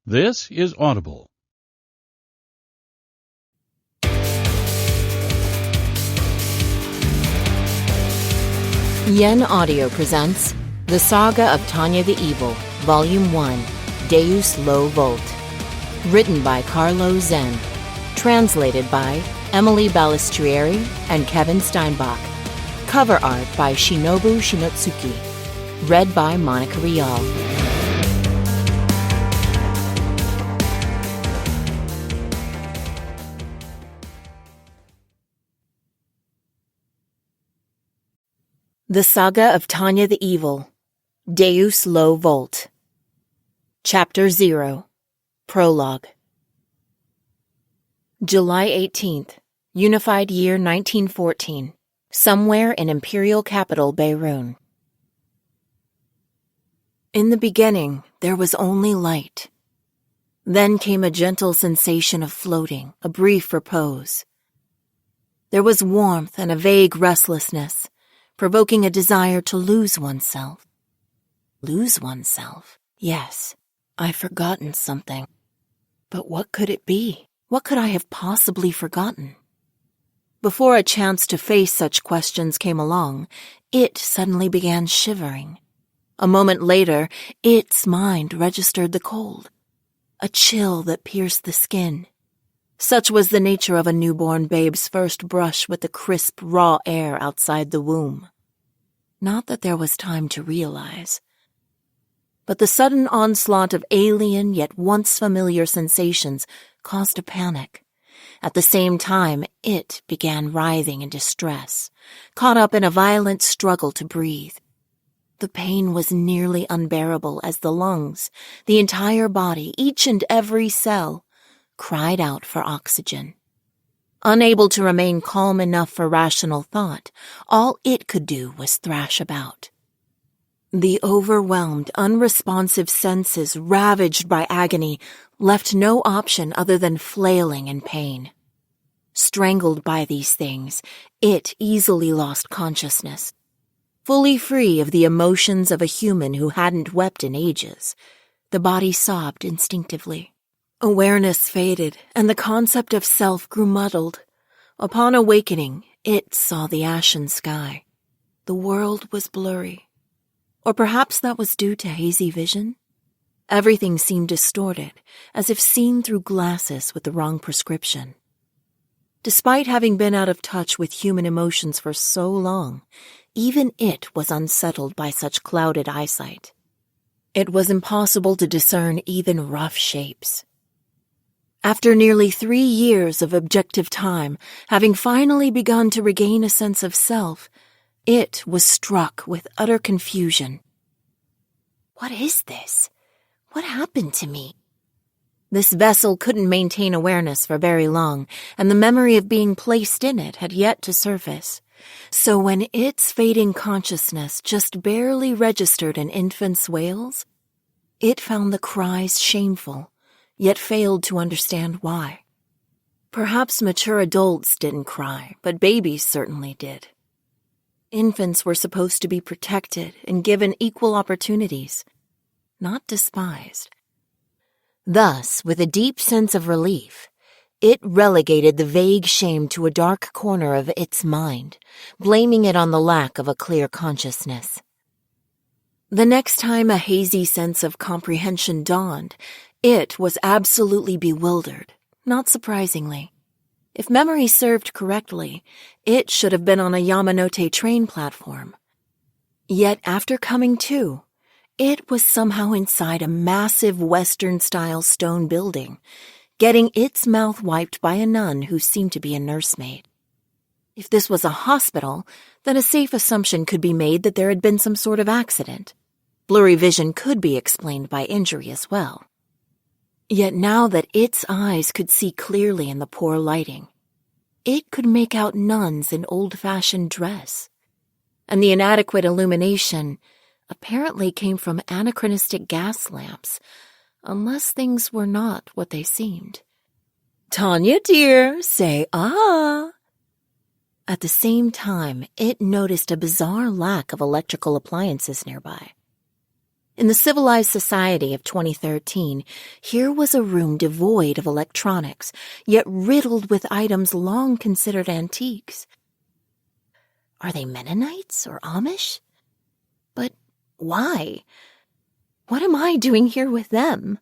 This is Audible. Yen Audio presents The Saga of Tanya the Evil, Vol.1, Deus lo Vult. Written by Carlo Zen. Translated by Emily Balistrieri and Kevin Steinbach. Cover art by Shinobu Shinotsuki. Read by Monica Rial. The Saga of Tanya the Evil, Deus lo Vult. Chapter 0. Prologue. July 18th, Unified Year 1914, somewhere in Imperial Capital Beirut. In the beginning, there was only light. Then came a gentle sensation of floating, a brief repose. There was warmth and a vague restlessness, provoking a desire to lose oneself. Lose oneself? Yes, I've forgotten something. But what could it be? What could I have possibly forgotten? Before a chance to face such questions came along, it suddenly began shivering. A moment later, its mind registered the cold, a chill that pierced the skin. Such was the nature of a newborn babe's first brush with the crisp, raw air outside the womb. Not that there was time to realize. But the sudden onslaught of alien yet once familiar sensations caused a panic. At the same time, it began writhing in distress, caught up in a violent struggle to breathe. The pain was nearly unbearable as the lungs, the entire body, each and every cell, cried out for oxygen. Unable to remain calm enough for rational thought, all it could do was thrash about. The overwhelmed, unresponsive senses, ravaged by agony, left no option other than flailing in pain. Strangled by these things, it easily lost consciousness. Fully free of the emotions of a human who hadn't wept in ages, the body sobbed instinctively. Awareness faded, and the concept of self grew muddled. Upon awakening, it saw the ashen sky. The world was blurry. Or perhaps that was due to hazy vision? Everything seemed distorted, as if seen through glasses with the wrong prescription. Despite having been out of touch with human emotions for so long, even it was unsettled by such clouded eyesight. It was impossible to discern even rough shapes. After nearly 3 years of objective time, having finally begun to regain a sense of self, it was struck with utter confusion. What is this? What happened to me? This vessel couldn't maintain awareness for very long, and the memory of being placed in it had yet to surface. So when its fading consciousness just barely registered an infant's wails, it found the cries shameful, yet failed to understand why. Perhaps mature adults didn't cry, but babies certainly did. Infants were supposed to be protected and given equal opportunities, not despised. Thus, with a deep sense of relief, it relegated the vague shame to a dark corner of its mind, blaming it on the lack of a clear consciousness. The next time a hazy sense of comprehension dawned, it was absolutely bewildered, not surprisingly. If memory served correctly, it should have been on a Yamanote train platform. Yet after coming to, it was somehow inside a massive Western-style stone building, getting its mouth wiped by a nun who seemed to be a nursemaid. If this was a hospital, then a safe assumption could be made that there had been some sort of accident. Blurry vision could be explained by injury as well. Yet now that its eyes could see clearly in the poor lighting, it could make out nuns in old-fashioned dress. And the inadequate illumination apparently came from anachronistic gas lamps, unless things were not what they seemed. "Tanya, dear, say ah." At the same time, it noticed a bizarre lack of electrical appliances nearby. In the civilized society of 2013, here was a room devoid of electronics, yet riddled with items long considered antiques. Are they Mennonites or Amish? But why? What am I doing here with them?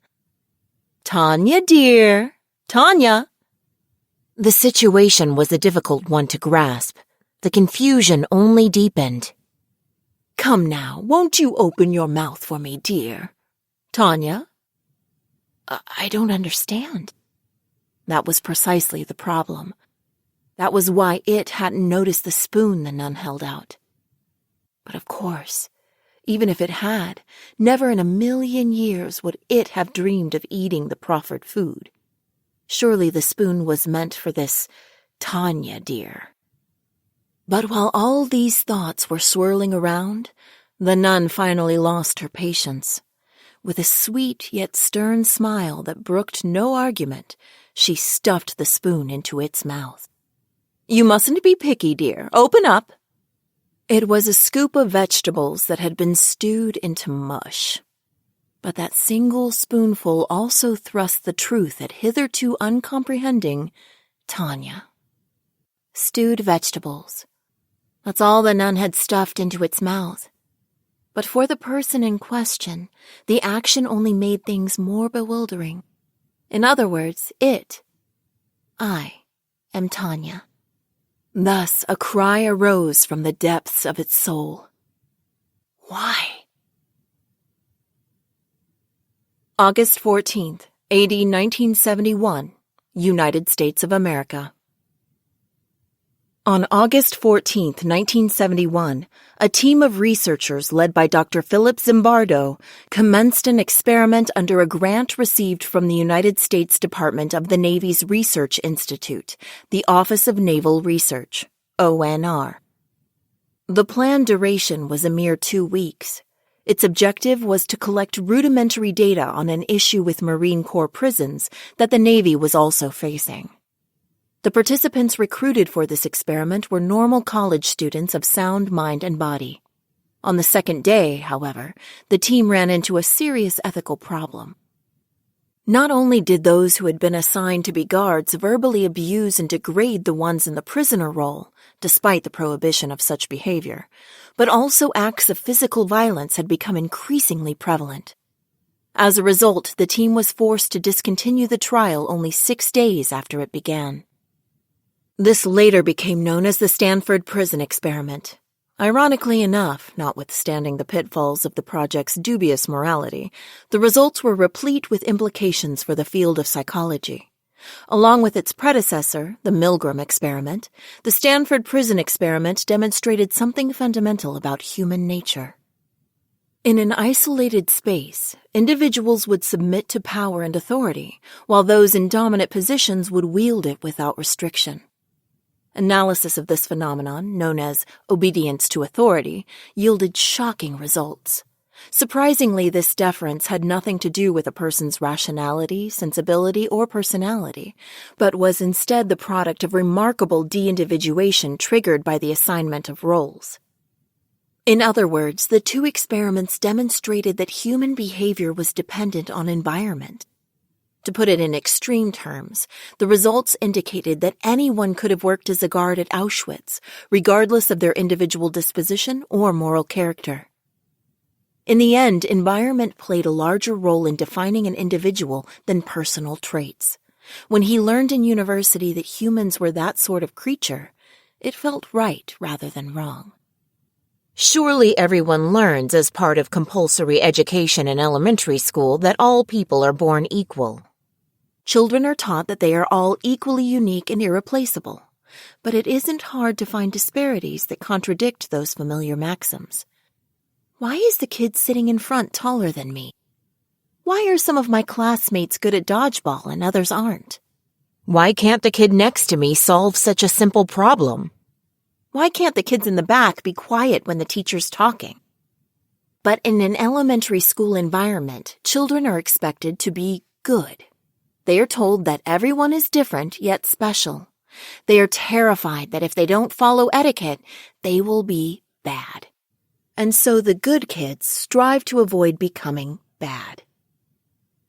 Tanya, dear. Tanya. The situation was a difficult one to grasp. The confusion only deepened. Come now, won't you open your mouth for me, dear? Tanya? I don't understand. That was precisely the problem. That was why it hadn't noticed the spoon the nun held out. But of course, even if it had, never in a million years would it have dreamed of eating the proffered food. Surely the spoon was meant for this Tanya, dear. But while all these thoughts were swirling around, the nun finally lost her patience. With a sweet yet stern smile that brooked no argument, she stuffed the spoon into its mouth. You mustn't be picky, dear. Open up. It was a scoop of vegetables that had been stewed into mush. But that single spoonful also thrust the truth at hitherto uncomprehending Tanya. Stewed vegetables. That's all the nun had stuffed into its mouth. But for the person in question, the action only made things more bewildering. In other words, I am Tanya. Thus a cry arose from the depths of its soul. Why? August 14th, AD 1971, United States of America. On August 14, 1971, a team of researchers led by Dr. Philip Zimbardo commenced an experiment under a grant received from the United States Department of the Navy's Research Institute, the Office of Naval Research, ONR. The planned duration was a mere 2 weeks. Its objective was to collect rudimentary data on an issue with Marine Corps prisons that the Navy was also facing. The participants recruited for this experiment were normal college students of sound mind and body. On the second day, however, the team ran into a serious ethical problem. Not only did those who had been assigned to be guards verbally abuse and degrade the ones in the prisoner role, despite the prohibition of such behavior, but also acts of physical violence had become increasingly prevalent. As a result, the team was forced to discontinue the trial only 6 days after it began. This later became known as the Stanford Prison Experiment. Ironically enough, notwithstanding the pitfalls of the project's dubious morality, the results were replete with implications for the field of psychology. Along with its predecessor, the Milgram Experiment, the Stanford Prison Experiment demonstrated something fundamental about human nature. In an isolated space, individuals would submit to power and authority, while those in dominant positions would wield it without restriction. Analysis of this phenomenon, known as obedience to authority, yielded shocking results. Surprisingly, this deference had nothing to do with a person's rationality, sensibility, or personality, but was instead the product of remarkable de-individuation triggered by the assignment of roles. In other words, the two experiments demonstrated that human behavior was dependent on environment. To put it in extreme terms, the results indicated that anyone could have worked as a guard at Auschwitz, regardless of their individual disposition or moral character. In the end, environment played a larger role in defining an individual than personal traits. When he learned in university that humans were that sort of creature, it felt right rather than wrong. Surely everyone learns as part of compulsory education in elementary school that all people are born equal. Children are taught that they are all equally unique and irreplaceable, but it isn't hard to find disparities that contradict those familiar maxims. Why is the kid sitting in front taller than me? Why are some of my classmates good at dodgeball and others aren't? Why can't the kid next to me solve such a simple problem? Why can't the kids in the back be quiet when the teacher's talking? But in an elementary school environment, children are expected to be good. They are told that everyone is different yet special. They are terrified that if they don't follow etiquette, they will be bad. and so the good kids strive to avoid becoming bad.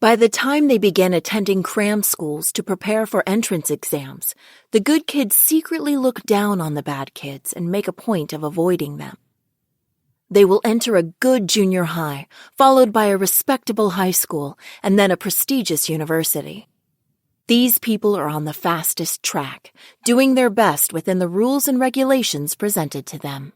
By the time they begin attending cram schools to prepare for entrance exams, the good kids secretly look down on the bad kids and make a point of avoiding them. They will enter a good junior high, followed by a respectable high school, and then a prestigious university. These people are on the fastest track, doing their best within the rules and regulations presented to them.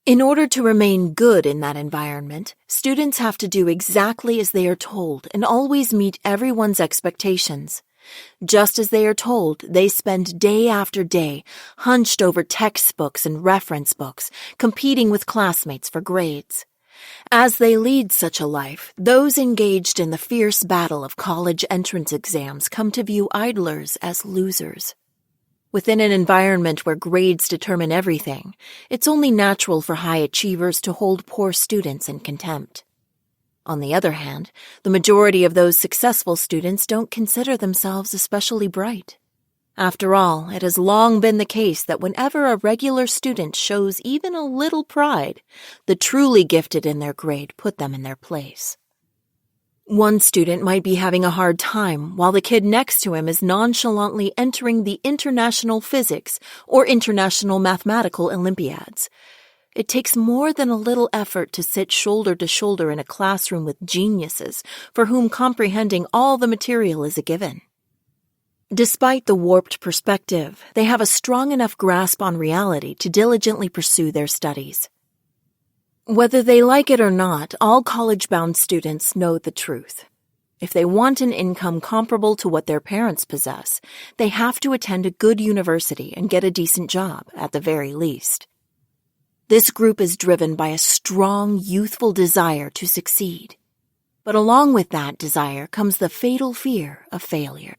In order to remain good in that environment, students have to do exactly as they are told and always meet everyone's expectations. Just as they are told, they spend day after day hunched over textbooks and reference books, competing with classmates for grades. As they lead such a life, those engaged in the fierce battle of college entrance exams come to view idlers as losers. Within an environment where grades determine everything, it's only natural for high achievers to hold poor students in contempt. On the other hand, the majority of those successful students don't consider themselves especially bright. After all, it has long been the case that whenever a regular student shows even a little pride, the truly gifted in their grade put them in their place. One student might be having a hard time while the kid next to him is nonchalantly entering the international physics or international mathematical Olympiads. It takes more than a little effort to sit shoulder to shoulder in a classroom with geniuses for whom comprehending all the material is a given. Despite the warped perspective, they have a strong enough grasp on reality to diligently pursue their studies. Whether they like it or not, all college-bound students know the truth. If they want an income comparable to what their parents possess, they have to attend a good university and get a decent job, at the very least. This group is driven by a strong, youthful desire to succeed. But along with that desire comes the fatal fear of failure.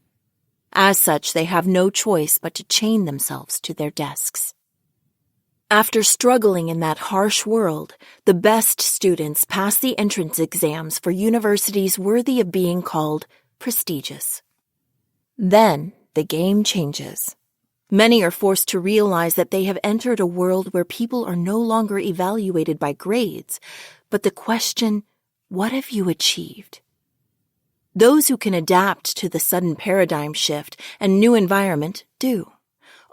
As such, they have no choice but to chain themselves to their desks. After struggling in that harsh world, the best students pass the entrance exams for universities worthy of being called prestigious. Then the game changes. Many are forced to realize that they have entered a world where people are no longer evaluated by grades, but the question, what have you achieved? Those who can adapt to the sudden paradigm shift and new environment do.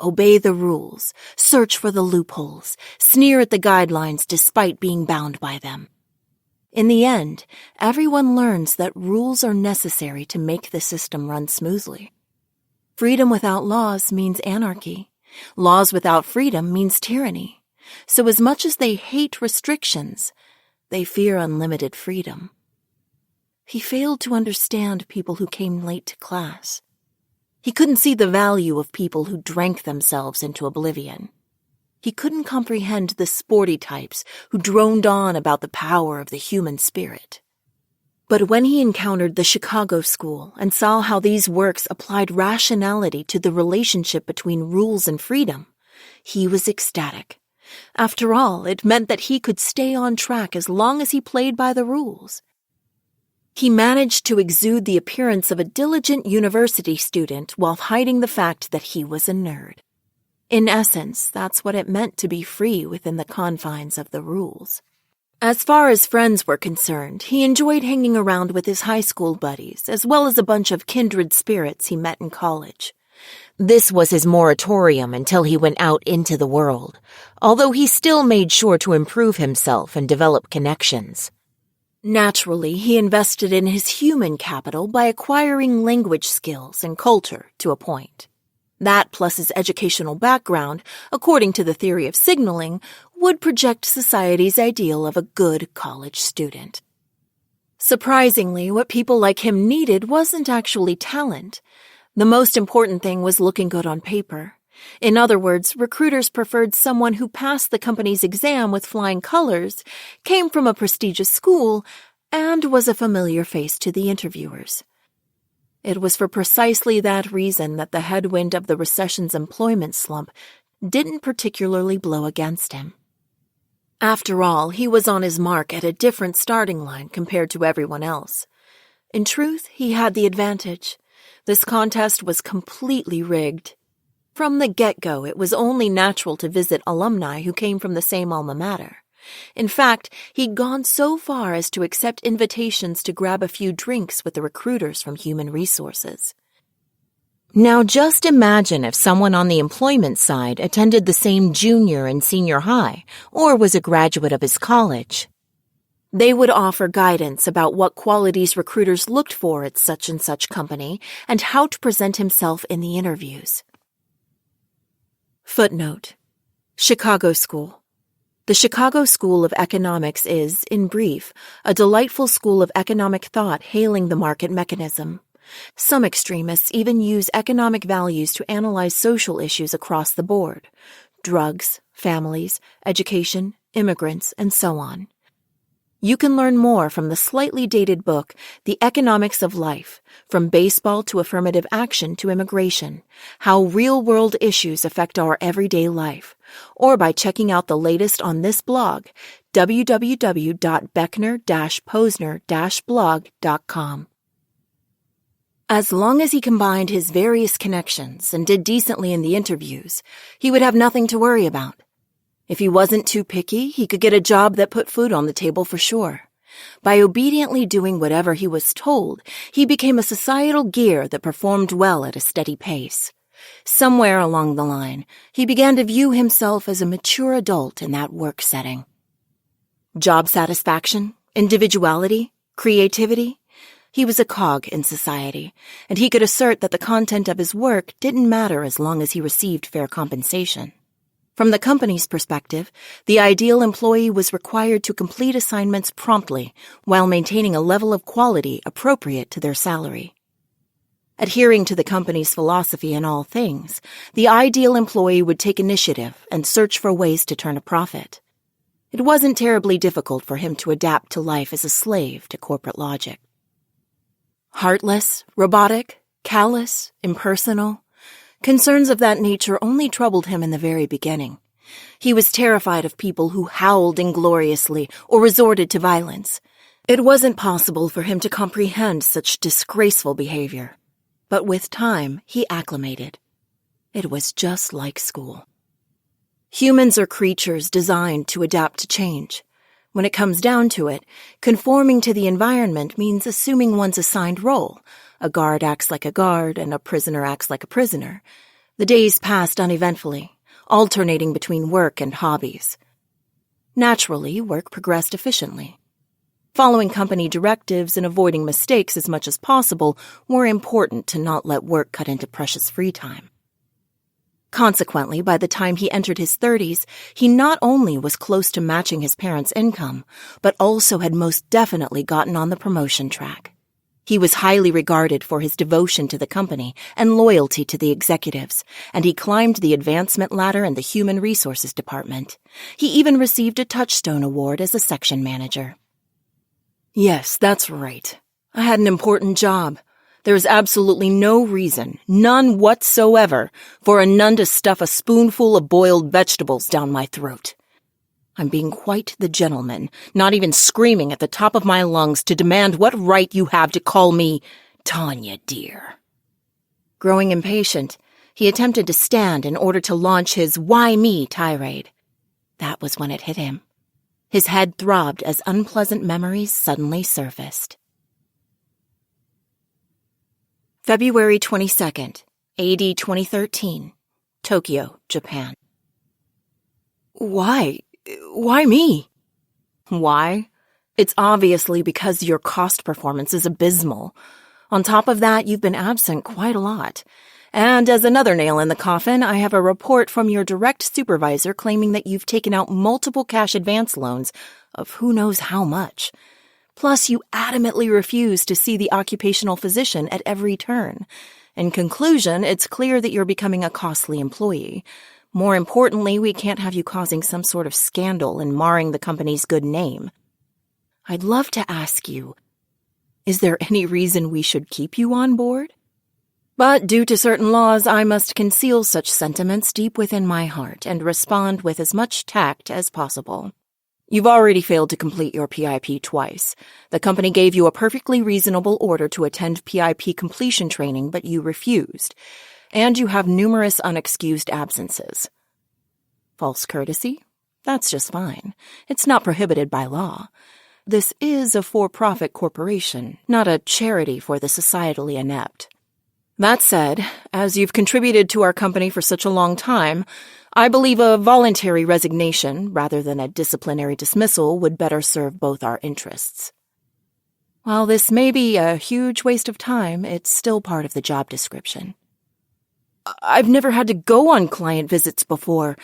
Obey the rules, search for the loopholes, sneer at the guidelines despite being bound by them. In the end, everyone learns that rules are necessary to make the system run smoothly. Freedom without laws means anarchy. Laws without freedom means tyranny. So as much as they hate restrictions, they fear unlimited freedom. He failed to understand people who came late to class. He couldn't see the value of people who drank themselves into oblivion. He couldn't comprehend the sporty types who droned on about the power of the human spirit. But when he encountered the Chicago School and saw how these works applied rationality to the relationship between rules and freedom, he was ecstatic. After all, it meant that he could stay on track as long as he played by the rules. He managed to exude the appearance of a diligent university student while hiding the fact that he was a nerd. In essence, that's what it meant to be free within the confines of the rules. As far as friends were concerned, he enjoyed hanging around with his high school buddies, as well as a bunch of kindred spirits he met in college. This was his moratorium until he went out into the world, although he still made sure to improve himself and develop connections. Naturally, he invested in his human capital by acquiring language skills and culture to a point. That plus his educational background, according to the theory of signaling, would project society's ideal of a good college student. Surprisingly, what people like him needed wasn't actually talent. The most important thing was looking good on paper. In other words, recruiters preferred someone who passed the company's exam with flying colors, came from a prestigious school, and was a familiar face to the interviewers. It was for precisely that reason that the headwind of the recession's employment slump didn't particularly blow against him. After all, he was on his mark at a different starting line compared to everyone else. In truth, he had the advantage. This contest was completely rigged. From the get-go, it was only natural to visit alumni who came from the same alma mater. In fact, he'd gone so far as to accept invitations to grab a few drinks with the recruiters from Human Resources. Now just imagine if someone on the employment side attended the same junior and senior high, or was a graduate of his college. They would offer guidance about what qualities recruiters looked for at such and such company and how to present himself in the interviews. Footnote: Chicago School. The Chicago School of Economics is, in brief, a delightful school of economic thought hailing the market mechanism. Some extremists even use economic values to analyze social issues across the board: drugs, families, education, immigrants, and so on. You can learn more from the slightly dated book, The Economics of Life, From Baseball to Affirmative Action to Immigration, How Real-World Issues Affect Our Everyday Life, or by checking out the latest on this blog, www.beckner-posner-blog.com. As long as he combined his various connections and did decently in the interviews, he would have nothing to worry about. If he wasn't too picky, he could get a job that put food on the table for sure. By obediently doing whatever he was told, he became a societal gear that performed well at a steady pace. Somewhere along the line, he began to view himself as a mature adult in that work setting. Job satisfaction, individuality, creativity. He was a cog in society, and he could assert that the content of his work didn't matter as long as he received fair compensation. From the company's perspective, the ideal employee was required to complete assignments promptly while maintaining a level of quality appropriate to their salary. Adhering to the company's philosophy in all things, the ideal employee would take initiative and search for ways to turn a profit. It wasn't terribly difficult for him to adapt to life as a slave to corporate logic. Heartless, robotic, callous, impersonal. Concerns of that nature only troubled him in the very beginning. He was terrified of people who howled ingloriously or resorted to violence. It wasn't possible for him to comprehend such disgraceful behavior. But with time, he acclimated. It was just like school. Humans are creatures designed to adapt to change. When it comes down to it, conforming to the environment means assuming one's assigned role. A guard acts like a guard, and a prisoner acts like a prisoner. The days passed uneventfully, alternating between work and hobbies. Naturally, work progressed efficiently. Following company directives and avoiding mistakes as much as possible were important to not let work cut into precious free time. Consequently, by the time he entered his 30s, he not only was close to matching his parents' income, but also had most definitely gotten on the promotion track. He was highly regarded for his devotion to the company and loyalty to the executives, and he climbed the advancement ladder in the Human Resources Department. He even received a Touchstone Award as a section manager. Yes, that's right. I had an important job. There is absolutely no reason, none whatsoever, for a nun to stuff a spoonful of boiled vegetables down my throat. I'm being quite the gentleman, not even screaming at the top of my lungs to demand what right you have to call me Tanya, dear. Growing impatient, he attempted to stand in order to launch his "Why me" tirade. That was when it hit him. His head throbbed as unpleasant memories suddenly surfaced. February 22nd, AD 2013, Tokyo, Japan. Why me? Why? It's obviously because your cost performance is abysmal. On top of that, you've been absent quite a lot. And as another nail in the coffin, I have a report from your direct supervisor claiming that you've taken out multiple cash advance loans of who knows how much. Plus, you adamantly refuse to see the occupational physician at every turn. In conclusion, it's clear that you're becoming a costly employee. More importantly, we can't have you causing some sort of scandal and marring the company's good name. I'd love to ask you, is there any reason we should keep you on board? But due to certain laws, I must conceal such sentiments deep within my heart and respond with as much tact as possible. You've already failed to complete your PIP twice. The company gave you a perfectly reasonable order to attend PIP completion training, but you refused. And you have numerous unexcused absences. False courtesy? That's just fine. It's not prohibited by law. This is a for-profit corporation, not a charity for the societally inept. That said, as you've contributed to our company for such a long time, I believe a voluntary resignation, rather than a disciplinary dismissal, would better serve both our interests. While this may be a huge waste of time, it's still part of the job description. I've never had to go on client visits before.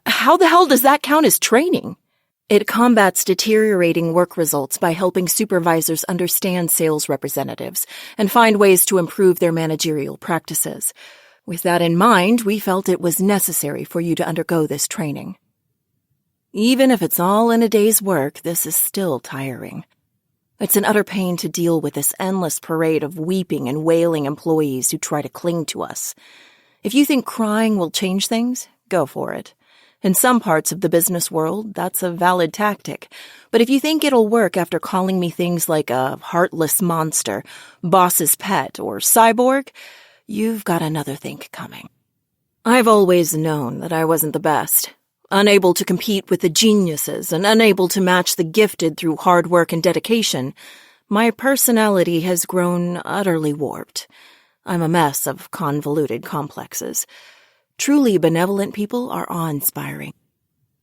How the hell does that count as training? It combats deteriorating work results by helping supervisors understand sales representatives and find ways to improve their managerial practices. With that in mind, we felt it was necessary for you to undergo this training. Even if it's all in a day's work, this is still tiring. It's an utter pain to deal with this endless parade of weeping and wailing employees who try to cling to us. If you think crying will change things, go for it. In some parts of the business world, that's a valid tactic. But if you think it'll work after calling me things like a heartless monster, boss's pet, or cyborg, you've got another think coming. I've always known that I wasn't the best. Unable to compete with the geniuses and unable to match the gifted through hard work and dedication, my personality has grown utterly warped. I'm a mess of convoluted complexes. Truly benevolent people are awe-inspiring.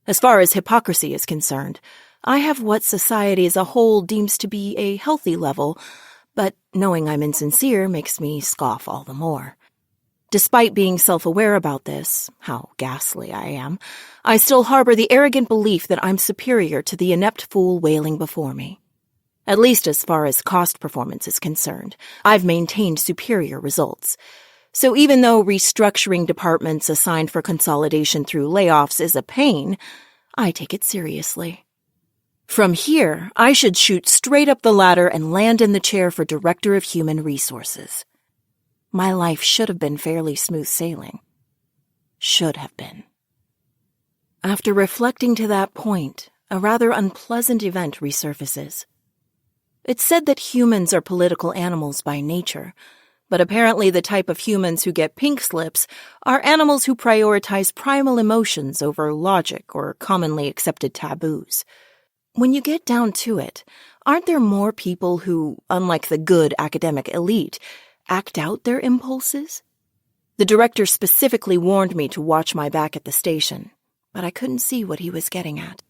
As far as hypocrisy is concerned, I have what society as a whole deems to be a healthy level, but knowing I'm insincere makes me scoff all the more. Despite being self-aware about this, how ghastly I am, I still harbor the arrogant belief that I'm superior to the inept fool wailing before me. At least as far as cost performance is concerned, I've maintained superior results. So even though restructuring departments assigned for consolidation through layoffs is a pain, I take it seriously. From here, I should shoot straight up the ladder and land in the chair for Director of Human Resources. My life should have been fairly smooth sailing. Should have been. After reflecting to that point, a rather unpleasant event resurfaces. It's said that humans are political animals by nature, but apparently the type of humans who get pink slips are animals who prioritize primal emotions over logic or commonly accepted taboos. When you get down to it, aren't there more people who, unlike the good academic elite, act out their impulses? The director specifically warned me to watch my back at the station, but I couldn't see what he was getting at.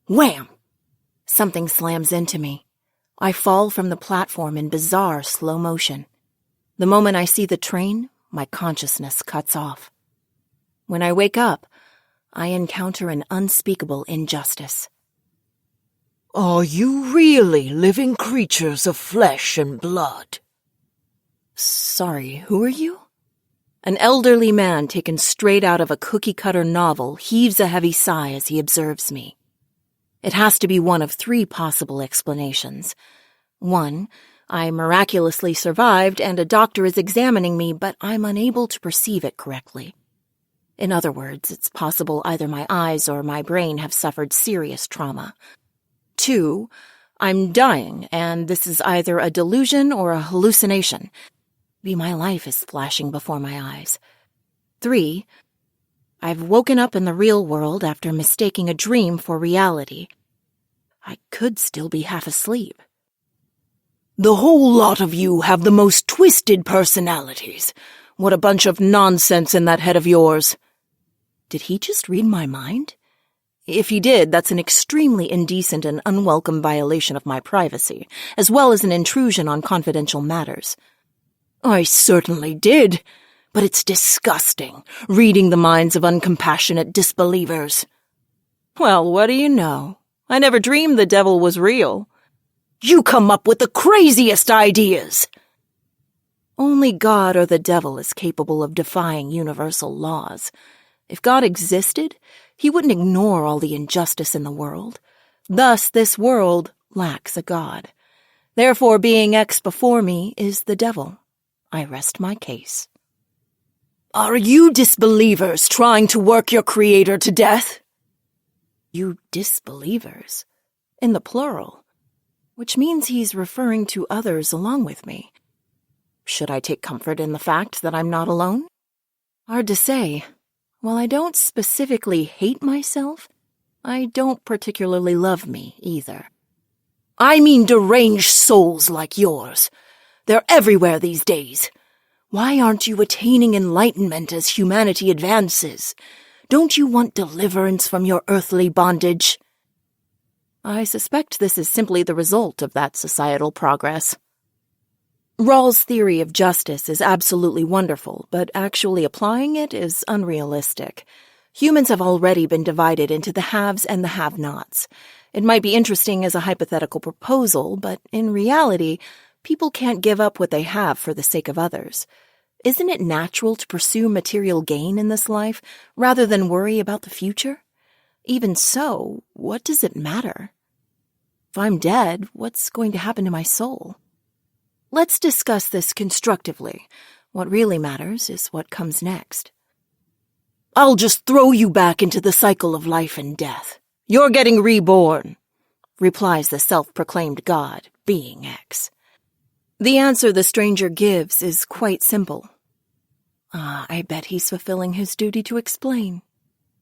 Wham! Something slams into me. I fall from the platform in bizarre slow motion. The moment I see the train, my consciousness cuts off. When I wake up, I encounter an unspeakable injustice. Are you really living creatures of flesh and blood? Sorry, who are you? An elderly man taken straight out of a cookie-cutter novel heaves a heavy sigh as he observes me. It has to be one of three possible explanations. 1, I miraculously survived and a doctor is examining me, but I'm unable to perceive it correctly. In other words, it's possible either my eyes or my brain have suffered serious trauma. 2, I'm dying, and this is either a delusion or a hallucination. My life is flashing before my eyes. 3, I've woken up in the real world after mistaking a dream for reality. I could still be half asleep. The whole lot of you have the most twisted personalities. What a bunch of nonsense in that head of yours. Did he just read my mind? If he did, that's an extremely indecent and unwelcome violation of my privacy, as well as an intrusion on confidential matters. I certainly did, but it's disgusting, reading the minds of uncompassionate disbelievers. Well, what do you know? I never dreamed the devil was real. You come up with the craziest ideas. Only God or the devil is capable of defying universal laws. If God existed, he wouldn't ignore all the injustice in the world. Thus, this world lacks a God. Therefore, being X before me is the devil. I rest my case. Are you disbelievers trying to work your creator to death? You disbelievers? In the plural. Which means he's referring to others along with me. Should I take comfort in the fact that I'm not alone? Hard to say. While I don't specifically hate myself, I don't particularly love me, either. I mean deranged souls like yours. They're everywhere these days. Why aren't you attaining enlightenment as humanity advances? Don't you want deliverance from your earthly bondage? I suspect this is simply the result of that societal progress. Rawls' theory of justice is absolutely wonderful, but actually applying it is unrealistic. Humans have already been divided into the haves and the have-nots. It might be interesting as a hypothetical proposal, but in reality, people can't give up what they have for the sake of others. Isn't it natural to pursue material gain in this life rather than worry about the future? Even so, what does it matter? If I'm dead, what's going to happen to my soul? Let's discuss this constructively. What really matters is what comes next. I'll just throw you back into the cycle of life and death. You're getting reborn, replies the self-proclaimed god, being X. The answer the stranger gives is quite simple. I bet he's fulfilling his duty to explain.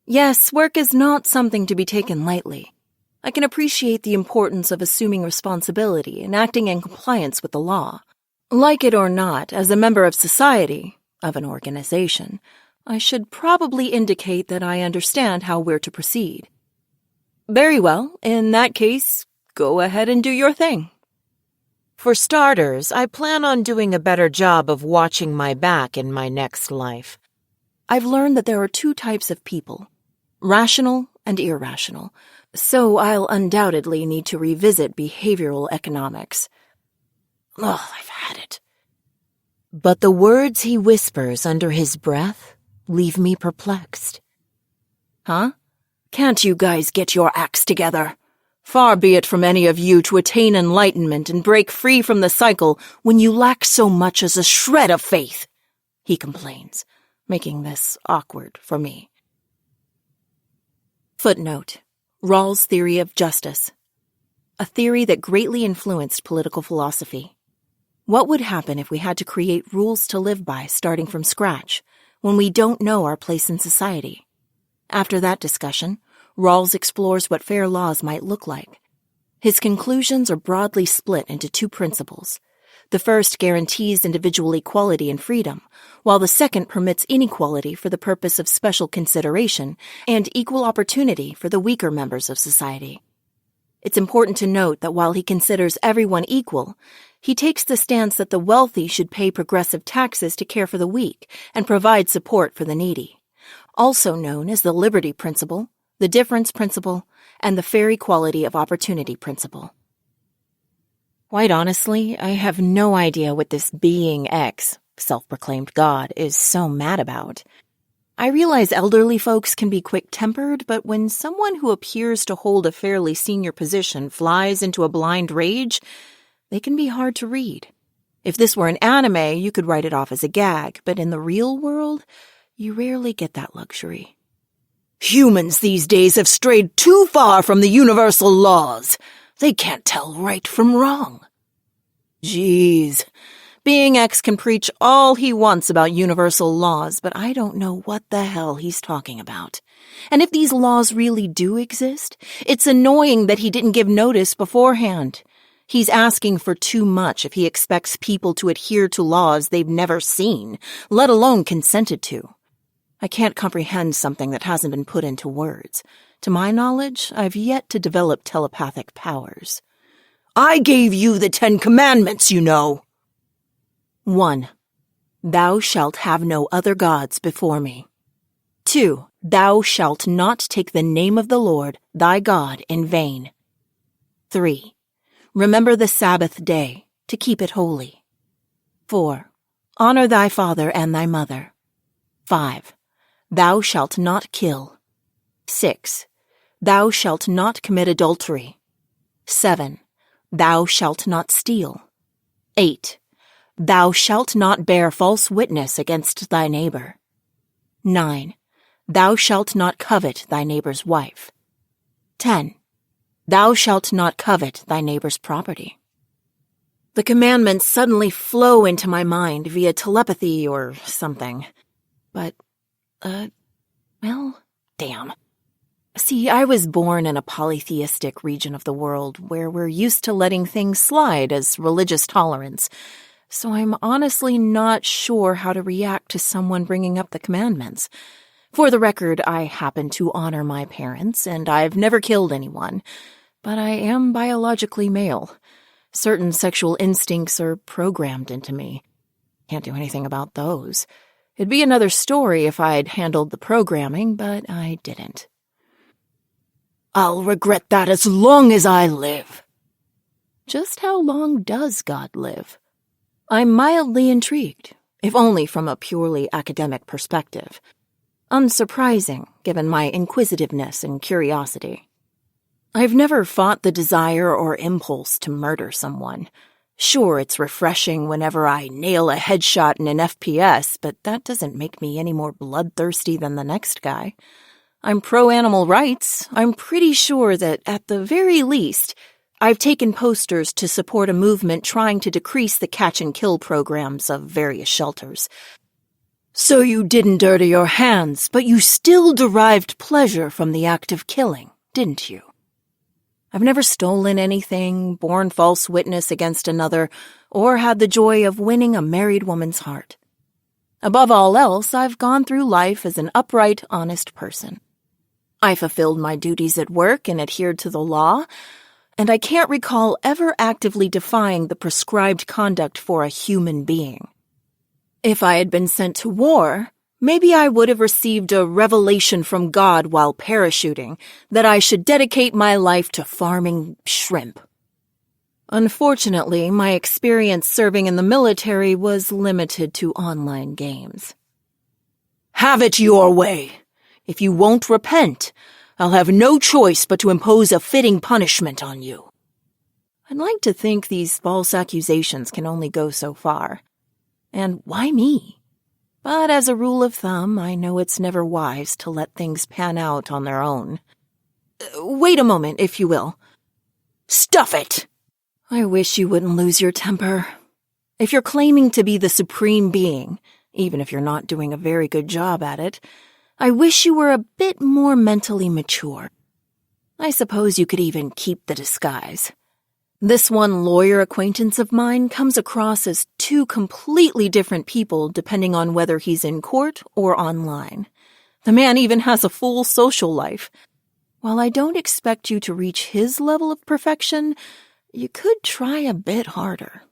Yes, work is not something to be taken lightly. I can appreciate the importance of assuming responsibility and acting in compliance with the law. Like it or not, as a member of society, of an organization, I should probably indicate that I understand how we're to proceed. Very well, in that case, go ahead and do your thing. For starters, I plan on doing a better job of watching my back in my next life. I've learned that there are two types of people, rational and irrational, so I'll undoubtedly need to revisit behavioral economics. Ugh, I've had it. But the words he whispers under his breath leave me perplexed. Huh? Can't you guys get your acts together? Far be it from any of you to attain enlightenment and break free from the cycle when you lack so much as a shred of faith, he complains, making this awkward for me. Footnote: Rawls' theory of justice, a theory that greatly influenced political philosophy. What would happen if we had to create rules to live by starting from scratch, when we don't know our place in society? After that discussion, Rawls explores what fair laws might look like. His conclusions are broadly split into two principles. The first guarantees individual equality and freedom, while the second permits inequality for the purpose of special consideration and equal opportunity for the weaker members of society. It's important to note that while he considers everyone equal, he takes the stance that the wealthy should pay progressive taxes to care for the weak and provide support for the needy, also known as the liberty principle, the difference principle, and the fair equality of opportunity principle. Quite honestly, I have no idea what this being X, self-proclaimed God, is so mad about. I realize elderly folks can be quick-tempered, but when someone who appears to hold a fairly senior position flies into a blind rage, they can be hard to read. If this were an anime, you could write it off as a gag, but in the real world, you rarely get that luxury. Humans these days have strayed too far from the universal laws. They can't tell right from wrong. Jeez. Being X can preach all he wants about universal laws, but I don't know what the hell he's talking about. And if these laws really do exist, it's annoying that he didn't give notice beforehand. He's asking for too much if he expects people to adhere to laws they've never seen, let alone consented to. I can't comprehend something that hasn't been put into words. To my knowledge, I've yet to develop telepathic powers. I gave you the 10 Commandments, you know. 1. Thou shalt have no other gods before me. 2. Thou shalt not take the name of the Lord, thy God, in vain. 3. Remember the Sabbath day, to keep it holy. 4. Honor thy father and thy mother. 5. Thou shalt not kill. 6. Thou shalt not commit adultery. 7. Thou shalt not steal. 8. Thou shalt not bear false witness against thy neighbor. 9. Thou shalt not covet thy neighbor's wife. 10. Thou shalt not covet thy neighbor's property. The commandments suddenly flow into my mind via telepathy or something. But, well, damn. See, I was born in a polytheistic region of the world where we're used to letting things slide as religious tolerance, so I'm honestly not sure how to react to someone bringing up the commandments. For the record, I happen to honor my parents, and I've never killed anyone, but I am biologically male. Certain sexual instincts are programmed into me. Can't do anything about those. It'd be another story if I'd handled the programming, but I didn't. I'll regret that as long as I live. Just how long does God live? I'm mildly intrigued, if only from a purely academic perspective. Unsurprising, given my inquisitiveness and curiosity. I've never fought the desire or impulse to murder someone. Sure, it's refreshing whenever I nail a headshot in an FPS, but that doesn't make me any more bloodthirsty than the next guy. I'm pro-animal rights. I'm pretty sure that, at the very least, I've taken posters to support a movement trying to decrease the catch-and-kill programs of various shelters. So you didn't dirty your hands, but you still derived pleasure from the act of killing, didn't you? I've never stolen anything, borne false witness against another, or had the joy of winning a married woman's heart. Above all else, I've gone through life as an upright, honest person. I fulfilled my duties at work and adhered to the law, and I can't recall ever actively defying the prescribed conduct for a human being. If I had been sent to war, maybe I would have received a revelation from God while parachuting that I should dedicate my life to farming shrimp. Unfortunately, my experience serving in the military was limited to online games. Have it your way. If you won't repent, I'll have no choice but to impose a fitting punishment on you. I'd like to think these false accusations can only go so far. And why me? But as a rule of thumb, I know it's never wise to let things pan out on their own. Wait a moment, if you will. Stuff it! I wish you wouldn't lose your temper. If you're claiming to be the supreme being, even if you're not doing a very good job at it, I wish you were a bit more mentally mature. I suppose you could even keep the disguise. This one lawyer acquaintance of mine comes across as two completely different people depending on whether he's in court or online. The man even has a full social life. While I don't expect you to reach his level of perfection, you could try a bit harder.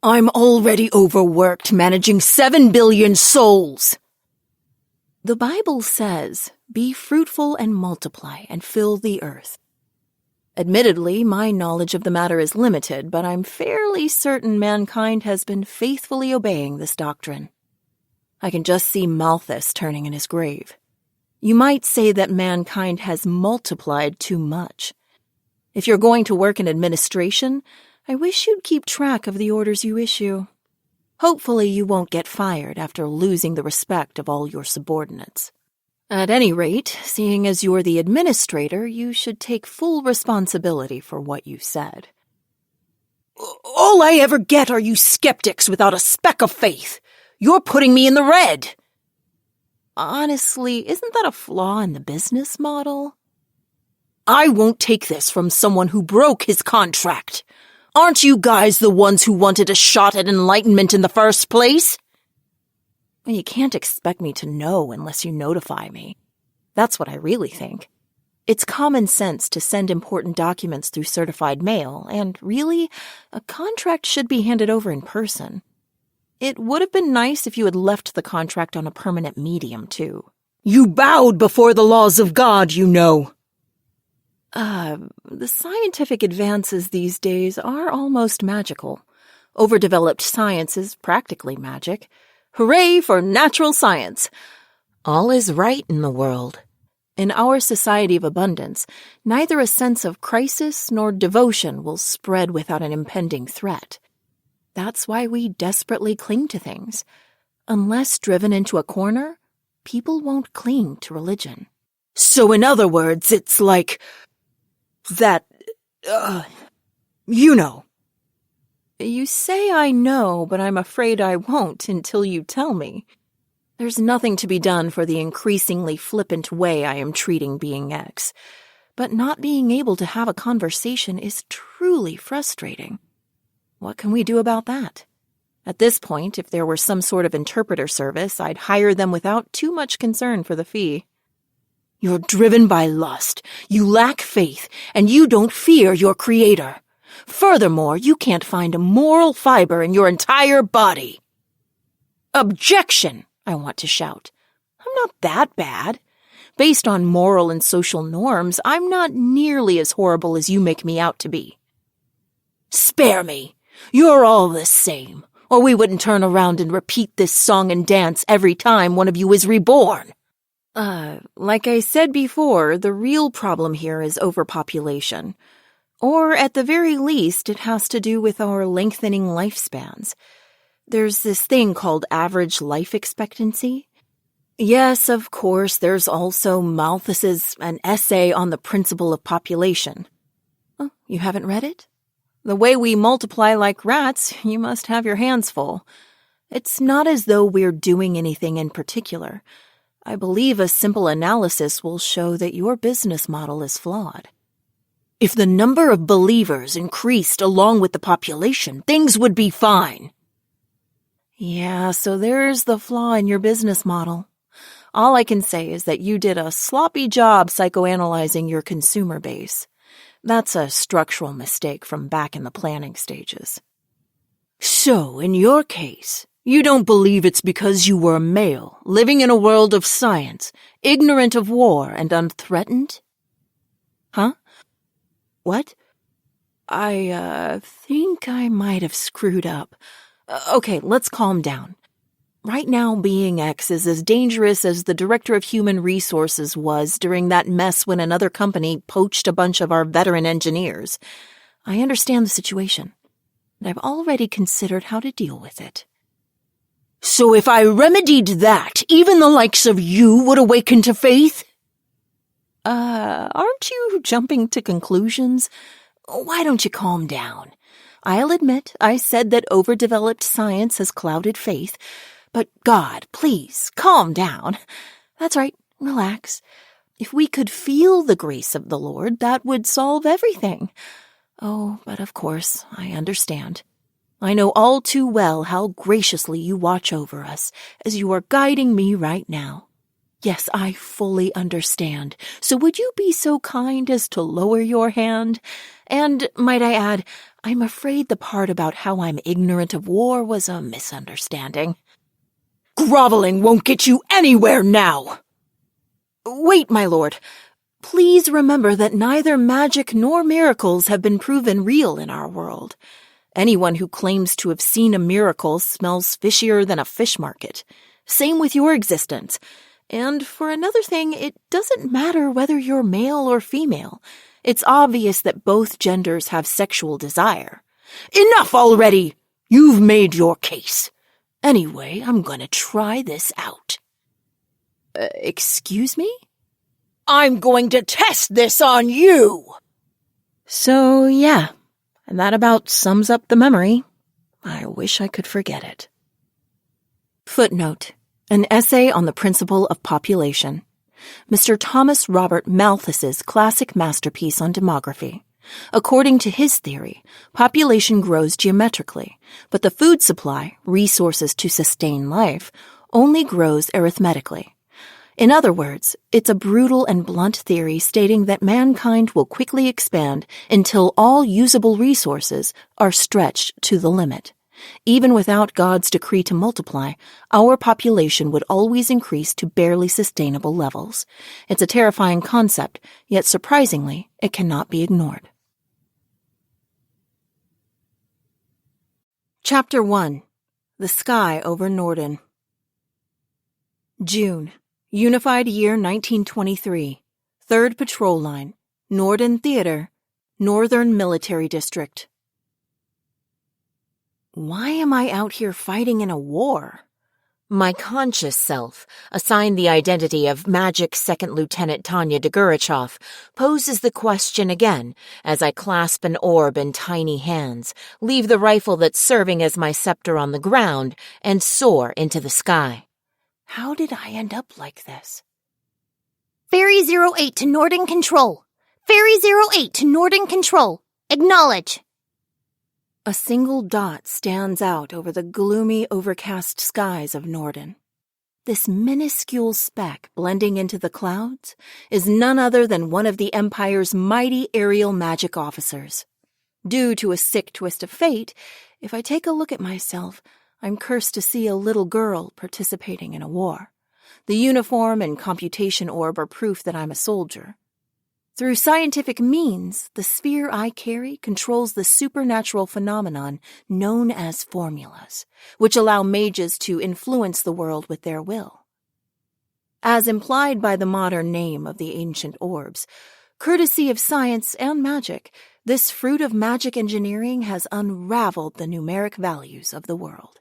I'm already overworked managing 7 billion souls. The Bible says, "Be fruitful and multiply and fill the earth." Admittedly, my knowledge of the matter is limited, but I'm fairly certain mankind has been faithfully obeying this doctrine. I can just see Malthus turning in his grave. You might say that mankind has multiplied too much. If you're going to work in administration, I wish you'd keep track of the orders you issue. Hopefully you won't get fired after losing the respect of all your subordinates. At any rate, seeing as you're the administrator, you should take full responsibility for what you said. All I ever get are you skeptics without a speck of faith. You're putting me in the red. Honestly, isn't that a flaw in the business model? I won't take this from someone who broke his contract. Aren't you guys the ones who wanted a shot at enlightenment in the first place? Well, you can't expect me to know unless you notify me. That's what I really think. It's common sense to send important documents through certified mail, and really, a contract should be handed over in person. It would have been nice if you had left the contract on a permanent medium, too. You bowed before the laws of God, you know. The scientific advances these days are almost magical. Overdeveloped science is practically magic. Hooray for natural science! All is right in the world. In our society of abundance, neither a sense of crisis nor devotion will spread without an impending threat. That's why we desperately cling to things. Unless driven into a corner, people won't cling to religion. So in other words, it's like that, you know. You say I know, but I'm afraid I won't until you tell me. There's nothing to be done for the increasingly flippant way I am treating being X, but not being able to have a conversation is truly frustrating. What can we do about that? At this point, if there were some sort of interpreter service, I'd hire them without too much concern for the fee. You're driven by lust, you lack faith, and you don't fear your creator. Furthermore, you can't find a moral fiber in your entire body. Objection, I want to shout. I'm not that bad. Based on moral and social norms, I'm not nearly as horrible as you make me out to be. Spare me. You're all the same, or we wouldn't turn around and repeat this song and dance every time one of you is reborn. Like I said before, the real problem here is overpopulation. Or at the very least, it has to do with our lengthening lifespans. There's this thing called average life expectancy. Yes, of course, there's also Malthus's An Essay on the Principle of Population. Oh, you haven't read it? The way we multiply like rats, you must have your hands full. It's not as though we're doing anything in particular. I believe a simple analysis will show that your business model is flawed. If the number of believers increased along with the population, things would be fine. Yeah, so there's the flaw in your business model. All I can say is that you did a sloppy job psychoanalyzing your consumer base. That's a structural mistake from back in the planning stages. So, in your case, you don't believe it's because you were a male, living in a world of science, ignorant of war and unthreatened? Huh? What? I think I might have screwed up. Okay, let's calm down. Right now, being X is as dangerous as the director of human resources was during that mess when another company poached a bunch of our veteran engineers. I understand the situation, and I've already considered how to deal with it. So if I remedied that, even the likes of you would awaken to faith? Aren't you jumping to conclusions? Why don't you calm down? I'll admit I said that overdeveloped science has clouded faith, but God, please, calm down. That's right, relax. If we could feel the grace of the Lord, that would solve everything. Oh, but of course, I understand. I know all too well how graciously you watch over us, as you are guiding me right now. Yes, I fully understand. So would you be so kind as to lower your hand? And, might I add, I'm afraid the part about how I'm ignorant of war was a misunderstanding. Groveling won't get you anywhere now! Wait, my lord. Please remember that neither magic nor miracles have been proven real in our world. Anyone who claims to have seen a miracle smells fishier than a fish market. Same with your existence. And for another thing, it doesn't matter whether you're male or female. It's obvious that both genders have sexual desire. Enough already! You've made your case. Anyway, I'm gonna try this out. Excuse me? I'm going to test this on you! So, yeah, and that about sums up the memory. I wish I could forget it. Footnote: An Essay on the Principle of Population. Mr. Thomas Robert Malthus's classic masterpiece on demography. According to his theory, population grows geometrically, but the food supply, resources to sustain life, only grows arithmetically. In other words, it's a brutal and blunt theory stating that mankind will quickly expand until all usable resources are stretched to the limit. Even without God's decree to multiply, our population would always increase to barely sustainable levels. It's a terrifying concept, yet surprisingly, it cannot be ignored. Chapter 1. The Sky over Norden. June. Unified Year 1923. 3rd Patrol Line. Norden Theater. Northern Military District. Why am I out here fighting in a war? My conscious self, assigned the identity of Magic Second Lieutenant Tanya Degurechaff, poses the question again as I clasp an orb in tiny hands, leave the rifle that's serving as my scepter on the ground, and soar into the sky. How did I end up like this? Ferry 08 to Norden Control. Ferry 08 to Norden Control. Acknowledge. A single dot stands out over the gloomy, overcast skies of Norden. This minuscule speck blending into the clouds is none other than one of the Empire's mighty aerial magic officers. Due to a sick twist of fate, if I take a look at myself, I'm cursed to see a little girl participating in a war. The uniform and computation orb are proof that I'm a soldier. Through scientific means, the sphere I carry controls the supernatural phenomenon known as formulas, which allow mages to influence the world with their will. As implied by the modern name of the ancient orbs, courtesy of science and magic, this fruit of magic engineering has unraveled the numeric values of the world.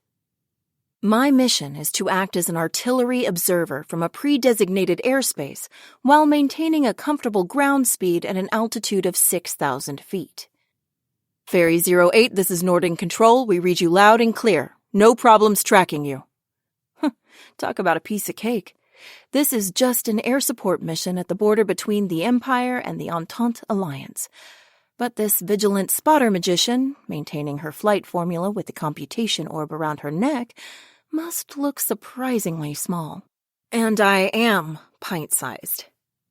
My mission is to act as an artillery observer from a pre-designated airspace while maintaining a comfortable ground speed at an altitude of 6,000 feet. Ferry 08, this is Norden Control. We read you loud and clear. No problems tracking you. Talk about a piece of cake. This is just an air support mission at the border between the Empire and the Entente Alliance. But this vigilant spotter magician, maintaining her flight formula with the computation orb around her neck, must look surprisingly small. And I am pint-sized.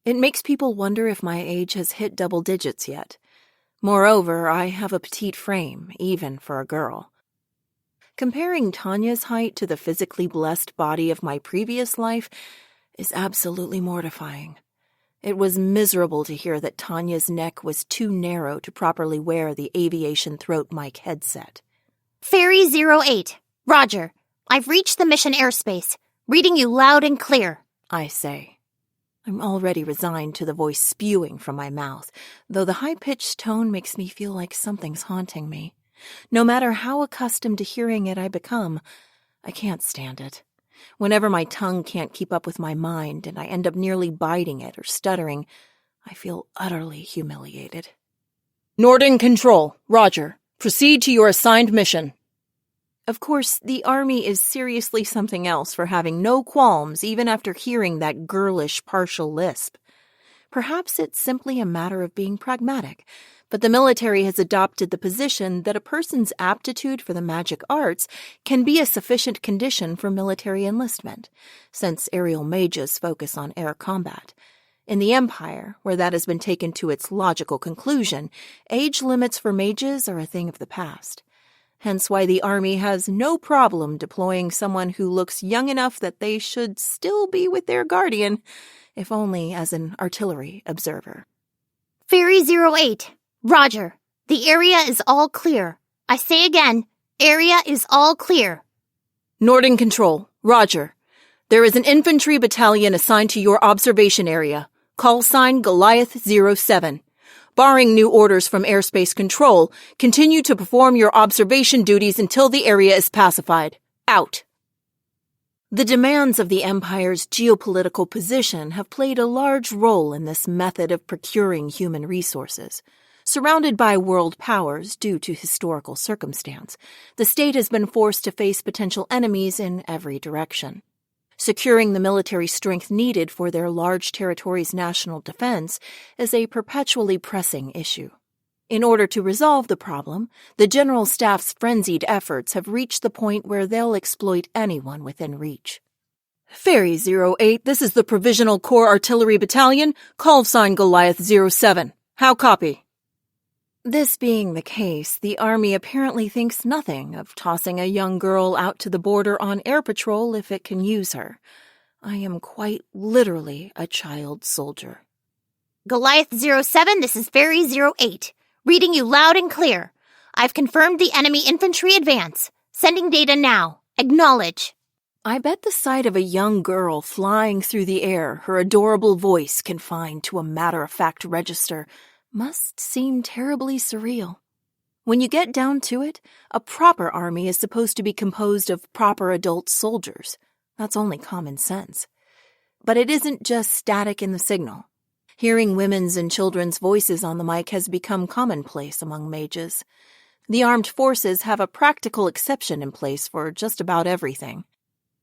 It makes people wonder if my age has hit double digits yet. Moreover, I have a petite frame, even for a girl. Comparing Tanya's height to the physically blessed body of my previous life is absolutely mortifying. It was miserable to hear that Tanya's neck was too narrow to properly wear the aviation throat mic headset. Ferry 08. Roger. I've reached the mission airspace. Reading you loud and clear, I say. I'm already resigned to the voice spewing from my mouth, though the high-pitched tone makes me feel like something's haunting me. No matter how accustomed to hearing it I become, I can't stand it. Whenever my tongue can't keep up with my mind and I end up nearly biting it or stuttering, I feel utterly humiliated. Norden Control, Roger. Proceed to your assigned mission. Of course, the Army is seriously something else for having no qualms even after hearing that girlish partial lisp. Perhaps it's simply a matter of being pragmatic, but the military has adopted the position that a person's aptitude for the magic arts can be a sufficient condition for military enlistment, since aerial mages focus on air combat. In the Empire, where that has been taken to its logical conclusion, age limits for mages are a thing of the past. Hence why the Army has no problem deploying someone who looks young enough that they should still be with their guardian, if only as an artillery observer. Ferry 08. Roger. The area is all clear. I say again, area is all clear. Norden Control, Roger. There is an infantry battalion assigned to your observation area. Call sign Goliath 07. Barring new orders from Airspace Control, continue to perform your observation duties until the area is pacified. Out. The demands of the Empire's geopolitical position have played a large role in this method of procuring human resources. Surrounded by world powers due to historical circumstance, the state has been forced to face potential enemies in every direction. Securing the military strength needed for their large territory's national defense is a perpetually pressing issue. In order to resolve the problem, the General Staff's frenzied efforts have reached the point where they'll exploit anyone within reach. Ferry 08, this is the Provisional Corps Artillery Battalion, call sign Goliath 07. How copy? This being the case, the Army apparently thinks nothing of tossing a young girl out to the border on air patrol if it can use her. I am quite literally a child soldier. Goliath 07, this is Ferry 08. Reading you loud and clear. I've confirmed the enemy infantry advance. Sending data now. Acknowledge. I bet the sight of a young girl flying through the air, her adorable voice confined to a matter-of-fact register, must seem terribly surreal. When you get down to it, a proper army is supposed to be composed of proper adult soldiers. That's only common sense. But it isn't just static in the signal. Hearing women's and children's voices on the mic has become commonplace among mages. The armed forces have a practical exception in place for just about everything.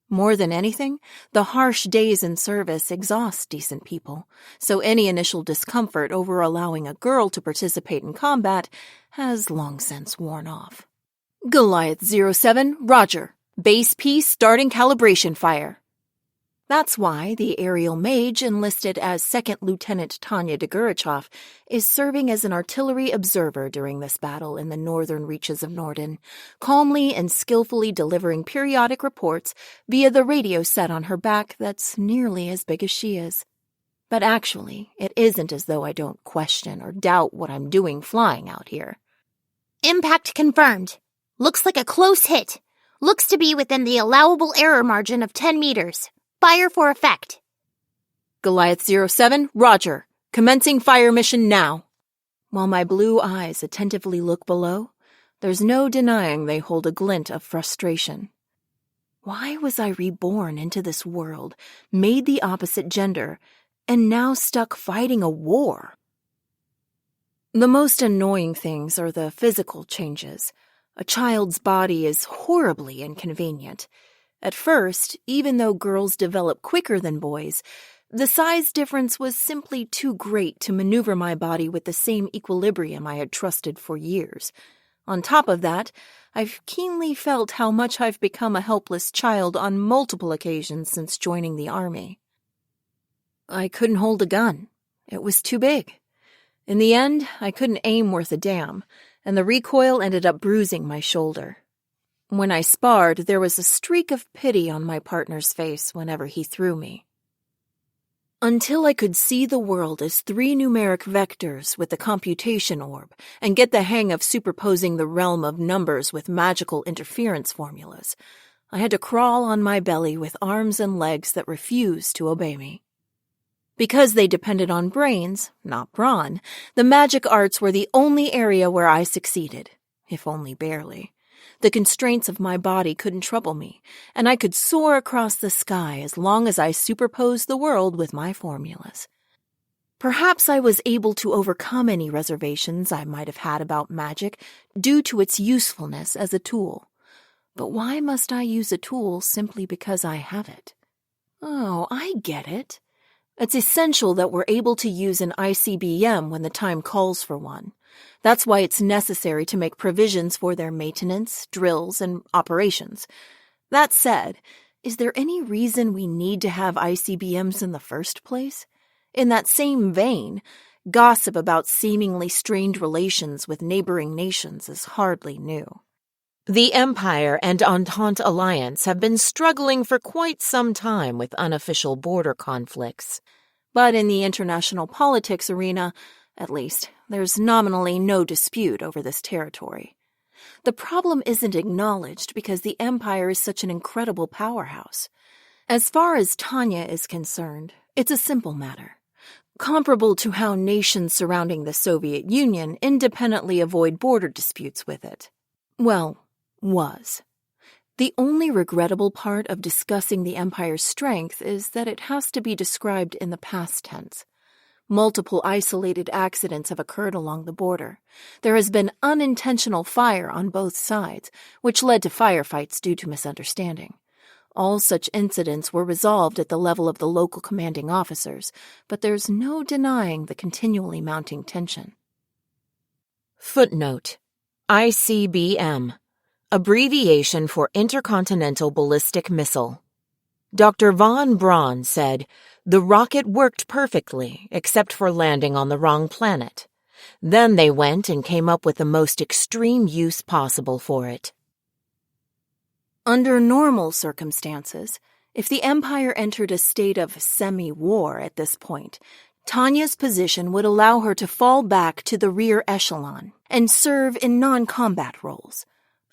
More than anything, the harsh days in service exhaust decent people, so any initial discomfort over allowing a girl to participate in combat has long since worn off. Goliath-07, roger. Base piece starting calibration fire. That's why the aerial mage enlisted as 2nd Lieutenant Tanya Degurechaff is serving as an artillery observer during this battle in the northern reaches of Norden, calmly and skillfully delivering periodic reports via the radio set on her back that's nearly as big as she is. But actually, it isn't as though I don't question or doubt what I'm doing flying out here. Impact confirmed. Looks like a close hit. Looks to be within the allowable error margin of 10 meters. Fire for effect. Goliath-07, roger. Commencing fire mission now. While my blue eyes attentively look below, there's no denying they hold a glint of frustration. Why was I reborn into this world, made the opposite gender, and now stuck fighting a war? The most annoying things are the physical changes. A child's body is horribly inconvenient. At first, even though girls develop quicker than boys, the size difference was simply too great to maneuver my body with the same equilibrium I had trusted for years. On top of that, I've keenly felt how much I've become a helpless child on multiple occasions since joining the army. I couldn't hold a gun. It was too big. In the end, I couldn't aim worth a damn, and the recoil ended up bruising my shoulder. When I sparred, there was a streak of pity on my partner's face whenever he threw me. Until I could see the world as 3 numeric vectors with the computation orb and get the hang of superposing the realm of numbers with magical interference formulas, I had to crawl on my belly with arms and legs that refused to obey me. Because they depended on brains, not brawn, the magic arts were the only area where I succeeded, if only barely. The constraints of my body couldn't trouble me, and I could soar across the sky as long as I superposed the world with my formulas. Perhaps I was able to overcome any reservations I might have had about magic due to its usefulness as a tool. But why must I use a tool simply because I have it? Oh, I get it. It's essential that we're able to use an ICBM when the time calls for one. That's why it's necessary to make provisions for their maintenance, drills, and operations. That said, is there any reason we need to have ICBMs in the first place? In that same vein, gossip about seemingly strained relations with neighboring nations is hardly new. The Empire and Entente Alliance have been struggling for quite some time with unofficial border conflicts. But in the international politics arena, at least, there's nominally no dispute over this territory. The problem isn't acknowledged because the Empire is such an incredible powerhouse. As far as Tanya is concerned, it's a simple matter, comparable to how nations surrounding the Soviet Union independently avoid border disputes with it. Well, was. The only regrettable part of discussing the Empire's strength is that it has to be described in the past tense. Multiple isolated accidents have occurred along the border. There has been unintentional fire on both sides, which led to firefights due to misunderstanding. All such incidents were resolved at the level of the local commanding officers, but there's no denying the continually mounting tension. Footnote: ICBM, abbreviation for Intercontinental Ballistic Missile. Dr. von Braun said, "The rocket worked perfectly, except for landing on the wrong planet. Then they went and came up with the most extreme use possible for it." Under normal circumstances, if the Empire entered a state of semi-war at this point, Tanya's position would allow her to fall back to the rear echelon and serve in non-combat roles.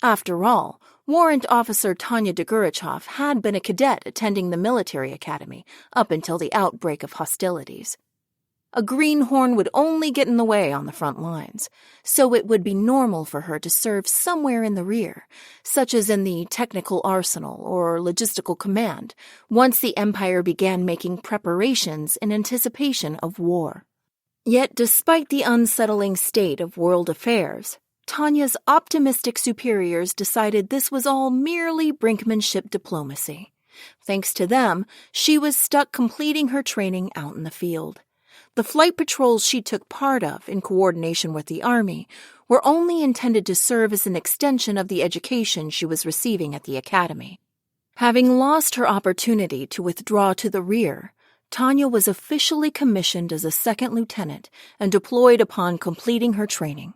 After all, Warrant Officer Tanya Degurechaff had been a cadet attending the military academy up until the outbreak of hostilities. A greenhorn would only get in the way on the front lines, so it would be normal for her to serve somewhere in the rear, such as in the technical arsenal or logistical command, once the Empire began making preparations in anticipation of war. Yet despite the unsettling state of world affairs, Tanya's optimistic superiors decided this was all merely brinkmanship diplomacy. Thanks to them, she was stuck completing her training out in the field. The flight patrols she took part of, in coordination with the Army, were only intended to serve as an extension of the education she was receiving at the academy. Having lost her opportunity to withdraw to the rear, Tanya was officially commissioned as a second lieutenant and deployed upon completing her training.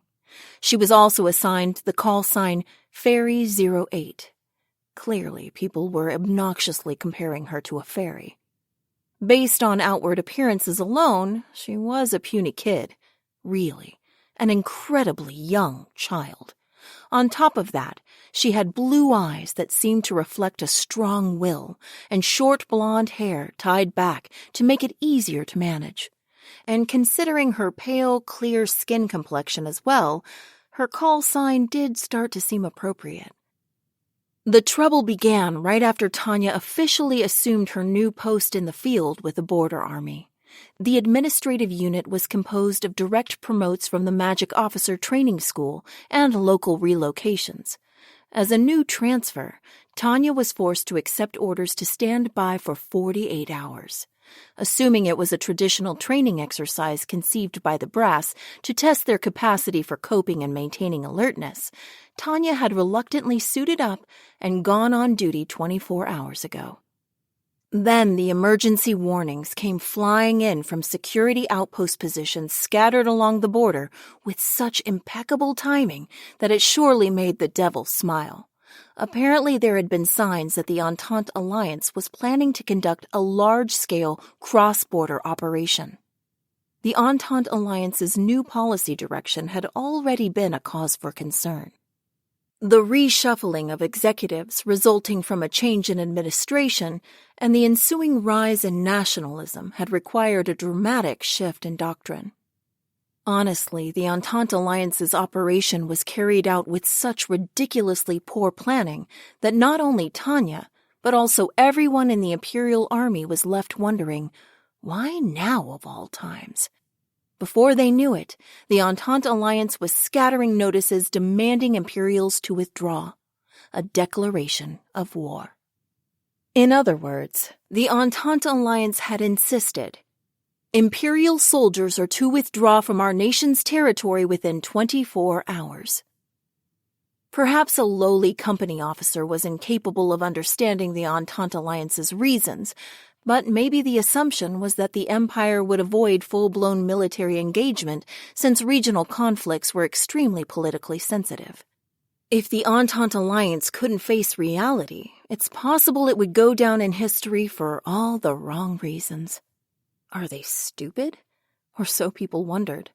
She was also assigned the call sign Fairy 08. Clearly, people were obnoxiously comparing her to a fairy. Based on outward appearances alone, she was a puny kid. Really, an incredibly young child. On top of that, she had blue eyes that seemed to reflect a strong will and short blonde hair tied back to make it easier to manage. And considering her pale, clear skin complexion as well, her call sign did start to seem appropriate. The trouble began right after Tanya officially assumed her new post in the field with the Border Army. The administrative unit was composed of direct promotes from the Magic Officer Training School and local relocations. As a new transfer, Tanya was forced to accept orders to stand by for 48 hours. Assuming it was a traditional training exercise conceived by the brass to test their capacity for coping and maintaining alertness, Tanya had reluctantly suited up and gone on duty 24 hours ago. Then the emergency warnings came flying in from security outpost positions scattered along the border with such impeccable timing that it surely made the devil smile. Apparently there had been signs that the Entente Alliance was planning to conduct a large-scale cross-border operation. The Entente Alliance's new policy direction had already been a cause for concern. The reshuffling of executives resulting from a change in administration and the ensuing rise in nationalism had required a dramatic shift in doctrine. Honestly, the Entente Alliance's operation was carried out with such ridiculously poor planning that not only Tanya, but also everyone in the Imperial Army was left wondering, why now of all times? Before they knew it, the Entente Alliance was scattering notices demanding Imperials to withdraw, a declaration of war. In other words, the Entente Alliance had insisted, Imperial soldiers are to withdraw from our nation's territory within 24 hours. Perhaps a lowly company officer was incapable of understanding the Entente Alliance's reasons, but maybe the assumption was that the Empire would avoid full-blown military engagement since regional conflicts were extremely politically sensitive. If the Entente Alliance couldn't face reality, it's possible it would go down in history for all the wrong reasons. Are they stupid? Or so people wondered.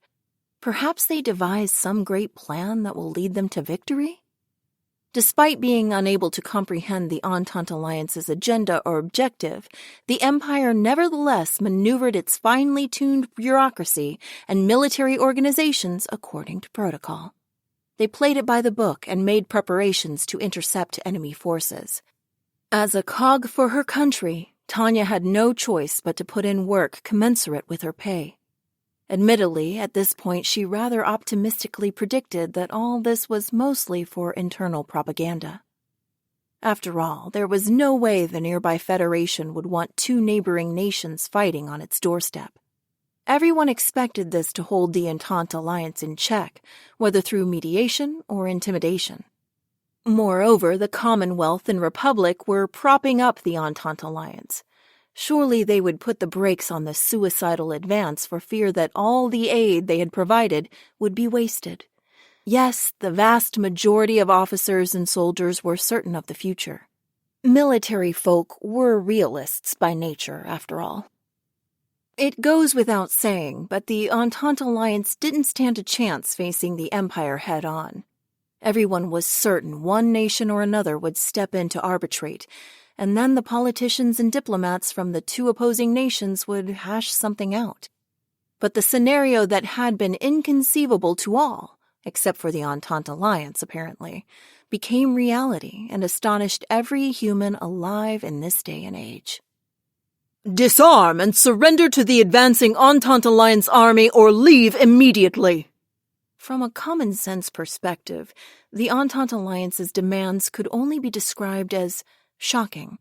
Perhaps they devised some great plan that will lead them to victory? Despite being unable to comprehend the Entente Alliance's agenda or objective, the Empire nevertheless maneuvered its finely tuned bureaucracy and military organizations according to protocol. They played it by the book and made preparations to intercept enemy forces. As a cog for her country, Tanya had no choice but to put in work commensurate with her pay. Admittedly, at this point she rather optimistically predicted that all this was mostly for internal propaganda. After all, there was no way the nearby Federation would want two neighboring nations fighting on its doorstep. Everyone expected this to hold the Entente Alliance in check, whether through mediation or intimidation. Moreover, the Commonwealth and Republic were propping up the Entente Alliance. Surely they would put the brakes on the suicidal advance for fear that all the aid they had provided would be wasted. Yes, the vast majority of officers and soldiers were certain of the future. Military folk were realists by nature, after all. It goes without saying, but the Entente Alliance didn't stand a chance facing the Empire head-on. Everyone was certain one nation or another would step in to arbitrate, and then the politicians and diplomats from the two opposing nations would hash something out. But the scenario that had been inconceivable to all, except for the Entente Alliance apparently, became reality and astonished every human alive in this day and age. Disarm and surrender to the advancing Entente Alliance army or leave immediately. From a common-sense perspective, the Entente Alliance's demands could only be described as shocking.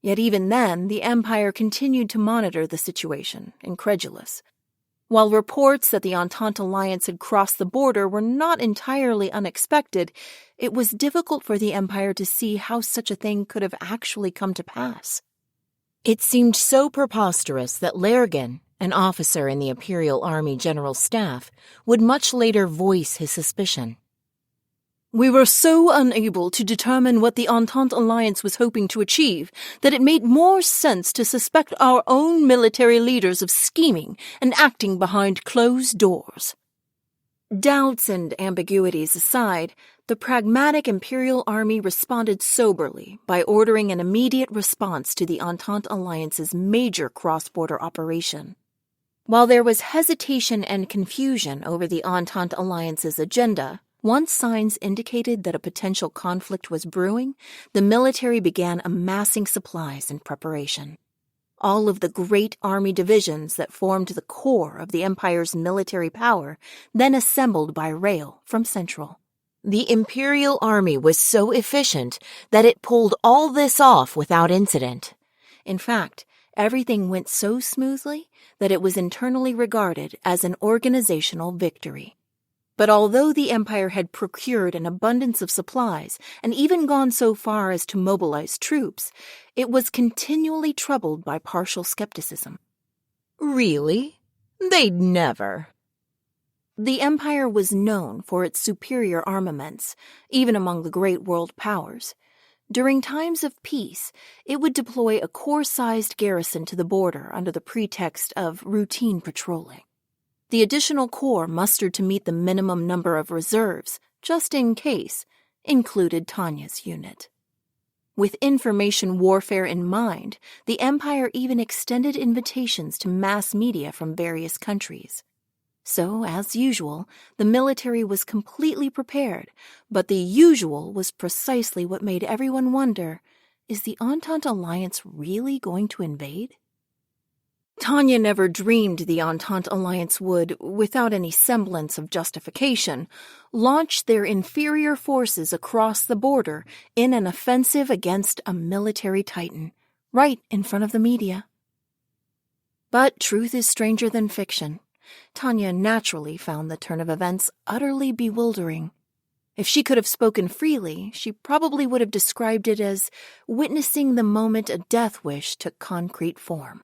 Yet even then, the Empire continued to monitor the situation, incredulous. While reports that the Entente alliance had crossed the border were not entirely unexpected, it was difficult for the Empire to see how such a thing could have actually come to pass. It seemed so preposterous that Lergen, an officer in the Imperial Army General Staff, would much later voice his suspicion. We were so unable to determine what the Entente alliance was hoping to achieve that it made more sense to suspect our own military leaders of scheming and acting behind closed doors. Doubts and ambiguities aside, the pragmatic Imperial Army responded soberly by ordering an immediate response to the Entente alliance's major cross-border operation. While there was hesitation and confusion over the Entente alliance's agenda, once signs indicated that a potential conflict was brewing, the military began amassing supplies in preparation. All of the great army divisions that formed the core of the Empire's military power then assembled by rail from Central. The Imperial Army was so efficient that it pulled all this off without incident. In fact, everything went so smoothly that it was internally regarded as an organizational victory. But although the Empire had procured an abundance of supplies and even gone so far as to mobilize troops, it was continually troubled by partial skepticism. Really? They'd never. The Empire was known for its superior armaments, even among the great world powers. During times of peace, it would deploy a corps-sized garrison to the border under the pretext of routine patrolling. The additional corps mustered to meet the minimum number of reserves, just in case, included Tanya's unit. With information warfare in mind, the Empire even extended invitations to mass media from various countries. So, as usual, the military was completely prepared, but the usual was precisely what made everyone wonder, is the Entente alliance really going to invade? Tanya never dreamed the Entente alliance would, without any semblance of justification, launch their inferior forces across the border in an offensive against a military titan, right in front of the media. But truth is stranger than fiction. Tanya naturally found the turn of events utterly bewildering. If she could have spoken freely, she probably would have described it as witnessing the moment a death wish took concrete form.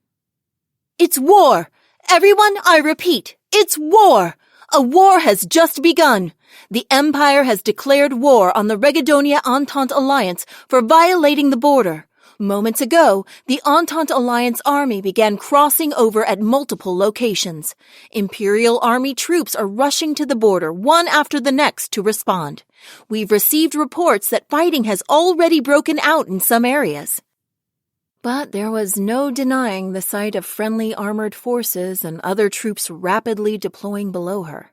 It's war! Everyone, I repeat, it's war! A war has just begun. The Empire has declared war on the Regadonia Entente Alliance for violating the border. Moments ago, the Entente Alliance army began crossing over at multiple locations. Imperial Army troops are rushing to the border one after the next to respond. We've received reports that fighting has already broken out in some areas. But there was no denying the sight of friendly armored forces and other troops rapidly deploying below her.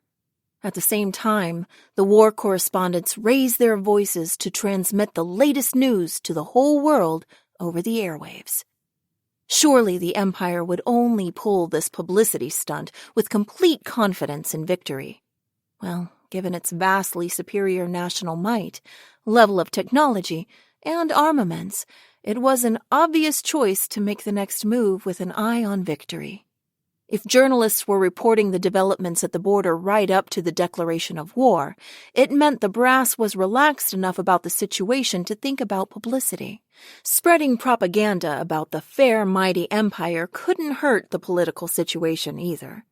At the same time, the war correspondents raised their voices to transmit the latest news to the whole world over the airwaves. Surely the Empire would only pull this publicity stunt with complete confidence in victory. Well, given its vastly superior national might, level of technology, and armaments, it was an obvious choice to make the next move with an eye on victory. If journalists were reporting the developments at the border right up to the declaration of war, it meant the brass was relaxed enough about the situation to think about publicity. Spreading propaganda about the fair, mighty empire couldn't hurt the political situation either.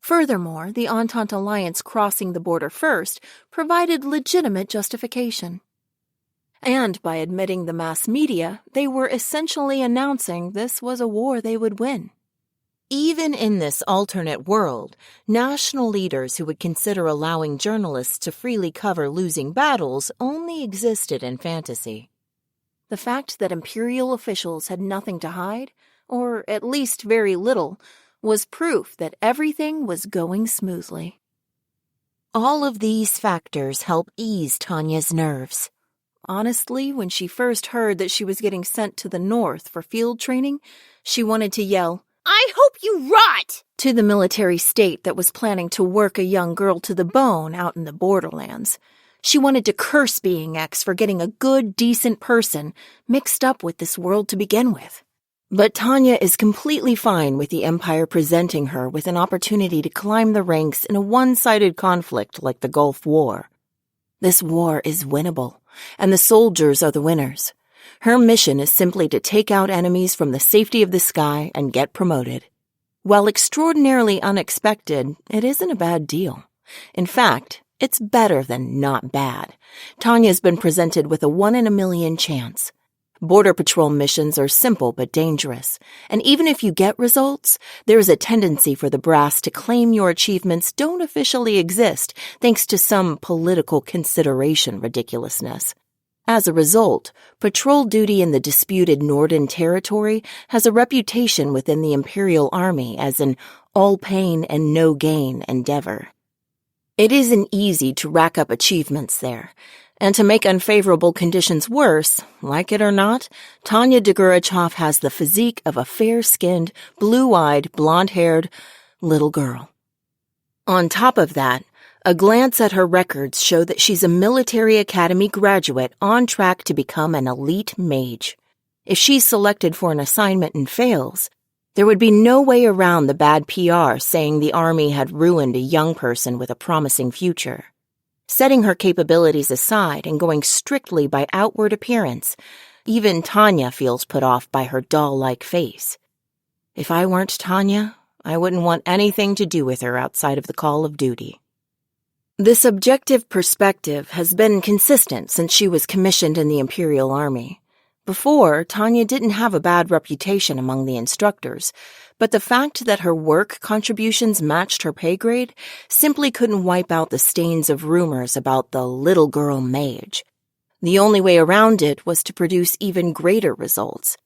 Furthermore, the Entente alliance crossing the border first provided legitimate justification. And by admitting the mass media, they were essentially announcing this was a war they would win. Even in this alternate world, national leaders who would consider allowing journalists to freely cover losing battles only existed in fantasy. The fact that imperial officials had nothing to hide, or at least very little, was proof that everything was going smoothly. All of these factors help ease Tanya's nerves. Honestly, when she first heard that she was getting sent to the north for field training, she wanted to yell, "I hope you rot!" to the military state that was planning to work a young girl to the bone out in the borderlands. She wanted to curse being X for getting a good, decent person mixed up with this world to begin with. But Tanya is completely fine with the Empire presenting her with an opportunity to climb the ranks in a one-sided conflict like the Gulf War. This war is winnable, and the soldiers are the winners. Her mission is simply to take out enemies from the safety of the sky and get promoted. While extraordinarily unexpected, it isn't a bad deal. In fact, it's better than not bad. Tanya's been presented with a 1-in-a-million chance. Border Patrol missions are simple but dangerous, and even if you get results, there's a tendency for the brass to claim your achievements don't officially exist thanks to some political consideration ridiculousness. As a result, patrol duty in the disputed Northern Territory has a reputation within the Imperial Army as an all-pain and no-gain endeavor. It isn't easy to rack up achievements there, and to make unfavorable conditions worse, like it or not, Tanya Degurechaff has the physique of a fair-skinned, blue-eyed, blonde-haired little girl. On top of that, a glance at her records show that she's a military academy graduate on track to become an elite mage. If she's selected for an assignment and fails, there would be no way around the bad PR saying the Army had ruined a young person with a promising future. Setting her capabilities aside and going strictly by outward appearance, even Tanya feels put off by her doll-like face. If I weren't Tanya, I wouldn't want anything to do with her outside of the call of duty. This objective perspective has been consistent since she was commissioned in the Imperial Army. Before, Tanya didn't have a bad reputation among the instructors, but the fact that her work contributions matched her pay grade simply couldn't wipe out the stains of rumors about the little girl mage. The only way around it was to produce even greater results.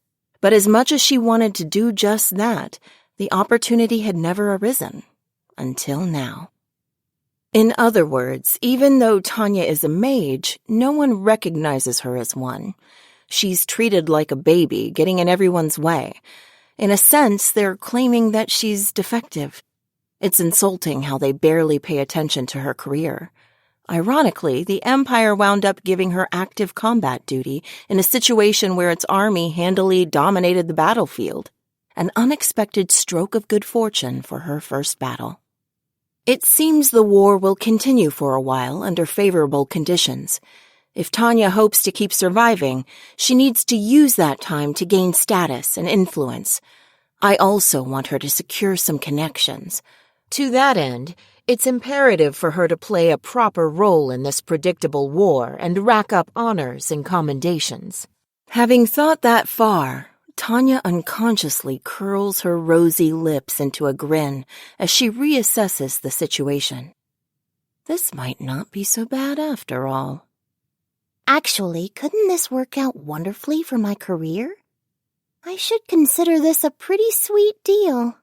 But as much as she wanted to do just that, the opportunity had never arisen. Until now. In other words, even though Tanya is a mage, no one recognizes her as one. She's treated like a baby, getting in everyone's way. In a sense, they're claiming that she's defective. It's insulting how they barely pay attention to her career. Ironically, the Empire wound up giving her active combat duty in a situation where its army handily dominated the battlefield. An unexpected stroke of good fortune for her first battle. It seems the war will continue for a while under favorable conditions. If Tanya hopes to keep surviving, she needs to use that time to gain status and influence. I also want her to secure some connections. To that end, it's imperative for her to play a proper role in this predictable war and rack up honors and commendations. Having thought that far, Tanya unconsciously curls her rosy lips into a grin as she reassesses the situation. This might not be so bad after all. Actually, couldn't this work out wonderfully for my career? I should consider this a pretty sweet deal.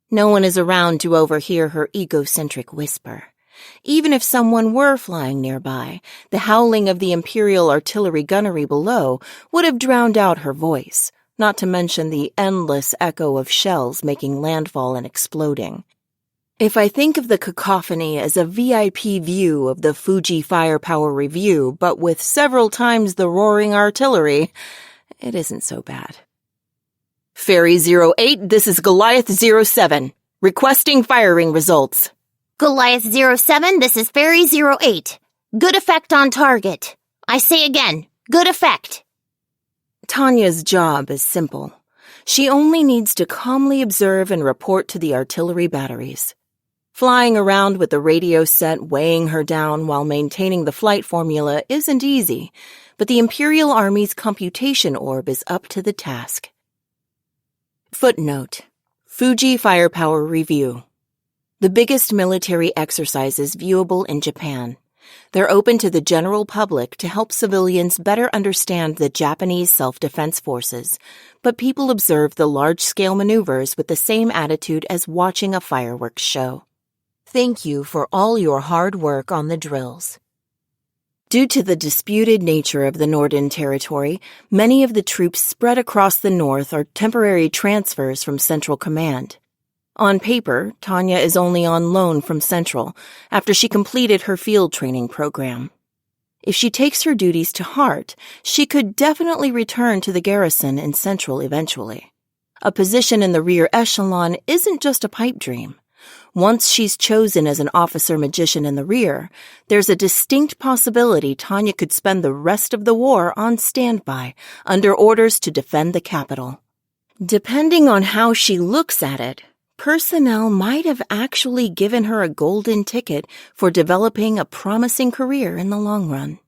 No one is around to overhear her egocentric whisper. Even if someone were flying nearby, the howling of the Imperial artillery gunnery below would have drowned out her voice, not to mention the endless echo of shells making landfall and exploding. If I think of the cacophony as a VIP view of the Fuji Firepower Review, but with several times the roaring artillery, it isn't so bad. Fairy 08, this is Goliath 07, requesting firing results. Goliath 07, this is Fairy 08. Good effect on target. I say again, good effect. Tanya's job is simple. She only needs to calmly observe and report to the artillery batteries. Flying around with the radio set weighing her down while maintaining the flight formula isn't easy, but the Imperial Army's computation orb is up to the task. Footnote: Fuji Firepower Review. The biggest military exercises viewable in Japan. They're open to the general public to help civilians better understand the Japanese self-defense forces, but people observe the large-scale maneuvers with the same attitude as watching a fireworks show. Thank you for all your hard work on the drills. Due to the disputed nature of the Northern Territory, many of the troops spread across the north are temporary transfers from Central Command. On paper, Tanya is only on loan from Central after she completed her field training program. If she takes her duties to heart, she could definitely return to the garrison in Central eventually. A position in the rear echelon isn't just a pipe dream. Once she's chosen as an officer magician in the rear, there's a distinct possibility Tanya could spend the rest of the war on standby, under orders to defend the capital. Depending on how she looks at it, personnel might have actually given her a golden ticket for developing a promising career in the long run.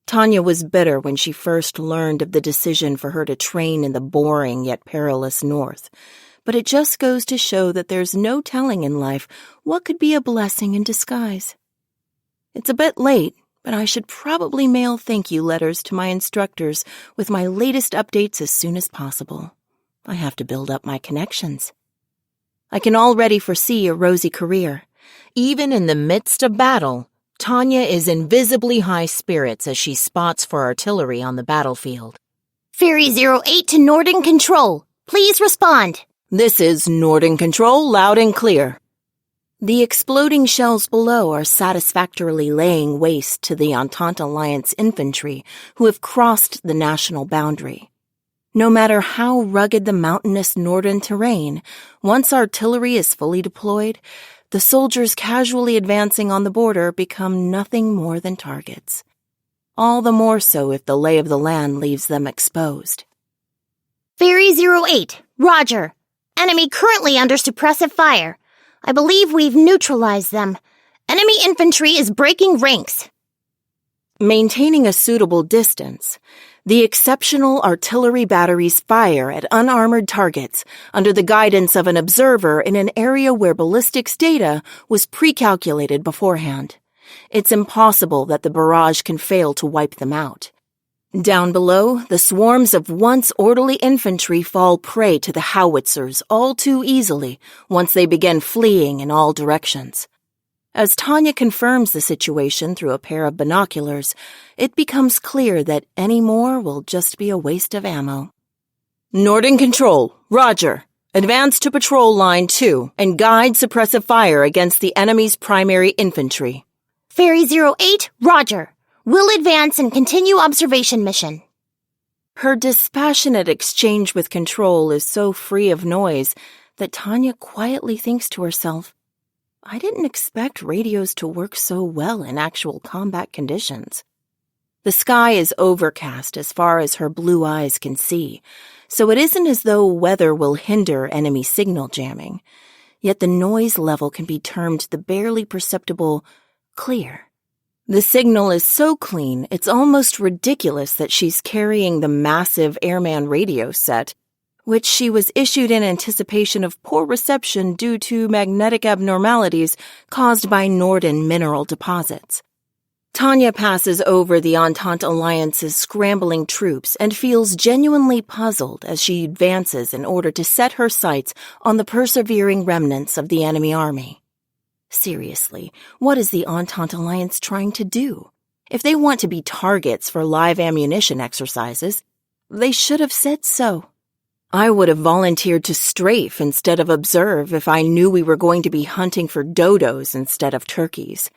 Tanya was bitter when she first learned of the decision for her to train in the boring yet perilous North, but it just goes to show that there's no telling in life what could be a blessing in disguise. It's a bit late, but I should probably mail thank you letters to my instructors with my latest updates as soon as possible. I have to build up my connections. I can already foresee a rosy career. Even in the midst of battle, Tanya is in visibly high spirits as she spots for artillery on the battlefield. Ferry 08 to Norden Control. Please respond. This is Norden Control, loud and clear. The exploding shells below are satisfactorily laying waste to the Entente Alliance infantry who have crossed the national boundary. No matter how rugged the mountainous northern terrain, once artillery is fully deployed, the soldiers casually advancing on the border become nothing more than targets. All the more so if the lay of the land leaves them exposed. Ferry 08, roger. Enemy currently under suppressive fire. I believe we've neutralized them. Enemy infantry is breaking ranks. Maintaining a suitable distance, the exceptional artillery batteries fire at unarmored targets under the guidance of an observer in an area where ballistics data was pre-calculated beforehand. It's impossible that the barrage can fail to wipe them out. Down below, the swarms of once orderly infantry fall prey to the howitzers all too easily once they begin fleeing in all directions. As Tanya confirms the situation through a pair of binoculars, it becomes clear that any more will just be a waste of ammo. Norden Control, roger. Advance to patrol line 2 and guide suppressive fire against the enemy's primary infantry. Ferry 08, roger. We'll advance and continue observation mission. Her dispassionate exchange with Control is so free of noise that Tanya quietly thinks to herself, I didn't expect radios to work so well in actual combat conditions. The sky is overcast as far as her blue eyes can see, so it isn't as though weather will hinder enemy signal jamming, yet the noise level can be termed the barely perceptible clear. The signal is so clean, it's almost ridiculous that she's carrying the massive airman radio set, which she was issued in anticipation of poor reception due to magnetic abnormalities caused by Norden mineral deposits. Tanya passes over the Entente Alliance's scrambling troops and feels genuinely puzzled as she advances in order to set her sights on the persevering remnants of the enemy army. Seriously, what is the Entente Alliance trying to do? If they want to be targets for live ammunition exercises, they should have said so. I would have volunteered to strafe instead of observe if I knew we were going to be hunting for dodos instead of turkeys.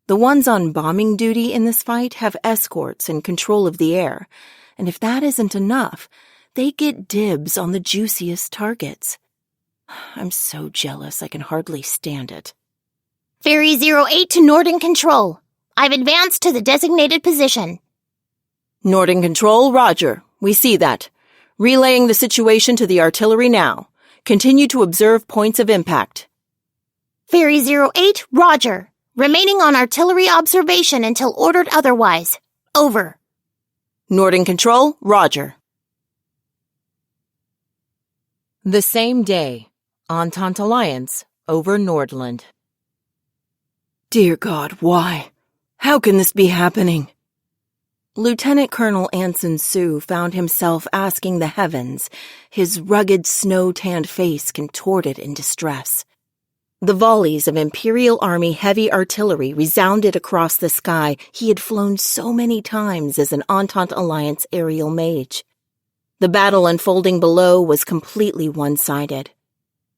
The ones on bombing duty in this fight have escorts and control of the air, and if that isn't enough, they get dibs on the juiciest targets. I'm so jealous I can hardly stand it. Ferry 08 to Norden Control. I've advanced to the designated position. Norden Control, roger. We see that. Relaying the situation to the artillery now. Continue to observe points of impact. Ferry 08, roger. Remaining on artillery observation until ordered otherwise. Over. Norden Control, roger. The same day, Entente Alliance over Nordland. Dear God, why? How can this be happening? Lieutenant Colonel Anson Sue found himself asking the heavens, his rugged snow-tanned face contorted in distress. The volleys of Imperial Army heavy artillery resounded across the sky he had flown so many times as an Entente Alliance aerial mage. The battle unfolding below was completely one-sided.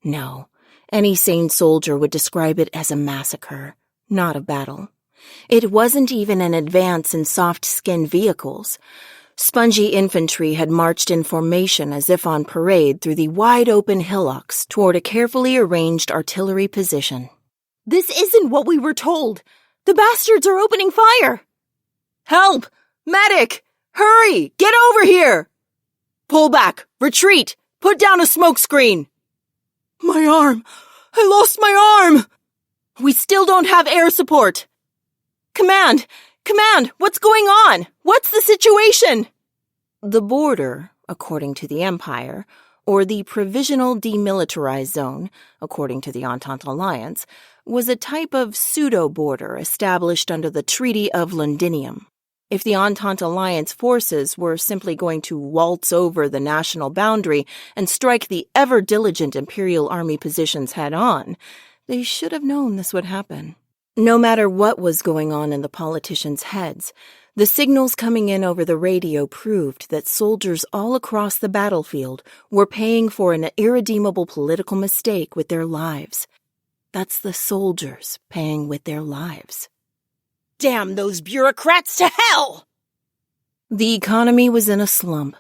No, Any sane soldier would describe it as a massacre, not a battle. It wasn't even an advance in soft-skinned vehicles. Spongy infantry had marched in formation as if on parade through the wide-open hillocks toward a carefully arranged artillery position. This isn't what we were told. The bastards are opening fire. Help! Medic! Hurry! Get over here! Pull back! Retreat! Put down a smoke screen! My arm! I lost my arm! We still don't have air support! Command! Command! What's going on? What's the situation? The border, according to the Empire, or the Provisional Demilitarized Zone, according to the Entente Alliance, was a type of pseudo-border established under the Treaty of Londinium. If the Entente Alliance forces were simply going to waltz over the national boundary and strike the ever-diligent Imperial Army positions head-on, they should have known this would happen. No matter what was going on in the politicians' heads, the signals coming in over the radio proved that soldiers all across the battlefield were paying for an irredeemable political mistake with their lives. That's the soldiers paying with their lives. Damn those bureaucrats to hell! The economy was in a slump.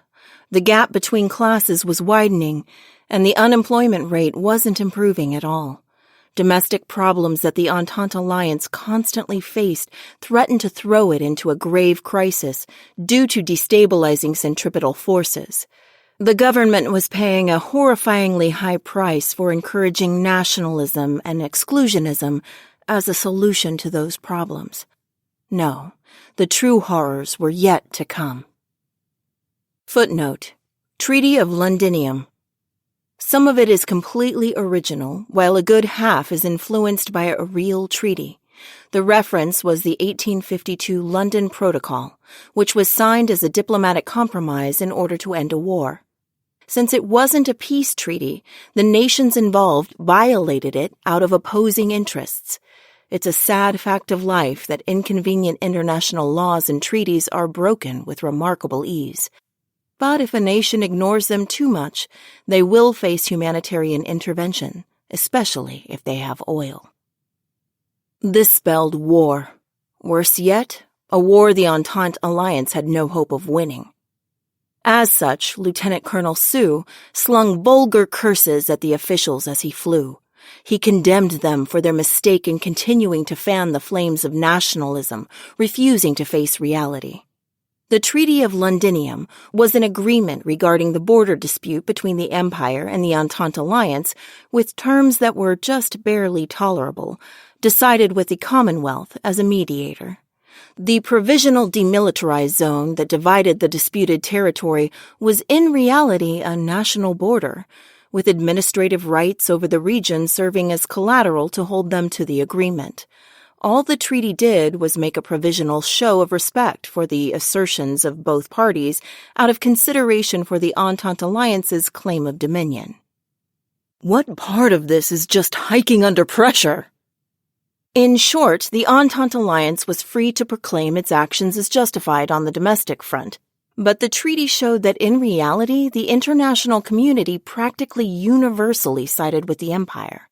The gap between classes was widening, and the unemployment rate wasn't improving at all. Domestic problems that the Entente Alliance constantly faced threatened to throw it into a grave crisis due to destabilizing centripetal forces. The government was paying a horrifyingly high price for encouraging nationalism and exclusionism as a solution to those problems. No, the true horrors were yet to come. Footnote: Treaty of Londinium. Some of it is completely original, while a good half is influenced by a real treaty. The reference was the 1852 London Protocol, which was signed as a diplomatic compromise in order to end a war. Since it wasn't a peace treaty, the nations involved violated it out of opposing interests. It's a sad fact of life that inconvenient international laws and treaties are broken with remarkable ease. But if a nation ignores them too much, they will face humanitarian intervention, especially if they have oil. This spelled war. Worse yet, a war the Entente Alliance had no hope of winning. As such, Lieutenant Colonel Sue slung vulgar curses at the officials as he flew. He condemned them for their mistake in continuing to fan the flames of nationalism, refusing to face reality. The Treaty of Londinium was an agreement regarding the border dispute between the Empire and the Entente Alliance, with terms that were just barely tolerable, decided with the Commonwealth as a mediator. The Provisional Demilitarized Zone that divided the disputed territory was in reality a national border, with administrative rights over the region serving as collateral to hold them to the agreement. All the treaty did was make a provisional show of respect for the assertions of both parties out of consideration for the Entente Alliance's claim of dominion. What part of this is just hiking under pressure? In short, the Entente Alliance was free to proclaim its actions as justified on the domestic front, but the treaty showed that in reality the international community practically universally sided with the Empire.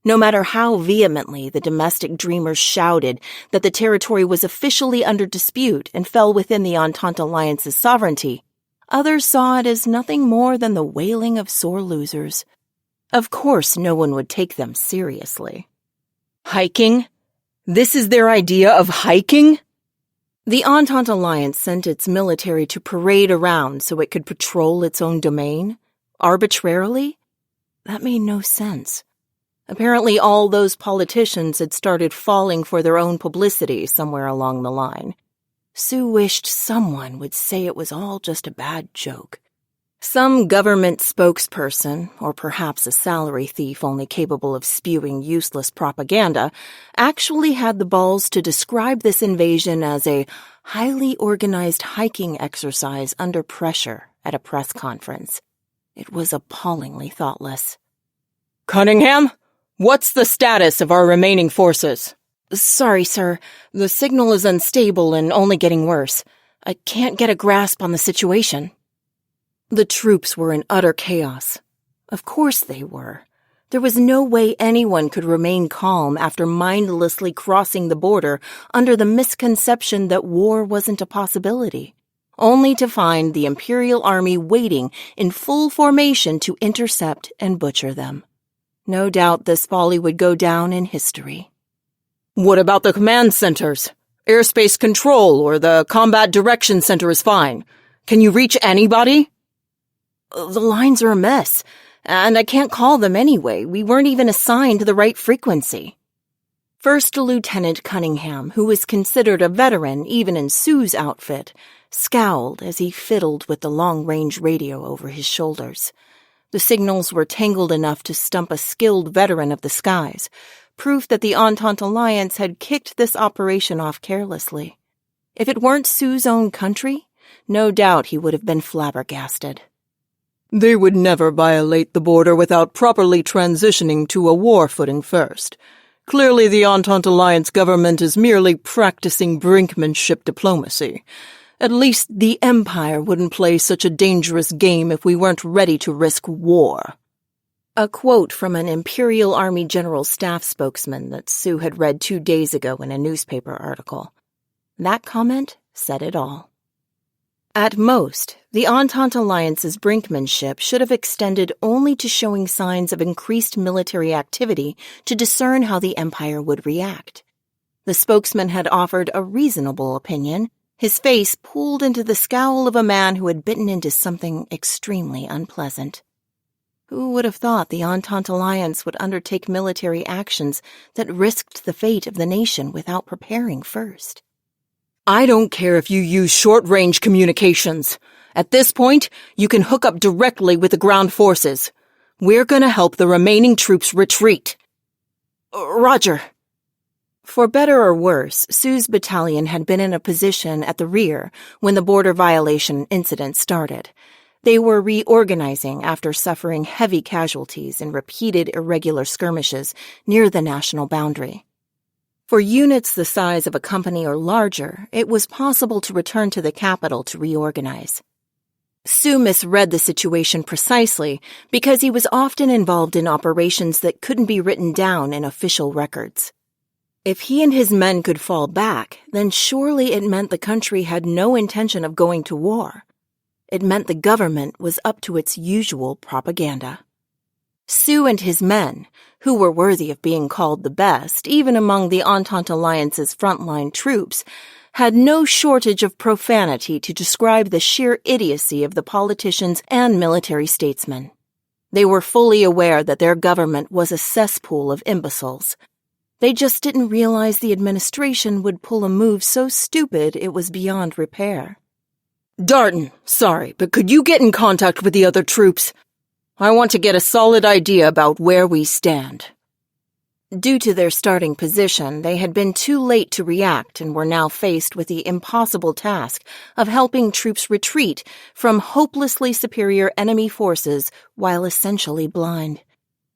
No matter how vehemently the domestic dreamers shouted that the territory was officially under dispute and fell within the Entente Alliance's sovereignty, others saw it as nothing more than the wailing of sore losers. Of course, no one would take them seriously. Hiking? This is their idea of hiking? The Entente Alliance sent its military to parade around so it could patrol its own domain? Arbitrarily? That made no sense. Apparently all those politicians had started falling for their own publicity somewhere along the line. Sue wished someone would say it was all just a bad joke. Some government spokesperson, or perhaps a salary thief only capable of spewing useless propaganda, actually had the balls to describe this invasion as a highly organized hiking exercise under pressure at a press conference. It was appallingly thoughtless. Cunningham? What's the status of our remaining forces? Sorry, sir. The signal is unstable and only getting worse. I can't get a grasp on the situation. The troops were in utter chaos. Of course they were. There was no way anyone could remain calm after mindlessly crossing the border under the misconception that war wasn't a possibility, only to find the Imperial Army waiting in full formation to intercept and butcher them. No doubt this folly would go down in history. What about the command centers? Airspace control or the combat direction center is fine. Can you reach anybody? The lines are a mess, and I can't call them anyway. We weren't even assigned the right frequency. First Lieutenant Cunningham, who was considered a veteran even in Sue's outfit, scowled as he fiddled with the long-range radio over his shoulders. The signals were tangled enough to stump a skilled veteran of the skies, proof that the Entente Alliance had kicked this operation off carelessly. If it weren't Sue's own country, no doubt he would have been flabbergasted. They would never violate the border without properly transitioning to a war footing first. Clearly the Entente Alliance government is merely practicing brinkmanship diplomacy. At least the Empire wouldn't play such a dangerous game if we weren't ready to risk war. A quote from an Imperial Army General Staff spokesman that Sue had read 2 days ago in a newspaper article. That comment said it all. At most, the Entente Alliance's brinkmanship should have extended only to showing signs of increased military activity to discern how the Empire would react. The spokesman had offered a reasonable opinion, his face pulled into the scowl of a man who had bitten into something extremely unpleasant. Who would have thought the Entente Alliance would undertake military actions that risked the fate of the nation without preparing first? I don't care if you use short-range communications. At this point, you can hook up directly with the ground forces. We're gonna help the remaining troops retreat. Roger. For better or worse, Sue's battalion had been in a position at the rear when the border violation incident started. They were reorganizing after suffering heavy casualties in repeated irregular skirmishes near the national boundary. For units the size of a company or larger, it was possible to return to the capital to reorganize. Sue misread the situation precisely because he was often involved in operations that couldn't be written down in official records. If he and his men could fall back, then surely it meant the country had no intention of going to war. It meant the government was up to its usual propaganda. Sue and his men, who were worthy of being called the best, even among the Entente Alliance's frontline troops, had no shortage of profanity to describe the sheer idiocy of the politicians and military statesmen. They were fully aware that their government was a cesspool of imbeciles. They just didn't realize the administration would pull a move so stupid it was beyond repair. Darton, sorry, but could you get in contact with the other troops? I want to get a solid idea about where we stand. Due to their starting position, they had been too late to react and were now faced with the impossible task of helping troops retreat from hopelessly superior enemy forces while essentially blind.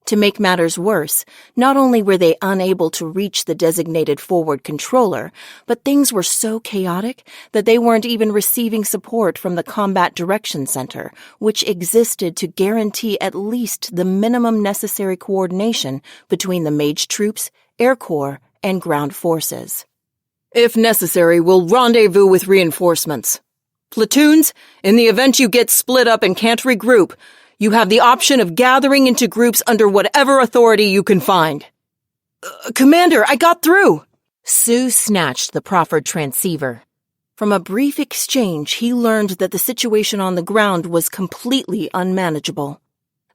To make matters worse, not only were they unable to reach the designated forward controller, but things were so chaotic that they weren't even receiving support from the Combat Direction Center, which existed to guarantee at least the minimum necessary coordination between the Mage troops, Air Corps, and ground forces. If necessary, we'll rendezvous with reinforcements. Platoons, in the event you get split up and can't regroup, you have the option of gathering into groups under whatever authority you can find. Commander, I got through! Sue snatched the proffered transceiver. From a brief exchange, he learned that the situation on the ground was completely unmanageable.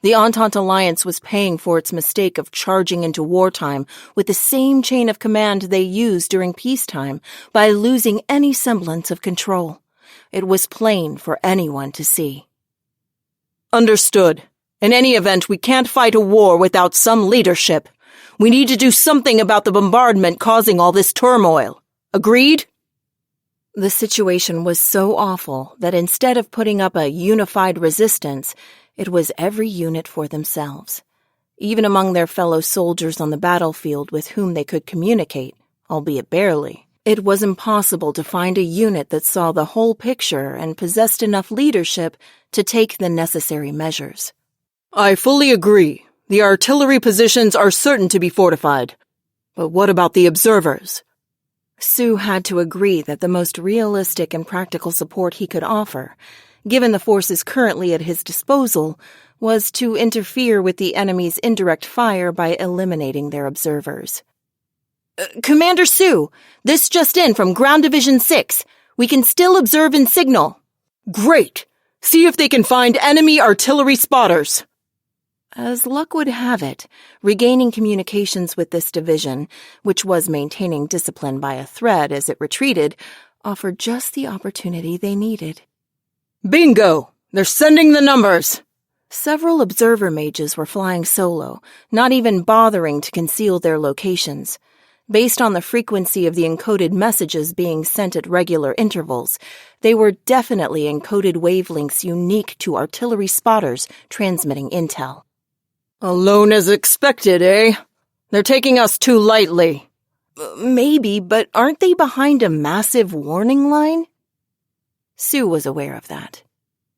The Entente Alliance was paying for its mistake of charging into wartime with the same chain of command they used during peacetime by losing any semblance of control. It was plain for anyone to see. Understood. In any event, we can't fight a war without some leadership. We need to do something about the bombardment causing all this turmoil. Agreed? The situation was so awful that instead of putting up a unified resistance, it was every unit for themselves. Even among their fellow soldiers on the battlefield with whom they could communicate, albeit barely, it was impossible to find a unit that saw the whole picture and possessed enough leadership to take the necessary measures. I fully agree. The artillery positions are certain to be fortified. But what about the observers? Sue had to agree that the most realistic and practical support he could offer, given the forces currently at his disposal, was to interfere with the enemy's indirect fire by eliminating their observers. Commander Sue, this just in from Ground Division 6. We can still observe and signal. Great! See if they can find enemy artillery spotters. As luck would have it, regaining communications with this division, which was maintaining discipline by a thread as it retreated, offered just the opportunity they needed. Bingo! They're sending the numbers! Several observer mages were flying solo, not even bothering to conceal their locations. Based on the frequency of the encoded messages being sent at regular intervals, they were definitely encoded wavelengths unique to artillery spotters transmitting intel. Alone as expected, eh? They're taking us too lightly. Maybe, but aren't they behind a massive warning line? Sue was aware of that.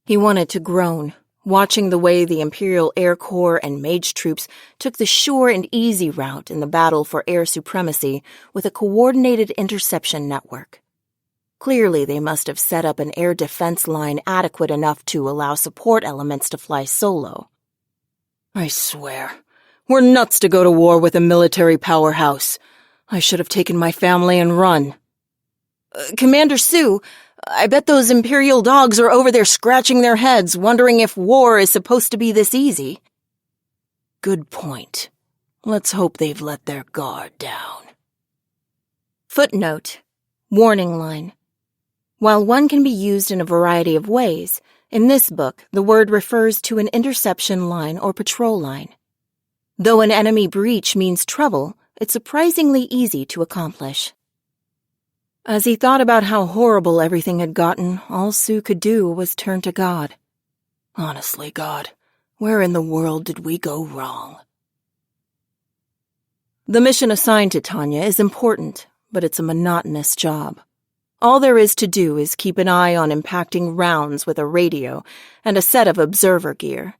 He wanted to groan, watching the way the Imperial Air Corps and mage troops took the sure and easy route in the battle for air supremacy with a coordinated interception network. Clearly, they must have set up an air defense line adequate enough to allow support elements to fly solo. I swear, we're nuts to go to war with a military powerhouse. I should have taken my family and run. Commander Sue, I bet those Imperial dogs are over there scratching their heads, wondering if war is supposed to be this easy. Good point. Let's hope they've let their guard down. Footnote. Warning line. While one can be used in a variety of ways, in this book, the word refers to an interception line or patrol line. Though an enemy breach means trouble, it's surprisingly easy to accomplish. As he thought about how horrible everything had gotten, all Sue could do was turn to God. Honestly, God, where in the world did we go wrong? The mission assigned to Tanya is important, but it's a monotonous job. All there is to do is keep an eye on impacting rounds with a radio and a set of observer gear.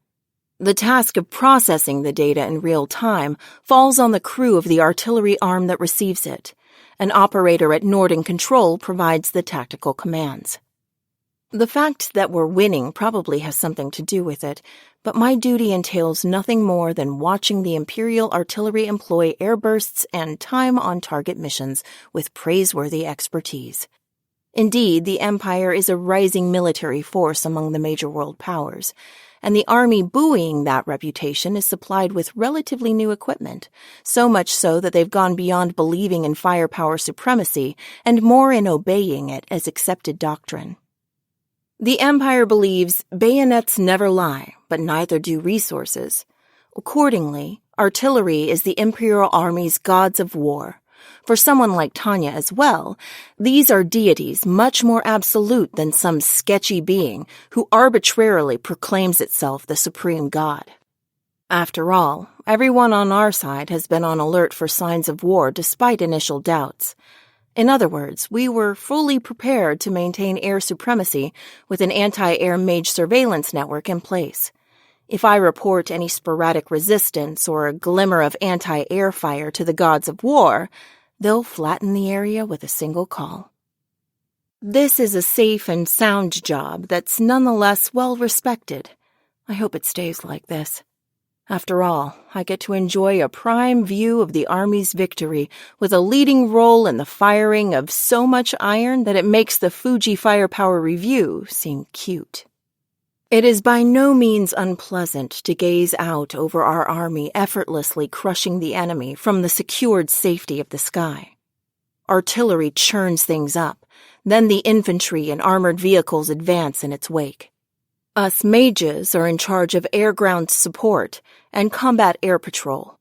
The task of processing the data in real time falls on the crew of the artillery arm that receives it. An operator at Norden Control provides the tactical commands. The fact that we're winning probably has something to do with it, but my duty entails nothing more than watching the Imperial Artillery employ airbursts and time-on-target missions with praiseworthy expertise. Indeed, the Empire is a rising military force among the major world powers, and the Army buoying that reputation is supplied with relatively new equipment, so much so that they've gone beyond believing in firepower supremacy and more in obeying it as accepted doctrine. The Empire believes bayonets never lie, but neither do resources. Accordingly, artillery is the Imperial Army's gods of war. For someone like Tanya as well, these are deities much more absolute than some sketchy being who arbitrarily proclaims itself the supreme god. After all, everyone on our side has been on alert for signs of war despite initial doubts. In other words, we were fully prepared to maintain air supremacy with an anti-air mage surveillance network in place. If I report any sporadic resistance or a glimmer of anti-air fire to the gods of war, they'll flatten the area with a single call. This is a safe and sound job that's nonetheless well respected. I hope it stays like this. After all, I get to enjoy a prime view of the Army's victory with a leading role in the firing of so much iron that it makes the Fuji Firepower Review seem cute. It is by no means unpleasant to gaze out over our army effortlessly crushing the enemy from the secured safety of the sky. Artillery churns things up, then the infantry and armored vehicles advance in its wake. Us mages are in charge of air-ground support and combat air patrol.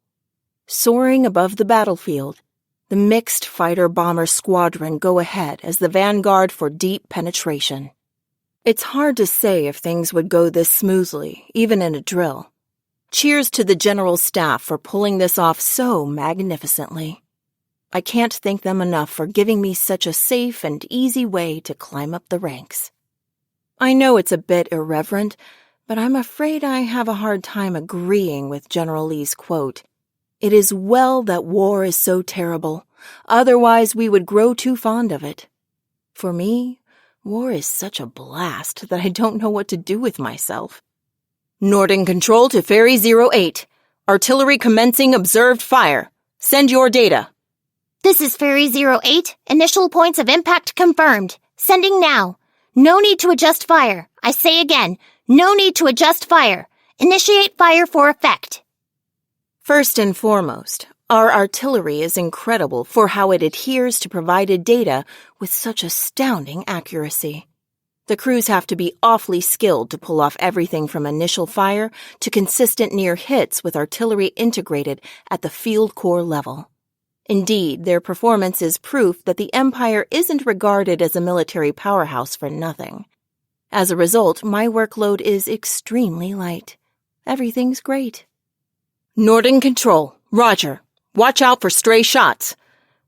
Soaring above the battlefield, the mixed fighter-bomber squadron go ahead as the vanguard for deep penetration. It's hard to say if things would go this smoothly, even in a drill. Cheers to the general staff for pulling this off so magnificently. I can't thank them enough for giving me such a safe and easy way to climb up the ranks. I know it's a bit irreverent, but I'm afraid I have a hard time agreeing with General Lee's quote. It is well that war is so terrible, otherwise we would grow too fond of it. For me, war is such a blast that I don't know what to do with myself. Norton Control to Ferry 08. Artillery commencing observed fire. Send your data. This is Ferry 08. Initial points of impact confirmed. Sending now. No need to adjust fire. I say again, no need to adjust fire. Initiate fire for effect. First and foremost, our artillery is incredible for how it adheres to provided data with such astounding accuracy. The crews have to be awfully skilled to pull off everything from initial fire to consistent near hits with artillery integrated at the field corps level. Indeed, their performance is proof that the Empire isn't regarded as a military powerhouse for nothing. As a result, my workload is extremely light. Everything's great. Norton Control, roger. Watch out for stray shots.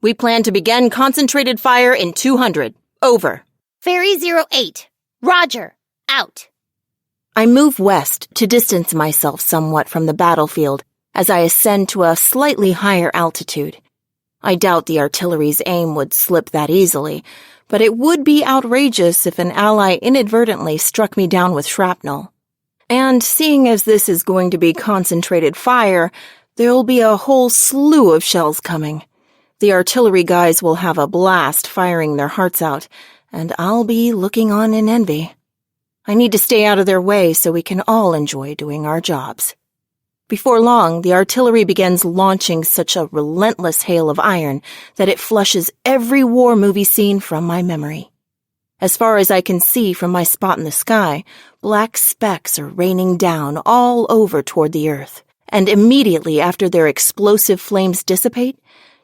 We plan to begin concentrated fire in 200. Over. Ferry 08. Roger. Out. I move west to distance myself somewhat from the battlefield as I ascend to a slightly higher altitude. I doubt the artillery's aim would slip that easily, but it would be outrageous if an ally inadvertently struck me down with shrapnel. And seeing as this is going to be concentrated fire, there'll be a whole slew of shells coming. The artillery guys will have a blast firing their hearts out, and I'll be looking on in envy. I need to stay out of their way so we can all enjoy doing our jobs. Before long, the artillery begins launching such a relentless hail of iron that it flushes every war movie scene from my memory. As far as I can see from my spot in the sky, black specks are raining down all over toward the earth, and immediately after their explosive flames dissipate,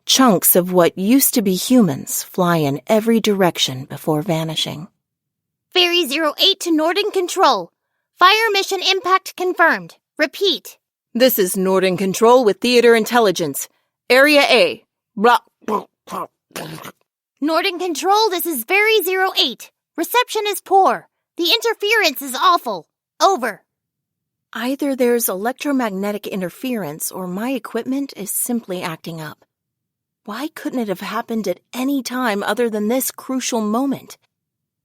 chunks of what used to be humans fly in every direction before vanishing. Ferry 08 to Norton Control. Fire mission impact confirmed. Repeat. This is Norton Control with Theater Intelligence. Area A. Blah, blah, blah. Norton Control, this is Ferry 08. Reception is poor. The interference is awful. Over. Either there's electromagnetic interference or my equipment is simply acting up. Why couldn't it have happened at any time other than this crucial moment?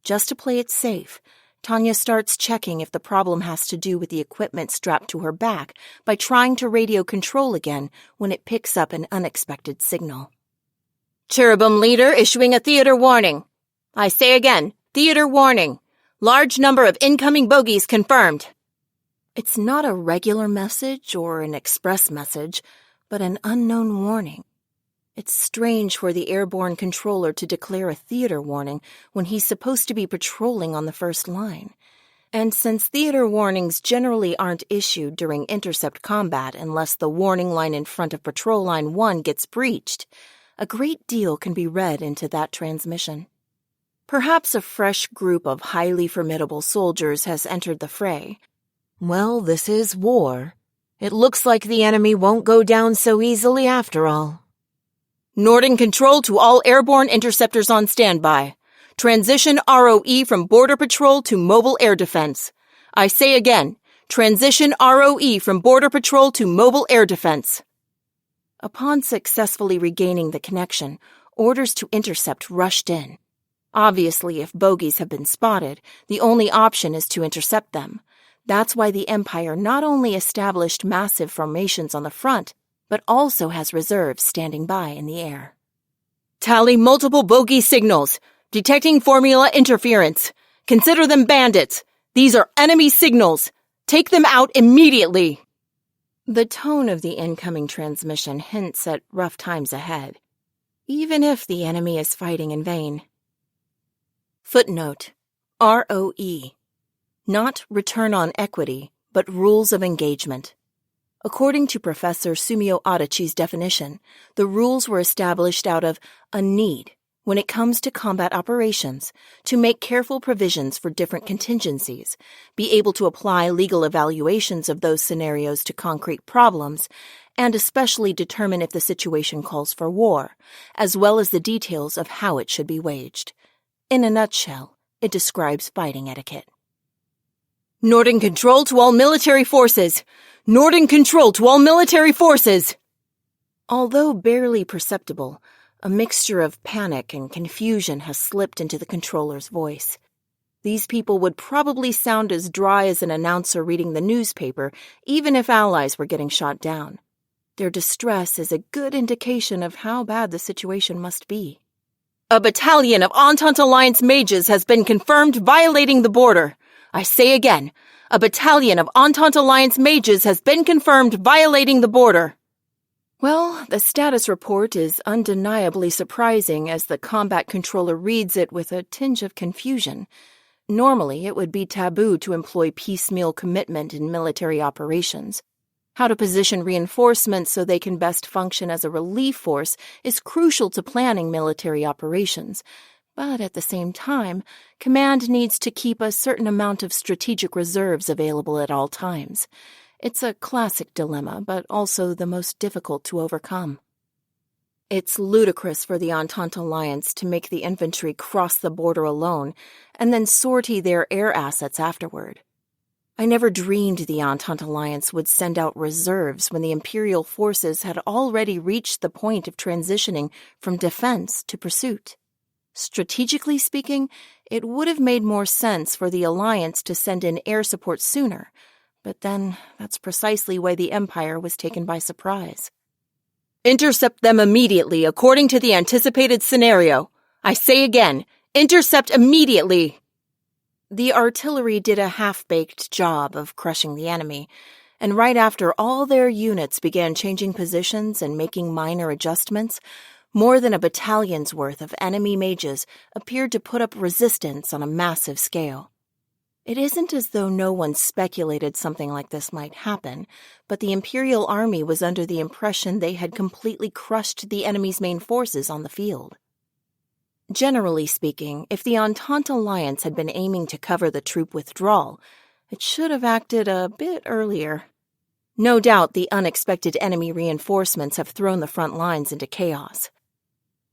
Just to play it safe, Tanya starts checking if the problem has to do with the equipment strapped to her back by trying to radio control again when it picks up an unexpected signal. Cherubim Leader issuing a theater warning. I say again, theater warning. Large number of incoming bogies confirmed. It's not a regular message or an express message, but an unknown warning. It's strange for the airborne controller to declare a theater warning when he's supposed to be patrolling on the first line. And since theater warnings generally aren't issued during intercept combat unless the warning line in front of Patrol Line 1 gets breached, a great deal can be read into that transmission. Perhaps a fresh group of highly formidable soldiers has entered the fray. Well, this is war. It looks like the enemy won't go down so easily after all. Norton Control to all airborne interceptors on standby. Transition ROE from Border Patrol to Mobile Air Defense. I say again, transition ROE from Border Patrol to Mobile Air Defense. Upon successfully regaining the connection, orders to intercept rushed in. Obviously, if bogies have been spotted, the only option is to intercept them. That's why the Empire not only established massive formations on the front, but also has reserves standing by in the air. Tally multiple bogey signals. Detecting formula interference. Consider them bandits. These are enemy signals. Take them out immediately. The tone of the incoming transmission hints at rough times ahead, even if the enemy is fighting in vain. Footnote: ROE. Not return on equity, but rules of engagement. According to Professor Sumio Adachi's definition, the rules were established out of a need, when it comes to combat operations, to make careful provisions for different contingencies, be able to apply legal evaluations of those scenarios to concrete problems, and especially determine if the situation calls for war, as well as the details of how it should be waged. In a nutshell, it describes fighting etiquette. Northern Control to all military forces! Northern Control to all military forces! Although barely perceptible, a mixture of panic and confusion has slipped into the controller's voice. These people would probably sound as dry as an announcer reading the newspaper, even if allies were getting shot down. Their distress is a good indication of how bad the situation must be. A battalion of Entente Alliance mages has been confirmed violating the border. I say again, a battalion of Entente Alliance mages has been confirmed violating the border. Well, the status report is undeniably surprising as the combat controller reads it with a tinge of confusion. Normally, it would be taboo to employ piecemeal commitment in military operations. How to position reinforcements so they can best function as a relief force is crucial to planning military operations. But at the same time, command needs to keep a certain amount of strategic reserves available at all times. It's a classic dilemma, but also the most difficult to overcome. It's ludicrous for the Entente Alliance to make the infantry cross the border alone and then sortie their air assets afterward. I never dreamed the Entente Alliance would send out reserves when the Imperial forces had already reached the point of transitioning from defense to pursuit. Strategically speaking, it would have made more sense for the Alliance to send in air support sooner, but then that's precisely why the Empire was taken by surprise. Intercept them immediately according to the anticipated scenario. I say again, intercept immediately. The artillery did a half-baked job of crushing the enemy, and right after all their units began changing positions and making minor adjustments, more than a battalion's worth of enemy mages appeared to put up resistance on a massive scale. It isn't as though no one speculated something like this might happen, but the Imperial Army was under the impression they had completely crushed the enemy's main forces on the field. Generally speaking, if the Entente Alliance had been aiming to cover the troop withdrawal, it should have acted a bit earlier. No doubt the unexpected enemy reinforcements have thrown the front lines into chaos.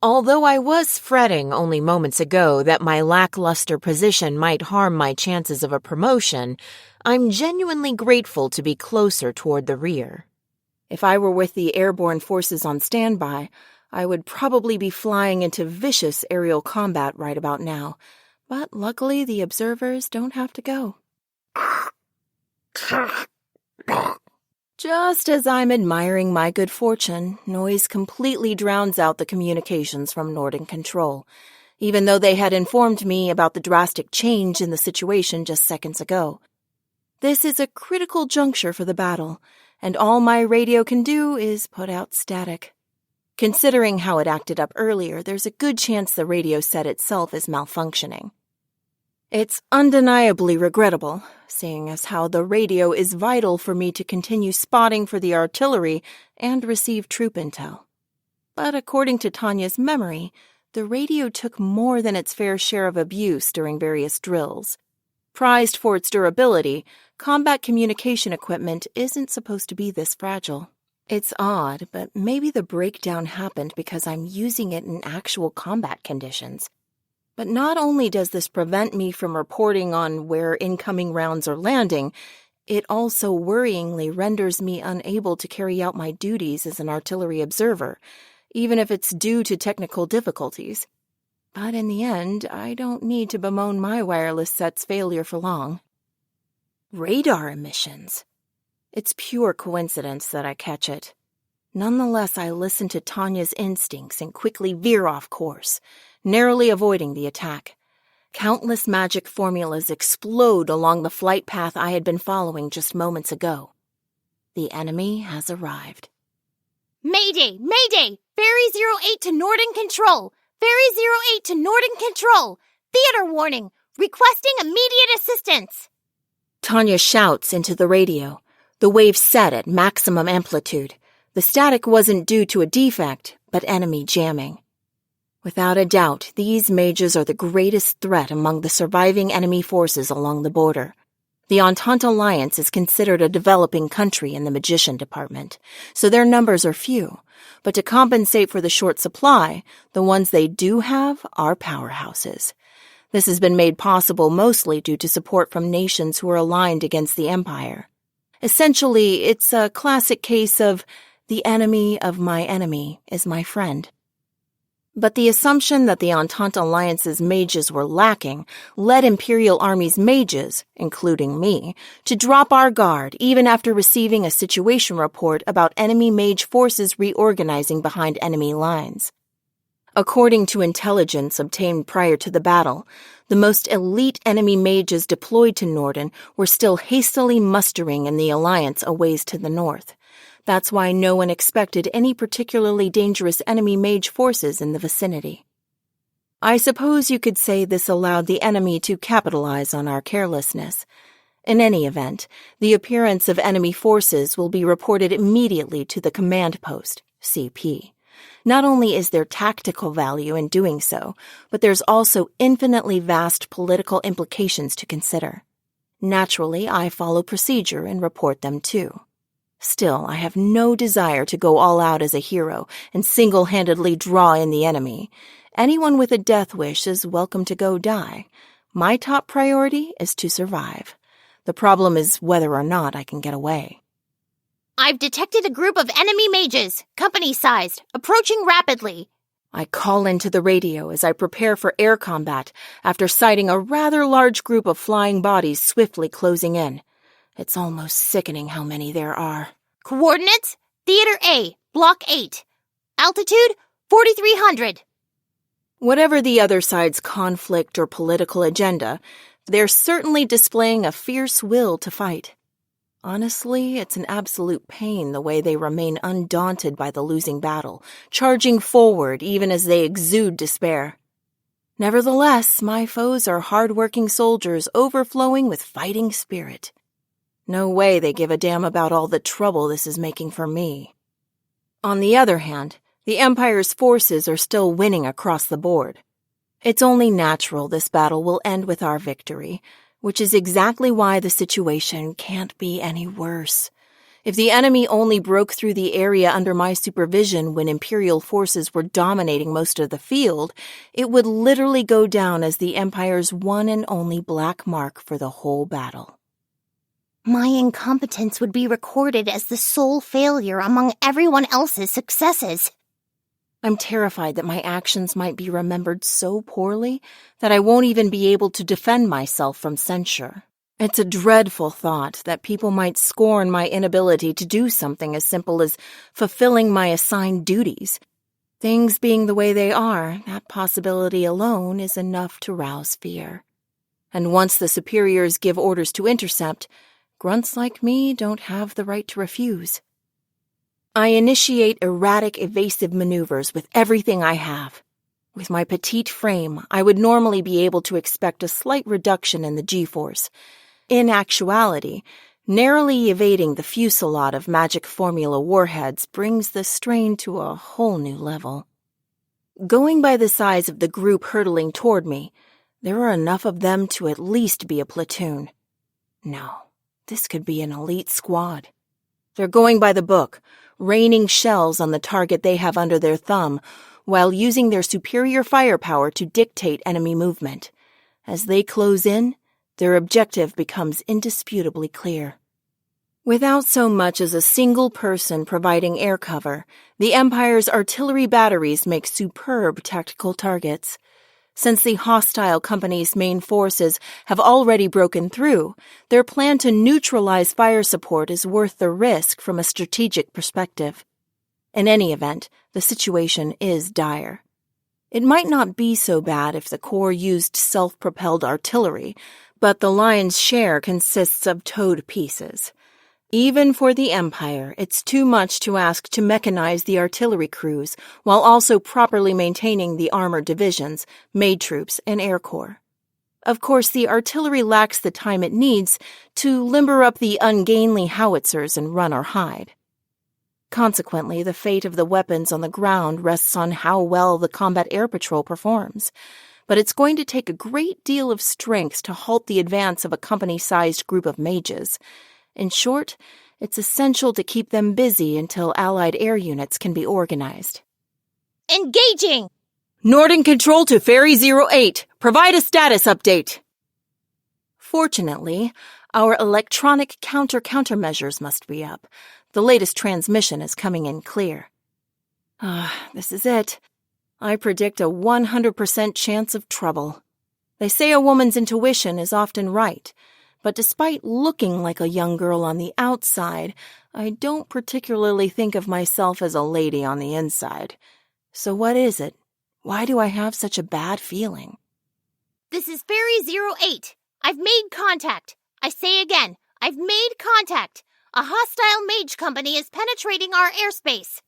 Although I was fretting only moments ago that my lackluster position might harm my chances of a promotion, I'm genuinely grateful to be closer toward the rear. If I were with the airborne forces on standby, I would probably be flying into vicious aerial combat right about now, but luckily the observers don't have to go. Just as I'm admiring my good fortune, noise completely drowns out the communications from Northern Control, even though they had informed me about the drastic change in the situation just seconds ago. This is a critical juncture for the battle, and all my radio can do is put out static. Considering how it acted up earlier, there's a good chance the radio set itself is malfunctioning. It's undeniably regrettable, seeing as how the radio is vital for me to continue spotting for the artillery and receive troop intel. But according to Tanya's memory, the radio took more than its fair share of abuse during various drills. Prized for its durability, combat communication equipment isn't supposed to be this fragile. It's odd, but maybe the breakdown happened because I'm using it in actual combat conditions. But not only does this prevent me from reporting on where incoming rounds are landing, it also worryingly renders me unable to carry out my duties as an artillery observer, even if it's due to technical difficulties. But in the end, I don't need to bemoan my wireless set's failure for long. Radar emissions. It's pure coincidence that I catch it. Nonetheless, I listen to Tanya's instincts and quickly veer off course, narrowly avoiding the attack. Countless magic formulas explode along the flight path I had been following just moments ago. The enemy has arrived. Mayday! Mayday! Ferry 08 to Northern Control! Ferry 08 to Northern Control! Theater warning! Requesting immediate assistance! Tanya shouts into the radio. The wave set at maximum amplitude. The static wasn't due to a defect, but enemy jamming. Without a doubt, these mages are the greatest threat among the surviving enemy forces along the border. The Entente Alliance is considered a developing country in the magician department, so their numbers are few. But to compensate for the short supply, the ones they do have are powerhouses. This has been made possible mostly due to support from nations who are aligned against the Empire. Essentially, it's a classic case of the enemy of my enemy is my friend. But the assumption that the Entente Alliance's mages were lacking led Imperial Army's mages, including me, to drop our guard even after receiving a situation report about enemy mage forces reorganizing behind enemy lines. According to intelligence obtained prior to the battle, the most elite enemy mages deployed to Norden were still hastily mustering in the Alliance a ways to the north. That's why no one expected any particularly dangerous enemy mage forces in the vicinity. I suppose you could say this allowed the enemy to capitalize on our carelessness. In any event, the appearance of enemy forces will be reported immediately to the command post, CP. Not only is there tactical value in doing so, but there's also infinitely vast political implications to consider. Naturally, I follow procedure and report them too. Still, I have no desire to go all out as a hero and single-handedly draw in the enemy. Anyone with a death wish is welcome to go die. My top priority is to survive. The problem is whether or not I can get away. I've detected a group of enemy mages, company-sized, approaching rapidly. I call into the radio as I prepare for air combat after sighting a rather large group of flying bodies swiftly closing in. It's almost sickening how many there are. Coordinates? Theater A, Block 8. Altitude? 4,300. Whatever the other side's conflict or political agenda, they're certainly displaying a fierce will to fight. Honestly, it's an absolute pain the way they remain undaunted by the losing battle, charging forward even as they exude despair. Nevertheless, my foes are hard-working soldiers overflowing with fighting spirit. No way they give a damn about all the trouble this is making for me. On the other hand, the Empire's forces are still winning across the board. It's only natural this battle will end with our victory, which is exactly why the situation can't be any worse. If the enemy only broke through the area under my supervision when Imperial forces were dominating most of the field, it would literally go down as the Empire's one and only black mark for the whole battle. My incompetence would be recorded as the sole failure among everyone else's successes. I'm terrified that my actions might be remembered so poorly that I won't even be able to defend myself from censure. It's a dreadful thought that people might scorn my inability to do something as simple as fulfilling my assigned duties. Things being the way they are, that possibility alone is enough to rouse fear. And once the superiors give orders to intercept, grunts like me don't have the right to refuse. I initiate erratic, evasive maneuvers with everything I have. With my petite frame, I would normally be able to expect a slight reduction in the G-force. In actuality, narrowly evading the fusillade of magic formula warheads brings the strain to a whole new level. Going by the size of the group hurtling toward me, there are enough of them to at least be a platoon. No. This could be an elite squad. They're going by the book, raining shells on the target they have under their thumb, while using their superior firepower to dictate enemy movement. As they close in, their objective becomes indisputably clear. Without so much as a single person providing air cover, the Empire's artillery batteries make superb tactical targets. Since the hostile company's main forces have already broken through, their plan to neutralize fire support is worth the risk from a strategic perspective. In any event, the situation is dire. It might not be so bad if the Corps used self-propelled artillery, but the lion's share consists of towed pieces. Even for the Empire, it's too much to ask to mechanize the artillery crews while also properly maintaining the armored divisions, maid troops, and air corps. Of course, the artillery lacks the time it needs to limber up the ungainly howitzers and run or hide. Consequently, the fate of the weapons on the ground rests on how well the combat air patrol performs. But it's going to take a great deal of strength to halt the advance of a company-sized group of mages. In short, it's essential to keep them busy until Allied air units can be organized. Engaging! Norton Control to Ferry 08. Provide a status update. Fortunately, our electronic countermeasures must be up. The latest transmission is coming in clear. This is it. I predict a 100% chance of trouble. They say a woman's intuition is often right, but despite looking like a young girl on the outside, I don't particularly think of myself as a lady on the inside. So what is it? Why do I have such a bad feeling? This is Ferry 08. I've made contact. I say again, I've made contact. A hostile mage company is penetrating our airspace.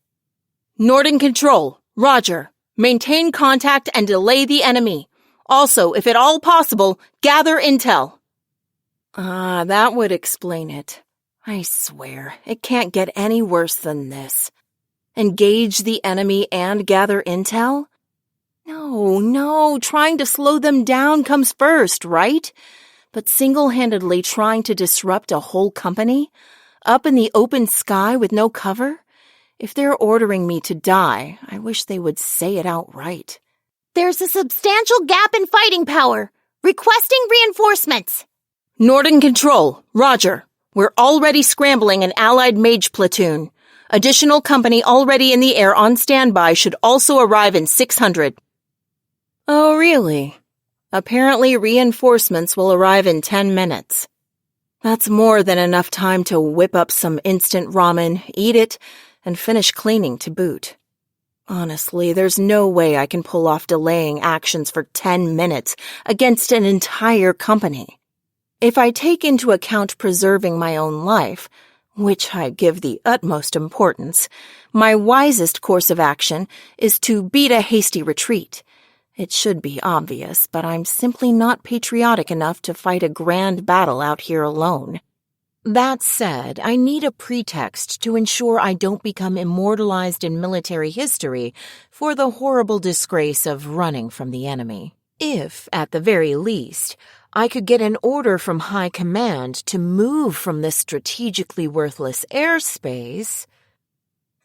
Norton Control, roger. Maintain contact and delay the enemy. Also, if at all possible, gather intel. That would explain it. I swear, it can't get any worse than this. Engage the enemy and gather intel? No, trying to slow them down comes first, right? But single-handedly trying to disrupt a whole company? Up in the open sky with no cover? If they're ordering me to die, I wish they would say it outright. There's a substantial gap in fighting power. Requesting reinforcements. Norton Control, roger. We're already scrambling an allied mage platoon. Additional company already in the air on standby should also arrive in 600. Oh, really? Apparently reinforcements will arrive in 10 minutes. That's more than enough time to whip up some instant ramen, eat it, and finish cleaning to boot. Honestly, there's no way I can pull off delaying actions for 10 minutes against an entire company. If I take into account preserving my own life, which I give the utmost importance, my wisest course of action is to beat a hasty retreat. It should be obvious, but I'm simply not patriotic enough to fight a grand battle out here alone. That said, I need a pretext to ensure I don't become immortalized in military history for the horrible disgrace of running from the enemy. If, at the very least, I could get an order from High Command to move from this strategically worthless airspace...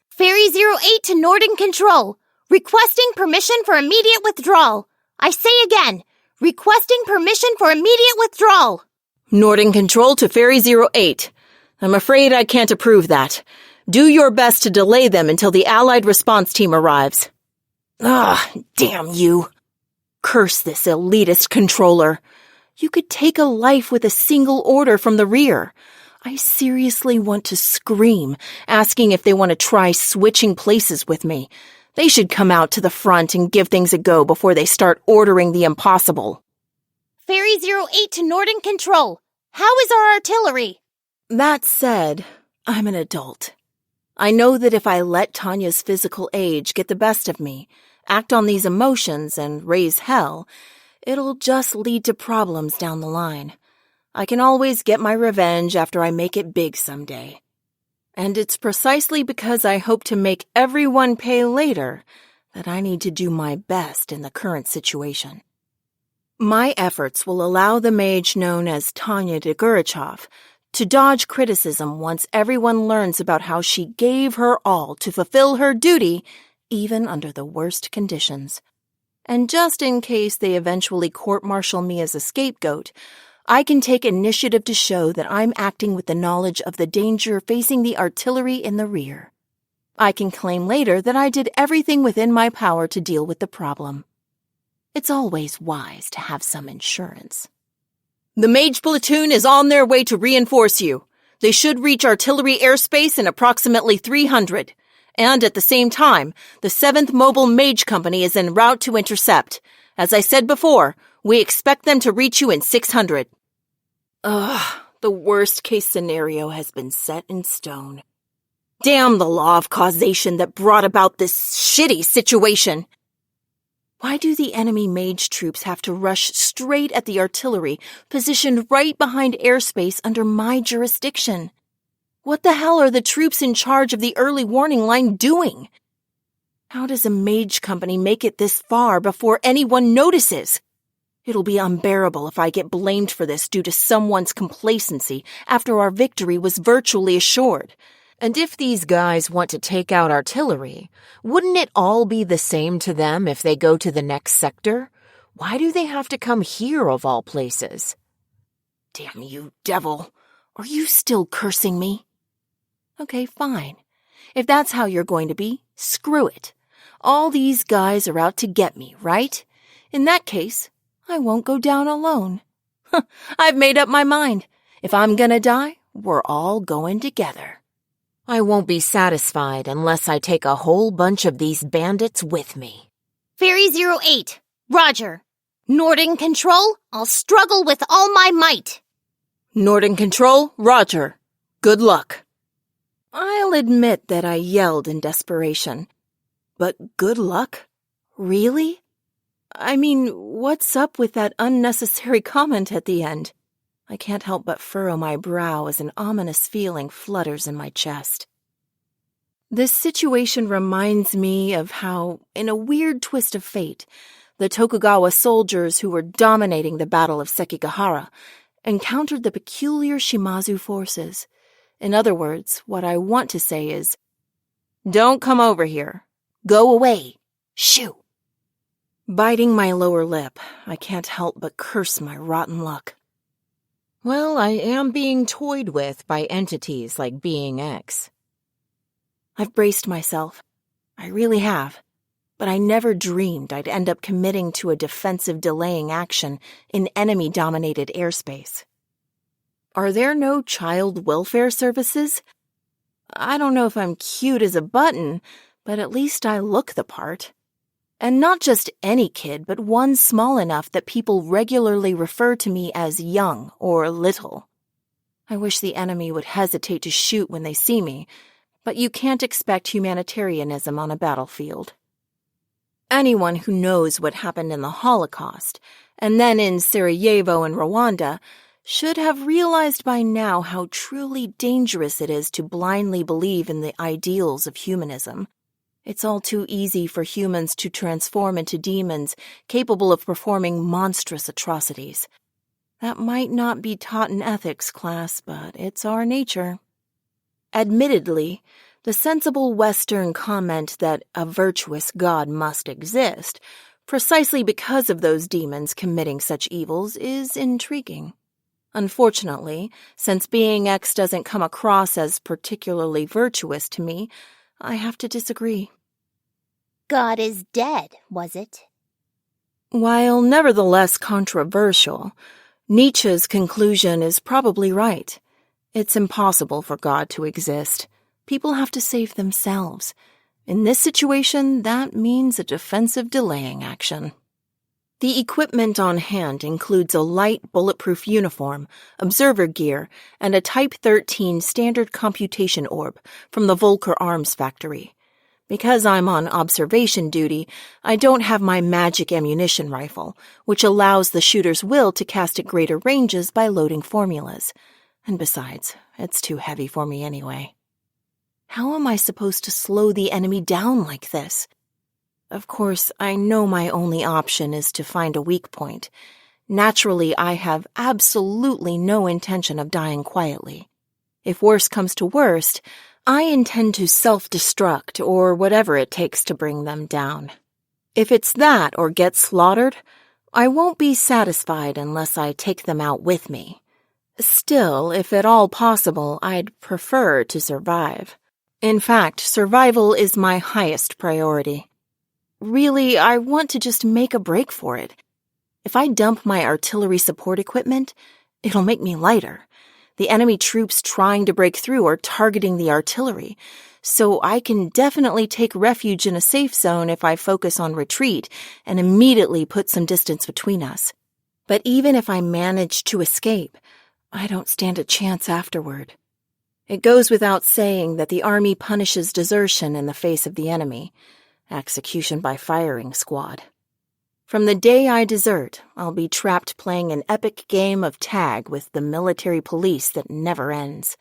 Ferry 08 to Norton Control. Requesting permission for immediate withdrawal. I say again, requesting permission for immediate withdrawal. Norton Control to Ferry 08. I'm afraid I can't approve that. Do your best to delay them until the Allied response team arrives. Damn you. Curse this elitist controller. You could take a life with a single order from the rear. I seriously want to scream, asking if they want to try switching places with me. They should come out to the front and give things a go before they start ordering the impossible. Ferry 08 to Norton Control. How is our artillery? That said, I'm an adult. I know that if I let Tanya's physical age get the best of me, act on these emotions, and raise hell, it'll just lead to problems down the line. I can always get my revenge after I make it big someday. And it's precisely because I hope to make everyone pay later that I need to do my best in the current situation. My efforts will allow the mage known as Tanya Degurechaff to dodge criticism once everyone learns about how she gave her all to fulfill her duty, even under the worst conditions. And just in case they eventually court-martial me as a scapegoat, I can take initiative to show that I'm acting with the knowledge of the danger facing the artillery in the rear. I can claim later that I did everything within my power to deal with the problem. It's always wise to have some insurance. The mage platoon is on their way to reinforce you. They should reach artillery airspace in approximately 300. And at the same time, the 7th Mobile Mage Company is en route to intercept. As I said before, we expect them to reach you in 600. The worst-case scenario has been set in stone. Damn the law of causation that brought about this shitty situation. Why do the enemy mage troops have to rush straight at the artillery positioned right behind airspace under my jurisdiction? What the hell are the troops in charge of the early warning line doing? How does a mage company make it this far before anyone notices? It'll be unbearable if I get blamed for this due to someone's complacency after our victory was virtually assured. And if these guys want to take out artillery, wouldn't it all be the same to them if they go to the next sector? Why do they have to come here of all places? Damn you, devil. Are you still cursing me? Okay, fine. If that's how you're going to be, screw it. All these guys are out to get me, right? In that case, I won't go down alone. I've made up my mind. If I'm gonna die, we're all going together. I won't be satisfied unless I take a whole bunch of these bandits with me. Fairy 08, Roger. Nord in control, I'll struggle with all my might. Nord in control, Roger. Good luck. I'll admit that I yelled in desperation. But good luck? Really? I mean, what's up with that unnecessary comment at the end? I can't help but furrow my brow as an ominous feeling flutters in my chest. This situation reminds me of how, in a weird twist of fate, the Tokugawa soldiers who were dominating the Battle of Sekigahara encountered the peculiar Shimazu forces. In other words, what I want to say is, don't come over here. Go away. Shoo. Biting my lower lip, I can't help but curse my rotten luck. Well, I am being toyed with by entities like Being X. I've braced myself. I really have. But I never dreamed I'd end up committing to a defensive delaying action in enemy-dominated airspace. Are there no child welfare services? I don't know if I'm cute as a button, but at least I look the part. And not just any kid, but one small enough that people regularly refer to me as young or little. I wish the enemy would hesitate to shoot when they see me, but you can't expect humanitarianism on a battlefield. Anyone who knows what happened in the Holocaust, and then in Sarajevo and Rwanda, should have realized by now how truly dangerous it is to blindly believe in the ideals of humanism. It's all too easy for humans to transform into demons capable of performing monstrous atrocities. That might not be taught in ethics class, but it's our nature. Admittedly, the sensible Western comment that a virtuous God must exist, precisely because of those demons committing such evils, is intriguing. Unfortunately, since Being X doesn't come across as particularly virtuous to me, I have to disagree. God is dead, was it? While nevertheless controversial, Nietzsche's conclusion is probably right. It's impossible for God to exist. People have to save themselves. In this situation, that means a defensive delaying action. The equipment on hand includes a light bulletproof uniform, observer gear, and a Type 13 standard computation orb from the Volker Arms Factory. Because I'm on observation duty, I don't have my magic ammunition rifle, which allows the shooter's will to cast at greater ranges by loading formulas. And besides, it's too heavy for me anyway. How am I supposed to slow the enemy down like this? Of course, I know my only option is to find a weak point. Naturally, I have absolutely no intention of dying quietly. If worse comes to worst, I intend to self-destruct or whatever it takes to bring them down. If it's that or get slaughtered, I won't be satisfied unless I take them out with me. Still, if at all possible, I'd prefer to survive. In fact, survival is my highest priority. Really, I want to just make a break for it. If I dump my artillery support equipment, it'll make me lighter. The enemy troops trying to break through are targeting the artillery, so I can definitely take refuge in a safe zone if I focus on retreat and immediately put some distance between us. But even if I manage to escape, I don't stand a chance afterward. It goes without saying that the army punishes desertion in the face of the enemy. Execution by firing squad. From the day I desert, I'll be trapped playing an epic game of tag with the military police that never ends.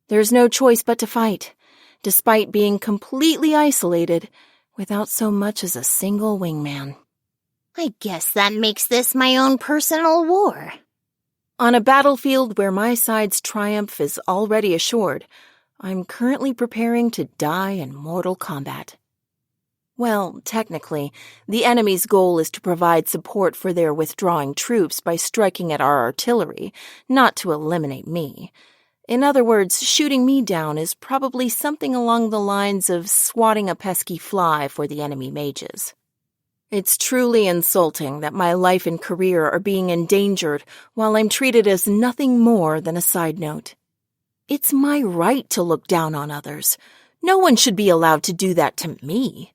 There's no choice but to fight, despite being completely isolated, without so much as a single wingman. I guess that makes this my own personal war. On a battlefield where my side's triumph is already assured, I'm currently preparing to die in mortal combat. Well, technically, the enemy's goal is to provide support for their withdrawing troops by striking at our artillery, not to eliminate me. In other words, shooting me down is probably something along the lines of swatting a pesky fly for the enemy mages. It's truly insulting that my life and career are being endangered while I'm treated as nothing more than a side note. It's my right to look down on others. No one should be allowed to do that to me.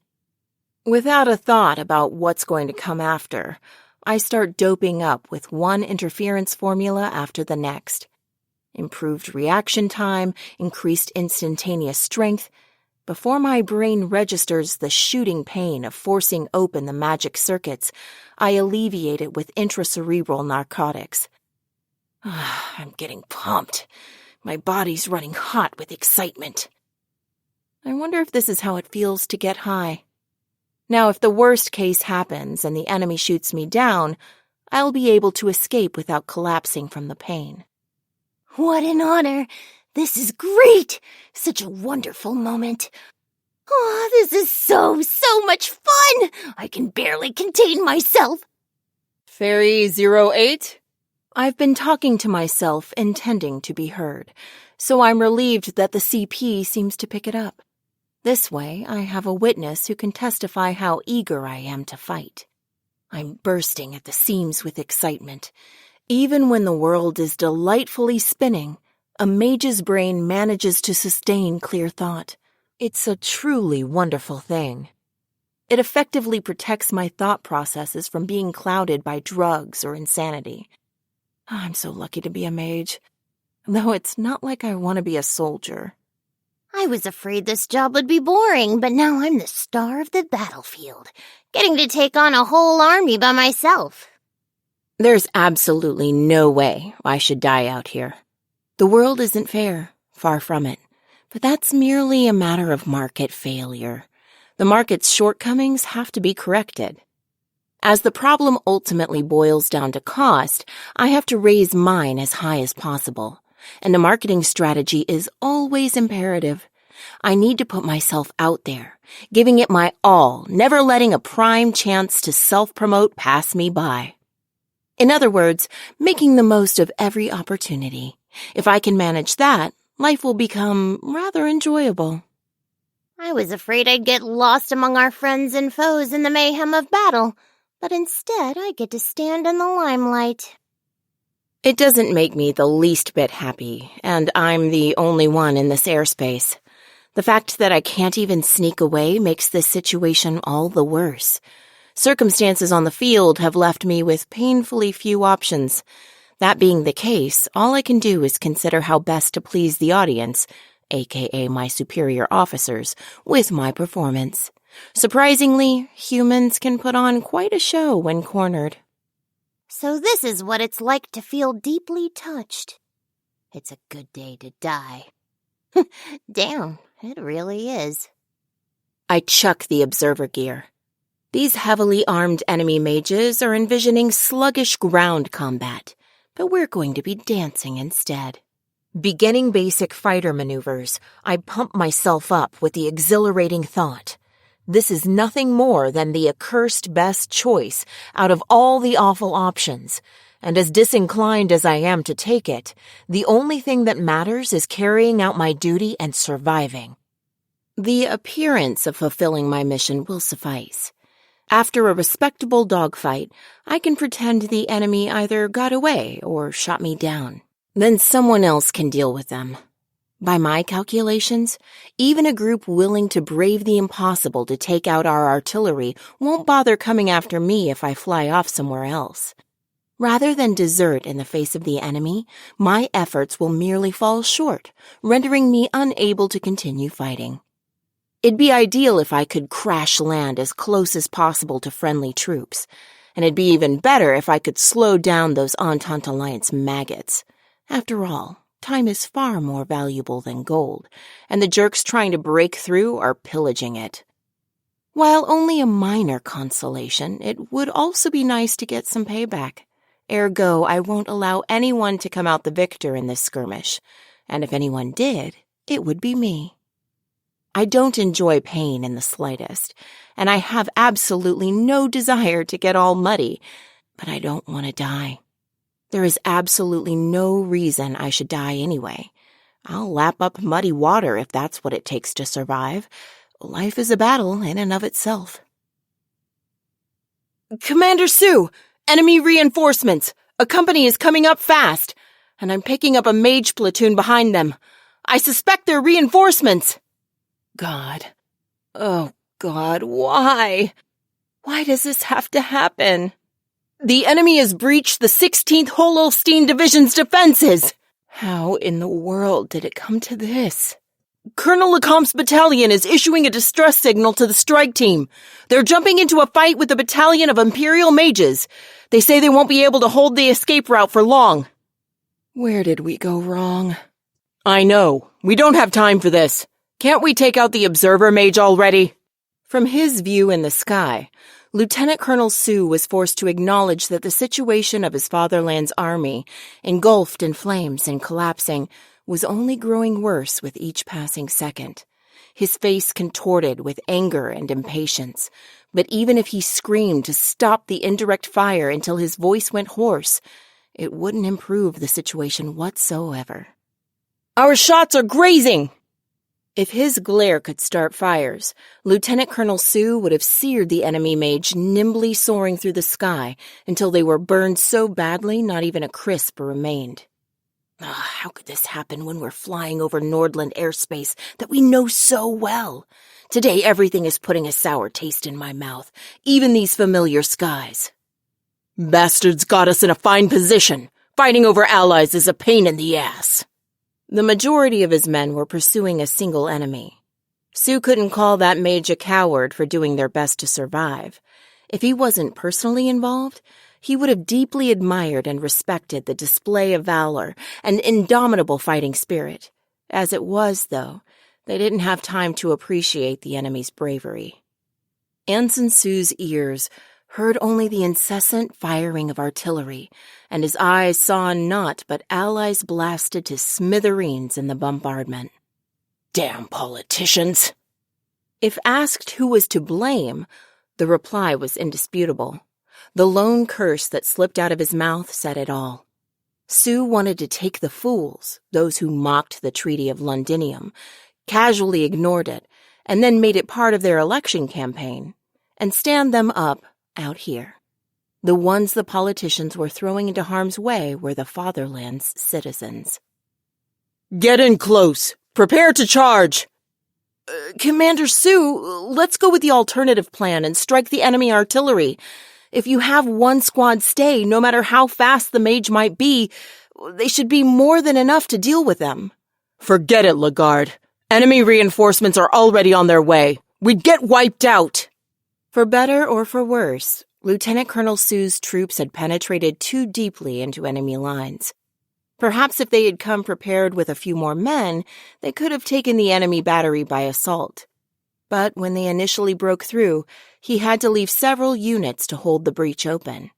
Without a thought about what's going to come after, I start doping up with one interference formula after the next. Improved reaction time, increased instantaneous strength. Before my brain registers the shooting pain of forcing open the magic circuits, I alleviate it with intracerebral narcotics. I'm getting pumped. My body's running hot with excitement. I wonder if this is how it feels to get high. Now, if the worst case happens and the enemy shoots me down, I'll be able to escape without collapsing from the pain. What an honor! This is great! Such a wonderful moment. Oh, this is so much fun! I can barely contain myself. Fairy 08? I've been talking to myself, intending to be heard, so I'm relieved that the CP seems to pick it up. This way, I have a witness who can testify how eager I am to fight. I'm bursting at the seams with excitement. Even when the world is delightfully spinning, a mage's brain manages to sustain clear thought. It's a truly wonderful thing. It effectively protects my thought processes from being clouded by drugs or insanity. I'm so lucky to be a mage, though it's not like I want to be a soldier. I was afraid this job would be boring, but now I'm the star of the battlefield, getting to take on a whole army by myself. There's absolutely no way I should die out here. The world isn't fair, far from it, but that's merely a matter of market failure. The market's shortcomings have to be corrected. As the problem ultimately boils down to cost, I have to raise mine as high as possible. And a marketing strategy is always imperative. I need to put myself out there, giving it my all, never letting a prime chance to self-promote pass me by. In other words, making the most of every opportunity. If I can manage that, life will become rather enjoyable. I was afraid I'd get lost among our friends and foes in the mayhem of battle, but instead I get to stand in the limelight. It doesn't make me the least bit happy, and I'm the only one in this airspace. The fact that I can't even sneak away makes this situation all the worse. Circumstances on the field have left me with painfully few options. That being the case, all I can do is consider how best to please the audience, aka my superior officers, with my performance. Surprisingly, humans can put on quite a show when cornered. So this is what it's like to feel deeply touched. It's a good day to die. Damn, it really is. I chuck the observer gear. These heavily armed enemy mages are envisioning sluggish ground combat, but we're going to be dancing instead. Beginning basic fighter maneuvers, I pump myself up with the exhilarating thought. This is nothing more than the accursed best choice out of all the awful options, and as disinclined as I am to take it, the only thing that matters is carrying out my duty and surviving. The appearance of fulfilling my mission will suffice. After a respectable dogfight, I can pretend the enemy either got away or shot me down. Then someone else can deal with them. By my calculations, even a group willing to brave the impossible to take out our artillery won't bother coming after me if I fly off somewhere else. Rather than desert in the face of the enemy, my efforts will merely fall short, rendering me unable to continue fighting. It'd be ideal if I could crash land as close as possible to friendly troops, and it'd be even better if I could slow down those Entente Alliance maggots. After all, time is far more valuable than gold, and the jerks trying to break through are pillaging it. While only a minor consolation, it would also be nice to get some payback. Ergo, I won't allow anyone to come out the victor in this skirmish, and if anyone did, it would be me. I don't enjoy pain in the slightest, and I have absolutely no desire to get all muddy, but I don't want to die. There is absolutely no reason I should die anyway. I'll lap up muddy water if that's what it takes to survive. Life is a battle in and of itself. Commander Sue! Enemy reinforcements! A company is coming up fast, and I'm picking up a mage platoon behind them. I suspect they're reinforcements. God. Oh, God, why? Why does this have to happen? The enemy has breached the 16th Hololstein Division's defenses. How in the world did it come to this? Colonel Lecomte's battalion is issuing a distress signal to the strike team. They're jumping into a fight with a battalion of Imperial mages. They say they won't be able to hold the escape route for long. Where did we go wrong? I know. We don't have time for this. Can't we take out the observer mage already? From his view in the sky, Lieutenant Colonel Sue was forced to acknowledge that the situation of his fatherland's army, engulfed in flames and collapsing, was only growing worse with each passing second. His face contorted with anger and impatience, but even if he screamed to stop the indirect fire until his voice went hoarse, it wouldn't improve the situation whatsoever. Our shots are grazing! If his glare could start fires, Lieutenant Colonel Sue would have seared the enemy mage nimbly soaring through the sky until they were burned so badly not even a crisp remained. How could this happen when we're flying over Nordland airspace that we know so well? Today everything is putting a sour taste in my mouth, even these familiar skies. Bastards got us in a fine position. Fighting over allies is a pain in the ass. The majority of his men were pursuing a single enemy. Sue couldn't call that mage a coward for doing their best to survive. If he wasn't personally involved, he would have deeply admired and respected the display of valor and indomitable fighting spirit. As it was, though, they didn't have time to appreciate the enemy's bravery. Ensign Sue's ears heard only the incessant firing of artillery, and his eyes saw naught but allies blasted to smithereens in the bombardment. Damn politicians! If asked who was to blame, the reply was indisputable. The lone curse that slipped out of his mouth said it all. Sue wanted to take the fools, those who mocked the Treaty of Londinium, casually ignored it, and then made it part of their election campaign, and stand them up out here. The ones the politicians were throwing into harm's way were the fatherland's citizens. Get in close. Prepare to charge. Commander Sue, let's go with the alternative plan and strike the enemy artillery. If you have one squad stay, no matter how fast the mage might be, they should be more than enough to deal with them. Forget it, Lagarde. Enemy reinforcements are already on their way. We'd get wiped out. For better or for worse, Lieutenant Colonel Sue's troops had penetrated too deeply into enemy lines. Perhaps if they had come prepared with a few more men, they could have taken the enemy battery by assault. But when they initially broke through, he had to leave several units to hold the breach open.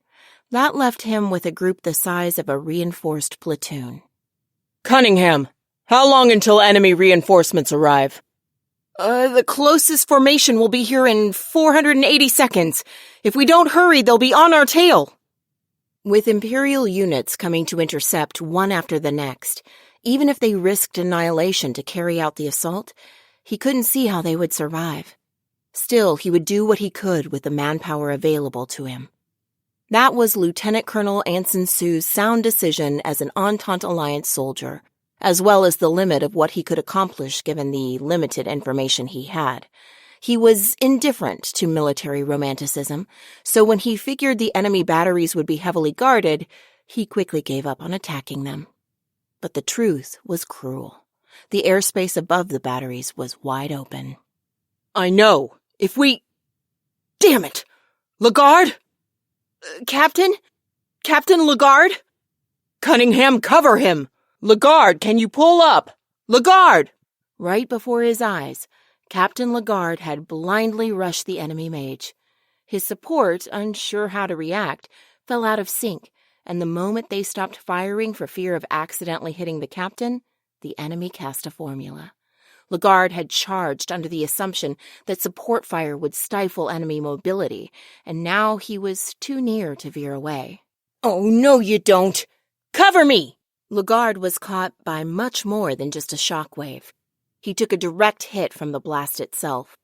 That left him with a group the size of a reinforced platoon. Cunningham, how long until enemy reinforcements arrive? The closest formation will be here in 480 seconds. If we don't hurry, they'll be on our tail. With Imperial units coming to intercept one after the next, even if they risked annihilation to carry out the assault, he couldn't see how they would survive. Still, he would do what he could with the manpower available to him. That was Lieutenant Colonel Anson Sue's sound decision as an Entente Alliance soldier, as well as the limit of what he could accomplish given the limited information he had. He was indifferent to military romanticism, so when he figured the enemy batteries would be heavily guarded, he quickly gave up on attacking them. But the truth was cruel. The airspace above the batteries was wide open. I know. If we... Damn it! Lagarde? Captain? Captain Lagarde? Cunningham, cover him! Lagarde, can you pull up? Lagarde! Right before his eyes, Captain Lagarde had blindly rushed the enemy mage. His support, unsure how to react, fell out of sync, and the moment they stopped firing for fear of accidentally hitting the captain, the enemy cast a formula. Lagarde had charged under the assumption that support fire would stifle enemy mobility, and now he was too near to veer away. "Oh, no you don't! Cover me!" Lagarde was caught by much more than just a shockwave. He took a direct hit from the blast itself.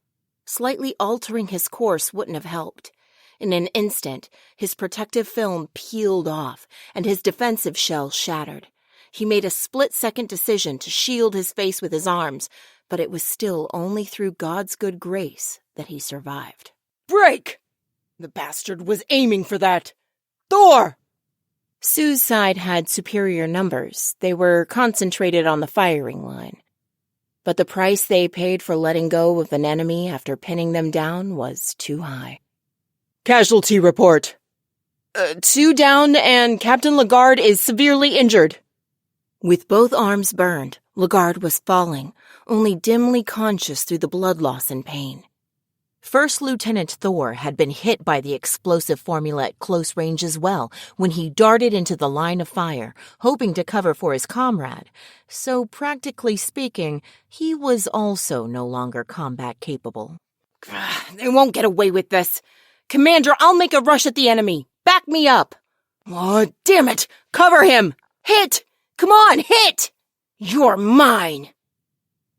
Slightly altering his course wouldn't have helped. In an instant, his protective film peeled off, and his defensive shell shattered. He made a split-second decision to shield his face with his arms, but it was still only through God's good grace that he survived. "Break! The bastard was aiming for that! Thor!" Sue's side had superior numbers. They were concentrated on the firing line. But the price they paid for letting go of an enemy after pinning them down was too high. "Casualty report. 2 down and Captain Lagarde is severely injured." With both arms burned, Lagarde was falling, only dimly conscious through the blood loss and pain. First Lieutenant Thor had been hit by the explosive formula at close range as well when he darted into the line of fire, hoping to cover for his comrade. So, practically speaking, he was also no longer combat capable. "They won't get away with this. Commander, I'll make a rush at the enemy. Back me up." "Oh, damn it! Cover him! Hit! Come on, hit! You're mine!"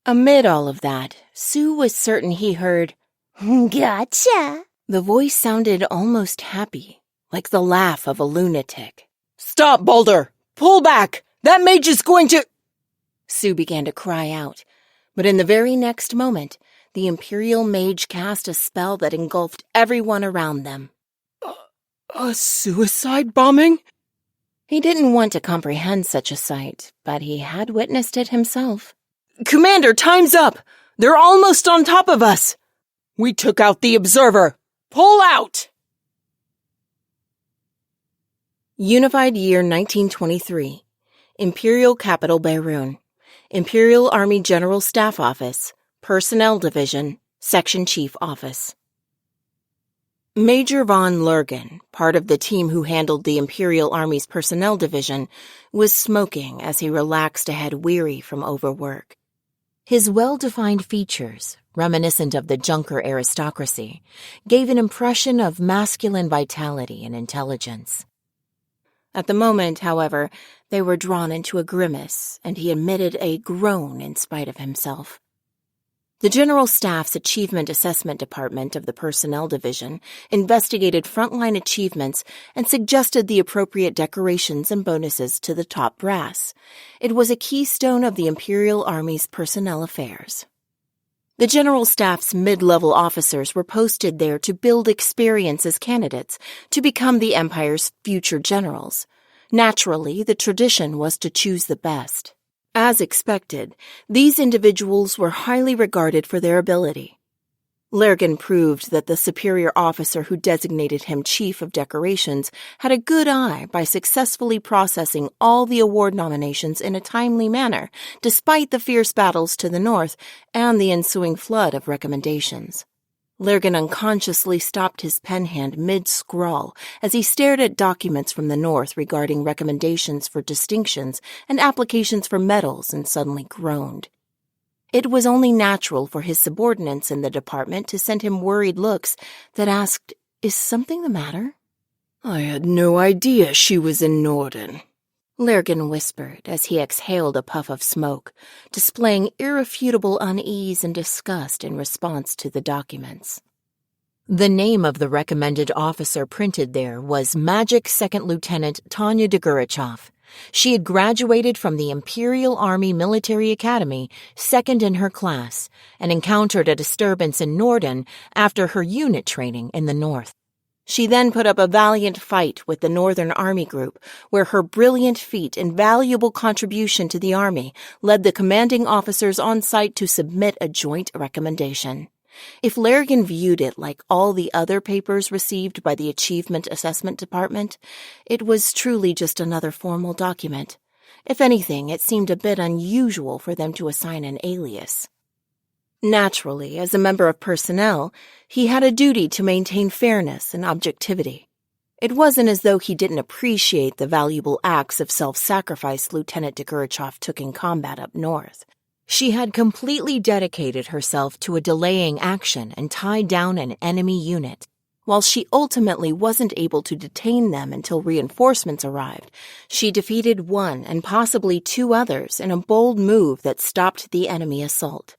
Amid all of that, Sue was certain he heard, "Gotcha." The voice sounded almost happy, like the laugh of a lunatic. "Stop, Boulder! Pull back! That mage is going to—" Sue began to cry out, but in the very next moment, the Imperial mage cast a spell that engulfed everyone around them. A suicide bombing? He didn't want to comprehend such a sight, but he had witnessed it himself. "Commander, time's up! They're almost on top of us! We took out the observer! Pull out!" Unified Year 1923. Imperial Capital Bayonets. Imperial Army General Staff Office. Personnel Division. Section Chief Office. Major von Lurgan, part of the team who handled the Imperial Army's Personnel Division, was smoking as he relaxed ahead weary from overwork. His well-defined features, reminiscent of the Junker aristocracy, gave an impression of masculine vitality and intelligence. At the moment, however, they were drawn into a grimace, and he emitted a groan in spite of himself. The General Staff's Achievement Assessment Department of the Personnel Division investigated frontline achievements and suggested the appropriate decorations and bonuses to the top brass. It was a keystone of the Imperial Army's personnel affairs. The General Staff's mid-level officers were posted there to build experience as candidates to become the Empire's future generals. Naturally, the tradition was to choose the best. As expected, these individuals were highly regarded for their ability. Lurgan proved that the superior officer who designated him Chief of Decorations had a good eye by successfully processing all the award nominations in a timely manner, despite the fierce battles to the north and the ensuing flood of recommendations. Lurgan unconsciously stopped his pen hand mid-scrawl as he stared at documents from the north regarding recommendations for distinctions and applications for medals and suddenly groaned. It was only natural for his subordinates in the department to send him worried looks that asked, "Is something the matter?" "I had no idea she was in Norden," Lurgan whispered as he exhaled a puff of smoke, displaying irrefutable unease and disgust in response to the documents. The name of the recommended officer printed there was Magic Second Lieutenant Tanya Degurechaff. She had graduated from the Imperial Army Military Academy, second in her class, and encountered a disturbance in Norden after her unit training in the north. She then put up a valiant fight with the Northern Army Group, where her brilliant feat and valuable contribution to the Army led the commanding officers on site to submit a joint recommendation. If Lurgan viewed it like all the other papers received by the Achievement Assessment Department, it was truly just another formal document. If anything, it seemed a bit unusual for them to assign an alias. Naturally, as a member of personnel, he had a duty to maintain fairness and objectivity. It wasn't as though he didn't appreciate the valuable acts of self-sacrifice Lieutenant Degurechaff took in combat up north. She had completely dedicated herself to a delaying action and tied down an enemy unit. While she ultimately wasn't able to detain them until reinforcements arrived, she defeated one and possibly two others in a bold move that stopped the enemy assault.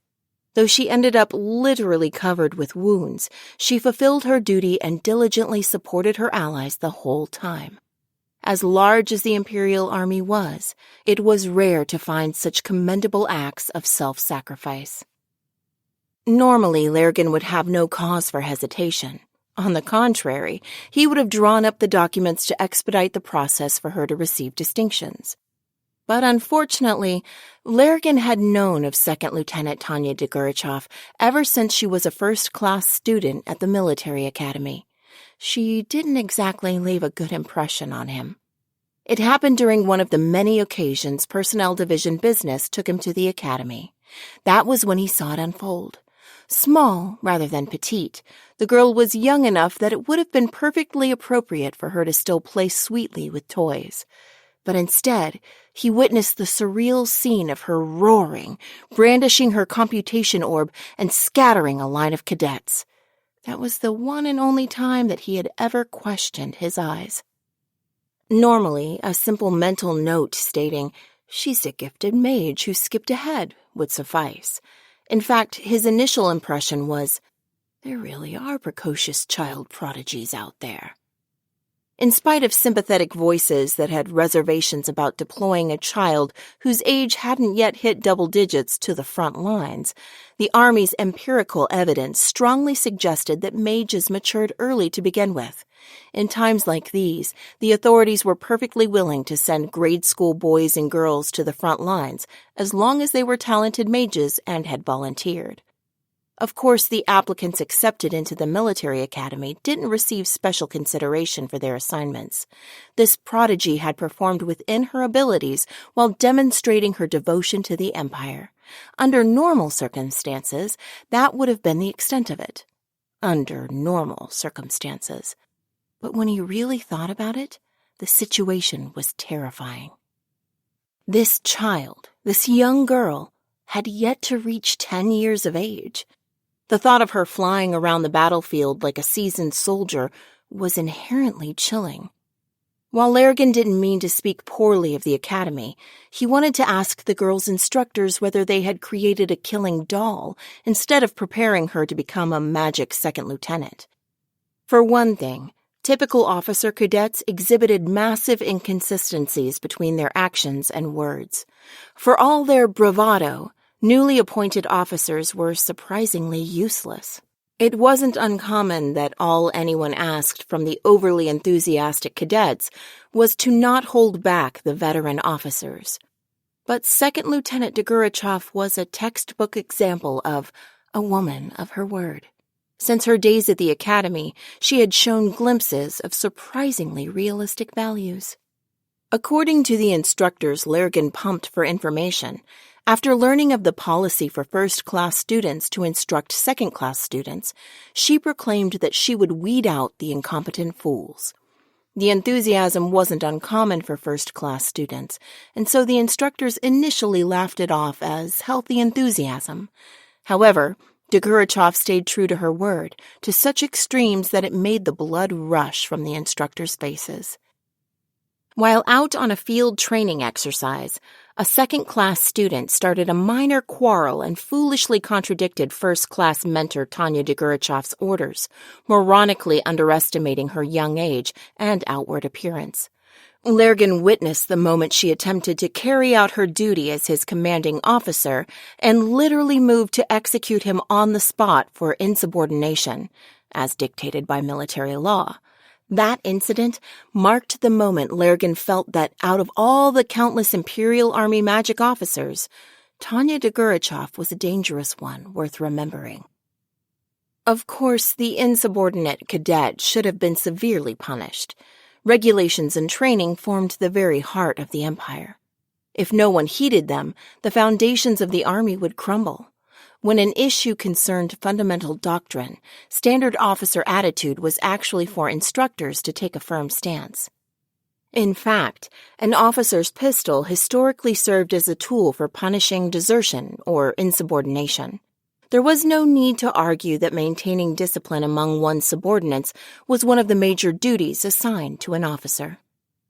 Though she ended up literally covered with wounds, she fulfilled her duty and diligently supported her allies the whole time. As large as the Imperial Army was, it was rare to find such commendable acts of self-sacrifice. Normally, Lergen would have no cause for hesitation. On the contrary, he would have drawn up the documents to expedite the process for her to receive distinctions. But unfortunately, Lergen had known of Second Lieutenant Tanya Degurechaff ever since she was a first-class student at the military academy. She didn't exactly leave a good impression on him. It happened during one of the many occasions Personnel Division business took him to the academy. That was when he saw it unfold. Small rather than petite, the girl was young enough that it would have been perfectly appropriate for her to still play sweetly with toys. But instead, he witnessed the surreal scene of her roaring, brandishing her computation orb, and scattering a line of cadets. That was the one and only time that he had ever questioned his eyes. Normally, a simple mental note stating, "She's a gifted mage who skipped ahead," would suffice. In fact, his initial impression was, there really are precocious child prodigies out there. In spite of sympathetic voices that had reservations about deploying a child whose age hadn't yet hit double digits to the front lines, the Army's empirical evidence strongly suggested that mages matured early to begin with. In times like these, the authorities were perfectly willing to send grade school boys and girls to the front lines as long as they were talented mages and had volunteered. Of course, the applicants accepted into the military academy didn't receive special consideration for their assignments. This prodigy had performed within her abilities while demonstrating her devotion to the Empire. Under normal circumstances, that would have been the extent of it. Under normal circumstances. But when he really thought about it, the situation was terrifying. This child, this young girl, had yet to reach 10 years of age. The thought of her flying around the battlefield like a seasoned soldier was inherently chilling. While Lergen didn't mean to speak poorly of the academy, he wanted to ask the girl's instructors whether they had created a killing doll instead of preparing her to become a magic second lieutenant. For one thing, typical officer cadets exhibited massive inconsistencies between their actions and words. For all their bravado, newly appointed officers were surprisingly useless. It wasn't uncommon that all anyone asked from the overly enthusiastic cadets was to not hold back the veteran officers. But Second Lieutenant Degurechaff was a textbook example of a woman of her word. Since her days at the academy, she had shown glimpses of surprisingly realistic values. According to the instructors Lergen pumped for information, after learning of the policy for first-class students to instruct second-class students, she proclaimed that she would weed out the incompetent fools. The enthusiasm wasn't uncommon for first-class students, and so the instructors initially laughed it off as healthy enthusiasm. However, Degurechaff stayed true to her word, to such extremes that it made the blood rush from the instructors' faces. While out on a field training exercise, a second-class student started a minor quarrel and foolishly contradicted first-class mentor Tanya Degurechaff's orders, moronically underestimating her young age and outward appearance. Lergen witnessed the moment she attempted to carry out her duty as his commanding officer and literally moved to execute him on the spot for insubordination, as dictated by military law. That incident marked the moment Lergen felt that out of all the countless Imperial Army magic officers, Tanya Degurechaff was a dangerous one worth remembering. Of course, the insubordinate cadet should have been severely punished. Regulations and training formed the very heart of the Empire. If no one heeded them, the foundations of the army would crumble. When an issue concerned fundamental doctrine, standard officer attitude was actually for instructors to take a firm stance. In fact, an officer's pistol historically served as a tool for punishing desertion or insubordination. There was no need to argue that maintaining discipline among one's subordinates was one of the major duties assigned to an officer.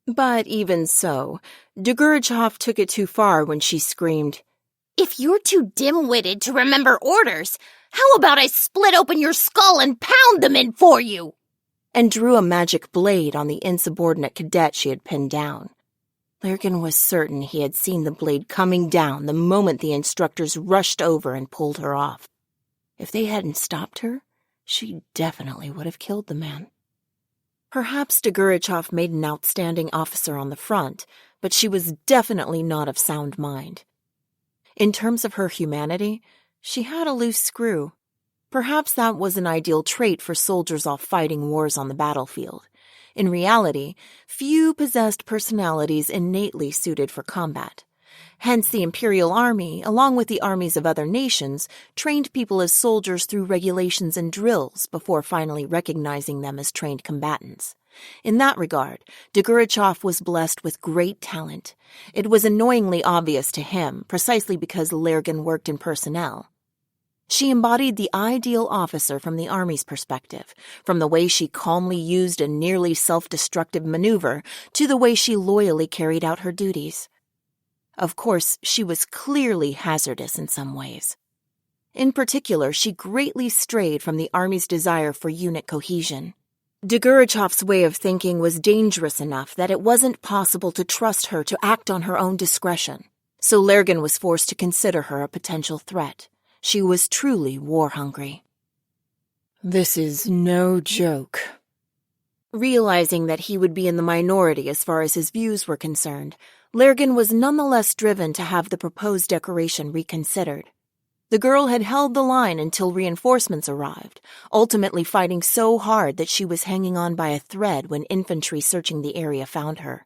But even so, Degurechaff took it too far when she screamed, "If you're too dim-witted to remember orders, how about I split open your skull and pound them in for you?" and drew a magic blade on the insubordinate cadet she had pinned down. Lergen was certain he had seen the blade coming down the moment the instructors rushed over and pulled her off. If they hadn't stopped her, she definitely would have killed the man. Perhaps Degurechaff made an outstanding officer on the front, but she was definitely not of sound mind. In terms of her humanity, she had a loose screw. Perhaps that was an ideal trait for soldiers off fighting wars on the battlefield. In reality, few possessed personalities innately suited for combat. Hence, the Imperial Army, along with the armies of other nations, trained people as soldiers through regulations and drills before finally recognizing them as trained combatants. In that regard, Degurechaff was blessed with great talent. It was annoyingly obvious to him, precisely because Lergen worked in personnel. She embodied the ideal officer from the Army's perspective, from the way she calmly used a nearly self-destructive maneuver to the way she loyally carried out her duties. Of course, she was clearly hazardous in some ways. In particular, she greatly strayed from the Army's desire for unit cohesion. Degurechaff's way of thinking was dangerous enough that it wasn't possible to trust her to act on her own discretion, so Lergen was forced to consider her a potential threat. She was truly war-hungry. This is no joke. Realizing that he would be in the minority as far as his views were concerned, Lergen was nonetheless driven to have the proposed decoration reconsidered. The girl had held the line until reinforcements arrived, ultimately fighting so hard that she was hanging on by a thread when infantry searching the area found her.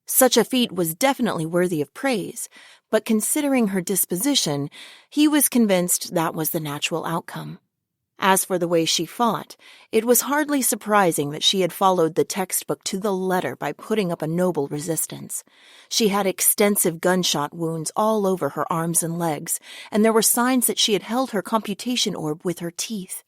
Such a feat was definitely worthy of praise, but considering her disposition, he was convinced that was the natural outcome. As for the way she fought, it was hardly surprising that she had followed the textbook to the letter by putting up a noble resistance. She had extensive gunshot wounds all over her arms and legs, and there were signs that she had held her computation orb with her teeth.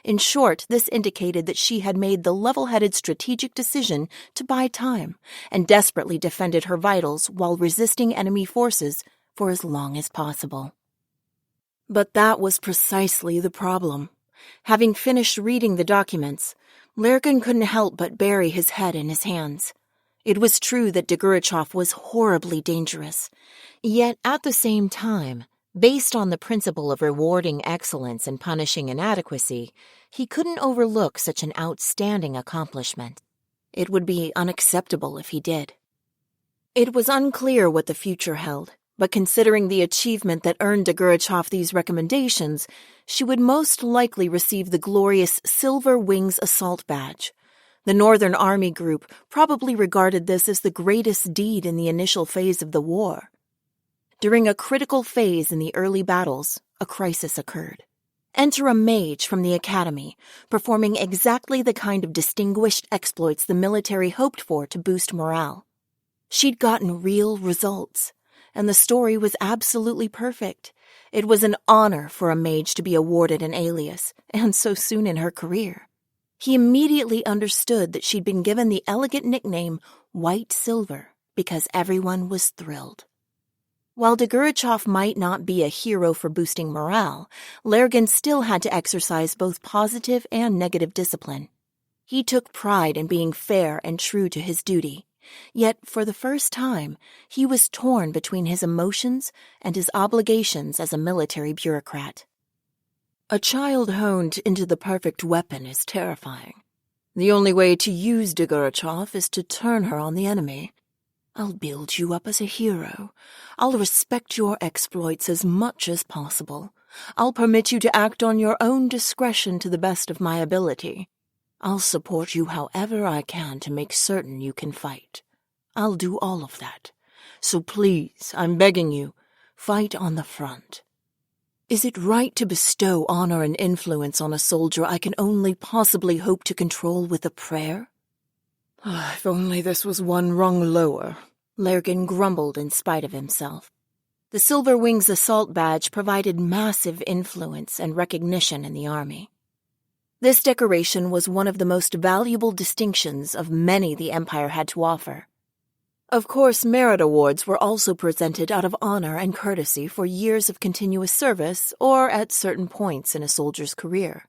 In short, this indicated that she had made the level-headed strategic decision to buy time and desperately defended her vitals while resisting enemy forces for as long as possible. But that was precisely the problem. Having finished reading the documents, Lergen couldn't help but bury his head in his hands. It was true that Degurechaff was horribly dangerous, yet at the same time, based on the principle of rewarding excellence and punishing inadequacy, he couldn't overlook such an outstanding accomplishment. It would be unacceptable if he did. It was unclear what the future held, but considering the achievement that earned Degurechaff these recommendations, she would most likely receive the glorious Silver Wings Assault Badge. The Northern Army Group probably regarded this as the greatest deed in the initial phase of the war. During a critical phase in the early battles, a crisis occurred. Enter a mage from the academy, performing exactly the kind of distinguished exploits the military hoped for to boost morale. She'd gotten real results, and the story was absolutely perfect. It was an honor for a mage to be awarded an alias, and so soon in her career. He immediately understood that she'd been given the elegant nickname White Silver because everyone was thrilled. While Degurechaff might not be a hero for boosting morale, Lergen still had to exercise both positive and negative discipline. He took pride in being fair and true to his duty, yet for the first time, he was torn between his emotions and his obligations as a military bureaucrat. A child honed into the perfect weapon is terrifying. The only way to use Degurechaff is to turn her on the enemy. I'll build you up as a hero. I'll respect your exploits as much as possible. I'll permit you to act on your own discretion to the best of my ability. I'll support you however I can to make certain you can fight. I'll do all of that. So please, I'm begging you, fight on the front. Is it right to bestow honor and influence on a soldier I can only possibly hope to control with a prayer? If only this was one rung lower, Lergen grumbled in spite of himself. The Silver Wings Assault Badge provided massive influence and recognition in the army. This decoration was one of the most valuable distinctions of many the Empire had to offer. Of course, merit awards were also presented out of honor and courtesy for years of continuous service or at certain points in a soldier's career.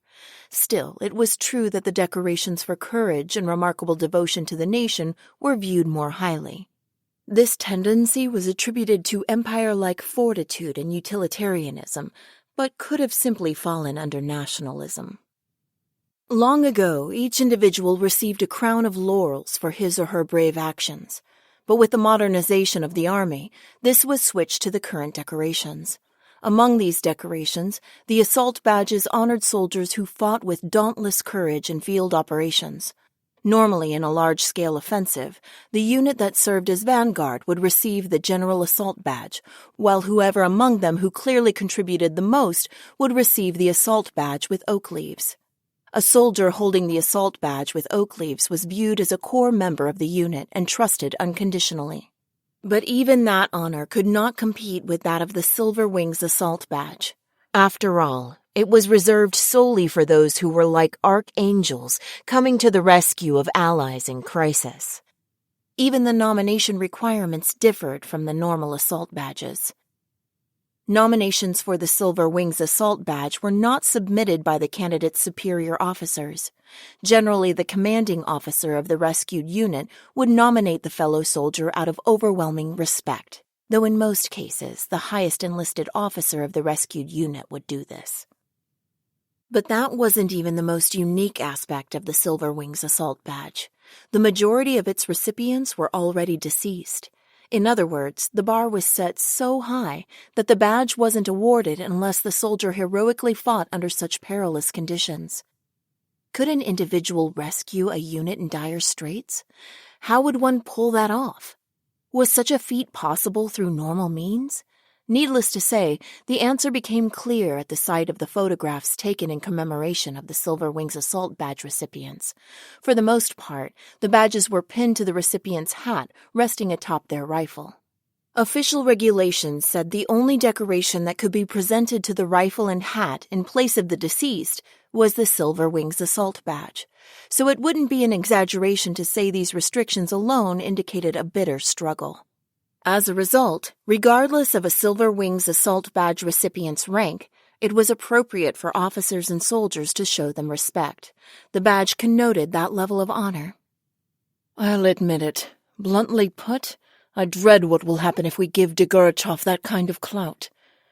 Still, it was true that the decorations for courage and remarkable devotion to the nation were viewed more highly. This tendency was attributed to empire-like fortitude and utilitarianism, but could have simply fallen under nationalism. Long ago, each individual received a crown of laurels for his or her brave actions, but with the modernization of the army, this was switched to the current decorations. Among these decorations, the assault badges honored soldiers who fought with dauntless courage in field operations. Normally in a large-scale offensive, the unit that served as vanguard would receive the General Assault Badge, while whoever among them who clearly contributed the most would receive the Assault Badge with oak leaves. A soldier holding the Assault Badge with oak leaves was viewed as a core member of the unit and trusted unconditionally. But even that honor could not compete with that of the Silver Wings Assault Badge. After all, it was reserved solely for those who were like archangels coming to the rescue of allies in crisis. Even the nomination requirements differed from the normal assault badges. Nominations for the Silver Wings Assault Badge were not submitted by the candidate's superior officers. Generally, the commanding officer of the rescued unit would nominate the fellow soldier out of overwhelming respect, though in most cases, the highest enlisted officer of the rescued unit would do this. But that wasn't even the most unique aspect of the Silver Wings Assault Badge. The majority of its recipients were already deceased. In other words, the bar was set so high that the badge wasn't awarded unless the soldier heroically fought under such perilous conditions. Could an individual rescue a unit in dire straits? How would one pull that off? Was such a feat possible through normal means? Needless to say, the answer became clear at the sight of the photographs taken in commemoration of the Silver Wings Assault Badge recipients. For the most part, the badges were pinned to the recipient's hat, resting atop their rifle. Official regulations said the only decoration that could be presented to the rifle and hat in place of the deceased was the Silver Wings Assault Badge, so it wouldn't be an exaggeration to say these restrictions alone indicated a bitter struggle. As a result, regardless of a Silver Wings Assault Badge recipient's rank, it was appropriate for officers and soldiers to show them respect. The badge connoted that level of honor. I'll admit it. Bluntly put, I dread what will happen if we give Degurechaff that kind of clout.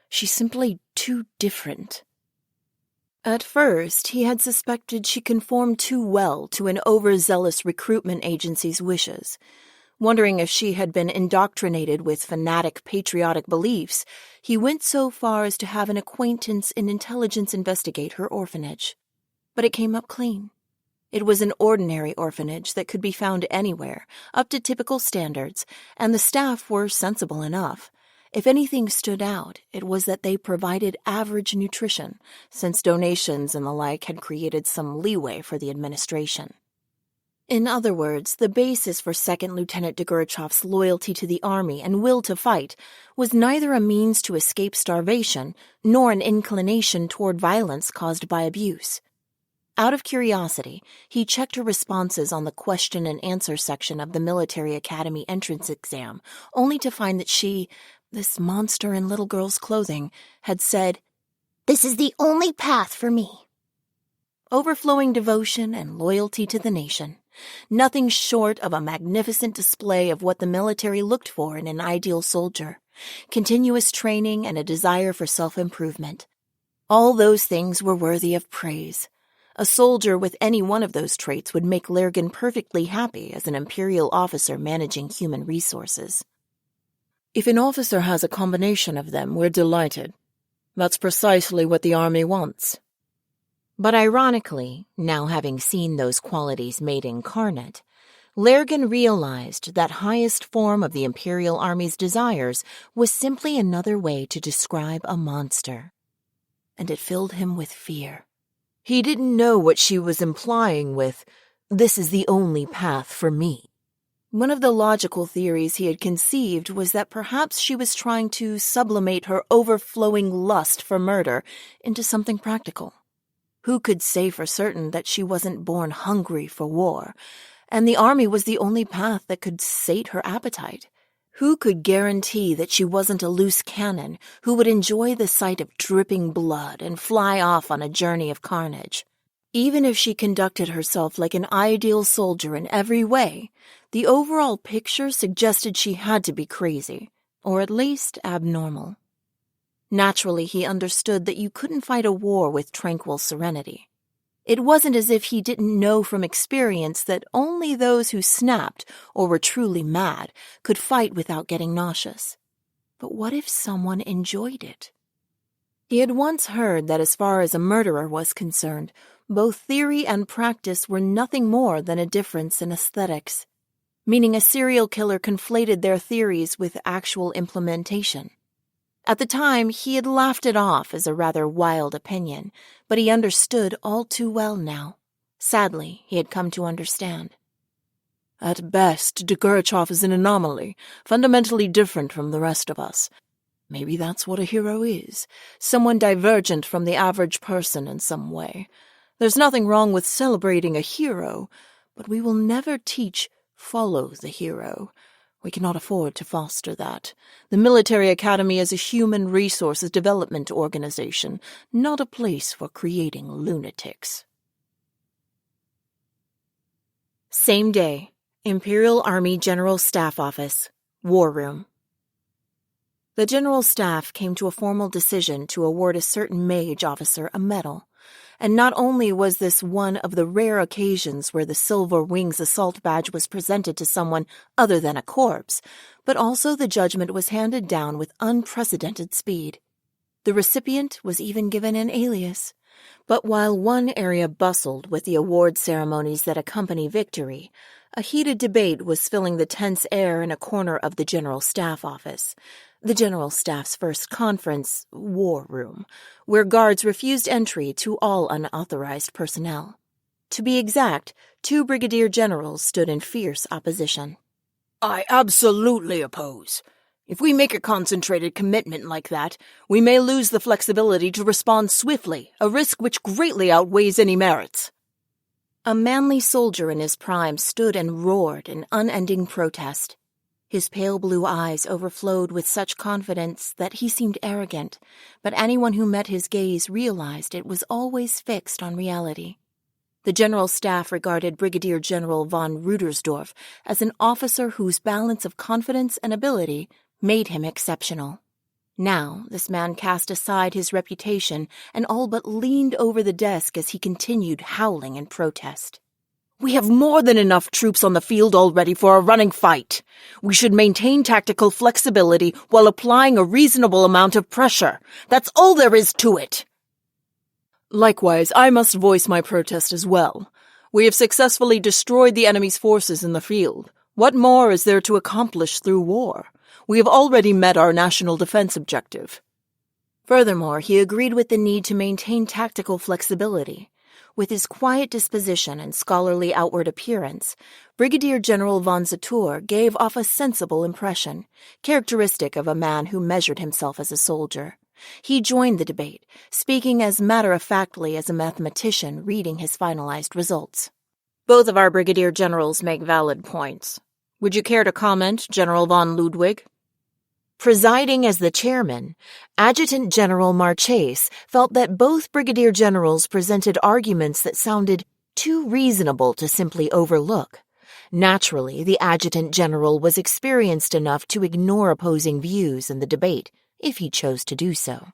She's simply too different. At first, he had suspected she conformed too well to an overzealous recruitment agency's wishes. Wondering if she had been indoctrinated with fanatic patriotic beliefs, he went so far as to have an acquaintance in intelligence investigate her orphanage. But it came up clean. It was an ordinary orphanage that could be found anywhere, up to typical standards, and the staff were sensible enough. If anything stood out, it was that they provided average nutrition, since donations and the like had created some leeway for the administration. In other words, the basis for Second Lieutenant Degurechaff's loyalty to the army and will to fight was neither a means to escape starvation nor an inclination toward violence caused by abuse. Out of curiosity, he checked her responses on the question and answer section of the Military Academy entrance exam, only to find that she, this monster in little girl's clothing, had said, "This is the only path for me." Overflowing devotion and loyalty to the nation. Nothing short of a magnificent display of what the military looked for in an ideal soldier. Continuous training and a desire for self-improvement. All those things were worthy of praise. A soldier with any one of those traits would make Lergen perfectly happy as an imperial officer managing human resources. If an officer has a combination of them, we're delighted. That's precisely what the army wants. But ironically, now having seen those qualities made incarnate, Lergen realized that highest form of the Imperial Army's desires was simply another way to describe a monster. And it filled him with fear. He didn't know what she was implying with, This is the only path for me. One of the logical theories he had conceived was that perhaps she was trying to sublimate her overflowing lust for murder into something practical. Who could say for certain that she wasn't born hungry for war, and the army was the only path that could sate her appetite? Who could guarantee that she wasn't a loose cannon who would enjoy the sight of dripping blood and fly off on a journey of carnage? Even if she conducted herself like an ideal soldier in every way, the overall picture suggested she had to be crazy, or at least abnormal. Naturally, he understood that you couldn't fight a war with tranquil serenity. It wasn't as if he didn't know from experience that only those who snapped or were truly mad could fight without getting nauseous. But what if someone enjoyed it? He had once heard that as far as a murderer was concerned, both theory and practice were nothing more than a difference in aesthetics, meaning a serial killer conflated their theories with actual implementation. At the time, he had laughed it off as a rather wild opinion, but he understood all too well now. Sadly, he had come to understand. At best, Degurechaff is an anomaly, fundamentally different from the rest of us. Maybe that's what a hero is, someone divergent from the average person in some way. There's nothing wrong with celebrating a hero, but we will never teach follow the hero. We cannot afford to foster that. The military academy is a human resources development organization, not a place for creating lunatics. Same day, Imperial Army General Staff Office, War Room. The General Staff came to a formal decision to award a certain mage officer a medal. And not only was this one of the rare occasions where the Silver Wings assault badge was presented to someone other than a corpse, but also the judgment was handed down with unprecedented speed. The recipient was even given an alias. But while one area bustled with the award ceremonies that accompany victory, a heated debate was filling the tense air in a corner of the General Staff office. The General Staff's first conference, War Room, where guards refused entry to all unauthorized personnel. To be exact, 2 brigadier generals stood in fierce opposition. I absolutely oppose. If we make a concentrated commitment like that, we may lose the flexibility to respond swiftly, a risk which greatly outweighs any merits. A manly soldier in his prime stood and roared in unending protest. His pale blue eyes overflowed with such confidence that he seemed arrogant, but anyone who met his gaze realized it was always fixed on reality. The General Staff regarded Brigadier General von Rudersdorf as an officer whose balance of confidence and ability made him exceptional. Now, this man cast aside his reputation and all but leaned over the desk as he continued howling in protest. We have more than enough troops on the field already for a running fight. We should maintain tactical flexibility while applying a reasonable amount of pressure. That's all there is to it. Likewise, I must voice my protest as well. We have successfully destroyed the enemy's forces in the field. What more is there to accomplish through war? We have already met our national defense objective. Furthermore, he agreed with the need to maintain tactical flexibility. With his quiet disposition and scholarly outward appearance, Brigadier General von Zatour gave off a sensible impression, characteristic of a man who measured himself as a soldier. He joined the debate, speaking as matter-of-factly as a mathematician reading his finalized results. Both of our brigadier generals make valid points. Would you care to comment, General von Ludwig? Presiding as the chairman, Adjutant General Marchese felt that both brigadier generals presented arguments that sounded too reasonable to simply overlook. Naturally, the adjutant general was experienced enough to ignore opposing views in the debate, if he chose to do so.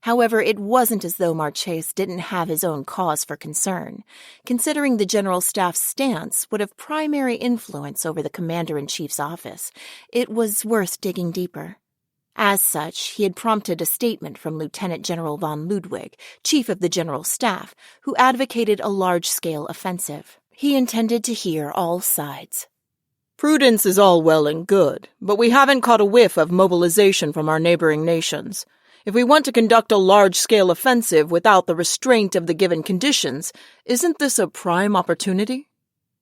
However, it wasn't as though Marchese didn't have his own cause for concern, considering the General Staff's stance would have primary influence over the Commander-in-Chief's office. It was worth digging deeper. As such, he had prompted a statement from Lieutenant General von Ludwig, Chief of the General Staff, who advocated a large-scale offensive. He intended to hear all sides. Prudence is all well and good, but we haven't caught a whiff of mobilization from our neighboring nations. If we want to conduct a large-scale offensive without the restraint of the given conditions, isn't this a prime opportunity?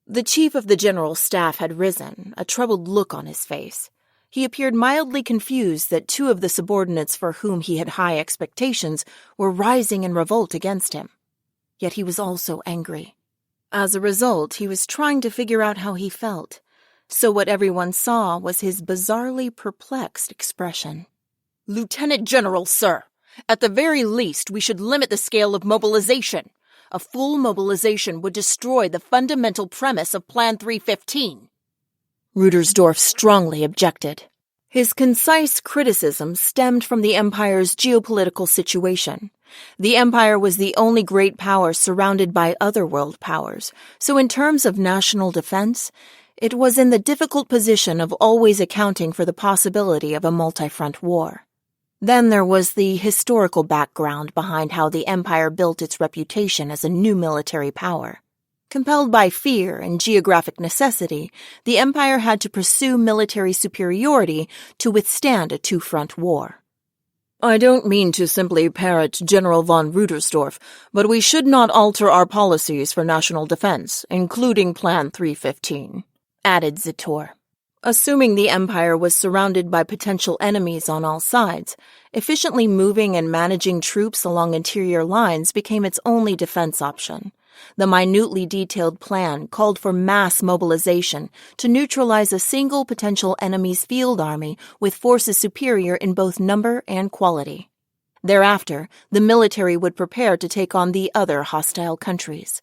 The chief of the general staff had risen, a troubled look on his face. He appeared mildly confused that two of the subordinates for whom he had high expectations were rising in revolt against him. Yet he was also angry. As a result, he was trying to figure out how he felt, so what everyone saw was his bizarrely perplexed expression. "Lieutenant General, sir, at the very least we should limit the scale of mobilization. A full mobilization would destroy the fundamental premise of Plan 315. Rudersdorf strongly objected. His concise criticism stemmed from the Empire's geopolitical situation. The Empire was the only great power surrounded by other world powers, so in terms of national defense, it was in the difficult position of always accounting for the possibility of a multi-front war. Then there was the historical background behind how the Empire built its reputation as a new military power. Compelled by fear and geographic necessity, the Empire had to pursue military superiority to withstand a two-front war. I don't mean to simply parrot General von Rudersdorf, but we should not alter our policies for national defense, including Plan 315, added Zator. Assuming the Empire was surrounded by potential enemies on all sides, efficiently moving and managing troops along interior lines became its only defense option. The minutely detailed plan called for mass mobilization to neutralize a single potential enemy's field army with forces superior in both number and quality. Thereafter, the military would prepare to take on the other hostile countries.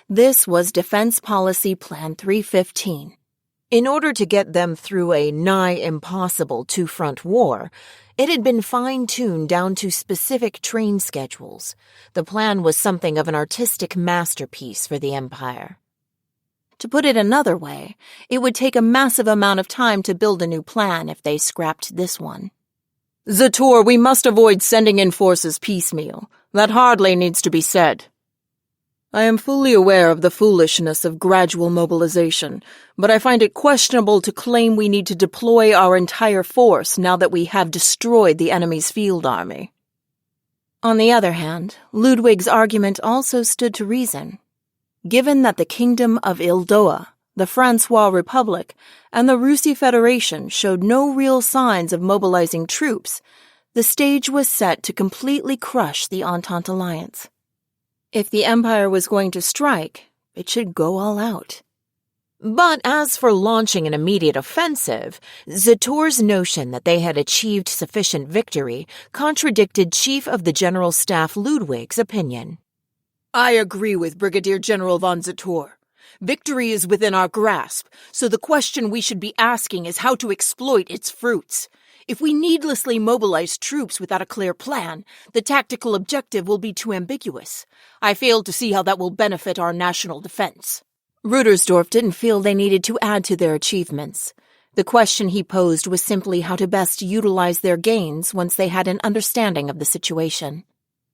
This was Defense Policy Plan 315. In order to get them through a nigh-impossible two-front war, it had been fine-tuned down to specific train schedules. The plan was something of an artistic masterpiece for the Empire. To put it another way, it would take a massive amount of time to build a new plan if they scrapped this one. Zator, we must avoid sending in forces piecemeal. That hardly needs to be said. I am fully aware of the foolishness of gradual mobilization, but I find it questionable to claim we need to deploy our entire force now that we have destroyed the enemy's field army. On the other hand, Ludwig's argument also stood to reason. Given that the Kingdom of Ildoa, the Francois Republic, and the Russie Federation showed no real signs of mobilizing troops, the stage was set to completely crush the Entente Alliance. If the Empire was going to strike, it should go all out. But as for launching an immediate offensive, Zator's notion that they had achieved sufficient victory contradicted Chief of the General Staff Ludwig's opinion. I agree with Brigadier General von Zator. Victory is within our grasp, so the question we should be asking is how to exploit its fruits. If we needlessly mobilize troops without a clear plan, the tactical objective will be too ambiguous. I fail to see how that will benefit our national defense. Rudersdorf didn't feel they needed to add to their achievements. The question he posed was simply how to best utilize their gains once they had an understanding of the situation.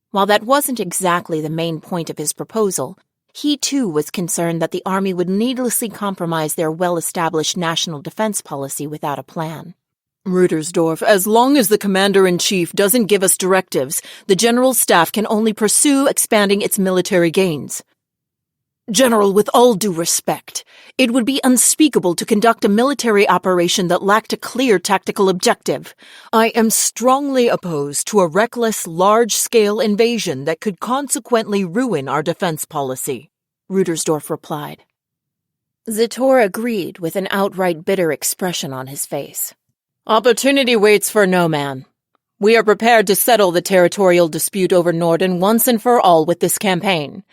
While that wasn't exactly the main point of his proposal, he too was concerned that the army would needlessly compromise their well-established national defense policy without a plan. Rudersdorf, as long as the Commander-in-Chief doesn't give us directives, the General Staff can only pursue expanding its military gains. General, with all due respect, it would be unspeakable to conduct a military operation that lacked a clear tactical objective. I am strongly opposed to a reckless, large-scale invasion that could consequently ruin our defense policy, Rudersdorf replied. Zator agreed with an outright bitter expression on his face. Opportunity waits for no man. We are prepared to settle the territorial dispute over Norden once and for all with this campaign.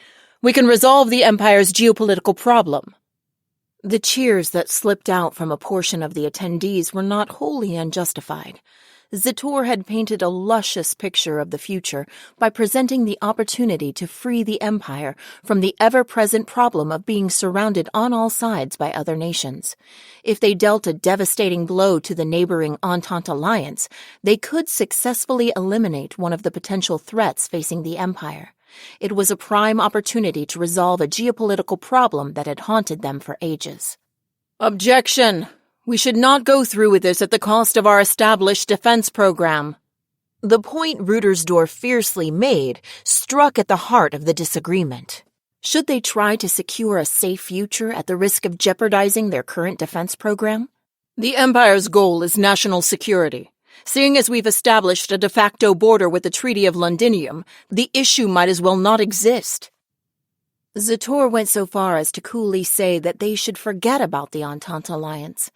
We can resolve the Empire's geopolitical problem. The cheers that slipped out from a portion of the attendees were not wholly unjustified. Zator had painted a luscious picture of the future by presenting the opportunity to free the Empire from the ever-present problem of being surrounded on all sides by other nations. If they dealt a devastating blow to the neighboring Entente Alliance, they could successfully eliminate one of the potential threats facing the Empire. It was a prime opportunity to resolve a geopolitical problem that had haunted them for ages. Objection! We should not go through with this at the cost of our established defense program. The point Rudersdorf fiercely made struck at the heart of the disagreement. Should they try to secure a safe future at the risk of jeopardizing their current defense program? The Empire's goal is national security. Seeing as we've established a de facto border with the Treaty of Londinium, the issue might as well not exist. Zator went so far as to coolly say that they should forget about the Entente Alliance.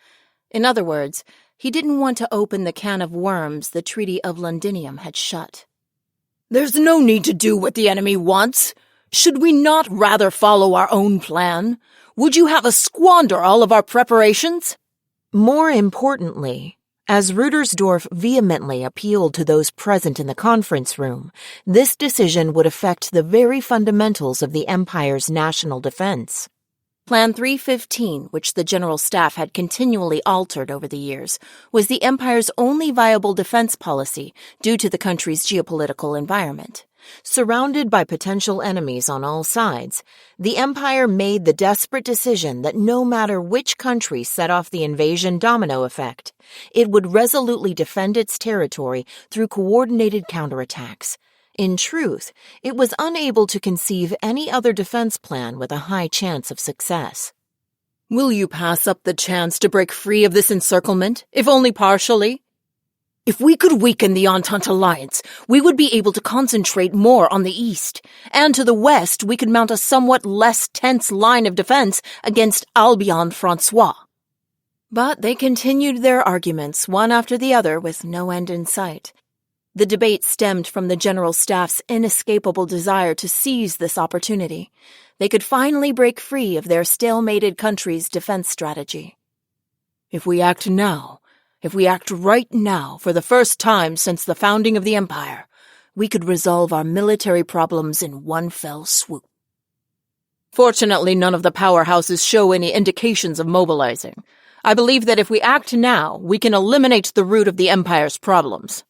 In other words, he didn't want to open the can of worms the Treaty of Londinium had shut. There's no need to do what the enemy wants. Should we not rather follow our own plan? Would you have us squander all of our preparations? More importantly, as Rudersdorf vehemently appealed to those present in the conference room, this decision would affect the very fundamentals of the Empire's national defense. Plan 315, which the General Staff had continually altered over the years, was the Empire's only viable defense policy due to the country's geopolitical environment. Surrounded by potential enemies on all sides, the Empire made the desperate decision that no matter which country set off the invasion domino effect, it would resolutely defend its territory through coordinated counterattacks. In truth, it was unable to conceive any other defense plan with a high chance of success. Will you pass up the chance to break free of this encirclement, if only partially? If we could weaken the Entente Alliance, we would be able to concentrate more on the east, and to the west we could mount a somewhat less tense line of defense against Albion Francois. But they continued their arguments one after the other with no end in sight. The debate stemmed from the General Staff's inescapable desire to seize this opportunity. They could finally break free of their stalemated country's defense strategy. If we act right now, for the first time since the founding of the Empire, we could resolve our military problems in one fell swoop. Fortunately, none of the powerhouses show any indications of mobilizing. I believe that if we act now, we can eliminate the root of the Empire's problems.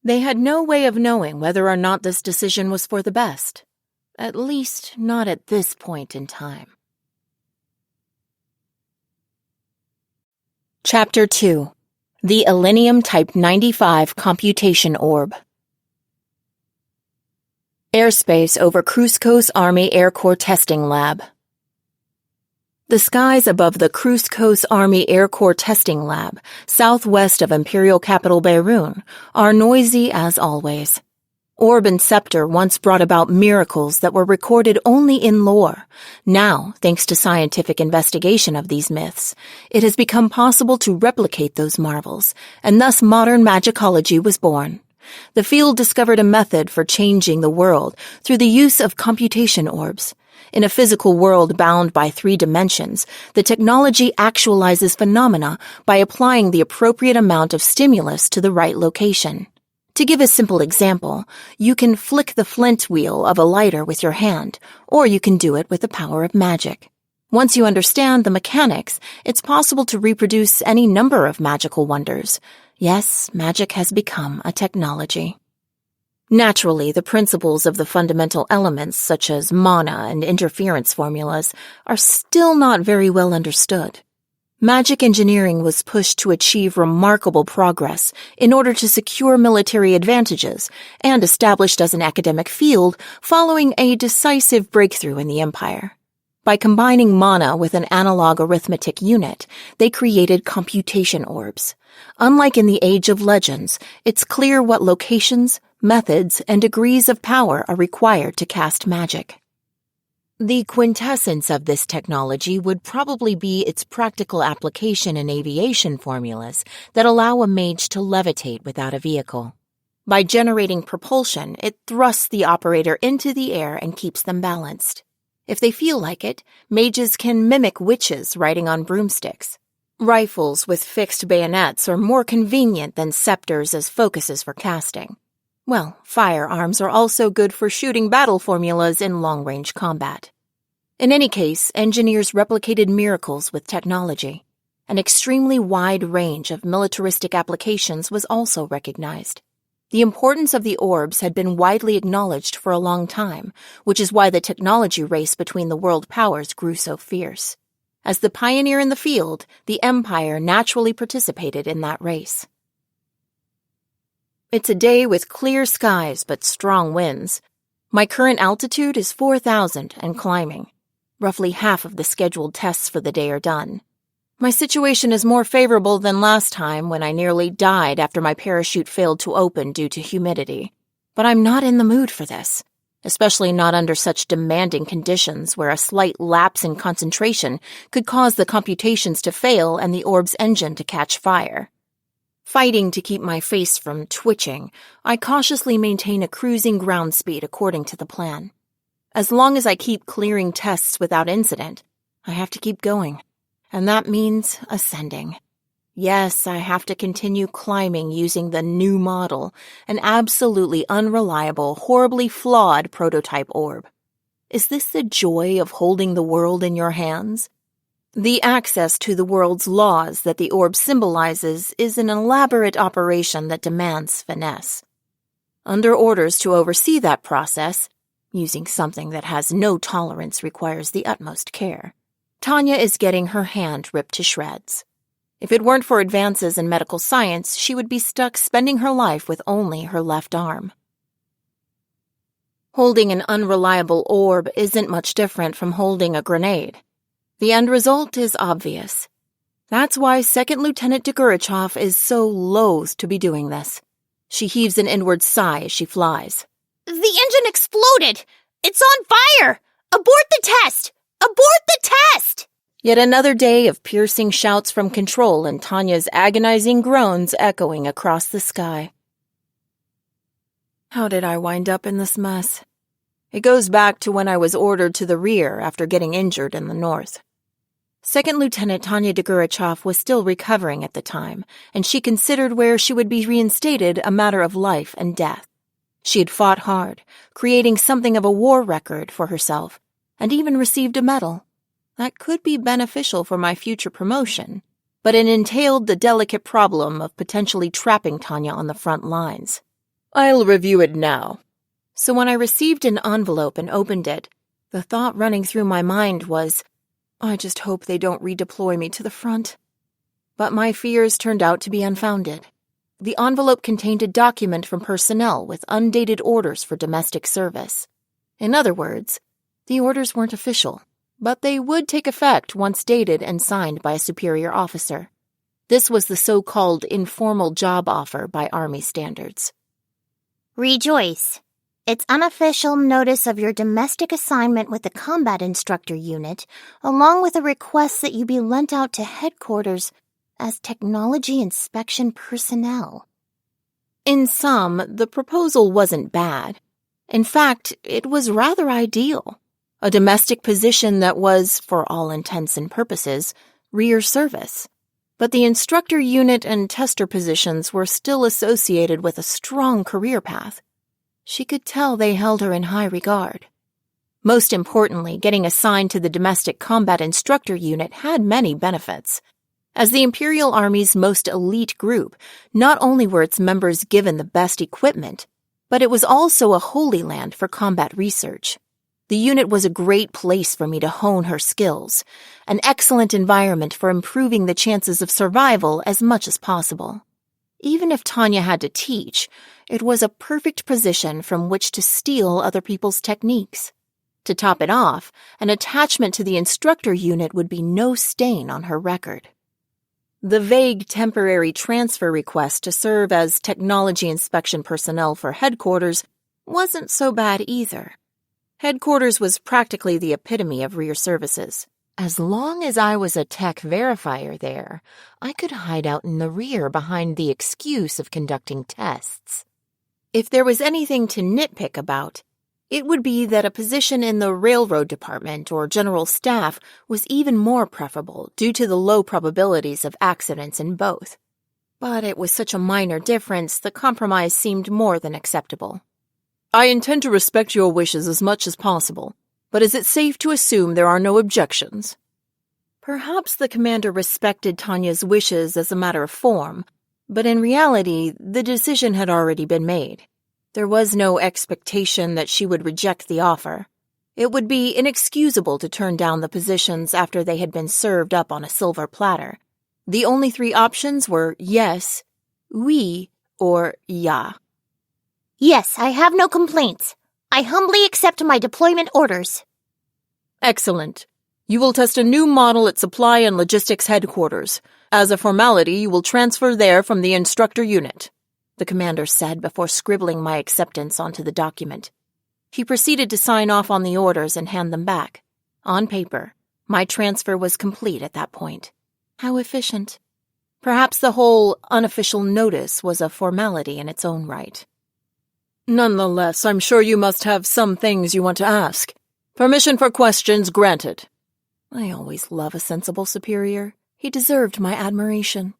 They had no way of knowing whether or not this decision was for the best. At least, not at this point in time. Chapter 2. The Elenium Type 95 Computation Orb. Airspace over Cruskos Army Air Corps Testing Lab. The skies above the Cruskos Army Air Corps Testing Lab, southwest of Imperial capital Beirut, are noisy as always. Orb and Scepter once brought about miracles that were recorded only in lore. Now, thanks to scientific investigation of these myths, it has become possible to replicate those marvels, and thus modern magicology was born. The field discovered a method for changing the world through the use of computation orbs. In a physical world bound by 3 dimensions, the technology actualizes phenomena by applying the appropriate amount of stimulus to the right location. To give a simple example, you can flick the flint wheel of a lighter with your hand, or you can do it with the power of magic. Once you understand the mechanics, it's possible to reproduce any number of magical wonders. Yes, magic has become a technology. Naturally, the principles of the fundamental elements, such as mana and interference formulas, are still not very well understood. Magic engineering was pushed to achieve remarkable progress in order to secure military advantages and established as an academic field following a decisive breakthrough in the Empire. By combining mana with an analog arithmetic unit, they created computation orbs. Unlike in the Age of Legends, it's clear what locations, methods, and degrees of power are required to cast magic. The quintessence of this technology would probably be its practical application in aviation formulas that allow a mage to levitate without a vehicle. By generating propulsion, it thrusts the operator into the air and keeps them balanced. If they feel like it, mages can mimic witches riding on broomsticks. Rifles with fixed bayonets are more convenient than scepters as focuses for casting. Well, firearms are also good for shooting battle formulas in long-range combat. In any case, engineers replicated miracles with technology. An extremely wide range of militaristic applications was also recognized. The importance of the orbs had been widely acknowledged for a long time, which is why the technology race between the world powers grew so fierce. As the pioneer in the field, the Empire naturally participated in that race. It's a day with clear skies but strong winds. My current altitude is 4,000 and climbing. Roughly half of the scheduled tests for the day are done. My situation is more favorable than last time when I nearly died after my parachute failed to open due to humidity. But I'm not in the mood for this, especially not under such demanding conditions where a slight lapse in concentration could cause the computations to fail and the orb's engine to catch fire. Fighting to keep my face from twitching, I cautiously maintain a cruising ground speed according to the plan. As long as I keep clearing tests without incident, I have to keep going. And that means ascending. Yes, I have to continue climbing using the new model, an absolutely unreliable, horribly flawed prototype orb. Is this the joy of holding the world in your hands? The access to the world's laws that the orb symbolizes is an elaborate operation that demands finesse. Under orders to oversee that process, using something that has no tolerance requires the utmost care. Tanya is getting her hand ripped to shreds. If it weren't for advances in medical science, she would be stuck spending her life with only her left arm. Holding an unreliable orb isn't much different from holding a grenade. The end result is obvious. That's why Second Lieutenant Degurechaff is so loath to be doing this. She heaves an inward sigh as she flies. The engine exploded! It's on fire! Abort the test! Abort the test! Yet another day of piercing shouts from control and Tanya's agonizing groans echoing across the sky. How did I wind up in this mess? It goes back to when I was ordered to the rear after getting injured in the north. Second Lieutenant Tanya Degurechaff was still recovering at the time, and she considered where she would be reinstated a matter of life and death. She had fought hard, creating something of a war record for herself, and even received a medal. That could be beneficial for my future promotion, but it entailed the delicate problem of potentially trapping Tanya on the front lines. I'll review it now. So when I received an envelope and opened it, the thought running through my mind was, I just hope they don't redeploy me to the front. But my fears turned out to be unfounded. The envelope contained a document from personnel with undated orders for domestic service. In other words, the orders weren't official, but they would take effect once dated and signed by a superior officer. This was the so-called informal job offer by Army standards. Rejoice. It's unofficial notice of your domestic assignment with the combat instructor unit, along with a request that you be lent out to headquarters as technology inspection personnel. In sum, the proposal wasn't bad. In fact, it was rather ideal. A domestic position that was, for all intents and purposes, rear service. But the instructor unit and tester positions were still associated with a strong career path. She could tell they held her in high regard. Most importantly, getting assigned to the domestic combat instructor unit had many benefits. As the Imperial Army's most elite group, not only were its members given the best equipment, but it was also a holy land for combat research. The unit was a great place for me to hone her skills, an excellent environment for improving the chances of survival as much as possible. Even if Tanya had to teach, it was a perfect position from which to steal other people's techniques. To top it off, an attachment to the instructor unit would be no stain on her record. The vague temporary transfer request to serve as technology inspection personnel for headquarters wasn't so bad either. Headquarters was practically the epitome of rear services. As long as I was a tech verifier there, I could hide out in the rear behind the excuse of conducting tests. If there was anything to nitpick about, it would be that a position in the railroad department or general staff was even more preferable due to the low probabilities of accidents in both. But it was such a minor difference, the compromise seemed more than acceptable. I intend to respect your wishes as much as possible, but is it safe to assume there are no objections? Perhaps the commander respected Tanya's wishes as a matter of form, but in reality, the decision had already been made. There was no expectation that she would reject the offer. It would be inexcusable to turn down the positions after they had been served up on a silver platter. The only three options were yes, oui, or ja. Yes, I have no complaints. I humbly accept my deployment orders. Excellent. You will test a new model at Supply and Logistics Headquarters. As a formality, you will transfer there from the instructor unit, the commander said before scribbling my acceptance onto the document. He proceeded to sign off on the orders and hand them back. On paper, my transfer was complete at that point. How efficient. Perhaps the whole unofficial notice was a formality in its own right. Nonetheless, I'm sure you must have some things you want to ask. Permission for questions granted. I always love a sensible superior. He deserved my admiration.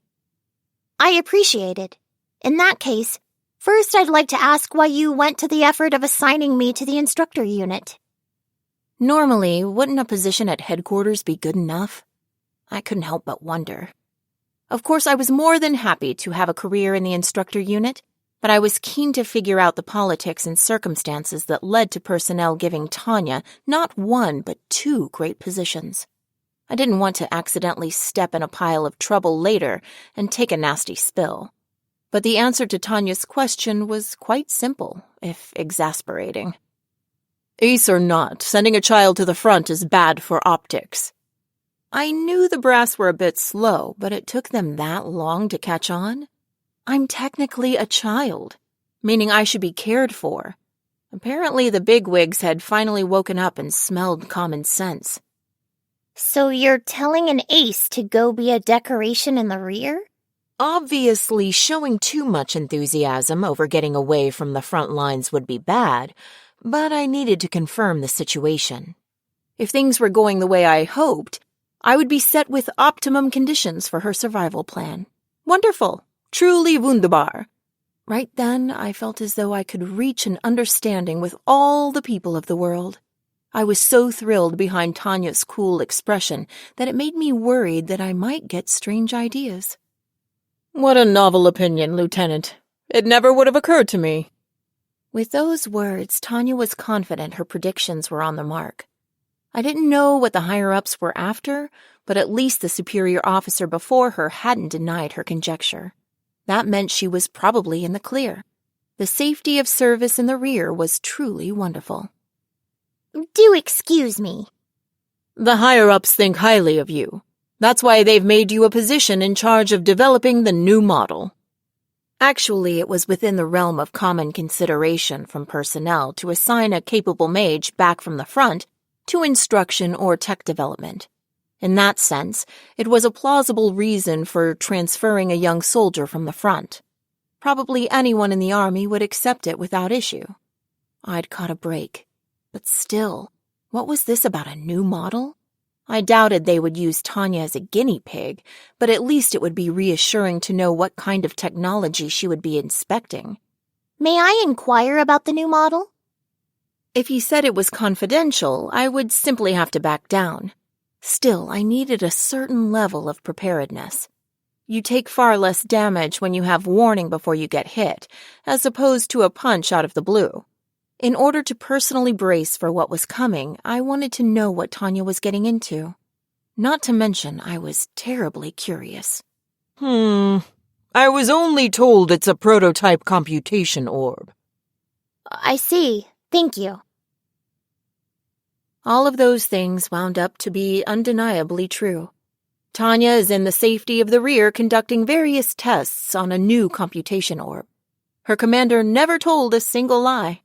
I appreciate it. In that case, first I'd like to ask why you went to the effort of assigning me to the instructor unit. Normally, wouldn't a position at headquarters be good enough? I couldn't help but wonder. Of course, I was more than happy to have a career in the instructor unit, but I was keen to figure out the politics and circumstances that led to personnel giving Tanya not one but two great positions. I didn't want to accidentally step in a pile of trouble later and take a nasty spill. But the answer to Tanya's question was quite simple, if exasperating. Ace or not, sending a child to the front is bad for optics. I knew the brass were a bit slow, but it took them that long to catch on. I'm technically a child, meaning I should be cared for. Apparently the bigwigs had finally woken up and smelled common sense. So you're telling an ace to go be a decoration in the rear? Obviously, showing too much enthusiasm over getting away from the front lines would be bad, but I needed to confirm the situation. If things were going the way I hoped, I would be set with optimum conditions for her survival plan. Wonderful. Truly wunderbar. Right then, I felt as though I could reach an understanding with all the people of the world. I was so thrilled behind Tanya's cool expression that it made me worried that I might get strange ideas. What a novel opinion, Lieutenant. It never would have occurred to me. With those words, Tanya was confident her predictions were on the mark. I didn't know what the higher-ups were after, but at least the superior officer before her hadn't denied her conjecture. That meant she was probably in the clear. The safety of service in the rear was truly wonderful. Do excuse me. The higher-ups think highly of you. That's why they've made you a position in charge of developing the new model. Actually, it was within the realm of common consideration from personnel to assign a capable mage back from the front to instruction or tech development. In that sense, it was a plausible reason for transferring a young soldier from the front. Probably anyone in the army would accept it without issue. I'd caught a break. But still, what was this about a new model? I doubted they would use Tanya as a guinea pig, but at least it would be reassuring to know what kind of technology she would be inspecting. May I inquire about the new model? If he said it was confidential, I would simply have to back down. Still, I needed a certain level of preparedness. You take far less damage when you have warning before you get hit, as opposed to a punch out of the blue. In order to personally brace for what was coming, I wanted to know what Tanya was getting into. Not to mention, I was terribly curious. I was only told it's a prototype computation orb. I see. Thank you. All of those things wound up to be undeniably true. Tanya is in the safety of the rear conducting various tests on a new computation orb. Her commander never told a single lie.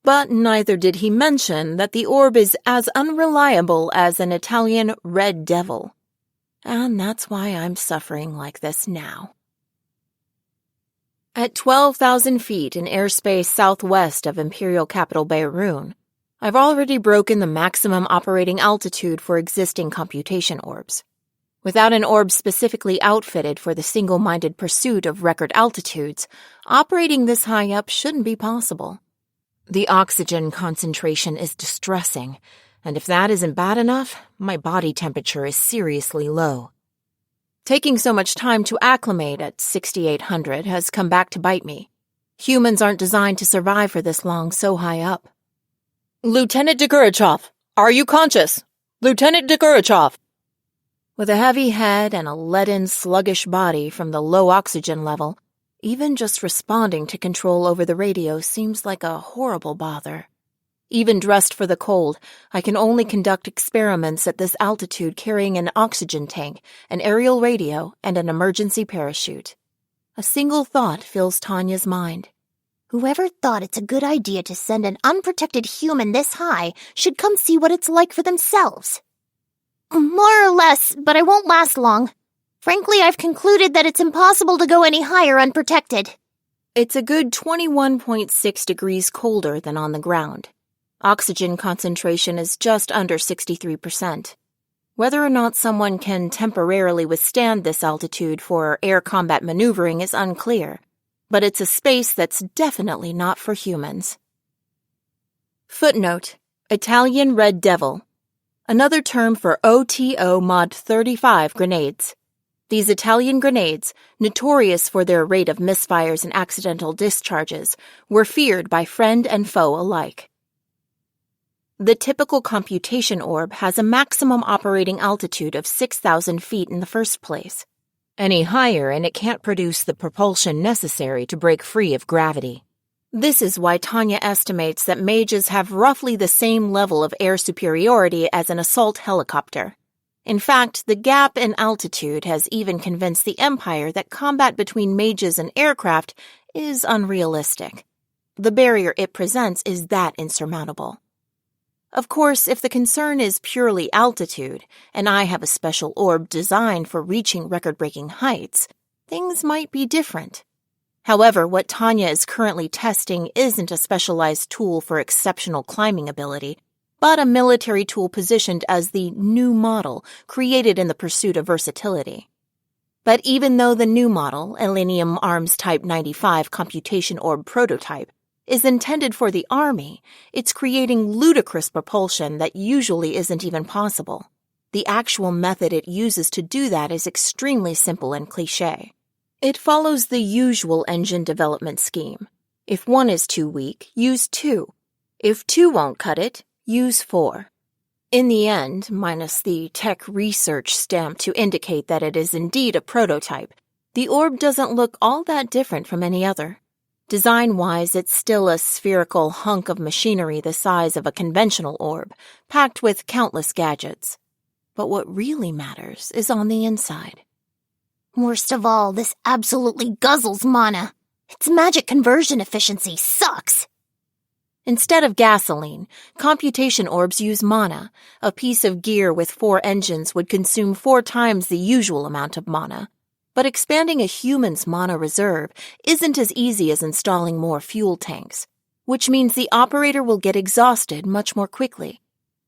But neither did he mention that the orb is as unreliable as an Italian red devil. And that's why I'm suffering like this now. At 12,000 feet in airspace southwest of Imperial capital Bayonets, I've already broken the maximum operating altitude for existing computation orbs. Without an orb specifically outfitted for the single-minded pursuit of record altitudes, operating this high up shouldn't be possible. The oxygen concentration is distressing, and if that isn't bad enough, my body temperature is seriously low. Taking so much time to acclimate at 6,800 has come back to bite me. Humans aren't designed to survive for this long so high up. Lieutenant Degurechaff, are you conscious? Lieutenant Degurechaff! With a heavy head and a leaden, sluggish body from the low oxygen level, even just responding to control over the radio seems like a horrible bother. Even dressed for the cold, I can only conduct experiments at this altitude carrying an oxygen tank, an aerial radio, and an emergency parachute. A single thought fills Tanya's mind. Whoever thought it's a good idea to send an unprotected human this high should come see what it's like for themselves. More or less, but I won't last long. Frankly, I've concluded that it's impossible to go any higher unprotected. It's a good 21.6 degrees colder than on the ground. Oxygen concentration is just under 63%. Whether or not someone can temporarily withstand this altitude for air combat maneuvering is unclear, but it's a space that's definitely not for humans. Footnote: Italian Red Devil. Another term for OTO Mod 35 grenades. These Italian grenades, notorious for their rate of misfires and accidental discharges, were feared by friend and foe alike. The typical computation orb has a maximum operating altitude of 6,000 feet in the first place. Any higher and it can't produce the propulsion necessary to break free of gravity. This is why Tanya estimates that mages have roughly the same level of air superiority as an assault helicopter. In fact, the gap in altitude has even convinced the Empire that combat between mages and aircraft is unrealistic. The barrier it presents is that insurmountable. Of course, if the concern is purely altitude, and I have a special orb designed for reaching record-breaking heights, things might be different. However, what Tanya is currently testing isn't a specialized tool for exceptional climbing ability, but a military tool positioned as the new model created in the pursuit of versatility. But even though the new model, Elenium Arms Type 95 Computation Orb Prototype, is intended for the Army, it's creating ludicrous propulsion that usually isn't even possible. The actual method it uses to do that is extremely simple and cliché. It follows the usual engine development scheme. If one is too weak, use 2. If 2 won't cut it, use 4. In the end, minus the tech research stamp to indicate that it is indeed a prototype, the orb doesn't look all that different from any other. Design-wise, it's still a spherical hunk of machinery the size of a conventional orb, packed with countless gadgets. But what really matters is on the inside. Worst of all, this absolutely guzzles mana. Its magic conversion efficiency sucks. Instead of gasoline, computation orbs use mana. A piece of gear with 4 engines would consume 4 times the usual amount of mana. But expanding a human's mana reserve isn't as easy as installing more fuel tanks, which means the operator will get exhausted much more quickly.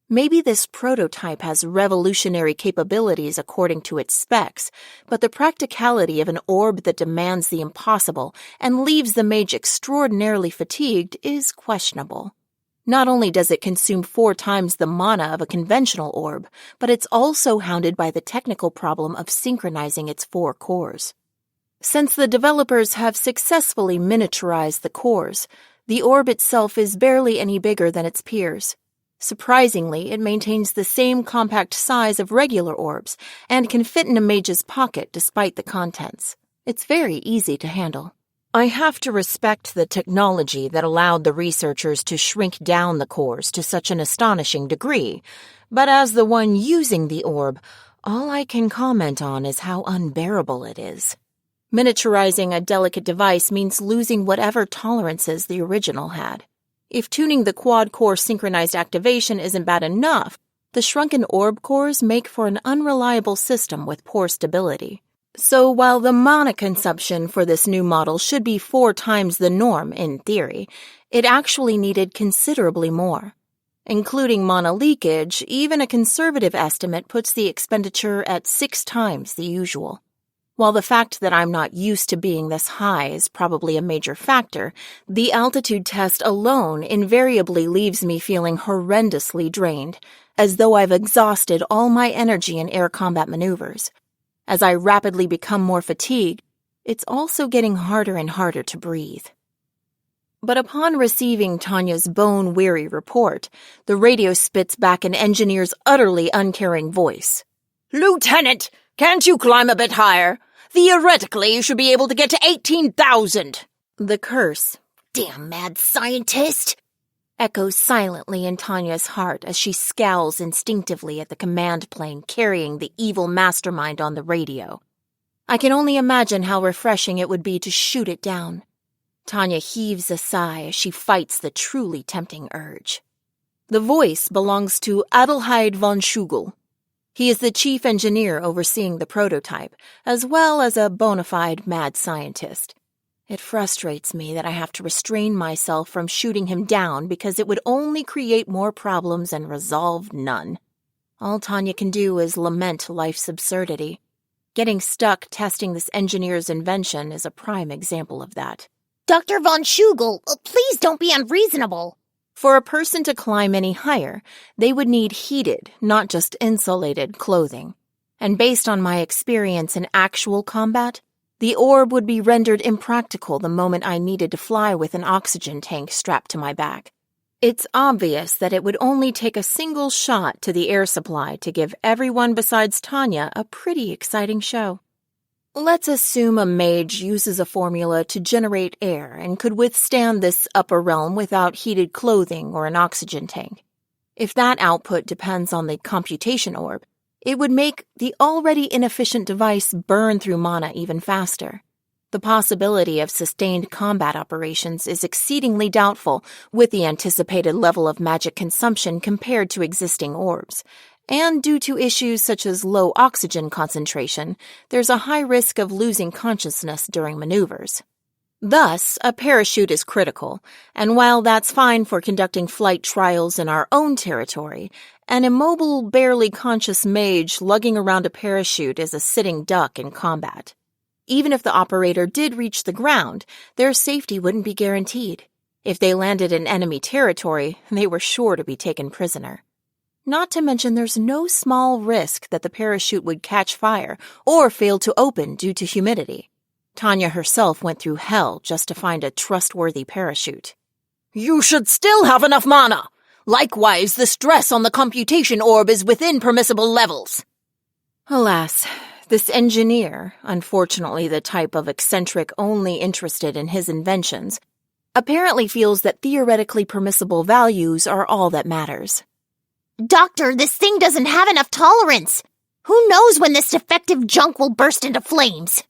Maybe this prototype has revolutionary capabilities according to its specs, but the practicality of an orb that demands the impossible and leaves the mage extraordinarily fatigued is questionable. Not only does it consume 4 times the mana of a conventional orb, but it's also hounded by the technical problem of synchronizing its 4 cores. Since the developers have successfully miniaturized the cores, the orb itself is barely any bigger than its peers. Surprisingly, it maintains the same compact size of regular orbs and can fit in a mage's pocket despite the contents. It's very easy to handle. I have to respect the technology that allowed the researchers to shrink down the cores to such an astonishing degree, but as the one using the orb, all I can comment on is how unbearable it is. Miniaturizing a delicate device means losing whatever tolerances the original had. If tuning the quad-core synchronized activation isn't bad enough, the shrunken orb cores make for an unreliable system with poor stability. So while the mana consumption for this new model should be 4 times the norm in theory, it actually needed considerably more. Including mana leakage, even a conservative estimate puts the expenditure at 6 times the usual. While the fact that I'm not used to being this high is probably a major factor, the altitude test alone invariably leaves me feeling horrendously drained, as though I've exhausted all my energy in air combat maneuvers. As I rapidly become more fatigued, it's also getting harder and harder to breathe. But upon receiving Tanya's bone-weary report, the radio spits back an engineer's utterly uncaring voice. "Lieutenant, can't you climb a bit higher? Theoretically, you should be able to get to 18,000. The curse. Damn mad scientist! echoes silently in Tanya's heart as she scowls instinctively at the command plane carrying the evil mastermind on the radio. I can only imagine how refreshing it would be to shoot it down. Tanya heaves a sigh as she fights the truly tempting urge. The voice belongs to Adelheid von Schugel. He is the chief engineer overseeing the prototype, as well as a bona fide mad scientist. It frustrates me that I have to restrain myself from shooting him down because it would only create more problems and resolve none. All Tanya can do is lament life's absurdity. Getting stuck testing this engineer's invention is a prime example of that. Dr. von Schugel, please don't be unreasonable. For a person to climb any higher, they would need heated, not just insulated, clothing. And based on my experience in actual combat, the orb would be rendered impractical the moment I needed to fly with an oxygen tank strapped to my back. It's obvious that it would only take a single shot to the air supply to give everyone besides Tanya a pretty exciting show. Let's assume a mage uses a formula to generate air and could withstand this upper realm without heated clothing or an oxygen tank. If that output depends on the computation orb, it would make the already inefficient device burn through mana even faster. The possibility of sustained combat operations is exceedingly doubtful with the anticipated level of magic consumption compared to existing orbs. And due to issues such as low oxygen concentration, there's a high risk of losing consciousness during maneuvers. Thus, a parachute is critical, and while that's fine for conducting flight trials in our own territory, an immobile, barely conscious mage lugging around a parachute is a sitting duck in combat. Even if the operator did reach the ground, their safety wouldn't be guaranteed. If they landed in enemy territory, they were sure to be taken prisoner. Not to mention there's no small risk that the parachute would catch fire or fail to open due to humidity. Tanya herself went through hell just to find a trustworthy parachute. You should still have enough mana. Likewise, the stress on the computation orb is within permissible levels. Alas, this engineer, unfortunately the type of eccentric only interested in his inventions, apparently feels that theoretically permissible values are all that matters. Doctor, this thing doesn't have enough tolerance. Who knows when this defective junk will burst into flames?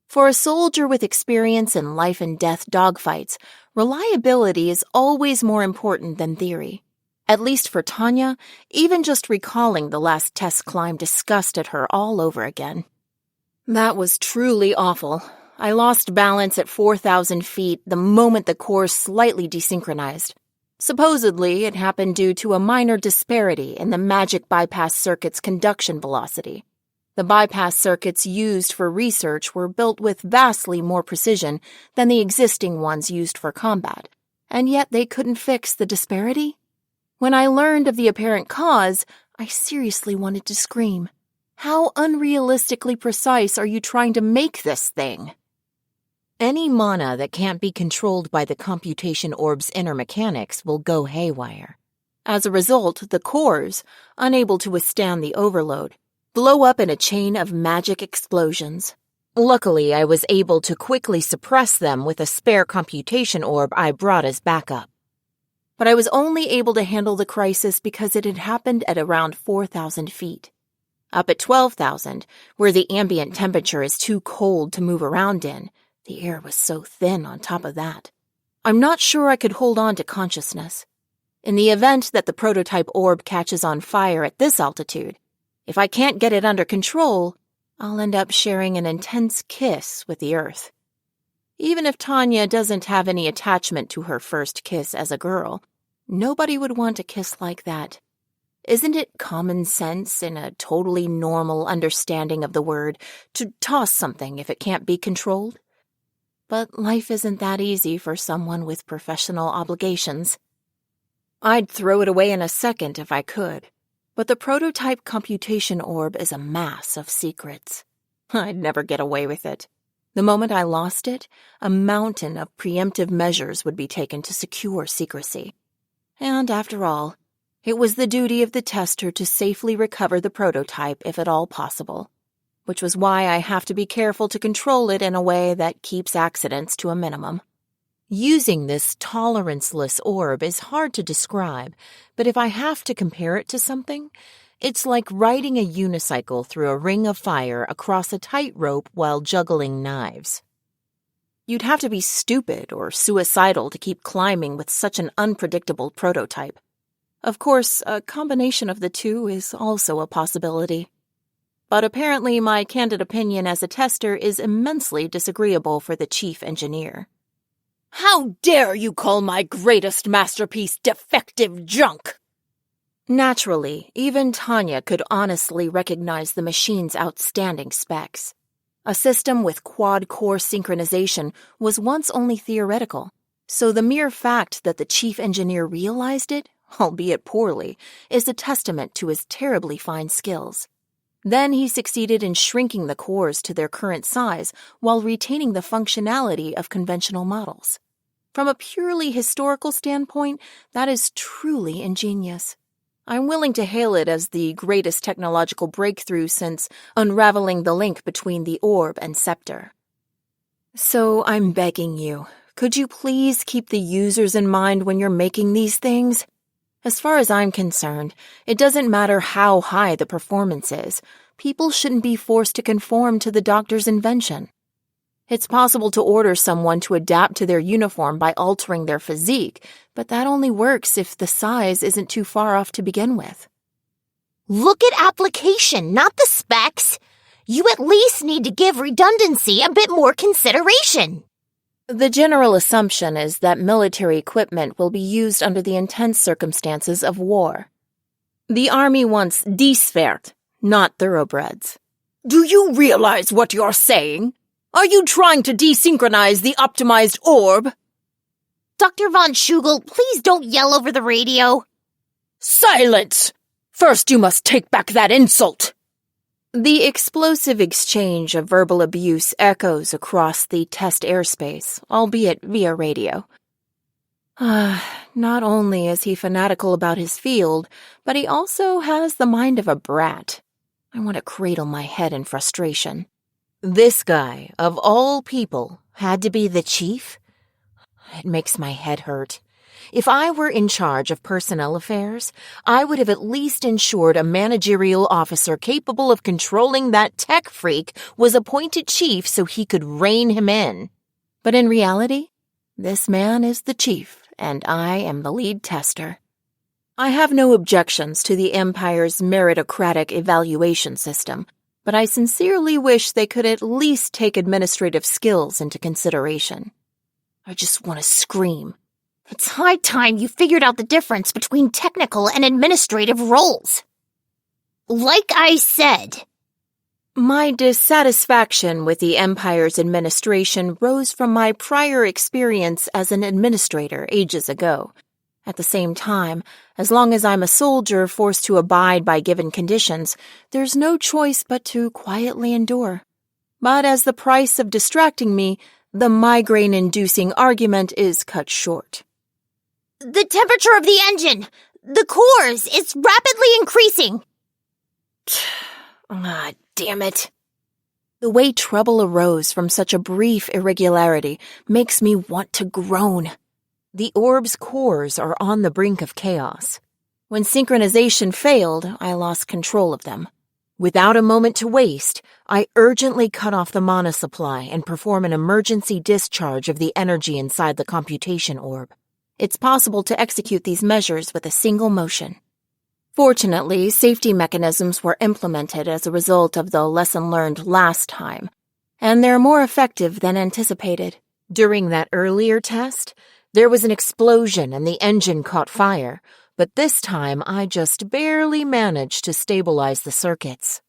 For a soldier with experience in life and death dogfights, reliability is always more important than theory. At least for Tanya, even just recalling the last test climb disgusted her all over again. That was truly awful. I lost balance at 4,000 feet the moment the core slightly desynchronized. Supposedly, it happened due to a minor disparity in the magic bypass circuit's conduction velocity. The bypass circuits used for research were built with vastly more precision than the existing ones used for combat, and yet they couldn't fix the disparity? When I learned of the apparent cause, I seriously wanted to scream. How unrealistically precise are you trying to make this thing? Any mana that can't be controlled by the computation orb's inner mechanics will go haywire. As a result, the cores, unable to withstand the overload, blow up in a chain of magic explosions. Luckily, I was able to quickly suppress them with a spare computation orb I brought as backup. But I was only able to handle the crisis because it had happened at around 4,000 feet. Up at 12,000, where the ambient temperature is too cold to move around in, the air was so thin on top of that. I'm not sure I could hold on to consciousness. In the event that the prototype orb catches on fire at this altitude, if I can't get it under control, I'll end up sharing an intense kiss with the Earth. Even if Tanya doesn't have any attachment to her first kiss as a girl, nobody would want a kiss like that. Isn't it common sense in a totally normal understanding of the word to toss something if it can't be controlled? But life isn't that easy for someone with professional obligations. I'd throw it away in a second if I could, but the prototype computation orb is a mass of secrets. I'd never get away with it. The moment I lost it, a mountain of preemptive measures would be taken to secure secrecy. And after all, it was the duty of the tester to safely recover the prototype if at all possible, which was why I have to be careful to control it in a way that keeps accidents to a minimum. Using this toleranceless orb is hard to describe, but if I have to compare it to something, it's like riding a unicycle through a ring of fire across a tightrope while juggling knives. You'd have to be stupid or suicidal to keep climbing with such an unpredictable prototype. Of course, a combination of the two is also a possibility. But apparently my candid opinion as a tester is immensely disagreeable for the chief engineer. How dare you call my greatest masterpiece defective junk? Naturally, even Tanya could honestly recognize the machine's outstanding specs. A system with quad-core synchronization was once only theoretical, so the mere fact that the chief engineer realized it, albeit poorly, is a testament to his terribly fine skills. Then he succeeded in shrinking the cores to their current size while retaining the functionality of conventional models. From a purely historical standpoint, that is truly ingenious. I'm willing to hail it as the greatest technological breakthrough since unraveling the link between the orb and scepter. So I'm begging you, could you please keep the users in mind when you're making these things? As far as I'm concerned, it doesn't matter how high the performance is. People shouldn't be forced to conform to the doctor's invention. It's possible to order someone to adapt to their uniform by altering their physique, but that only works if the size isn't too far off to begin with. Look at application, not the specs. You at least need to give redundancy a bit more consideration. The general assumption is that military equipment will be used under the intense circumstances of war. The army wants diespert, not thoroughbreds. Do you realize what you're saying? Are you trying to desynchronize the optimized orb? Dr. von Schugel, please don't yell over the radio. Silence! First you must take back that insult. The explosive exchange of verbal abuse echoes across the test airspace, albeit via radio. Not only is he fanatical about his field, but he also has the mind of a brat. I want to cradle my head in frustration. This guy, of all people, had to be the chief? It makes my head hurt. If I were in charge of personnel affairs, I would have at least ensured a managerial officer capable of controlling that tech freak was appointed chief so he could rein him in. But in reality, this man is the chief, and I am the lead tester. I have no objections to the Empire's meritocratic evaluation system, but I sincerely wish they could at least take administrative skills into consideration. I just want to scream. It's high time you figured out the difference between technical and administrative roles. Like I said. My dissatisfaction with the Empire's administration rose from my prior experience as an administrator ages ago. At the same time, as long as I'm a soldier forced to abide by given conditions, there's no choice but to quietly endure. But as the price of distracting me, the migraine-inducing argument is cut short. The temperature of the engine, the cores, it's rapidly increasing. Damn it. The way trouble arose from such a brief irregularity makes me want to groan. The orb's cores are on the brink of chaos. When synchronization failed, I lost control of them. Without a moment to waste, I urgently cut off the mana supply and perform an emergency discharge of the energy inside the computation orb. It's possible to execute these measures with a single motion. Fortunately, safety mechanisms were implemented as a result of the lesson learned last time, and they're more effective than anticipated. During that earlier test, there was an explosion and the engine caught fire, but this time I just barely managed to stabilize the circuits.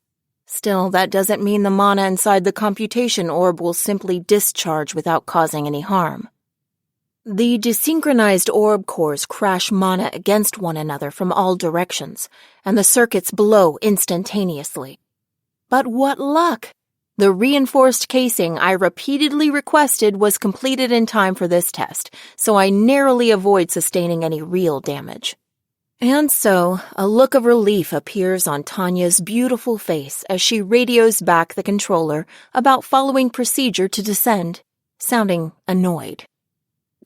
Still, that doesn't mean the mana inside the computation orb will simply discharge without causing any harm. The desynchronized orb cores crash mana against one another from all directions, and the circuits blow instantaneously. But what luck! The reinforced casing I repeatedly requested was completed in time for this test, so I narrowly avoid sustaining any real damage. And so, a look of relief appears on Tanya's beautiful face as she radios back the controller about following procedure to descend, sounding annoyed.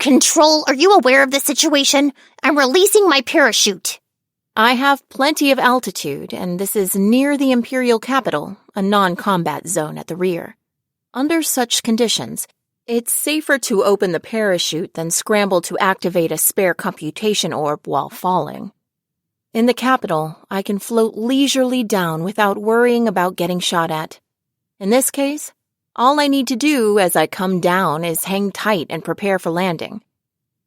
Control, are you aware of the situation? I'm releasing my parachute. I have plenty of altitude, and this is near the Imperial capital, a non-combat zone at the rear. Under such conditions, it's safer to open the parachute than scramble to activate a spare computation orb while falling. In the capital, I can float leisurely down without worrying about getting shot at. In this case, all I need to do as I come down is hang tight and prepare for landing.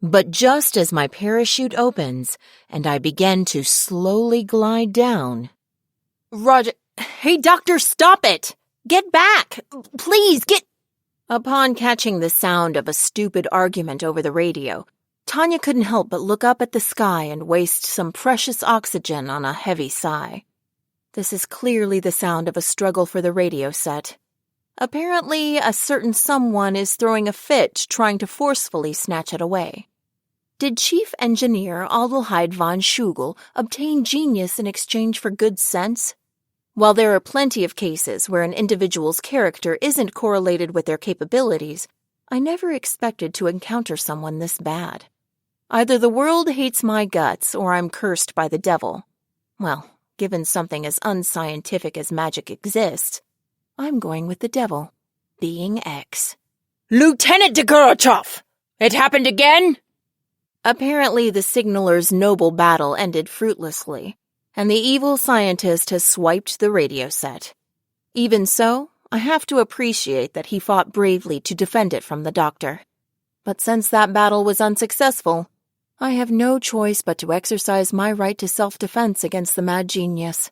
But just as my parachute opens and I begin to slowly glide down... Roger. Hey, Doctor, stop it! Get back! Please, get... Upon catching the sound of a stupid argument over the radio, Tanya couldn't help but look up at the sky and waste some precious oxygen on a heavy sigh. This is clearly the sound of a struggle for the radio set. Apparently, a certain someone is throwing a fit trying to forcefully snatch it away. Did Chief Engineer Adelheid von Schugel obtain genius in exchange for good sense? While there are plenty of cases where an individual's character isn't correlated with their capabilities, I never expected to encounter someone this bad. Either the world hates my guts or I'm cursed by the devil. Well, given something as unscientific as magic exists, I'm going with the devil, being X. Lieutenant Degurechaff! It happened again? Apparently the signaler's noble battle ended fruitlessly, and the evil scientist has swiped the radio set. Even so, I have to appreciate that he fought bravely to defend it from the doctor. But since that battle was unsuccessful, I have no choice but to exercise my right to self-defense against the mad genius.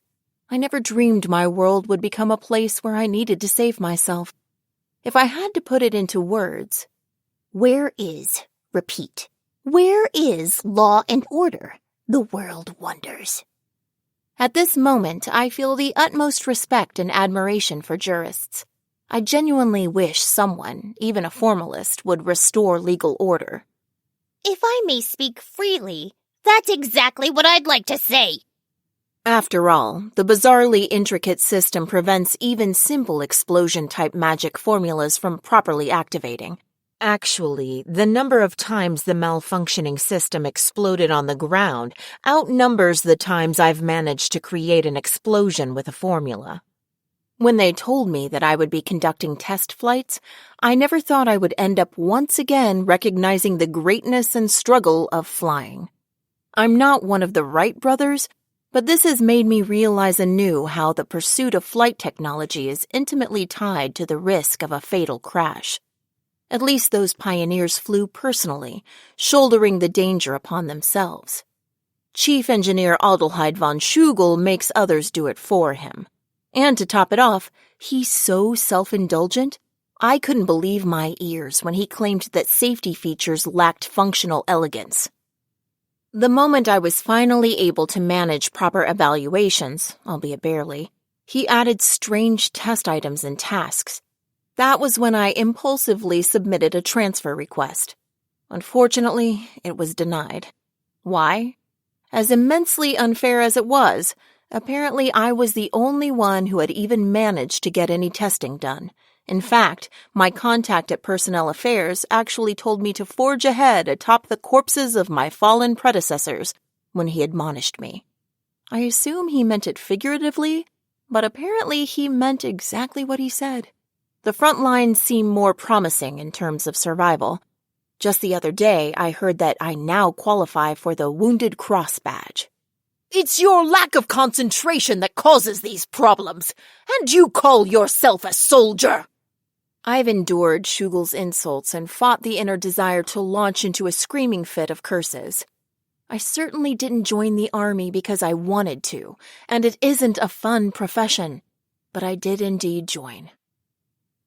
I never dreamed my world would become a place where I needed to save myself. If I had to put it into words, Where is, repeat, where is law and order? The world wonders. At this moment, I feel the utmost respect and admiration for jurists. I genuinely wish someone, even a formalist, would restore legal order. If I may speak freely, that's exactly what I'd like to say. After all, the bizarrely intricate system prevents even simple explosion-type magic formulas from properly activating. Actually, the number of times the malfunctioning system exploded on the ground outnumbers the times I've managed to create an explosion with a formula. When they told me that I would be conducting test flights, I never thought I would end up once again recognizing the greatness and struggle of flying. I'm not one of the Wright brothers, but this has made me realize anew how the pursuit of flight technology is intimately tied to the risk of a fatal crash. At least those pioneers flew personally, shouldering the danger upon themselves. Chief Engineer Adelheid von Schugel makes others do it for him. And to top it off, he's so self-indulgent, I couldn't believe my ears when he claimed that safety features lacked functional elegance. The moment I was finally able to manage proper evaluations, albeit barely, he added strange test items and tasks. That was when I impulsively submitted a transfer request. Unfortunately, it was denied. Why? As immensely unfair as it was, apparently I was the only one who had even managed to get any testing done. In fact, my contact at Personnel Affairs actually told me to forge ahead atop the corpses of my fallen predecessors when he admonished me. I assume he meant it figuratively, but apparently he meant exactly what he said. The front lines seem more promising in terms of survival. Just the other day, I heard that I now qualify for the Wounded Cross badge. It's your lack of concentration that causes these problems, and you call yourself a soldier. I've endured Schugel's insults and fought the inner desire to launch into a screaming fit of curses. I certainly didn't join the army because I wanted to, and it isn't a fun profession, but I did indeed join.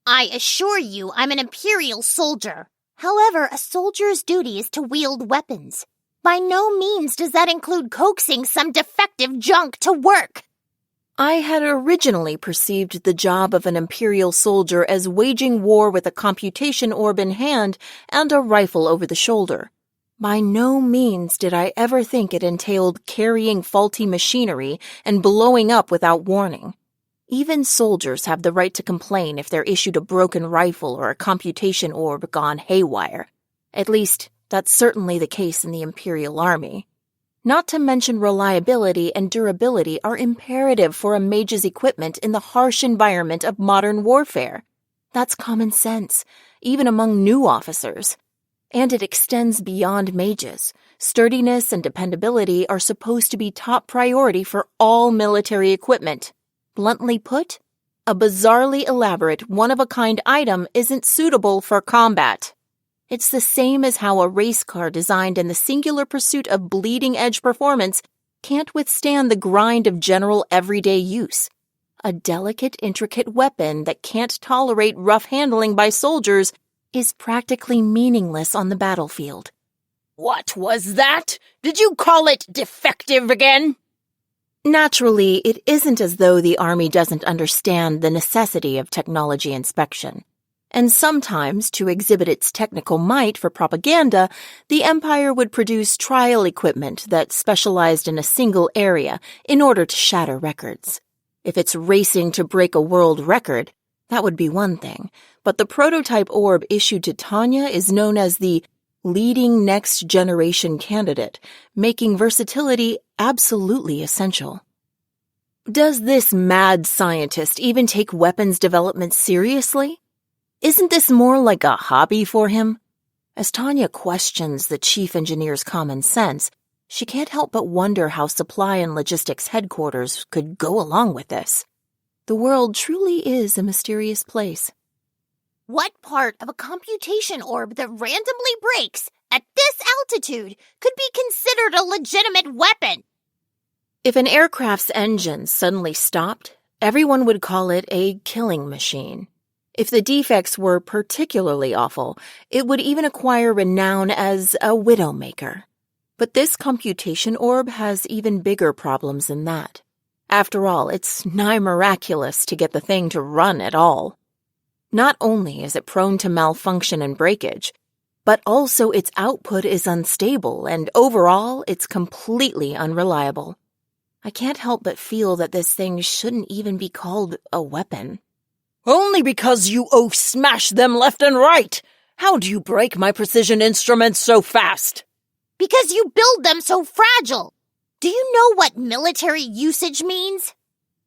I assure you I'm an Imperial soldier. However, a soldier's duty is to wield weapons. By no means does that include coaxing some defective junk to work. I had originally perceived the job of an Imperial soldier as waging war with a computation orb in hand and a rifle over the shoulder. By no means did I ever think it entailed carrying faulty machinery and blowing up without warning. Even soldiers have the right to complain if they're issued a broken rifle or a computation orb gone haywire. At least, That's certainly the case in the Imperial Army. Not to mention reliability and durability are imperative for a mage's equipment in the harsh environment of modern warfare. That's common sense, even among new officers. And it extends beyond mages. Sturdiness and dependability are supposed to be top priority for all military equipment. Bluntly put, a bizarrely elaborate, one-of-a-kind item isn't suitable for combat. It's the same as how a race car designed in the singular pursuit of bleeding-edge performance can't withstand the grind of general everyday use. A delicate, intricate weapon that can't tolerate rough handling by soldiers is practically meaningless on the battlefield. What was that? Did you call it defective again? Naturally, it isn't as though the Army doesn't understand the necessity of technology inspection. And sometimes, to exhibit its technical might for propaganda, the Empire would produce trial equipment that specialized in a single area in order to shatter records. If it's racing to break a world record, that would be one thing, but the prototype orb issued to Tanya is known as the leading next-generation candidate, making versatility absolutely essential. Does this mad scientist even take weapons development seriously? Isn't this more like a hobby for him? As Tanya questions the chief engineer's common sense, she can't help but wonder how supply and logistics headquarters could go along with this. The world truly is a mysterious place. What part of a computation orb that randomly breaks at this altitude could be considered a legitimate weapon? If an aircraft's engine suddenly stopped, everyone would call it a killing machine. If the defects were particularly awful, it would even acquire renown as a widowmaker. But this computation orb has even bigger problems than that. After all, it's nigh miraculous to get the thing to run at all. Not only is it prone to malfunction and breakage, but also its output is unstable and overall it's completely unreliable. I can't help but feel that this thing shouldn't even be called a weapon. Only because you smash them left and right. How do you break my precision instruments so fast? Because you build them so fragile. Do you know what military usage means?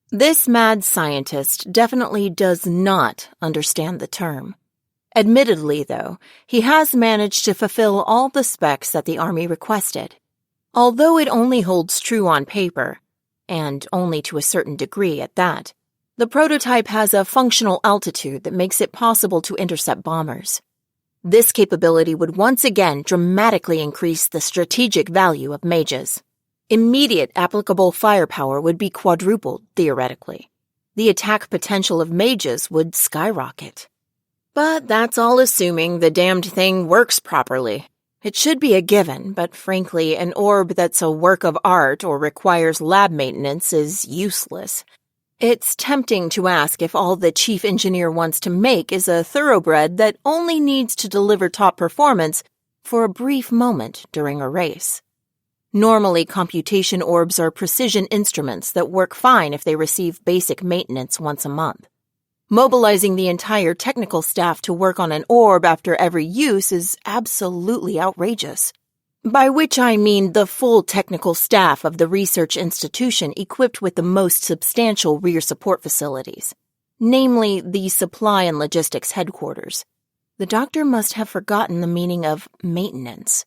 This mad scientist definitely does not understand the term. Admittedly, though, he has managed to fulfill all the specs that the Army requested. Although it only holds true on paper, and only to a certain degree at that, the prototype has a functional altitude that makes it possible to intercept bombers. This capability would once again dramatically increase the strategic value of mages. Immediate applicable firepower would be quadrupled, theoretically. The attack potential of mages would skyrocket. But that's all assuming the damned thing works properly. It should be a given, but frankly, an orb that's a work of art or requires lab maintenance is useless. It's tempting to ask if all the chief engineer wants to make is a thoroughbred that only needs to deliver top performance for a brief moment during a race. Normally, computation orbs are precision instruments that work fine if they receive basic maintenance once a month. Mobilizing the entire technical staff to work on an orb after every use is absolutely outrageous. By which I mean the full technical staff of the research institution equipped with the most substantial rear support facilities, namely the supply and logistics headquarters. The doctor must have forgotten the meaning of maintenance.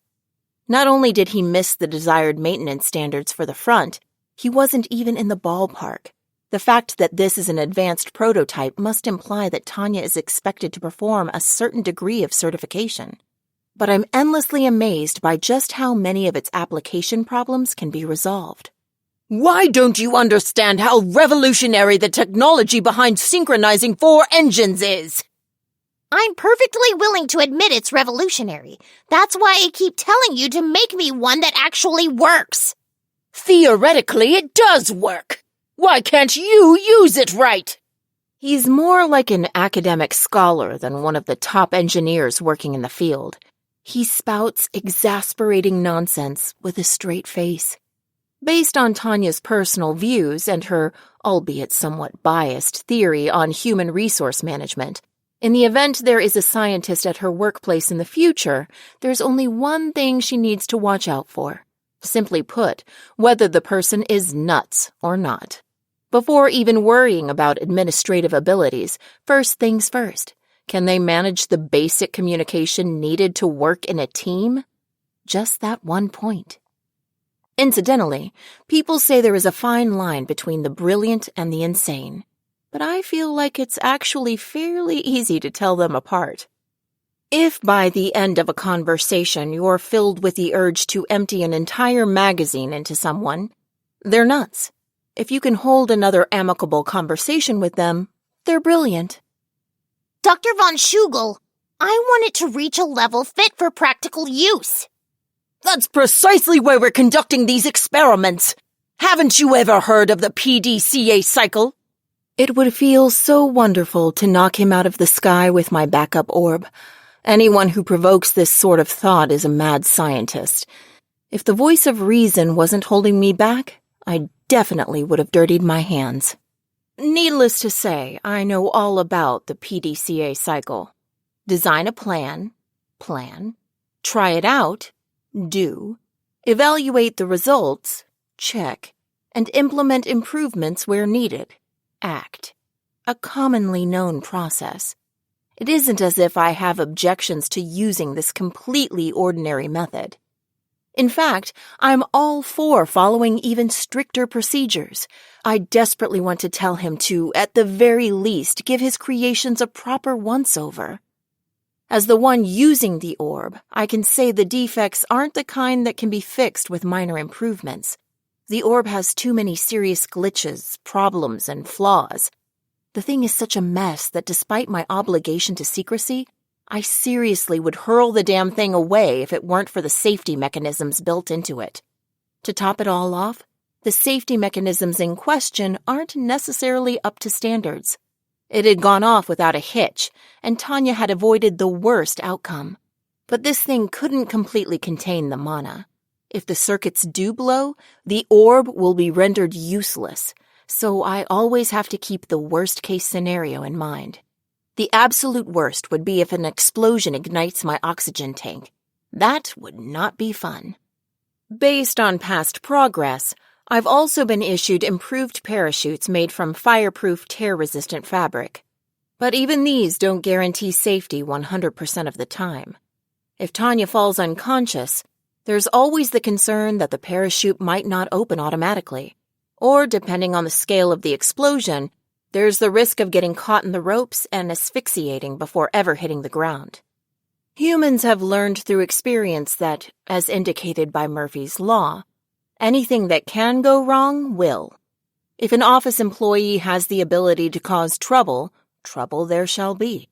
Not only did he miss the desired maintenance standards for the front, he wasn't even in the ballpark. The fact that this is an advanced prototype must imply that Tanya is expected to perform a certain degree of certification. But I'm endlessly amazed by just how many of its application problems can be resolved. Why don't you understand how revolutionary the technology behind synchronizing 4 engines is? I'm perfectly willing to admit it's revolutionary. That's why I keep telling you to make me one that actually works. Theoretically, it does work. Why can't you use it right? He's more like an academic scholar than one of the top engineers working in the field. He spouts exasperating nonsense with a straight face. Based on Tanya's personal views and her, albeit somewhat biased, theory on human resource management, In the event there is a scientist at her workplace in the future, there's only one thing she needs to watch out for. Simply put, whether the person is nuts or not. Before even worrying about administrative abilities, first things first. Can they manage the basic communication needed to work in a team? Just that one point. Incidentally, people say there is a fine line between the brilliant and the insane, but I feel like it's actually fairly easy to tell them apart. If by the end of a conversation you're filled with the urge to empty an entire magazine into someone, they're nuts. If you can hold another amicable conversation with them, they're brilliant. Dr. von Schugel, I want it to reach a level fit for practical use. That's precisely why we're conducting these experiments. Haven't you ever heard of the PDCA cycle? It would feel so wonderful to knock him out of the sky with my backup orb. Anyone who provokes this sort of thought is a mad scientist. If the voice of reason wasn't holding me back, I definitely would have dirtied my hands. Needless to say, I know all about the PDCA cycle. Design a plan, try it out, do, evaluate the results, check, and implement improvements where needed, act. A commonly known process. It isn't as if I have objections to using this completely ordinary method. In fact, I'm all for following even stricter procedures. I desperately want to tell him to, at the very least, give his creations a proper once-over. As the one using the orb, I can say the defects aren't the kind that can be fixed with minor improvements. The orb has too many serious glitches, problems, and flaws. The thing is such a mess that despite my obligation to secrecy, I seriously would hurl the damn thing away if it weren't for the safety mechanisms built into it. To top it all off, the safety mechanisms in question aren't necessarily up to standards. It had gone off without a hitch, and Tanya had avoided the worst outcome. But this thing couldn't completely contain the mana. If the circuits do blow, the orb will be rendered useless, so I always have to keep the worst-case scenario in mind. The absolute worst would be if an explosion ignites my oxygen tank. That would not be fun. Based on past progress, I've also been issued improved parachutes made from fireproof, tear-resistant fabric. But even these don't guarantee safety 100% of the time. If Tanya falls unconscious, there's always the concern that the parachute might not open automatically. Or, depending on the scale of the explosion, there's the risk of getting caught in the ropes and asphyxiating before ever hitting the ground. Humans have learned through experience that, as indicated by Murphy's Law, anything that can go wrong will. If an office employee has the ability to cause trouble, trouble there shall be.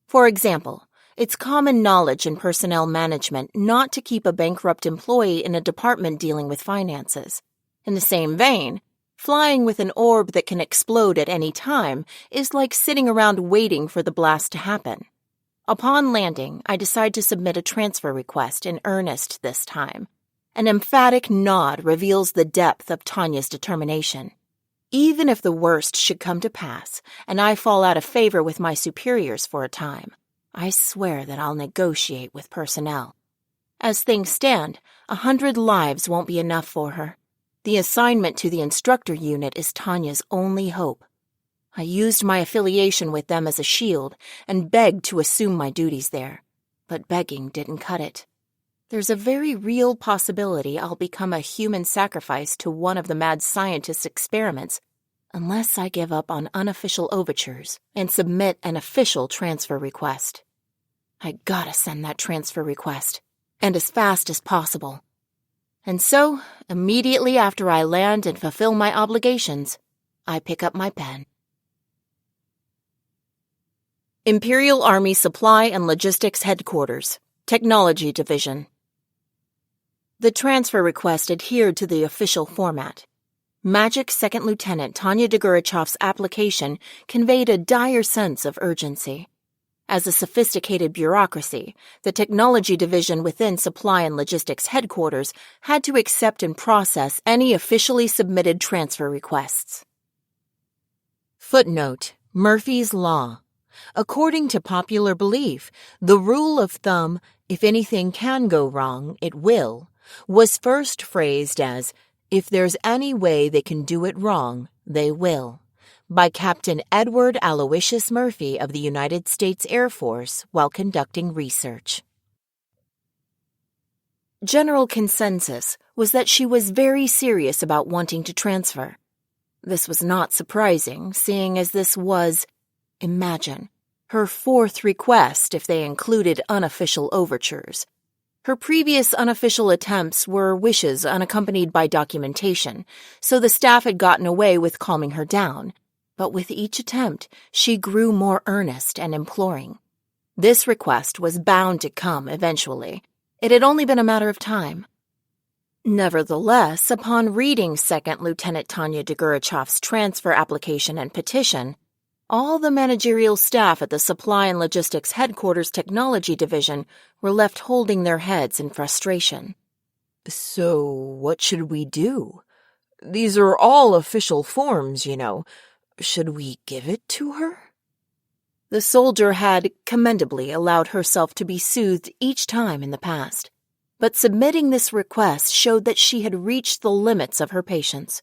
For example, it's common knowledge in personnel management not to keep a bankrupt employee in a department dealing with finances. In the same vein, flying with an orb that can explode at any time is like sitting around waiting for the blast to happen. Upon landing, I decide to submit a transfer request in earnest this time. An emphatic nod reveals the depth of Tanya's determination. Even if the worst should come to pass, and I fall out of favor with my superiors for a time, I swear that I'll negotiate with personnel. As things stand, 100 lives won't be enough for her. The assignment to the instructor unit is Tanya's only hope. I used my affiliation with them as a shield and begged to assume my duties there, but begging didn't cut it. There's a very real possibility I'll become a human sacrifice to one of the mad scientist's experiments, unless I give up on unofficial overtures and submit an official transfer request. I gotta send that transfer request, and as fast as possible. And so, immediately after I land and fulfill my obligations, I pick up my pen. Imperial Army Supply and Logistics Headquarters, Technology Division. The transfer request adhered to the official format. Magic Second Lieutenant Tanya Degurechaff's application conveyed a dire sense of urgency. As a sophisticated bureaucracy, the Technology Division within Supply and Logistics Headquarters had to accept and process any officially submitted transfer requests. Footnote: Murphy's Law. According to popular belief, the rule of thumb, if anything can go wrong, it will, was first phrased as, if there's any way they can do it wrong, they will, by Captain Edward Aloysius Murphy of the United States Air Force while conducting research. General consensus was that she was very serious about wanting to transfer. This was not surprising, seeing as this was, imagine, her fourth request if they included unofficial overtures. Her previous unofficial attempts were wishes unaccompanied by documentation, so the staff had gotten away with calming her down. But with each attempt, she grew more earnest and imploring. This request was bound to come eventually. It had only been a matter of time. Nevertheless, upon reading Second Lieutenant Tanya Degurechaff's transfer application and petition, all the managerial staff at the Supply and Logistics Headquarters Technology Division were left holding their heads in frustration. So, what should we do? These are all official forms, you know. Should we give it to her? The soldier had commendably allowed herself to be soothed each time in the past, but submitting this request showed that she had reached the limits of her patience.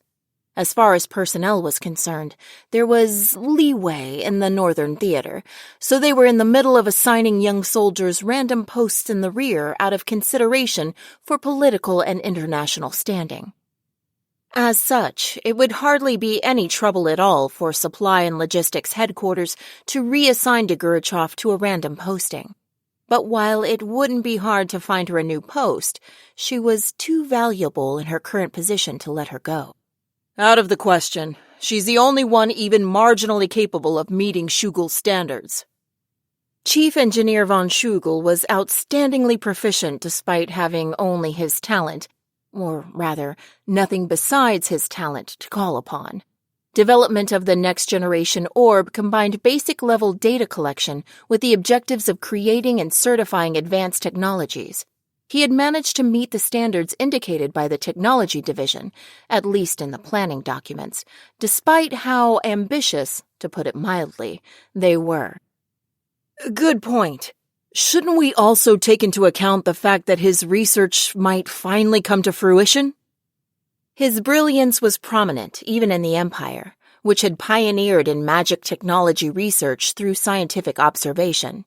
As far as personnel was concerned, there was leeway in the Northern Theater, so they were in the middle of assigning young soldiers random posts in the rear out of consideration for political and international standing. As such, it would hardly be any trouble at all for Supply and Logistics Headquarters to reassign Degurechaff to a random posting. But while it wouldn't be hard to find her a new post, she was too valuable in her current position to let her go. Out of the question. She's the only one even marginally capable of meeting Schugel's standards. Chief Engineer von Schugel was outstandingly proficient despite having only his talent, or rather, nothing besides his talent to call upon. Development of the next-generation orb combined basic-level data collection with the objectives of creating and certifying advanced technologies. He had managed to meet the standards indicated by the Technology Division, at least in the planning documents, despite how ambitious, to put it mildly, they were. Good point. Shouldn't we also take into account the fact that his research might finally come to fruition? His brilliance was prominent even in the Empire, which had pioneered in magic technology research through scientific observation.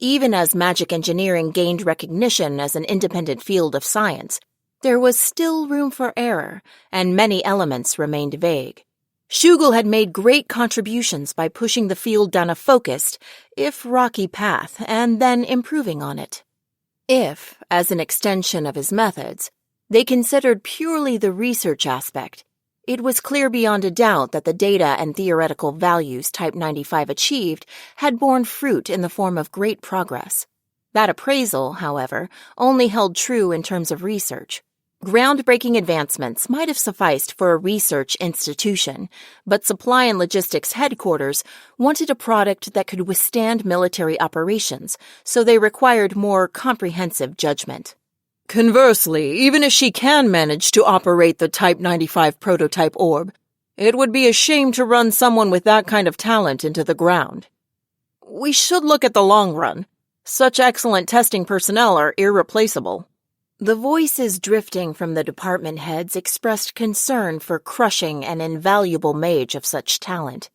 Even as magic engineering gained recognition as an independent field of science, there was still room for error, and many elements remained vague. Schugel had made great contributions by pushing the field down a focused, if rocky path, and then improving on it. If, as an extension of his methods, they considered purely the research aspect, it was clear beyond a doubt that the data and theoretical values Type 95 achieved had borne fruit in the form of great progress. That appraisal, however, only held true in terms of research. Groundbreaking advancements might have sufficed for a research institution, but Supply and Logistics Headquarters wanted a product that could withstand military operations, so they required more comprehensive judgment. Conversely, even if she can manage to operate the Type 95 prototype orb, it would be a shame to run someone with that kind of talent into the ground. We should look at the long run. Such excellent testing personnel are irreplaceable. The voices drifting from the department heads expressed concern for crushing an invaluable mage of such talent.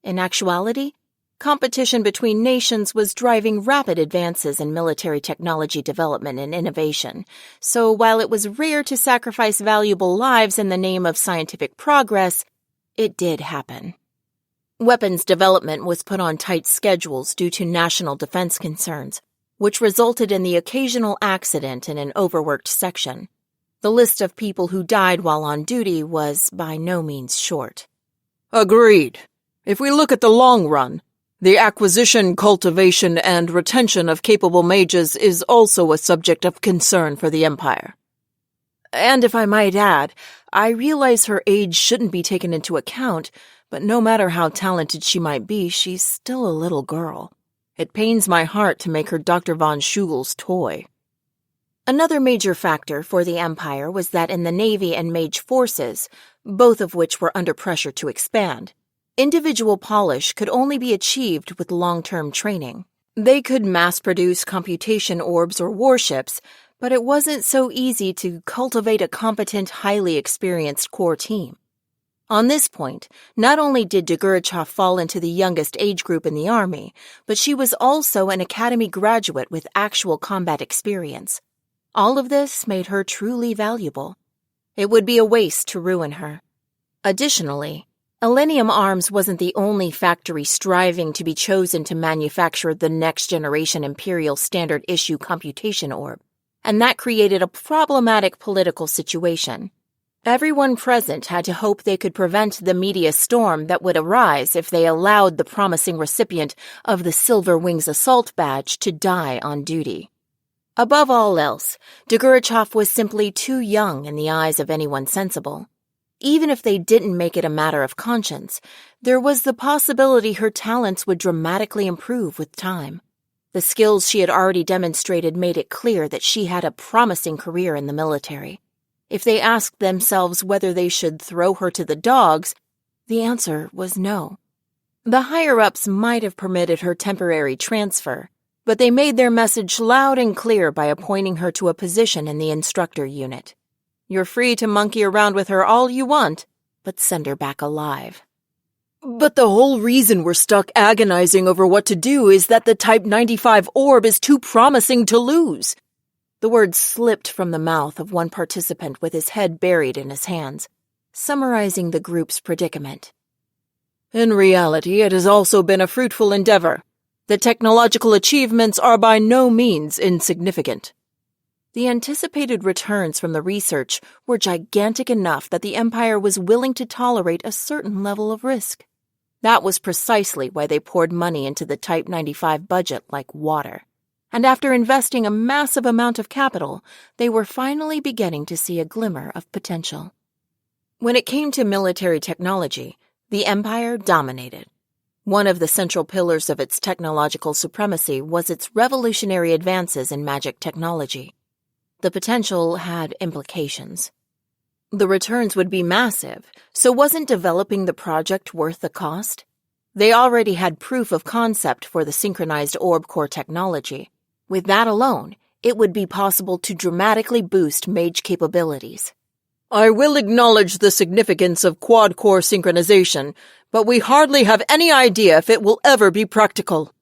In actuality, competition between nations was driving rapid advances in military technology development and innovation, so while it was rare to sacrifice valuable lives in the name of scientific progress, it did happen. Weapons development was put on tight schedules due to national defense concerns, which resulted in the occasional accident in an overworked section. The list of people who died while on duty was by no means short. Agreed. If we look at the long run, the acquisition, cultivation, and retention of capable mages is also a subject of concern for the Empire. And if I might add, I realize her age shouldn't be taken into account, but no matter how talented she might be, she's still a little girl. It pains my heart to make her Dr. von Schugel's toy. Another major factor for the Empire was that in the Navy and Mage forces, both of which were under pressure to expand, Individual polish could only be achieved with long-term training. They could mass-produce computation orbs or warships, but it wasn't so easy to cultivate a competent, highly experienced core team. On this point, not only did Degurechaff fall into the youngest age group in the Army, but she was also an academy graduate with actual combat experience. All of this made her truly valuable. It would be a waste to ruin her. Additionally, Elenium Arms wasn't the only factory striving to be chosen to manufacture the next-generation Imperial Standard Issue computation orb, and that created a problematic political situation. Everyone present had to hope they could prevent the media storm that would arise if they allowed the promising recipient of the Silver Wings Assault Badge to die on duty. Above all else, Degurechaff was simply too young in the eyes of anyone sensible. Even if they didn't make it a matter of conscience, there was the possibility her talents would dramatically improve with time. The skills she had already demonstrated made it clear that she had a promising career in the military. If they asked themselves whether they should throw her to the dogs, the answer was no. The higher-ups might have permitted her temporary transfer, but they made their message loud and clear by appointing her to a position in the instructor unit. You're free to monkey around with her all you want, but send her back alive. But the whole reason we're stuck agonizing over what to do is that the Type 95 orb is too promising to lose. The words slipped from the mouth of one participant with his head buried in his hands, summarizing the group's predicament. In reality, it has also been a fruitful endeavor. The technological achievements are by no means insignificant. The anticipated returns from the research were gigantic enough that the Empire was willing to tolerate a certain level of risk. That was precisely why they poured money into the Type 95 budget like water. And after investing a massive amount of capital, they were finally beginning to see a glimmer of potential. When it came to military technology, the Empire dominated. One of the central pillars of its technological supremacy was its revolutionary advances in magic technology. The potential had implications. The returns would be massive, so wasn't developing the project worth the cost? They already had proof of concept for the synchronized orb core technology. With that alone, it would be possible to dramatically boost mage capabilities. I will acknowledge the significance of quad-core synchronization, but we hardly have any idea if it will ever be practical.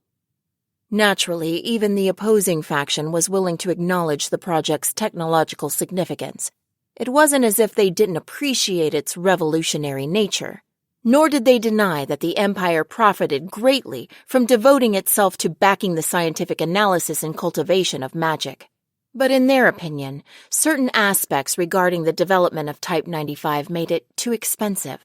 Naturally, even the opposing faction was willing to acknowledge the project's technological significance. It wasn't as if they didn't appreciate its revolutionary nature. Nor did they deny that the Empire profited greatly from devoting itself to backing the scientific analysis and cultivation of magic. But in their opinion, certain aspects regarding the development of Type 95 made it too expensive.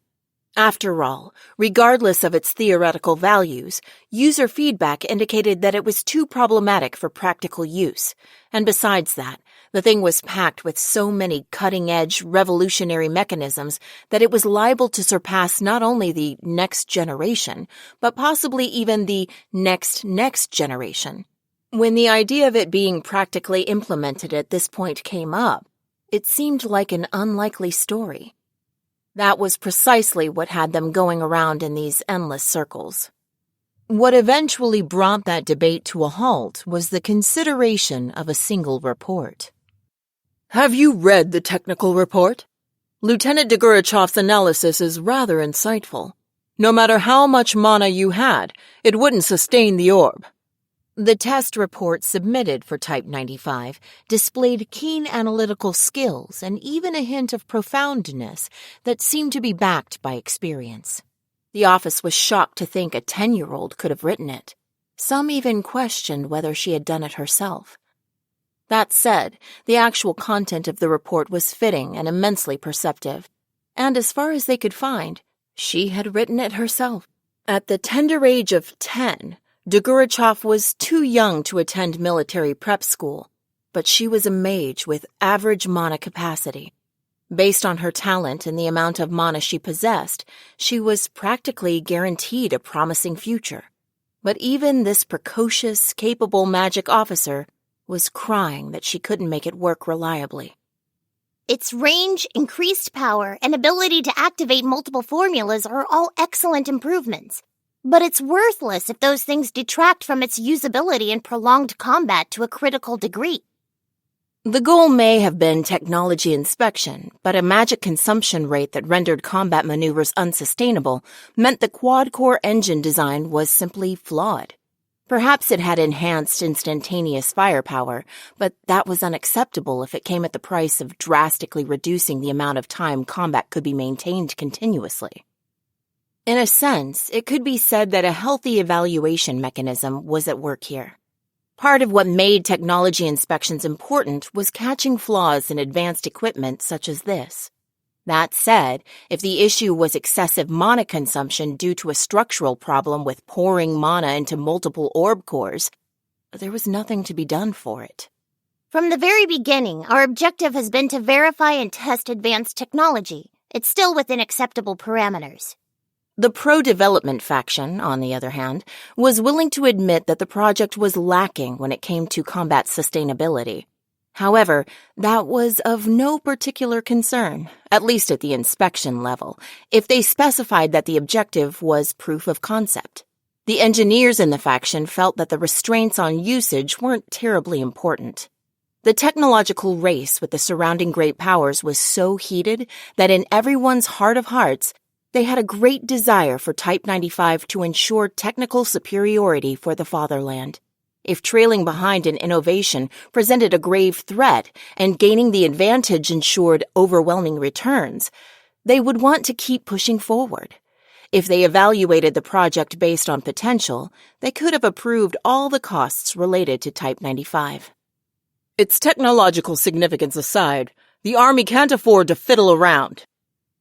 After all, regardless of its theoretical values, user feedback indicated that it was too problematic for practical use, and besides that, the thing was packed with so many cutting-edge, revolutionary mechanisms that it was liable to surpass not only the next generation, but possibly even the next generation. When the idea of it being practically implemented at this point came up, it seemed like an unlikely story. That was precisely what had them going around in these endless circles. What eventually brought that debate to a halt was the consideration of a single report. Have you read the technical report? Lieutenant Degurechaff's analysis is rather insightful. No matter how much mana you had, it wouldn't sustain the orb. The test report submitted for Type 95 displayed keen analytical skills and even a hint of profoundness that seemed to be backed by experience. The office was shocked to think a 10-year-old could have written it. Some even questioned whether she had done it herself. That said, the actual content of the report was fitting and immensely perceptive. And as far as they could find, she had written it herself. At the tender age of 10, Degurechaff was too young to attend military prep school, but she was a mage with average mana capacity. Based on her talent and the amount of mana she possessed, she was practically guaranteed a promising future. But even this precocious, capable magic officer was crying that she couldn't make it work reliably. Its range, increased power, and ability to activate multiple formulas are all excellent improvements. But it's worthless if those things detract from its usability in prolonged combat to a critical degree. The goal may have been technology inspection, but a magic consumption rate that rendered combat maneuvers unsustainable meant the quad-core engine design was simply flawed. Perhaps it had enhanced instantaneous firepower, but that was unacceptable if it came at the price of drastically reducing the amount of time combat could be maintained continuously. In a sense, it could be said that a healthy evaluation mechanism was at work here. Part of what made technology inspections important was catching flaws in advanced equipment such as this. That said, if the issue was excessive mana consumption due to a structural problem with pouring mana into multiple orb cores, there was nothing to be done for it. From the very beginning, our objective has been to verify and test advanced technology. It's still within acceptable parameters. The pro-development faction, on the other hand, was willing to admit that the project was lacking when it came to combat sustainability. However, that was of no particular concern, at least at the inspection level, if they specified that the objective was proof of concept. The engineers in the faction felt that the restraints on usage weren't terribly important. The technological race with the surrounding great powers was so heated that in everyone's heart of hearts, they had a great desire for Type 95 to ensure technical superiority for the fatherland. If trailing behind in innovation presented a grave threat and gaining the advantage ensured overwhelming returns, they would want to keep pushing forward. If they evaluated the project based on potential, they could have approved all the costs related to Type 95. Its technological significance aside, the Army can't afford to fiddle around.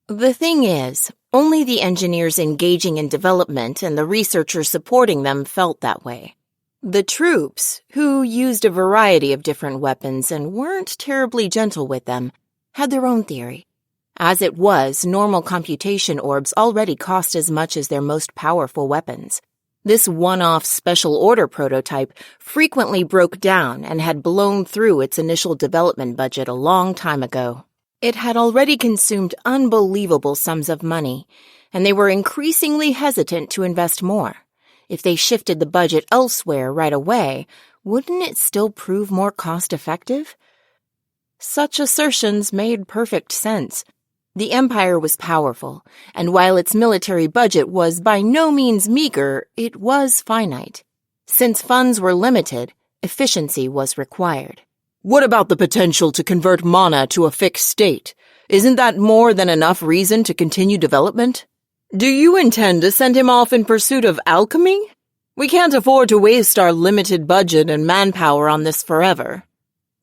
The thing is, only the engineers engaging in development and the researchers supporting them felt that way. The troops, who used a variety of different weapons and weren't terribly gentle with them, had their own theory. As it was, normal computation orbs already cost as much as their most powerful weapons. This one-off special order prototype frequently broke down and had blown through its initial development budget a long time ago. It had already consumed unbelievable sums of money, and they were increasingly hesitant to invest more. If they shifted the budget elsewhere right away, wouldn't it still prove more cost-effective? Such assertions made perfect sense. The Empire was powerful, and while its military budget was by no means meager, it was finite. Since funds were limited, efficiency was required. What about the potential to convert mana to a fixed state? Isn't that more than enough reason to continue development? Do you intend to send him off in pursuit of alchemy? We can't afford to waste our limited budget and manpower on this forever.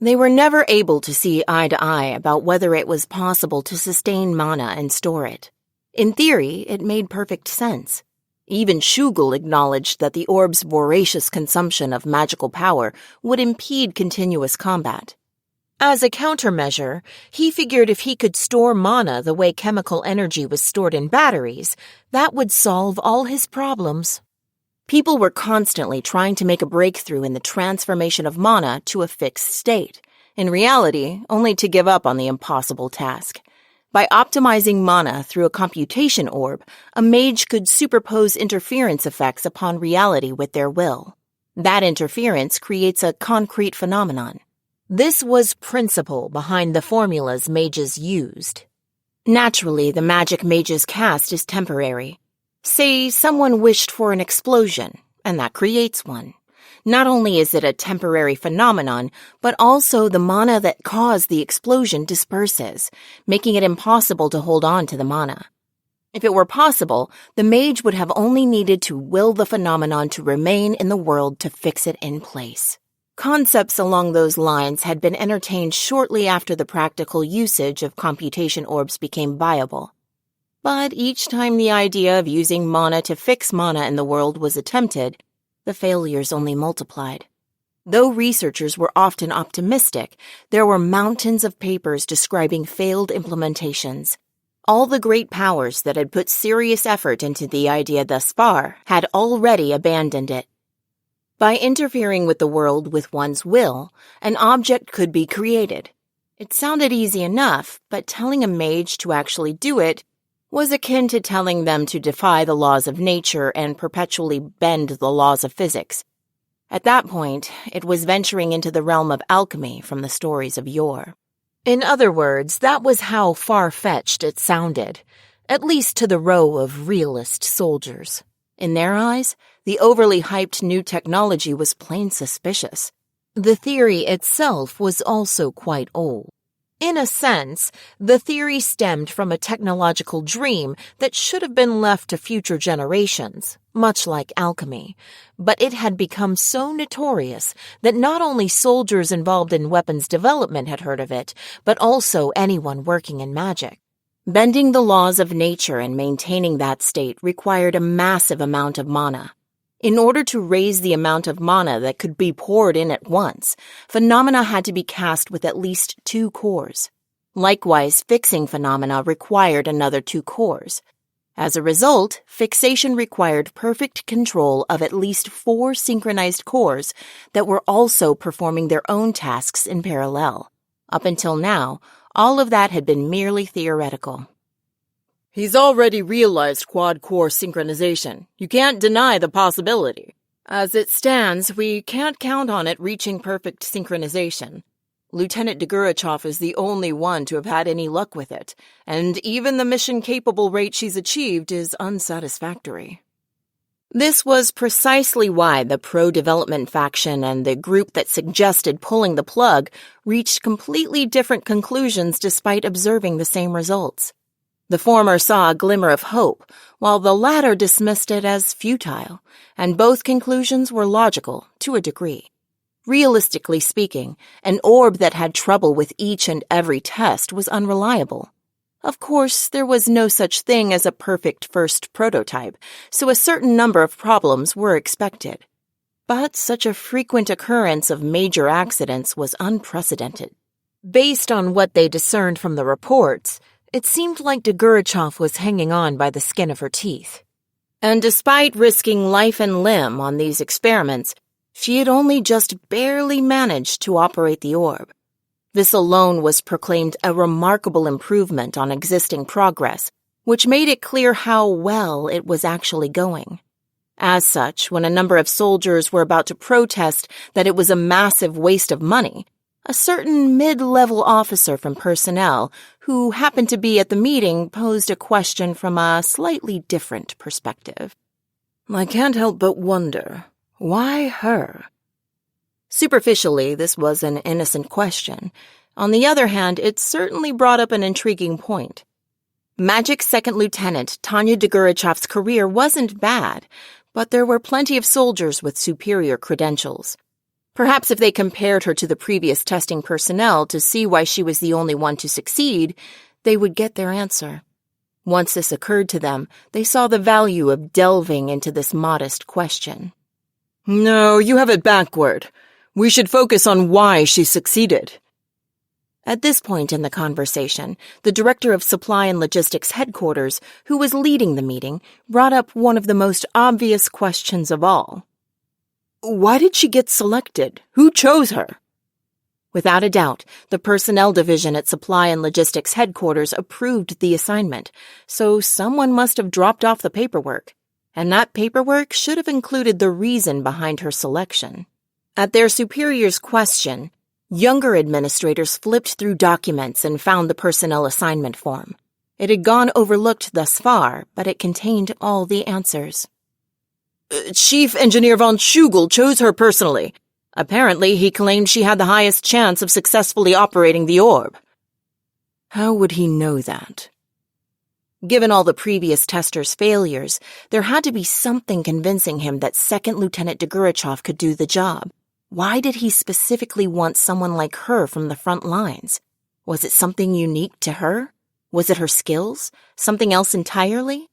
They were never able to see eye to eye about whether it was possible to sustain mana and store it. In theory, it made perfect sense. Even Shugel acknowledged that the orb's voracious consumption of magical power would impede continuous combat. As a countermeasure, he figured if he could store mana the way chemical energy was stored in batteries, that would solve all his problems. People were constantly trying to make a breakthrough in the transformation of mana to a fixed state, in reality, only to give up on the impossible task. By optimizing mana through a computation orb, a mage could superpose interference effects upon reality with their will. That interference creates a concrete phenomenon. This was principle behind the formulas mages used. Naturally, the magic mages cast is temporary. Say someone wished for an explosion, and that creates one. Not only is it a temporary phenomenon, but also the mana that caused the explosion disperses, making it impossible to hold on to the mana. If it were possible, the mage would have only needed to will the phenomenon to remain in the world to fix it in place. Concepts along those lines had been entertained shortly after the practical usage of computation orbs became viable. But each time the idea of using mana to fix mana in the world was attempted, the failures only multiplied. Though researchers were often optimistic, there were mountains of papers describing failed implementations. All the great powers that had put serious effort into the idea thus far had already abandoned it. By interfering with the world with one's will, an object could be created. It sounded easy enough, but telling a mage to actually do it was akin to telling them to defy the laws of nature and perpetually bend the laws of physics. At that point, it was venturing into the realm of alchemy from the stories of yore. In other words, that was how far-fetched it sounded, at least to the row of realist soldiers. In their eyes, the overly hyped new technology was plain suspicious. The theory itself was also quite old. In a sense, the theory stemmed from a technological dream that should have been left to future generations, much like alchemy, but it had become so notorious that not only soldiers involved in weapons development had heard of it, but also anyone working in magic. Bending the laws of nature and maintaining that state required a massive amount of mana. In order to raise the amount of mana that could be poured in at once, phenomena had to be cast with at least 2 cores. Likewise, fixing phenomena required another 2 cores. As a result, fixation required perfect control of at least 4 synchronized cores that were also performing their own tasks in parallel. Up until now, all of that had been merely theoretical. He's already realized quad-core synchronization. You can't deny the possibility. As it stands, we can't count on it reaching perfect synchronization. Lieutenant Degurechaff is the only one to have had any luck with it, and even the mission-capable rate she's achieved is unsatisfactory. This was precisely why the pro-development faction and the group that suggested pulling the plug reached completely different conclusions despite observing the same results. The former saw a glimmer of hope, while the latter dismissed it as futile, and both conclusions were logical, to a degree. Realistically speaking, an orb that had trouble with each and every test was unreliable. Of course, there was no such thing as a perfect first prototype, so a certain number of problems were expected. But such a frequent occurrence of major accidents was unprecedented. Based on what they discerned from the reports, it seemed like Degurechaff was hanging on by the skin of her teeth. And despite risking life and limb on these experiments, she had only just barely managed to operate the orb. This alone was proclaimed a remarkable improvement on existing progress, which made it clear how well it was actually going. As such, when a number of soldiers were about to protest that it was a massive waste of money, a certain mid-level officer from personnel, who happened to be at the meeting, posed a question from a slightly different perspective. I can't help but wonder, why her? Superficially, this was an innocent question. On the other hand, it certainly brought up an intriguing point. Magic Second Lieutenant Tanya Degurechaff's career wasn't bad, but there were plenty of soldiers with superior credentials. Perhaps if they compared her to the previous testing personnel to see why she was the only one to succeed, they would get their answer. Once this occurred to them, they saw the value of delving into this modest question. No, you have it backward. We should focus on why she succeeded. At this point in the conversation, the director of Supply and Logistics Headquarters, who was leading the meeting, brought up one of the most obvious questions of all. Why did she get selected? Who chose her? Without a doubt, the Personnel Division at Supply and Logistics Headquarters approved the assignment, so someone must have dropped off the paperwork, and that paperwork should have included the reason behind her selection. At their superior's question, younger administrators flipped through documents and found the personnel assignment form. It had gone overlooked thus far, but it contained all the answers. Chief Engineer von Schugel chose her personally. Apparently, he claimed she had the highest chance of successfully operating the orb. How would he know that? Given all the previous testers' failures, there had to be something convincing him that Second Lieutenant Degurechaff could do the job. Why did he specifically want someone like her from the front lines? Was it something unique to her? Was it her skills? Something else entirely?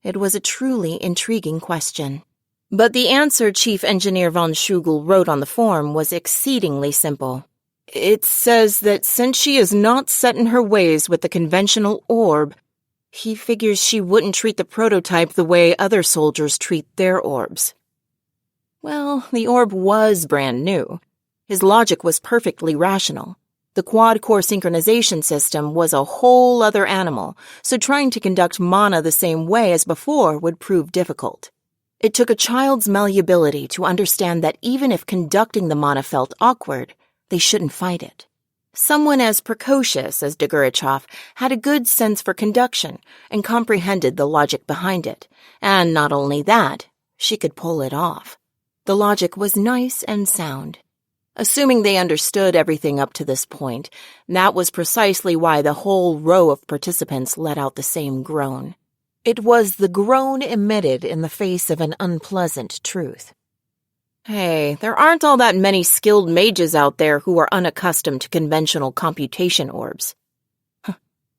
It was a truly intriguing question. But the answer Chief Engineer von Schugel wrote on the form was exceedingly simple. It says that since she is not set in her ways with the conventional orb, he figures she wouldn't treat the prototype the way other soldiers treat their orbs. Well, the orb was brand new. His logic was perfectly rational. The quad-core synchronization system was a whole other animal, so trying to conduct mana the same way as before would prove difficult. It took a child's malleability to understand that even if conducting the mana felt awkward, they shouldn't fight it. Someone as precocious as Degurechaff had a good sense for conduction and comprehended the logic behind it, and not only that, she could pull it off. The logic was nice and sound. Assuming they understood everything up to this point, that was precisely why the whole row of participants let out the same groan. It was the groan emitted in the face of an unpleasant truth. Hey, there aren't all that many skilled mages out there who are unaccustomed to conventional computation orbs.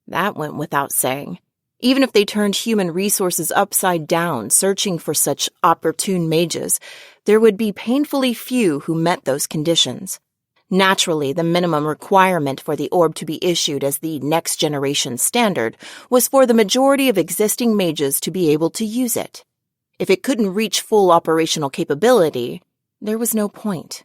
That went without saying. Even if they turned human resources upside down searching for such opportune mages, there would be painfully few who met those conditions. Naturally, the minimum requirement for the orb to be issued as the next generation standard was for the majority of existing mages to be able to use it. If it couldn't reach full operational capability, there was no point.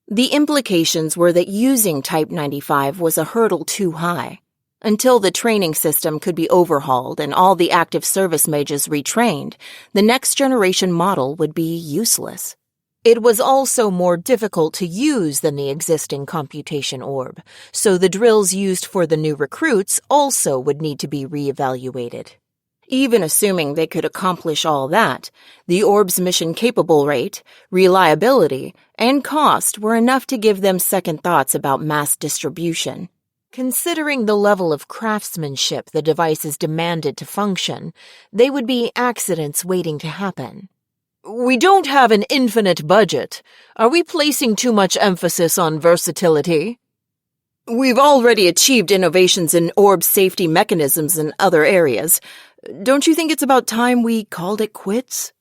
The implications were that using Type 95 was a hurdle too high. Until the training system could be overhauled and all the active service mages retrained, the next generation model would be useless. It was also more difficult to use than the existing computation orb, so the drills used for the new recruits also would need to be reevaluated. Even assuming they could accomplish all that, the orb's mission-capable rate, reliability, and cost were enough to give them second thoughts about mass distribution. Considering the level of craftsmanship the devices demanded to function, they would be accidents waiting to happen. We don't have an infinite budget. Are we placing too much emphasis on versatility? We've already achieved innovations in orb safety mechanisms in other areas. Don't you think it's about time we called it quits?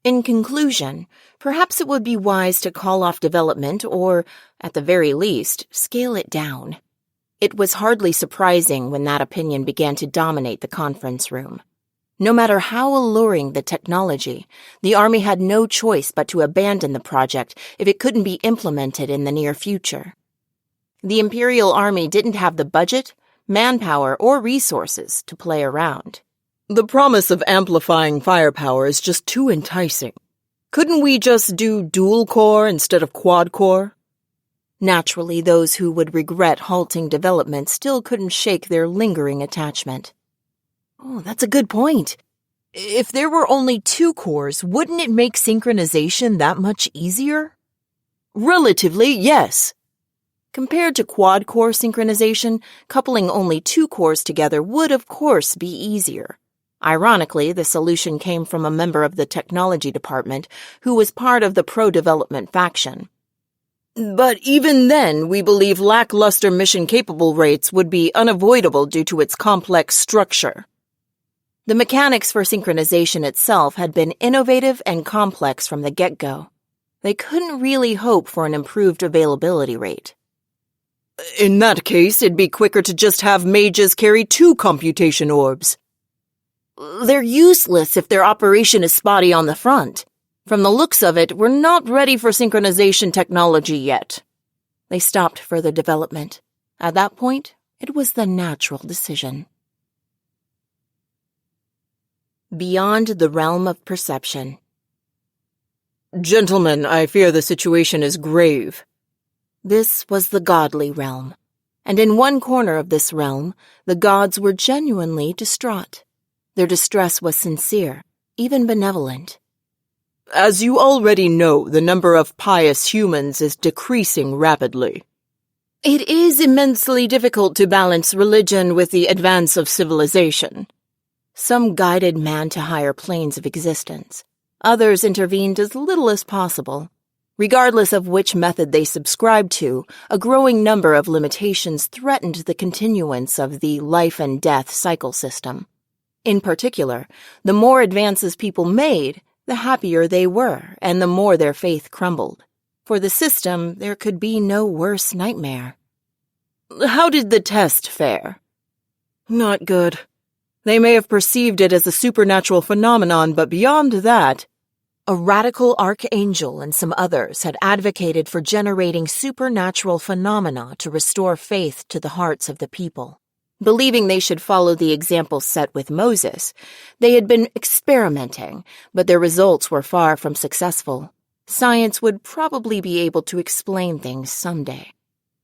In conclusion, perhaps it would be wise to call off development or, at the very least, scale it down. It was hardly surprising when that opinion began to dominate the conference room. No matter how alluring the technology, the Army had no choice but to abandon the project if it couldn't be implemented in the near future. The Imperial Army didn't have the budget, manpower, or resources to play around. The promise of amplifying firepower is just too enticing. Couldn't we just do dual core instead of quad core? Naturally, those who would regret halting development still couldn't shake their lingering attachment. Oh, that's a good point. If there were only 2 cores, wouldn't it make synchronization that much easier? Relatively, yes. Compared to quad-core synchronization, coupling only 2 cores together would, of course, be easier. Ironically, the solution came from a member of the technology department who was part of the pro-development faction. But even then, we believe lackluster mission-capable rates would be unavoidable due to its complex structure. The mechanics for synchronization itself had been innovative and complex from the get-go. They couldn't really hope for an improved availability rate. In that case, it'd be quicker to just have mages carry 2 computation orbs. They're useless if their operation is spotty on the front. From the looks of it, we're not ready for synchronization technology yet. They stopped further development. At that point, it was the natural decision. Beyond the realm of perception. Gentlemen, I fear the situation is grave. This was the godly realm, and in one corner of this realm, the gods were genuinely distraught. Their distress was sincere, even benevolent. As you already know, the number of pious humans is decreasing rapidly. It is immensely difficult to balance religion with the advance of civilization. Some guided man to higher planes of existence. Others intervened as little as possible. Regardless of which method they subscribed to, a growing number of limitations threatened the continuance of the life and death cycle system. In particular, the more advances people made, the happier they were, and the more their faith crumbled. For the system, there could be no worse nightmare. How did the test fare? Not good. They may have perceived it as a supernatural phenomenon, but beyond that... A radical archangel and some others had advocated for generating supernatural phenomena to restore faith to the hearts of the people. Believing they should follow the example set with Moses, they had been experimenting, but their results were far from successful. Science would probably be able to explain things someday.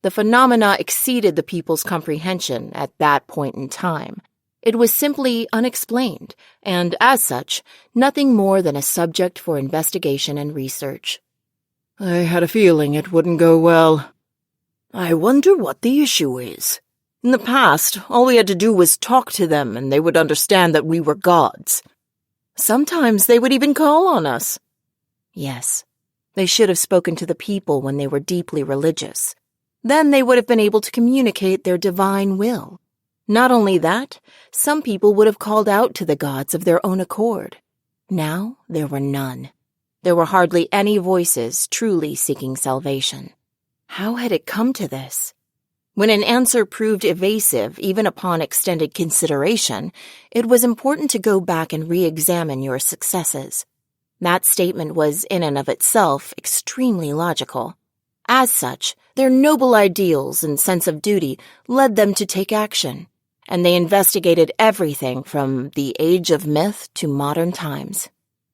The phenomena exceeded the people's comprehension at that point in time. It was simply unexplained, and as such, nothing more than a subject for investigation and research. I had a feeling it wouldn't go well. I wonder what the issue is. In the past, all we had to do was talk to them and they would understand that we were gods. Sometimes they would even call on us. Yes, they should have spoken to the people when they were deeply religious. Then they would have been able to communicate their divine will. Not only that, some people would have called out to the gods of their own accord. Now there were none. There were hardly any voices truly seeking salvation. How had it come to this? When an answer proved evasive, even upon extended consideration, it was important to go back and re-examine your successes. That statement was, in and of itself, extremely logical. As such, their noble ideals and sense of duty led them to take action, and they investigated everything from the age of myth to modern times.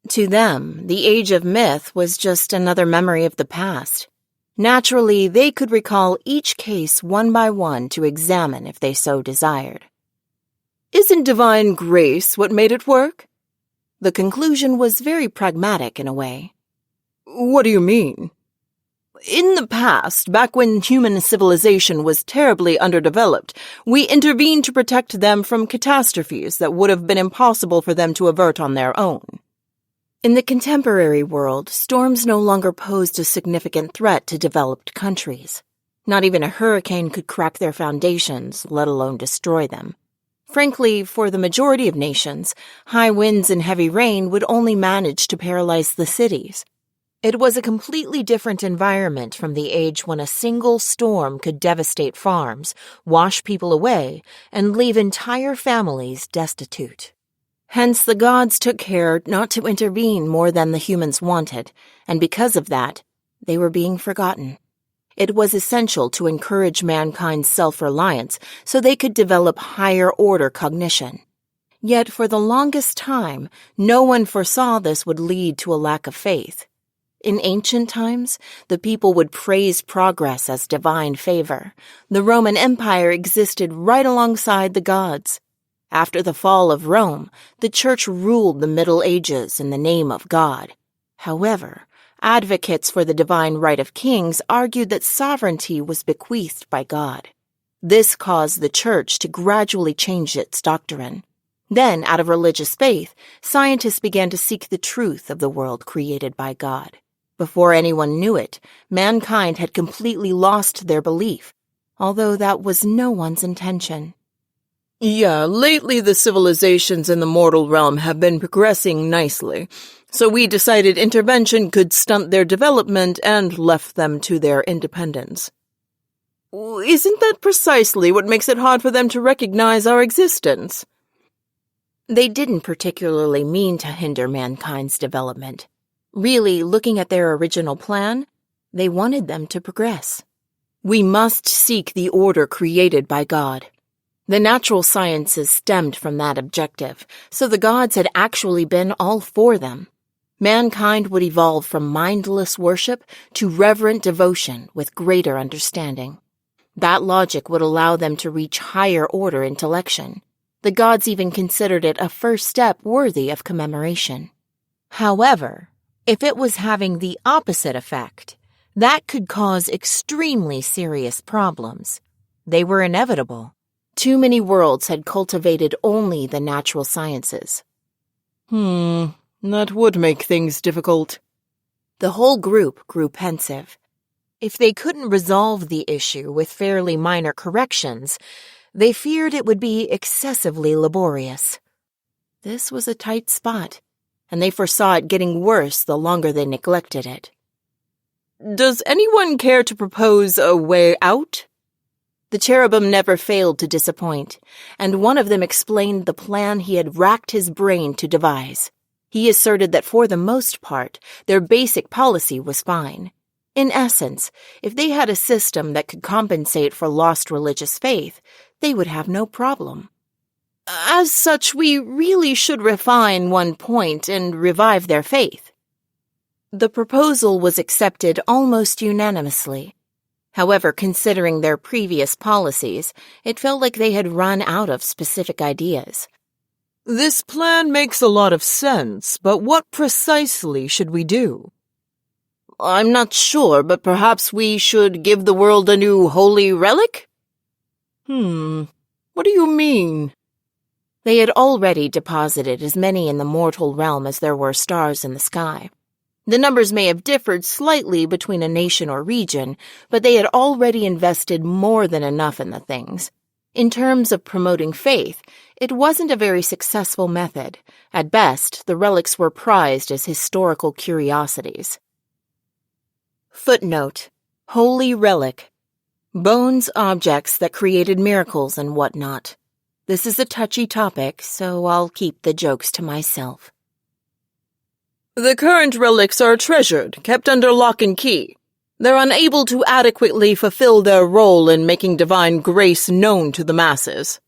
To them, the age of myth was just another memory of the past. Naturally, they could recall each case one by one to examine if they so desired. Isn't divine grace what made it work? The conclusion was very pragmatic in a way. What do you mean? In the past, back when human civilization was terribly underdeveloped, we intervened to protect them from catastrophes that would have been impossible for them to avert on their own. In the contemporary world, storms no longer posed a significant threat to developed countries. Not even a hurricane could crack their foundations, let alone destroy them. Frankly, for the majority of nations, high winds and heavy rain would only manage to paralyze the cities. It was a completely different environment from the age when a single storm could devastate farms, wash people away, and leave entire families destitute. Hence, the gods took care not to intervene more than the humans wanted, and because of that, they were being forgotten. It was essential to encourage mankind's self-reliance so they could develop higher-order cognition. Yet, for the longest time, no one foresaw this would lead to a lack of faith. In ancient times, the people would praise progress as divine favor. The Roman Empire existed right alongside the gods. After the fall of Rome, the Church ruled the Middle Ages in the name of God. However, advocates for the divine right of kings argued that sovereignty was bequeathed by God. This caused the Church to gradually change its doctrine. Then, out of religious faith, scientists began to seek the truth of the world created by God. Before anyone knew it, mankind had completely lost their belief, although that was no one's intention. Yeah, lately the civilizations in the mortal realm have been progressing nicely, so we decided intervention could stunt their development and left them to their independence. Isn't that precisely what makes it hard for them to recognize our existence? They didn't particularly mean to hinder mankind's development. Really, looking at their original plan, they wanted them to progress. We must seek the order created by God. The natural sciences stemmed from that objective, so the gods had actually been all for them. Mankind would evolve from mindless worship to reverent devotion with greater understanding. That logic would allow them to reach higher-order intellection. The gods even considered it a first step worthy of commemoration. However, if it was having the opposite effect, that could cause extremely serious problems. They were inevitable. Too many worlds had cultivated only the natural sciences. That would make things difficult. The whole group grew pensive. If they couldn't resolve the issue with fairly minor corrections, they feared it would be excessively laborious. This was a tight spot, and they foresaw it getting worse the longer they neglected it. Does anyone care to propose a way out? The cherubim never failed to disappoint, and one of them explained the plan he had racked his brain to devise. He asserted that for the most part, their basic policy was fine. In essence, if they had a system that could compensate for lost religious faith, they would have no problem. As such, we really should refine one point and revive their faith. The proposal was accepted almost unanimously. However, considering their previous policies, it felt like they had run out of specific ideas. This plan makes a lot of sense, but what precisely should we do? I'm not sure, but perhaps we should give the world a new holy relic? What do you mean? They had already deposited as many in the mortal realm as there were stars in the sky. The numbers may have differed slightly between a nation or region, but they had already invested more than enough in the things. In terms of promoting faith, it wasn't a very successful method. At best, the relics were prized as historical curiosities. Footnote: Holy relic. Bones, objects that created miracles and whatnot. This is a touchy topic, so I'll keep the jokes to myself. The current relics are treasured, kept under lock and key. They're unable to adequately fulfill their role in making divine grace known to the masses.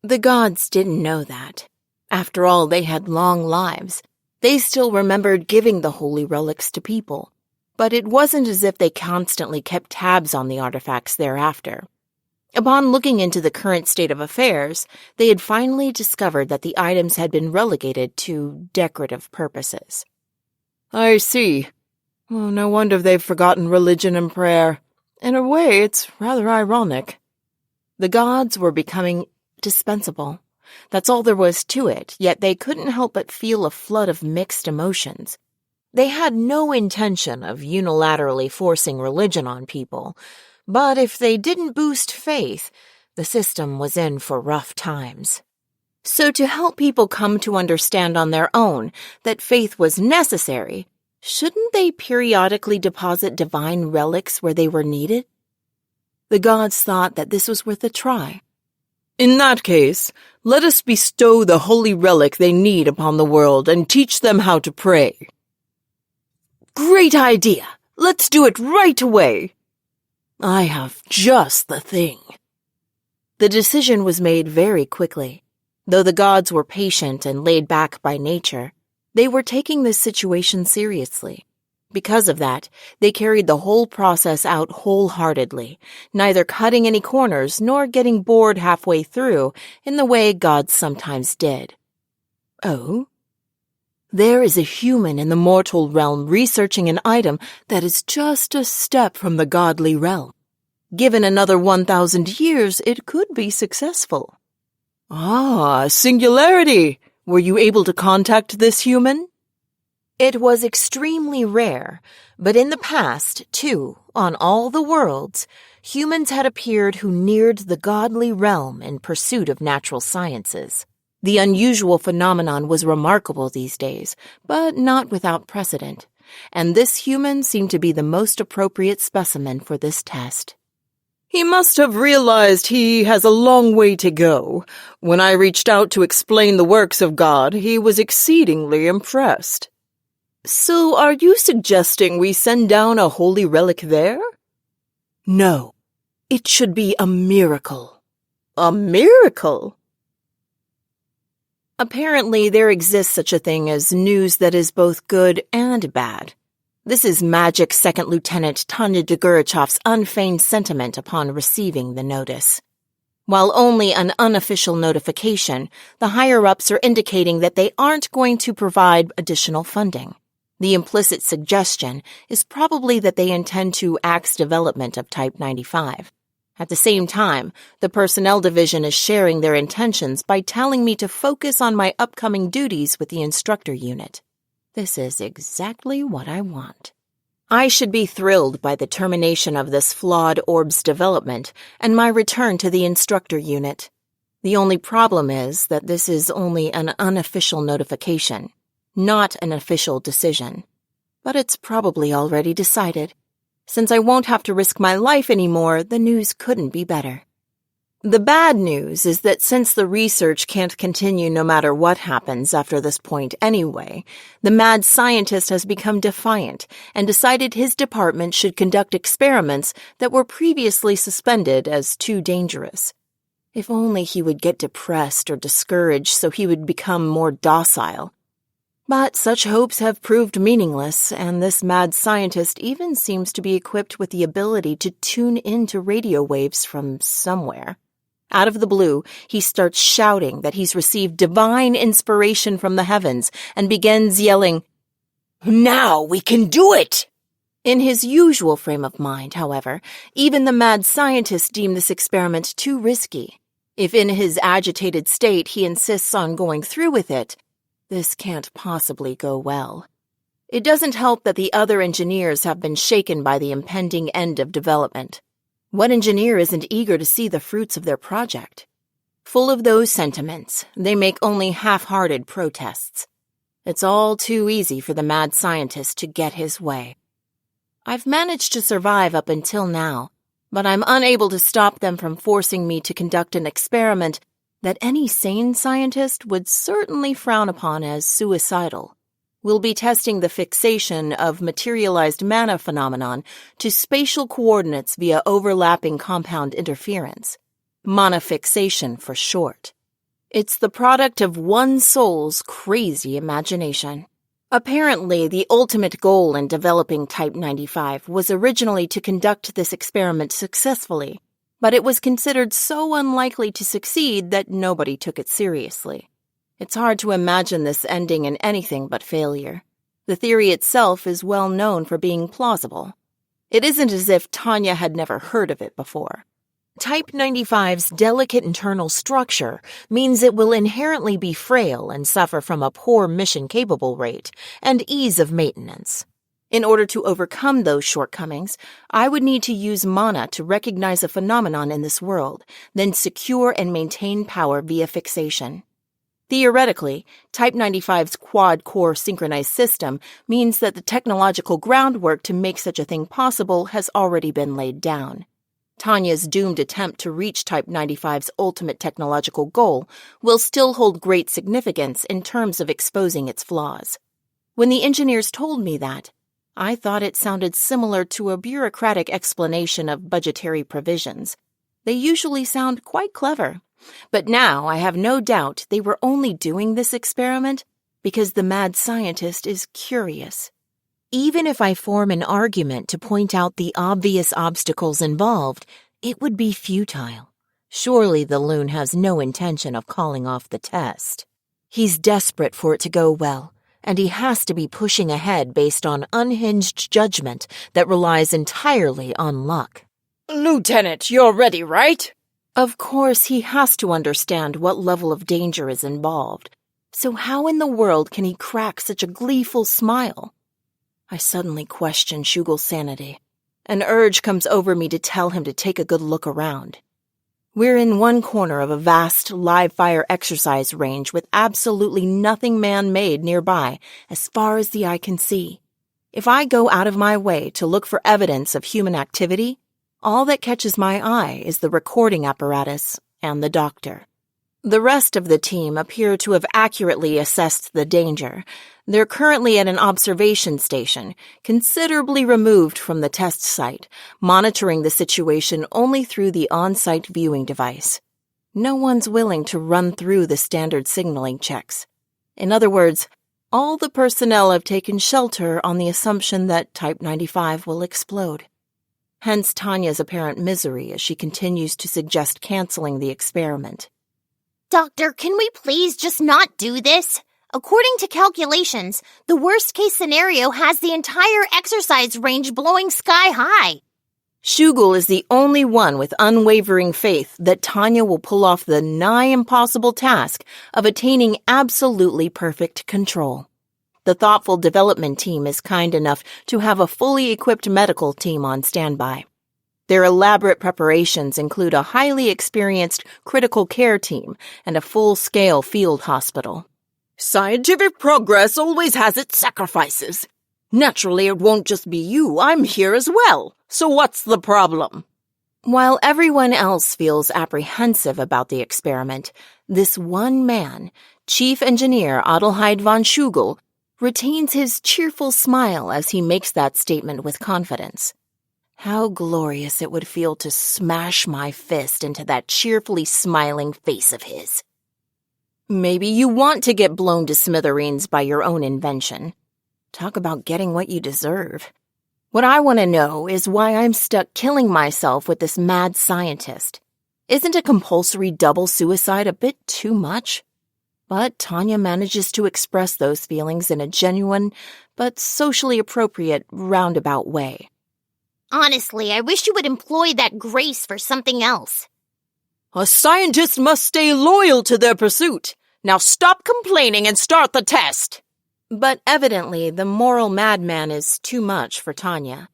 The gods didn't know that. After all, they had long lives. They still remembered giving the holy relics to people. But it wasn't as if they constantly kept tabs on the artifacts thereafter. Upon looking into the current state of affairs, they had finally discovered that the items had been relegated to decorative purposes. I see. Oh, no wonder they've forgotten religion and prayer. In a way, it's rather ironic. The gods were becoming dispensable. That's all there was to it, yet they couldn't help but feel a flood of mixed emotions. They had no intention of unilaterally forcing religion on people, but if they didn't boost faith, the system was in for rough times. So to help people come to understand on their own that faith was necessary, shouldn't they periodically deposit divine relics where they were needed? The gods thought that this was worth a try. In that case, let us bestow the holy relic they need upon the world and teach them how to pray. Great idea! Let's do it right away! I have just the thing. The decision was made very quickly. Though the gods were patient and laid back by nature, they were taking this situation seriously. Because of that, they carried the whole process out wholeheartedly, neither cutting any corners nor getting bored halfway through in the way gods sometimes did. Oh? There is a human in the mortal realm researching an item that is just a step from the godly realm. Given another 1,000 years, it could be successful. Ah, singularity! Were you able to contact this human? It was extremely rare, but in the past, too, on all the worlds, humans had appeared who neared the godly realm in pursuit of natural sciences. The unusual phenomenon was remarkable these days, but not without precedent, and this human seemed to be the most appropriate specimen for this test. He must have realized he has a long way to go. When I reached out to explain the works of God, he was exceedingly impressed. So are you suggesting we send down a holy relic there? No. It should be a miracle. A miracle? Apparently, there exists such a thing as news that is both good and bad. This is Magic Second Lieutenant Tanya Degurechaff's unfeigned sentiment upon receiving the notice. While only an unofficial notification, the higher-ups are indicating that they aren't going to provide additional funding. The implicit suggestion is probably that they intend to axe development of Type 95. At the same time, the Personnel Division is sharing their intentions by telling me to focus on my upcoming duties with the Instructor Unit. This is exactly what I want. I should be thrilled by the termination of this flawed orb's development and my return to the Instructor Unit. The only problem is that this is only an unofficial notification, not an official decision. But it's probably already decided. Since I won't have to risk my life anymore, the news couldn't be better. The bad news is that since the research can't continue no matter what happens after this point anyway, the mad scientist has become defiant and decided his department should conduct experiments that were previously suspended as too dangerous. If only he would get depressed or discouraged so he would become more docile. But such hopes have proved meaningless, and this mad scientist even seems to be equipped with the ability to tune into radio waves from somewhere. Out of the blue, he starts shouting that he's received divine inspiration from the heavens and begins yelling, "Now we can do it!" In his usual frame of mind, however, even the mad scientist deemed this experiment too risky. If in his agitated state he insists on going through with it, this can't possibly go well. It doesn't help that the other engineers have been shaken by the impending end of development. What engineer isn't eager to see the fruits of their project? Full of those sentiments, they make only half-hearted protests. It's all too easy for the mad scientist to get his way. I've managed to survive up until now, but I'm unable to stop them from forcing me to conduct an experiment that any sane scientist would certainly frown upon as suicidal. We'll be testing the fixation of materialized mana phenomenon to spatial coordinates via overlapping compound interference. Mana fixation for short. It's the product of one soul's crazy imagination. Apparently, the ultimate goal in developing Type 95 was originally to conduct this experiment successfully, but it was considered so unlikely to succeed that nobody took it seriously. It's hard to imagine this ending in anything but failure. The theory itself is well known for being plausible. It isn't as if Tanya had never heard of it before. Type 95's delicate internal structure means it will inherently be frail and suffer from a poor mission-capable rate and ease of maintenance. In order to overcome those shortcomings, I would need to use mana to recognize a phenomenon in this world, then secure and maintain power via fixation. Theoretically, Type 95's quad-core synchronized system means that the technological groundwork to make such a thing possible has already been laid down. Tanya's doomed attempt to reach Type 95's ultimate technological goal will still hold great significance in terms of exposing its flaws. When the engineers told me that, I thought it sounded similar to a bureaucratic explanation of budgetary provisions. They usually sound quite clever. But now I have no doubt they were only doing this experiment because the mad scientist is curious. Even if I form an argument to point out the obvious obstacles involved, it would be futile. Surely the loon has no intention of calling off the test. He's desperate for it to go well, and he has to be pushing ahead based on unhinged judgment that relies entirely on luck. "Lieutenant, you're ready, right?" Of course, he has to understand what level of danger is involved. So how in the world can he crack such a gleeful smile? I suddenly question Shugel's sanity. An urge comes over me to tell him to take a good look around. We're in one corner of a vast live-fire exercise range with absolutely nothing man-made nearby as far as the eye can see. If I go out of my way to look for evidence of human activity, all that catches my eye is the recording apparatus and the doctor. The rest of the team appear to have accurately assessed the danger. They're currently at an observation station, considerably removed from the test site, monitoring the situation only through the on-site viewing device. No one's willing to run through the standard signaling checks. In other words, all the personnel have taken shelter on the assumption that Type 95 will explode. Hence Tanya's apparent misery as she continues to suggest canceling the experiment. Doctor, can we please just not do this? According to calculations, the worst-case scenario has the entire exercise range blowing sky high. Shugel is the only one with unwavering faith that Tanya will pull off the nigh-impossible task of attaining absolutely perfect control. The thoughtful development team is kind enough to have a fully equipped medical team on standby. Their elaborate preparations include a highly experienced critical care team and a full-scale field hospital. Scientific progress always has its sacrifices. Naturally, it won't just be you. I'm here as well. So what's the problem? While everyone else feels apprehensive about the experiment, this one man, Chief Engineer Adelheid von Schugel, retains his cheerful smile as he makes that statement with confidence. How glorious it would feel to smash my fist into that cheerfully smiling face of his. Maybe you want to get blown to smithereens by your own invention. Talk about getting what you deserve. What I want to know is why I'm stuck killing myself with this mad scientist. Isn't a compulsory double suicide a bit too much? But Tanya manages to express those feelings in a genuine but socially appropriate roundabout way. Honestly, I wish you would employ that grace for something else. A scientist must stay loyal to their pursuit. Now stop complaining and start the test. But evidently, the moral madman is too much for Tanya.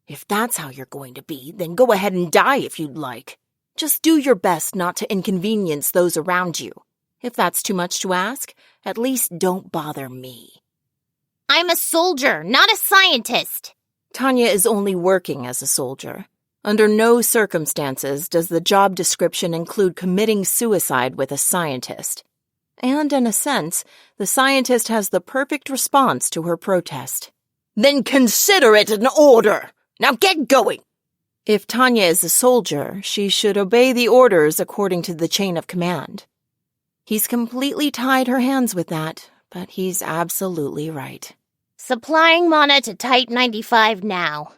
If that's how you're going to be, then go ahead and die if you'd like. Just do your best not to inconvenience those around you. If that's too much to ask, at least don't bother me. I'm a soldier, not a scientist. Tanya is only working as a soldier. Under no circumstances does the job description include committing suicide with a scientist. And in a sense, the scientist has the perfect response to her protest. Then consider it an order. Now get going. If Tanya is a soldier, she should obey the orders according to the chain of command. He's completely tied her hands with that, but he's absolutely right. Supplying mana to Type 95 now.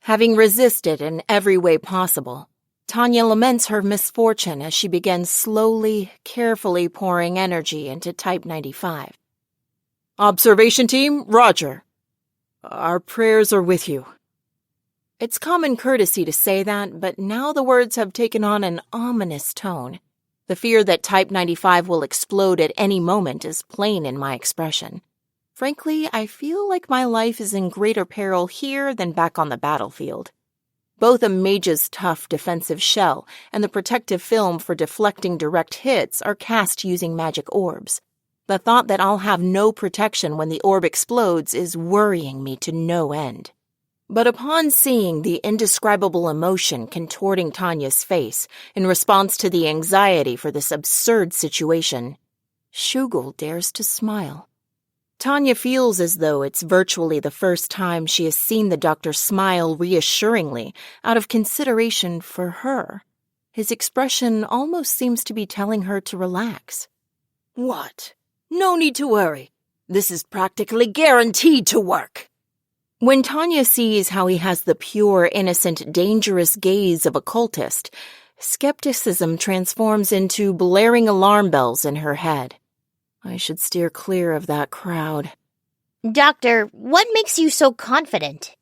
Having resisted in every way possible, Tanya laments her misfortune as she begins slowly, carefully pouring energy into Type 95. Observation team, Roger. Our prayers are with you. It's common courtesy to say that, but now the words have taken on an ominous tone. The fear that Type 95 will explode at any moment is plain in my expression. Frankly, I feel like my life is in greater peril here than back on the battlefield. Both a mage's tough defensive shell and the protective film for deflecting direct hits are cast using magic orbs. The thought that I'll have no protection when the orb explodes is worrying me to no end. But upon seeing the indescribable emotion contorting Tanya's face in response to the anxiety for this absurd situation, Schugel dares to smile. Tanya feels as though it's virtually the first time she has seen the doctor smile reassuringly out of consideration for her. His expression almost seems to be telling her to relax. What? No need to worry. This is practically guaranteed to work. When Tanya sees how he has the pure, innocent, dangerous gaze of a cultist, skepticism transforms into blaring alarm bells in her head. I should steer clear of that crowd. Doctor, what makes you so confident?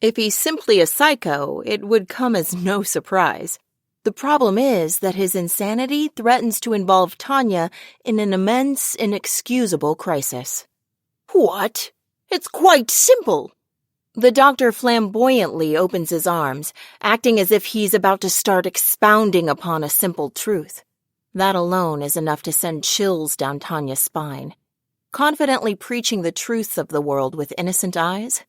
If he's simply a psycho, it would come as no surprise. The problem is that his insanity threatens to involve Tanya in an immense, inexcusable crisis. What? It's quite simple. The doctor flamboyantly opens his arms, acting as if he's about to start expounding upon a simple truth. That alone is enough to send chills down Tanya's spine. Confidently preaching the truths of the world with innocent eyes?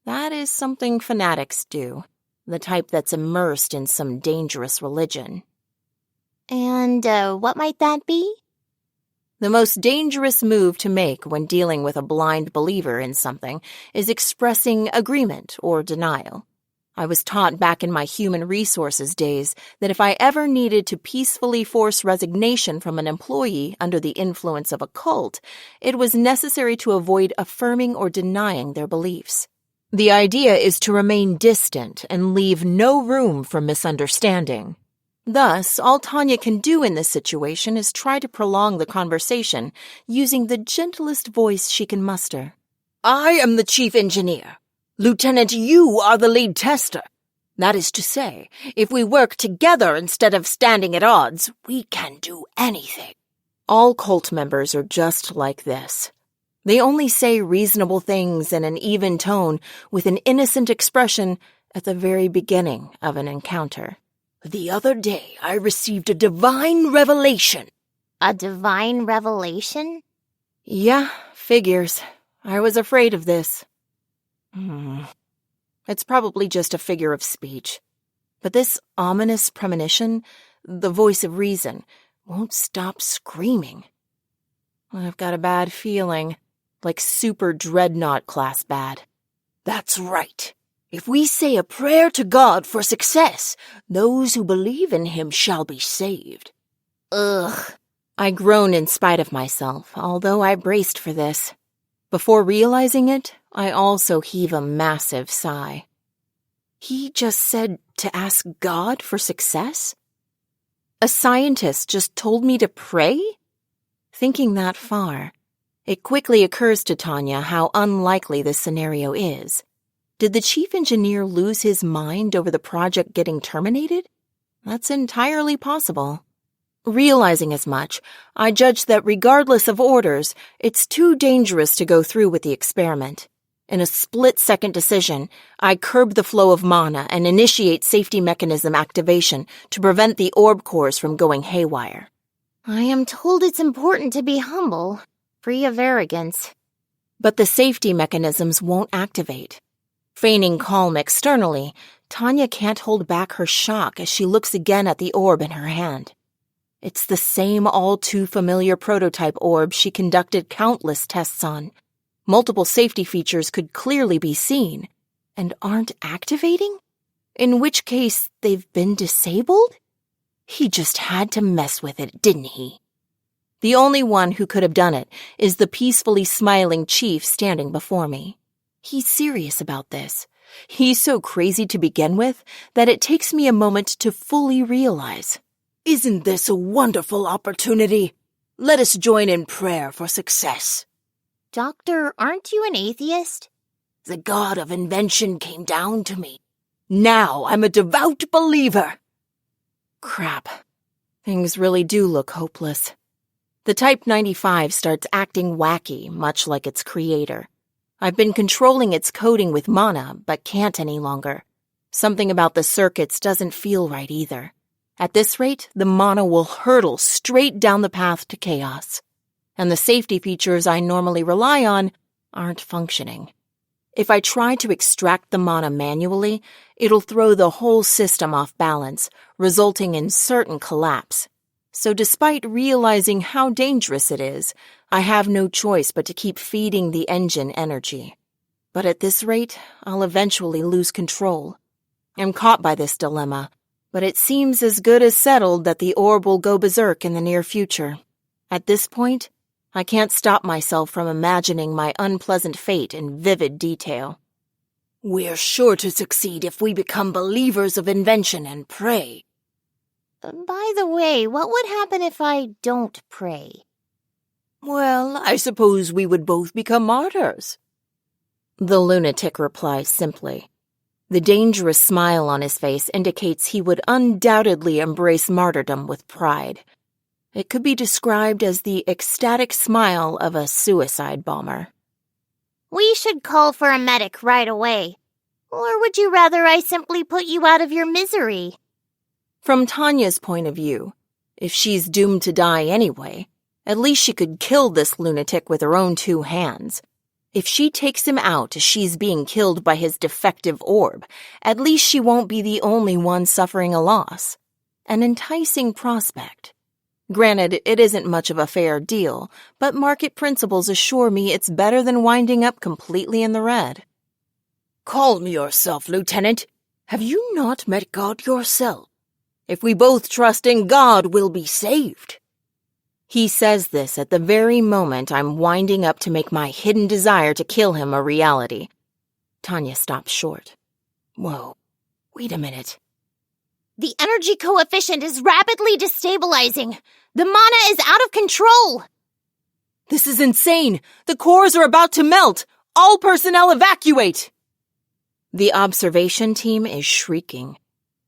That is something fanatics do, the type that's immersed in some dangerous religion. And what might that be? The most dangerous move to make when dealing with a blind believer in something is expressing agreement or denial. I was taught back in my human resources days that if I ever needed to peacefully force resignation from an employee under the influence of a cult, it was necessary to avoid affirming or denying their beliefs. The idea is to remain distant and leave no room for misunderstanding. Thus, all Tanya can do in this situation is try to prolong the conversation using the gentlest voice she can muster. I am the chief engineer. Lieutenant, you are the lead tester. That is to say, if we work together instead of standing at odds, we can do anything. All cult members are just like this. They only say reasonable things in an even tone with an innocent expression at the very beginning of an encounter. The other day, I received a divine revelation. A divine revelation? Yeah, figures. I was afraid of this. It's probably just a figure of speech. But this ominous premonition, the voice of reason, won't stop screaming. I've got a bad feeling, like super dreadnought class bad. That's right. If we say a prayer to God for success, those who believe in him shall be saved. Ugh. I groan in spite of myself, although I braced for this. Before realizing it, I also heave a massive sigh. He just said to ask God for success? A scientist just told me to pray? Thinking that far, it quickly occurs to Tanya how unlikely this scenario is. Did the chief engineer lose his mind over the project getting terminated? That's entirely possible. Realizing as much, I judge that regardless of orders, it's too dangerous to go through with the experiment. In a split-second decision, I curb the flow of mana and initiate safety mechanism activation to prevent the orb cores from going haywire. I am told it's important to be humble, free of arrogance. But the safety mechanisms won't activate. Feigning calm externally, Tanya can't hold back her shock as she looks again at the orb in her hand. It's the same all-too-familiar prototype orb she conducted countless tests on. Multiple safety features could clearly be seen, and aren't activating? In which case, they've been disabled? He just had to mess with it, didn't he? The only one who could have done it is the peacefully smiling chief standing before me. He's serious about this. He's so crazy to begin with that it takes me a moment to fully realize. Isn't this a wonderful opportunity? Let us join in prayer for success. Doctor, aren't you an atheist? The god of invention came down to me. Now I'm a devout believer. Crap. Things really do look hopeless. The Type 95 starts acting wacky, much like its creator. I've been controlling its coding with mana, but can't any longer. Something about the circuits doesn't feel right either. At this rate, the mana will hurtle straight down the path to chaos. And the safety features I normally rely on aren't functioning. If I try to extract the mana manually, it'll throw the whole system off balance, resulting in certain collapse. So despite realizing how dangerous it is, I have no choice but to keep feeding the engine energy. But at this rate, I'll eventually lose control. I'm caught by this dilemma, but it seems as good as settled that the orb will go berserk in the near future. At this point, I can't stop myself from imagining my unpleasant fate in vivid detail. We're sure to succeed if we become believers of invention and pray. By the way, what would happen if I don't pray? Well, I suppose we would both become martyrs. The lunatic replies simply. The dangerous smile on his face indicates he would undoubtedly embrace martyrdom with pride. It could be described as the ecstatic smile of a suicide bomber. We should call for a medic right away. Or would you rather I simply put you out of your misery? From Tanya's point of view, if she's doomed to die anyway, at least she could kill this lunatic with her own 2 hands. If she takes him out as she's being killed by his defective orb, at least she won't be the only one suffering a loss. An enticing prospect. Granted, it isn't much of a fair deal, but market principles assure me it's better than winding up completely in the red. Calm yourself, Lieutenant. Have you not met God yourself? If we both trust in God, we'll be saved. He says this at the very moment I'm winding up to make my hidden desire to kill him a reality. Tanya stops short. Whoa, wait a minute. The energy coefficient is rapidly destabilizing. The mana is out of control. This is insane. The cores are about to melt. All personnel evacuate. The observation team is shrieking.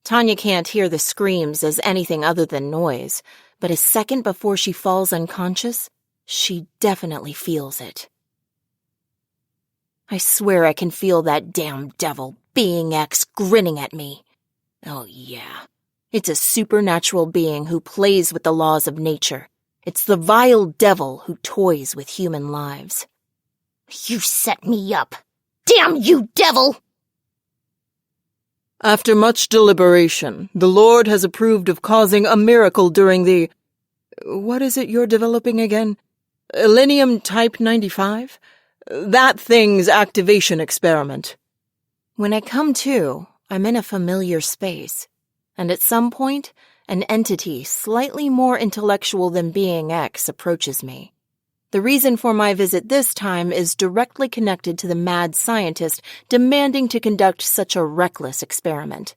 Tanya can't hear the screams as anything other than noise, but a second before she falls unconscious, she definitely feels it. I swear I can feel that damn devil, Being X, grinning at me. Oh yeah, it's a supernatural being who plays with the laws of nature. It's the vile devil who toys with human lives. You set me up. Damn you, devil! After much deliberation, the Lord has approved of causing a miracle during the— what is it you're developing again? Elenium Type 95? That thing's activation experiment. When I come to, I'm in a familiar space, and at some point, an entity slightly more intellectual than being X approaches me. The reason for my visit this time is directly connected to the mad scientist demanding to conduct such a reckless experiment.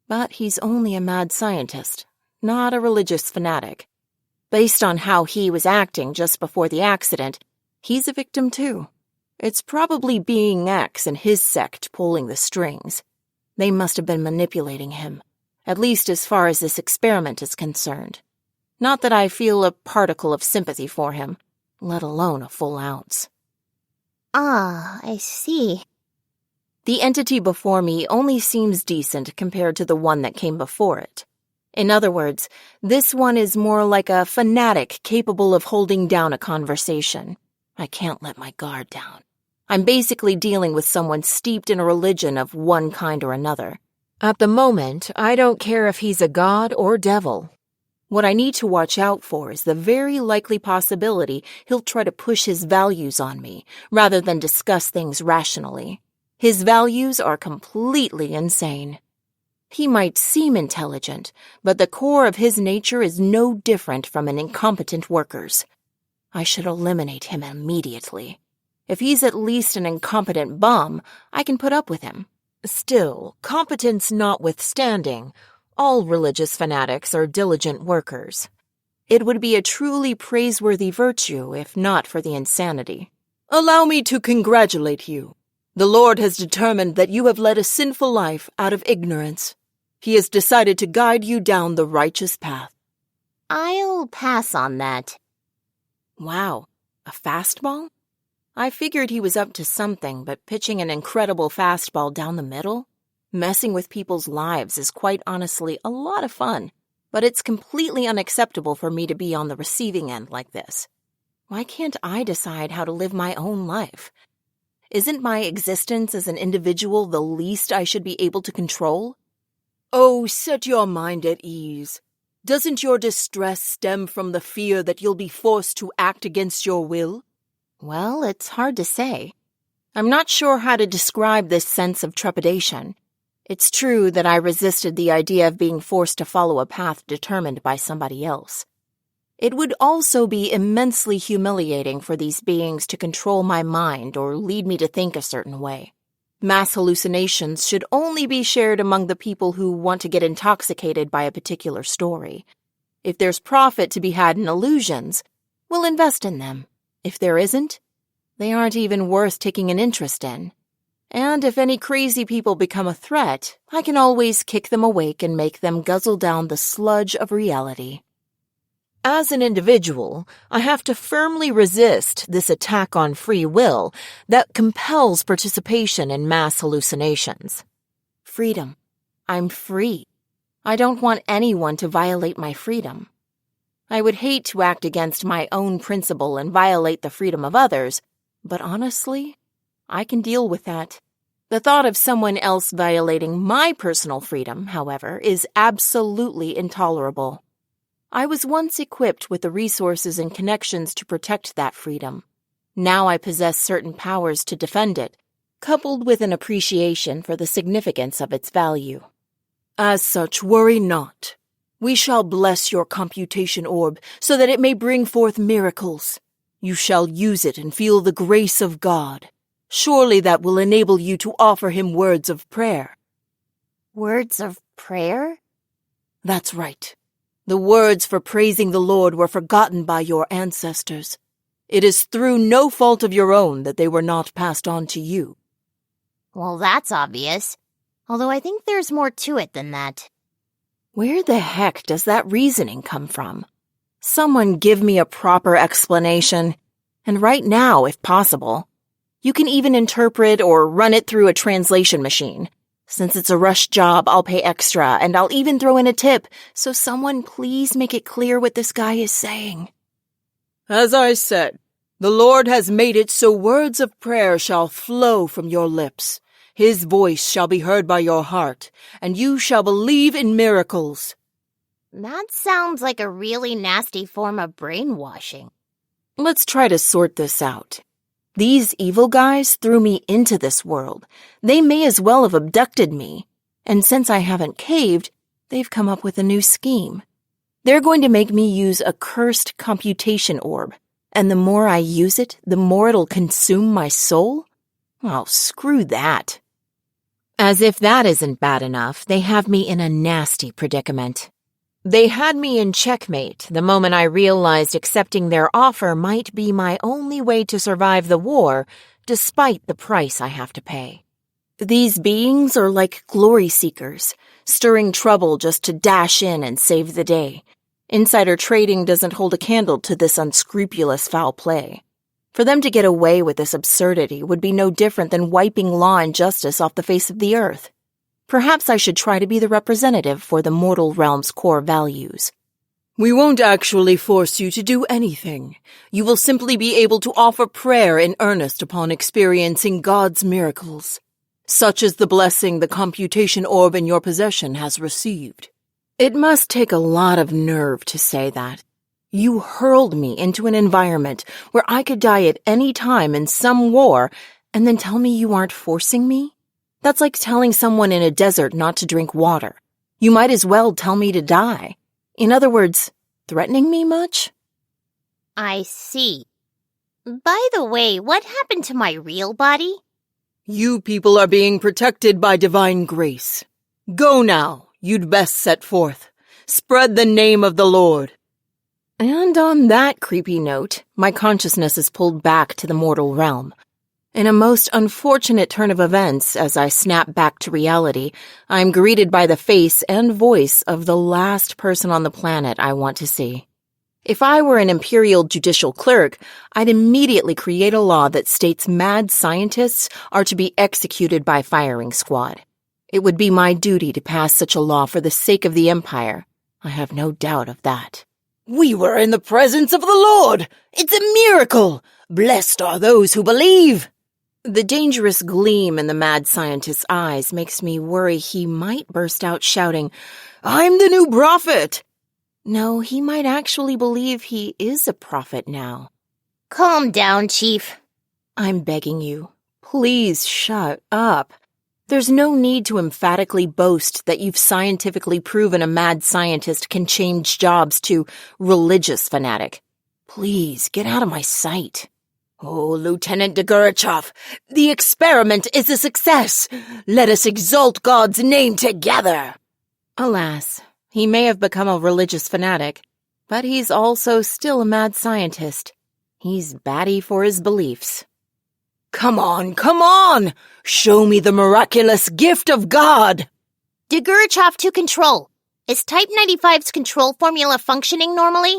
But he's only a mad scientist, not a religious fanatic. Based on how he was acting just before the accident, he's a victim too. It's probably being X and his sect pulling the strings. They must have been manipulating him, at least as far as this experiment is concerned. Not that I feel a particle of sympathy for him, let alone a full ounce. Ah, I see. The entity before me only seems decent compared to the one that came before it. In other words, this one is more like a fanatic capable of holding down a conversation. I can't let my guard down. I'm basically dealing with someone steeped in a religion of one kind or another. At the moment, I don't care if he's a god or devil. What I need to watch out for is the very likely possibility he'll try to push his values on me, rather than discuss things rationally. His values are completely insane. He might seem intelligent, but the core of his nature is no different from an incompetent worker's. I should eliminate him immediately. If he's at least an incompetent bum, I can put up with him. Still, competence notwithstanding, all religious fanatics are diligent workers. It would be a truly praiseworthy virtue if not for the insanity. Allow me to congratulate you. The Lord has determined that you have led a sinful life out of ignorance. He has decided to guide you down the righteous path. I'll pass on that. Wow, a fastball? I figured he was up to something, but pitching an incredible fastball down the middle? Messing with people's lives is quite honestly a lot of fun, but it's completely unacceptable for me to be on the receiving end like this. Why can't I decide how to live my own life? Isn't my existence as an individual the least I should be able to control? Oh, set your mind at ease. Doesn't your distress stem from the fear that you'll be forced to act against your will? Well, it's hard to say. I'm not sure how to describe this sense of trepidation. It's true that I resisted the idea of being forced to follow a path determined by somebody else. It would also be immensely humiliating for these beings to control my mind or lead me to think a certain way. Mass hallucinations should only be shared among the people who want to get intoxicated by a particular story. If there's profit to be had in illusions, we'll invest in them. If there isn't, they aren't even worth taking an interest in. And if any crazy people become a threat, I can always kick them awake and make them guzzle down the sludge of reality. As an individual, I have to firmly resist this attack on free will that compels participation in mass hallucinations. Freedom. I'm free. I don't want anyone to violate my freedom. I would hate to act against my own principle and violate the freedom of others, but honestly, I can deal with that. The thought of someone else violating my personal freedom, however, is absolutely intolerable. I was once equipped with the resources and connections to protect that freedom. Now I possess certain powers to defend it, coupled with an appreciation for the significance of its value. As such, worry not. We shall bless your computation orb so that it may bring forth miracles. You shall use it and feel the grace of God. Surely that will enable you to offer him words of prayer. Words of prayer? That's right. The words for praising the Lord were forgotten by your ancestors. It is through no fault of your own that they were not passed on to you. Well, that's obvious. Although I think there's more to it than that. Where the heck does that reasoning come from? Someone give me a proper explanation. And right now, if possible. You can even interpret or run it through a translation machine. Since it's a rush job, I'll pay extra, and I'll even throw in a tip, so someone please make it clear what this guy is saying. As I said, the Lord has made it so words of prayer shall flow from your lips. His voice shall be heard by your heart, and you shall believe in miracles. That sounds like a really nasty form of brainwashing. Let's try to sort this out. These evil guys threw me into this world. They may as well have abducted me. And since I haven't caved, they've come up with a new scheme. They're going to make me use a cursed computation orb. And the more I use it, the more it'll consume my soul? Oh, screw that. As if that isn't bad enough, they have me in a nasty predicament. They had me in checkmate the moment I realized accepting their offer might be my only way to survive the war, despite the price I have to pay. These beings are like glory seekers, stirring trouble just to dash in and save the day. Insider trading doesn't hold a candle to this unscrupulous foul play. For them to get away with this absurdity would be no different than wiping law and justice off the face of the earth. Perhaps I should try to be the representative for the mortal realm's core values. We won't actually force you to do anything. You will simply be able to offer prayer in earnest upon experiencing God's miracles, such as the blessing the computation orb in your possession has received. It must take a lot of nerve to say that. You hurled me into an environment where I could die at any time in some war, and then tell me you aren't forcing me? That's like telling someone in a desert not to drink water. You might as well tell me to die. In other words, threatening me much? I see. By the way, what happened to my real body? You people are being protected by divine grace. Go now, you'd best set forth. Spread the name of the Lord. And on that creepy note, my consciousness is pulled back to the mortal realm. In a most unfortunate turn of events, as I snap back to reality, I'm greeted by the face and voice of the last person on the planet I want to see. If I were an imperial judicial clerk, I'd immediately create a law that states mad scientists are to be executed by firing squad. It would be my duty to pass such a law for the sake of the Empire. I have no doubt of that. We were in the presence of the Lord. It's a miracle. Blessed are those who believe. The dangerous gleam in the mad scientist's eyes makes me worry he might burst out shouting, "I'm the new prophet!" No, he might actually believe he is a prophet now. Calm down, Chief. I'm begging you, please shut up. There's no need to emphatically boast that you've scientifically proven a mad scientist can change jobs to religious fanatic. Please, get out of my sight. Oh, Lieutenant Degurechaff, the experiment is a success. Let us exalt God's name together. Alas, he may have become a religious fanatic, but he's also still a mad scientist. He's batty for his beliefs. Come on! Show me the miraculous gift of God! Degurechaff to control. Is Type 95's control formula functioning normally?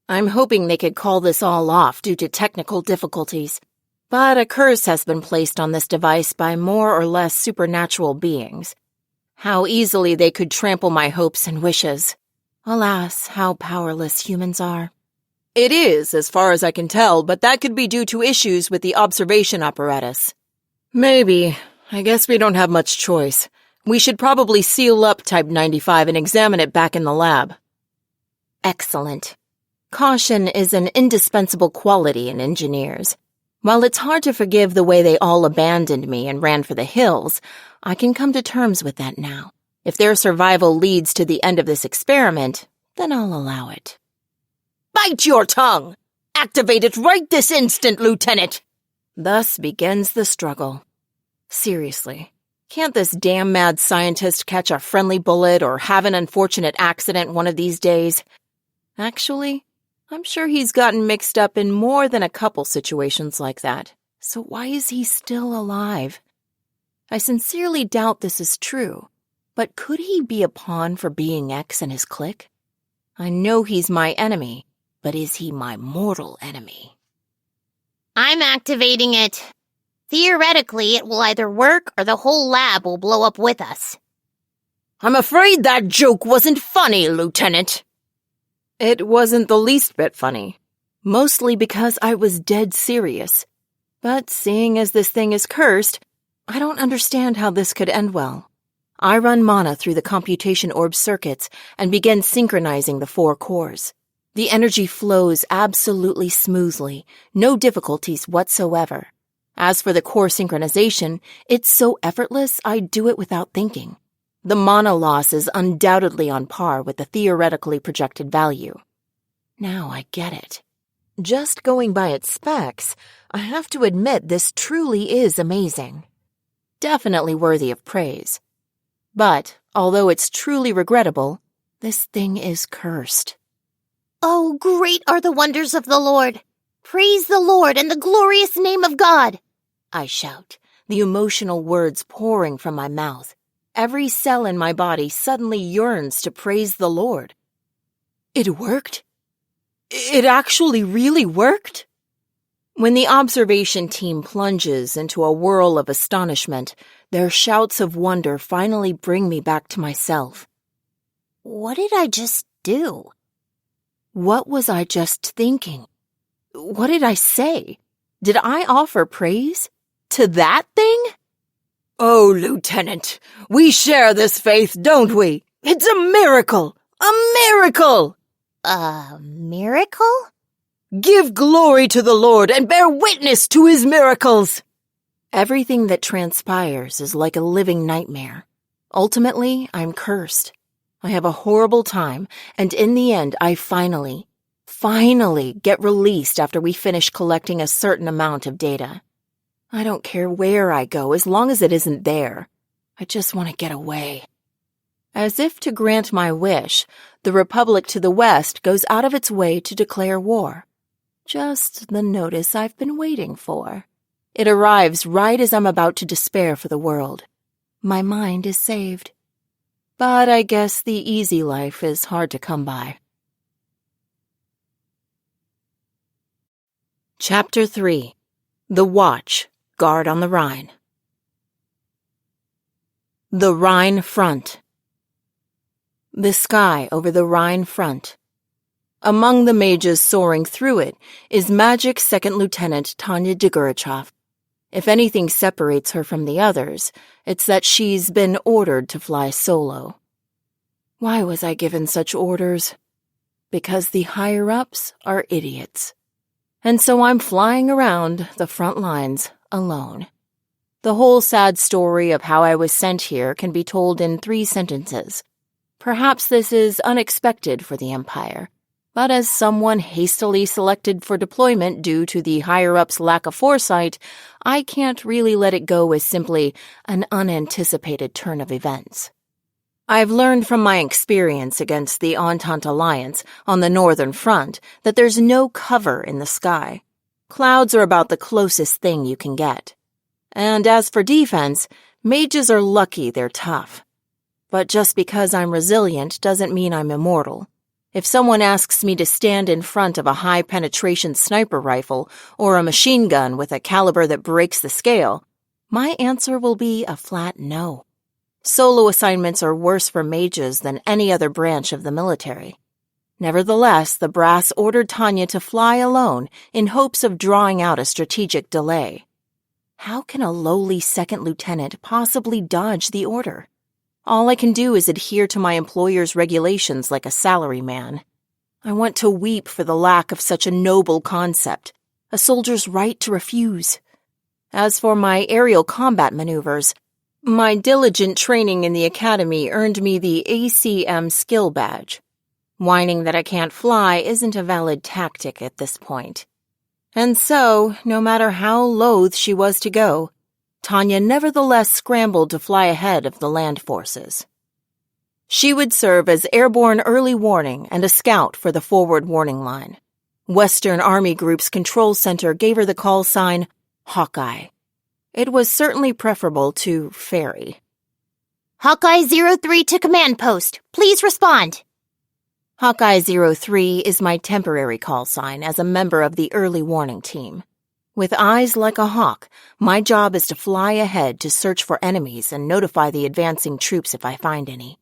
I'm hoping they could call this all off due to technical difficulties, but a curse has been placed on this device by more or less supernatural beings. How easily they could trample my hopes and wishes. Alas, how powerless humans are. It is, as far as I can tell, but that could be due to issues with the observation apparatus. Maybe. I guess we don't have much choice. We should probably seal up Type 95 and examine it back in the lab. Excellent. Caution is an indispensable quality in engineers. While it's hard to forgive the way they all abandoned me and ran for the hills, I can come to terms with that now. If their survival leads to the end of this experiment, then I'll allow it. Bite your tongue! Activate it right this instant, Lieutenant! Thus begins the struggle. Seriously, can't this damn mad scientist catch a friendly bullet or have an unfortunate accident one of these days? Actually, I'm sure he's gotten mixed up in more than a couple situations like that. So why is he still alive? I sincerely doubt this is true, but could he be a pawn for being X and his clique? I know he's my enemy, but is he my mortal enemy? I'm activating it. Theoretically, it will either work or the whole lab will blow up with us. I'm afraid that joke wasn't funny, Lieutenant. It wasn't the least bit funny, mostly because I was dead serious. But seeing as this thing is cursed, I don't understand how this could end well. I run mana through the computation orb circuits and begin synchronizing the 4 cores. The energy flows absolutely smoothly, no difficulties whatsoever. As for the core synchronization, it's so effortless I do it without thinking. The mana loss is undoubtedly on par with the theoretically projected value. Now I get it. Just going by its specs, I have to admit this truly is amazing. Definitely worthy of praise. But, although it's truly regrettable, this thing is cursed. Oh, great are the wonders of the Lord! Praise the Lord and the glorious name of God! I shout, the emotional words pouring from my mouth. Every cell in my body suddenly yearns to praise the Lord. It worked? It actually really worked? When the observation team plunges into a whirl of astonishment, their shouts of wonder finally bring me back to myself. What did I just do? What was I just thinking? What did I say? Did I offer praise? To that thing? Oh, Lieutenant, we share this faith, don't we? It's a miracle! A miracle! A miracle? Give glory to the Lord and bear witness to his miracles! Everything that transpires is like a living nightmare. Ultimately, I'm cursed. I have a horrible time, and in the end, I finally get released after we finish collecting a certain amount of data. I don't care where I go as long as it isn't there. I just want to get away. As if to grant my wish, the Republic to the west goes out of its way to declare war. Just the notice I've been waiting for. It arrives right as I'm about to despair for the world. My mind is saved. But I guess the easy life is hard to come by. Chapter 3. The Watch, Guard on the Rhine. The Rhine Front. The sky over the Rhine Front. Among the mages soaring through it is Magic Second Lieutenant Tanya Degurechaff. If anything separates her from the others, it's that she's been ordered to fly solo. Why was I given such orders? Because the higher-ups are idiots. And so I'm flying around the front lines alone. The whole sad story of how I was sent here can be told in 3 sentences. Perhaps this is unexpected for the Empire, but as someone hastily selected for deployment due to the higher-ups' lack of foresight, I can't really let it go as simply an unanticipated turn of events. I've learned from my experience against the Entente Alliance on the Northern Front that there's no cover in the sky. Clouds are about the closest thing you can get. And as for defense, mages are lucky they're tough. But just because I'm resilient doesn't mean I'm immortal. If someone asks me to stand in front of a high-penetration sniper rifle or a machine gun with a caliber that breaks the scale, my answer will be a flat no. Solo assignments are worse for mages than any other branch of the military. Nevertheless, the brass ordered Tanya to fly alone in hopes of drawing out a strategic delay. How can a lowly second lieutenant possibly dodge the order? All I can do is adhere to my employer's regulations like a salaryman. I want to weep for the lack of such a noble concept, a soldier's right to refuse. As for my aerial combat maneuvers, my diligent training in the academy earned me the ACM skill badge. Whining that I can't fly isn't a valid tactic at this point. And so, no matter how loath she was to go, Tanya nevertheless scrambled to fly ahead of the land forces. She would serve as airborne early warning and a scout for the forward warning line. Western Army Group's control center gave her the call sign Hawkeye. It was certainly preferable to Fairy. Hawkeye 03 to command post. Please respond. Hawkeye 03 is my temporary call sign as a member of the early warning team. With eyes like a hawk, my job is to fly ahead to search for enemies and notify the advancing troops if I find any.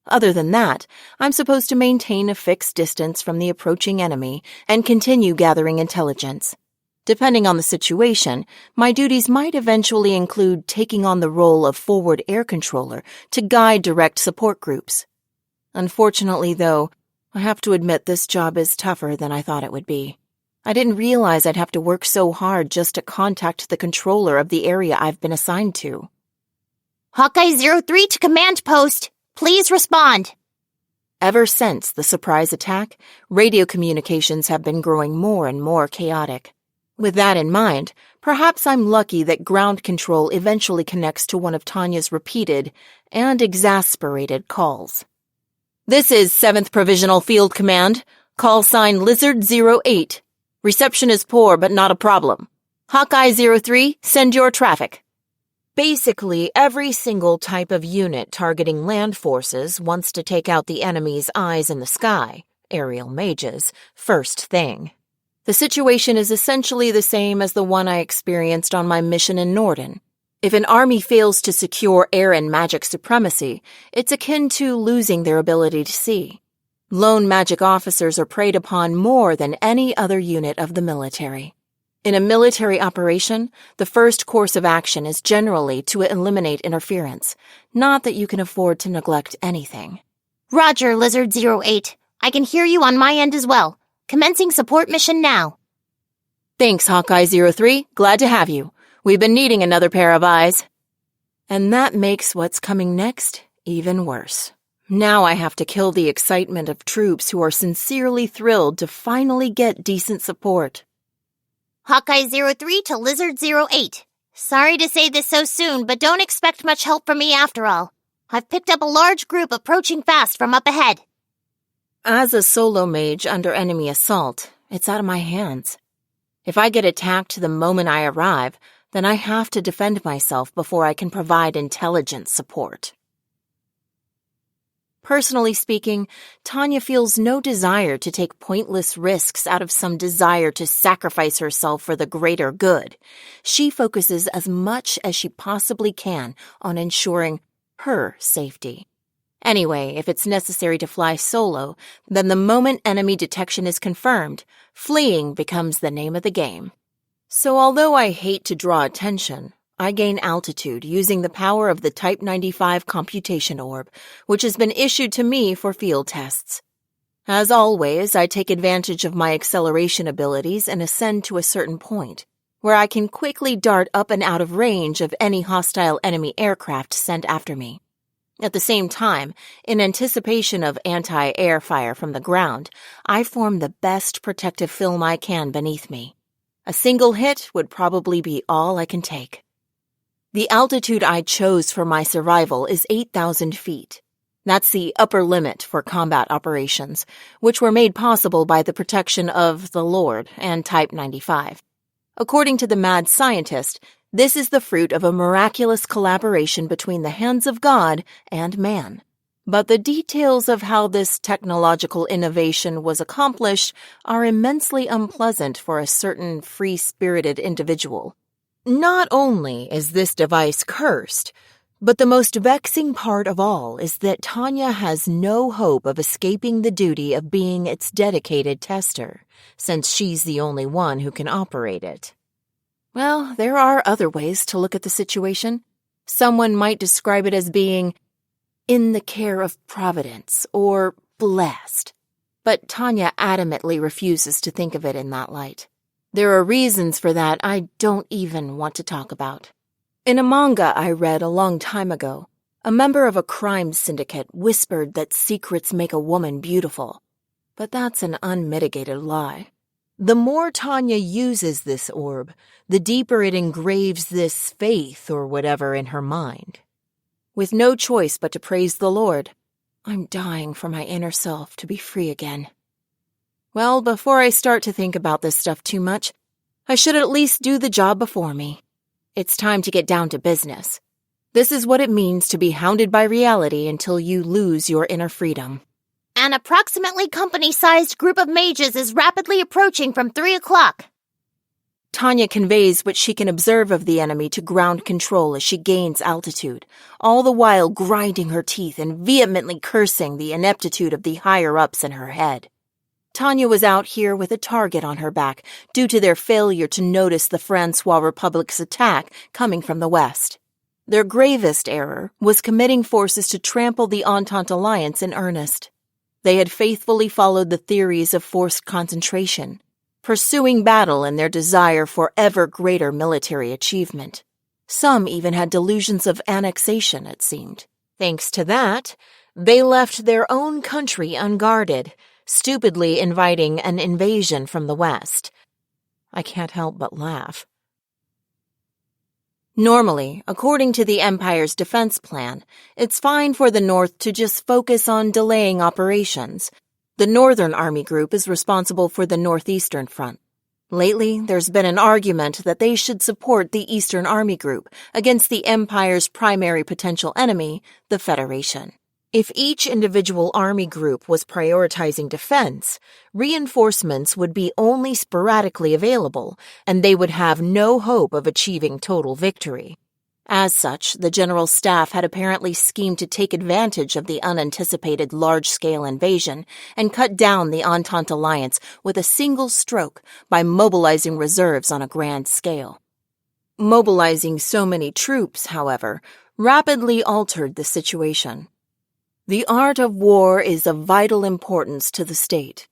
Other than that, I'm supposed to maintain a fixed distance from the approaching enemy and continue gathering intelligence. Depending on the situation, my duties might eventually include taking on the role of forward air controller to guide direct support groups. Unfortunately, though, I have to admit this job is tougher than I thought it would be. I didn't realize I'd have to work so hard just to contact the controller of the area I've been assigned to. Hawkeye 03 to command post. Please respond. Ever since the surprise attack, radio communications have been growing more and more chaotic. With that in mind, perhaps I'm lucky that ground control eventually connects to one of Tanya's repeated and exasperated calls. This is 7th Provisional Field Command. Call sign Lizard 08. Reception is poor, but not a problem. Hawkeye 03, send your traffic. Basically, every single type of unit targeting land forces wants to take out the enemy's eyes in the sky, aerial mages, first thing. The situation is essentially the same as the one I experienced on my mission in Norden. If an army fails to secure air and magic supremacy, it's akin to losing their ability to see. Lone magic officers are preyed upon more than any other unit of the military. In a military operation, the first course of action is generally to eliminate interference, not that you can afford to neglect anything. Roger, Lizard 08. I can hear you on my end as well. Commencing support mission now. Thanks, Hawkeye 03. Glad to have you. We've been needing another pair of eyes. And that makes what's coming next even worse. Now I have to kill the excitement of troops who are sincerely thrilled to finally get decent support. Hawkeye 03 to Lizard 08. Sorry to say this so soon, but don't expect much help from me after all. I've picked up a large group approaching fast from up ahead. As a solo mage under enemy assault, it's out of my hands. If I get attacked the moment I arrive, then I have to defend myself before I can provide intelligent support. Personally speaking, Tanya feels no desire to take pointless risks out of some desire to sacrifice herself for the greater good. She focuses as much as she possibly can on ensuring her safety. Anyway, if it's necessary to fly solo, then the moment enemy detection is confirmed, fleeing becomes the name of the game. So although I hate to draw attention, I gain altitude using the power of the Type 95 computation orb, which has been issued to me for field tests. As always, I take advantage of my acceleration abilities and ascend to a certain point, where I can quickly dart up and out of range of any hostile enemy aircraft sent after me. At the same time, in anticipation of anti-air fire from the ground, I form the best protective film I can beneath me. A single hit would probably be all I can take. The altitude I chose for my survival is 8,000 feet. That's the upper limit for combat operations, which were made possible by the protection of the Lord and Type 95. According to the mad scientist, this is the fruit of a miraculous collaboration between the hands of God and man. But the details of how this technological innovation was accomplished are immensely unpleasant for a certain free-spirited individual. Not only is this device cursed, but the most vexing part of all is that Tanya has no hope of escaping the duty of being its dedicated tester, since she's the only one who can operate it. Well, there are other ways to look at the situation. Someone might describe it as being in the care of Providence or blessed. But Tanya adamantly refuses to think of it in that light. There are reasons for that I don't even want to talk about. In a manga I read a long time ago, a member of a crime syndicate whispered that secrets make a woman beautiful. But that's an unmitigated lie. The more Tanya uses this orb, the deeper it engraves this faith or whatever in her mind. With no choice but to praise the Lord, I'm dying for my inner self to be free again. Well, before I start to think about this stuff too much, I should at least do the job before me. It's time to get down to business. This is what it means to be hounded by reality until you lose your inner freedom. An approximately company-sized group of mages is rapidly approaching from 3 o'clock. Tanya conveys what she can observe of the enemy to ground control as she gains altitude, all the while grinding her teeth and vehemently cursing the ineptitude of the higher-ups in her head. Tanya was out here with a target on her back due to their failure to notice the Francois Republic's attack coming from the west. Their gravest error was committing forces to trample the Entente alliance in earnest. They had faithfully followed the theories of forced concentration, pursuing battle in their desire for ever greater military achievement. Some even had delusions of annexation, it seemed. Thanks to that, they left their own country unguarded, stupidly inviting an invasion from the west. I can't help but laugh. Normally, according to the Empire's defense plan, it's fine for the North to just focus on delaying operations. The Northern Army Group is responsible for the Northeastern Front. Lately, there's been an argument that they should support the Eastern Army Group against the Empire's primary potential enemy, the Federation. If each individual army group was prioritizing defense, reinforcements would be only sporadically available, and they would have no hope of achieving total victory. As such, the General Staff had apparently schemed to take advantage of the unanticipated large-scale invasion and cut down the Entente alliance with a single stroke by mobilizing reserves on a grand scale. Mobilizing so many troops, however, rapidly altered the situation. The art of war is of vital importance to the state,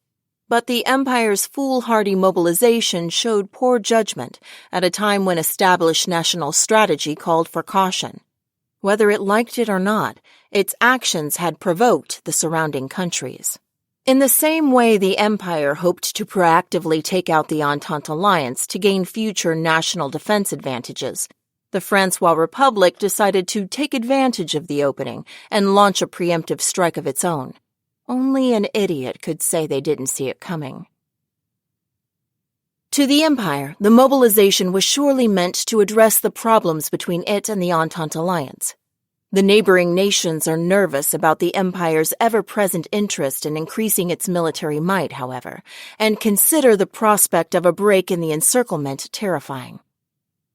but the Empire's foolhardy mobilization showed poor judgment at a time when established national strategy called for caution. Whether it liked it or not, its actions had provoked the surrounding countries. In the same way the Empire hoped to proactively take out the Entente alliance to gain future national defense advantages, the Francois Republic decided to take advantage of the opening and launch a preemptive strike of its own. Only an idiot could say they didn't see it coming. To the Empire, the mobilization was surely meant to address the problems between it and the Entente alliance. The neighboring nations are nervous about the Empire's ever-present interest in increasing its military might, however, and consider the prospect of a break in the encirclement terrifying.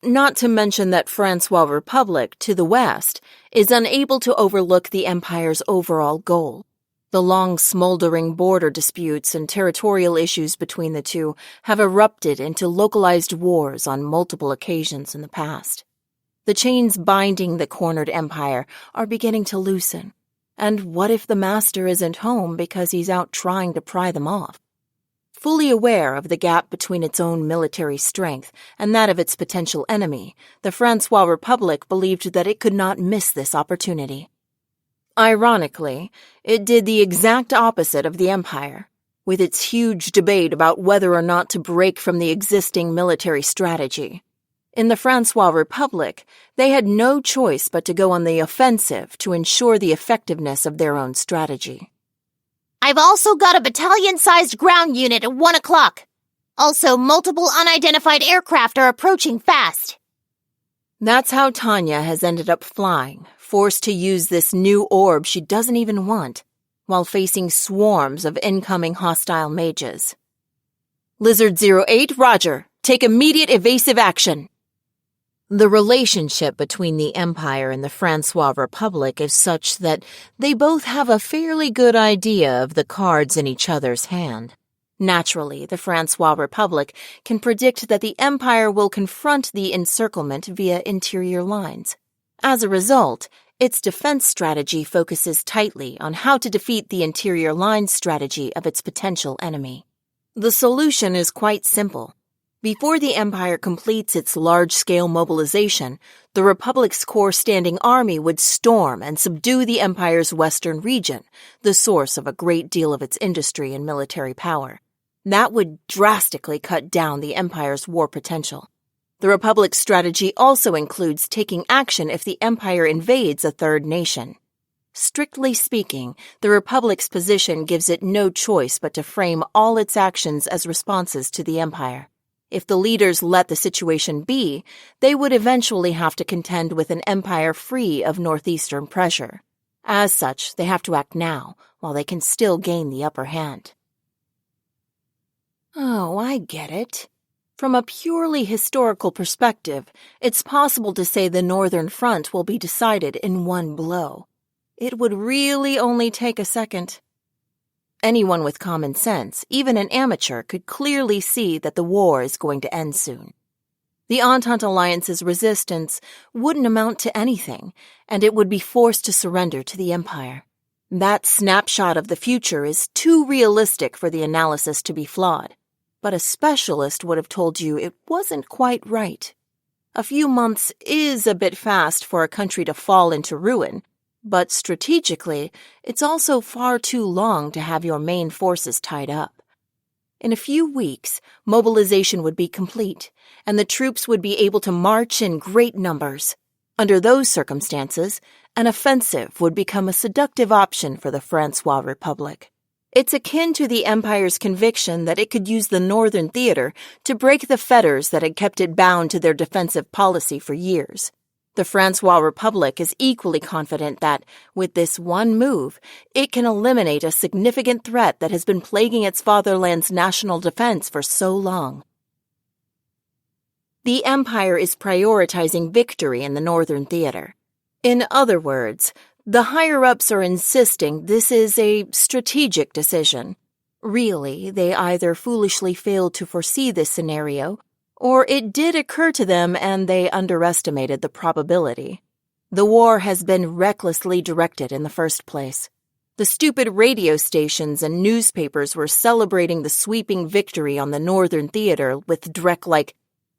Not to mention that Francois Republic, to the west, is unable to overlook the Empire's overall goal. The long smoldering border disputes and territorial issues between the two have erupted into localized wars on multiple occasions in the past. The chains binding the cornered empire are beginning to loosen. And what if the master isn't home because he's out trying to pry them off? Fully aware of the gap between its own military strength and that of its potential enemy, the Francois Republic believed that it could not miss this opportunity. Ironically, it did the exact opposite of the Empire, with its huge debate about whether or not to break from the existing military strategy. In the Francois Republic, they had no choice but to go on the offensive to ensure the effectiveness of their own strategy. I've also got a battalion-sized ground unit at 1 o'clock. Also, multiple unidentified aircraft are approaching fast. That's how Tanya has ended up flying, forced to use this new orb she doesn't even want, while facing swarms of incoming hostile mages. Lizard 08, roger. Take immediate evasive action. The relationship between the Empire and the Francois Republic is such that they both have a fairly good idea of the cards in each other's hand. Naturally, the Francois Republic can predict that the Empire will confront the encirclement via interior lines. As a result, its defense strategy focuses tightly on how to defeat the interior line strategy of its potential enemy. The solution is quite simple. Before the Empire completes its large-scale mobilization, the Republic's core standing army would storm and subdue the Empire's western region, the source of a great deal of its industry and military power. That would drastically cut down the Empire's war potential. The Republic's strategy also includes taking action if the Empire invades a third nation. Strictly speaking, the Republic's position gives it no choice but to frame all its actions as responses to the Empire. If the leaders let the situation be, they would eventually have to contend with an empire free of northeastern pressure. As such, they have to act now, while they can still gain the upper hand. Oh, I get it. From a purely historical perspective, it's possible to say the Northern Front will be decided in one blow. It would really only take a second. anyone with common sense, even an amateur, could clearly see that the war is going to end soon. The Entente Alliance's resistance wouldn't amount to anything, and it would be forced to surrender to the Empire. That snapshot of the future is too realistic for the analysis to be flawed, but a specialist would have told you it wasn't quite right. A few months is a bit fast for a country to fall into ruin, but strategically, it's also far too long to have your main forces tied up. In a few weeks, mobilization would be complete, and the troops would be able to march in great numbers. Under those circumstances, an offensive would become a seductive option for the Francois Republic. It's akin to the Empire's conviction that it could use the Northern Theater to break the fetters that had kept it bound to their defensive policy for years. The Francois Republic is equally confident that, with this one move, it can eliminate a significant threat that has been plaguing its fatherland's national defense for so long. The Empire is prioritizing victory in the Northern Theater. In other words, the higher-ups are insisting this is a strategic decision. Really, they either foolishly failed to foresee this scenario, or it did occur to them and they underestimated the probability. The war has been recklessly directed in the first place. The stupid radio stations and newspapers were celebrating the sweeping victory on the Northern Theater with dreck like,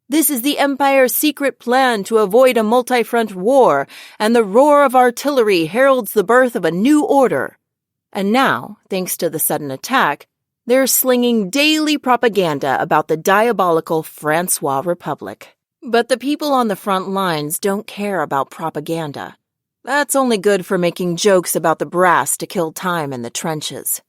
"This is the Empire's secret plan to avoid a multi-front war, and the roar of artillery heralds the birth of a new order." And now, thanks to the sudden attack, they're slinging daily propaganda about the diabolical Francois Republic. But the people on the front lines don't care about propaganda. That's only good for making jokes about the brass to kill time in the trenches.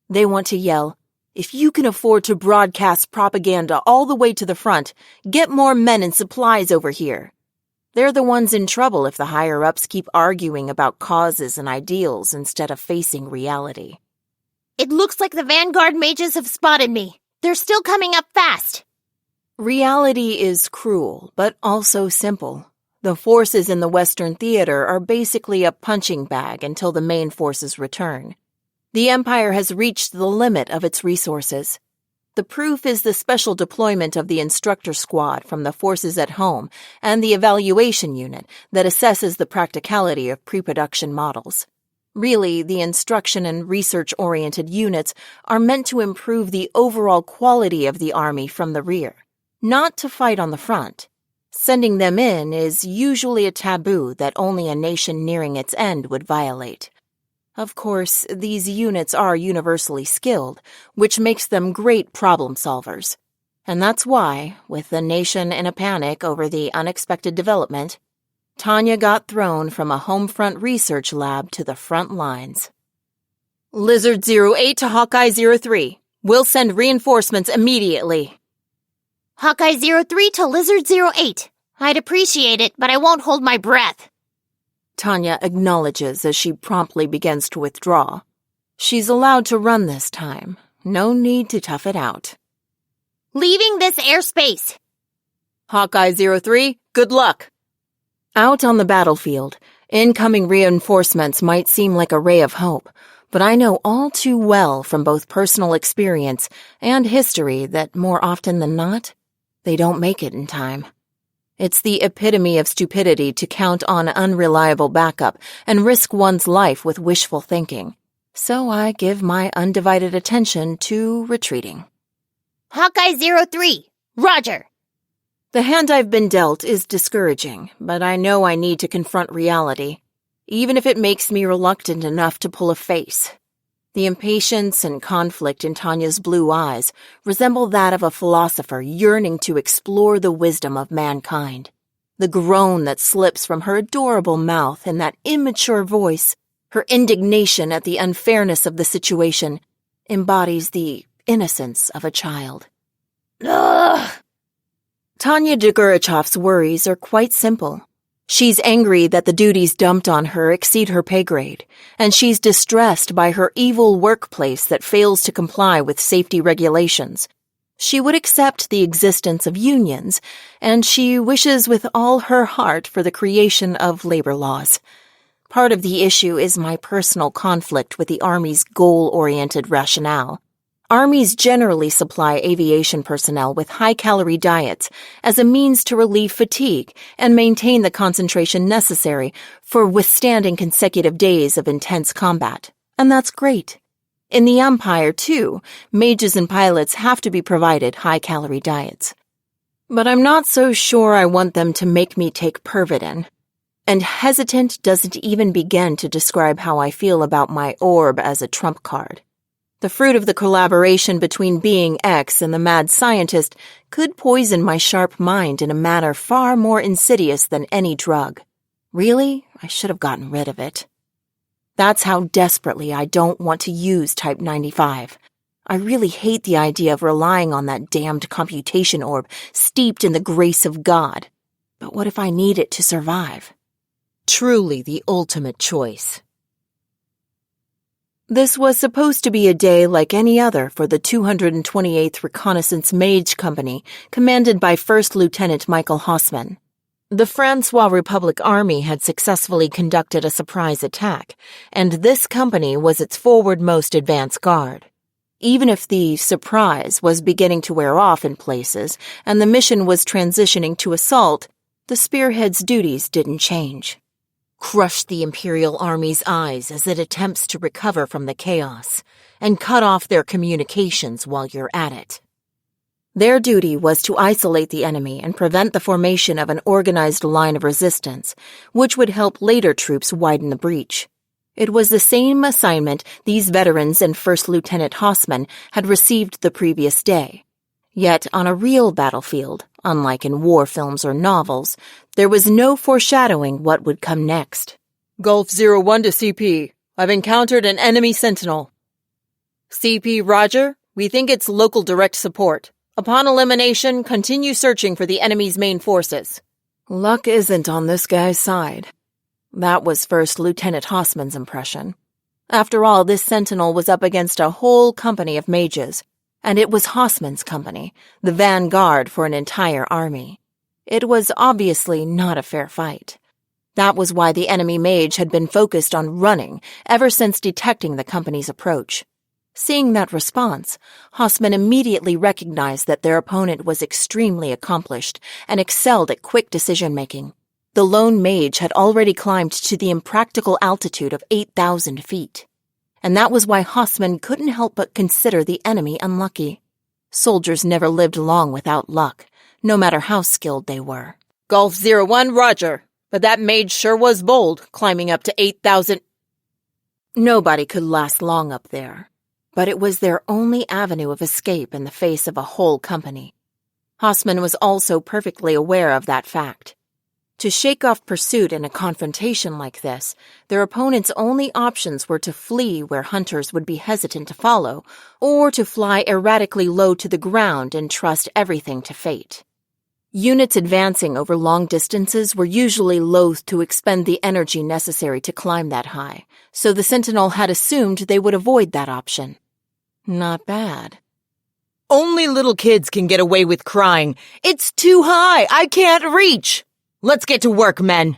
They want to yell, "If you can afford to broadcast propaganda all the way to the front, get more men and supplies over here." They're the ones in trouble if the higher-ups keep arguing about causes and ideals instead of facing reality. It looks like the Vanguard mages have spotted me. They're still coming up fast. Reality is cruel, but also simple. The forces in the Western Theater are basically a punching bag until the main forces return. The Empire has reached the limit of its resources. The proof is the special deployment of the instructor squad from the forces at home and the evaluation unit that assesses the practicality of pre-production models. Really, the instruction and research-oriented units are meant to improve the overall quality of the army from the rear, not to fight on the front. Sending them in is usually a taboo that only a nation nearing its end would violate. Of course, these units are universally skilled, which makes them great problem solvers. And that's why, with the nation in a panic over the unexpected development, Tanya got thrown from a homefront research lab to the front lines. "Lizard 08 to Hawkeye 03. We'll send reinforcements immediately." Hawkeye 03 to Lizard 08. I'd appreciate it, but I won't hold my breath. Tanya acknowledges as she promptly begins to withdraw. She's allowed to run this time. No need to tough it out. Leaving this airspace. Hawkeye 03, good luck. Out on the battlefield, incoming reinforcements might seem like a ray of hope, but I know all too well from both personal experience and history that more often than not, they don't make it in time. It's the epitome of stupidity to count on unreliable backup and risk one's life with wishful thinking. So I give my undivided attention to retreating. Hawkeye 03, Roger. The hand I've been dealt is discouraging, but I know I need to confront reality, even if it makes me reluctant enough to pull a face. The impatience and conflict in Tanya's blue eyes resemble that of a philosopher yearning to explore the wisdom of mankind. The groan that slips from her adorable mouth in that immature voice, her indignation at the unfairness of the situation, embodies the innocence of a child. Ugh! Tanya Degurechaff's worries are quite simple. She's angry that the duties dumped on her exceed her pay grade, and she's distressed by her evil workplace that fails to comply with safety regulations. She would accept the existence of unions, and she wishes with all her heart for the creation of labor laws. Part of the issue is my personal conflict with the Army's goal-oriented rationale. Armies generally supply aviation personnel with high-calorie diets as a means to relieve fatigue and maintain the concentration necessary for withstanding consecutive days of intense combat. And that's great. In the Empire, too, mages and pilots have to be provided high-calorie diets. But I'm not so sure I want them to make me take Pervitin. And hesitant doesn't even begin to describe how I feel about my orb as a trump card. The fruit of the collaboration between being X and the mad scientist could poison my sharp mind in a manner far more insidious than any drug. Really, I should have gotten rid of it. That's how desperately I don't want to use Type 95. I really hate the idea of relying on that damned computation orb steeped in the grace of God. But what if I need it to survive? Truly the ultimate choice. This was supposed to be a day like any other for the 228th Reconnaissance Mage Company, commanded by First Lieutenant Michael Hausman. The Francois Republic Army had successfully conducted a surprise attack, and this company was its forward-most advance guard. Even if the surprise was beginning to wear off in places and the mission was transitioning to assault, the spearhead's duties didn't change. Crush the Imperial Army's eyes as it attempts to recover from the chaos, and cut off their communications while you're at it. Their duty was to isolate the enemy and prevent the formation of an organized line of resistance, which would help later troops widen the breach. It was the same assignment these veterans and First Lieutenant Hausman had received the previous day. Yet on a real battlefield, unlike in war films or novels, there was no foreshadowing what would come next. Golf 01 to CP. I've encountered an enemy sentinel. CP, roger. We think it's local direct support. Upon elimination, continue searching for the enemy's main forces. Luck isn't on this guy's side. That was First Lieutenant Hausman's impression. After all, this sentinel was up against a whole company of mages, and it was Hausman's company, the vanguard for an entire army. It was obviously not a fair fight. That was why the enemy mage had been focused on running ever since detecting the company's approach. Seeing that response, Hausman immediately recognized that their opponent was extremely accomplished and excelled at quick decision-making. The lone mage had already climbed to the impractical altitude of 8,000 feet. And that was why Hausman couldn't help but consider the enemy unlucky. Soldiers never lived long without luck, no matter how skilled they were. Golf 01, roger. But that mage sure was bold, climbing up to 8,000. Nobody could last long up there, but it was their only avenue of escape in the face of a whole company. Hausman was also perfectly aware of that fact. To shake off pursuit in a confrontation like this, their opponent's only options were to flee where hunters would be hesitant to follow, or to fly erratically low to the ground and trust everything to fate. Units advancing over long distances were usually loath to expend the energy necessary to climb that high, so the Sentinel had assumed they would avoid that option. Not bad. Only little kids can get away with crying. It's too high. I can't reach. Let's get to work, men.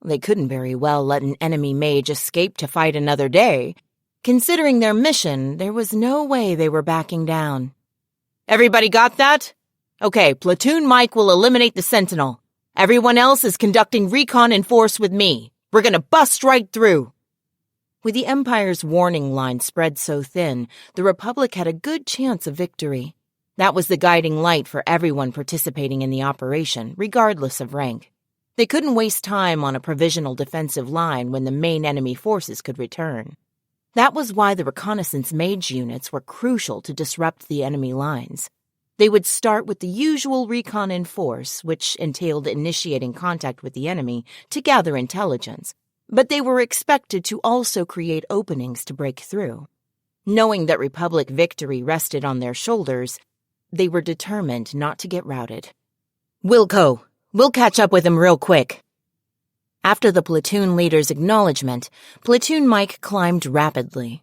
They couldn't very well let an enemy mage escape to fight another day. Considering their mission, there was no way they were backing down. Everybody got that? Okay, Platoon Mike will eliminate the Sentinel. Everyone else is conducting recon in force with me. We're gonna bust right through. With the Empire's warning line spread so thin, the Republic had a good chance of victory. That was the guiding light for everyone participating in the operation, regardless of rank. They couldn't waste time on a provisional defensive line when the main enemy forces could return. That was why the reconnaissance mage units were crucial to disrupt the enemy lines. They would start with the usual recon in force, which entailed initiating contact with the enemy to gather intelligence, but they were expected to also create openings to break through. Knowing that Republic victory rested on their shoulders, they were determined not to get routed. Wilco, we'll catch up with him real quick. After the platoon leader's acknowledgement, Platoon Mike climbed rapidly.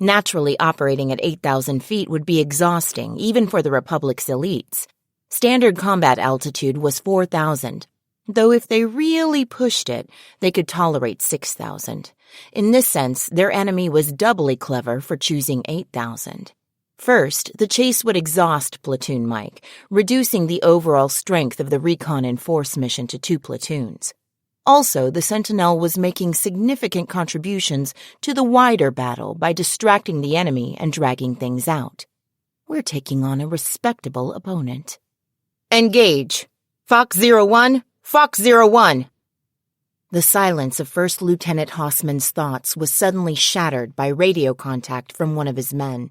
Naturally, operating at 8,000 feet would be exhausting, even for the Republic's elites. Standard combat altitude was 4,000. Though if they really pushed it, they could tolerate 6,000. In this sense, their enemy was doubly clever for choosing 8,000. First, the chase would exhaust Platoon Mike, reducing the overall strength of the recon and force mission to 2 platoons. Also, the Sentinel was making significant contributions to the wider battle by distracting the enemy and dragging things out. We're taking on a respectable opponent. Engage! Fox 01, Fox 01! The silence of First Lieutenant Hausman's thoughts was suddenly shattered by radio contact from one of his men.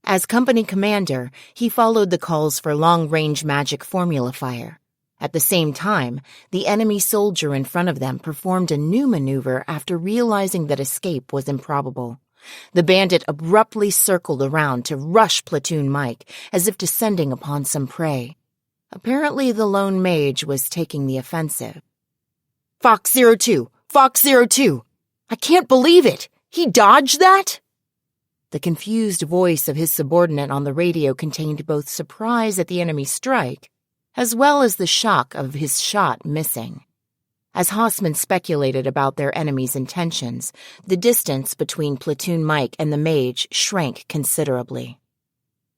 As company commander, he followed the calls for long-range magic formula fire. At the same time, the enemy soldier in front of them performed a new maneuver after realizing that escape was improbable. The bandit abruptly circled around to rush Platoon Mike, as if descending upon some prey. Apparently, the lone mage was taking the offensive. Fox 02! Fox 02! I can't believe it! He dodged that? The confused voice of his subordinate on the radio contained both surprise at the enemy's strike, as well as the shock of his shot missing. As Hausman speculated about their enemy's intentions, the distance between Platoon Mike and the mage shrank considerably.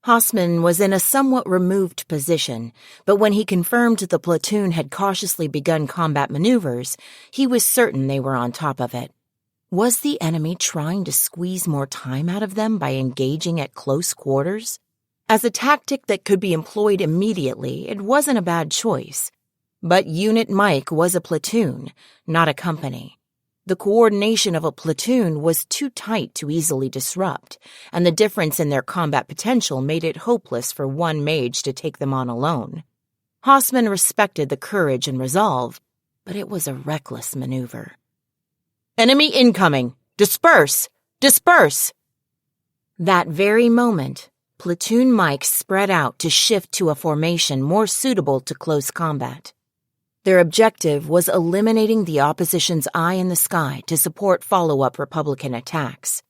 Hausman was in a somewhat removed position, but when he confirmed the platoon had cautiously begun combat maneuvers, he was certain they were on top of it. Was the enemy trying to squeeze more time out of them by engaging at close quarters? As a tactic that could be employed immediately, it wasn't a bad choice. But Unit Mike was a platoon, not a company. The coordination of a platoon was too tight to easily disrupt, and the difference in their combat potential made it hopeless for one mage to take them on alone. Hausman respected the courage and resolve, but it was a reckless maneuver. Enemy incoming! Disperse! Disperse! That very moment, Platoon Mike spread out to shift to a formation more suitable to close combat. Their objective was eliminating the opposition's eye in the sky to support follow-up Republican attacks.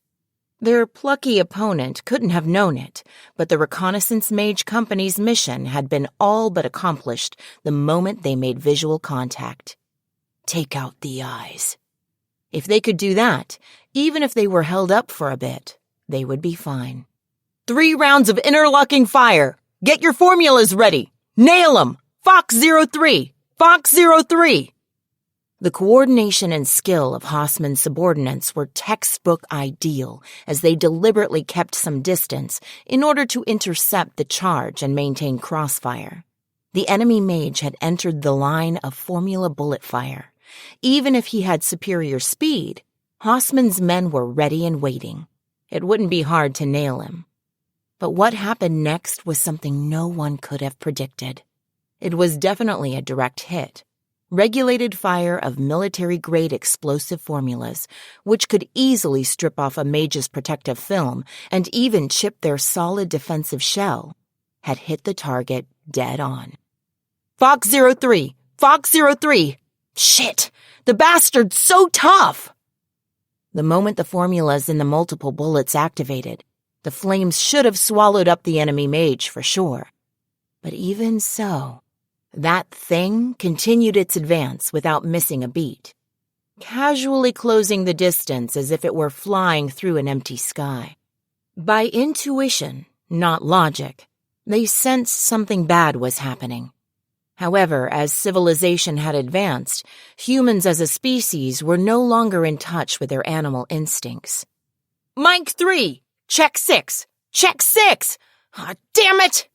Their plucky opponent couldn't have known it, but the Reconnaissance Mage Company's mission had been all but accomplished the moment they made visual contact. Take out the eyes. If they could do that, even if they were held up for a bit, they would be fine. 3 rounds of interlocking fire! Get your formulas ready! Nail 'em! Fox 03! Fox 03! The coordination and skill of Hausman's subordinates were textbook ideal as they deliberately kept some distance in order to intercept the charge and maintain crossfire. The enemy mage had entered the line of formula bullet fire. Even if he had superior speed, Hausman's men were ready and waiting. It wouldn't be hard to nail him. But what happened next was something no one could have predicted. It was definitely a direct hit. Regulated fire of military-grade explosive formulas, which could easily strip off a mage's protective film and even chip their solid defensive shell, had hit the target dead on. Fox 03! Fox 03! Shit! The bastard's so tough! The moment the formulas in the multiple bullets activated, the flames should have swallowed up the enemy mage for sure. But even so, that thing continued its advance without missing a beat, casually closing the distance as if it were flying through an empty sky. By intuition, not logic, they sensed something bad was happening. However, as civilization had advanced, humans as a species were no longer in touch with their animal instincts. Mike 3! Check 6! Check 6! Ah, damn it!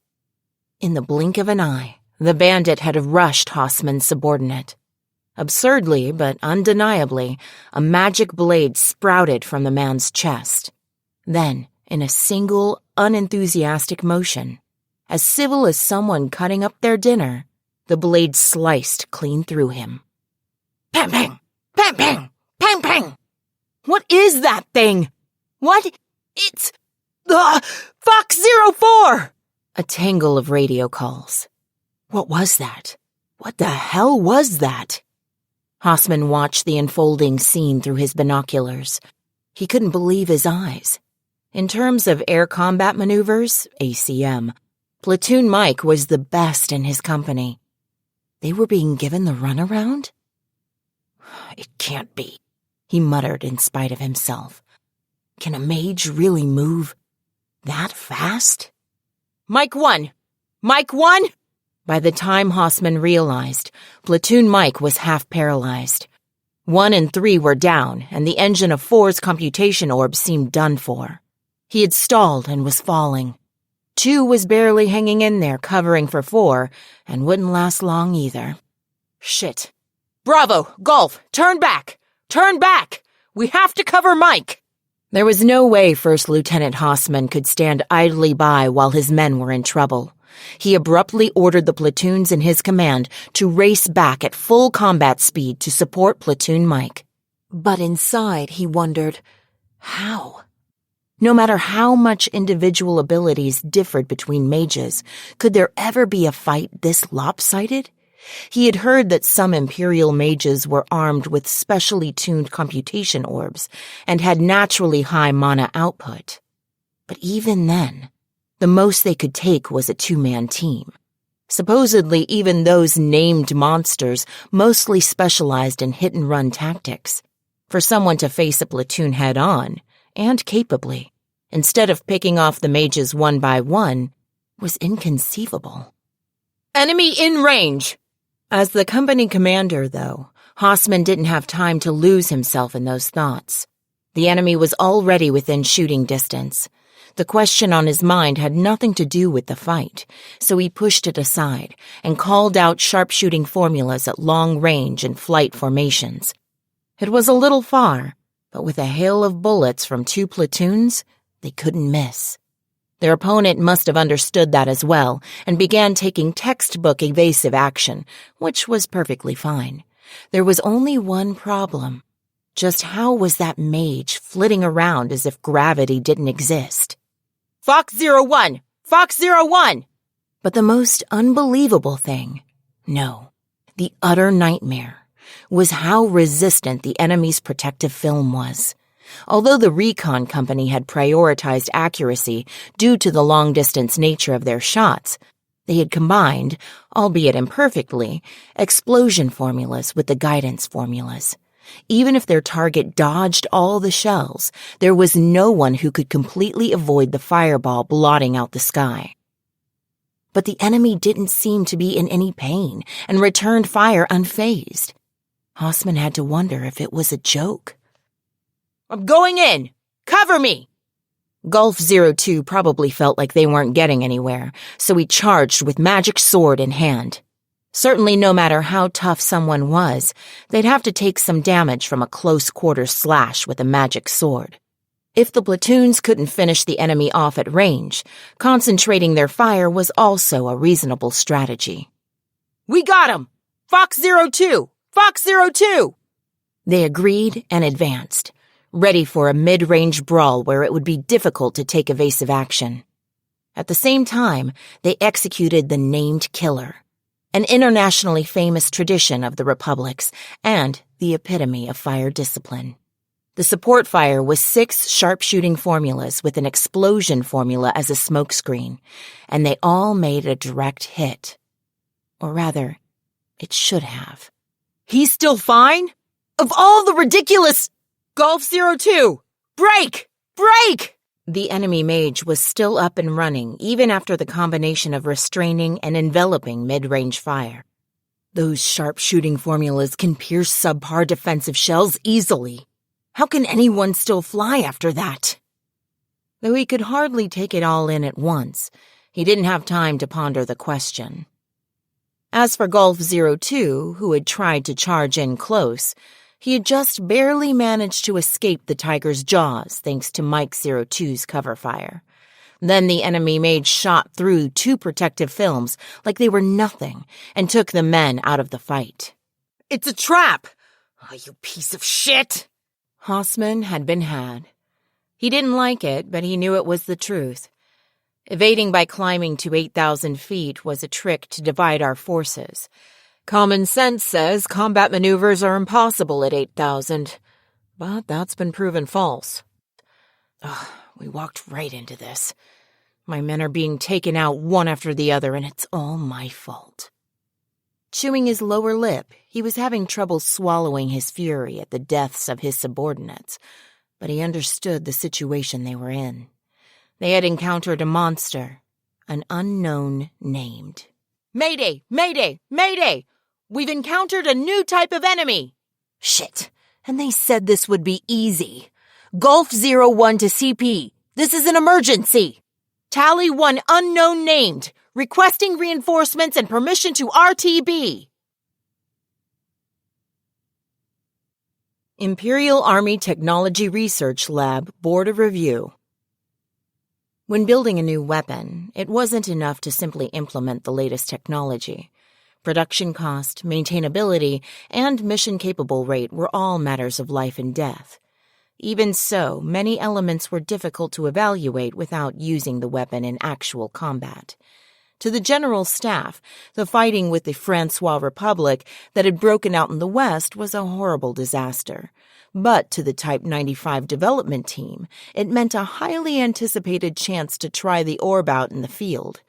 In the blink of an eye, the bandit had rushed Hausman's subordinate. Absurdly, but undeniably, a magic blade sprouted from the man's chest. Then, in a single, unenthusiastic motion, as civil as someone cutting up their dinner, the blade sliced clean through him. Pang, pang! Pang, pang! Pang, pang! What is that thing? What? It's the Fox 04! A tangle of radio calls. What was that? What the hell was that? Hausman watched the unfolding scene through his binoculars. He couldn't believe his eyes. In terms of air combat maneuvers, ACM, Platoon Mike was the best in his company. They were being given the runaround? It can't be, he muttered in spite of himself. Can a mage really move that fast? Mike 1! Mike 1! By the time Hausman realized, Platoon Mike was half paralyzed. 1 and 3 were down, and the engine of 4's computation orb seemed done for. He had stalled and was falling. 2 was barely hanging in there, covering for 4, and wouldn't last long either. Shit. Bravo! Golf! Turn back! Turn back! We have to cover Mike! There was no way First Lieutenant Hausman could stand idly by while his men were in trouble. He abruptly ordered the platoons in his command to race back at full combat speed to support Platoon Mike. But inside, he wondered, how? No matter how much individual abilities differed between mages, could there ever be a fight this lopsided? He had heard that some Imperial mages were armed with specially tuned computation orbs and had naturally high mana output. But even then, the most they could take was a 2-man team. Supposedly, even those named monsters mostly specialized in hit-and-run tactics. For someone to face a platoon head-on, and capably, instead of picking off the mages one by one, was inconceivable. Enemy in range! As the company commander, though, Hausman didn't have time to lose himself in those thoughts. The enemy was already within shooting distance. The question on his mind had nothing to do with the fight, so he pushed it aside and called out sharpshooting formulas at long range and flight formations. It was a little far, but with a hail of bullets from 2 platoons, they couldn't miss. Their opponent must have understood that as well and began taking textbook evasive action, which was perfectly fine. There was only one problem. Just how was that mage flitting around as if gravity didn't exist? Fox 01! Fox 01! But the most unbelievable thing, no, the utter nightmare, was how resistant the enemy's protective film was. Although the recon company had prioritized accuracy due to the long-distance nature of their shots, they had combined, albeit imperfectly, explosion formulas with the guidance formulas. Even if their target dodged all the shells, there was no one who could completely avoid the fireball blotting out the sky. But the enemy didn't seem to be in any pain and returned fire unfazed. Hausman had to wonder if it was a joke. I'm going in! Cover me! Golf 02 probably felt like they weren't getting anywhere, so he charged with magic sword in hand. Certainly no matter how tough someone was, they'd have to take some damage from a close-quarters slash with a magic sword. If the platoons couldn't finish the enemy off at range, concentrating their fire was also a reasonable strategy. We got him! Fox 02! Fox 02! They agreed and advanced, ready for a mid-range brawl where it would be difficult to take evasive action. At the same time, they executed the named killer, an internationally famous tradition of the Republics and the epitome of fire discipline. The support fire was 6 sharpshooting formulas with an explosion formula as a smokescreen, and they all made a direct hit. Or rather, it should have. He's still fine? Of all the ridiculous... Golf 02! Break! Break! The enemy mage was still up and running even after the combination of restraining and enveloping mid-range fire. Those sharpshooting formulas can pierce subpar defensive shells easily. How can anyone still fly after that? Though he could hardly take it all in at once, he didn't have time to ponder the question. As for Golf 02, who had tried to charge in close, he had just barely managed to escape the tiger's jaws thanks to Mike 02's cover fire. Then the enemy mage shot through 2 protective films like they were nothing and took the men out of the fight. It's a trap! Oh, you piece of shit! Hausman had been had. He didn't like it, but he knew it was the truth. Evading by climbing to 8,000 feet was a trick to divide our forces. Common sense says combat maneuvers are impossible at 8,000, but that's been proven false. We walked right into this. My men are being taken out one after the other, and it's all my fault. Chewing his lower lip, he was having trouble swallowing his fury at the deaths of his subordinates, but he understood the situation they were in. They had encountered a monster, an unknown named. Mayday! Mayday! Mayday! We've encountered a new type of enemy! Shit, and they said this would be easy. Gulf 01 to CP. This is an emergency. Tally 1 unknown named. Requesting reinforcements and permission to RTB. Imperial Army Technology Research Lab Board of Review. When building a new weapon, it wasn't enough to simply implement the latest technology. Production cost, maintainability, and mission-capable rate were all matters of life and death. Even so, many elements were difficult to evaluate without using the weapon in actual combat. To the general staff, the fighting with the Francois Republic that had broken out in the West was a horrible disaster. But to the Type 95 development team, it meant a highly anticipated chance to try the orb out in the field.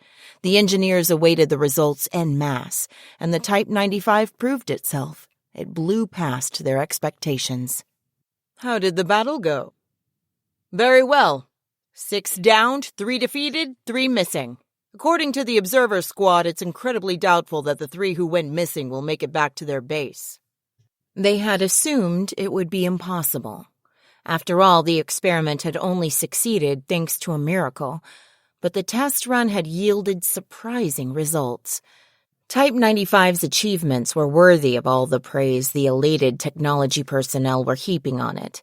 The engineers awaited the results en masse, and the Type 95 proved itself. It blew past their expectations. How did the battle go? Very well. 6 downed, 3 defeated, 3 missing. According to the observer squad, it's incredibly doubtful that the 3 who went missing will make it back to their base. They had assumed it would be impossible. After all, the experiment had only succeeded thanks to a miracle, but the test run had yielded surprising results. Type 95's achievements were worthy of all the praise the elated technology personnel were heaping on it.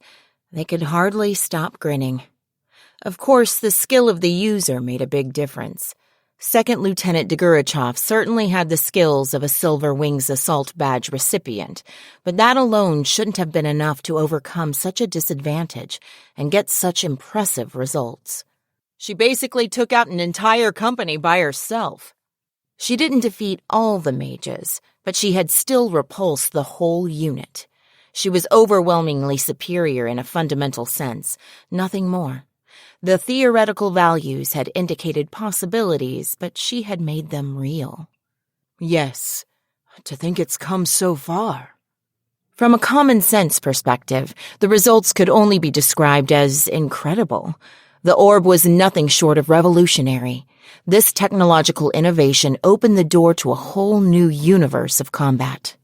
They could hardly stop grinning. Of course, the skill of the user made a big difference. Second Lieutenant Degurechaff certainly had the skills of a Silver Wings Assault Badge recipient, but that alone shouldn't have been enough to overcome such a disadvantage and get such impressive results. She basically took out an entire company by herself. She didn't defeat all the mages, but she had still repulsed the whole unit. She was overwhelmingly superior in a fundamental sense, nothing more. The theoretical values had indicated possibilities, but she had made them real. Yes, to think it's come so far. From a common-sense perspective, the results could only be described as incredible. The orb was nothing short of revolutionary. This technological innovation opened the door to a whole new universe of combat.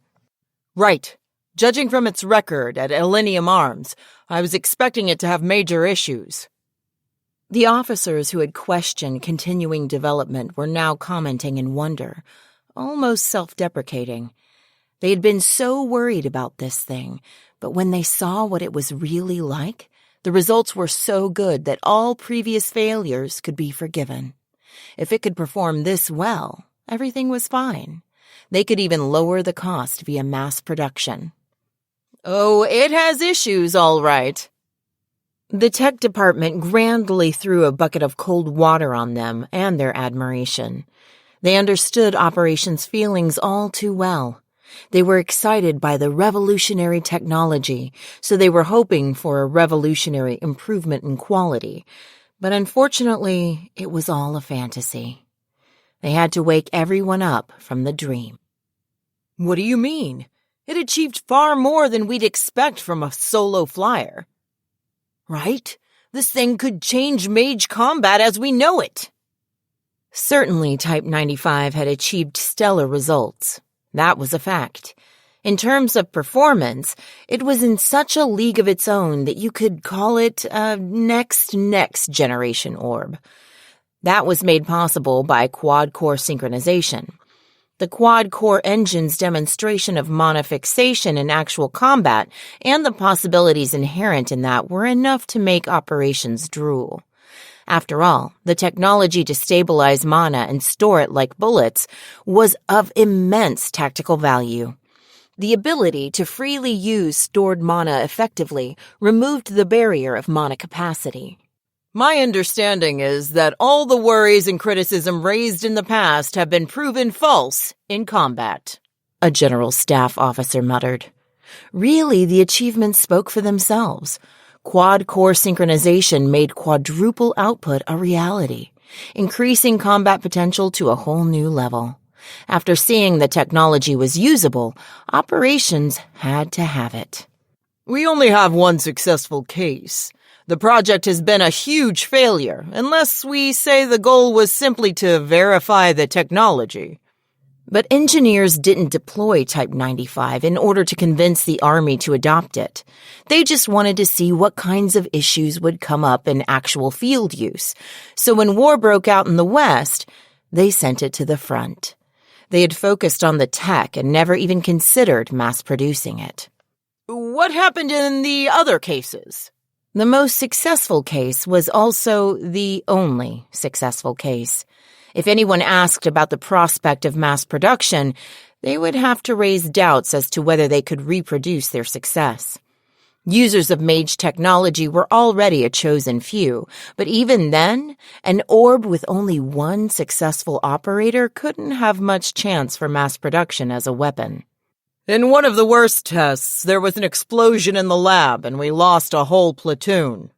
Right. Judging from its record at Elenium Arms, I was expecting it to have major issues. The officers who had questioned continuing development were now commenting in wonder, almost self-deprecating. They had been so worried about this thing, but when they saw what it was really like, the results were so good that all previous failures could be forgiven. If it could perform this well, everything was fine. They could even lower the cost via mass production. Oh, it has issues, all right. The tech department grandly threw a bucket of cold water on them and their admiration. They understood Operations' feelings all too well. They were excited by the revolutionary technology, so they were hoping for a revolutionary improvement in quality. But unfortunately, it was all a fantasy. They had to wake everyone up from the dream. What do you mean? It achieved far more than we'd expect from a solo flyer. Right? This thing could change mage combat as we know it. Certainly, Type 95 had achieved stellar results. That was a fact. In terms of performance, it was in such a league of its own that you could call it a next generation orb. That was made possible by quad-core synchronization. The quad-core engine's demonstration of mana fixation in actual combat and the possibilities inherent in that were enough to make Operations drool. After all, the technology to stabilize mana and store it like bullets was of immense tactical value. The ability to freely use stored mana effectively removed the barrier of mana capacity. My understanding is that all the worries and criticism raised in the past have been proven false in combat, a general staff officer muttered. Really, the achievements spoke for themselves. Quad-core synchronization made quadruple output a reality, increasing combat potential to a whole new level. After seeing the technology was usable, operations had to have it. We only have one successful case. The project has been a huge failure, unless we say the goal was simply to verify the technology. But engineers didn't deploy Type 95 in order to convince the Army to adopt it. They just wanted to see what kinds of issues would come up in actual field use. So when war broke out in the West, they sent it to the front. They had focused on the tech and never even considered mass-producing it. What happened in the other cases? The most successful case was also the only successful case. If anyone asked about the prospect of mass production, they would have to raise doubts as to whether they could reproduce their success. Users of mage technology were already a chosen few, but even then, an orb with only one successful operator couldn't have much chance for mass production as a weapon. In one of the worst tests, there was an explosion in the lab and we lost a whole platoon.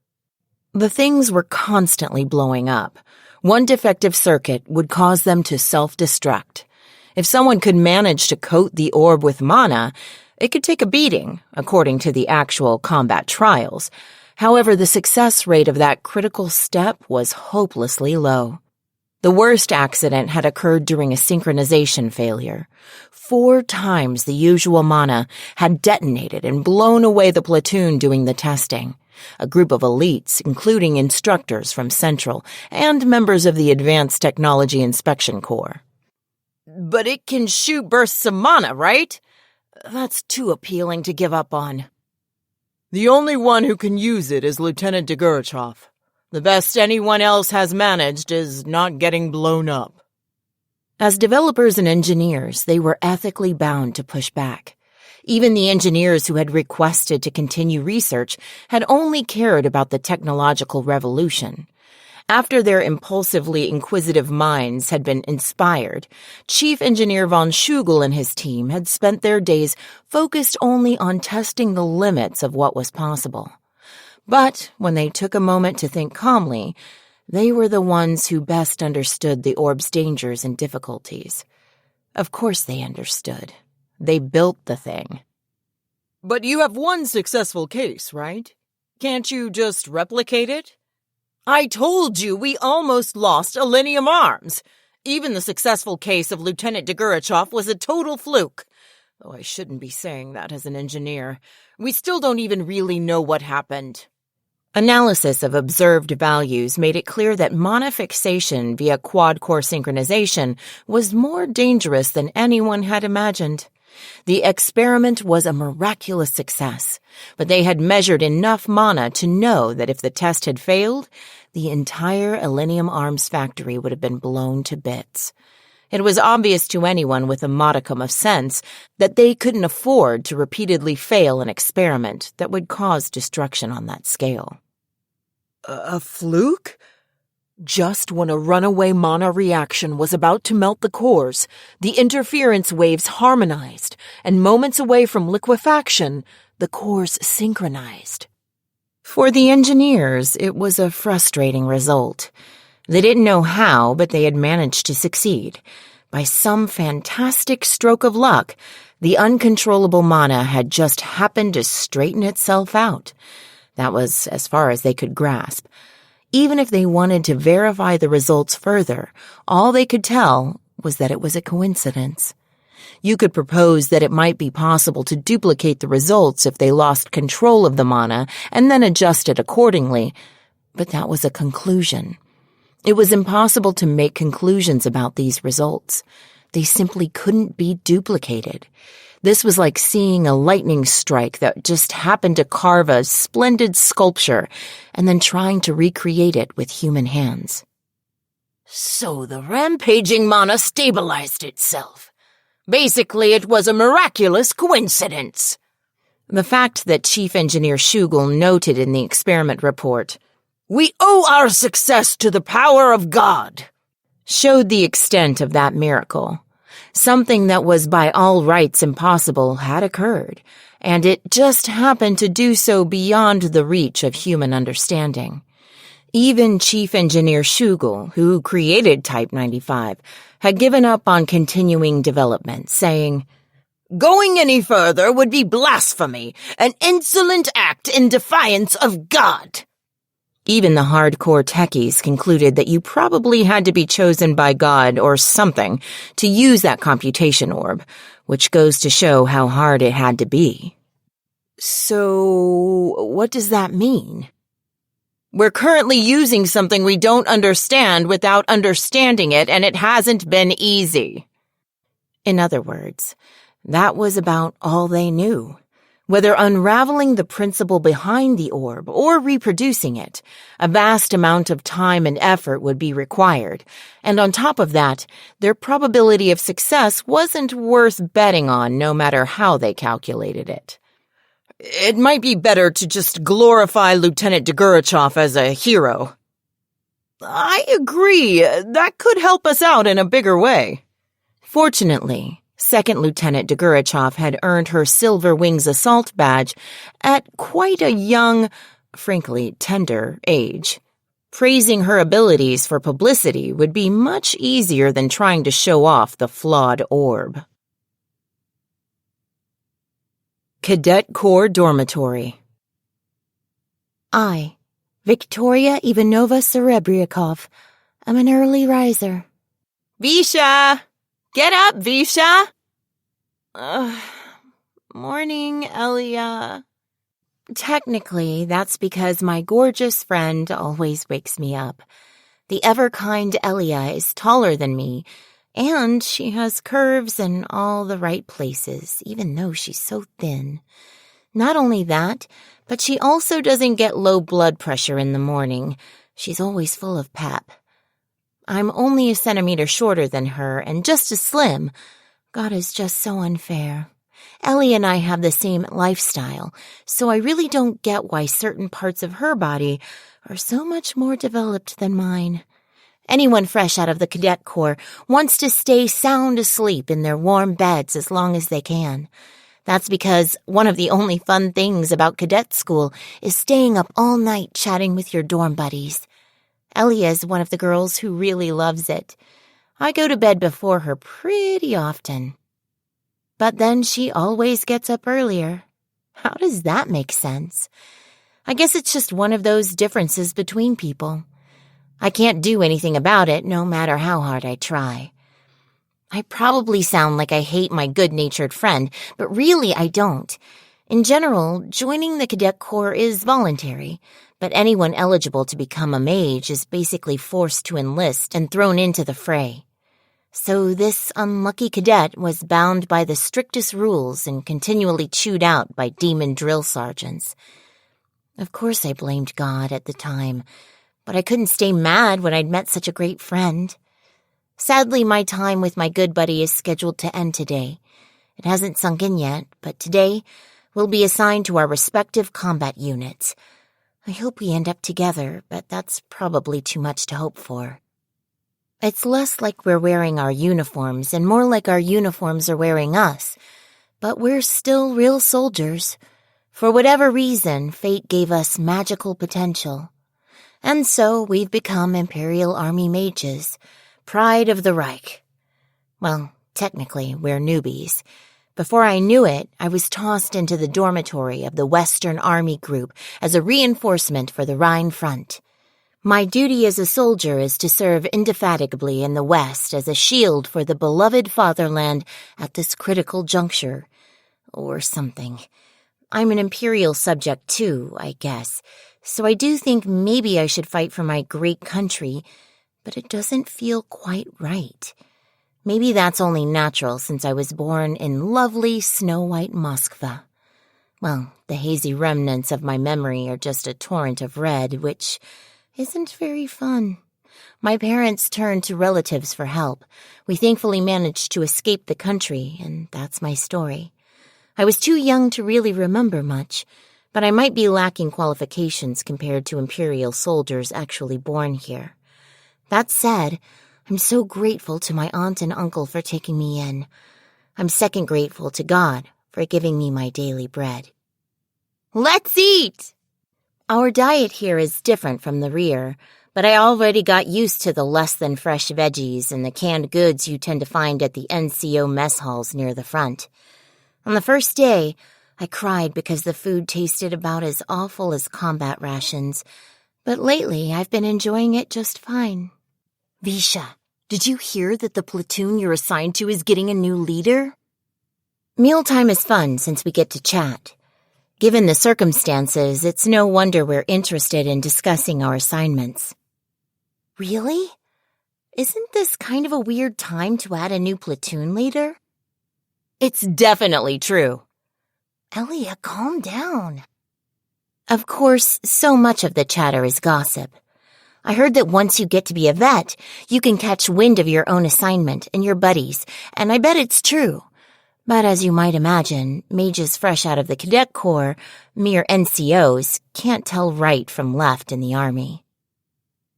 The things were constantly blowing up. One defective circuit would cause them to self-destruct. If someone could manage to coat the orb with mana, it could take a beating, according to the actual combat trials. However, the success rate of that critical step was hopelessly low. The worst accident had occurred during a synchronization failure. 4 times the usual mana had detonated and blown away the platoon doing the testing. A group of elites, including instructors from Central and members of the Advanced Technology Inspection Corps. But it can shoot bursts of mana, right? That's too appealing to give up on. The only one who can use it is Lieutenant Degurechaff. The best anyone else has managed is not getting blown up. As developers and engineers, they were ethically bound to push back. Even the engineers who had requested to continue research had only cared about the technological revolution. After their impulsively inquisitive minds had been inspired, Chief Engineer von Schugel and his team had spent their days focused only on testing the limits of what was possible. But when they took a moment to think calmly, they were the ones who best understood the orb's dangers and difficulties. Of course they understood. They built the thing. But you have one successful case, right? Can't you just replicate it? I told you we almost lost Elenium Arms. Even the successful case of Lieutenant Degurechaff was a total fluke. Though I shouldn't be saying that as an engineer. We still don't even really know what happened. Analysis of observed values made it clear that mana fixation via quad-core synchronization was more dangerous than anyone had imagined. The experiment was a miraculous success, but they had measured enough mana to know that if the test had failed, the entire Elenium Arms factory would have been blown to bits. It was obvious to anyone with a modicum of sense that they couldn't afford to repeatedly fail an experiment that would cause destruction on that scale. A fluke? Just when a runaway mana reaction was about to melt the cores, the interference waves harmonized, and moments away from liquefaction, the cores synchronized. For the engineers, it was a frustrating result. They didn't know how, but they had managed to succeed. By some fantastic stroke of luck, the uncontrollable mana had just happened to straighten itself out. That was as far as they could grasp. Even if they wanted to verify the results further, all they could tell was that it was a coincidence. You could propose that it might be possible to duplicate the results if they lost control of the mana and then adjust it accordingly, but that was a conclusion. It was impossible to make conclusions about these results. They simply couldn't be duplicated. This was like seeing a lightning strike that just happened to carve a splendid sculpture and then trying to recreate it with human hands. So the rampaging mana stabilized itself. Basically, it was a miraculous coincidence. The fact that Chief Engineer Schugel noted in the experiment report, "We owe our success to the power of God," showed the extent of that miracle. Something that was by all rights impossible had occurred, and it just happened to do so beyond the reach of human understanding. Even Chief Engineer Schugel, who created Type 95, had given up on continuing development, saying, "Going any further would be blasphemy, an insolent act in defiance of God." Even the hardcore techies concluded that you probably had to be chosen by God or something to use that computation orb, which goes to show how hard it had to be. So, what does that mean? We're currently using something we don't understand without understanding it, and it hasn't been easy. In other words, that was about all they knew. Whether unraveling the principle behind the orb or reproducing it, a vast amount of time and effort would be required, and on top of that, their probability of success wasn't worth betting on no matter how they calculated it. It might be better to just glorify Lieutenant Degurechaff as a hero. I agree. That could help us out in a bigger way. Fortunately, Second Lieutenant Degurechaff had earned her Silver Wings Assault badge at quite a young, frankly tender, age. Praising her abilities for publicity would be much easier than trying to show off the flawed orb. Cadet Corps Dormitory. I, Victoria Ivanova Serebriakov, am an early riser. Visha! Get up, Visha! Morning, Elia. Technically, that's because my gorgeous friend always wakes me up. The ever-kind Elia is taller than me, and she has curves in all the right places, even though she's so thin. Not only that, but she also doesn't get low blood pressure in the morning. She's always full of pep. I'm only a centimeter shorter than her and just as slim. God is just so unfair. Ellie and I have the same lifestyle, so I really don't get why certain parts of her body are so much more developed than mine. Anyone fresh out of the Cadet Corps wants to stay sound asleep in their warm beds as long as they can. That's because one of the only fun things about cadet school is staying up all night chatting with your dorm buddies. Elia is one of the girls who really loves it. I go to bed before her pretty often. But then she always gets up earlier. How does that make sense? I guess it's just one of those differences between people. I can't do anything about it, no matter how hard I try. I probably sound like I hate my good-natured friend, but really I don't. In general, joining the Cadet Corps is voluntary, but anyone eligible to become a mage is basically forced to enlist and thrown into the fray. So this unlucky cadet was bound by the strictest rules and continually chewed out by demon drill sergeants. Of course I blamed God at the time, but I couldn't stay mad when I'd met such a great friend. Sadly, my time with my good buddy is scheduled to end today. It hasn't sunk in yet, but today we'll be assigned to our respective combat units. I hope we end up together, but that's probably too much to hope for. It's less like we're wearing our uniforms and more like our uniforms are wearing us. But we're still real soldiers. For whatever reason, fate gave us magical potential. And so we've become Imperial Army mages, pride of the Reich. Well, technically, we're newbies. Before I knew it, I was tossed into the dormitory of the Western Army Group as a reinforcement for the Rhine front. My duty as a soldier is to serve indefatigably in the West as a shield for the beloved fatherland at this critical juncture. Or something. I'm an Imperial subject too, I guess, so I do think maybe I should fight for my great country, but it doesn't feel quite right. Maybe that's only natural since I was born in lovely snow-white Moskva. Well, the hazy remnants of my memory are just a torrent of red, which isn't very fun. My parents turned to relatives for help. We thankfully managed to escape the country, and that's my story. I was too young to really remember much, but I might be lacking qualifications compared to Imperial soldiers actually born here. That said, I'm so grateful to my aunt and uncle for taking me in. I'm second grateful to God for giving me my daily bread. Let's eat! Our diet here is different from the rear, but I already got used to the less-than-fresh veggies and the canned goods you tend to find at the NCO mess halls near the front. On the first day, I cried because the food tasted about as awful as combat rations, but lately I've been enjoying it just fine. Visha, did you hear that the platoon you're assigned to is getting a new leader? Mealtime is fun since we get to chat. Given the circumstances, it's no wonder we're interested in discussing our assignments. Really? Isn't this kind of a weird time to add a new platoon leader? It's definitely true. Elia, calm down. Of course, so much of the chatter is gossip. I heard that once you get to be a vet, you can catch wind of your own assignment and your buddies, and I bet it's true. But as you might imagine, mages fresh out of the cadet corps, mere NCOs, can't tell right from left in the army.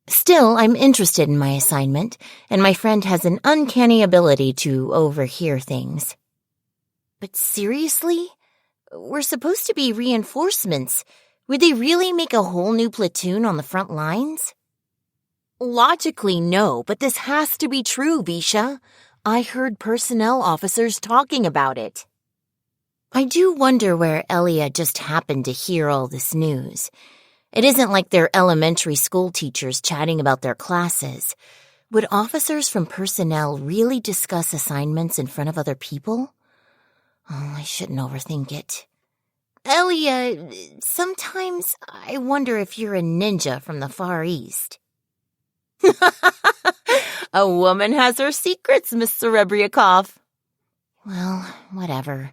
Still, I'm interested in my assignment, and my friend has an uncanny ability to overhear things. But seriously? We're supposed to be reinforcements. Would they really make a whole new platoon on the front lines? Logically, no, but this has to be true, Visha. I heard personnel officers talking about it. I do wonder where Elia just happened to hear all this news. It isn't like they're elementary school teachers chatting about their classes. Would officers from personnel really discuss assignments in front of other people? Oh, I shouldn't overthink it. Elia, sometimes I wonder if you're a ninja from the Far East. A woman has her secrets, Miss Degurechaff. Well, whatever.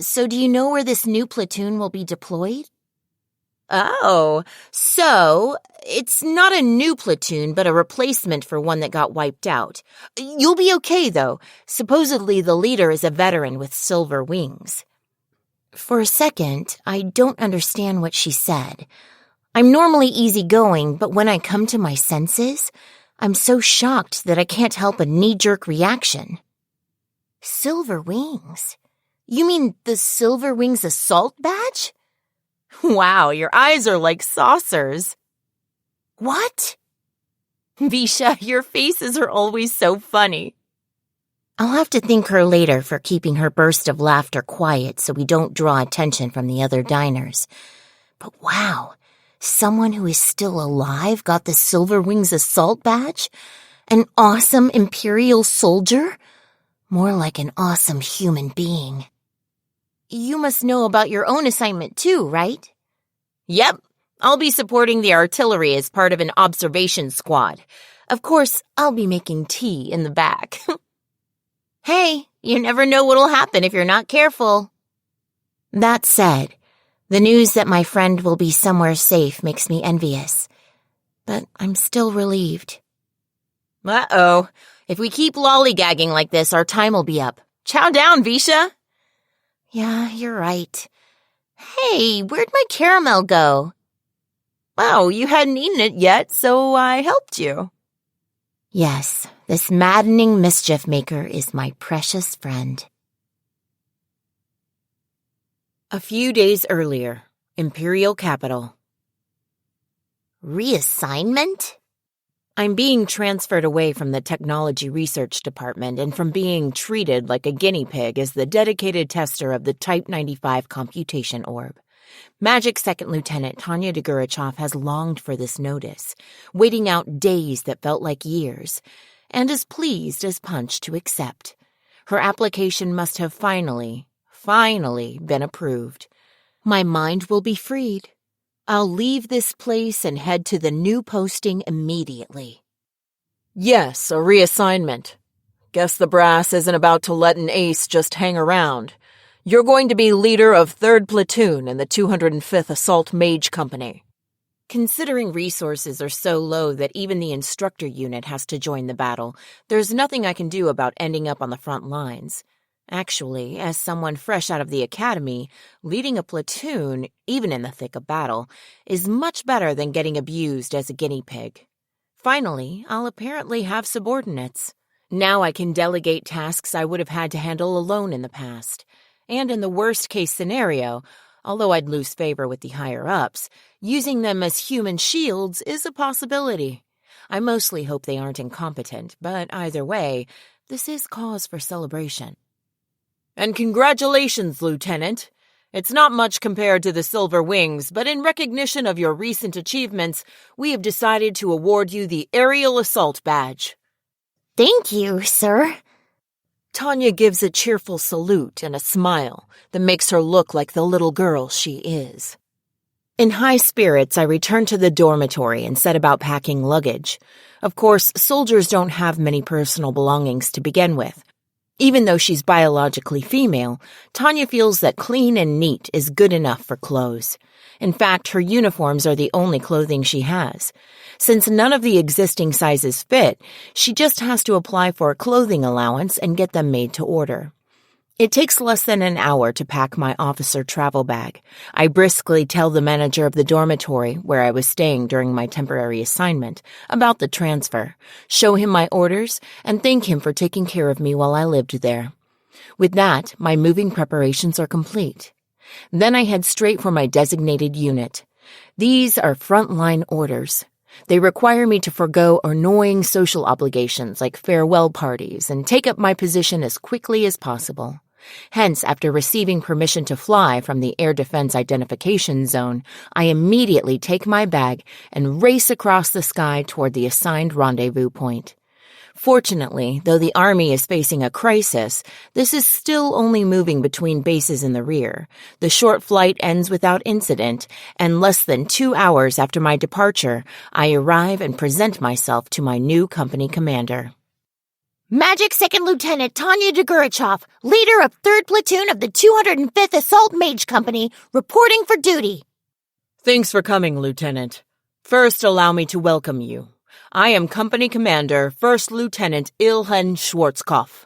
So do you know where this new platoon will be deployed? Oh, so it's not a new platoon, but a replacement for one that got wiped out. You'll be okay, though. Supposedly the leader is a veteran with silver wings. For a second, I don't understand what she said. I'm normally easygoing, but when I come to my senses, I'm so shocked that I can't help a knee-jerk reaction. Silver wings? You mean the Silver Wings assault badge? Wow, your eyes are like saucers. What? Visha, your faces are always so funny. I'll have to thank her later for keeping her burst of laughter quiet so we don't draw attention from the other diners. But wow, someone who is still alive got the Silver Wings assault badge? An awesome Imperial soldier? More like an awesome human being. You must know about your own assignment too, right? Yep, I'll be supporting the artillery as part of an observation squad. Of course, I'll be making tea in the back. Hey, you never know what'll happen if you're not careful. That said, the news that my friend will be somewhere safe makes me envious. But I'm still relieved. Uh-oh. If we keep lollygagging like this, our time will be up. Chow down, Visha. Yeah, you're right. Hey, where'd my caramel go? Wow, you hadn't eaten it yet, so I helped you. Yes, this maddening mischief maker is my precious friend. A few days earlier, Imperial Capital. Reassignment? I'm being transferred away from the Technology Research Department and from being treated like a guinea pig as the dedicated tester of the Type 95 computation orb. Magic Second Lieutenant Tanya Degurechaff has longed for this notice, waiting out days that felt like years, and is pleased as punch to accept. Her application must have finally been approved. My mind will be freed. I'll leave this place and head to the new posting immediately. Yes, a reassignment. Guess the brass isn't about to let an ace just hang around. You're going to be leader of 3rd Platoon in the 205th Assault Mage Company. Considering resources are so low that even the instructor unit has to join the battle, there's nothing I can do about ending up on the front lines. Actually, as someone fresh out of the academy, leading a platoon, even in the thick of battle, is much better than getting abused as a guinea pig. Finally, I'll apparently have subordinates. Now I can delegate tasks I would have had to handle alone in the past. And in the worst-case scenario, Although I'd lose favor with the higher-ups, using them as human shields is a possibility. I mostly hope they aren't incompetent, but either way, this is cause for celebration. And congratulations, Lieutenant. It's not much compared to the Silver Wings, but in recognition of your recent achievements, we have decided to award you the Aerial Assault Badge. Thank you, sir. Tanya gives a cheerful salute and a smile that makes her look like the little girl she is. In high spirits, I return to the dormitory and set about packing luggage. Of course, soldiers don't have many personal belongings to begin with. Even though she's biologically female, Tanya feels that clean and neat is good enough for clothes. In fact, her uniforms are the only clothing she has. Since none of the existing sizes fit, she just has to apply for a clothing allowance and get them made to order. It takes less than an hour to pack my officer travel bag. I briskly tell the manager of the dormitory, where I was staying during my temporary assignment, about the transfer, show him my orders, and thank him for taking care of me while I lived there. With that, my moving preparations are complete. Then I head straight for my designated unit. These are frontline orders. They require me to forgo annoying social obligations like farewell parties and take up my position as quickly as possible. Hence, after receiving permission to fly from the Air Defense Identification Zone, I immediately take my bag and race across the sky toward the assigned rendezvous point. Fortunately, though the Army is facing a crisis, this is still only moving between bases in the rear. The short flight ends without incident, and less than 2 hours after my departure, I arrive and present myself to my new company commander. Magic Second Lieutenant Tanya Degurechaff, leader of 3rd Platoon of the 205th Assault Mage Company, reporting for duty. Thanks for coming, Lieutenant. First, allow me to welcome you. I am Company Commander, 1st Lieutenant Ilhen Schwarzkopf.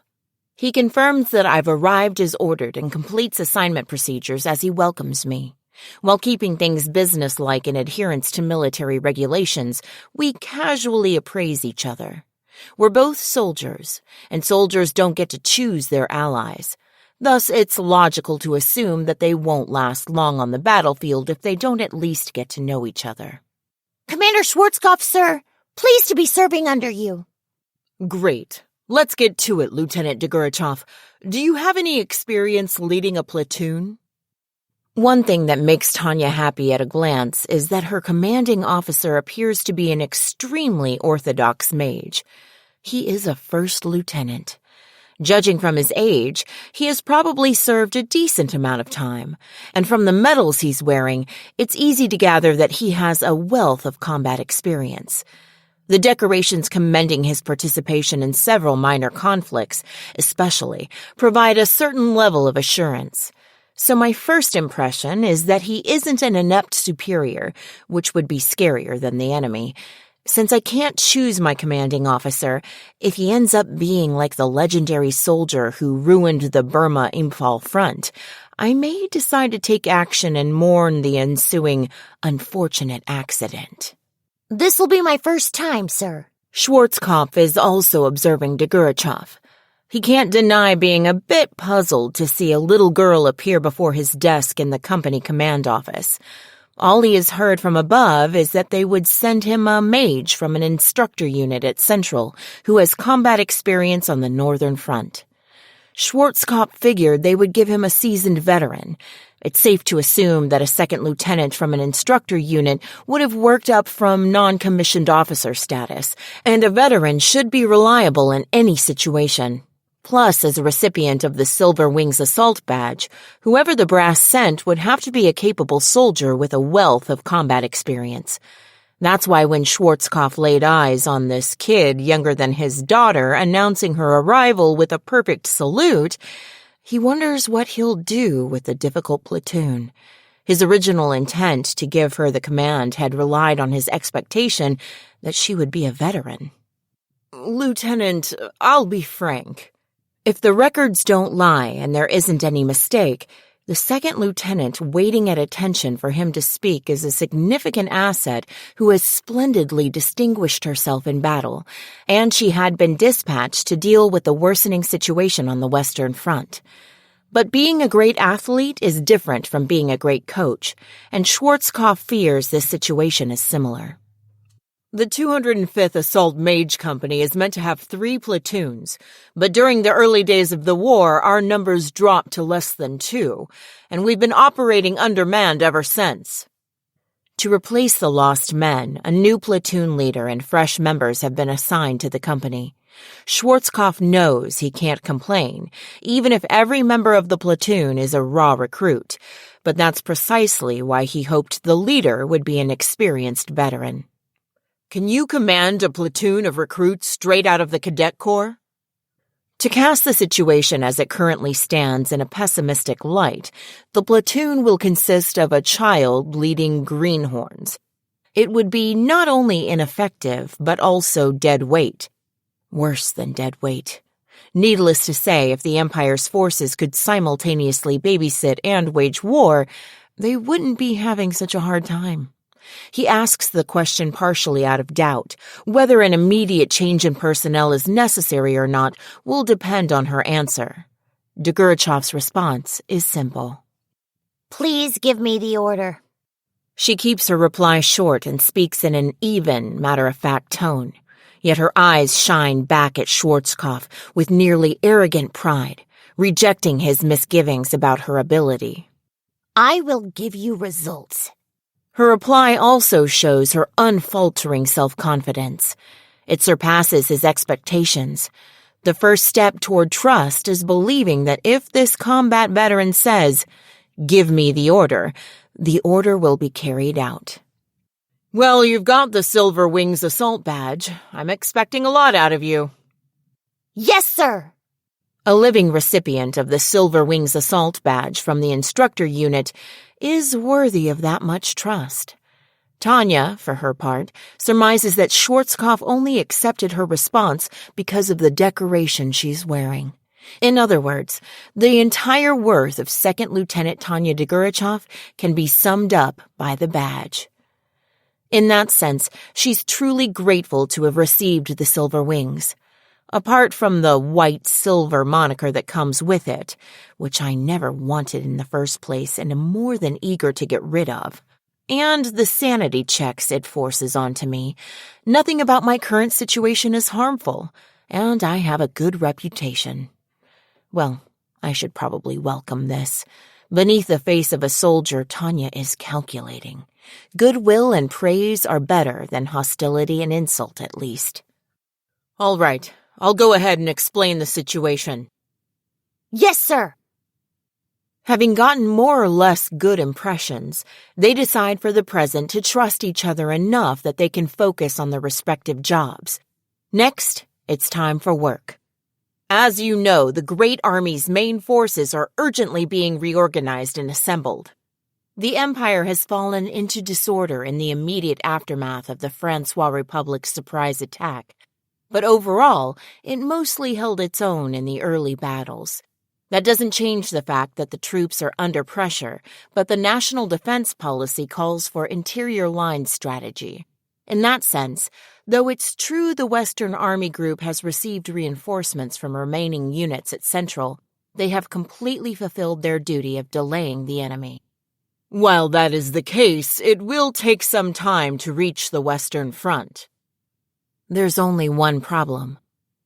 He confirms that I've arrived as ordered and completes assignment procedures as he welcomes me. While keeping things businesslike in adherence to military regulations, we casually appraise each other. We're both soldiers, and soldiers don't get to choose their allies. Thus, it's logical to assume that they won't last long on the battlefield if they don't at least get to know each other. Commander Schwarzkopf, sir, pleased to be serving under you. Great. Let's get to it, Lieutenant Degurechaff. Do you have any experience leading a platoon? One thing that makes Tanya happy at a glance is that her commanding officer appears to be an extremely orthodox mage. He is a 1st lieutenant. Judging from his age, he has probably served a decent amount of time, and from the medals he's wearing, it's easy to gather that he has a wealth of combat experience. The decorations commending his participation in several minor conflicts, especially, provide a certain level of assurance. So my first impression is that he isn't an inept superior, which would be scarier than the enemy. Since I can't choose my commanding officer, if he ends up being like the legendary soldier who ruined the Burma-Imphal front, I may decide to take action and mourn the ensuing unfortunate accident. This will be my first time, sir. Schwarzkopf is also observing Degurechaff. He can't deny being a bit puzzled to see a little girl appear before his desk in the company command office. All he has heard from above is that they would send him a mage from an instructor unit at Central who has combat experience on the Northern Front. Schwarzkopf figured they would give him a seasoned veteran. It's safe to assume that a 2nd lieutenant from an instructor unit would have worked up from non-commissioned officer status, and a veteran should be reliable in any situation. Plus, as a recipient of the Silver Wings Assault Badge, whoever the brass sent would have to be a capable soldier with a wealth of combat experience. That's why when Schwarzkopf laid eyes on this kid younger than his daughter announcing her arrival with a perfect salute, he wonders what he'll do with the difficult platoon. His original intent to give her the command had relied on his expectation that she would be a veteran. Lieutenant, I'll be frank. If the records don't lie and there isn't any mistake, the 2nd lieutenant waiting at attention for him to speak is a significant asset who has splendidly distinguished herself in battle, and she had been dispatched to deal with the worsening situation on the Western Front. But being a great athlete is different from being a great coach, and Schwarzkopf fears this situation is similar. The 205th Assault Mage Company is meant to have 3 platoons, but during the early days of the war, our numbers dropped to less than 2, and we've been operating undermanned ever since. To replace the lost men, a new platoon leader and fresh members have been assigned to the company. Schwarzkopf knows he can't complain, even if every member of the platoon is a raw recruit, but that's precisely why he hoped the leader would be an experienced veteran. Can you command a platoon of recruits straight out of the Cadet Corps? To cast the situation as it currently stands in a pessimistic light, the platoon will consist of a child leading greenhorns. It would be not only ineffective, but also dead weight. Worse than dead weight. Needless to say, if the Empire's forces could simultaneously babysit and wage war, they wouldn't be having such a hard time. He asks the question partially out of doubt. Whether an immediate change in personnel is necessary or not will depend on her answer. Degurechaff's response is simple. Please give me the order. She keeps her reply short and speaks in an even, matter-of-fact tone. Yet her eyes shine back at Schwarzkopf with nearly arrogant pride, rejecting his misgivings about her ability. I will give you results. Her reply also shows her unfaltering self-confidence. It surpasses his expectations. The first step toward trust is believing that if this combat veteran says, "Give me the order will be carried out." Well, you've got the Silver Wings Assault Badge. I'm expecting a lot out of you. Yes, sir! A living recipient of the Silver Wings Assault Badge from the instructor unit is worthy of that much trust. Tanya, for her part, surmises that Schwarzkopf only accepted her response because of the decoration she's wearing. In other words, the entire worth of Second Lieutenant Tanya Degurechaff can be summed up by the badge. In that sense, she's truly grateful to have received the Silver Wings. Apart from the white-silver moniker that comes with it, which I never wanted in the first place and am more than eager to get rid of, and the sanity checks it forces onto me, nothing about my current situation is harmful, and I have a good reputation. Well, I should probably welcome this. Beneath the face of a soldier, Tanya is calculating. Goodwill and praise are better than hostility and insult, at least. All right, I'll go ahead and explain the situation. Yes, sir! Having gotten more or less good impressions, they decide for the present to trust each other enough that they can focus on their respective jobs. Next, it's time for work. As you know, the Great Army's main forces are urgently being reorganized and assembled. The Empire has fallen into disorder in the immediate aftermath of the Francois Republic's surprise attack, but overall, it mostly held its own in the early battles. That doesn't change the fact that the troops are under pressure, but the national defense policy calls for interior line strategy. In that sense, though it's true the Western Army Group has received reinforcements from remaining units at Central, they have completely fulfilled their duty of delaying the enemy. While that is the case, it will take some time to reach the Western Front. There's only one problem.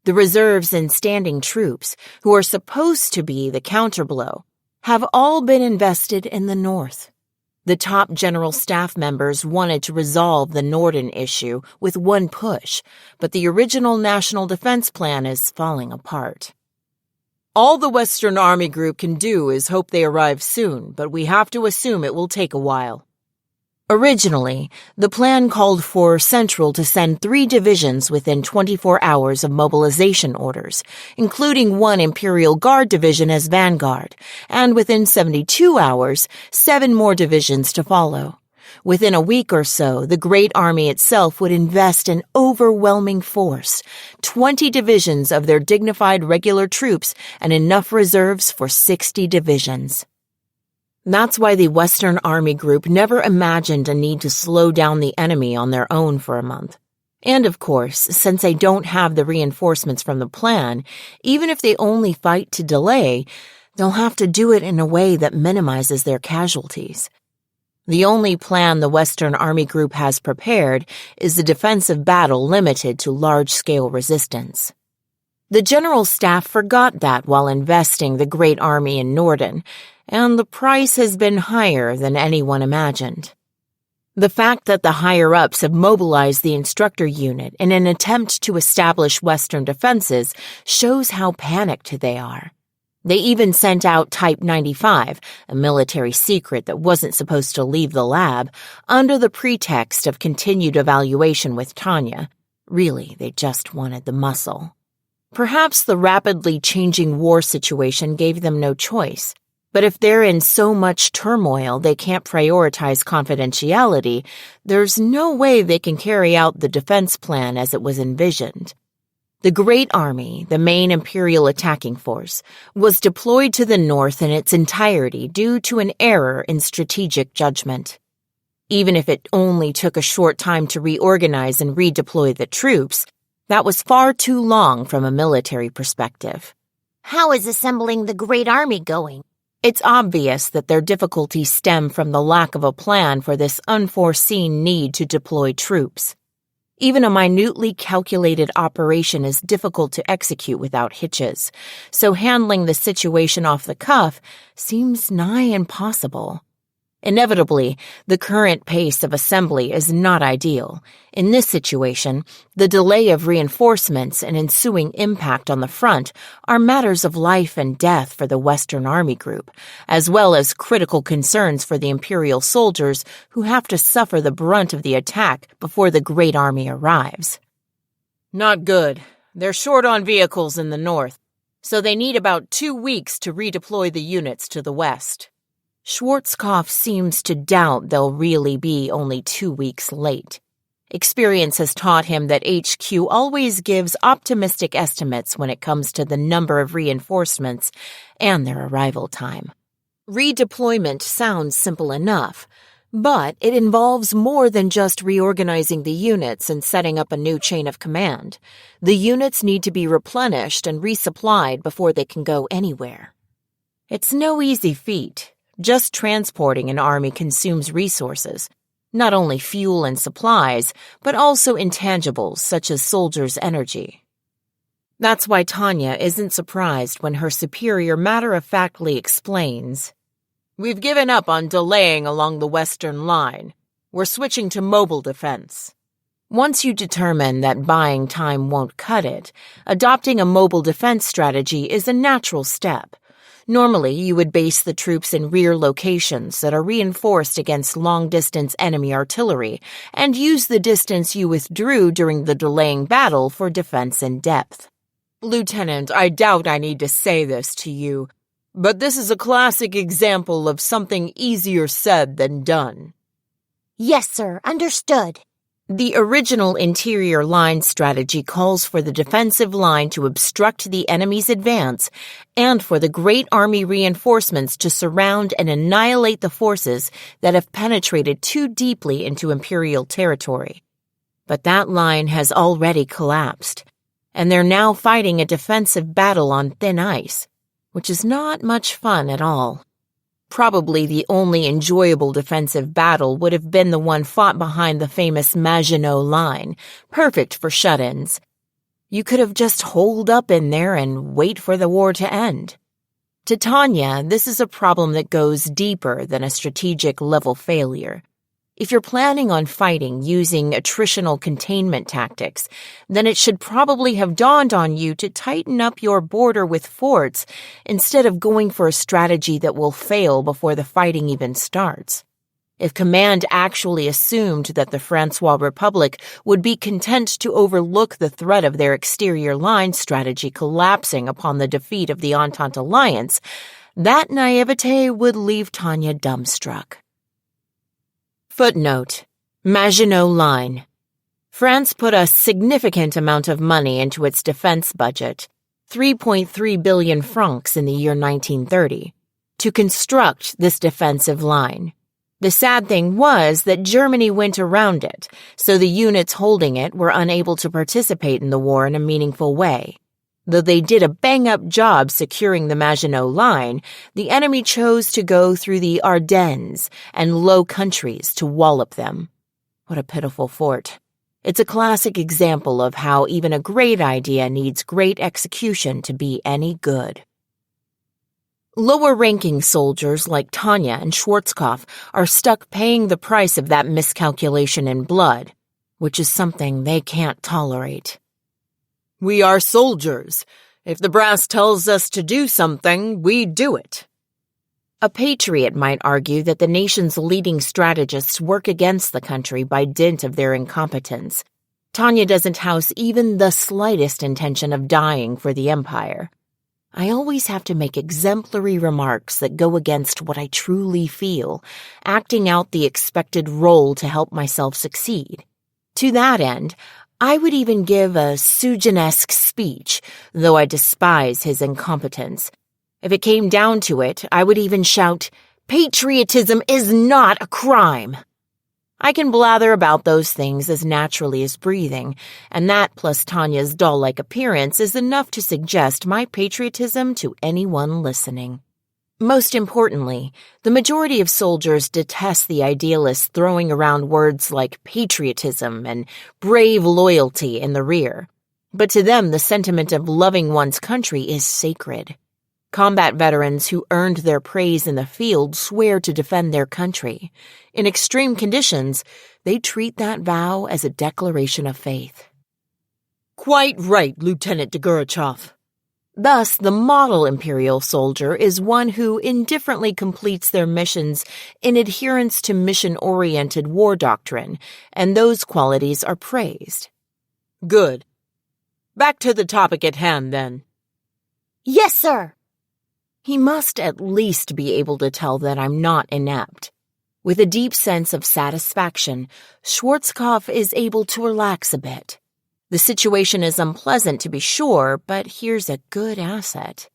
The reserves and standing troops, who are supposed to be the counterblow, have all been invested in the North. The top general staff members wanted to resolve the Norden issue with one push, but the original national defense plan is falling apart. All the Western Army Group can do is hope they arrive soon, but we have to assume it will take a while. Originally, the plan called for Central to send 3 divisions within 24 hours of mobilization orders, including 1 Imperial Guard division as vanguard, and within 72 hours, 7 more divisions to follow. Within a week or so, the Great Army itself would invest an overwhelming force, 20 divisions of their dignified regular troops and enough reserves for 60 divisions. That's why the Western Army Group never imagined a need to slow down the enemy on their own for a month. And of course, since they don't have the reinforcements from the plan, even if they only fight to delay, they'll have to do it in a way that minimizes their casualties. The only plan the Western Army Group has prepared is a defensive battle limited to large-scale resistance. The General Staff forgot that while investing the Great Army in Norden, and the price has been higher than anyone imagined. The fact that the higher-ups have mobilized the instructor unit in an attempt to establish Western defenses shows how panicked they are. They even sent out Type 95, a military secret that wasn't supposed to leave the lab, under the pretext of continued evaluation with Tanya. Really, they just wanted the muscle. Perhaps the rapidly changing war situation gave them no choice. But if they're in so much turmoil they can't prioritize confidentiality, there's no way they can carry out the defense plan as it was envisioned. The Great Army, the main Imperial attacking force, was deployed to the north in its entirety due to an error in strategic judgment. Even if it only took a short time to reorganize and redeploy the troops, that was far too long from a military perspective. How is assembling the Great Army going? It's obvious that their difficulties stem from the lack of a plan for this unforeseen need to deploy troops. Even a minutely calculated operation is difficult to execute without hitches, so handling the situation off the cuff seems nigh impossible. Inevitably, the current pace of assembly is not ideal. In this situation, the delay of reinforcements and ensuing impact on the front are matters of life and death for the Western Army Group, as well as critical concerns for the Imperial soldiers who have to suffer the brunt of the attack before the Great Army arrives. Not good. They're short on vehicles in the north, so they need about 2 weeks to redeploy the units to the west. Schwarzkopf seems to doubt they'll really be only 2 weeks late. Experience has taught him that HQ always gives optimistic estimates when it comes to the number of reinforcements and their arrival time. Redeployment sounds simple enough, but it involves more than just reorganizing the units and setting up a new chain of command. The units need to be replenished and resupplied before they can go anywhere. It's no easy feat. Just transporting an army consumes resources, not only fuel and supplies, but also intangibles such as soldiers' energy. That's why Tanya isn't surprised when her superior matter-of-factly explains, "We've given up on delaying along the western line. We're switching to mobile defense." Once you determine that buying time won't cut it, adopting a mobile defense strategy is a natural step. Normally, you would base the troops in rear locations that are reinforced against long-distance enemy artillery and use the distance you withdrew during the delaying battle for defense in depth. Lieutenant, I doubt I need to say this to you, but this is a classic example of something easier said than done. Yes, sir. Understood. The original interior line strategy calls for the defensive line to obstruct the enemy's advance and for the Great Army reinforcements to surround and annihilate the forces that have penetrated too deeply into Imperial territory. But that line has already collapsed, and they're now fighting a defensive battle on thin ice, which is not much fun at all. Probably the only enjoyable defensive battle would have been the one fought behind the famous Maginot Line, perfect for shut-ins. You could have just holed up in there and wait for the war to end. To Tanya, this is a problem that goes deeper than a strategic level failure. If you're planning on fighting using attritional containment tactics, then it should probably have dawned on you to tighten up your border with forts instead of going for a strategy that will fail before the fighting even starts. If command actually assumed that the Francois Republic would be content to overlook the threat of their exterior line strategy collapsing upon the defeat of the Entente Alliance, that naivete would leave Tanya dumbstruck. Footnote: Maginot Line. France put a significant amount of money into its defense budget, 3.3 billion francs in the year 1930, to construct this defensive line. The sad thing was that Germany went around it, so the units holding it were unable to participate in the war in a meaningful way. Though they did a bang-up job securing the Maginot Line, the enemy chose to go through the Ardennes and Low Countries to wallop them. What a pitiful fort. It's a classic example of how even a great idea needs great execution to be any good. Lower-ranking soldiers like Tanya and Schwarzkopf are stuck paying the price of that miscalculation in blood, which is something they can't tolerate. We are soldiers. If the brass tells us to do something, we do it. A patriot might argue that the nation's leading strategists work against the country by dint of their incompetence. Tanya doesn't house even the slightest intention of dying for the Empire. I always have to make exemplary remarks that go against what I truly feel, acting out the expected role to help myself succeed. To that end, I would even give a Sujan-esque speech, though I despise his incompetence. If it came down to it, I would even shout, "Patriotism is not a crime!" I can blather about those things as naturally as breathing, and that plus Tanya's doll-like appearance is enough to suggest my patriotism to anyone listening. Most importantly, the majority of soldiers detest the idealists throwing around words like patriotism and brave loyalty in the rear. But to them, the sentiment of loving one's country is sacred. Combat veterans who earned their praise in the field swear to defend their country. In extreme conditions, they treat that vow as a declaration of faith. Quite right, Lieutenant Degurechaff. Thus, the model imperial soldier is one who indifferently completes their missions in adherence to mission-oriented war doctrine, and those qualities are praised. Good. Back to the topic at hand, then. Yes, sir. He must at least be able to tell that I'm not inept. With a deep sense of satisfaction, Schwarzkopf is able to relax a bit. The situation is unpleasant to be sure, but here's a good asset.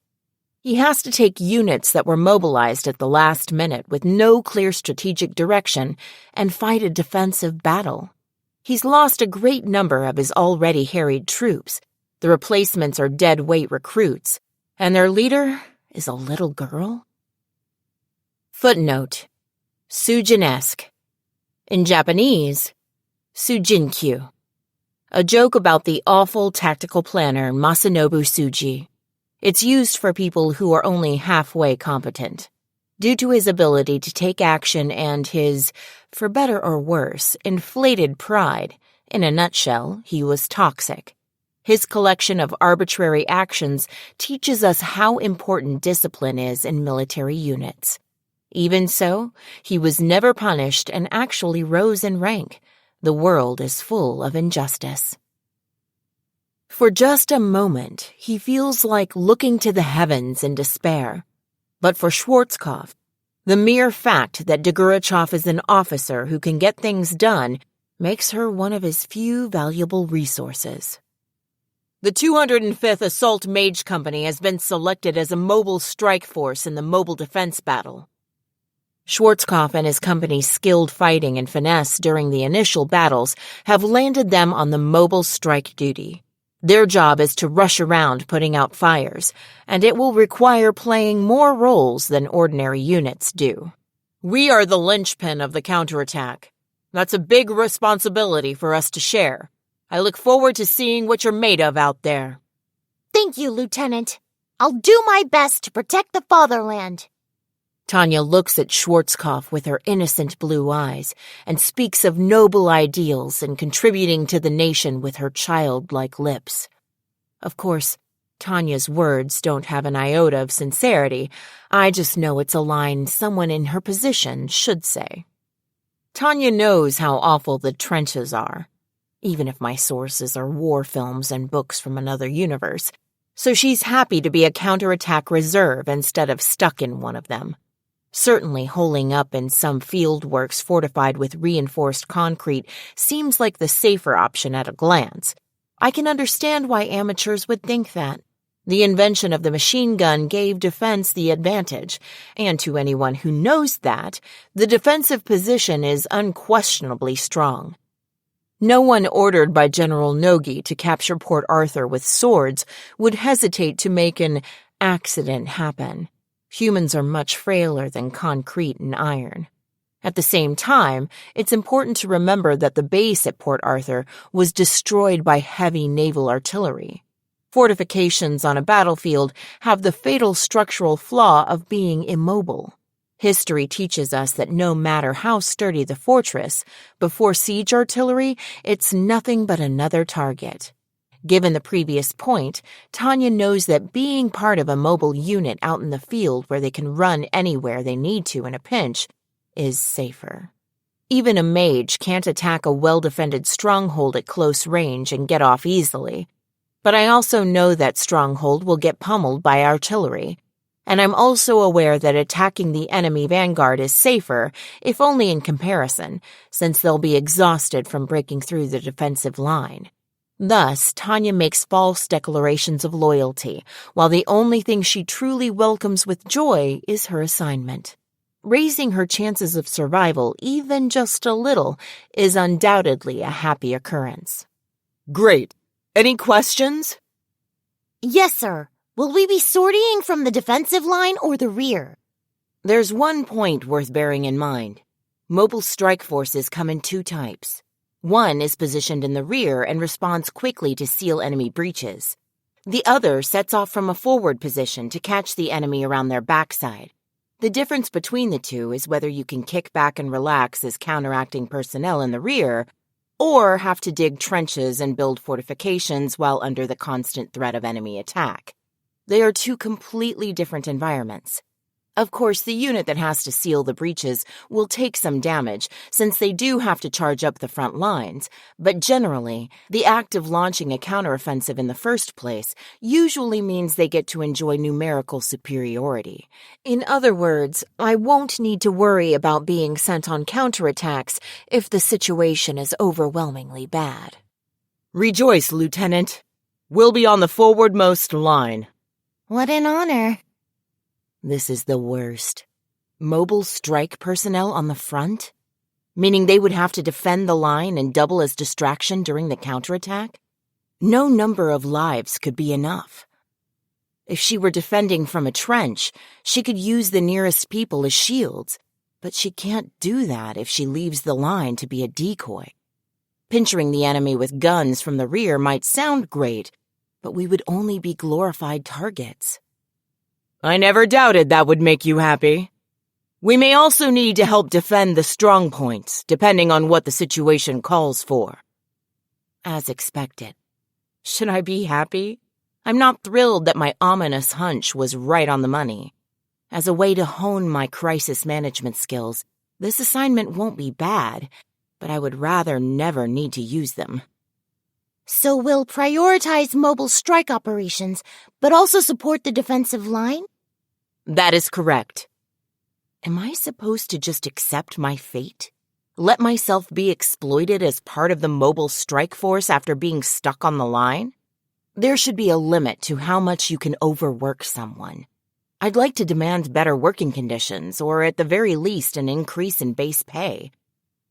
He has to take units that were mobilized at the last minute with no clear strategic direction and fight a defensive battle. He's lost a great number of his already harried troops. The replacements are dead-weight recruits, and their leader is a little girl? Footnote: Sujan-esque. In Japanese, Sujinkyu. A joke about the awful tactical planner Masanobu Tsuji. It's used for people who are only halfway competent. Due to his ability to take action and his, for better or worse, inflated pride, in a nutshell, he was toxic. His collection of arbitrary actions teaches us how important discipline is in military units. Even so, he was never punished and actually rose in rank. The world is full of injustice. For just a moment, he feels like looking to the heavens in despair. But for Schwarzkopf, the mere fact that Degurechaff is an officer who can get things done makes her one of his few valuable resources. The 205th Assault Mage Company has been selected as a mobile strike force in the mobile defense battle. Schwarzkopf and his company's skilled fighting and finesse during the initial battles have landed them on the mobile strike duty. Their job is to rush around putting out fires, and it will require playing more roles than ordinary units do. We are the linchpin of the counterattack. That's a big responsibility for us to share. I look forward to seeing what you're made of out there. Thank you, Lieutenant. I'll do my best to protect the fatherland. Tanya looks at Schwarzkopf with her innocent blue eyes and speaks of noble ideals and contributing to the nation with her childlike lips. Of course, Tanya's words don't have an iota of sincerity. I just know it's a line someone in her position should say. Tanya knows how awful the trenches are, even if my sources are war films and books from another universe, so she's happy to be a counterattack reserve instead of stuck in one of them. Certainly holing up in some field works fortified with reinforced concrete seems like the safer option at a glance. I can understand why amateurs would think that. The invention of the machine gun gave defense the advantage, and to anyone who knows that, the defensive position is unquestionably strong. No one ordered by General Nogi to capture Port Arthur with swords would hesitate to make an accident happen. Humans are much frailer than concrete and iron. At the same time, it's important to remember that the base at Port Arthur was destroyed by heavy naval artillery. Fortifications on a battlefield have the fatal structural flaw of being immobile. History teaches us that no matter how sturdy the fortress, before siege artillery, it's nothing but another target. Given the previous point, Tanya knows that being part of a mobile unit out in the field where they can run anywhere they need to in a pinch is safer. Even a mage can't attack a well-defended stronghold at close range and get off easily. But I also know that stronghold will get pummeled by artillery. And I'm also aware that attacking the enemy vanguard is safer, if only in comparison, since they'll be exhausted from breaking through the defensive line. Thus, Tanya makes false declarations of loyalty, while the only thing she truly welcomes with joy is her assignment. Raising her chances of survival, even just a little, is undoubtedly a happy occurrence. Great. Any questions? Yes, sir. Will we be sortying from the defensive line or the rear? There's one point worth bearing in mind. Mobile strike forces come in two types. One is positioned in the rear and responds quickly to seal enemy breaches. The other sets off from a forward position to catch the enemy around their backside. The difference between the two is whether you can kick back and relax as counteracting personnel in the rear, or have to dig trenches and build fortifications while under the constant threat of enemy attack. They are two completely different environments. Of course, the unit that has to seal the breaches will take some damage, since they do have to charge up the front lines, but generally, the act of launching a counteroffensive in the first place usually means they get to enjoy numerical superiority. In other words, I won't need to worry about being sent on counterattacks if the situation is overwhelmingly bad. Rejoice, Lieutenant. We'll be on the forwardmost line. What an honor. This is the worst. Mobile strike personnel on the front? Meaning they would have to defend the line and double as distraction during the counterattack? No number of lives could be enough. If she were defending from a trench, she could use the nearest people as shields, but she can't do that if she leaves the line to be a decoy. Pinchering the enemy with guns from the rear might sound great, but we would only be glorified targets. I never doubted that would make you happy. We may also need to help defend the strong points, depending on what the situation calls for. As expected. Should I be happy? I'm not thrilled that my ominous hunch was right on the money. As a way to hone my crisis management skills, this assignment won't be bad, but I would rather never need to use them. So we'll prioritize mobile strike operations, but also support the defensive line? That is correct. Am I supposed to just accept my fate? Let myself be exploited as part of the mobile strike force after being stuck on the line? There should be a limit to how much you can overwork someone. I'd like to demand better working conditions, or at the very least an increase in base pay.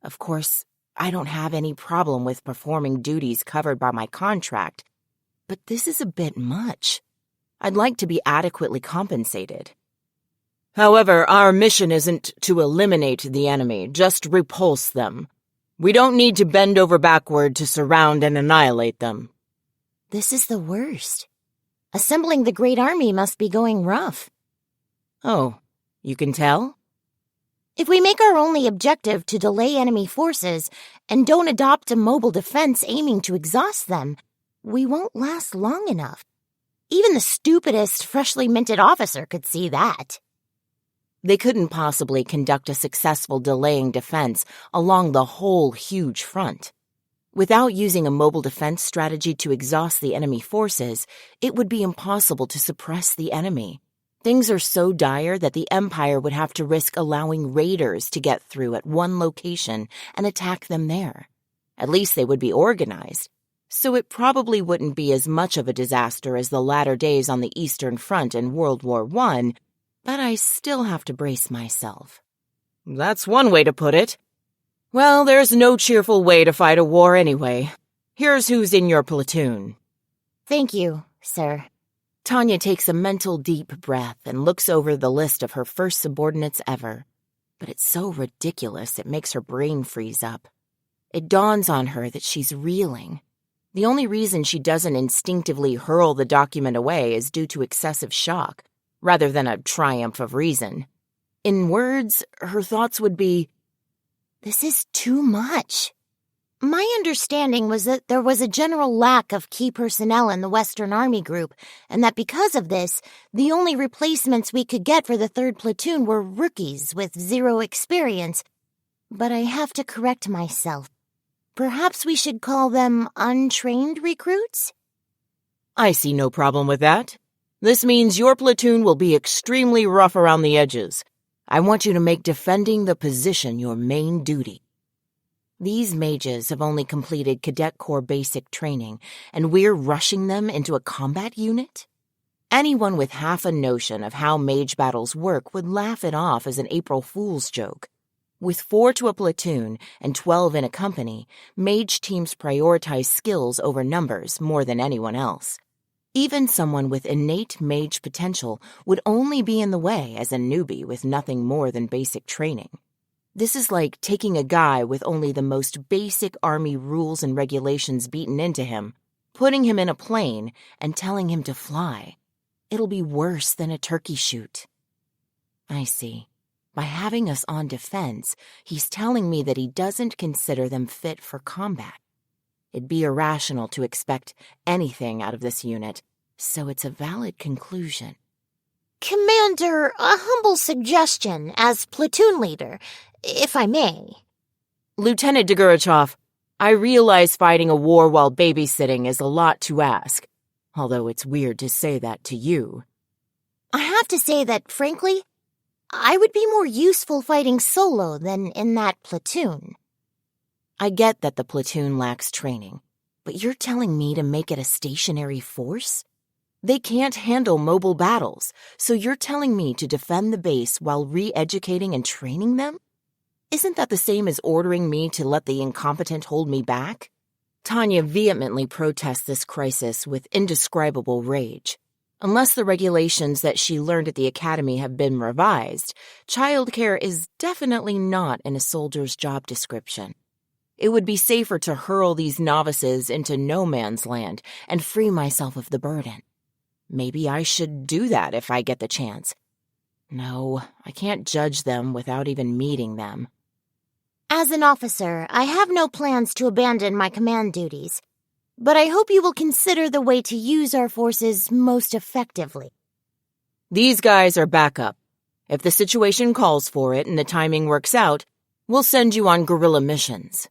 Of course, I don't have any problem with performing duties covered by my contract, but this is a bit much. I'd like to be adequately compensated. However, our mission isn't to eliminate the enemy, just repulse them. We don't need to bend over backward to surround and annihilate them. This is the worst. Assembling the Great Army must be going rough. Oh, you can tell? If we make our only objective to delay enemy forces and don't adopt a mobile defense aiming to exhaust them, we won't last long enough. Even the stupidest, freshly minted officer could see that. They couldn't possibly conduct a successful delaying defense along the whole huge front. Without using a mobile defense strategy to exhaust the enemy forces, it would be impossible to suppress the enemy. Things are so dire that the Empire would have to risk allowing raiders to get through at one location and attack them there. At least they would be organized, so it probably wouldn't be as much of a disaster as the latter days on the Eastern Front in World War I, but I still have to brace myself. That's one way to put it. Well, there's no cheerful way to fight a war anyway. Here's who's in your platoon. Thank you, sir. Tanya takes a mental deep breath and looks over the list of her first subordinates ever. But it's so ridiculous it makes her brain freeze up. It dawns on her that she's reeling. The only reason she doesn't instinctively hurl the document away is due to excessive shock, rather than a triumph of reason. In words, her thoughts would be, "This is too much." My understanding was that there was a general lack of key personnel in the Western Army Group, and that because of this, the only replacements we could get for the 3rd Platoon were rookies with 0 experience. But I have to correct myself. Perhaps we should call them untrained recruits? I see no problem with that. This means your platoon will be extremely rough around the edges. I want you to make defending the position your main duty. These mages have only completed Cadet Corps basic training, and we're rushing them into a combat unit? Anyone with half a notion of how mage battles work would laugh it off as an April Fool's joke. With 4 to a platoon and 12 in a company, mage teams prioritize skills over numbers more than anyone else. Even someone with innate mage potential would only be in the way as a newbie with nothing more than basic training. This is like taking a guy with only the most basic army rules and regulations beaten into him, putting him in a plane, and telling him to fly. It'll be worse than a turkey shoot. I see. By having us on defense, he's telling me that he doesn't consider them fit for combat. It'd be irrational to expect anything out of this unit, so it's a valid conclusion. Commander, a humble suggestion as platoon leader, if I may. Lieutenant Degurechaff, I realize fighting a war while babysitting is a lot to ask, although it's weird to say that to you. I have to say that, frankly, I would be more useful fighting solo than in that platoon. I get that the platoon lacks training, but you're telling me to make it a stationary force? They can't handle mobile battles, so you're telling me to defend the base while re-educating and training them? Isn't that the same as ordering me to let the incompetent hold me back? Tanya vehemently protests this crisis with indescribable rage. Unless the regulations that she learned at the academy have been revised, childcare is definitely not in a soldier's job description. It would be safer to hurl these novices into no man's land and free myself of the burden. Maybe I should do that if I get the chance. No, I can't judge them without even meeting them. As an officer, I have no plans to abandon my command duties, but I hope you will consider the way to use our forces most effectively. These guys are backup. If the situation calls for it and the timing works out, we'll send you on guerrilla missions.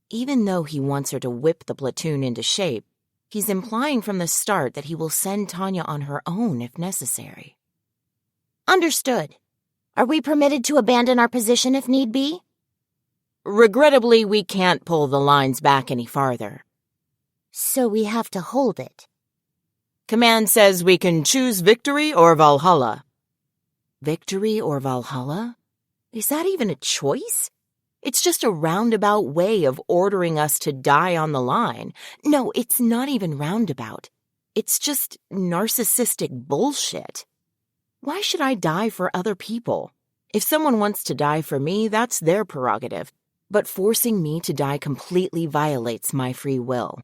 Even though he wants her to whip the platoon into shape, he's implying from the start that he will send Tanya on her own if necessary. Understood. Are we permitted to abandon our position if need be? Regrettably, we can't pull the lines back any farther. So we have to hold it. Command says we can choose victory or Valhalla. Victory or Valhalla? Is that even a choice? It's just a roundabout way of ordering us to die on the line. No, it's not even roundabout. It's just narcissistic bullshit. Why should I die for other people? If someone wants to die for me, that's their prerogative. But forcing me to die completely violates my free will.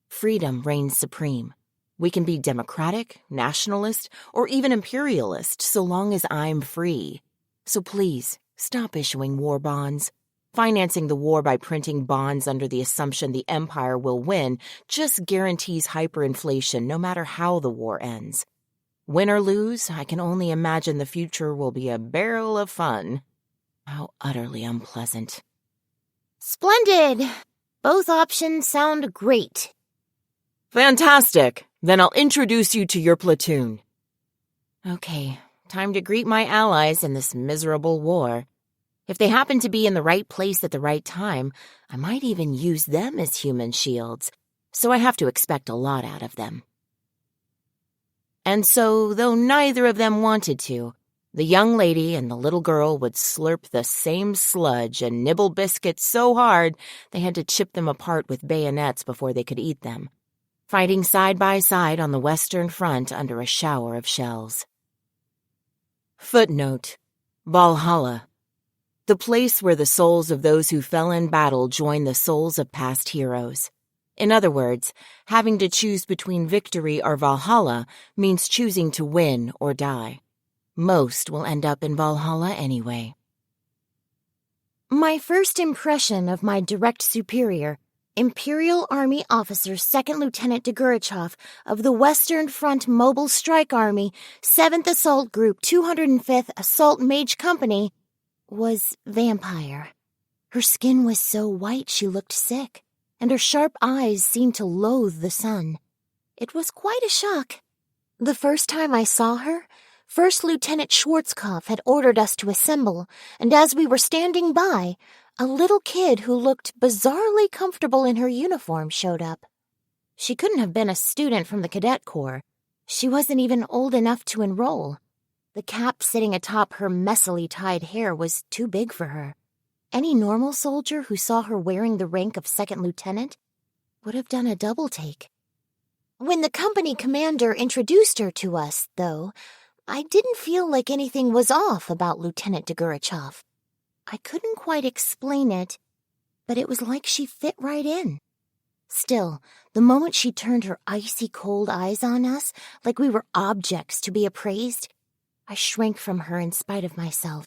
Freedom reigns supreme. We can be democratic, nationalist, or even imperialist so long as I'm free. So please, stop issuing war bonds. Financing the war by printing bonds under the assumption the empire will win just guarantees hyperinflation no matter how the war ends. Win or lose, I can only imagine the future will be a barrel of fun. How utterly unpleasant. Splendid! Both options sound great. Fantastic! Then I'll introduce you to your platoon. Okay, time to greet my allies in this miserable war. If they happen to be in the right place at the right time, I might even use them as human shields, so I have to expect a lot out of them. And so, though neither of them wanted to, The young lady and the little girl would slurp the same sludge and nibble biscuits so hard they had to chip them apart with bayonets before they could eat them, fighting side by side on the Western Front under a shower of shells. Footnote: Valhalla, the place where the souls of those who fell in battle join the souls of past heroes. In other words, having to choose between victory or Valhalla means choosing to win or die. Most will end up in Valhalla anyway. My first impression of my direct superior, Imperial Army Officer 2nd Lieutenant Degurechaff of the Western Front Mobile Strike Army, 7th Assault Group, 205th Assault Mage Company, was vampire. Her skin was so white she looked sick, and her sharp eyes seemed to loathe the sun. It was quite a shock. The first time I saw her, First Lieutenant Schwarzkopf had ordered us to assemble, and as we were standing by, a little kid who looked bizarrely comfortable in her uniform showed up. She couldn't have been a student from the Cadet Corps. She wasn't even old enough to enroll. The cap sitting atop her messily tied hair was too big for her. Any normal soldier who saw her wearing the rank of second lieutenant would have done a double take. When the company commander introduced her to us, though, I didn't feel like anything was off about Lieutenant Degurechaff. I couldn't quite explain it, but it was like she fit right in. Still, the moment she turned her icy cold eyes on us, like we were objects to be appraised, I shrank from her in spite of myself.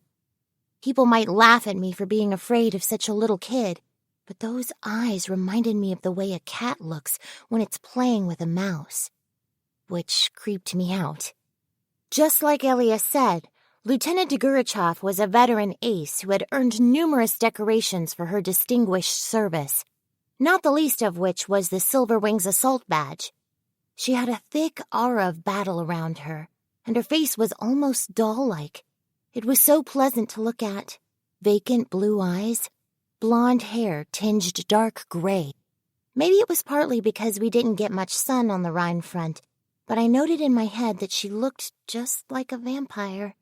People might laugh at me for being afraid of such a little kid, but those eyes reminded me of the way a cat looks when it's playing with a mouse, which creeped me out. Just like Elia said, Lieutenant Degurechaff was a veteran ace who had earned numerous decorations for her distinguished service, not the least of which was the Silver Wings Assault Badge. She had a thick aura of battle around her, and her face was almost doll-like. It was so pleasant to look at. Vacant blue eyes, blonde hair tinged dark gray. Maybe it was partly because we didn't get much sun on the Rhine front, but I noted in my head that she looked just like a vampire.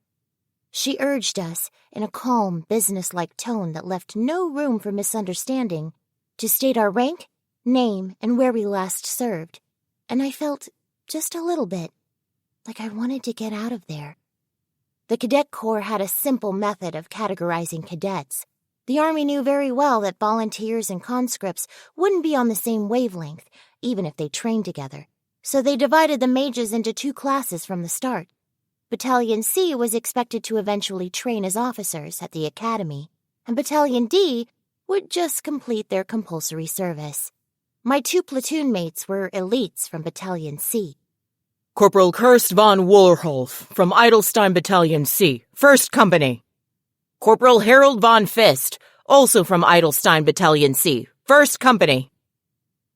She urged us, in a calm, businesslike tone that left no room for misunderstanding, to state our rank, name, and where we last served, and I felt, just a little bit, like I wanted to get out of there. The Cadet Corps had a simple method of categorizing cadets. The Army knew very well that volunteers and conscripts wouldn't be on the same wavelength, even if they trained together, so they divided the mages into two classes from the start. Battalion C was expected to eventually train as officers at the academy, and Battalion D would just complete their compulsory service. My two platoon mates were elites from Battalion C. Corporal Kirst von Wohlholf from Edelstein Battalion C, 1st Company. Corporal Harold von Fist, also from Edelstein Battalion C, 1st Company.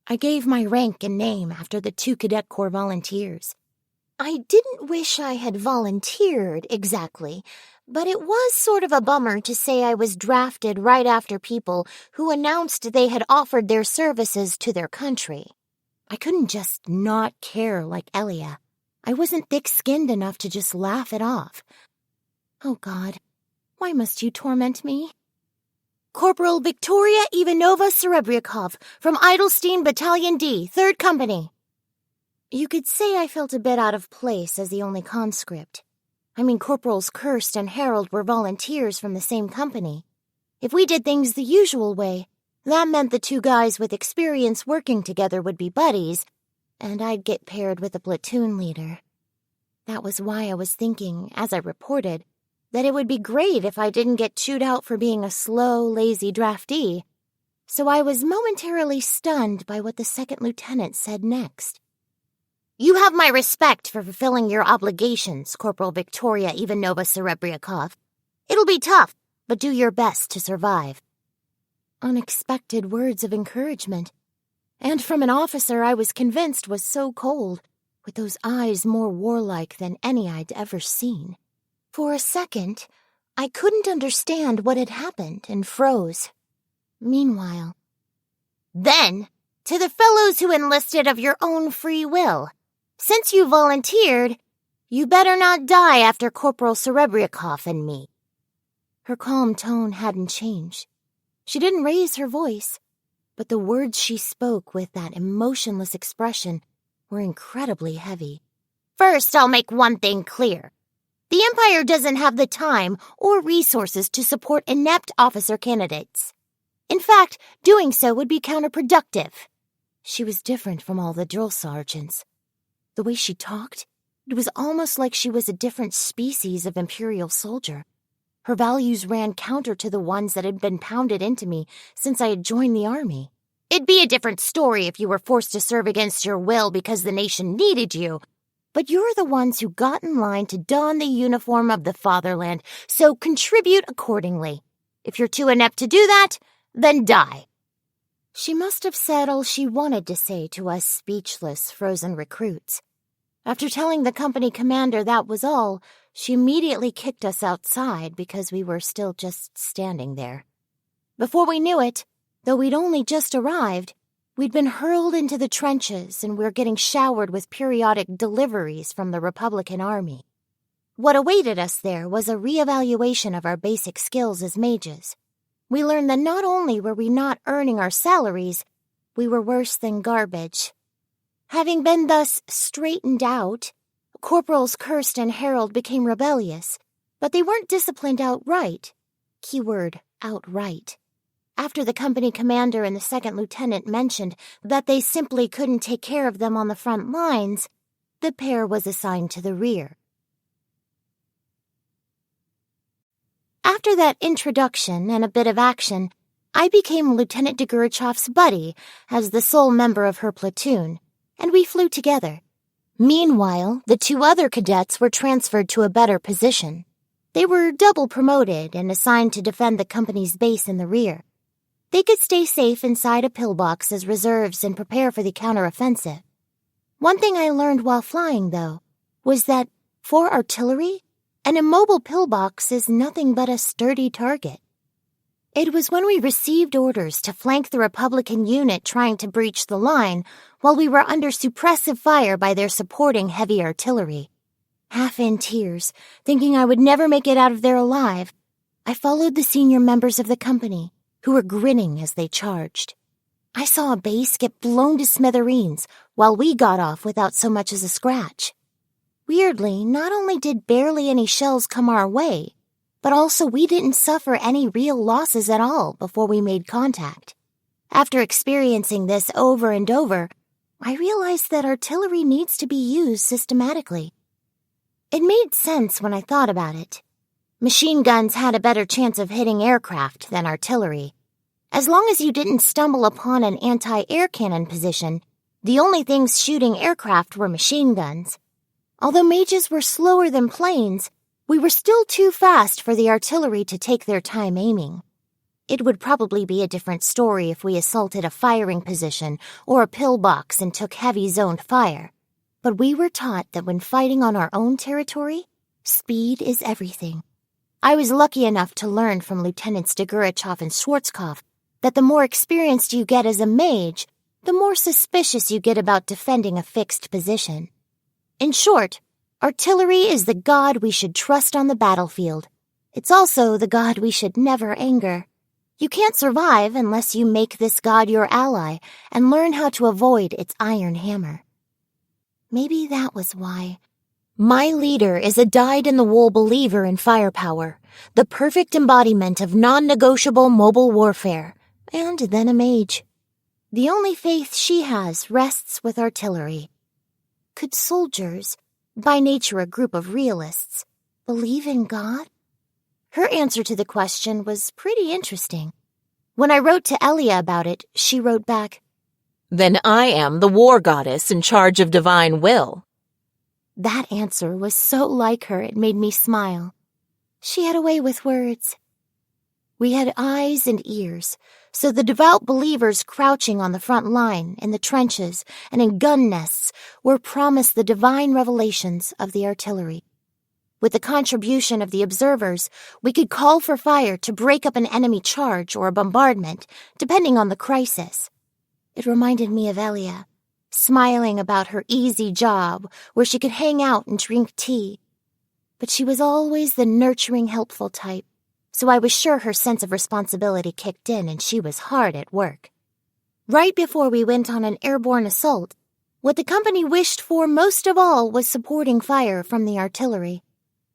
I gave my rank and name after the two Cadet Corps volunteers. I didn't wish I had volunteered exactly, but it was sort of a bummer to say I was drafted right after people who announced they had offered their services to their country. I couldn't just not care like Elia. I wasn't thick-skinned enough to just laugh it off. Oh, God, why must you torment me? Corporal Victoria Ivanova Serebriakov from Edelstein Battalion D, 3rd Company. You could say I felt a bit out of place as the only conscript. I mean, Corporals Kirst and Harold were volunteers from the same company. If we did things the usual way, that meant the two guys with experience working together would be buddies, and I'd get paired with a platoon leader. That was why I was thinking, as I reported, that it would be great if I didn't get chewed out for being a slow, lazy draftee. So I was momentarily stunned by what the second lieutenant said next. You have my respect for fulfilling your obligations, Corporal Victoria Ivanova Serebriakov. It'll be tough, but do your best to survive. Unexpected words of encouragement. And from an officer I was convinced was so cold, with those eyes more warlike than any I'd ever seen. For a second, I couldn't understand what had happened and froze. Meanwhile, then, to the fellows who enlisted of your own free will, since you volunteered, You better not die after Corporal Degurechaff and me." Her calm tone hadn't changed. She didn't raise her voice, but the words she spoke with that emotionless expression were incredibly heavy. "First, I'll make one thing clear. The Empire doesn't have the time or resources to support inept officer candidates. In fact, doing so would be counterproductive." She was different from all the drill sergeants. The way she talked, it was almost like she was a different species of Imperial soldier. Her values ran counter to the ones that had been pounded into me since I had joined the army. "It'd be a different story if you were forced to serve against your will because the nation needed you. But you're the ones who got in line to don the uniform of the fatherland, so contribute accordingly. If you're too inept to do that, then die." She must have said all she wanted to say to us speechless, frozen recruits. After telling the company commander that was all, she immediately kicked us outside because we were still just standing there. Before we knew it, though we'd only just arrived, we'd been hurled into the trenches and we're getting showered with periodic deliveries from the Republican Army. What awaited us there was a reevaluation of our basic skills as mages. We learned that not only were we not earning our salaries, we were worse than garbage. Having been thus straightened out, Corporals Kirst and Harold became rebellious, but they weren't disciplined outright. Keyword, outright. After the company commander and the second lieutenant mentioned that they simply couldn't take care of them on the front lines, the pair was assigned to the rear. After that introduction and a bit of action, I became Lieutenant Degurechaff's buddy as the sole member of her platoon, and we flew together. Meanwhile, the two other cadets were transferred to a better position. They were double promoted and assigned to defend the company's base in the rear. They could stay safe inside a pillbox as reserves and prepare for the counteroffensive. One thing I learned while flying, though, was that, for artillery, an immobile pillbox is nothing but a sturdy target. It was when we received orders to flank the Republican unit trying to breach the line while we were under suppressive fire by their supporting heavy artillery. Half in tears, thinking I would never make it out of there alive, I followed the senior members of the company, who were grinning as they charged. I saw a base get blown to smithereens while we got off without so much as a scratch. Weirdly, not only did barely any shells come our way, but also we didn't suffer any real losses at all before we made contact. After experiencing this over and over, I realized that artillery needs to be used systematically. It made sense when I thought about it. Machine guns had a better chance of hitting aircraft than artillery. As long as you didn't stumble upon an anti-air cannon position, the only things shooting aircraft were machine guns. Although mages were slower than planes, we were still too fast for the artillery to take their time aiming. It would probably be a different story if we assaulted a firing position or a pillbox and took heavy zoned fire. But we were taught that when fighting on our own territory, speed is everything. I was lucky enough to learn from Lieutenants Degurechaff and Schwarzkopf that the more experienced you get as a mage, the more suspicious you get about defending a fixed position. In short, artillery is the god we should trust on the battlefield. It's also the god we should never anger. You can't survive unless you make this god your ally and learn how to avoid its iron hammer. Maybe that was why. My leader is a dyed-in-the-wool believer in firepower, the perfect embodiment of non-negotiable mobile warfare, and then a mage. The only faith she has rests with artillery. Could soldiers, by nature a group of realists, believe in God? Her answer to the question was pretty interesting. When I wrote to Elia about it, she wrote back, "Then I am the war goddess in charge of divine will." That answer was so like her it made me smile. She had a way with words. We had eyes and ears, so the devout believers crouching on the front line, in the trenches, and in gun nests were promised the divine revelations of the artillery. With the contribution of the observers, we could call for fire to break up an enemy charge or a bombardment, depending on the crisis. It reminded me of Elia. smiling about her easy job where she could hang out and drink tea. But she was always the nurturing, helpful type, so I was sure her sense of responsibility kicked in and she was hard at work. Right before we went on an airborne assault, what the company wished for most of all was supporting fire from the artillery.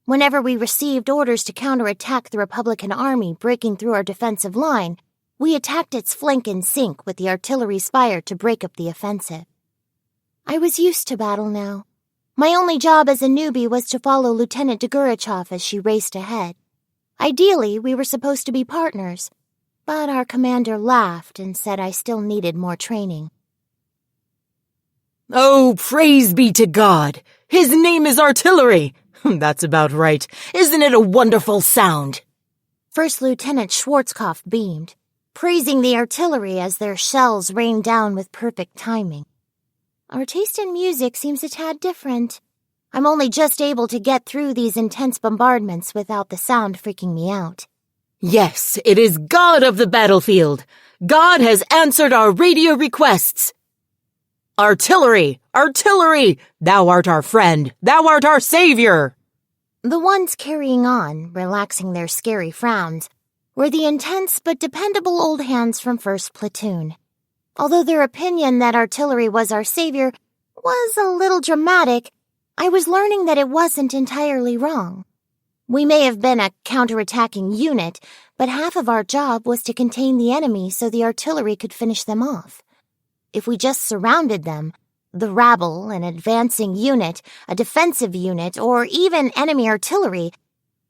Whenever we received orders to counterattack the Republican army breaking through our defensive line, we attacked its flank in sync with the artillery's fire to break up the offensive. I was used to battle now. My only job as a newbie was to follow Lieutenant Degurechaff as she raced ahead. Ideally, we were supposed to be partners, but our commander laughed and said I still needed more training. Oh, praise be to God! His name is Artillery! That's about right. Isn't it a wonderful sound? First Lieutenant Schwarzkopf beamed, praising the artillery as their shells rained down with perfect timing. Our taste in music seems a tad different. I'm only just able to get through these intense bombardments without the sound freaking me out. Yes, it is God of the battlefield. God has answered our radio requests. Artillery! Artillery! Thou art our friend. Thou art our savior! The ones carrying on, relaxing their scary frowns, were the intense but dependable old hands from 1st Platoon. Although their opinion that artillery was our savior was a little dramatic, I was learning that it wasn't entirely wrong. We may have been a counterattacking unit, but half of our job was to contain the enemy so the artillery could finish them off. If we just surrounded them, the rabble, an advancing unit, a defensive unit, or even enemy artillery,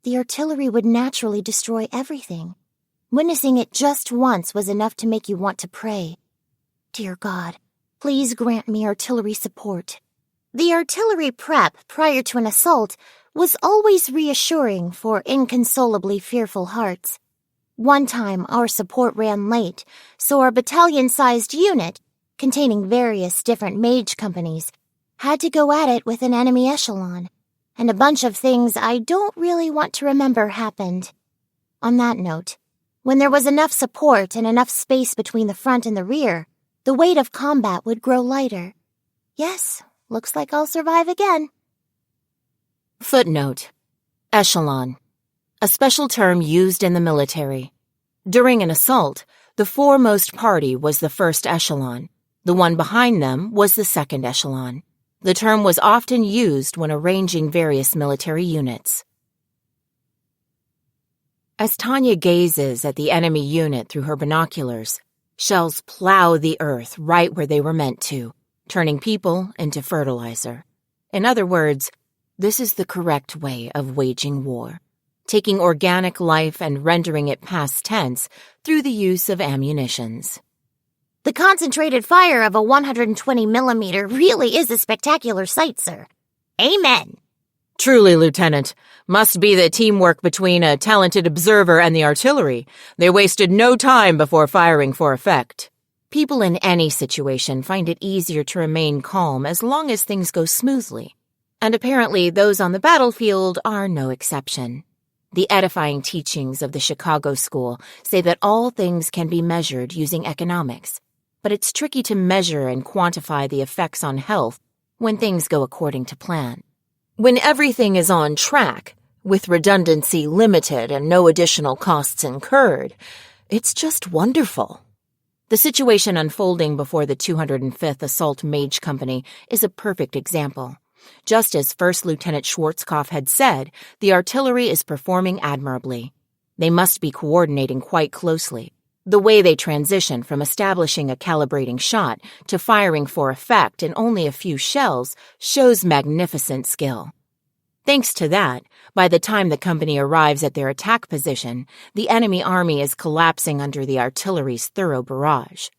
the artillery would naturally destroy everything. Witnessing it just once was enough to make you want to pray. Dear God, please grant me artillery support. The artillery prep prior to an assault was always reassuring for inconsolably fearful hearts. One time our support ran late, so our battalion-sized unit, containing various different mage companies, had to go at it with an enemy echelon, and a bunch of things I don't really want to remember happened. On that note, when there was enough support and enough space between the front and the rear, the weight of combat would grow lighter. Yes, looks like I'll survive again. Footnote: Echelon, a special term used in the military. During an assault, the foremost party was the first echelon. The one behind them was the second echelon. The term was often used when arranging various military units. As Tanya gazes at the enemy unit through her binoculars, shells plow the earth right where they were meant to, turning people into fertilizer. In other words, this is the correct way of waging war, taking organic life and rendering it past tense through the use of ammunitions. The concentrated fire of a 120mm really is a spectacular sight, sir. Amen. Truly, Lieutenant. Must be the teamwork between a talented observer and the artillery. They wasted no time before firing for effect. People in any situation find it easier to remain calm as long as things go smoothly. And apparently those on the battlefield are no exception. The edifying teachings of the Chicago School say that all things can be measured using economics, but it's tricky to measure and quantify the effects on health when things go according to plan. When everything is on track, with redundancy limited and no additional costs incurred, it's just wonderful. The situation unfolding before the 205th Assault Mage Company is a perfect example. Just as First Lieutenant Schwarzkopf had said, the artillery is performing admirably. They must be coordinating quite closely. The way they transition from establishing a calibrating shot to firing for effect in only a few shells shows magnificent skill. Thanks to that, by the time the company arrives at their attack position, the enemy army is collapsing under the artillery's thorough barrage.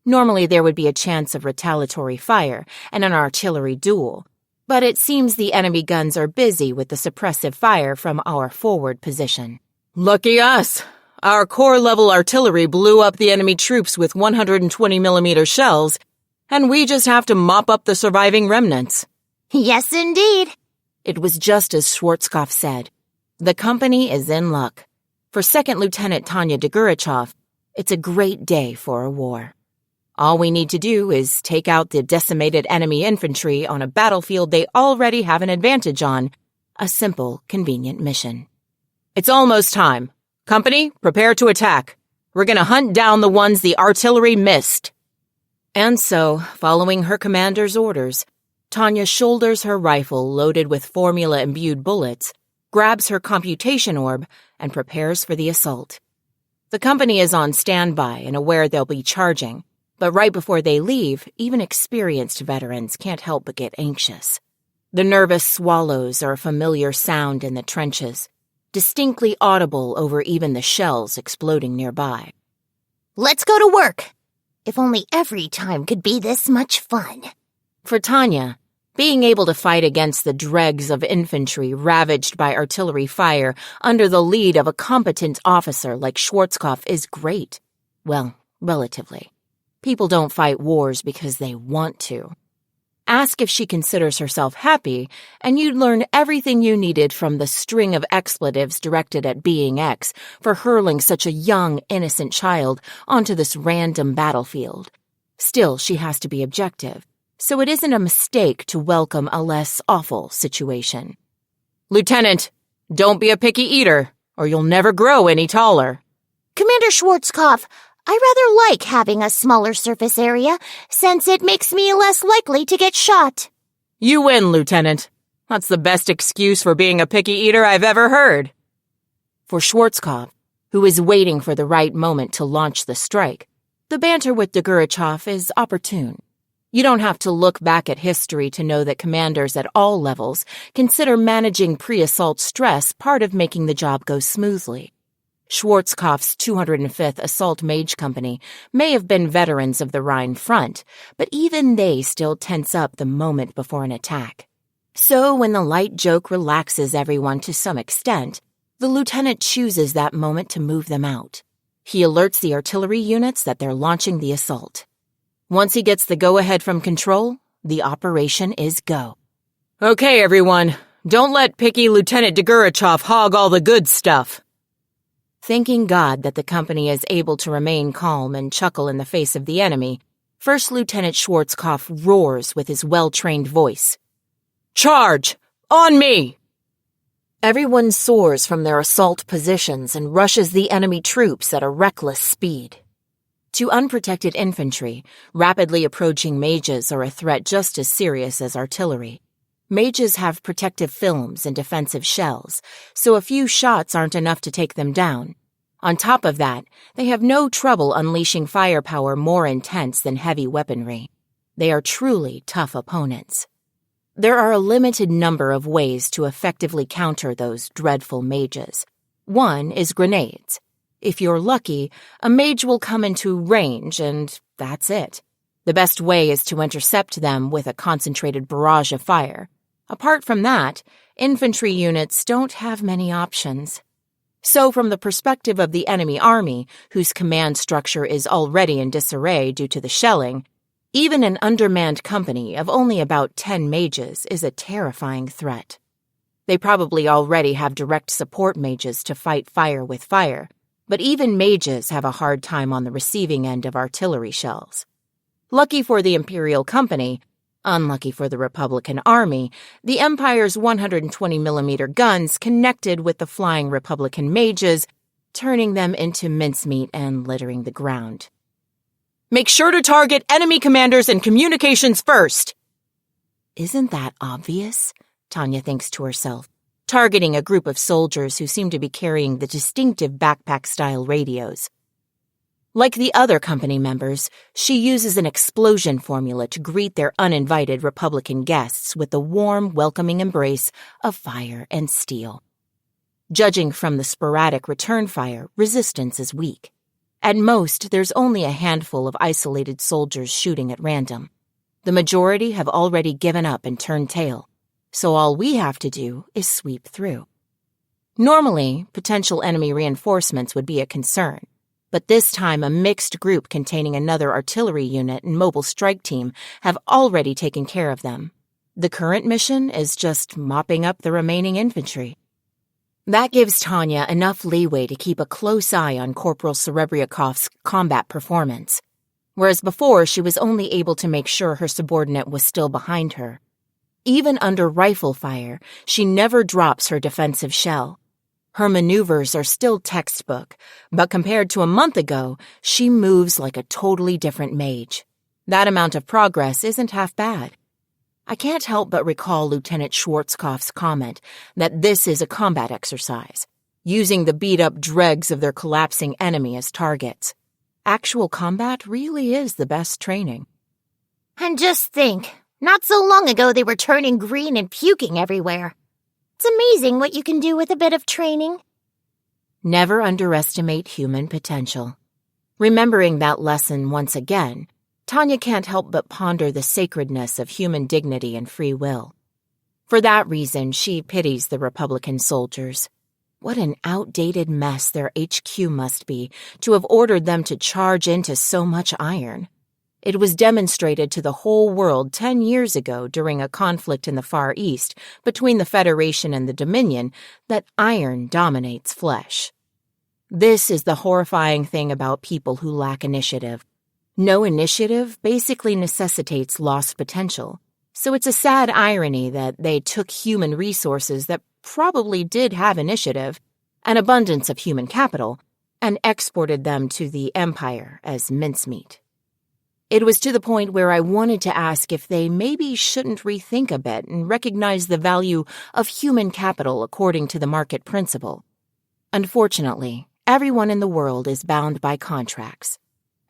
Normally there would be a chance of retaliatory fire and an artillery duel, but it seems the enemy guns are busy with the suppressive fire from our forward position. Lucky us! Our corps-level artillery blew up the enemy troops with 120mm shells, and we just have to mop up the surviving remnants. Yes, indeed. It was just as Schwarzkopf said. The company is in luck. For Second Lieutenant Tanya Degurechaff, it's a great day for a war. All we need to do is take out the decimated enemy infantry on a battlefield they already have an advantage on. A simple, convenient mission. It's almost time. Company, prepare to attack. We're gonna hunt down the ones the artillery missed. And so, following her commander's orders, Tanya shoulders her rifle loaded with formula-imbued bullets, grabs her computation orb, and prepares for the assault. The company is on standby and aware they'll be charging, but right before they leave, even experienced veterans can't help but get anxious. The nervous swallows are a familiar sound in the trenches, distinctly audible over even the shells exploding nearby. Let's go to work! If only every time could be this much fun. For Tanya, being able to fight against the dregs of infantry ravaged by artillery fire under the lead of a competent officer like Schwarzkopf is great. Well, relatively. People don't fight wars because they want to. Ask if she considers herself happy, and you'd learn everything you needed from the string of expletives directed at Being X for hurling such a young, innocent child onto this random battlefield. Still, she has to be objective, so it isn't a mistake to welcome a less awful situation. Lieutenant, don't be a picky eater, or you'll never grow any taller. Commander Schwarzkopf, I rather like having a smaller surface area, since it makes me less likely to get shot. You win, Lieutenant. That's the best excuse for being a picky eater I've ever heard. For Schwarzkopf, who is waiting for the right moment to launch the strike, the banter with Degurechaff is opportune. You don't have to look back at history to know that commanders at all levels consider managing pre-assault stress part of making the job go smoothly. Schwarzkopf's 205th Assault Mage Company may have been veterans of the Rhine front, but even they still tense up the moment before an attack. So when the light joke relaxes everyone to some extent, the lieutenant chooses that moment to move them out. He alerts the artillery units that they're launching the assault. Once he gets the go-ahead from control, the operation is go. Okay, everyone, don't let picky Lieutenant Degurechaff hog all the good stuff. Thanking God that the company is able to remain calm and chuckle in the face of the enemy, First Lieutenant Schwarzkopf roars with his well-trained voice. Charge! On me! Everyone soars from their assault positions and rushes the enemy troops at a reckless speed. To unprotected infantry, rapidly approaching mages are a threat just as serious as artillery. Mages have protective films and defensive shells, so a few shots aren't enough to take them down. On top of that, they have no trouble unleashing firepower more intense than heavy weaponry. They are truly tough opponents. There are a limited number of ways to effectively counter those dreadful mages. One is grenades. If you're lucky, a mage will come into range, and that's it. The best way is to intercept them with a concentrated barrage of fire. Apart from that, infantry units don't have many options. So from the perspective of the enemy army, whose command structure is already in disarray due to the shelling, even an undermanned company of only about 10 mages is a terrifying threat. They probably already have direct support mages to fight fire with fire, but even mages have a hard time on the receiving end of artillery shells. Lucky for the Imperial Company, unlucky for the Republican Army, the Empire's 120mm guns connected with the flying Republican mages, turning them into mincemeat and littering the ground. Make sure to target enemy commanders and communications first! Isn't that obvious? Tanya thinks to herself, targeting a group of soldiers who seem to be carrying the distinctive backpack-style radios. Like the other company members, she uses an explosion formula to greet their uninvited Republican guests with the warm, welcoming embrace of fire and steel. Judging from the sporadic return fire, resistance is weak. At most, there's only a handful of isolated soldiers shooting at random. The majority have already given up and turned tail, so all we have to do is sweep through. Normally, potential enemy reinforcements would be a concern. But this time a mixed group containing another artillery unit and mobile strike team have already taken care of them. The current mission is just mopping up the remaining infantry. That gives Tanya enough leeway to keep a close eye on Corporal Serebriakov's combat performance. whereas before she was only able to make sure her subordinate was still behind her. Even under rifle fire, she never drops her defensive shell. Her maneuvers are still textbook, but compared to a month ago, she moves like a totally different mage. That amount of progress isn't half bad. I can't help but recall Lieutenant Schwarzkopf's comment that this is a combat exercise, using the beat-up dregs of their collapsing enemy as targets. Actual combat really is the best training. And just think, not so long ago they were turning green and puking everywhere. It's amazing what you can do with a bit of training. Never underestimate human potential. Remembering that lesson once again, Tanya can't help but ponder the sacredness of human dignity and free will. For that reason, she pities the Republican soldiers. What an outdated mess their HQ must be to have ordered them to charge into so much iron. It was demonstrated to the whole world 10 years ago during a conflict in the Far East between the Federation and the Dominion that iron dominates flesh. This is the horrifying thing about people who lack initiative. No initiative basically necessitates lost potential, so it's a sad irony that they took human resources that probably did have initiative, an abundance of human capital, and exported them to the Empire as mincemeat. It was to the point where I wanted to ask if they maybe shouldn't rethink a bit and recognize the value of human capital according to the market principle. Unfortunately, everyone in the world is bound by contracts.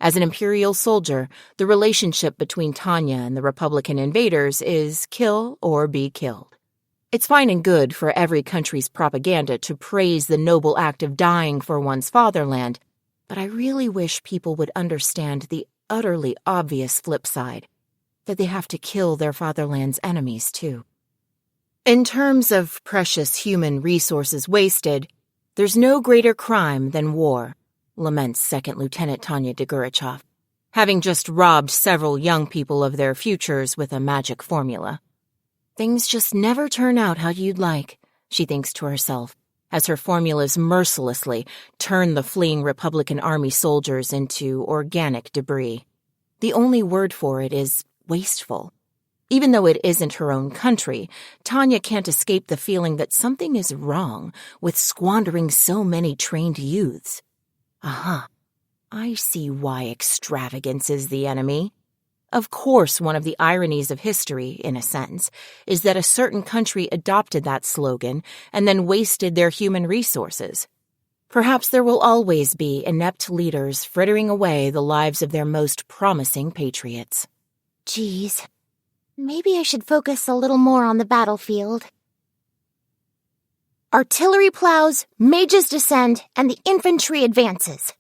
As an Imperial soldier, the relationship between Tanya and the Republican invaders is kill or be killed. It's fine and good for every country's propaganda to praise the noble act of dying for one's fatherland, but I really wish people would understand the utterly obvious flip side, that they have to kill their fatherland's enemies too. In terms of precious human resources wasted, there's no greater crime than war, laments Second Lieutenant Tanya Degurechaff, having just robbed several young people of their futures with a magic formula. Things just never turn out how you'd like, she thinks to herself, as her formulas mercilessly turn the fleeing Republican Army soldiers into organic debris. The only word for it is wasteful. Even though it isn't her own country, Tanya can't escape the feeling that something is wrong with squandering so many trained youths. Aha, I see why extravagance is the enemy. Of course, one of the ironies of history, in a sense, is that a certain country adopted that slogan and then wasted their human resources. Perhaps there will always be inept leaders frittering away the lives of their most promising patriots. Geez, maybe I should focus a little more on the battlefield. Artillery plows, mages descend, and the infantry advances.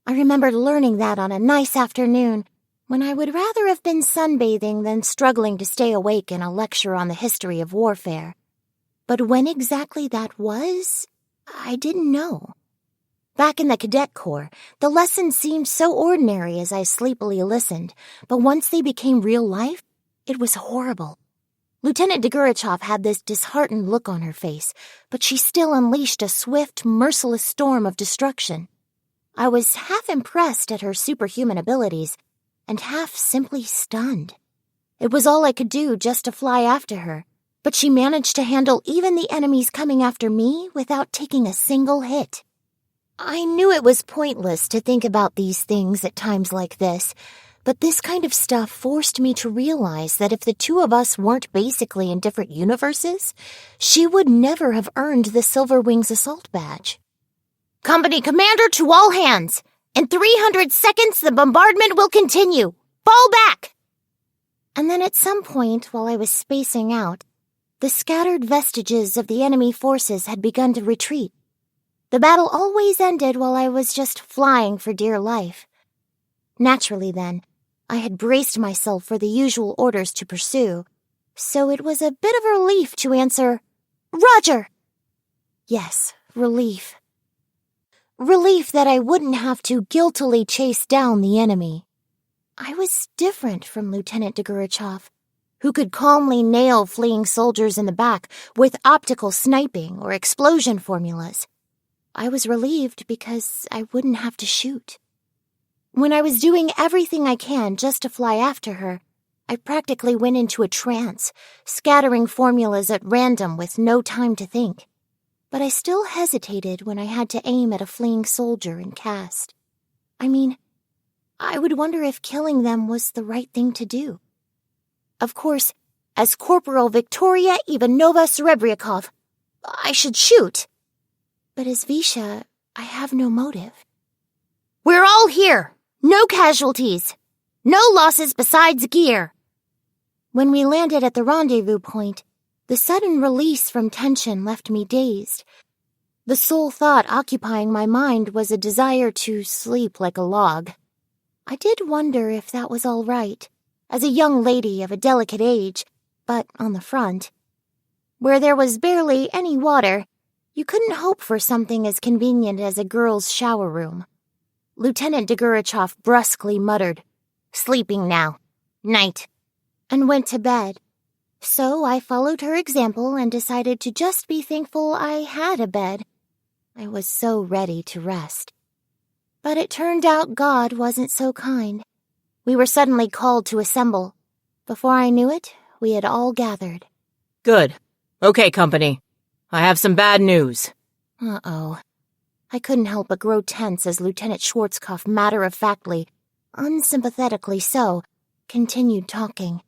I remembered learning that on a nice afternoon, when I would rather have been sunbathing than struggling to stay awake in a lecture on the history of warfare. But when exactly that was, I didn't know. Back in the Cadet Corps, the lessons seemed so ordinary as I sleepily listened, but once they became real life, it was horrible. Lieutenant Degurechaff had this disheartened look on her face, but she still unleashed a swift, merciless storm of destruction. I was half impressed at her superhuman abilities, and half simply stunned. It was all I could do just to fly after her, but she managed to handle even the enemies coming after me without taking a single hit. I knew it was pointless to think about these things at times like this, but this kind of stuff forced me to realize that if the two of us weren't basically in different universes, she would never have earned the Silver Wings Assault Badge. Company Commander to all hands! In 300 seconds, the bombardment will continue! Fall back! And then at some point, while I was spacing out, the scattered vestiges of the enemy forces had begun to retreat. The battle always ended while I was just flying for dear life. Naturally, then, I had braced myself for the usual orders to pursue, so it was a bit of a relief to answer, "Roger!" Yes, relief. Relief that I wouldn't have to guiltily chase down the enemy. I was different from Lieutenant Degurechaff, who could calmly nail fleeing soldiers in the back with optical sniping or explosion formulas. I was relieved because I wouldn't have to shoot. When I was doing everything I can just to fly after her, I practically went into a trance, scattering formulas at random with no time to think. But I still hesitated when I had to aim at a fleeing soldier and cast. I mean, I would wonder if killing them was the right thing to do. Of course, as Corporal Victoria Ivanova Serebriakov, I should shoot. But as Visha, I have no motive. We're all here. No casualties. No losses besides gear. When we landed at the rendezvous point, the sudden release from tension left me dazed. The sole thought occupying my mind was a desire to sleep like a log. I did wonder if that was all right, as a young lady of a delicate age, but on the front. Where there was barely any water, you couldn't hope for something as convenient as a girl's shower room. Lieutenant Degurechaff brusquely muttered, "Sleeping now. Night," and went to bed. So I followed her example and decided to just be thankful I had a bed. I was so ready to rest. But it turned out God wasn't so kind. We were suddenly called to assemble. Before I knew it, we had all gathered. Good. Okay, company. I have some bad news. Uh-oh. I couldn't help but grow tense as Lieutenant Schwarzkopf matter-of-factly, unsympathetically so, continued talking.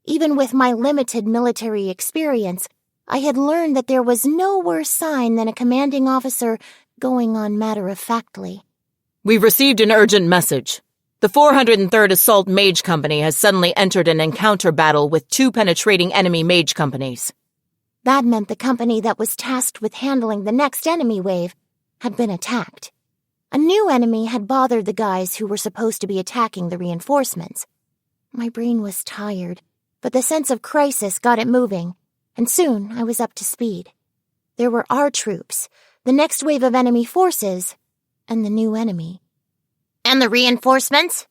Even with my limited military experience, I had learned that there was no worse sign than a commanding officer going on matter-of-factly. We've received an urgent message. The 403rd Assault Mage Company has suddenly entered an encounter battle with 2 penetrating enemy mage companies. That meant the company that was tasked with handling the next enemy wave had been attacked. A new enemy had bothered the guys who were supposed to be attacking the reinforcements. My brain was tired, but the sense of crisis got it moving, and soon I was up to speed. There were our troops, the next wave of enemy forces, and the new enemy. And the reinforcements?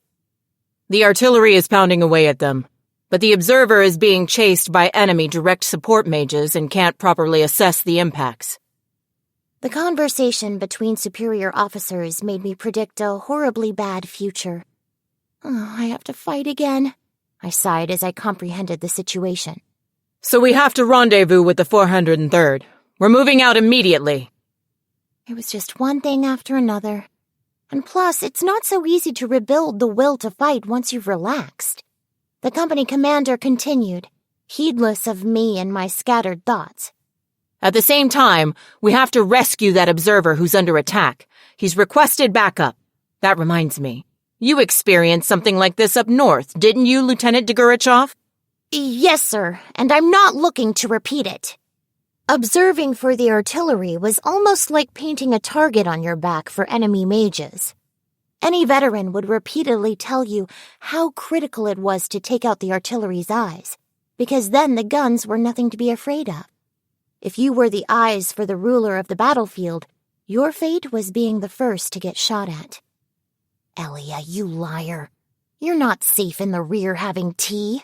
The artillery is pounding away at them, but the observer is being chased by enemy direct support mages and can't properly assess the impacts. The conversation between superior officers made me predict a horribly bad future. Oh, I have to fight again, I sighed as I comprehended the situation. So we have to rendezvous with the 403rd. We're moving out immediately. It was just one thing after another. And plus, it's not so easy to rebuild the will to fight once you've relaxed. The company commander continued, heedless of me and my scattered thoughts. At the same time, we have to rescue that observer who's under attack. He's requested backup. That reminds me. You experienced something like this up north, didn't you, Lieutenant Degurechaff? Yes, sir, and I'm not looking to repeat it. Observing for the artillery was almost like painting a target on your back for enemy mages. Any veteran would repeatedly tell you how critical it was to take out the artillery's eyes, because then the guns were nothing to be afraid of. If you were the eyes for the ruler of the battlefield, your fate was being the first to get shot at. Elia, you liar. You're not safe in the rear having tea.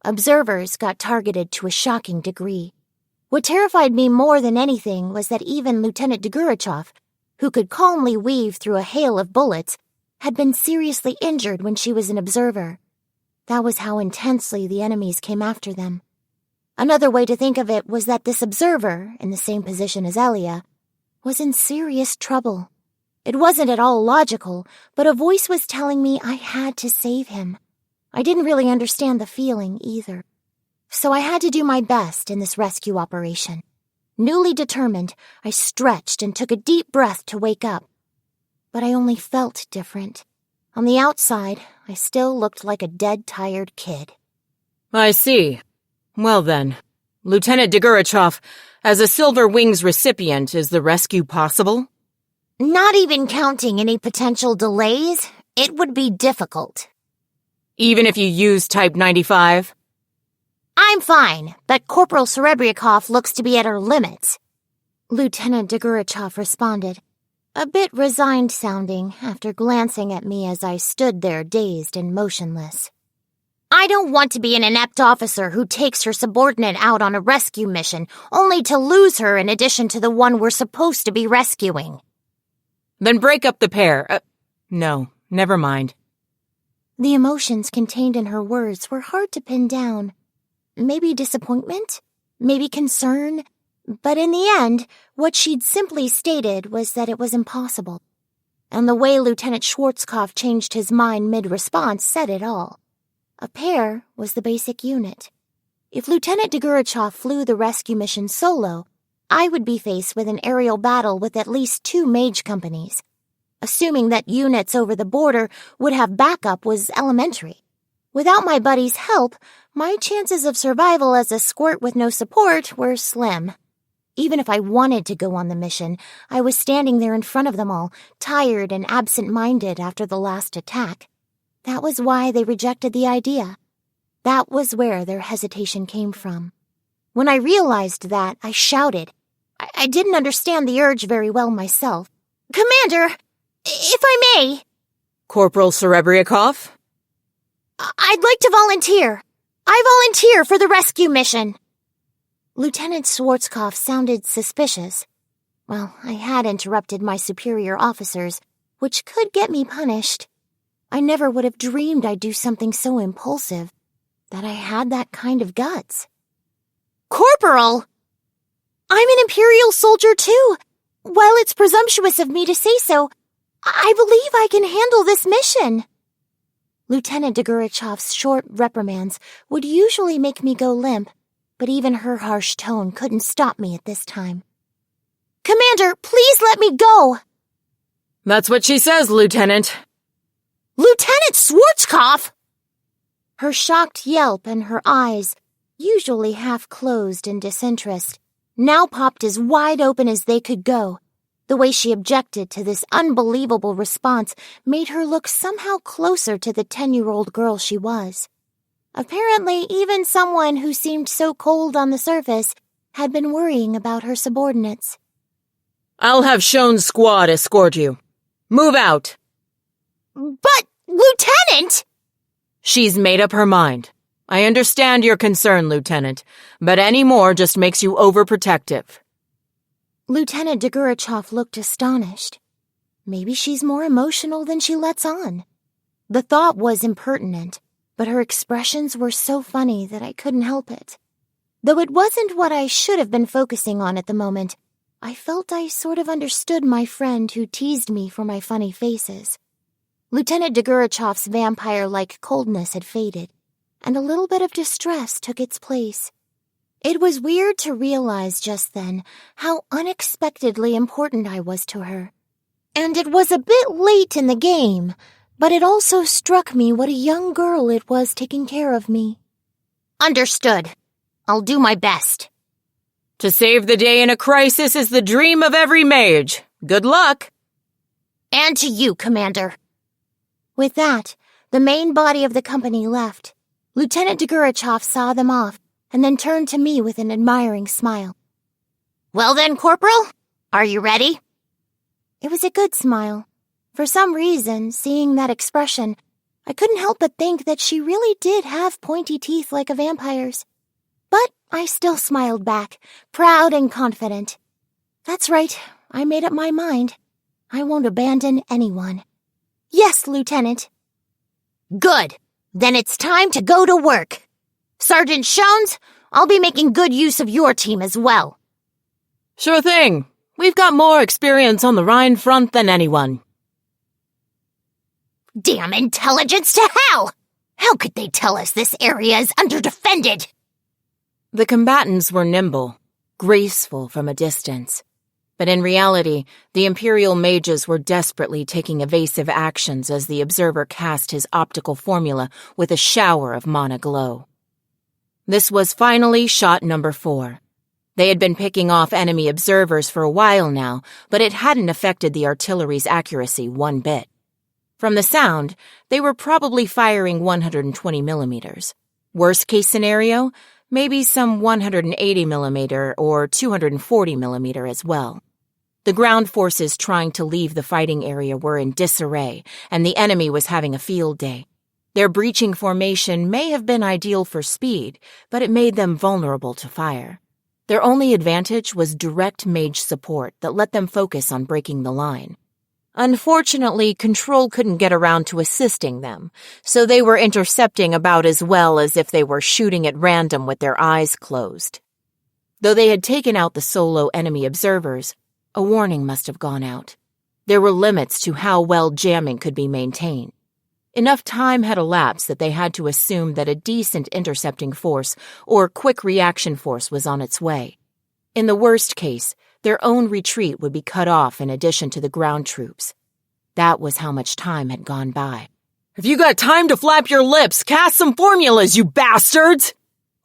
Observers got targeted to a shocking degree. What terrified me more than anything was that even Lieutenant Degurechaff, who could calmly weave through a hail of bullets, had been seriously injured when she was an observer. That was how intensely the enemies came after them. Another way to think of it was that this observer, in the same position as Elia, was in serious trouble. It wasn't at all logical, but a voice was telling me I had to save him. I didn't really understand the feeling either. So I had to do my best in this rescue operation. Newly determined, I stretched and took a deep breath to wake up. But I only felt different. On the outside, I still looked like a dead, tired kid. I see. Well then, Lieutenant Degurechaff, as a Silver Wings recipient, is the rescue possible? Not even counting any potential delays, it would be difficult. Even if you use Type 95? I'm fine, but Corporal Serebriakov looks to be at her limits. Lieutenant Degurechaff responded, a bit resigned-sounding after glancing at me as I stood there dazed and motionless. I don't want to be an inept officer who takes her subordinate out on a rescue mission only to lose her in addition to the one we're supposed to be rescuing. Then break up the pair. No, Never mind. The emotions contained in her words were hard to pin down. Maybe disappointment? Maybe concern? But in the end, what she'd simply stated was that it was impossible. And the way Lieutenant Schwarzkopf changed his mind mid-response said it all. A pair was the basic unit. If Lieutenant Degurechaff flew the rescue mission solo, I would be faced with an aerial battle with at least 2 mage companies. Assuming that units over the border would have backup was elementary. Without my buddy's help, my chances of survival as a squirt with no support were slim. Even if I wanted to go on the mission, I was standing there in front of them all, tired and absent-minded after the last attack. That was why they rejected the idea. That was where their hesitation came from. When I realized that, I shouted. I didn't understand the urge very well myself. "Commander, if I may..." Corporal Degurechaff? "I'd like to volunteer. I volunteer for the rescue mission." Lieutenant Schwarzkopf sounded suspicious. Well, I had interrupted my superior officers, which could get me punished. I never would have dreamed I'd do something so impulsive, that I had that kind of guts. "Corporal! I'm an Imperial soldier too. While it's presumptuous of me to say so, I believe I can handle this mission." Lieutenant Degurechaff's short reprimands would usually make me go limp, but even her harsh tone couldn't stop me at this time. "Commander, please let me go!" That's what she says, Lieutenant. "Lieutenant Schwarzkopf!" Her shocked yelp and her eyes, usually half-closed in disinterest, now popped as wide open as they could go. The way she objected to this unbelievable response made her look somehow closer to the 10-year-old girl she was. Apparently, even someone who seemed so cold on the surface had been worrying about her subordinates. I'll have Schoen's squad escort you. Move out. "But, Lieutenant!" She's made up her mind. I understand your concern, Lieutenant, but any more just makes you overprotective. Lieutenant Degurechaff looked astonished. Maybe she's more emotional than she lets on. The thought was impertinent, but her expressions were so funny that I couldn't help it. Though it wasn't what I should have been focusing on at the moment, I felt I sort of understood my friend who teased me for my funny faces. Lieutenant Degurechaff's vampire-like coldness had faded, and a little bit of distress took its place. It was weird to realize just then how unexpectedly important I was to her. And it was a bit late in the game, but it also struck me what a young girl it was taking care of me. "Understood. I'll do my best." To save the day in a crisis is the dream of every mage. Good luck. "And to you, Commander." With that, the main body of the company left. Lieutenant Degurechaff saw them off, and then turned to me with an admiring smile. "Well then, Corporal, are you ready?" It was a good smile. For some reason, seeing that expression, I couldn't help but think that she really did have pointy teeth like a vampire's. But I still smiled back, proud and confident. That's right, I made up my mind. I won't abandon anyone. "Yes, Lieutenant." "Good. Then it's time to go to work. Sergeant Schoens, I'll be making good use of your team as well." Sure thing. We've got more experience on the Rhine front than anyone. Damn intelligence to hell! How could they tell us this area is underdefended? The combatants were nimble, graceful from a distance. But in reality, the Imperial mages were desperately taking evasive actions as the observer cast his optical formula with a shower of mana glow. This was finally shot number 4. They had been picking off enemy observers for a while now, but it hadn't affected the artillery's accuracy one bit. From the sound, they were probably firing 120 millimeters. Worst case scenario, maybe some 180 millimeter or 240 millimeter as well. The ground forces trying to leave the fighting area were in disarray, and the enemy was having a field day. Their breaching formation may have been ideal for speed, but it made them vulnerable to fire. Their only advantage was direct mage support that let them focus on breaking the line. Unfortunately, Control couldn't get around to assisting them, so they were intercepting about as well as if they were shooting at random with their eyes closed. Though they had taken out the solo enemy observers, a warning must have gone out. There were limits to how well jamming could be maintained. Enough time had elapsed that they had to assume that a decent intercepting force or quick reaction force was on its way. In the worst case, their own retreat would be cut off in addition to the ground troops. That was how much time had gone by. If you got time to flap your lips, cast some formulas, you bastards!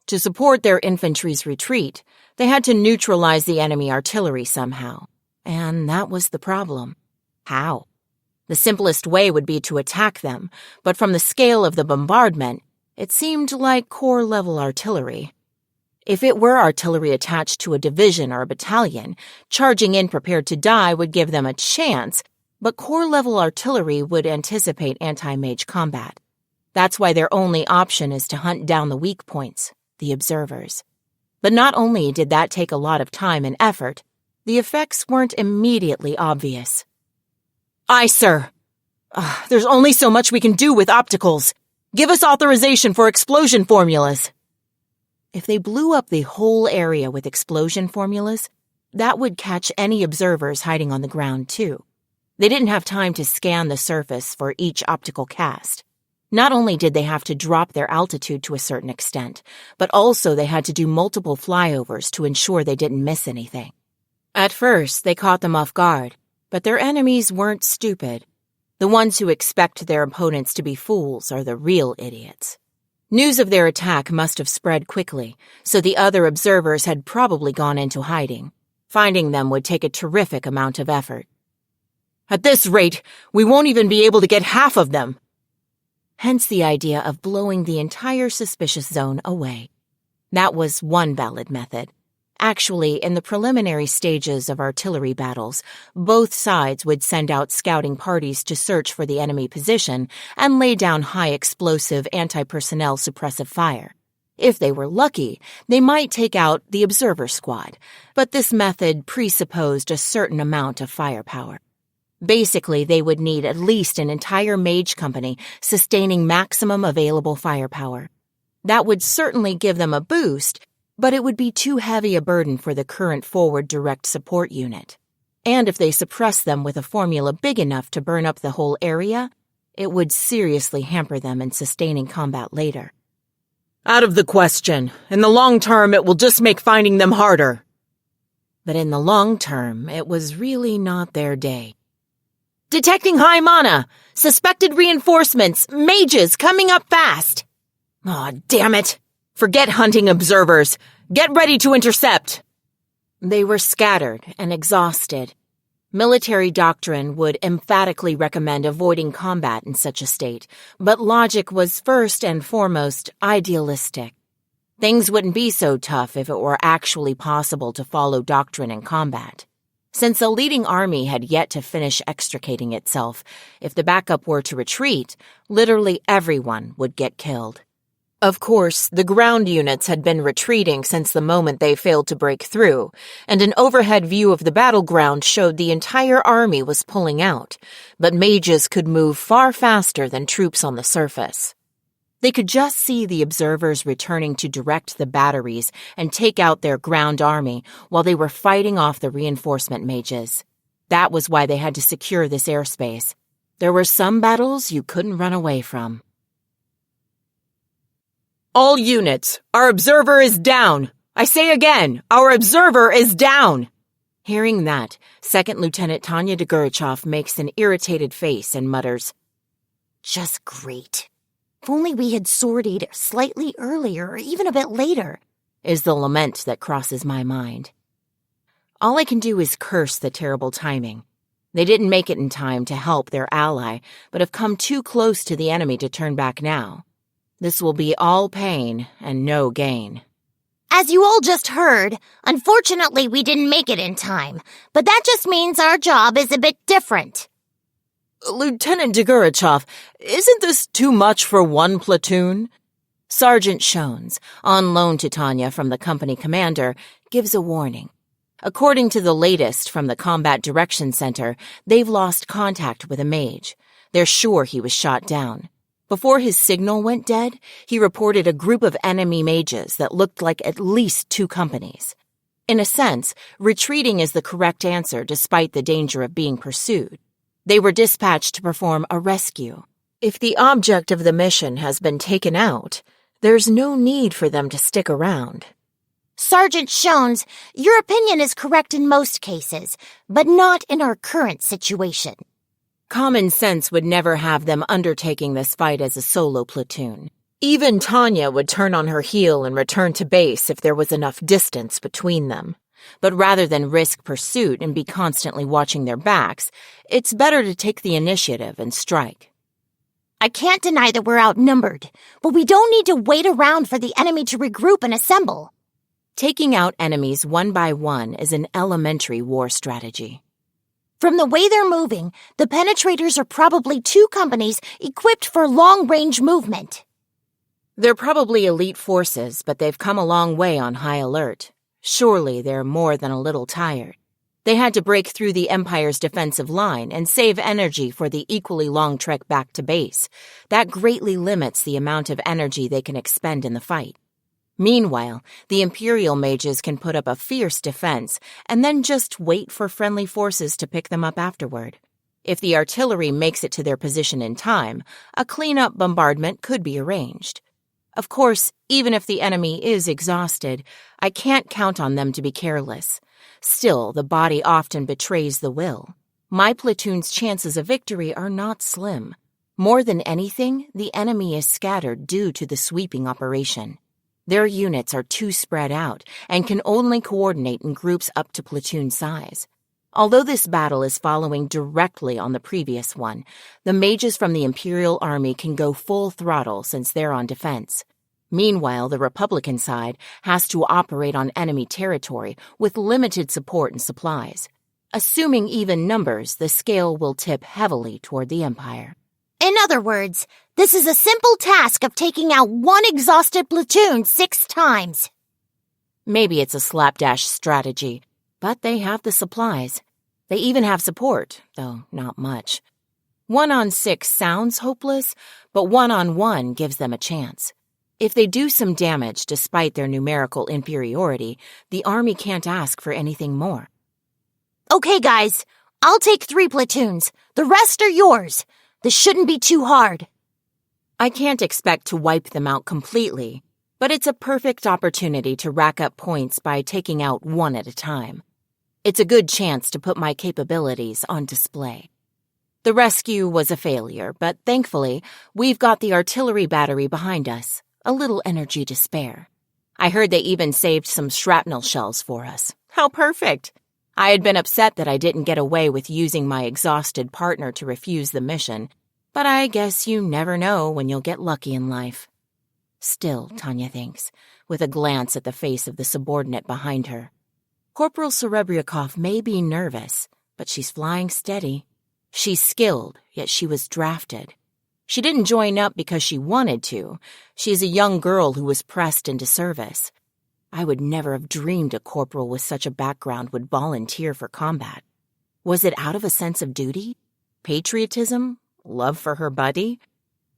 To support their infantry's retreat, they had to neutralize the enemy artillery somehow. And that was the problem. How? The simplest way would be to attack them, but from the scale of the bombardment, it seemed like corps-level artillery. If it were artillery attached to a division or a battalion, charging in prepared to die would give them a chance, but corps-level artillery would anticipate anti-mage combat. That's why their only option is to hunt down the weak points, the observers. But not only did that take a lot of time and effort, the effects weren't immediately obvious. Aye, sir. There's only so much we can do with opticals. Give us authorization for explosion formulas. If they blew up the whole area with explosion formulas, that would catch any observers hiding on the ground, too. They didn't have time to scan the surface for each optical cast. Not only did they have to drop their altitude to a certain extent, but also they had to do multiple flyovers to ensure they didn't miss anything. At first, they caught them off guard, but their enemies weren't stupid. The ones who expect their opponents to be fools are the real idiots. News of their attack must have spread quickly, so the other observers had probably gone into hiding. Finding them would take a terrific amount of effort. At this rate, we won't even be able to get half of them. Hence the idea of blowing the entire suspicious zone away. That was one valid method. Actually, in the preliminary stages of artillery battles, both sides would send out scouting parties to search for the enemy position and lay down high-explosive anti-personnel suppressive fire. If they were lucky, they might take out the observer squad, but this method presupposed a certain amount of firepower. Basically, they would need at least an entire mage company sustaining maximum available firepower. That would certainly give them a boost, but it would be too heavy a burden for the current forward direct support unit. And if they suppress them with a formula big enough to burn up the whole area, it would seriously hamper them in sustaining combat later. Out of the question. In the long term, it will just make finding them harder. But in the long term, it was really not their day. Detecting high mana! Suspected reinforcements! Mages coming up fast! Aw, damn it! Forget hunting observers. Get ready to intercept. They were scattered and exhausted. Military doctrine would emphatically recommend avoiding combat in such a state, but logic was first and foremost idealistic. Things wouldn't be so tough if it were actually possible to follow doctrine in combat. Since the leading army had yet to finish extricating itself, if the backup were to retreat, literally everyone would get killed. Of course, the ground units had been retreating since the moment they failed to break through, and an overhead view of the battleground showed the entire army was pulling out, but mages could move far faster than troops on the surface. They could just see the observers returning to direct the batteries and take out their ground army while they were fighting off the reinforcement mages. That was why they had to secure this airspace. There were some battles you couldn't run away from. All units, our observer is down. I say again, our observer is down. Hearing that, Second Lieutenant Tanya Degurechaff makes an irritated face and mutters, "Just great. If only we had sortied slightly earlier or even a bit later," is the lament that crosses my mind. All I can do is curse the terrible timing. They didn't make it in time to help their ally, but have come too close to the enemy to turn back now. This will be all pain and no gain. As you all just heard, unfortunately we didn't make it in time, but that just means our job is a bit different. Lieutenant Degurechaff, isn't this too much for one platoon? Sergeant Shones, on loan to Tanya from the company commander, gives a warning. According to the latest from the Combat Direction Center, they've lost contact with a mage. They're sure he was shot down. Before his signal went dead, he reported a group of enemy mages that looked like at least 2 companies. In a sense, retreating is the correct answer despite the danger of being pursued. They were dispatched to perform a rescue. If the object of the mission has been taken out, there's no need for them to stick around. Sergeant Shones, your opinion is correct in most cases, but not in our current situation. Common sense would never have them undertaking this fight as a solo platoon. Even Tanya would turn on her heel and return to base if there was enough distance between them. But rather than risk pursuit and be constantly watching their backs, it's better to take the initiative and strike. I can't deny that we're outnumbered, but we don't need to wait around for the enemy to regroup and assemble. Taking out enemies one by one is an elementary war strategy. From the way they're moving, the penetrators are probably 2 companies equipped for long-range movement. They're probably elite forces, but they've come a long way on high alert. Surely they're more than a little tired. They had to break through the Empire's defensive line and save energy for the equally long trek back to base. That greatly limits the amount of energy they can expend in the fight. Meanwhile, the Imperial mages can put up a fierce defense and then just wait for friendly forces to pick them up afterward. If the artillery makes it to their position in time, a clean-up bombardment could be arranged. Of course, even if the enemy is exhausted, I can't count on them to be careless. Still, the body often betrays the will. My platoon's chances of victory are not slim. More than anything, the enemy is scattered due to the sweeping operation. Their units are too spread out and can only coordinate in groups up to platoon size. Although this battle is following directly on the previous one, the mages from the Imperial Army can go full throttle since they're on defense. Meanwhile, the Republican side has to operate on enemy territory with limited support and supplies. Assuming even numbers, the scale will tip heavily toward the Empire. In other words, this is a simple task of taking out 1 exhausted platoon 6 times. Maybe it's a slapdash strategy, but they have the supplies. They even have support, though not much. 1 on 6 sounds hopeless, but 1 on 1 gives them a chance. If they do some damage despite their numerical inferiority, the army can't ask for anything more. Okay, guys, I'll take 3 platoons. The rest are yours. This shouldn't be too hard. I can't expect to wipe them out completely, but it's a perfect opportunity to rack up points by taking out 1 at a time. It's a good chance to put my capabilities on display. The rescue was a failure, but thankfully, we've got the artillery battery behind us. A little energy to spare. I heard they even saved some shrapnel shells for us. How perfect! I had been upset that I didn't get away with using my exhausted partner to refuse the mission, but I guess you never know when you'll get lucky in life. Still, Tanya thinks, with a glance at the face of the subordinate behind her. Corporal Degurechaff may be nervous, but she's flying steady. She's skilled, yet she was drafted. She didn't join up because she wanted to. She's a young girl who was pressed into service. I would never have dreamed a corporal with such a background would volunteer for combat. Was it out of a sense of duty? Patriotism? Love for her buddy?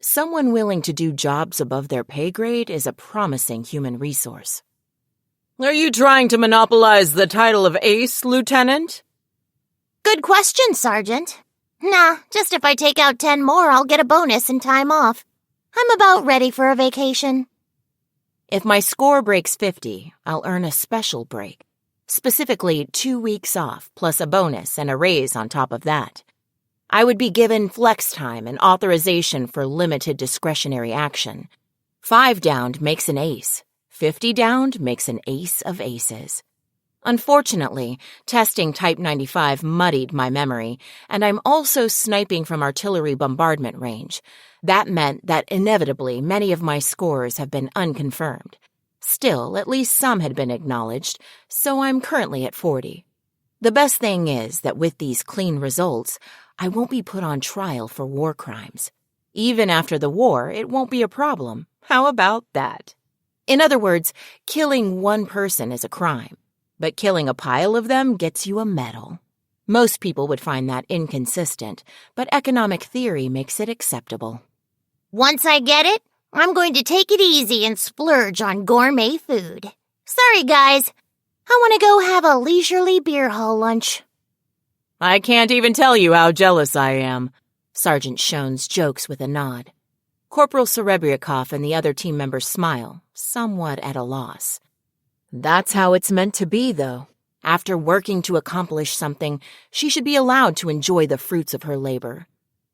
Someone willing to do jobs above their pay grade is a promising human resource. Are you trying to monopolize the title of ace, Lieutenant? Good question, Sergeant. Nah, just if I take out 10 more, I'll get a bonus and time off. I'm about ready for a vacation. If my score breaks 50, I'll earn a special break. Specifically, 2 weeks off, plus a bonus and a raise on top of that. I would be given flex time and authorization for limited discretionary action. 5 downed makes an ace. 50 downed makes an ace of aces. Unfortunately, testing Type 95 muddied my memory, and I'm also sniping from artillery bombardment range. That meant that inevitably many of my scores have been unconfirmed. Still, at least some had been acknowledged, so I'm currently at 40. The best thing is that with these clean results, I won't be put on trial for war crimes. Even after the war, it won't be a problem. How about that? In other words, killing 1 person is a crime. but killing a pile of them gets you a medal. Most people would find that inconsistent, but economic theory makes it acceptable. Once I get it, I'm going to take it easy and splurge on gourmet food. Sorry, guys. I want to go have a leisurely beer hall lunch. I can't even tell you how jealous I am, Sergeant Shones jokes with a nod. Corporal Degurechaff and the other team members smile, somewhat at a loss. That's how it's meant to be, though. After working to accomplish something, she should be allowed to enjoy the fruits of her labor.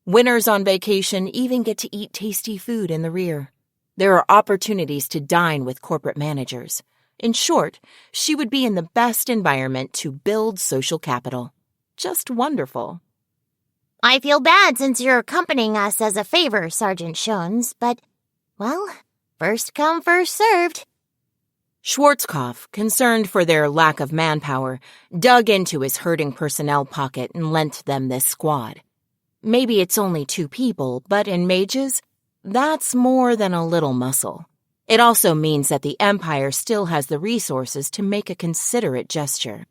Winners on vacation even get to eat tasty food in the rear. There are opportunities to dine with corporate managers. In short, she would be in the best environment to build social capital. Just wonderful. I feel bad since you're accompanying us as a favor, Sergeant Shones, but, well, first come, first served. Schwarzkopf, concerned for their lack of manpower, dug into his hurting personnel pocket and lent them this squad. Maybe it's only 2 people, but in mages, that's more than a little muscle. It also means that the Empire still has the resources to make a considerate gesture.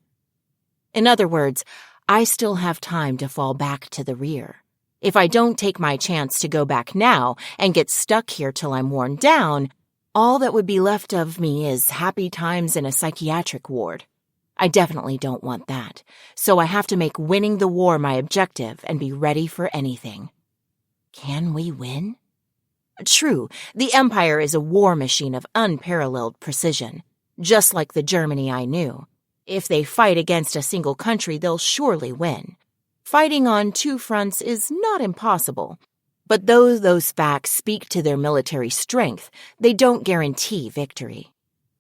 In other words, I still have time to fall back to the rear. If I don't take my chance to go back now and get stuck here till I'm worn down, all that would be left of me is happy times in a psychiatric ward. I definitely don't want that, so I have to make winning the war my objective and be ready for anything. Can we win? True, the Empire is a war machine of unparalleled precision, just like the Germany I knew. If they fight against a single country, they'll surely win. Fighting on 2 fronts is not impossible. But though those facts speak to their military strength, they don't guarantee victory.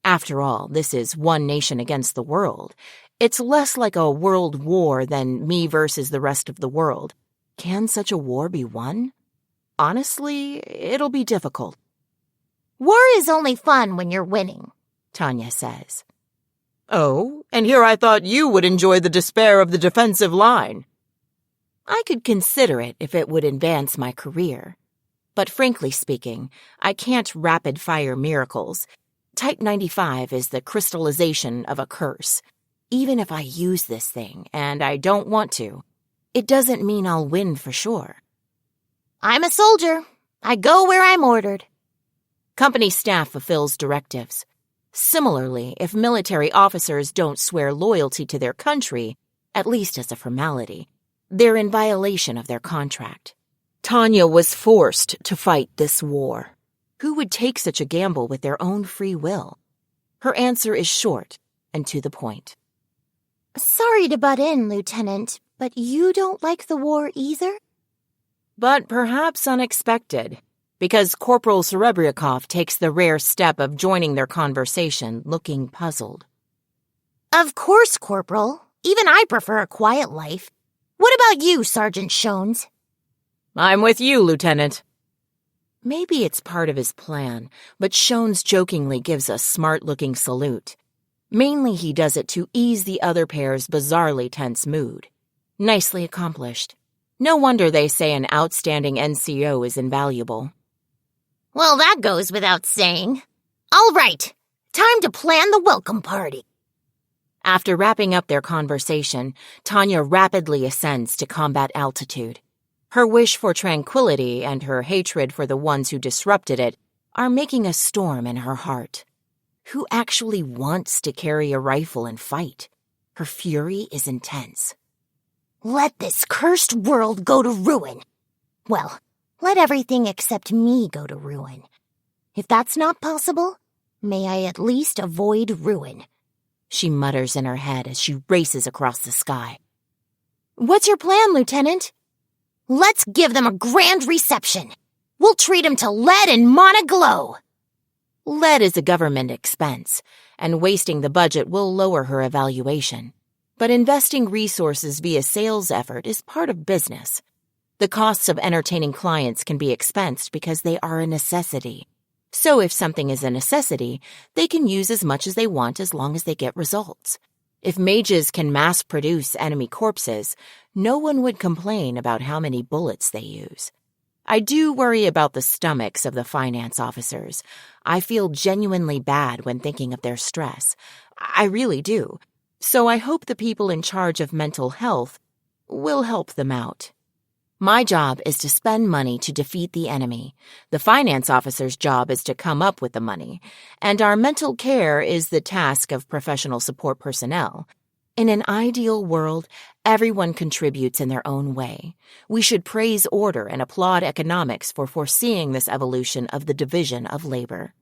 After all, this is one nation against the world. It's less like a world war than me versus the rest of the world. Can such a war be won? Honestly, it'll be difficult. War is only fun when you're winning, Tanya says. Oh, and here I thought you would enjoy the despair of the defensive line. I could consider it if it would advance my career. But frankly speaking, I can't rapid-fire miracles. Type 95 is the crystallization of a curse. Even if I use this thing, and I don't want to, it doesn't mean I'll win for sure. I'm a soldier. I go where I'm ordered. Company staff fulfills directives. Similarly, if military officers don't swear loyalty to their country, at least as a formality, they're in violation of their contract. Tanya was forced to fight this war. Who would take such a gamble with their own free will? Her answer is short and to the point. Sorry to butt in, Lieutenant, but you don't like the war either? But perhaps unexpected, because Corporal Degurechaff takes the rare step of joining their conversation, looking puzzled. Of course, Corporal. Even I prefer a quiet life. What about you, Sergeant Shones? I'm with you, Lieutenant. Maybe it's part of his plan, but Shones jokingly gives a smart-looking salute. Mainly he does it to ease the other pair's bizarrely tense mood. Nicely accomplished. No wonder they say an outstanding NCO is invaluable. Well, that goes without saying. All right, time to plan the welcome party. After wrapping up their conversation, Tanya rapidly ascends to combat altitude. Her wish for tranquility and her hatred for the ones who disrupted it are making a storm in her heart. Who actually wants to carry a rifle and fight? Her fury is intense. Let this cursed world go to ruin. Well, let everything except me go to ruin. If that's not possible, may I at least avoid ruin. She mutters in her head as she races across the sky. What's your plan, Lieutenant? Let's give them a grand reception. We'll treat them to lead and Montaglow. Lead is a government expense, and wasting the budget will lower her evaluation. But investing resources via sales effort is part of business. The costs of entertaining clients can be expensed because they are a necessity. So if something is a necessity, they can use as much as they want as long as they get results. If mages can mass-produce enemy corpses, no one would complain about how many bullets they use. I do worry about the stomachs of the finance officers. I feel genuinely bad when thinking of their stress. I really do. So I hope the people in charge of mental health will help them out. My job is to spend money to defeat the enemy. The finance officer's job is to come up with the money. And our mental care is the task of professional support personnel. In an ideal world, everyone contributes in their own way. We should praise order and applaud economics for foreseeing this evolution of the division of labor.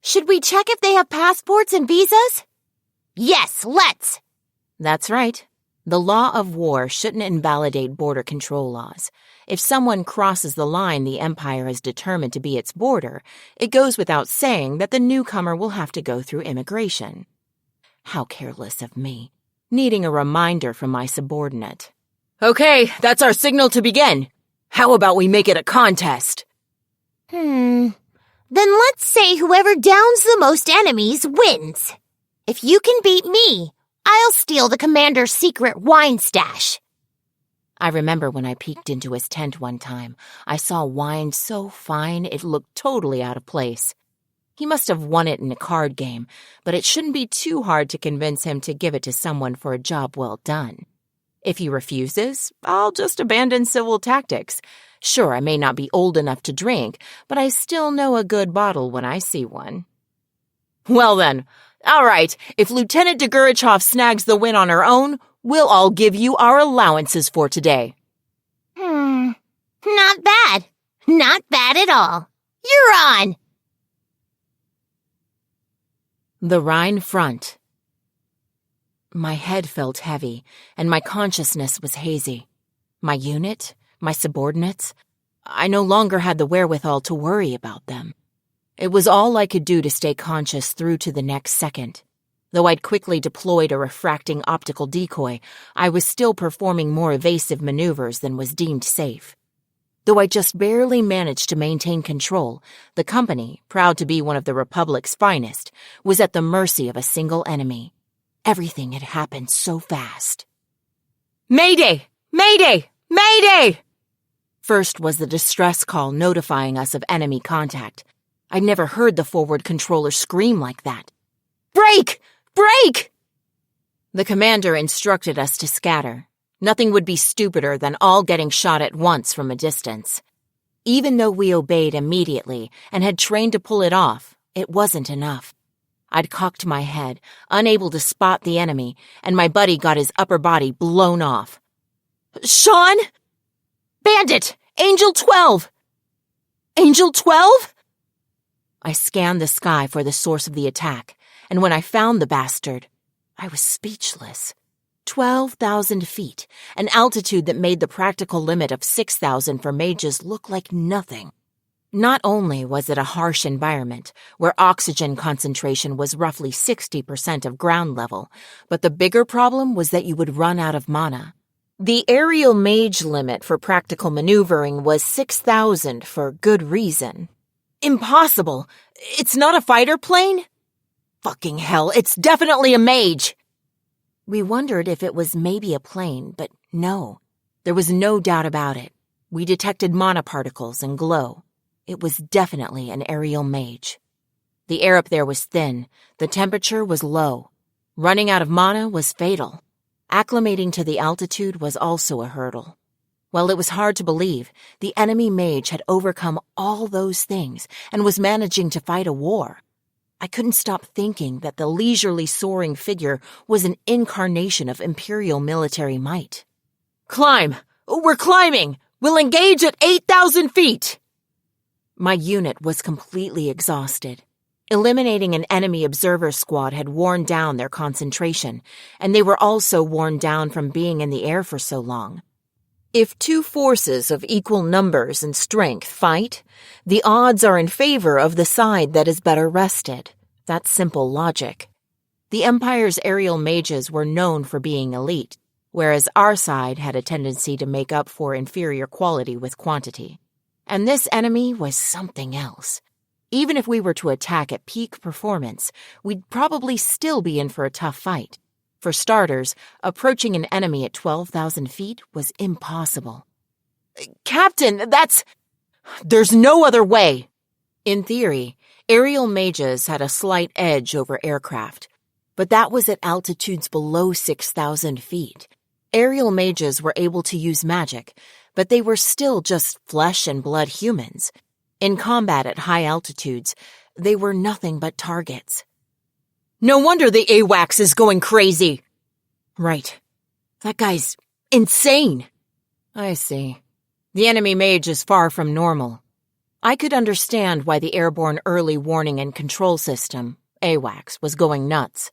Should we check if they have passports and visas? Yes, let's! That's right. The law of war shouldn't invalidate border control laws. If someone crosses the line the Empire has determined to be its border, it goes without saying that the newcomer will have to go through immigration. How careless of me, needing a reminder from my subordinate. Okay, that's our signal to begin. How about we make it a contest? Then let's say whoever downs the most enemies wins. If you can beat me, I'll steal the commander's secret wine stash. I remember when I peeked into his tent one time, I saw wine so fine it looked totally out of place. He must have won it in a card game, but it shouldn't be too hard to convince him to give it to someone for a job well done. If he refuses, I'll just abandon civil tactics. Sure, I may not be old enough to drink, but I still know a good bottle when I see one. Well then, all right, if Lieutenant Degurechaff snags the win on her own, we'll all give you our allowances for today. Not bad. Not bad at all. You're on! The Rhine front. My head felt heavy, and my consciousness was hazy. My unit, my subordinates, I no longer had the wherewithal to worry about them. It was all I could do to stay conscious through to the next second. Though I'd quickly deployed a refracting optical decoy, I was still performing more evasive maneuvers than was deemed safe. Though I just barely managed to maintain control, the company, proud to be one of the Republic's finest, was at the mercy of a single enemy. Everything had happened so fast. Mayday! Mayday! Mayday! First was the distress call notifying us of enemy contact. I'd never heard the forward controller scream like that. Break! Break! The commander instructed us to scatter. Nothing would be stupider than all getting shot at once from a distance. Even though we obeyed immediately and had trained to pull it off, it wasn't enough. I'd cocked my head, unable to spot the enemy, and my buddy got his upper body blown off. Sean? Bandit! Angel 12! Angel 12? I scanned the sky for the source of the attack, and when I found the bastard, I was speechless. 12,000 feet, an altitude that made the practical limit of 6,000 for mages look like nothing. Not only was it a harsh environment, where oxygen concentration was roughly 60% of ground level, but the bigger problem was that you would run out of mana. The aerial mage limit for practical maneuvering was 6,000 for good reason. Impossible! It's not a fighter plane? Fucking hell, it's definitely a mage! We wondered if it was maybe a plane, but no. There was no doubt about it. We detected mana particles and glow. It was definitely an aerial mage. The air up there was thin. The temperature was low. Running out of mana was fatal. Acclimating to the altitude was also a hurdle. While it was hard to believe, the enemy mage had overcome all those things and was managing to fight a war. I couldn't stop thinking that the leisurely soaring figure was an incarnation of imperial military might. Climb! We're climbing! We'll engage at 8,000 feet! My unit was completely exhausted. Eliminating an enemy observer squad had worn down their concentration, and they were also worn down from being in the air for so long. If two forces of equal numbers and strength fight, the odds are in favor of the side that is better rested. That's simple logic. The Empire's aerial mages were known for being elite, whereas our side had a tendency to make up for inferior quality with quantity. And this enemy was something else. Even if we were to attack at peak performance, we'd probably still be in for a tough fight. For starters, approaching an enemy at 12,000 feet was impossible. Captain, there's no other way. In theory, aerial mages had a slight edge over aircraft. But that was at altitudes below 6,000 feet. Aerial mages were able to use magic, but they were still just flesh and blood humans. In combat at high altitudes, they were nothing but targets. No wonder the AWACS is going crazy. Right. That guy's insane. I see. The enemy mage is far from normal. I could understand why the Airborne Early Warning and Control System, AWACS, was going nuts.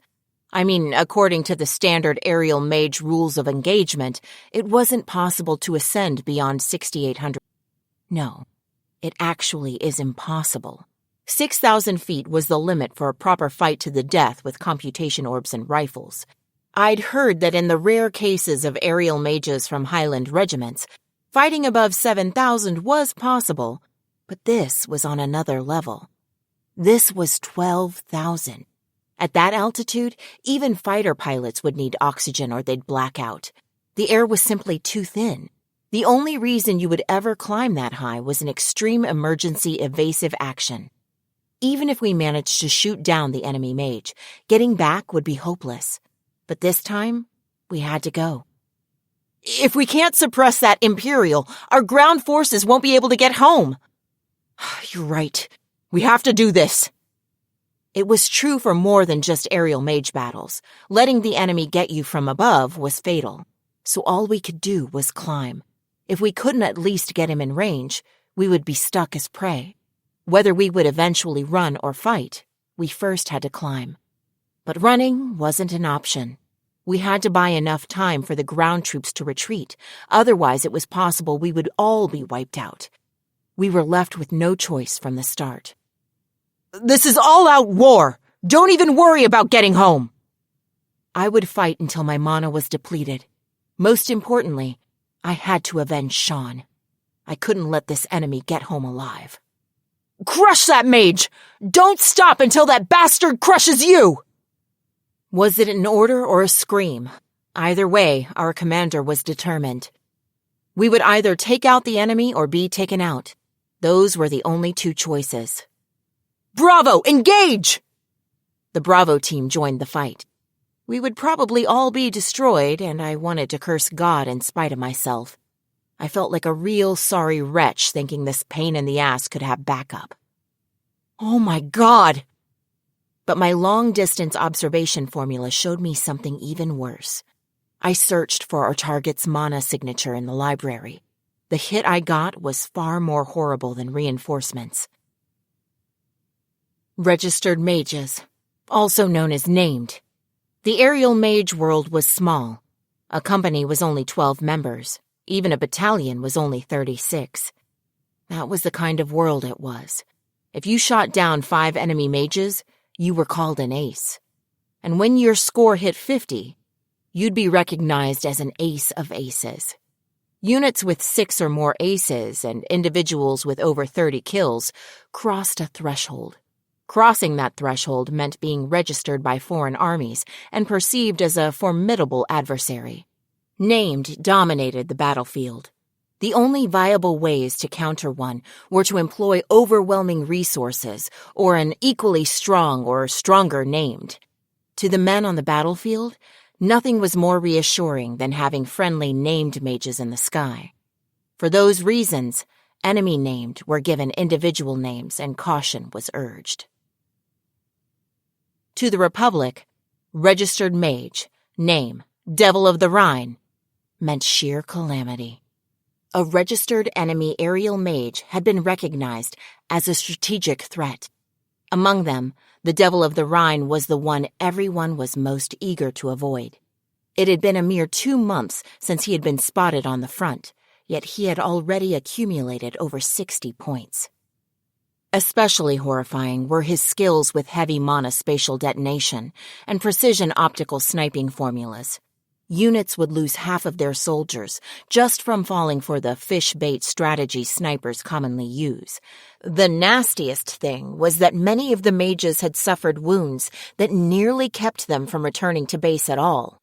I mean, according to the standard aerial mage rules of engagement, it wasn't possible to ascend beyond 6,800. No, it actually is impossible. 6,000 feet was the limit for a proper fight to the death with computation orbs and rifles. I'd heard that in the rare cases of aerial mages from Highland regiments, fighting above 7,000 was possible, but this was on another level. This was 12,000. At that altitude, even fighter pilots would need oxygen or they'd black out. The air was simply too thin. The only reason you would ever climb that high was an extreme emergency evasive action. Even if we managed to shoot down the enemy mage, getting back would be hopeless. But this time, we had to go. If we can't suppress that Imperial, our ground forces won't be able to get home. You're right. We have to do this. It was true for more than just aerial mage battles. Letting the enemy get you from above was fatal. So all we could do was climb. If we couldn't at least get him in range, we would be stuck as prey. Whether we would eventually run or fight, we first had to climb. But running wasn't an option. We had to buy enough time for the ground troops to retreat. Otherwise, it was possible we would all be wiped out. We were left with no choice from the start. This is all-out war. Don't even worry about getting home. I would fight until my mana was depleted. Most importantly, I had to avenge Sean. I couldn't let this enemy get home alive. Crush that mage! Don't stop until that bastard crushes you! Was it an order or a scream? Either way, our commander was determined. We would either take out the enemy or be taken out. Those were the only two choices. Bravo! Engage! The Bravo team joined the fight. We would probably all be destroyed, and I wanted to curse God in spite of myself. I felt like a real sorry wretch thinking this pain in the ass could have backup. Oh my God! But my long-distance observation formula showed me something even worse. I searched for our target's mana signature in the library. The hit I got was far more horrible than reinforcements. Registered mages, also known as named. The aerial mage world was small. A company was only 12 members. Even a battalion was only 36. That was the kind of world it was. If you shot down 5 enemy mages, you were called an ace. And when your score hit 50, you'd be recognized as an ace of aces. Units with 6 or more aces and individuals with over 30 kills crossed a threshold. Crossing that threshold meant being registered by foreign armies and perceived as a formidable adversary. Named dominated the battlefield. The only viable ways to counter one were to employ overwhelming resources or an equally strong or stronger named. To the men on the battlefield, nothing was more reassuring than having friendly named mages in the sky. For those reasons, enemy named were given individual names and caution was urged. To the Republic, registered mage, name, Devil of the Rhine, meant sheer calamity. A registered enemy aerial mage had been recognized as a strategic threat. Among them, the Devil of the Rhine was the one everyone was most eager to avoid. It had been a mere 2 months since he had been spotted on the front, yet he had already accumulated over 60 points. Especially horrifying were his skills with heavy mana spatial detonation and precision optical sniping formulas. Units would lose half of their soldiers just from falling for the fish bait strategy snipers commonly use. The nastiest thing was that many of the mages had suffered wounds that nearly kept them from returning to base at all.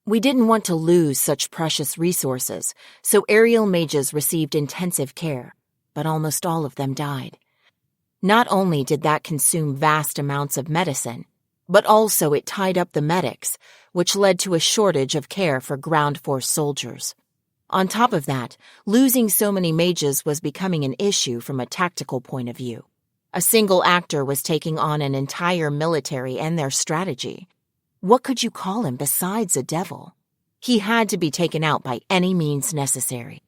We didn't want to lose such precious resources, so aerial mages received intensive care, but almost all of them died. Not only did that consume vast amounts of medicine, But also it tied up the medics, which led to a shortage of care for ground force soldiers. On top of that, losing so many mages was becoming an issue from a tactical point of view. A single actor was taking on an entire military and their strategy. What could you call him besides a devil? He had to be taken out by any means necessary.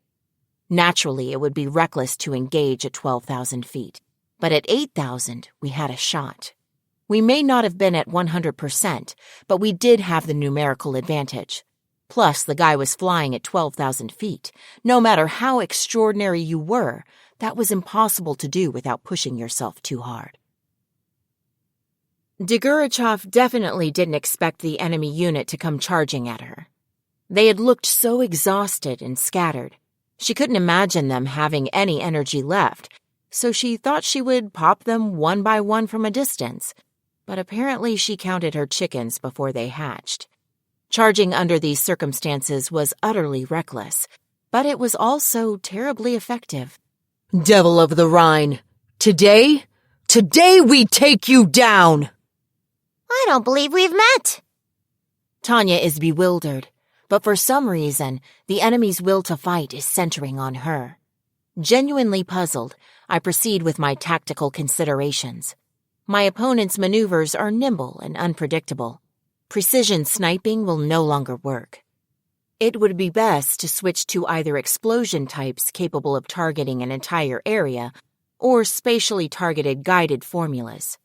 Naturally, it would be reckless to engage at 12,000 feet, but at 8,000, we had a shot. We may not have been at 100%, but we did have the numerical advantage. Plus, the guy was flying at 12,000 feet. No matter how extraordinary you were, that was impossible to do without pushing yourself too hard. Degurechaff definitely didn't expect the enemy unit to come charging at her. They had looked so exhausted and scattered. She couldn't imagine them having any energy left, so she thought she would pop them one by one from a distance. But apparently she counted her chickens before they hatched. Charging under these circumstances was utterly reckless, but it was also terribly effective. Devil of the Rhine, today we take you down! I don't believe we've met. Tanya is bewildered, but for some reason, the enemy's will to fight is centering on her. Genuinely puzzled, I proceed with my tactical considerations. My opponent's maneuvers are nimble and unpredictable. Precision sniping will no longer work. It would be best to switch to either explosion types capable of targeting an entire area or spatially targeted guided formulas.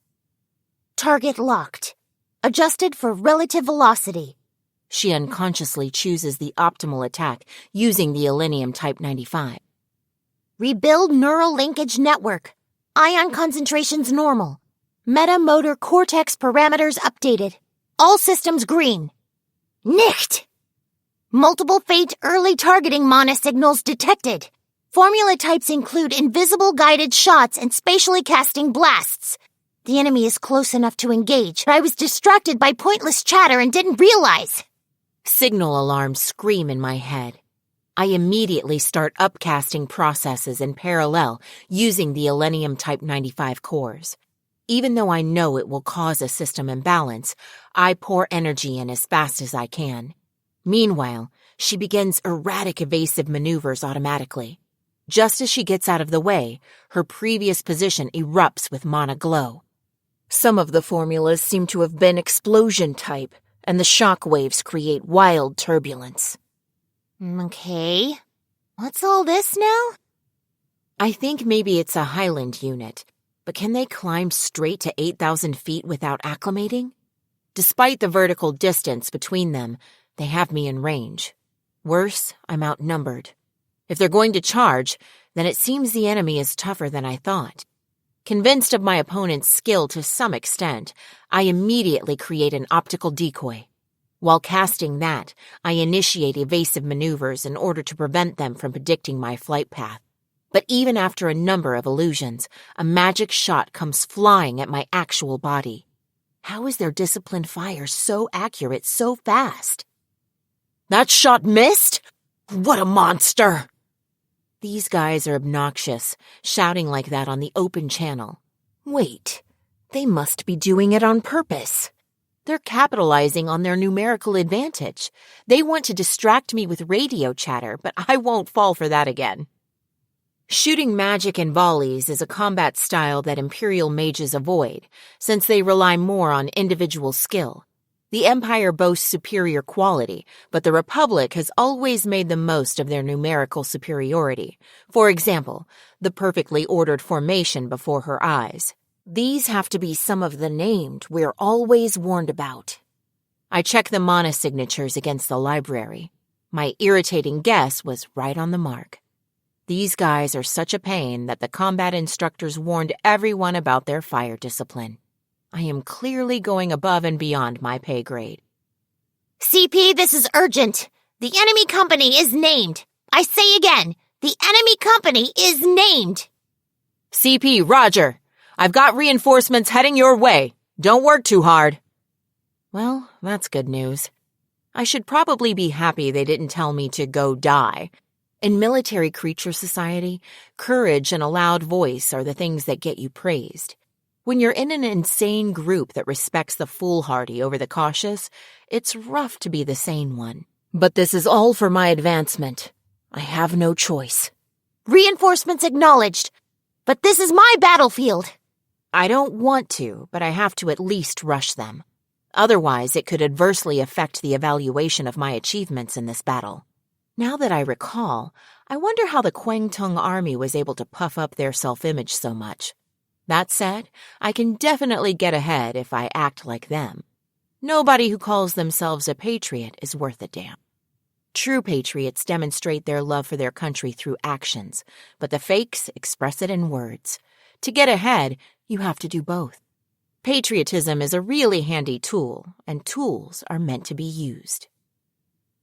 Target locked. Adjusted for relative velocity. She unconsciously chooses the optimal attack using the Elenium Type 95. Rebuild neural linkage network. Ion concentrations normal. Meta-motor cortex parameters updated. All systems green. Nicht! Multiple faint early targeting mana signals detected. Formula types include invisible guided shots and spatially casting blasts. The enemy is close enough to engage, but I was distracted by pointless chatter and didn't realize. Signal alarms scream in my head. I immediately start upcasting processes in parallel using the Elenium Type 95 cores. Even though I know it will cause a system imbalance, I pour energy in as fast as I can. Meanwhile, she begins erratic evasive maneuvers automatically. Just as she gets out of the way, her previous position erupts with mana glow. Some of the formulas seem to have been explosion type, and the shock waves create wild turbulence. Okay. What's all this now? I think maybe it's a Highland unit, but can they climb straight to 8,000 feet without acclimating? Despite the vertical distance between them, they have me in range. Worse, I'm outnumbered. If they're going to charge, then it seems the enemy is tougher than I thought. Convinced of my opponent's skill to some extent, I immediately create an optical decoy. While casting that, I initiate evasive maneuvers in order to prevent them from predicting my flight path. But even after a number of illusions, a magic shot comes flying at my actual body. How is their disciplined fire so accurate so fast? That shot missed? What a monster! These guys are obnoxious, shouting like that on the open channel. Wait, they must be doing it on purpose. They're capitalizing on their numerical advantage. They want to distract me with radio chatter, but I won't fall for that again. Shooting magic in volleys is a combat style that Imperial mages avoid, since they rely more on individual skill. The Empire boasts superior quality, but the Republic has always made the most of their numerical superiority. For example, the perfectly ordered formation before her eyes. These have to be some of the named we're always warned about. I check the mana signatures against the library. My irritating guess was right on the mark. These guys are such a pain that the combat instructors warned everyone about their fire discipline. I am clearly going above and beyond my pay grade. CP, this is urgent. The enemy company is named. I say again, the enemy company is named. CP, roger. I've got reinforcements heading your way. Don't work too hard. Well, that's good news. I should probably be happy they didn't tell me to go die. In military creature society, courage and a loud voice are the things that get you praised. When you're in an insane group that respects the foolhardy over the cautious, it's rough to be the sane one. But this is all for my advancement. I have no choice. Reinforcements acknowledged. But this is my battlefield. I don't want to, but I have to at least rush them. Otherwise, it could adversely affect the evaluation of my achievements in this battle. Now that I recall, I wonder how the Kwangtung army was able to puff up their self-image so much. That said, I can definitely get ahead if I act like them. Nobody who calls themselves a patriot is worth a damn. True patriots demonstrate their love for their country through actions, but the fakes express it in words. To get ahead, you have to do both. Patriotism is a really handy tool, and tools are meant to be used.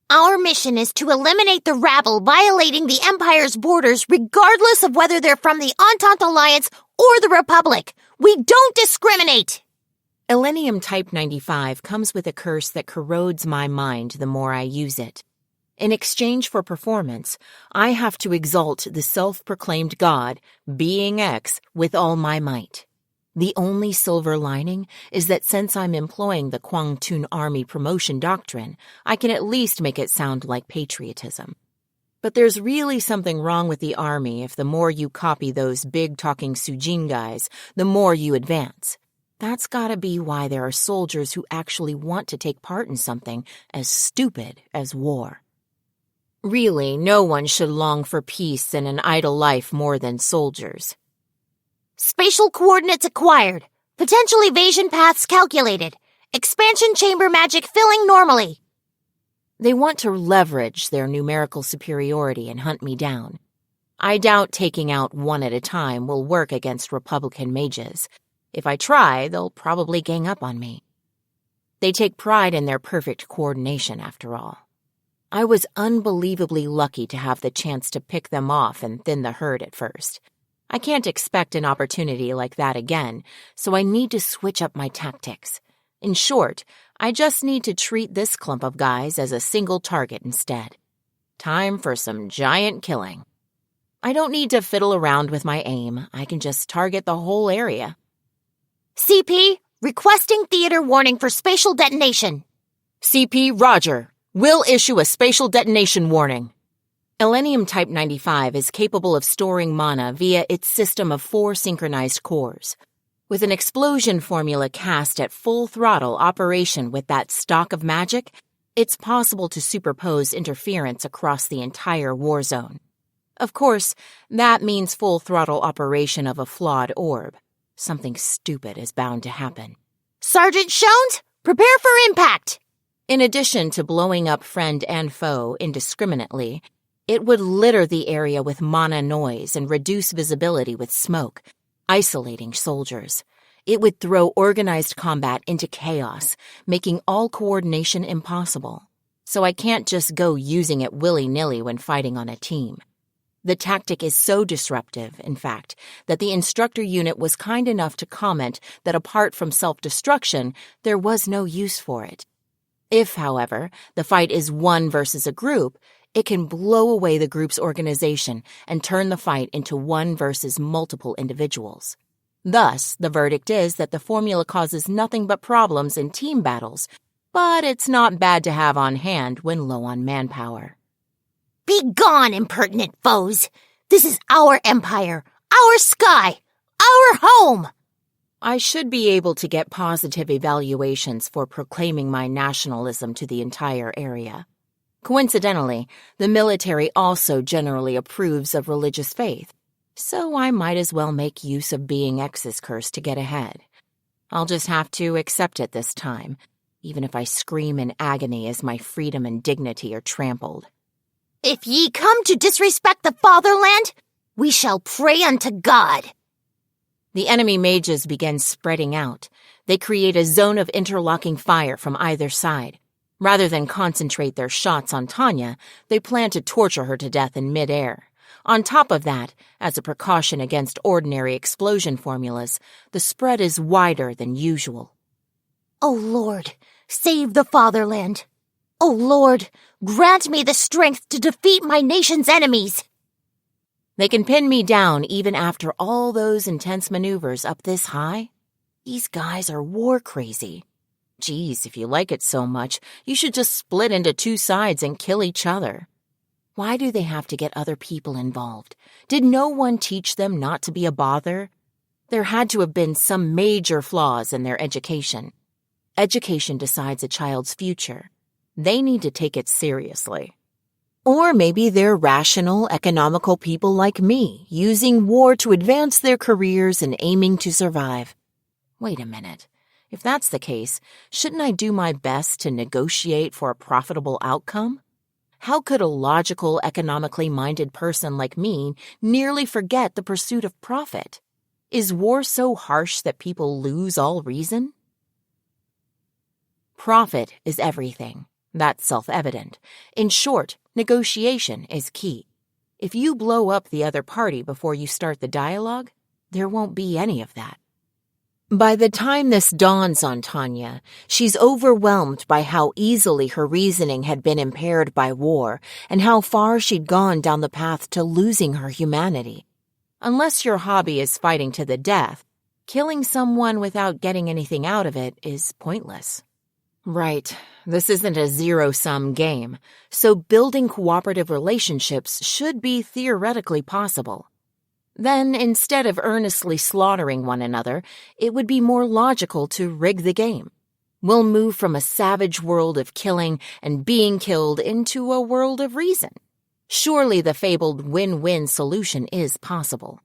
Our mission is to eliminate the rabble violating the Empire's borders regardless of whether they're from the Entente Alliance or the Republic. We don't discriminate! Elenium Type 95 comes with a curse that corrodes my mind the more I use it. In exchange for performance, I have to exalt the self-proclaimed god, Being X, with all my might. The only silver lining is that since I'm employing the Kwangtung Army promotion doctrine, I can at least make it sound like patriotism. But there's really something wrong with the army if the more you copy those big-talking Sujin guys, the more you advance. That's gotta be why there are soldiers who actually want to take part in something as stupid as war. Really, no one should long for peace and an idle life more than soldiers. Spatial coordinates acquired. Potential evasion paths calculated. Expansion chamber magic filling normally. They want to leverage their numerical superiority and hunt me down. I doubt taking out one at a time will work against Republican mages. If I try, they'll probably gang up on me. They take pride in their perfect coordination, after all. I was unbelievably lucky to have the chance to pick them off and thin the herd at first. I can't expect an opportunity like that again, so I need to switch up my tactics. In short, I just need to treat this clump of guys as a single target instead. Time for some giant killing. I don't need to fiddle around with my aim. I can just target the whole area. CP, requesting theater warning for spatial detonation. CP, roger. Will issue a spatial detonation warning. Elenium Type 95 is capable of storing mana via its system of 4 synchronized cores. With an explosion formula cast at full throttle operation with that stock of magic, it's possible to superpose interference across the entire war zone. Of course, that means full throttle operation of a flawed orb. Something stupid is bound to happen. Sergeant Shones, prepare for impact! In addition to blowing up friend and foe indiscriminately, it would litter the area with mana noise and reduce visibility with smoke, isolating soldiers. It would throw organized combat into chaos, making all coordination impossible. So I can't just go using it willy-nilly when fighting on a team. The tactic is so disruptive, in fact, that the instructor unit was kind enough to comment that apart from self-destruction, there was no use for it. If, however, the fight is one versus a group, it can blow away the group's organization and turn the fight into one versus multiple individuals. Thus, the verdict is that the formula causes nothing but problems in team battles, but it's not bad to have on hand when low on manpower. Be gone, impertinent foes! This is our empire, our sky, our home! I should be able to get positive evaluations for proclaiming my nationalism to the entire area. Coincidentally, the military also generally approves of religious faith, so I might as well make use of Being X's curse to get ahead. I'll just have to accept it this time, even if I scream in agony as my freedom and dignity are trampled. If ye come to disrespect the fatherland, we shall pray unto God. The enemy mages begin spreading out. They create a zone of interlocking fire from either side. Rather than concentrate their shots on Tanya, they plan to torture her to death in midair. On top of that, as a precaution against ordinary explosion formulas, the spread is wider than usual. O Lord, save the fatherland. O Lord, grant me the strength to defeat my nation's enemies. They can pin me down even after all those intense maneuvers up this high? These guys are war crazy. Geez, if you like it so much, you should just split into two sides and kill each other. Why do they have to get other people involved? Did no one teach them not to be a bother? There had to have been some major flaws in their education. Education decides a child's future. They need to take it seriously. Or maybe they're rational, economical people like me, using war to advance their careers and aiming to survive. Wait a minute. If that's the case, shouldn't I do my best to negotiate for a profitable outcome? How could a logical, economically minded person like me nearly forget the pursuit of profit? Is war so harsh that people lose all reason? Profit is everything. That's self-evident. In short, negotiation is key. If you blow up the other party before you start the dialogue, there won't be any of that. By the time this dawns on Tanya, she's overwhelmed by how easily her reasoning had been impaired by war and how far she'd gone down the path to losing her humanity. Unless your hobby is fighting to the death, killing someone without getting anything out of it is pointless. Right, this isn't a zero-sum game, so building cooperative relationships should be theoretically possible. Then, instead of earnestly slaughtering one another, it would be more logical to rig the game. We'll move from a savage world of killing and being killed into a world of reason. Surely the fabled win-win solution is possible.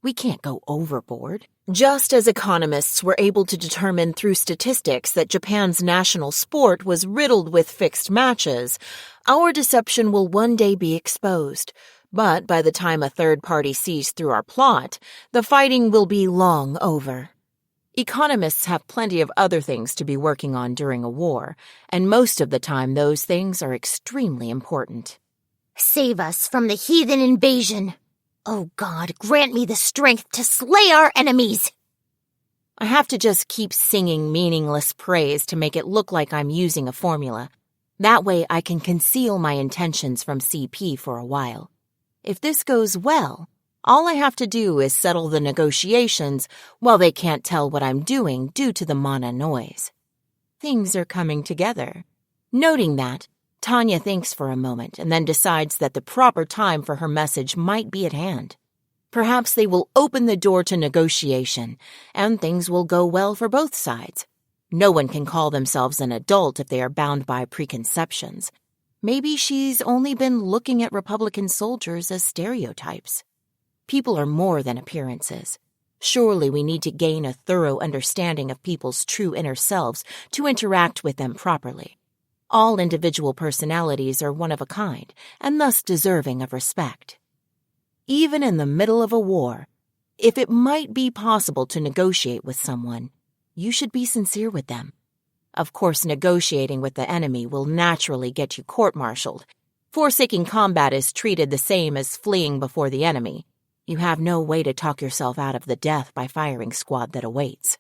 We can't go overboard. Just as economists were able to determine through statistics that Japan's national sport was riddled with fixed matches, our deception will one day be exposed. But by the time a third party sees through our plot, the fighting will be long over. Economists have plenty of other things to be working on during a war, and most of the time those things are extremely important. Save us from the heathen invasion. Oh God, grant me the strength to slay our enemies. I have to just keep singing meaningless praise to make it look like I'm using a formula. That way I can conceal my intentions from CP for a while. If this goes well, all I have to do is settle the negotiations while they can't tell what I'm doing due to the mana noise. Things are coming together. Noting that, Tanya thinks for a moment and then decides that the proper time for her message might be at hand. Perhaps they will open the door to negotiation, and things will go well for both sides. No one can call themselves an adult if they are bound by preconceptions. Maybe she's only been looking at Republican soldiers as stereotypes. People are more than appearances. Surely we need to gain a thorough understanding of people's true inner selves to interact with them properly. All individual personalities are one of a kind, and thus deserving of respect. Even in the middle of a war, if it might be possible to negotiate with someone, you should be sincere with them. Of course, negotiating with the enemy will naturally get you court-martialed. Forsaking combat is treated the same as fleeing before the enemy. You have no way to talk yourself out of the death by firing squad that awaits.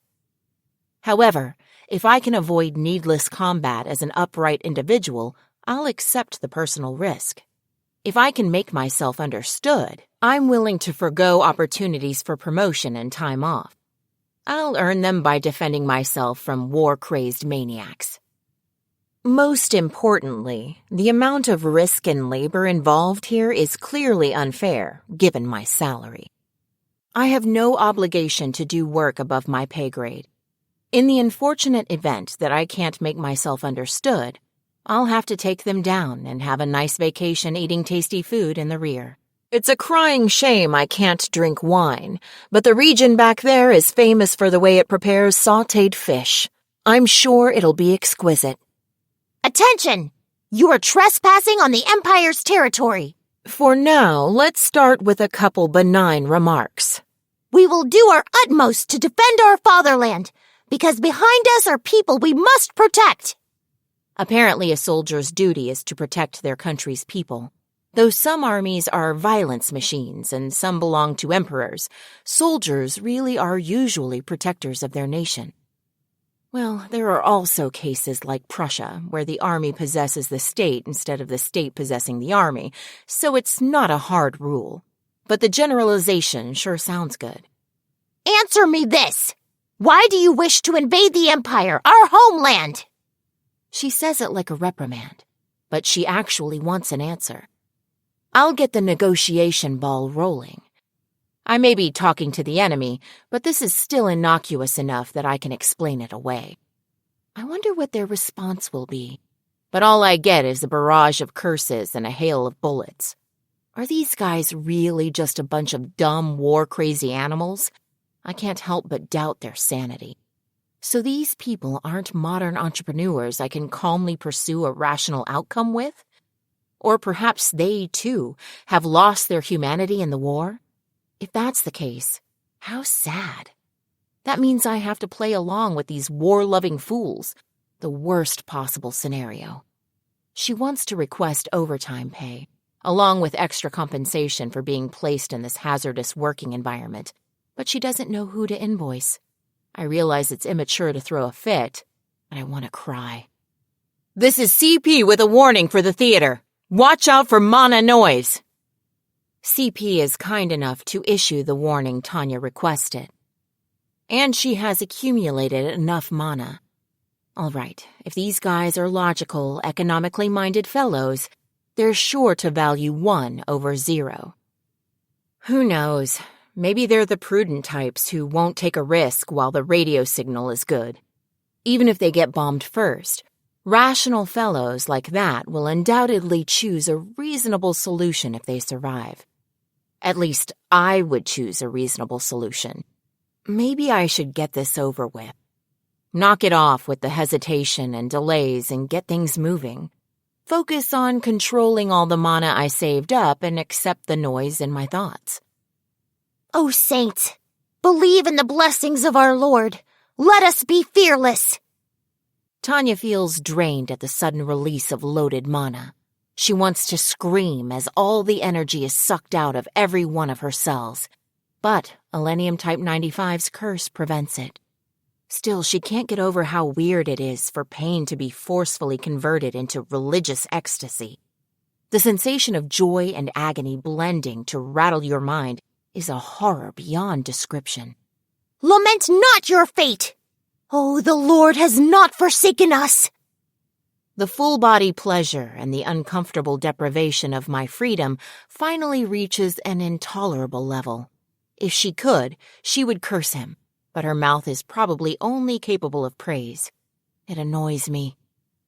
However, if I can avoid needless combat as an upright individual, I'll accept the personal risk. If I can make myself understood, I'm willing to forgo opportunities for promotion and time off. I'll earn them by defending myself from war-crazed maniacs. Most importantly, the amount of risk and labor involved here is clearly unfair, given my salary. I have no obligation to do work above my pay grade. In the unfortunate event that I can't make myself understood, I'll have to take them down and have a nice vacation eating tasty food in the rear. It's a crying shame I can't drink wine, but the region back there is famous for the way it prepares sautéed fish. I'm sure it'll be exquisite. Attention! You are trespassing on the Empire's territory. For now, let's start with a couple benign remarks. We will do our utmost to defend our fatherland, because behind us are people we must protect. Apparently, a soldier's duty is to protect their country's people. Though some armies are violence machines and some belong to emperors, soldiers really are usually protectors of their nation. Well, there are also cases like Prussia, where the army possesses the state instead of the state possessing the army, so it's not a hard rule. But the generalization sure sounds good. Answer me this. Why do you wish to invade the Empire, our homeland? She says it like a reprimand, but she actually wants an answer. I'll get the negotiation ball rolling. I may be talking to the enemy, but this is still innocuous enough that I can explain it away. I wonder what their response will be. But all I get is a barrage of curses and a hail of bullets. Are these guys really just a bunch of dumb, war-crazy animals? I can't help but doubt their sanity. So these people aren't modern entrepreneurs I can calmly pursue a rational outcome with? Or perhaps they, too, have lost their humanity in the war? If that's the case, how sad. That means I have to play along with these war-loving fools, the worst possible scenario. She wants to request overtime pay, along with extra compensation for being placed in this hazardous working environment, but she doesn't know who to invoice. I realize it's immature to throw a fit, but I want to cry. This is CP with a warning for the theater. Watch out for mana noise. CP is kind enough to issue the warning Tanya requested. And she has accumulated enough mana. All right, if these guys are logical, economically minded fellows, they're sure to value 1 over 0. Who knows? Maybe they're the prudent types who won't take a risk while the radio signal is good. Even if they get bombed first, rational fellows like that will undoubtedly choose a reasonable solution if they survive. At least I would choose a reasonable solution. Maybe I should get this over with. Knock it off with the hesitation and delays and get things moving. Focus on controlling all the mana I saved up and accept the noise in my thoughts. O saints, believe in the blessings of our Lord. Let us be fearless. Tanya feels drained at the sudden release of loaded mana. She wants to scream as all the energy is sucked out of every one of her cells. But Elenium Type 95's curse prevents it. Still, she can't get over how weird it is for pain to be forcefully converted into religious ecstasy. The sensation of joy and agony blending to rattle your mind is a horror beyond description. Lament not your fate! Oh, the Lord has not forsaken us! The full-body pleasure and the uncomfortable deprivation of my freedom finally reaches an intolerable level. If she could, she would curse him, but her mouth is probably only capable of praise. It annoys me.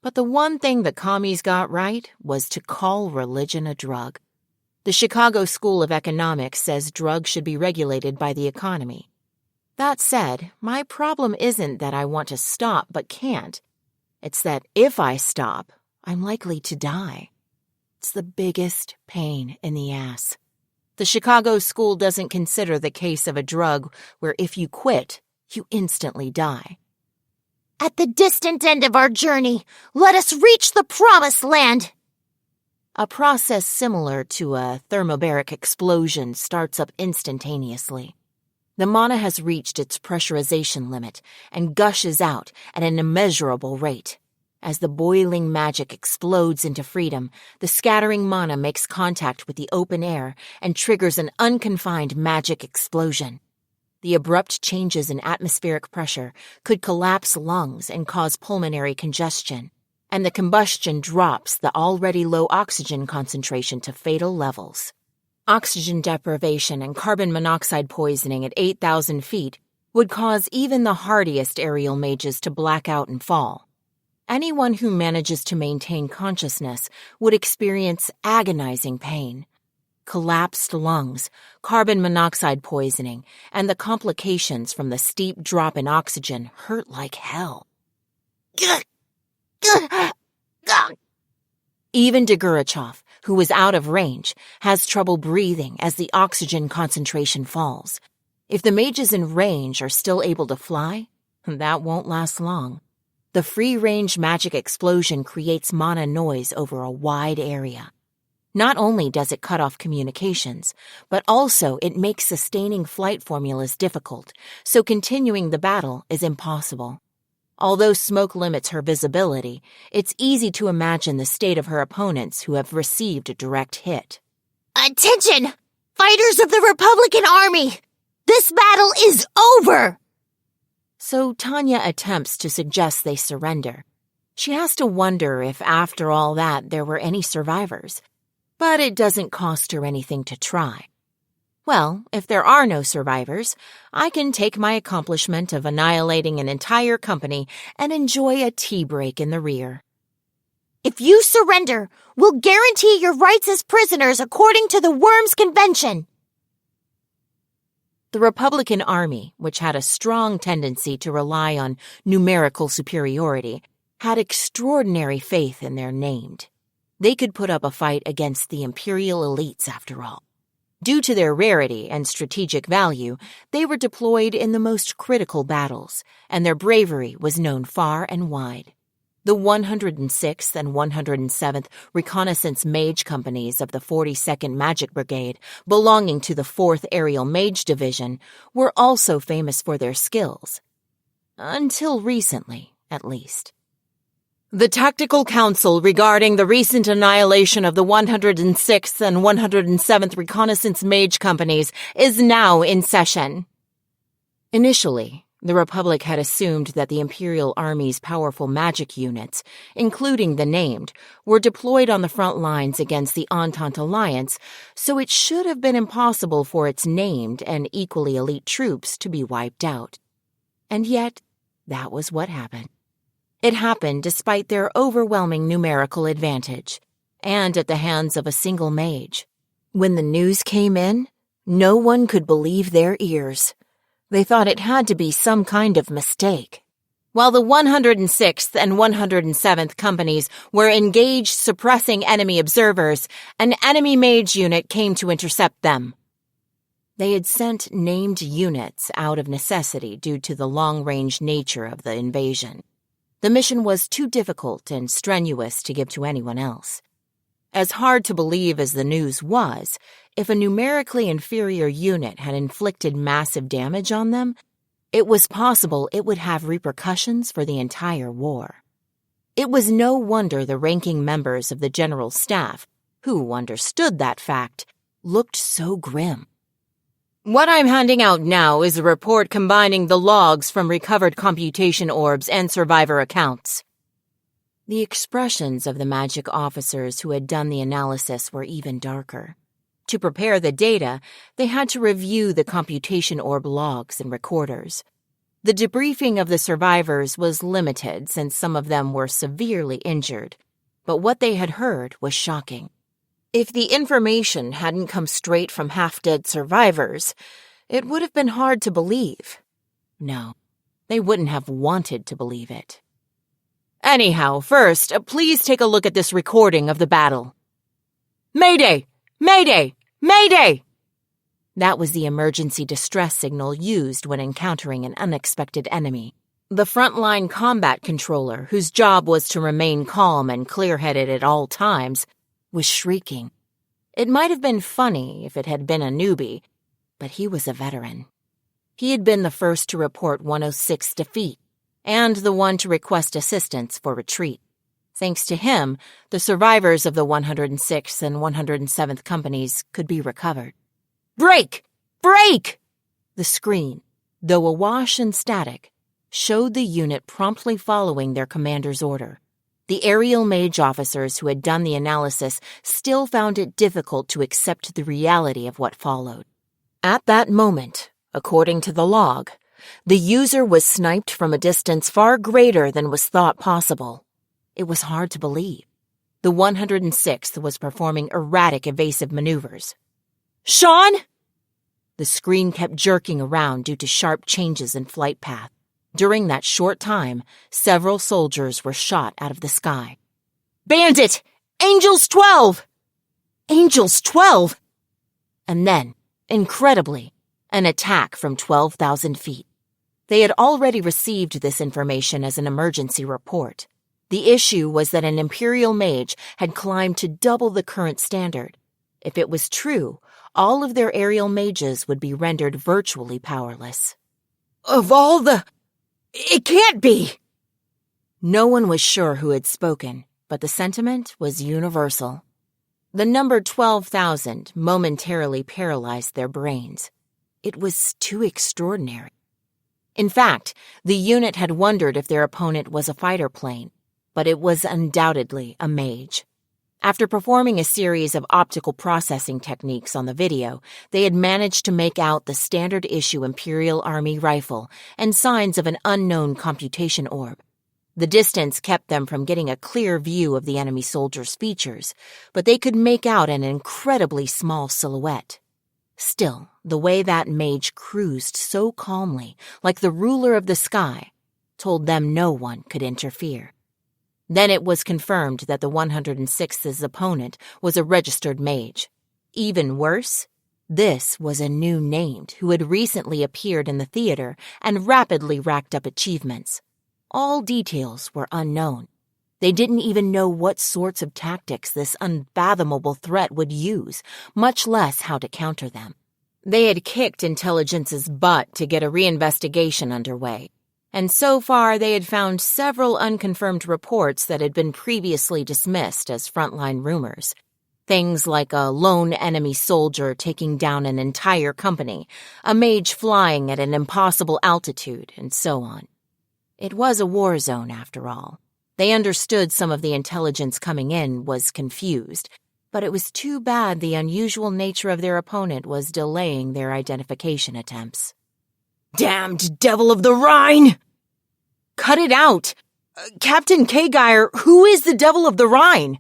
But the one thing the commies got right was to call religion a drug. The Chicago School of Economics says drugs should be regulated by the economy. That said, my problem isn't that I want to stop but can't. It's that if I stop, I'm likely to die. It's the biggest pain in the ass. The Chicago School doesn't consider the case of a drug where if you quit, you instantly die. At the distant end of our journey, let us reach the promised land. A process similar to a thermobaric explosion starts up instantaneously. The mana has reached its pressurization limit and gushes out at an immeasurable rate. As the boiling magic explodes into freedom, the scattering mana makes contact with the open air and triggers an unconfined magic explosion. The abrupt changes in atmospheric pressure could collapse lungs and cause pulmonary congestion, and the combustion drops the already low oxygen concentration to fatal levels. Oxygen deprivation and carbon monoxide poisoning at 8,000 feet would cause even the hardiest aerial mages to black out and fall. Anyone who manages to maintain consciousness would experience agonizing pain. Collapsed lungs, carbon monoxide poisoning, and the complications from the steep drop in oxygen hurt like hell. Even Degurechaff, who is out of range, has trouble breathing as the oxygen concentration falls. If the mages in range are still able to fly, that won't last long. The free-range magic explosion creates mana noise over a wide area. Not only does it cut off communications, but also it makes sustaining flight formulas difficult, so continuing the battle is impossible. Although smoke limits her visibility, it's easy to imagine the state of her opponents who have received a direct hit. Attention! Fighters of the Republican Army! This battle is over! So Tanya attempts to suggest they surrender. She has to wonder if after all that there were any survivors, but it doesn't cost her anything to try. Well, if there are no survivors, I can take my accomplishment of annihilating an entire company and enjoy a tea break in the rear. If you surrender, we'll guarantee your rights as prisoners according to the Worms Convention. The Republican Army, which had a strong tendency to rely on numerical superiority, had extraordinary faith in their named. They could put up a fight against the imperial elites, after all. Due to their rarity and strategic value, they were deployed in the most critical battles, and their bravery was known far and wide. The 106th and 107th Reconnaissance Mage Companies of the 42nd Magic Brigade, belonging to the 4th Aerial Mage Division, were also famous for their skills. Until recently, at least. The Tactical Council regarding the recent annihilation of the 106th and 107th Reconnaissance Mage Companies is now in session. Initially, the Republic had assumed that the Imperial Army's powerful magic units, including the named, were deployed on the front lines against the Entente Alliance, so it should have been impossible for its named and equally elite troops to be wiped out. And yet, that was what happened. It happened despite their overwhelming numerical advantage, and at the hands of a single mage. When the news came in, no one could believe their ears. They thought it had to be some kind of mistake. While the 106th and 107th companies were engaged suppressing enemy observers, an enemy mage unit came to intercept them. They had sent named units out of necessity due to the long-range nature of the invasion. The mission was too difficult and strenuous to give to anyone else. As hard to believe as the news was, if a numerically inferior unit had inflicted massive damage on them, it was possible it would have repercussions for the entire war. It was no wonder the ranking members of the General Staff, who understood that fact, looked so grim. What I'm handing out now is a report combining the logs from recovered computation orbs and survivor accounts. The expressions of the magic officers who had done the analysis were even darker. To prepare the data, they had to review the computation orb logs and recorders. The debriefing of the survivors was limited since some of them were severely injured, but what they had heard was shocking. If the information hadn't come straight from half-dead survivors, it would have been hard to believe. No, they wouldn't have wanted to believe it. Anyhow, first, please take a look at this recording of the battle. Mayday! Mayday! Mayday! That was the emergency distress signal used when encountering an unexpected enemy. The frontline combat controller, whose job was to remain calm and clear-headed at all times, was shrieking. It might have been funny if it had been a newbie, but he was a veteran. He had been the first to report 106's defeat, and the one to request assistance for retreat. Thanks to him, the survivors of the 106th and 107th companies could be recovered. Break! Break! The screen, though awash in static, showed the unit promptly following their commander's order. The aerial mage officers who had done the analysis still found it difficult to accept the reality of what followed. At that moment, according to the log, the user was sniped from a distance far greater than was thought possible. It was hard to believe. The 106th was performing erratic evasive maneuvers. Sean! The screen kept jerking around due to sharp changes in flight path. During that short time, several soldiers were shot out of the sky. Bandit! Angels 12! Angels 12! And then, incredibly, an attack from 12,000 feet. They had already received this information as an emergency report. The issue was that an Imperial mage had climbed to double the current standard. If it was true, all of their aerial mages would be rendered virtually powerless. Of all the... It can't be! No one was sure who had spoken, but the sentiment was universal. The number 12,000 momentarily paralyzed their brains. It was too extraordinary. In fact, the unit had wondered if their opponent was a fighter plane, but it was undoubtedly a mage. After performing a series of optical processing techniques on the video, they had managed to make out the standard-issue Imperial Army rifle and signs of an unknown computation orb. The distance kept them from getting a clear view of the enemy soldier's features, but they could make out an incredibly small silhouette. Still, the way that mage cruised so calmly, like the ruler of the sky, told them no one could interfere. Then it was confirmed that the 106th's opponent was a registered mage. Even worse, this was a new named who had recently appeared in the theater and rapidly racked up achievements. All details were unknown. They didn't even know what sorts of tactics this unfathomable threat would use, much less how to counter them. They had kicked intelligence's butt to get a reinvestigation underway, and so far they had found several unconfirmed reports that had been previously dismissed as frontline rumors. Things like a lone enemy soldier taking down an entire company, a mage flying at an impossible altitude, and so on. It was a war zone, after all. They understood some of the intelligence coming in was confused, but it was too bad the unusual nature of their opponent was delaying their identification attempts. Damned devil of the Rhine! Cut it out! Captain Kgeir, who is the devil of the Rhine?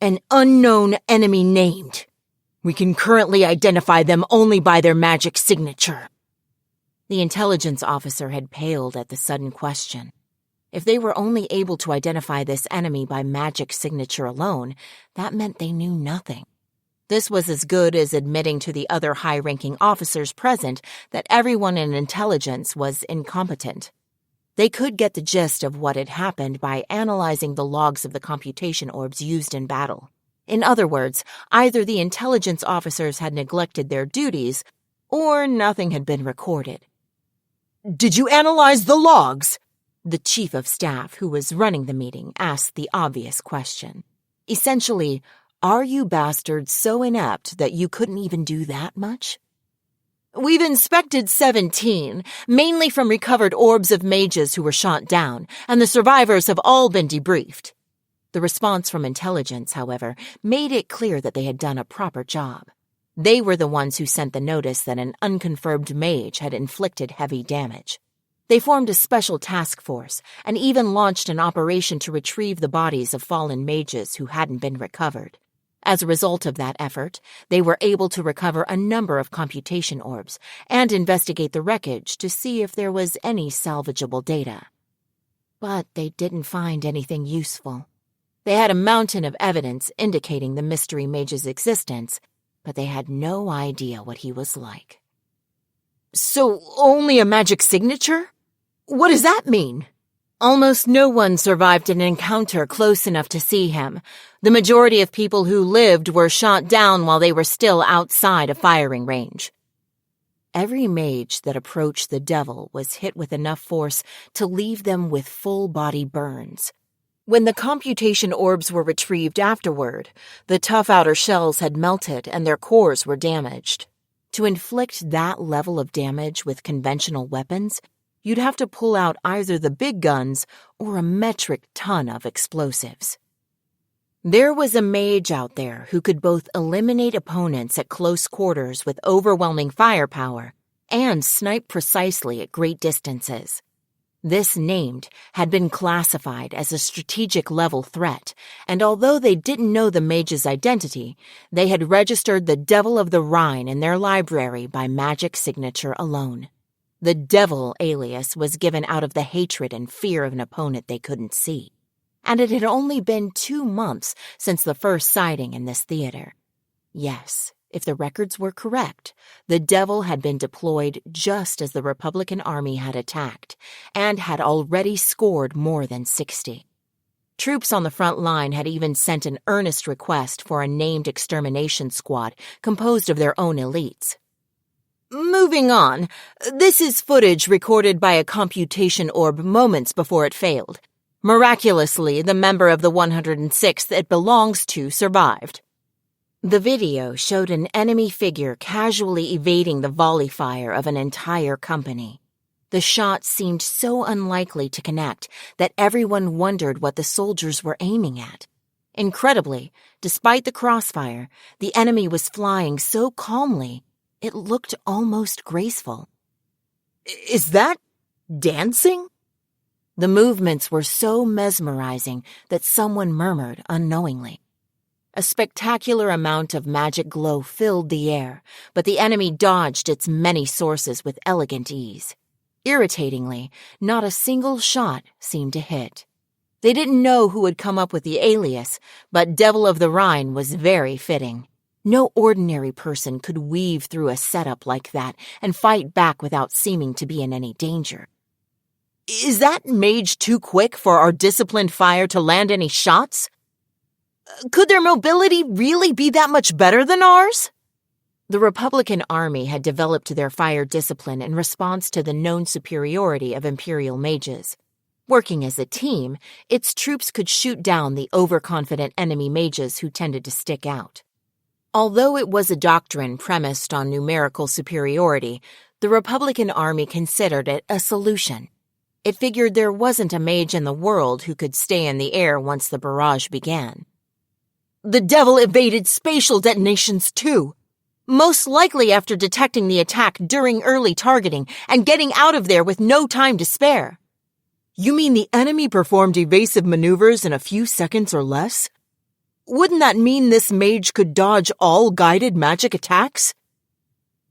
An unknown enemy named. We can currently identify them only by their magic signature. The intelligence officer had paled at the sudden question. If they were only able to identify this enemy by magic signature alone, that meant they knew nothing. This was as good as admitting to the other high-ranking officers present that everyone in intelligence was incompetent. They could get the gist of what had happened by analyzing the logs of the computation orbs used in battle. In other words, either the intelligence officers had neglected their duties, or nothing had been recorded. Did you analyze the logs? The chief of staff, who was running the meeting, asked the obvious question. Essentially, are you bastards so inept that you couldn't even do that much? We've inspected 17, mainly from recovered orbs of mages who were shot down, and the survivors have all been debriefed. The response from intelligence, however, made it clear that they had done a proper job. They were the ones who sent the notice that an unconfirmed mage had inflicted heavy damage. They formed a special task force and even launched an operation to retrieve the bodies of fallen mages who hadn't been recovered. As a result of that effort, they were able to recover a number of computation orbs and investigate the wreckage to see if there was any salvageable data. But they didn't find anything useful. They had a mountain of evidence indicating the mystery mage's existence, but they had no idea what he was like. So only a magic signature? What does that mean? Almost no one survived an encounter close enough to see him. The majority of people who lived were shot down while they were still outside a firing range. Every mage that approached the devil was hit with enough force to leave them with full-body burns. When the computation orbs were retrieved afterward, the tough outer shells had melted and their cores were damaged. To inflict that level of damage with conventional weapons, you'd have to pull out either the big guns or a metric ton of explosives. There was a mage out there who could both eliminate opponents at close quarters with overwhelming firepower and snipe precisely at great distances. This named had been classified as a strategic level threat, and although they didn't know the mage's identity, they had registered the Devil of the Rhine in their library by magic signature alone. The Devil alias was given out of the hatred and fear of an opponent they couldn't see. And it had only been 2 months since the first sighting in this theater. Yes, if the records were correct, the Devil had been deployed just as the Republican Army had attacked, and had already scored more than 60. Troops on the front line had even sent an earnest request for a named extermination squad composed of their own elites. Moving on, this is footage recorded by a computation orb moments before it failed. Miraculously, the member of the 106th it belongs to survived. The video showed an enemy figure casually evading the volley fire of an entire company. The shot seemed so unlikely to connect that everyone wondered what the soldiers were aiming at. Incredibly, despite the crossfire, the enemy was flying so calmly, it looked almost graceful. Is that dancing? The movements were so mesmerizing that someone murmured unknowingly. A spectacular amount of magic glow filled the air, but the enemy dodged its many sources with elegant ease. Irritatingly, not a single shot seemed to hit. They didn't know who had come up with the alias, but Devil of the Rhine was very fitting. No ordinary person could weave through a setup like that and fight back without seeming to be in any danger. Is that mage too quick for our disciplined fire to land any shots? Could their mobility really be that much better than ours? The Republican Army had developed their fire discipline in response to the known superiority of Imperial mages. Working as a team, its troops could shoot down the overconfident enemy mages who tended to stick out. Although it was a doctrine premised on numerical superiority, the Republican Army considered it a solution. It figured there wasn't a mage in the world who could stay in the air once the barrage began. The Devil evaded spatial detonations too, most likely after detecting the attack during early targeting and getting out of there with no time to spare. You mean the enemy performed evasive maneuvers in a few seconds or less? Wouldn't that mean this mage could dodge all guided magic attacks?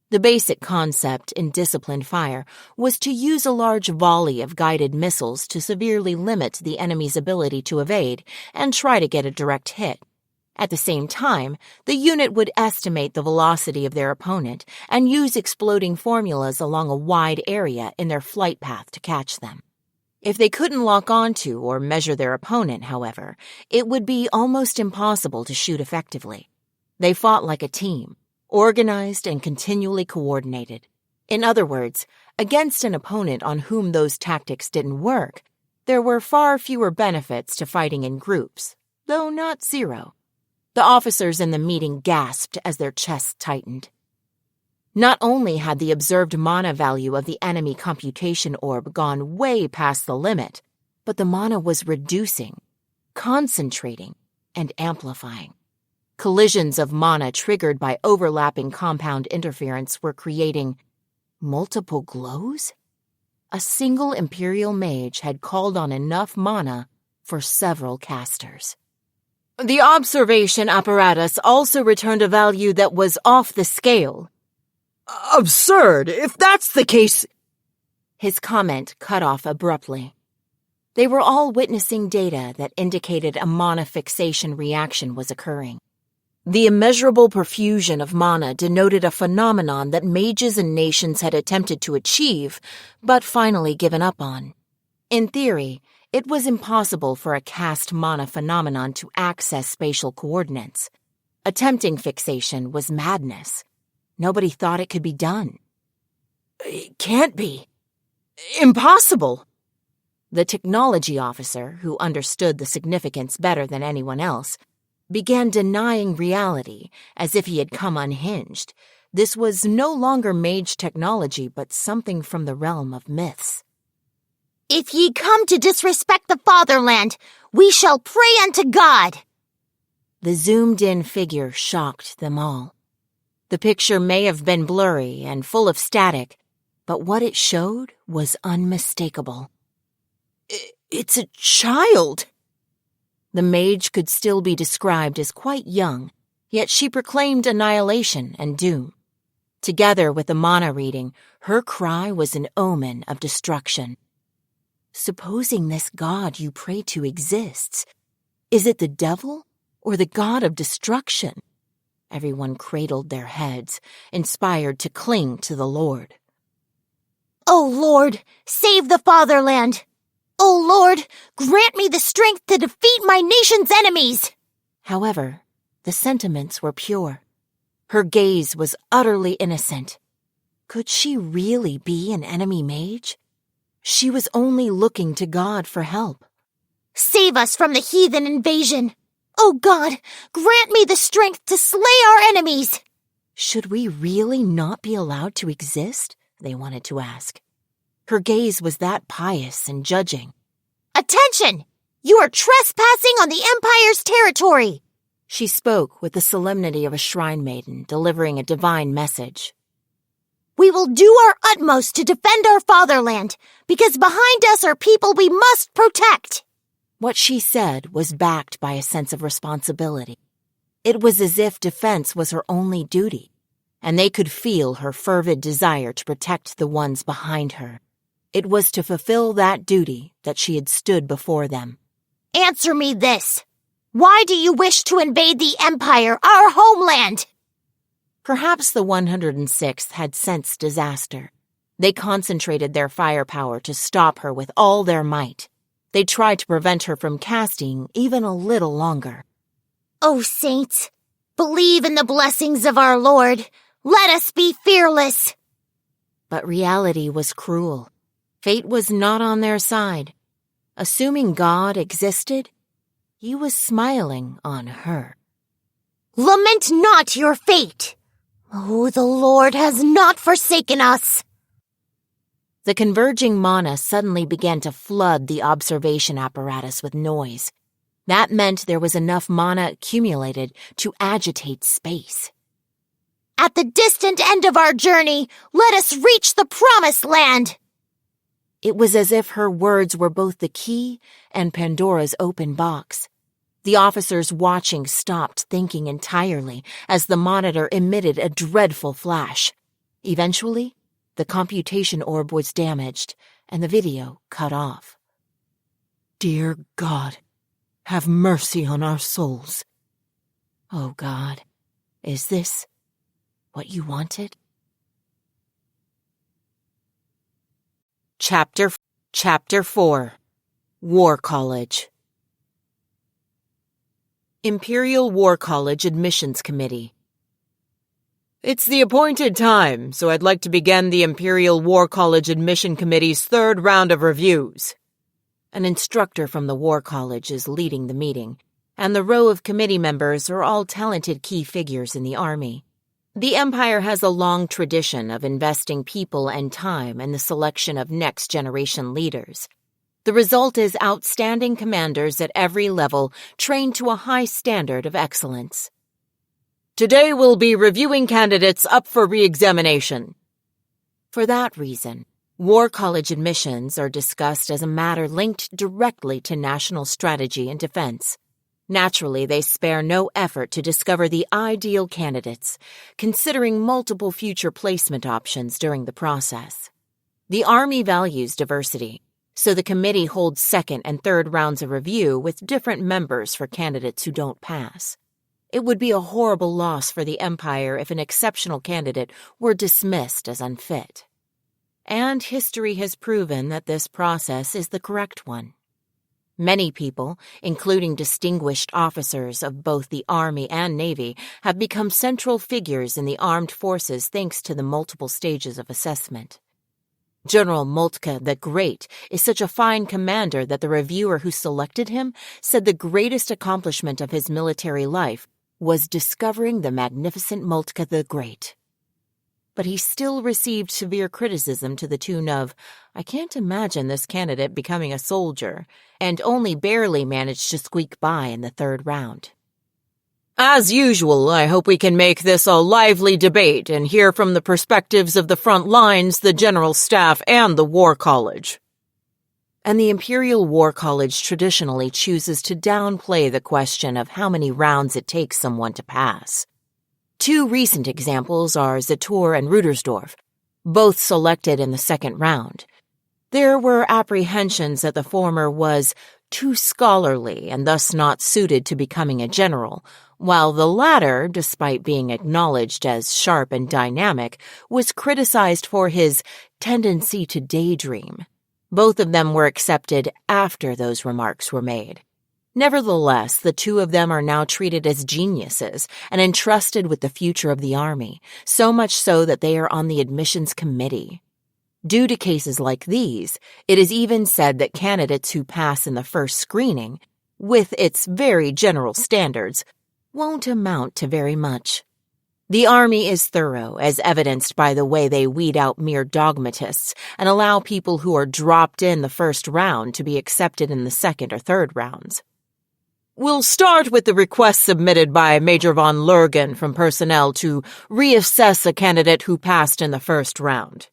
The basic concept in disciplined fire was to use a large volley of guided missiles to severely limit the enemy's ability to evade and try to get a direct hit. At the same time, the unit would estimate the velocity of their opponent and use exploding formulas along a wide area in their flight path to catch them. If they couldn't lock onto or measure their opponent, however, it would be almost impossible to shoot effectively. They fought like a team, organized and continually coordinated. In other words, against an opponent on whom those tactics didn't work, there were far fewer benefits to fighting in groups, though not zero. The officers in the meeting gasped as their chests tightened. Not only had the observed mana value of the enemy computation orb gone way past the limit, but the mana was reducing, concentrating, and amplifying. Collisions of mana triggered by overlapping compound interference were creating multiple glows? A single Imperial mage had called on enough mana for several casters. The observation apparatus also returned a value that was off the scale. Absurd! If that's the case— His comment cut off abruptly. They were all witnessing data that indicated a mana fixation reaction was occurring. The immeasurable profusion of mana denoted a phenomenon that mages and nations had attempted to achieve, but finally given up on. In theory, it was impossible for a cast mana phenomenon to access spatial coordinates. Attempting fixation was madness. Nobody thought it could be done. It can't be. Impossible. The technology officer, who understood the significance better than anyone else, began denying reality as if he had come unhinged. This was no longer mage technology, but something from the realm of myths. If ye come to disrespect the fatherland, we shall pray unto God. The zoomed-in figure shocked them all. The picture may have been blurry and full of static, but what it showed was unmistakable. It's a child. The mage could still be described as quite young, yet she proclaimed annihilation and doom. Together with the mana reading, her cry was an omen of destruction. Supposing this god you pray to exists, is it the devil or the god of destruction? Everyone cradled their heads, inspired to cling to the Lord. O Lord, save the fatherland! O Lord, grant me the strength to defeat my nation's enemies! However, the sentiments were pure. Her gaze was utterly innocent. Could she really be an enemy mage? She was only looking to God for help. Save us from the heathen invasion! O God, grant me the strength to slay our enemies! Should we really not be allowed to exist? They wanted to ask. Her gaze was that pious and judging. Attention! You are trespassing on the Empire's territory! She spoke with the solemnity of a shrine maiden delivering a divine message. We will do our utmost to defend our fatherland, because behind us are people we must protect. What she said was backed by a sense of responsibility. It was as if defense was her only duty, and they could feel her fervid desire to protect the ones behind her. It was to fulfill that duty that she had stood before them. Answer me this. Why do you wish to invade the Empire, our homeland? Perhaps the 106th had sensed disaster. They concentrated their firepower to stop her with all their might. They tried to prevent her from casting even a little longer. O saints, believe in the blessings of our Lord. Let us be fearless. But reality was cruel. Fate was not on their side. Assuming God existed, he was smiling on her. Lament not your fate. Oh, the Lord has not forsaken us. The converging mana suddenly began to flood the observation apparatus with noise. That meant there was enough mana accumulated to agitate space. At the distant end of our journey, let us reach the promised land. It was as if her words were both the key and Pandora's open box. The officers watching stopped thinking entirely as the monitor emitted a dreadful flash. Eventually, the computation orb was damaged and the video cut off. Dear God, have mercy on our souls. Oh God, is this what you wanted? Chapter 4 War College. Imperial War College Admissions Committee. It's the appointed time, so I'd like to begin the Imperial War College Admission Committee's third round of reviews. An instructor from the War College is leading the meeting, and the row of committee members are all talented key figures in the Army. The Empire has a long tradition of investing people and time in the selection of next-generation leaders. The result is outstanding commanders at every level trained to a high standard of excellence. Today we'll be reviewing candidates up for re-examination. For that reason, War College admissions are discussed as a matter linked directly to national strategy and defense. Naturally, they spare no effort to discover the ideal candidates, considering multiple future placement options during the process. The Army values diversity, so the committee holds second and third rounds of review with different members for candidates who don't pass. It would be a horrible loss for the Empire if an exceptional candidate were dismissed as unfit. And history has proven that this process is the correct one. Many people, including distinguished officers of both the Army and Navy, have become central figures in the armed forces thanks to the multiple stages of assessment. General Moltke the Great is such a fine commander that the reviewer who selected him said the greatest accomplishment of his military life was discovering the magnificent Moltke the Great. But he still received severe criticism to the tune of, "I can't imagine this candidate becoming a soldier," and only barely managed to squeak by in the third round. As usual, I hope we can make this a lively debate and hear from the perspectives of the front lines, the General Staff, and the War College. And the Imperial War College traditionally chooses to downplay the question of how many rounds it takes someone to pass. Two recent examples are Zator and Rudersdorf, both selected in the second round. There were apprehensions that the former was too scholarly and thus not suited to becoming a general, while the latter, despite being acknowledged as sharp and dynamic, was criticized for his tendency to daydream. Both of them were accepted after those remarks were made. Nevertheless, the two of them are now treated as geniuses and entrusted with the future of the Army, so much so that they are on the admissions committee. Due to cases like these, it is even said that candidates who pass in the first screening, with its very general standards, won't amount to very much. The Army is thorough, as evidenced by the way they weed out mere dogmatists and allow people who are dropped in the first round to be accepted in the second or third rounds. We'll start with the request submitted by Major von Lurgen from personnel to reassess a candidate who passed in the first round.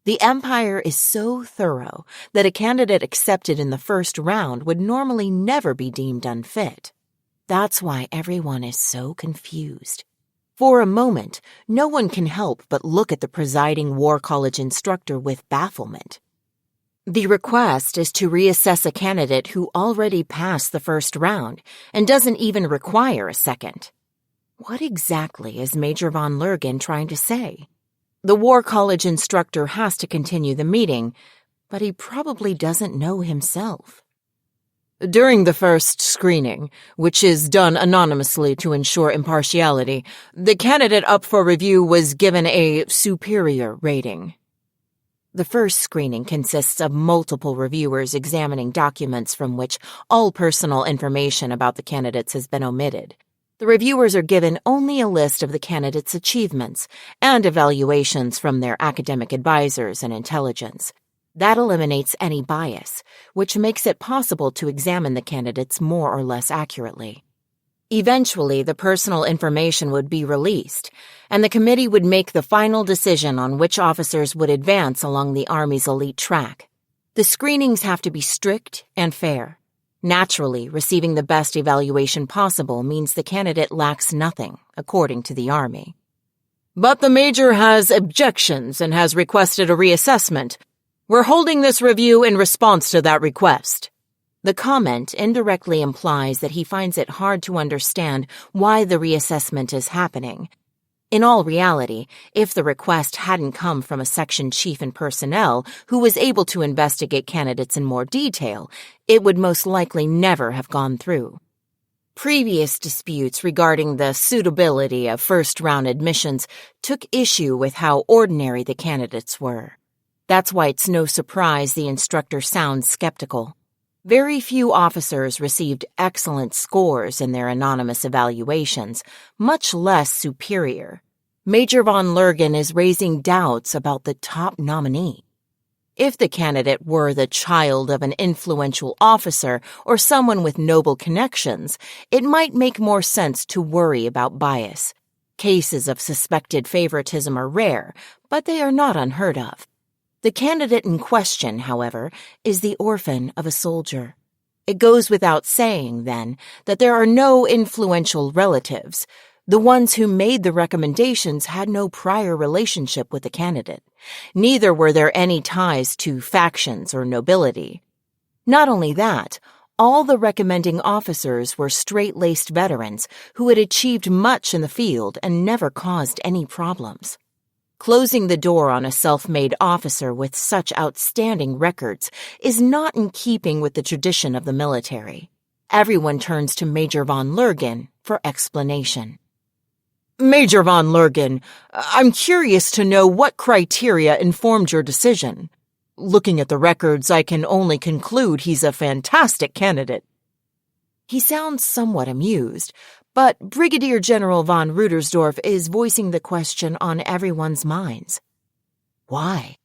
The Empire is so thorough that a candidate accepted in the first round would normally never be deemed unfit. That's why everyone is so confused. For a moment, no one can help but look at the presiding War College instructor with bafflement. The request is to reassess a candidate who already passed the first round and doesn't even require a second. What exactly is Major von Lurgen trying to say? The War College instructor has to continue the meeting, but he probably doesn't know himself. During the first screening, which is done anonymously to ensure impartiality, the candidate up for review was given a superior rating. The first screening consists of multiple reviewers examining documents from which all personal information about the candidates has been omitted. The reviewers are given only a list of the candidates' achievements and evaluations from their academic advisors and intelligence. That eliminates any bias, which makes it possible to examine the candidates more or less accurately. Eventually, the personal information would be released, and the committee would make the final decision on which officers would advance along the Army's elite track. The screenings have to be strict and fair. Naturally, receiving the best evaluation possible means the candidate lacks nothing, according to the Army. But the Major has objections and has requested a reassessment. We're holding this review in response to that request. The comment indirectly implies that he finds it hard to understand why the reassessment is happening. In all reality, if the request hadn't come from a section chief in personnel who was able to investigate candidates in more detail, it would most likely never have gone through. Previous disputes regarding the suitability of first-round admissions took issue with how ordinary the candidates were. That's why it's no surprise the instructor sounds skeptical. Very few officers received excellent scores in their anonymous evaluations, much less superior. Major von Lurgen is raising doubts about the top nominee. If the candidate were the child of an influential officer or someone with noble connections, it might make more sense to worry about bias. Cases of suspected favoritism are rare, but they are not unheard of. The candidate in question, however, is the orphan of a soldier. It goes without saying, then, that there are no influential relatives. The ones who made the recommendations had no prior relationship with the candidate. Neither were there any ties to factions or nobility. Not only that, all the recommending officers were straight-laced veterans who had achieved much in the field and never caused any problems. Closing the door on a self-made officer with such outstanding records is not in keeping with the tradition of the military. Everyone turns to Major von Lurgen for explanation. Major von Lurgen, I'm curious to know what criteria informed your decision. Looking at the records, I can only conclude he's a fantastic candidate. He sounds somewhat amused, but Brigadier General von Rudersdorf is voicing the question on everyone's minds. Why?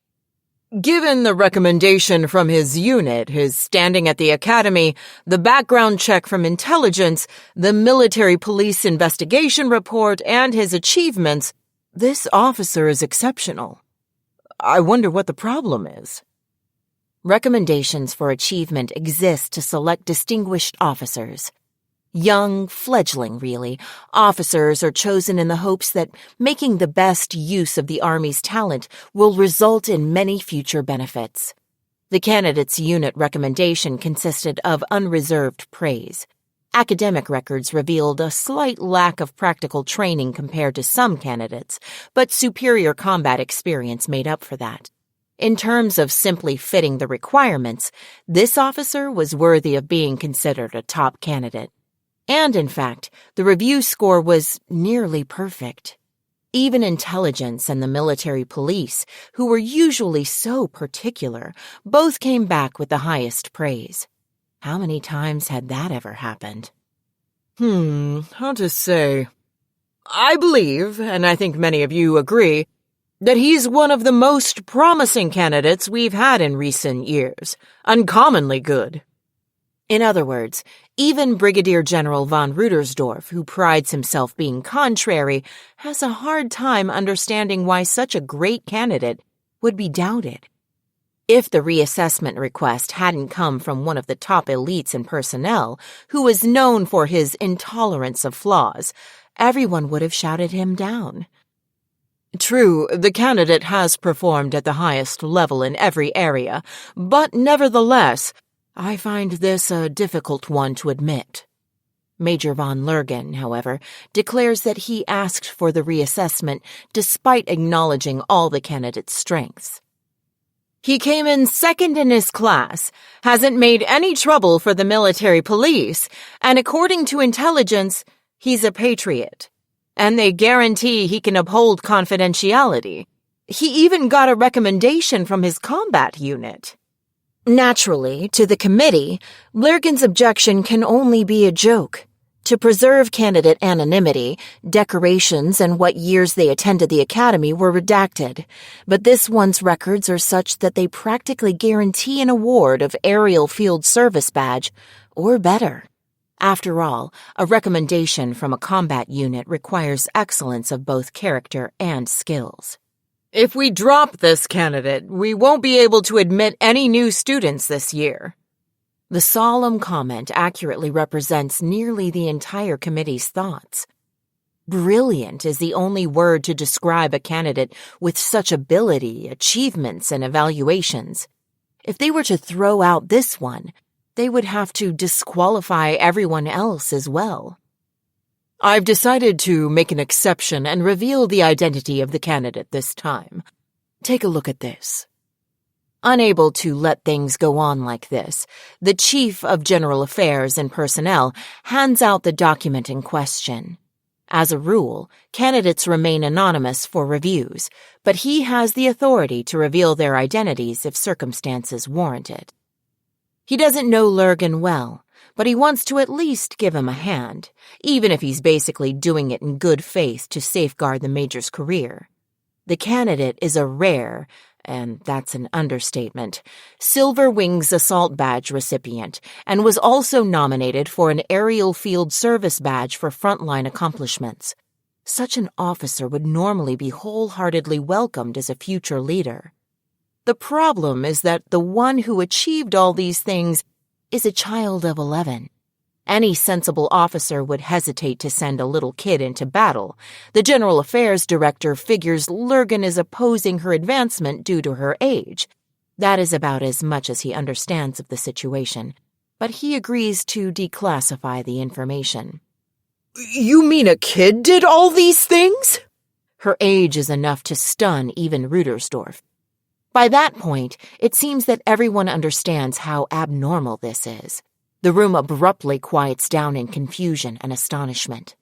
Given the recommendation from his unit, his standing at the academy, the background check from intelligence, the military police investigation report, and his achievements, this officer is exceptional. I wonder what the problem is. Recommendations for achievement exist to select distinguished officers. Young, fledgling, really, officers are chosen in the hopes that making the best use of the Army's talent will result in many future benefits. The candidate's unit recommendation consisted of unreserved praise. Academic records revealed a slight lack of practical training compared to some candidates, but superior combat experience made up for that. In terms of simply fitting the requirements, this officer was worthy of being considered a top candidate. And, in fact, the review score was nearly perfect. Even intelligence and the military police, who were usually so particular, both came back with the highest praise. How many times had that ever happened? How to say? I believe, and I think many of you agree, that he's one of the most promising candidates we've had in recent years. Uncommonly good. In other words, even Brigadier General von Rudersdorf, who prides himself being contrary, has a hard time understanding why such a great candidate would be doubted. If the reassessment request hadn't come from one of the top elites in personnel, who was known for his intolerance of flaws, everyone would have shouted him down. True, the candidate has performed at the highest level in every area, but nevertheless, I find this a difficult one to admit. Major von Lurgan, however, declares that he asked for the reassessment despite acknowledging all the candidate's strengths. He came in second in his class, hasn't made any trouble for the military police, and according to intelligence, he's a patriot. And they guarantee he can uphold confidentiality. He even got a recommendation from his combat unit. Naturally, to the committee, Lurgan's objection can only be a joke. To preserve candidate anonymity, decorations and what years they attended the academy were redacted, but this one's records are such that they practically guarantee an award of Aerial Field Service Badge, or better. After all, a recommendation from a combat unit requires excellence of both character and skills. If we drop this candidate, we won't be able to admit any new students this year. The solemn comment accurately represents nearly the entire committee's thoughts. Brilliant is the only word to describe a candidate with such ability, achievements, and evaluations. If they were to throw out this one, they would have to disqualify everyone else as well. I've decided to make an exception and reveal the identity of the candidate this time. Take a look at this. Unable to let things go on like this, the Chief of General Affairs and Personnel hands out the document in question. As a rule, candidates remain anonymous for reviews, but he has the authority to reveal their identities if circumstances warrant it. He doesn't know Lurgan well, but he wants to at least give him a hand, even if he's basically doing it in good faith to safeguard the Major's career. The candidate is a rare, and that's an understatement, Silver Wings Assault Badge recipient, and was also nominated for an Aerial Field Service Badge for frontline accomplishments. Such an officer would normally be wholeheartedly welcomed as a future leader. The problem is that the one who achieved all these things is a child of 11. Any sensible officer would hesitate to send a little kid into battle. The General Affairs Director figures Lurgan is opposing her advancement due to her age. That is about as much as he understands of the situation, but he agrees to declassify the information. You mean a kid did all these things? Her age is enough to stun even Rudersdorf. By that point, it seems that everyone understands how abnormal this is. The room abruptly quiets down in confusion and astonishment.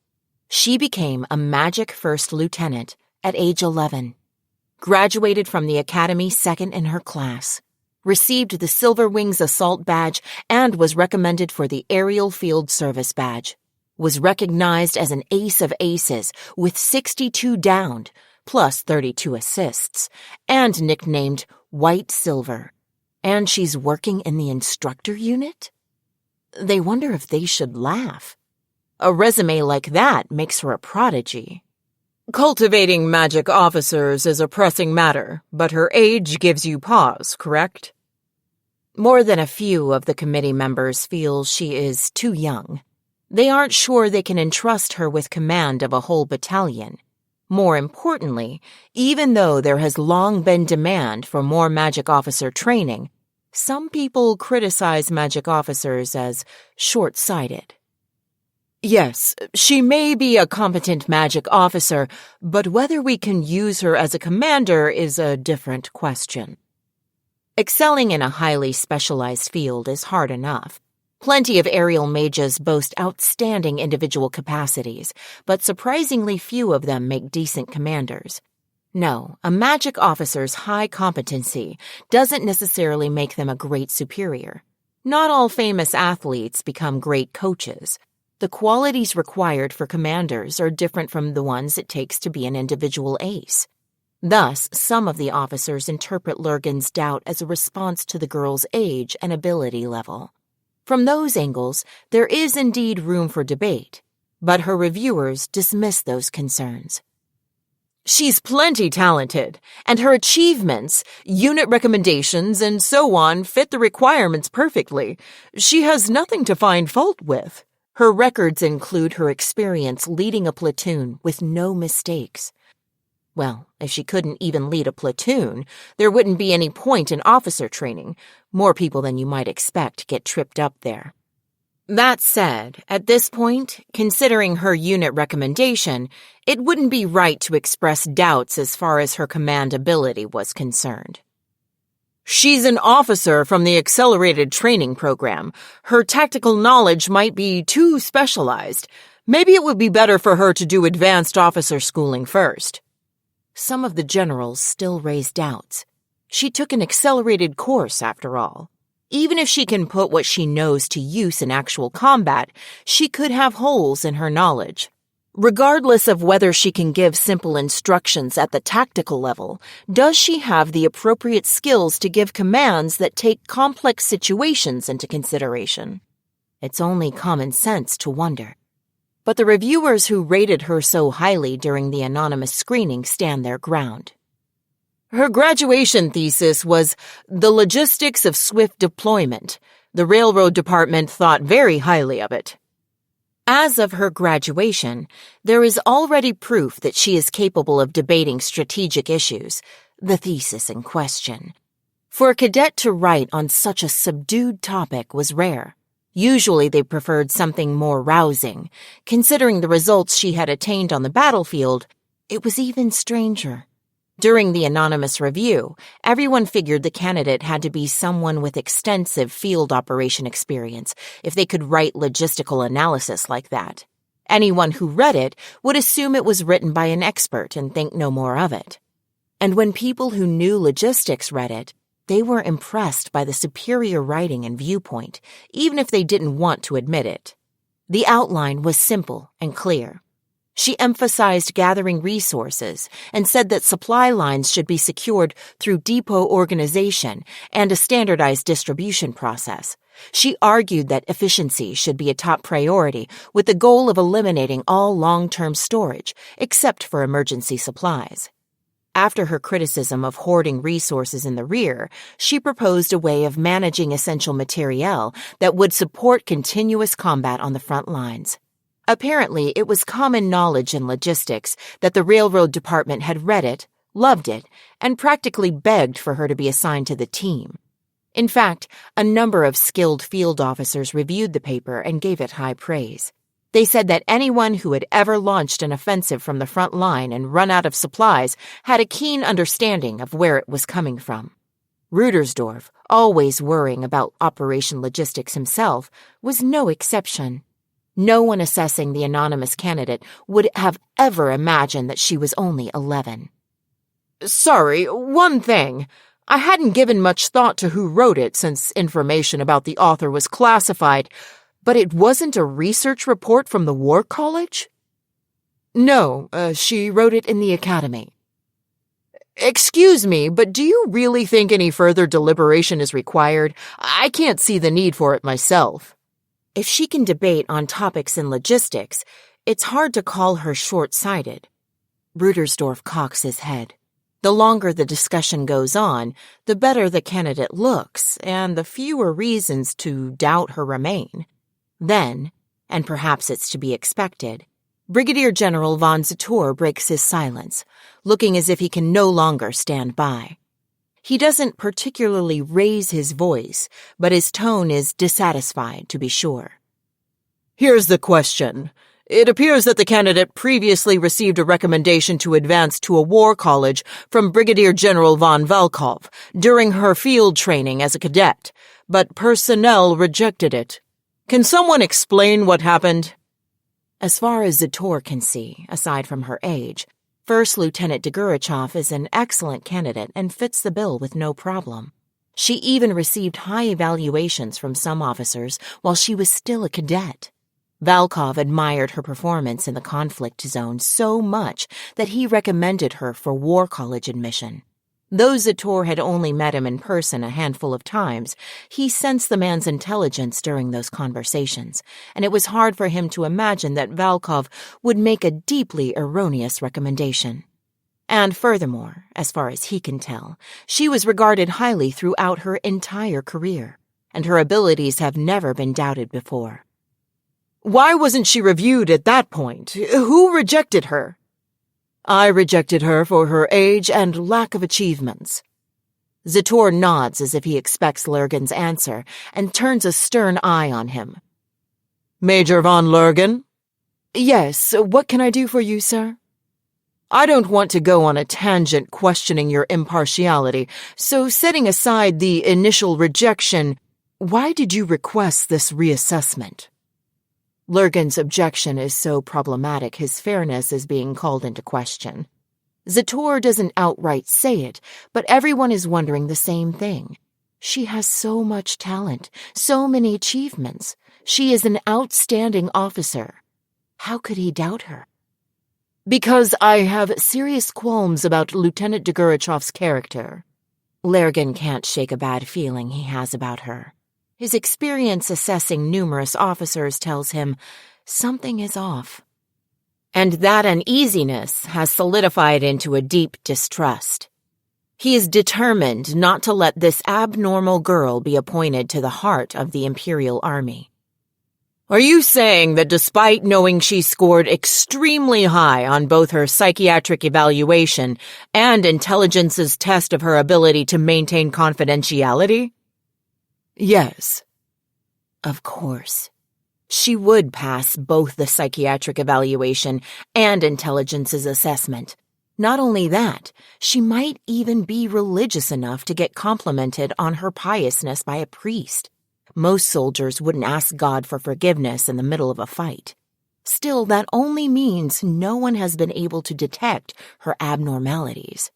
She became a magic first lieutenant at age 11, graduated from the academy second in her class, received the Silver Wings Assault Badge, and was recommended for the Aerial Field Service Badge, was recognized as an ace of aces with 62 downed, plus 32 assists, and nicknamed White Silver. And she's working in the instructor unit? They wonder if they should laugh. A resume like that makes her a prodigy. Cultivating magic officers is a pressing matter, but her age gives you pause, correct? More than a few of the committee members feel she is too young. They aren't sure they can entrust her with command of a whole battalion. More importantly, even though there has long been demand for more magic officer training, some people criticize magic officers as short-sighted. Yes, she may be a competent magic officer, but whether we can use her as a commander is a different question. Excelling in a highly specialized field is hard enough. Plenty of aerial mages boast outstanding individual capacities, but surprisingly few of them make decent commanders. No, a magic officer's high competency doesn't necessarily make them a great superior. Not all famous athletes become great coaches. The qualities required for commanders are different from the ones it takes to be an individual ace. Thus, some of the officers interpret Lurgan's doubt as a response to the girl's age and ability level. From those angles, there is indeed room for debate, but her reviewers dismiss those concerns. She's plenty talented, and her achievements, unit recommendations, and so on fit the requirements perfectly. She has nothing to find fault with. Her records include her experience leading a platoon with no mistakes. Well, if she couldn't even lead a platoon, there wouldn't be any point in officer training. More people than you might expect get tripped up there. That said, at this point, considering her unit recommendation, it wouldn't be right to express doubts as far as her command ability was concerned. She's an officer from the accelerated training program. Her tactical knowledge might be too specialized. Maybe it would be better for her to do advanced officer schooling first. Some of the generals still raised doubts. She took an accelerated course, after all. Even if she can put what she knows to use in actual combat, she could have holes in her knowledge. Regardless of whether she can give simple instructions at the tactical level, does she have the appropriate skills to give commands that take complex situations into consideration? It's only common sense to wonder. But the reviewers who rated her so highly during the anonymous screening stand their ground. Her graduation thesis was The Logistics of Swift Deployment. The Railroad Department thought very highly of it. As of her graduation, there is already proof that she is capable of debating strategic issues, the thesis in question. For a cadet to write on such a subdued topic was rare. Usually they preferred something more rousing. Considering the results she had attained on the battlefield, it was even stranger. During the anonymous review, everyone figured the candidate had to be someone with extensive field operation experience if they could write logistical analysis like that. Anyone who read it would assume it was written by an expert and think no more of it. And when people who knew logistics read it, they were impressed by the superior writing and viewpoint, even if they didn't want to admit it. The outline was simple and clear. She emphasized gathering resources and said that supply lines should be secured through depot organization and a standardized distribution process. She argued that efficiency should be a top priority with the goal of eliminating all long-term storage, except for emergency supplies. After her criticism of hoarding resources in the rear, she proposed a way of managing essential materiel that would support continuous combat on the front lines. Apparently, it was common knowledge in logistics that the Railroad Department had read it, loved it, and practically begged for her to be assigned to the team. In fact, a number of skilled field officers reviewed the paper and gave it high praise. They said that anyone who had ever launched an offensive from the front line and run out of supplies had a keen understanding of where it was coming from. Rudersdorf, always worrying about operation logistics himself, was no exception. No one assessing the anonymous candidate would have ever imagined that she was only 11. Sorry, one thing. I hadn't given much thought to who wrote it since information about the author was classified, but it wasn't a research report from the War College? No, she wrote it in the academy. Excuse me, but do you really think any further deliberation is required? I can't see the need for it myself. If she can debate on topics in logistics, it's hard to call her short-sighted. Rudersdorf cocks his head. The longer the discussion goes on, the better the candidate looks, and the fewer reasons to doubt her remain. Then, and perhaps it's to be expected, Brigadier General von Zator breaks his silence, looking as if he can no longer stand by. He doesn't particularly raise his voice, but his tone is dissatisfied, to be sure. Here's the question. It appears that the candidate previously received a recommendation to advance to a war college from Brigadier General von Valkov during her field training as a cadet, but personnel rejected it. Can someone explain what happened? As far as Zator can see, aside from her age, First Lieutenant Degurechaff is an excellent candidate and fits the bill with no problem. She even received high evaluations from some officers while she was still a cadet. Volkov admired her performance in the conflict zone so much that he recommended her for war college admission. Though Zator had only met him in person a handful of times, he sensed the man's intelligence during those conversations, and it was hard for him to imagine that Volkov would make a deeply erroneous recommendation. And furthermore, as far as he can tell, she was regarded highly throughout her entire career, and her abilities have never been doubted before. Why wasn't she reviewed at that point? Who rejected her? I rejected her for her age and lack of achievements. Zator nods as if he expects Lurgan's answer and turns a stern eye on him. Major von Lurgan? Yes, what can I do for you, sir? I don't want to go on a tangent questioning your impartiality, so setting aside the initial rejection, why did you request this reassessment? Lurgan's objection is so problematic his fairness is being called into question. Zator doesn't outright say it, but everyone is wondering the same thing. She has so much talent, so many achievements. She is an outstanding officer. How could he doubt her? Because I have serious qualms about Lieutenant Degurechaff's character. Lurgan can't shake a bad feeling he has about her. His experience assessing numerous officers tells him something is off. And that uneasiness has solidified into a deep distrust. He is determined not to let this abnormal girl be appointed to the heart of the Imperial Army. Are you saying that despite knowing she scored extremely high on both her psychiatric evaluation and intelligence's test of her ability to maintain confidentiality? Yes. Of course. She would pass both the psychiatric evaluation and intelligence's assessment. Not only that, she might even be religious enough to get complimented on her piousness by a priest. Most soldiers wouldn't ask God for forgiveness in the middle of a fight. Still, that only means no one has been able to detect her abnormalities.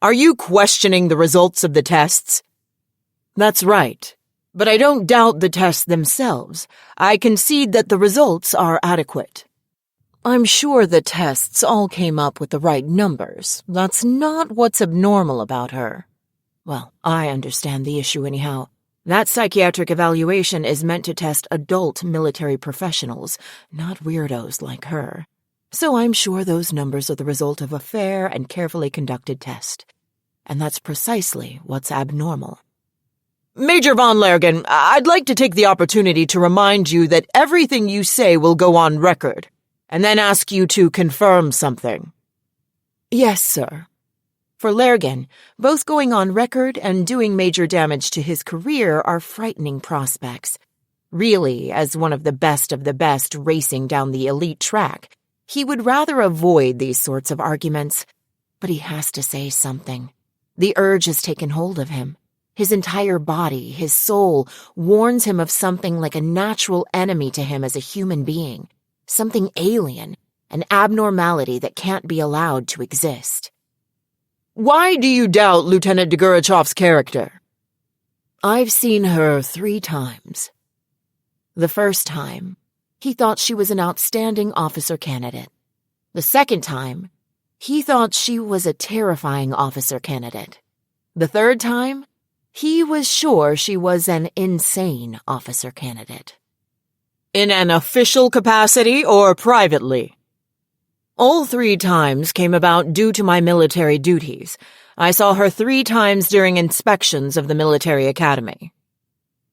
Are you questioning the results of the tests? That's right, but I don't doubt the tests themselves. I concede that the results are adequate. I'm sure the tests all came up with the right numbers. That's not what's abnormal about her. Well, I understand the issue anyhow. That psychiatric evaluation is meant to test adult military professionals, not weirdos like her. So I'm sure those numbers are the result of a fair and carefully conducted test. And that's precisely what's abnormal. Major von Lurgan, I'd like to take the opportunity to remind you that everything you say will go on record, and then ask you to confirm something. Yes, sir. For Lurgan, both going on record and doing major damage to his career are frightening prospects. Really, as one of the best racing down the elite track, he would rather avoid these sorts of arguments. But he has to say something. The urge has taken hold of him. His entire body, his soul, warns him of something like a natural enemy to him as a human being, something alien, an abnormality that can't be allowed to exist. Why do you doubt Lieutenant Degurechaff's character? I've seen her 3 times. The first time, he thought she was an outstanding officer candidate. The second time, he thought she was a terrifying officer candidate. The third time, he was sure she was an insane officer candidate. In an official capacity or privately? All 3 times came about due to my military duties. I saw her 3 times during inspections of the military academy.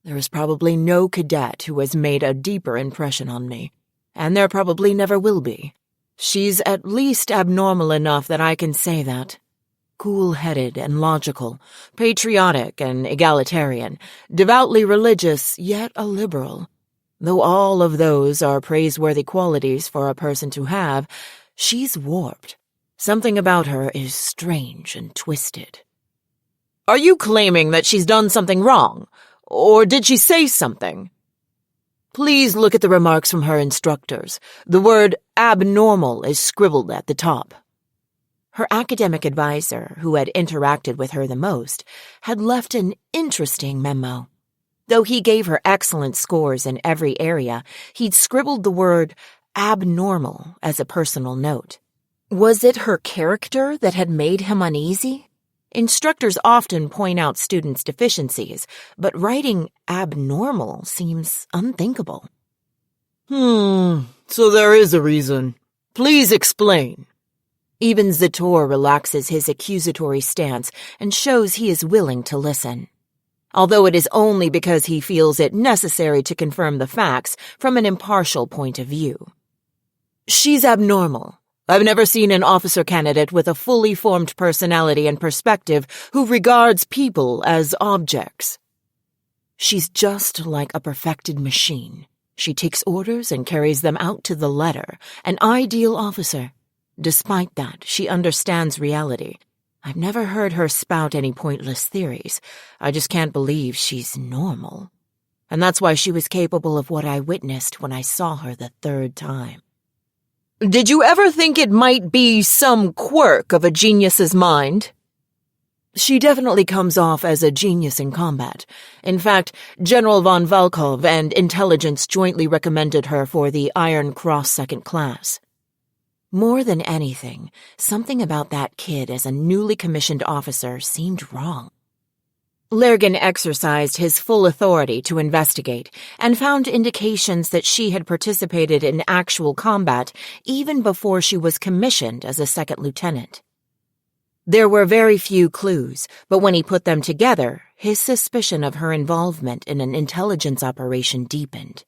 There is probably no cadet who has made a deeper impression on me, and there probably never will be. She's at least abnormal enough that I can say that. Cool-headed and logical, patriotic and egalitarian, devoutly religious, yet a liberal. Though all of those are praiseworthy qualities for a person to have, she's warped. Something about her is strange and twisted. Are you claiming that she's done something wrong? Or did she say something? Please look at the remarks from her instructors. The word abnormal is scribbled at the top. Her academic advisor, who had interacted with her the most, had left an interesting memo. Though he gave her excellent scores in every area, he'd scribbled the word abnormal as a personal note. Was it her character that had made him uneasy? Instructors often point out students' deficiencies, but writing abnormal seems unthinkable. So there is a reason. Please explain. Even Zator relaxes his accusatory stance and shows he is willing to listen, although it is only because he feels it necessary to confirm the facts from an impartial point of view. She's abnormal. I've never seen an officer candidate with a fully formed personality and perspective who regards people as objects. She's just like a perfected machine. She takes orders and carries them out to the letter, an ideal officer. Despite that, she understands reality. I've never heard her spout any pointless theories. I just can't believe she's normal. And that's why she was capable of what I witnessed when I saw her the third time. Did you ever think it might be some quirk of a genius's mind? She definitely comes off as a genius in combat. In fact, General von Volkov and Intelligence jointly recommended her for the Iron Cross Second Class. More than anything, something about that kid as a newly commissioned officer seemed wrong. Lergen exercised his full authority to investigate and found indications that she had participated in actual combat even before she was commissioned as a second lieutenant. There were very few clues, but when he put them together, his suspicion of her involvement in an intelligence operation deepened.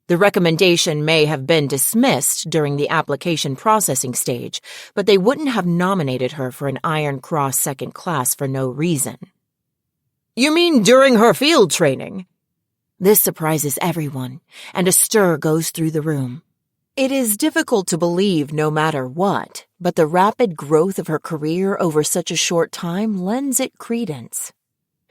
The recommendation may have been dismissed during the application processing stage, but they wouldn't have nominated her for an Iron Cross Second Class for no reason. You mean during her field training? This surprises everyone, and a stir goes through the room. It is difficult to believe no matter what, but the rapid growth of her career over such a short time lends it credence.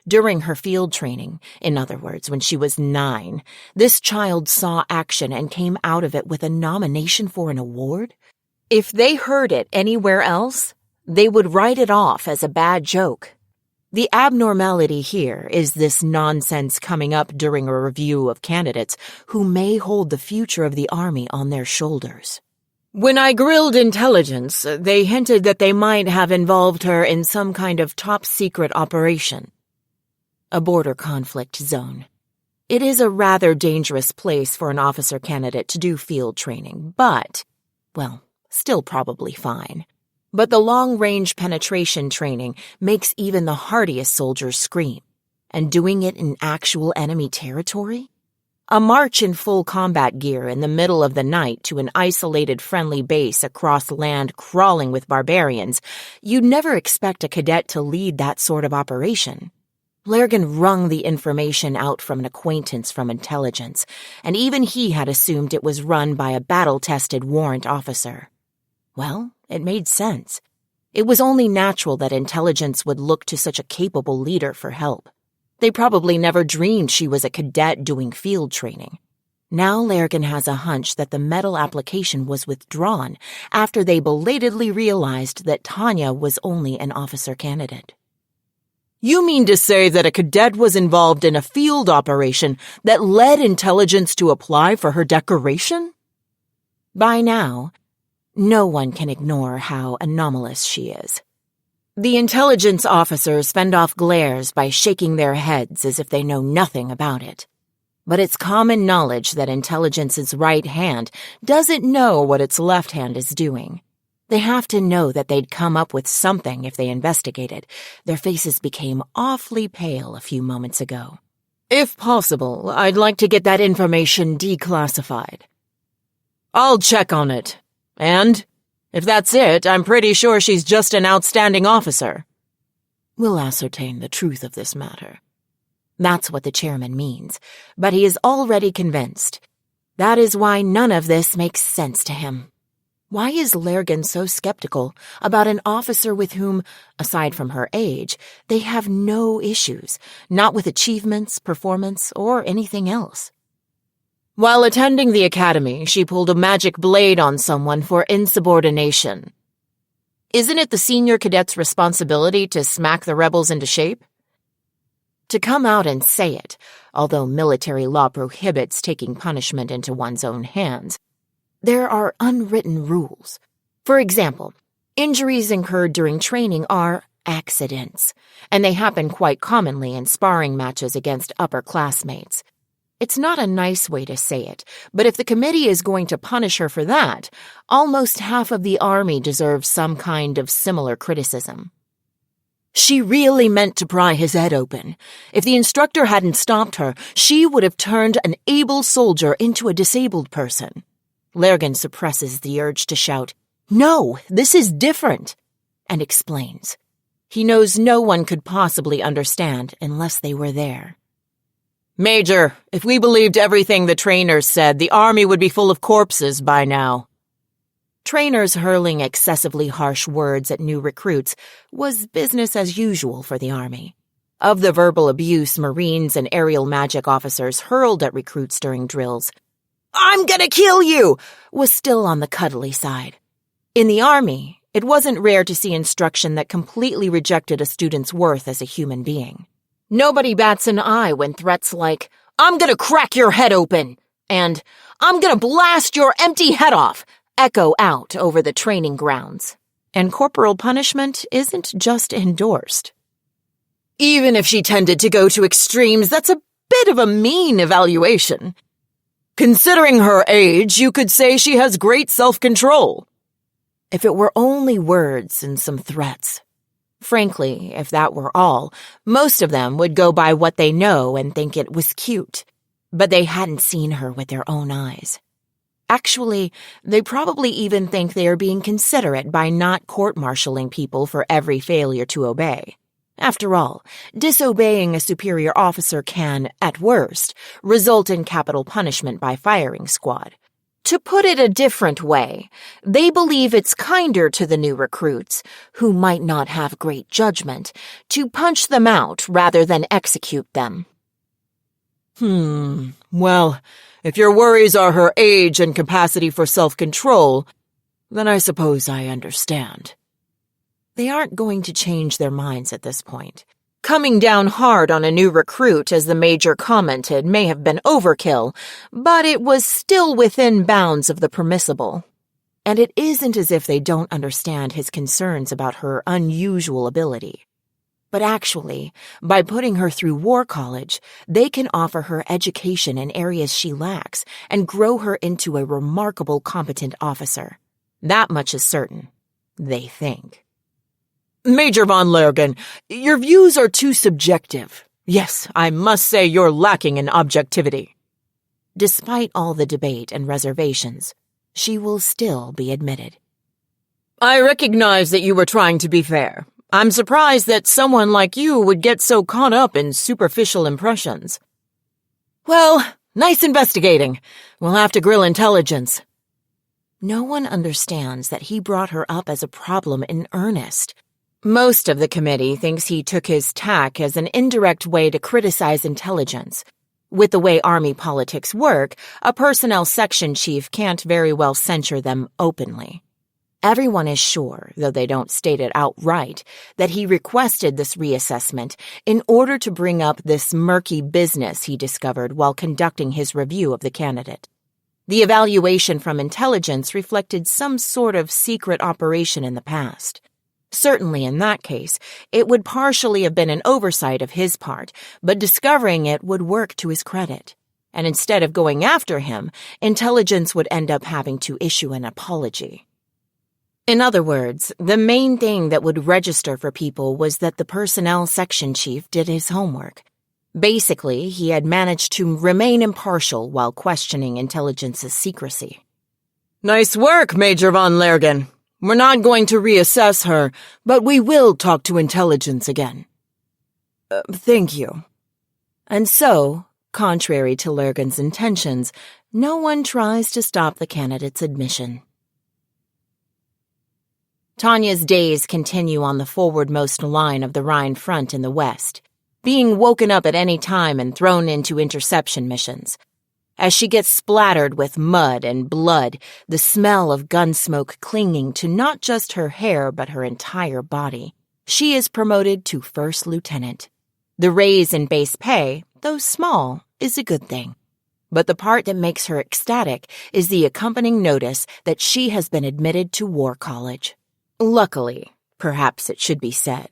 During her field training, in other words, when she was 9, this child saw action and came out of it with a nomination for an award? If they heard it anywhere else, they would write it off as a bad joke. The abnormality here is this nonsense coming up during a review of candidates who may hold the future of the Army on their shoulders. When I grilled Intelligence, they hinted that they might have involved her in some kind of top-secret operation. A border conflict zone. It is a rather dangerous place for an officer candidate to do field training, but, well, still probably fine. But the long-range penetration training makes even the hardiest soldiers scream. And doing it in actual enemy territory? A march in full combat gear in the middle of the night to an isolated friendly base across land crawling with barbarians, you'd never expect a cadet to lead that sort of operation. Lergen wrung the information out from an acquaintance from Intelligence, and even he had assumed it was run by a battle-tested warrant officer. Well, it made sense. It was only natural that Intelligence would look to such a capable leader for help. They probably never dreamed she was a cadet doing field training. Now Lergen has a hunch that the medal application was withdrawn after they belatedly realized that Tanya was only an officer candidate. You mean to say that a cadet was involved in a field operation that led Intelligence to apply for her decoration? By now, no one can ignore how anomalous she is. The Intelligence officers fend off glares by shaking their heads as if they know nothing about it. But it's common knowledge that Intelligence's right hand doesn't know what its left hand is doing. They have to know that they'd come up with something if they investigated. Their faces became awfully pale a few moments ago. If possible, I'd like to get that information declassified. I'll check on it. And, if that's it, I'm pretty sure she's just an outstanding officer. We'll ascertain the truth of this matter. That's what the chairman means, but he is already convinced. That is why none of this makes sense to him. Why is Lergen so skeptical about an officer with whom, aside from her age, they have no issues, not with achievements, performance, or anything else? While attending the academy, she pulled a magic blade on someone for insubordination. Isn't it the senior cadet's responsibility to smack the rebels into shape? To come out and say it, although military law prohibits taking punishment into one's own hands. There are unwritten rules. For example, injuries incurred during training are accidents, and they happen quite commonly in sparring matches against upper classmates. It's not a nice way to say it, but if the committee is going to punish her for that, almost half of the army deserves some kind of similar criticism. She really meant to pry his head open. If the instructor hadn't stopped her, she would have turned an able soldier into a disabled person. Lergen suppresses the urge to shout, "No, this is different," and explains. He knows no one could possibly understand unless they were there. Major, if we believed everything the trainers said, the army would be full of corpses by now. Trainers hurling excessively harsh words at new recruits was business as usual for the army. Of the verbal abuse Marines and aerial magic officers hurled at recruits during drills, "I'm gonna kill you!" was still on the cuddly side. In the army, it wasn't rare to see instruction that completely rejected a student's worth as a human being. Nobody bats an eye when threats like, "I'm gonna crack your head open," and "I'm gonna blast your empty head off," echo out over the training grounds. And corporal punishment isn't just endorsed. Even if she tended to go to extremes, that's a bit of a mean evaluation. Considering her age, you could say she has great self-control. If it were only words and some threats. Frankly, if that were all, most of them would go by what they know and think it was cute. But they hadn't seen her with their own eyes. Actually, they probably even think they are being considerate by not court-martialing people for every failure to obey. After all, disobeying a superior officer can, at worst, result in capital punishment by firing squad. To put it a different way, they believe it's kinder to the new recruits, who might not have great judgment, to punch them out rather than execute them. Well, if your worries are her age and capacity for self-control, then I suppose I understand. They aren't going to change their minds at this point. Coming down hard on a new recruit, as the major commented, may have been overkill, but it was still within bounds of the permissible. And it isn't as if they don't understand his concerns about her unusual ability. But actually, by putting her through war college, they can offer her education in areas she lacks and grow her into a remarkable competent officer. That much is certain, they think. Major von Lergen, your views are too subjective. Yes, I must say you're lacking in objectivity. Despite all the debate and reservations, she will still be admitted. I recognize that you were trying to be fair. I'm surprised that someone like you would get so caught up in superficial impressions. Well, nice investigating. We'll have to grill intelligence. No one understands that he brought her up as a problem in earnest. Most of the committee thinks he took his tack as an indirect way to criticize intelligence. With the way army politics work, a personnel section chief can't very well censure them openly. Everyone is sure, though they don't state it outright, that he requested this reassessment in order to bring up this murky business he discovered while conducting his review of the candidate. The evaluation from intelligence reflected some sort of secret operation in the past. Certainly in that case, it would partially have been an oversight of his part, but discovering it would work to his credit. And instead of going after him, intelligence would end up having to issue an apology. In other words, the main thing that would register for people was that the personnel section chief did his homework. Basically, he had managed to remain impartial while questioning intelligence's secrecy. Nice work, Major von Lergen. We're not going to reassess her, but we will talk to intelligence again. Thank you. And so, contrary to Lergen's intentions, no one tries to stop the candidate's admission. Tanya's days continue on the forwardmost line of the Rhine front in the west, being woken up at any time and thrown into interception missions. As she gets splattered with mud and blood, the smell of gun smoke clinging to not just her hair but her entire body, she is promoted to first lieutenant. The raise in base pay, though small, is a good thing. But the part that makes her ecstatic is the accompanying notice that she has been admitted to War College. Luckily, perhaps it should be said.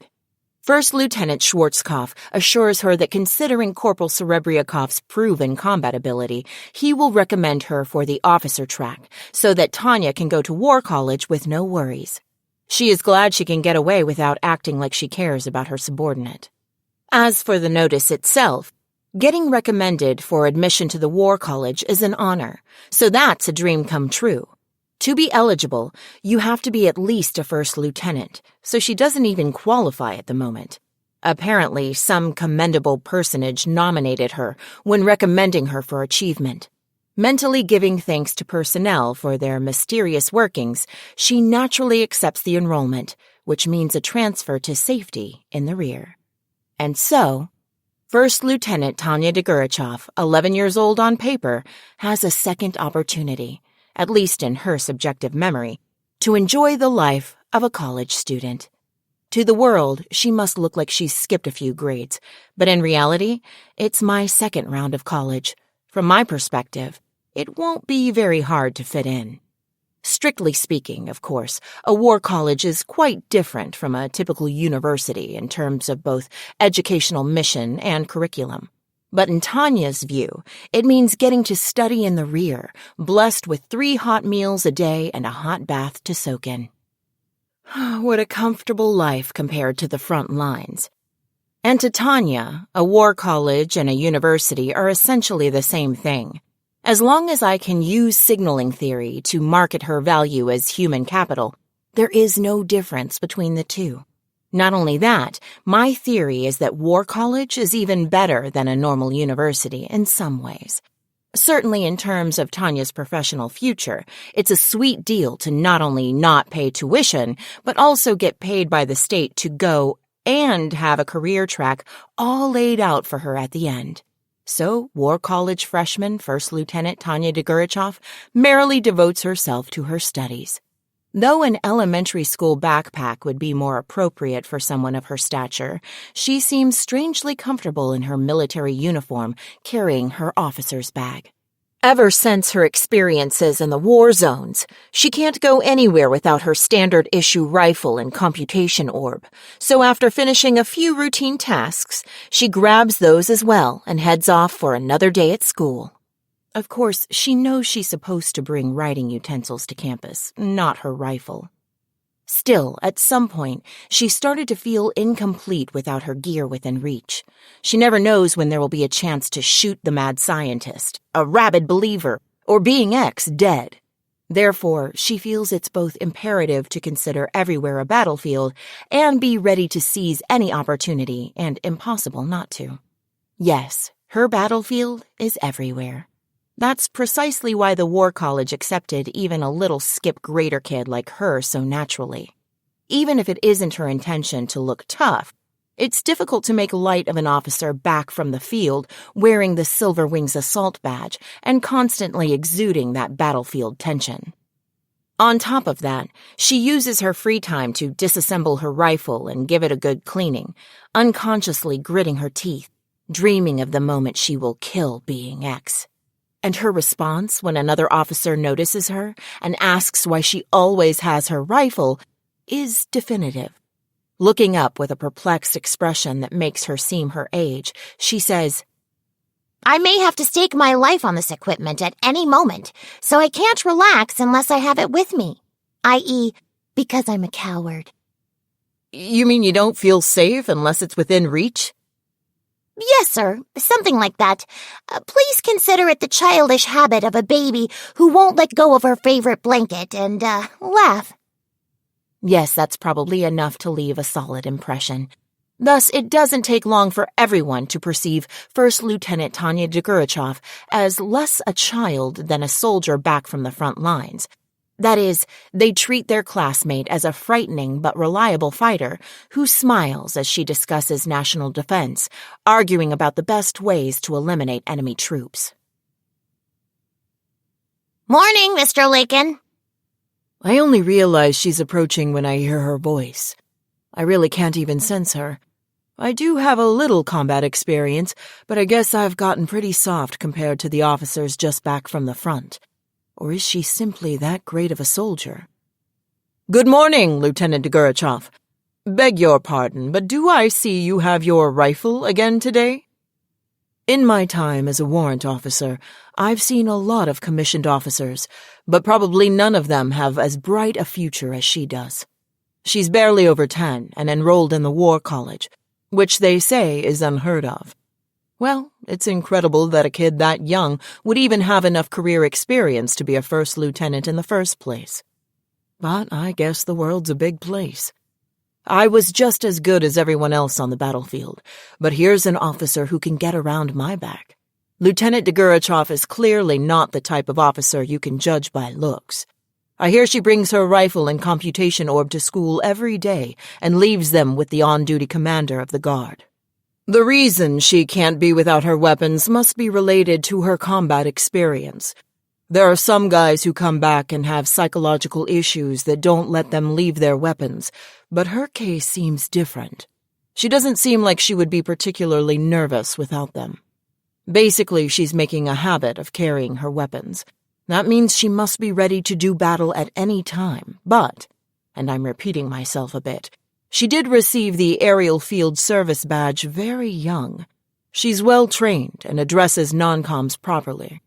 First Lieutenant Schwarzkopf assures her that considering Corporal Serebriakoff's proven combat ability, he will recommend her for the officer track so that Tanya can go to War College with no worries. She is glad she can get away without acting like she cares about her subordinate. As for the notice itself, getting recommended for admission to the War College is an honor, so that's a dream come true. To be eligible, you have to be at least a first lieutenant, so she doesn't even qualify at the moment. Apparently, some commendable personage nominated her when recommending her for achievement. Mentally giving thanks to personnel for their mysterious workings, she naturally accepts the enrollment, which means a transfer to safety in the rear. And so, First Lieutenant Tanya Degurechaff, 11 years old on paper, has a second opportunity, at least in her subjective memory, to enjoy the life of a college student. To the world, she must look like she's skipped a few grades, but in reality, it's my second round of college. From my perspective, it won't be very hard to fit in. Strictly speaking, of course, a war college is quite different from a typical university in terms of both educational mission and curriculum. But in Tanya's view, it means getting to study in the rear, blessed with 3 hot meals a day and a hot bath to soak in. What a comfortable life compared to the front lines. And to Tanya, a war college and a university are essentially the same thing. As long as I can use signaling theory to market her value as human capital, there is no difference between the two. Not only that, my theory is that War College is even better than a normal university in some ways. Certainly in terms of Tanya's professional future, it's a sweet deal to not only not pay tuition, but also get paid by the state to go and have a career track all laid out for her at the end. So, War College freshman First Lieutenant Tanya Degurechaff merrily devotes herself to her studies. Though an elementary school backpack would be more appropriate for someone of her stature, she seems strangely comfortable in her military uniform, carrying her officer's bag. Ever since her experiences in the war zones, she can't go anywhere without her standard-issue rifle and computation orb, so after finishing a few routine tasks, she grabs those as well and heads off for another day at school. Of course, she knows she's supposed to bring writing utensils to campus, not her rifle. Still, at some point, she started to feel incomplete without her gear within reach. She never knows when there will be a chance to shoot the mad scientist, a rabid believer, or being X dead. Therefore, she feels it's both imperative to consider everywhere a battlefield and be ready to seize any opportunity and impossible not to. Yes, her battlefield is everywhere. That's precisely why the War College accepted even a little skip-grader kid like her so naturally. Even if it isn't her intention to look tough, it's difficult to make light of an officer back from the field wearing the Silver Wings assault badge and constantly exuding that battlefield tension. On top of that, she uses her free time to disassemble her rifle and give it a good cleaning, unconsciously gritting her teeth, dreaming of the moment she will kill being X. And her response when another officer notices her and asks why she always has her rifle is definitive. Looking up with a perplexed expression that makes her seem her age, she says, I may have to stake my life on this equipment at any moment, so I can't relax unless I have it with me, i.e., because I'm a coward. You mean you don't feel safe unless it's within reach? Yes, sir, something like that. Please consider it the childish habit of a baby who won't let go of her favorite blanket and, laugh. Yes, that's probably enough to leave a solid impression. Thus, it doesn't take long for everyone to perceive First Lieutenant Tanya Degurechaff as less a child than a soldier back from the front lines. That is, they treat their classmate as a frightening but reliable fighter who smiles as she discusses national defense, arguing about the best ways to eliminate enemy troops. Morning, Mr. Lakin. I only realize she's approaching when I hear her voice. I really can't even sense her. I do have a little combat experience, but I guess I've gotten pretty soft compared to the officers just back from the front. Or is she simply that great of a soldier? Good morning, Lieutenant Degurechaff. Beg your pardon, but do I see you have your rifle again today? In my time as a warrant officer, I've seen a lot of commissioned officers, but probably none of them have as bright a future as she does. She's barely over 10 and enrolled in the War College, which they say is unheard of. Well, it's incredible that a kid that young would even have enough career experience to be a first lieutenant in the first place. But I guess the world's a big place. I was just as good as everyone else on the battlefield, but here's an officer who can get around my back. Lieutenant Degurechaff is clearly not the type of officer you can judge by looks. I hear she brings her rifle and computation orb to school every day and leaves them with the on-duty commander of the guard. The reason she can't be without her weapons must be related to her combat experience. There are some guys who come back and have psychological issues that don't let them leave their weapons, but her case seems different. She doesn't seem like she would be particularly nervous without them. Basically, she's making a habit of carrying her weapons. That means she must be ready to do battle at any time, but, and I'm repeating myself a bit, she did receive the Aerial Field Service badge very young. She's well trained and addresses non-coms properly.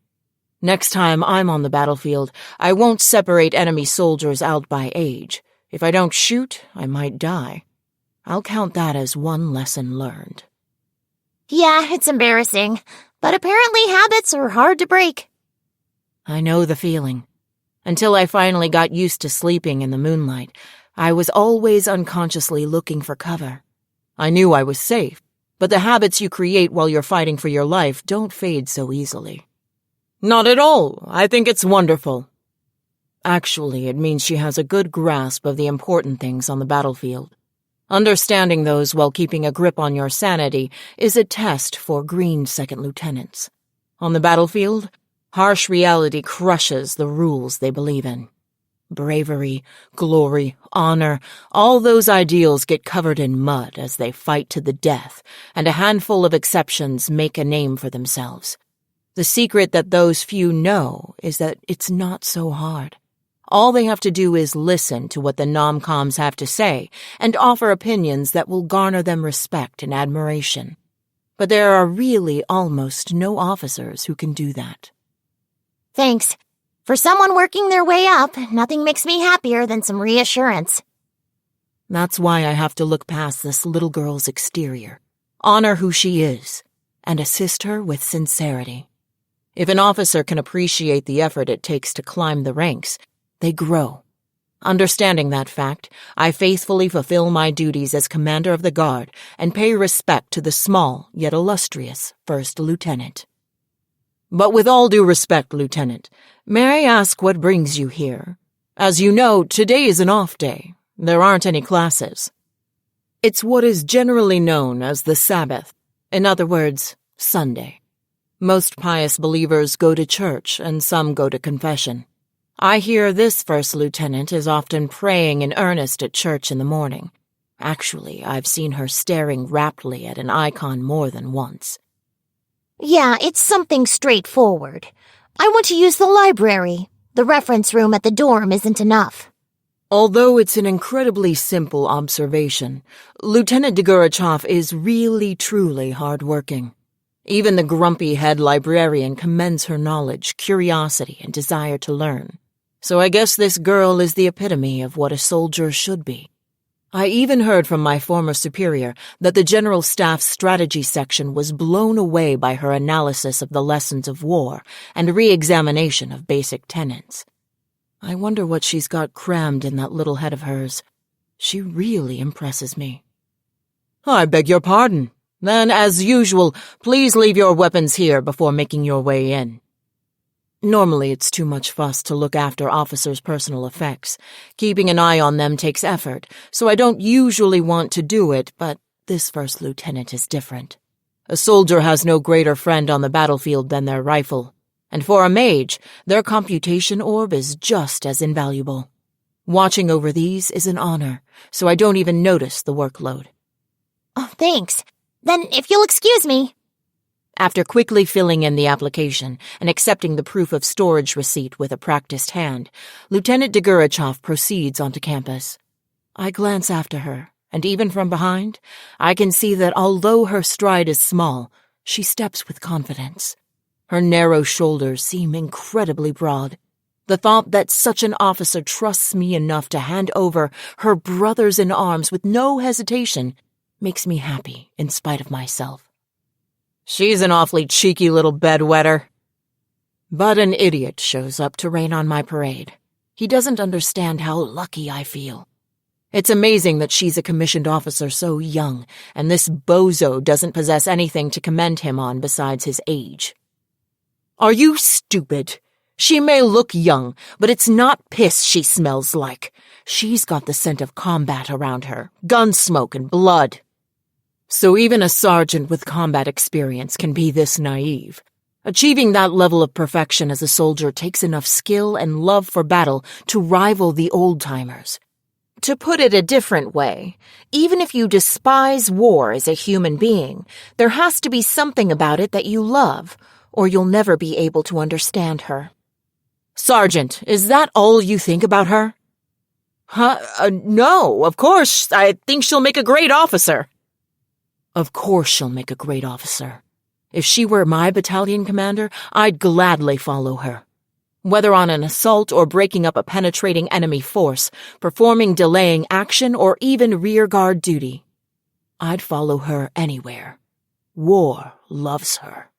Next time I'm on the battlefield, I won't separate enemy soldiers out by age. If I don't shoot, I might die. I'll count that as one lesson learned. Yeah, it's embarrassing, but apparently habits are hard to break. I know the feeling. Until I finally got used to sleeping in the moonlight, I was always unconsciously looking for cover. I knew I was safe, but the habits you create while you're fighting for your life don't fade so easily. Not at all. I think it's wonderful. Actually, it means she has a good grasp of the important things on the battlefield. Understanding those while keeping a grip on your sanity is a test for green second lieutenants. On the battlefield, harsh reality crushes the rules they believe in. Bravery, glory, honor, all those ideals get covered in mud as they fight to the death, and a handful of exceptions make a name for themselves. The secret that those few know is that it's not so hard. All they have to do is listen to what the nom-coms have to say and offer opinions that will garner them respect and admiration. But there are really almost no officers who can do that. Thanks. For someone working their way up, nothing makes me happier than some reassurance. That's why I have to look past this little girl's exterior, honor who she is, and assist her with sincerity. If an officer can appreciate the effort it takes to climb the ranks, they grow. Understanding that fact, I faithfully fulfill my duties as commander of the guard and pay respect to the small yet illustrious first lieutenant. But with all due respect, Lieutenant, may I ask what brings you here? As you know, today is an off day. There aren't any classes. It's what is generally known as the Sabbath, in other words, Sunday. Most pious believers go to church and some go to confession. I hear this first lieutenant is often praying in earnest at church in the morning. Actually, I've seen her staring raptly at an icon more than once. Yeah, it's something straightforward. I want to use the library. The reference room at the dorm isn't enough. Although it's an incredibly simple observation, Lieutenant Degurechaff is really, truly hard-working. Even the grumpy head librarian commends her knowledge, curiosity, and desire to learn. So I guess this girl is the epitome of what a soldier should be. I even heard from my former superior that the General Staff's strategy section was blown away by her analysis of the lessons of war and re-examination of basic tenets. I wonder what she's got crammed in that little head of hers. She really impresses me. I beg your pardon. Then, as usual, please leave your weapons here before making your way in. Normally it's too much fuss to look after officers' personal effects. Keeping an eye on them takes effort, so I don't usually want to do it, but this first lieutenant is different. A soldier has no greater friend on the battlefield than their rifle, and for a mage, their computation orb is just as invaluable. Watching over these is an honor, so I don't even notice the workload. Oh, thanks. Then if you'll excuse me. After quickly filling in the application and accepting the proof of storage receipt with a practiced hand, Lieutenant Degurechaff proceeds onto campus. I glance after her, and even from behind, I can see that although her stride is small, she steps with confidence. Her narrow shoulders seem incredibly broad. The thought that such an officer trusts me enough to hand over her brothers in arms with no hesitation makes me happy in spite of myself. She's an awfully cheeky little bedwetter. But an idiot shows up to rain on my parade. He doesn't understand how lucky I feel. It's amazing that she's a commissioned officer so young, and this bozo doesn't possess anything to commend him on besides his age. Are you stupid? She may look young, but it's not piss she smells like. She's got the scent of combat around her, gun smoke and blood. So even a sergeant with combat experience can be this naive. Achieving that level of perfection as a soldier takes enough skill and love for battle to rival the old-timers. To put it a different way, even if you despise war as a human being, there has to be something about it that you love, or you'll never be able to understand her. Sergeant, is that all you think about her? No, of course. I think she'll make a great officer. Of course she'll make a great officer. If she were my battalion commander, I'd gladly follow her. Whether on an assault or breaking up a penetrating enemy force, performing delaying action or even rearguard duty, I'd follow her anywhere. War loves her.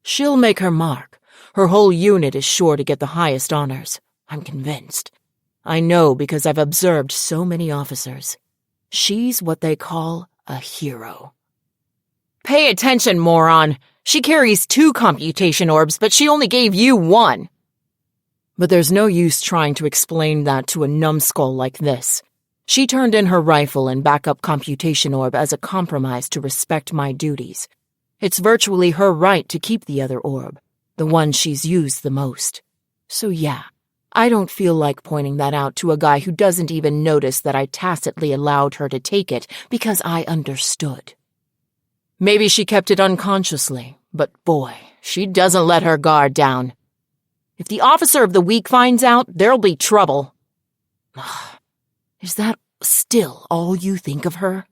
She'll make her mark. Her whole unit is sure to get the highest honors. I'm convinced. I know because I've observed so many officers. She's what they call a hero. Pay attention, moron. She carries 2 computation orbs, but she only gave you 1. But there's no use trying to explain that to a numbskull like this. She turned in her rifle and backup computation orb as a compromise to respect my duties. It's virtually her right to keep the other orb, the one she's used the most. So yeah, I don't feel like pointing that out to a guy who doesn't even notice that I tacitly allowed her to take it because I understood. Maybe she kept it unconsciously, but boy, she doesn't let her guard down. If the officer of the week finds out, there'll be trouble. Is that still all you think of her?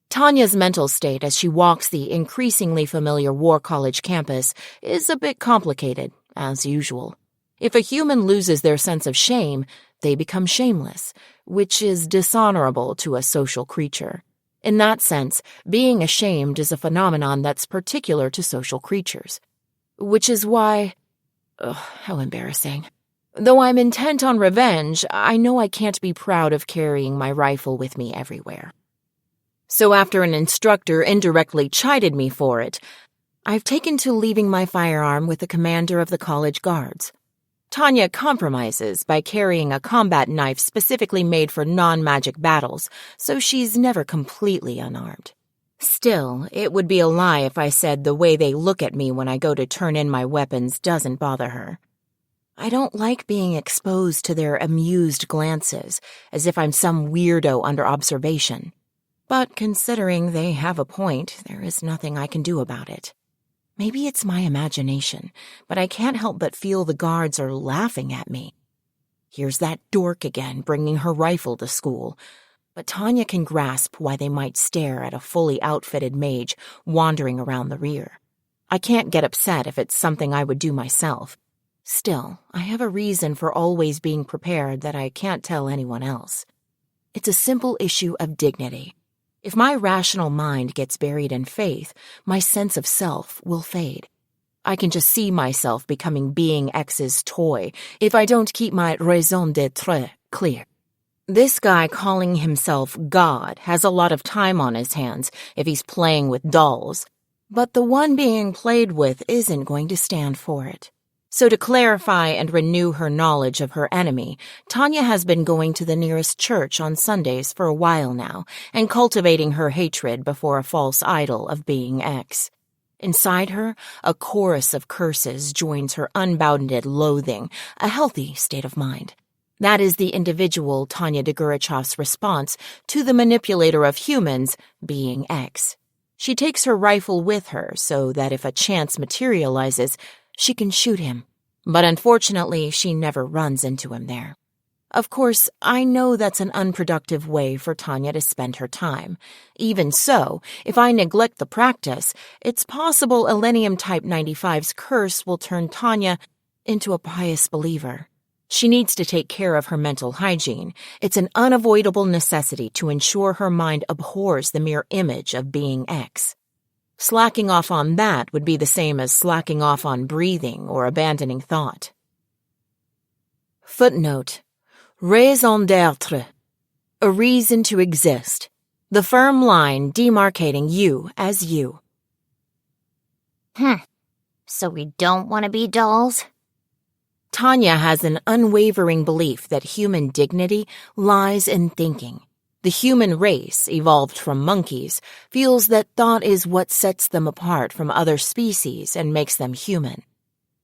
Tanya's mental state as she walks the increasingly familiar War College campus is a bit complicated, as usual. If a human loses their sense of shame, they become shameless, which is dishonorable to a social creature. In that sense, being ashamed is a phenomenon that's particular to social creatures. Which is why... how embarrassing. Though I'm intent on revenge, I know I can't be proud of carrying my rifle with me everywhere. So after an instructor indirectly chided me for it, I've taken to leaving my firearm with the commander of the college guards. Tanya compromises by carrying a combat knife specifically made for non-magic battles, so she's never completely unarmed. Still, it would be a lie if I said the way they look at me when I go to turn in my weapons doesn't bother her. I don't like being exposed to their amused glances, as if I'm some weirdo under observation. But considering they have a point, there is nothing I can do about it. Maybe it's my imagination, but I can't help but feel the guards are laughing at me. Here's that dork again, bringing her rifle to school. But Tanya can grasp why they might stare at a fully outfitted mage wandering around the rear. I can't get upset if it's something I would do myself. Still, I have a reason for always being prepared that I can't tell anyone else. It's a simple issue of dignity. If my rational mind gets buried in faith, my sense of self will fade. I can just see myself becoming Being X's toy if I don't keep my raison d'être clear. This guy calling himself God has a lot of time on his hands if he's playing with dolls, but the one being played with isn't going to stand for it. So to clarify and renew her knowledge of her enemy, Tanya has been going to the nearest church on Sundays for a while now and cultivating her hatred before a false idol of Being X. Inside her, a chorus of curses joins her unbounded loathing, a healthy state of mind. That is the individual Tanya Degurechaff's response to the manipulator of humans, being X. She takes her rifle with her so that if a chance materializes, she can shoot him. But unfortunately, she never runs into him there. Of course, I know that's an unproductive way for Tanya to spend her time. Even so, if I neglect the practice, it's possible Elenium Type 95's curse will turn Tanya into a pious believer. She needs to take care of her mental hygiene. It's an unavoidable necessity to ensure her mind abhors the mere image of being X. Slacking off on that would be the same as slacking off on breathing or abandoning thought. Footnote: raison d'être, a reason to exist, the firm line demarcating you as you. So we don't want to be dolls? Tanya has an unwavering belief that human dignity lies in thinking. The human race, evolved from monkeys, feels that thought is what sets them apart from other species and makes them human.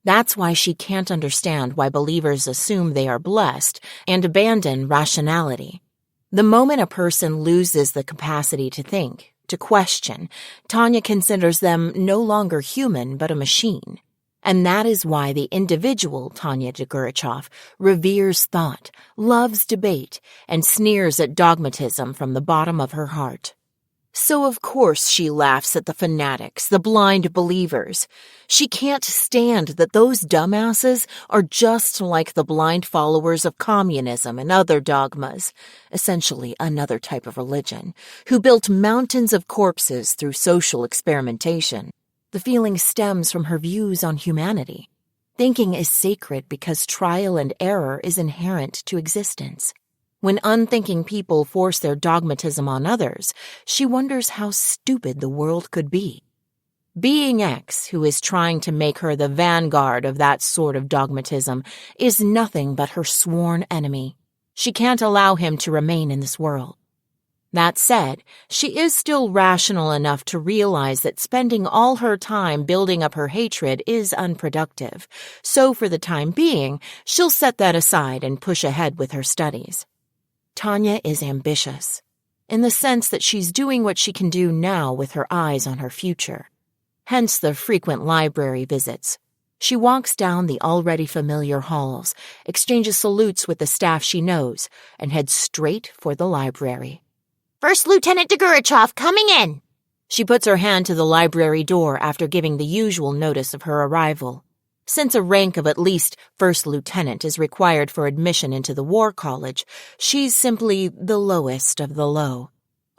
That's why she can't understand why believers assume they are blessed and abandon rationality. The moment a person loses the capacity to think, to question, Tanya considers them no longer human but a machine. And that is why the individual Tanya Degurechaff reveres thought, loves debate, and sneers at dogmatism from the bottom of her heart. So of course she laughs at the fanatics, the blind believers. She can't stand that those dumbasses are just like the blind followers of communism and other dogmas, essentially another type of religion, who built mountains of corpses through social experimentation. The feeling stems from her views on humanity. Thinking is sacred because trial and error is inherent to existence. When unthinking people force their dogmatism on others, she wonders how stupid the world could be. Being X, who is trying to make her the vanguard of that sort of dogmatism, is nothing but her sworn enemy. She can't allow him to remain in this world. That said, she is still rational enough to realize that spending all her time building up her hatred is unproductive, so for the time being, she'll set that aside and push ahead with her studies. Tanya is ambitious, in the sense that she's doing what she can do now with her eyes on her future. Hence the frequent library visits. She walks down the already familiar halls, exchanges salutes with the staff she knows, and heads straight for the library. First Lieutenant Degurechaff coming in. She puts her hand to the library door after giving the usual notice of her arrival. Since a rank of at least first lieutenant is required for admission into the War College, she's simply the lowest of the low.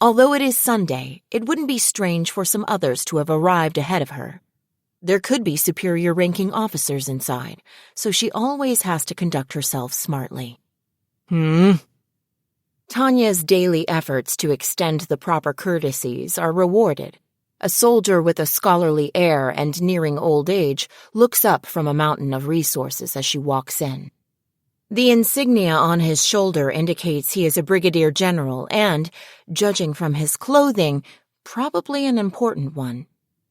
Although it is Sunday, it wouldn't be strange for some others to have arrived ahead of her. There could be superior-ranking officers inside, so she always has to conduct herself smartly. Tanya's daily efforts to extend the proper courtesies are rewarded. A soldier with a scholarly air and nearing old age looks up from a mountain of resources as she walks in. The insignia on his shoulder indicates he is a brigadier general and, judging from his clothing, probably an important one.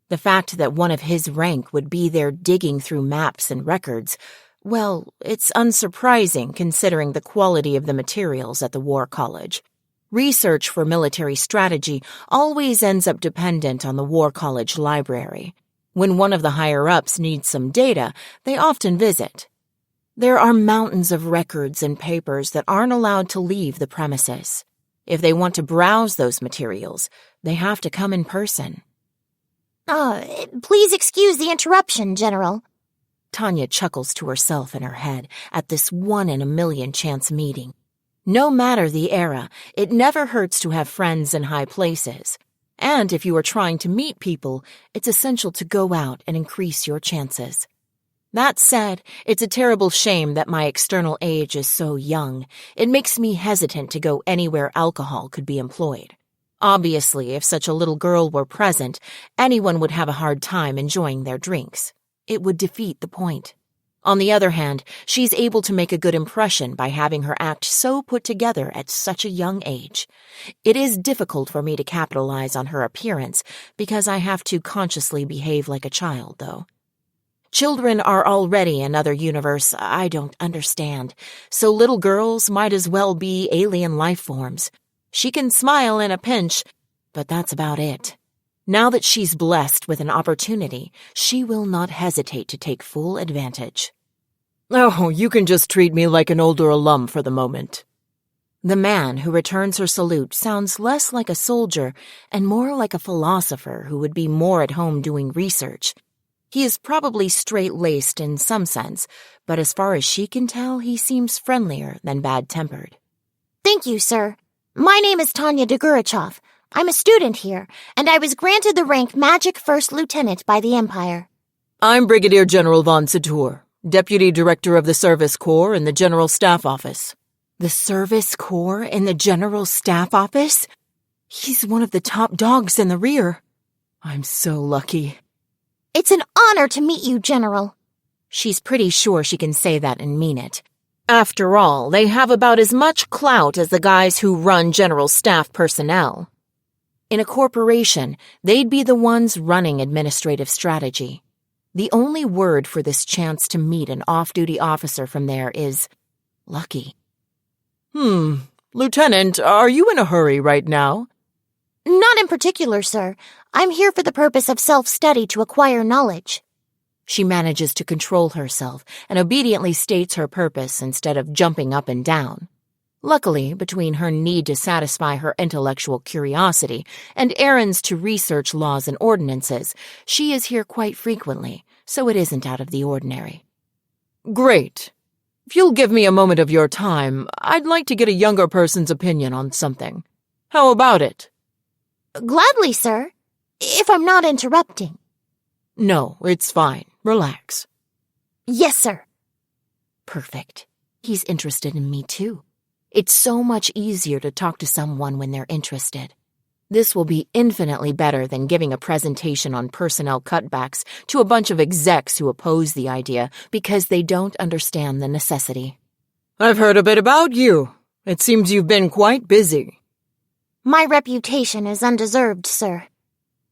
The fact that one of his rank would be there digging through maps and records, well, it's unsurprising considering the quality of the materials at the War College. Research for military strategy always ends up dependent on the War College library. When one of the higher-ups needs some data, they often visit. There are mountains of records and papers that aren't allowed to leave the premises. If they want to browse those materials, they have to come in person. Please excuse the interruption, General. Tanya chuckles to herself in her head at this 1-in-a-million chance meeting. No matter the era, it never hurts to have friends in high places. And if you are trying to meet people, it's essential to go out and increase your chances. That said, it's a terrible shame that my external age is so young. It makes me hesitant to go anywhere alcohol could be employed. Obviously, if such a little girl were present, anyone would have a hard time enjoying their drinks. It would defeat the point. On the other hand, she's able to make a good impression by having her act so put together at such a young age. It is difficult for me to capitalize on her appearance because I have to consciously behave like a child, though. Children are already another universe I don't understand, so little girls might as well be alien life forms. She can smile in a pinch, but that's about it. Now that she's blessed with an opportunity, she will not hesitate to take full advantage. Oh, you can just treat me like an older alum for the moment. The man who returns her salute sounds less like a soldier and more like a philosopher who would be more at home doing research. He is probably straight-laced in some sense, but as far as she can tell, he seems friendlier than bad-tempered. Thank you, sir. My name is Tanya Degurechaff. I'm a student here, and I was granted the rank Magic First Lieutenant by the Empire. I'm Brigadier General von Satur, Deputy Director of the Service Corps in the General Staff Office. The Service Corps in the General Staff Office? He's one of the top dogs in the rear. I'm so lucky. It's an honor to meet you, General. She's pretty sure she can say that and mean it. After all, they have about as much clout as the guys who run General Staff personnel. In a corporation, they'd be the ones running administrative strategy. The only word for this chance to meet an off-duty officer from there is lucky. Lieutenant, are you in a hurry right now? Not in particular, sir. I'm here for the purpose of self-study to acquire knowledge. She manages to control herself and obediently states her purpose instead of jumping up and down. Luckily, between her need to satisfy her intellectual curiosity and errands to research laws and ordinances, she is here quite frequently, so it isn't out of the ordinary. Great. If you'll give me a moment of your time, I'd like to get a younger person's opinion on something. How about it? Gladly, sir, if I'm not interrupting. No, it's fine. Relax. Yes, sir. Perfect. He's interested in me, too. It's so much easier to talk to someone when they're interested. This will be infinitely better than giving a presentation on personnel cutbacks to a bunch of execs who oppose the idea because they don't understand the necessity. I've heard a bit about you. It seems you've been quite busy. My reputation is undeserved, sir.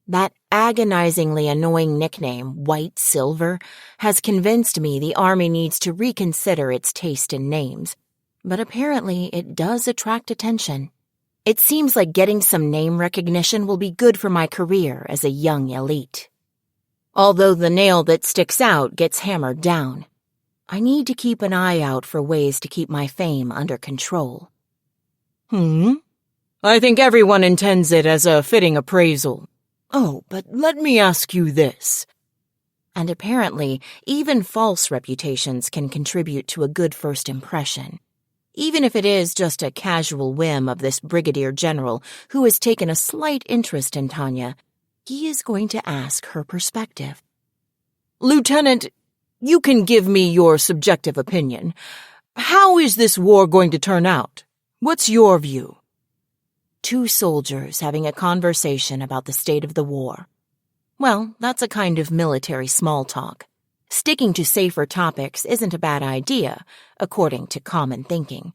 That agonizingly annoying nickname, White Silver, has convinced me the Army needs to reconsider its taste in names. But apparently it does attract attention. It seems like getting some name recognition will be good for my career as a young elite. Although the nail that sticks out gets hammered down. I need to keep an eye out for ways to keep my fame under control. I think everyone intends it as a fitting appraisal. Oh, but let me ask you this. And apparently, even false reputations can contribute to a good first impression. Even if it is just a casual whim of this brigadier general who has taken a slight interest in Tanya, he is going to ask her perspective. Lieutenant, you can give me your subjective opinion. How is this war going to turn out? What's your view? Two soldiers having a conversation about the state of the war. Well, that's a kind of military small talk. Sticking to safer topics isn't a bad idea, according to common thinking.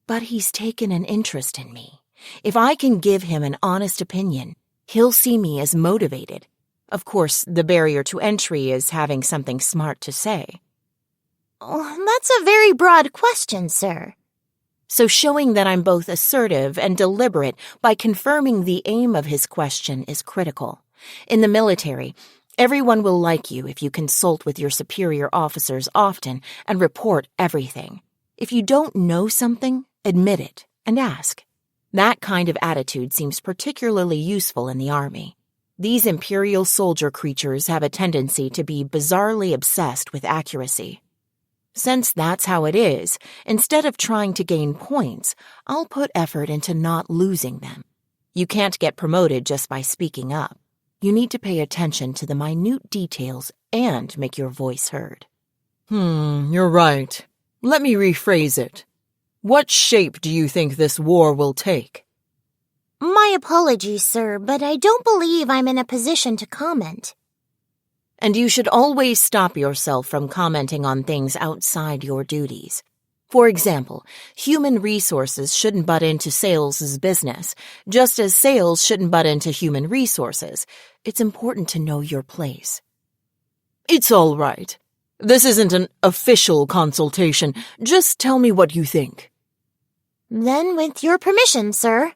But he's taken an interest in me. If I can give him an honest opinion, he'll see me as motivated. Of course, the barrier to entry is having something smart to say. Oh, that's a very broad question, sir. So showing that I'm both assertive and deliberate by confirming the aim of his question is critical. In the military, everyone will like you if you consult with your superior officers often and report everything. If you don't know something, admit it and ask. That kind of attitude seems particularly useful in the Army. These imperial soldier creatures have a tendency to be bizarrely obsessed with accuracy. Since that's how it is, instead of trying to gain points, I'll put effort into not losing them. You can't get promoted just by speaking up. You need to pay attention to the minute details and make your voice heard. You're right. Let me rephrase it. What shape do you think this war will take? My apologies, sir, but I don't believe I'm in a position to comment. And you should always stop yourself from commenting on things outside your duties. For example, human resources shouldn't butt into sales' business, just as sales shouldn't butt into human resources. It's important to know your place. It's all right. This isn't an official consultation. Just tell me what you think. Then with your permission, sir.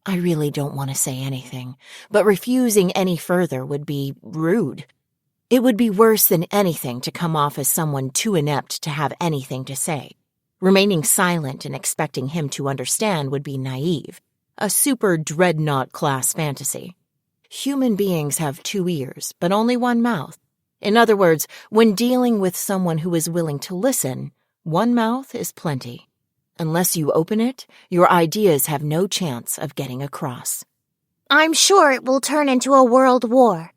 I really don't want to say anything, but refusing any further would be rude. It would be worse than anything to come off as someone too inept to have anything to say. Remaining silent and expecting him to understand would be naive, a super dreadnought class fantasy. Human beings have 2 ears, but only 1 mouth. In other words, when dealing with someone who is willing to listen, 1 mouth is plenty. Unless you open it, your ideas have no chance of getting across. I'm sure it will turn into a world war.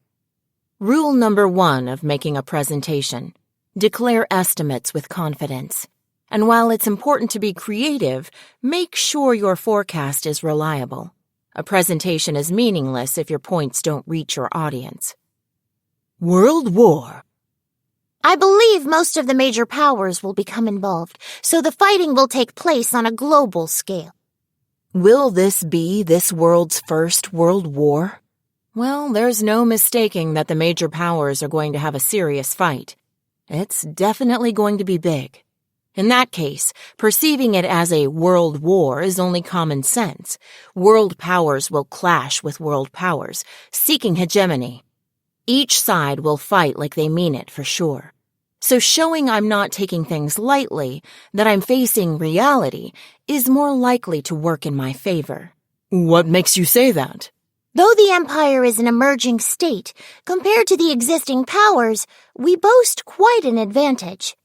Rule number 1 of making a presentation: declare estimates with confidence. And while it's important to be creative, make sure your forecast is reliable. A presentation is meaningless if your points don't reach your audience. World War. I believe most of the major powers will become involved, so the fighting will take place on a global scale. Will this be this world's first world war? Well, there's no mistaking that the major powers are going to have a serious fight. It's definitely going to be big. In that case, perceiving it as a world war is only common sense. World powers will clash with world powers, seeking hegemony. Each side will fight like they mean it for sure. So showing I'm not taking things lightly, that I'm facing reality, is more likely to work in my favor. What makes you say that? Though the Empire is an emerging state, compared to the existing powers, we boast quite an advantage.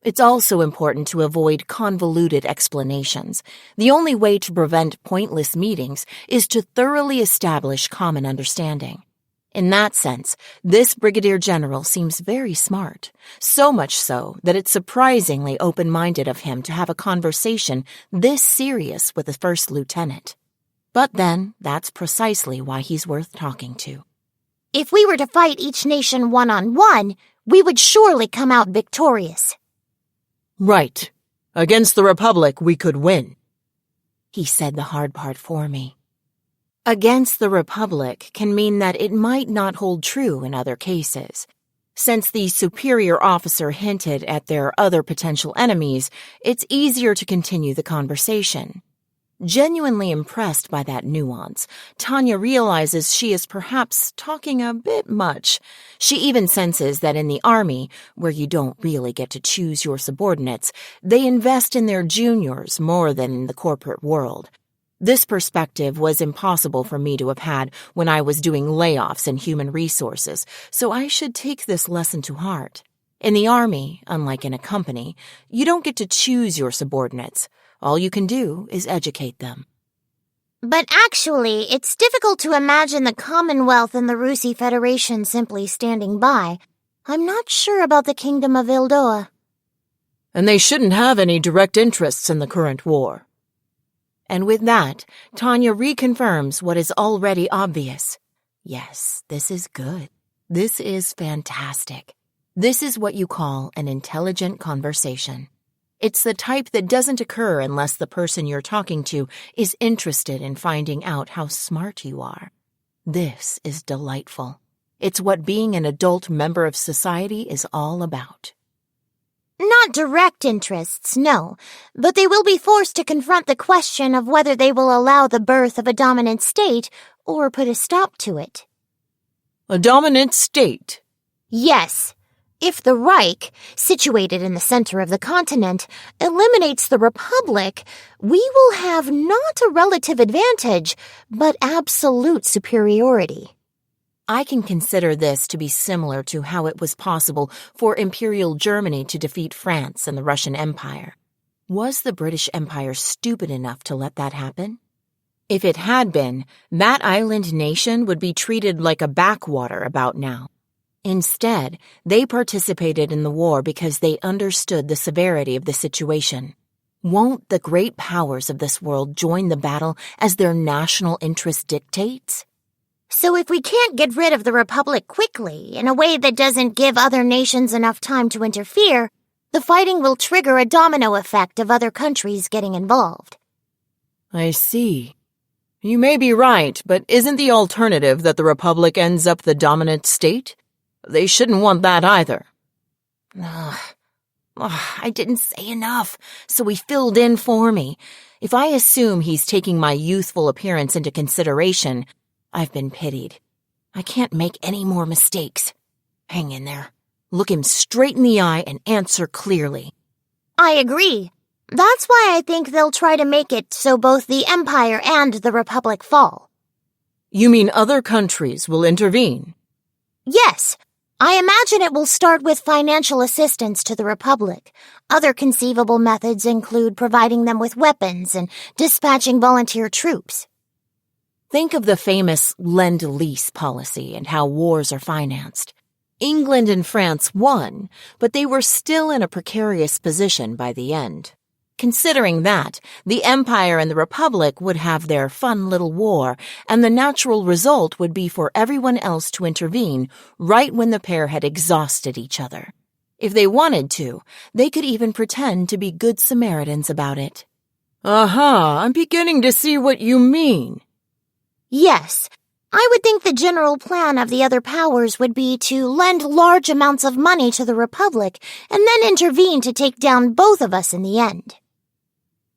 It's also important to avoid convoluted explanations. The only way to prevent pointless meetings is to thoroughly establish common understanding. In that sense, this Brigadier General seems very smart, so much so that it's surprisingly open-minded of him to have a conversation this serious with a first lieutenant. But then, that's precisely why he's worth talking to. If we were to fight each nation one-on-one, we would surely come out victorious. Right. Against the Republic, we could win. He said the hard part for me. Against the Republic can mean that it might not hold true in other cases. Since the superior officer hinted at their other potential enemies, it's easier to continue the conversation. Genuinely impressed by that nuance, Tanya realizes she is perhaps talking a bit much. She even senses that in the Army, where you don't really get to choose your subordinates, they invest in their juniors more than in the corporate world. This perspective was impossible for me to have had when I was doing layoffs in human resources, so I should take this lesson to heart. In the Army, unlike in a company, you don't get to choose your subordinates. All you can do is educate them. But actually, it's difficult to imagine the Commonwealth and the Russi Federation simply standing by. I'm not sure about the Kingdom of Ildoa. And they shouldn't have any direct interests in the current war. And with that, Tanya reconfirms what is already obvious. Yes, this is good. This is fantastic. This is what you call an intelligent conversation. It's the type that doesn't occur unless the person you're talking to is interested in finding out how smart you are. This is delightful. It's what being an adult member of society is all about. Not direct interests, no, but they will be forced to confront the question of whether they will allow the birth of a dominant state or put a stop to it. A dominant state? Yes. If the Reich, situated in the center of the continent, eliminates the Republic, we will have not a relative advantage, but absolute superiority. I can consider this to be similar to how it was possible for Imperial Germany to defeat France and the Russian Empire. Was the British Empire stupid enough to let that happen? If it had been, that island nation would be treated like a backwater about now. Instead, they participated in the war because they understood the severity of the situation. Won't the great powers of this world join the battle as their national interest dictates? So if we can't get rid of the Republic quickly, in a way that doesn't give other nations enough time to interfere, the fighting will trigger a domino effect of other countries getting involved. I see. You may be right, but isn't the alternative that the Republic ends up the dominant state? They shouldn't want that either. I didn't say enough, so he filled in for me. If I assume he's taking my youthful appearance into consideration, I've been pitied. I can't make any more mistakes. Hang in there. Look him straight in the eye and answer clearly. I agree. That's why I think they'll try to make it so both the Empire and the Republic fall. You mean other countries will intervene? Yes. I imagine it will start with financial assistance to the Republic. Other conceivable methods include providing them with weapons and dispatching volunteer troops. Think of the famous Lend-Lease policy and how wars are financed. England and France won, but they were still in a precarious position by the end. Considering that, the Empire and the Republic would have their fun little war, and the natural result would be for everyone else to intervene right when the pair had exhausted each other. If they wanted to, they could even pretend to be good Samaritans about it. Aha, I'm beginning to see what you mean. Yes, I would think the general plan of the other powers would be to lend large amounts of money to the Republic and then intervene to take down both of us in the end.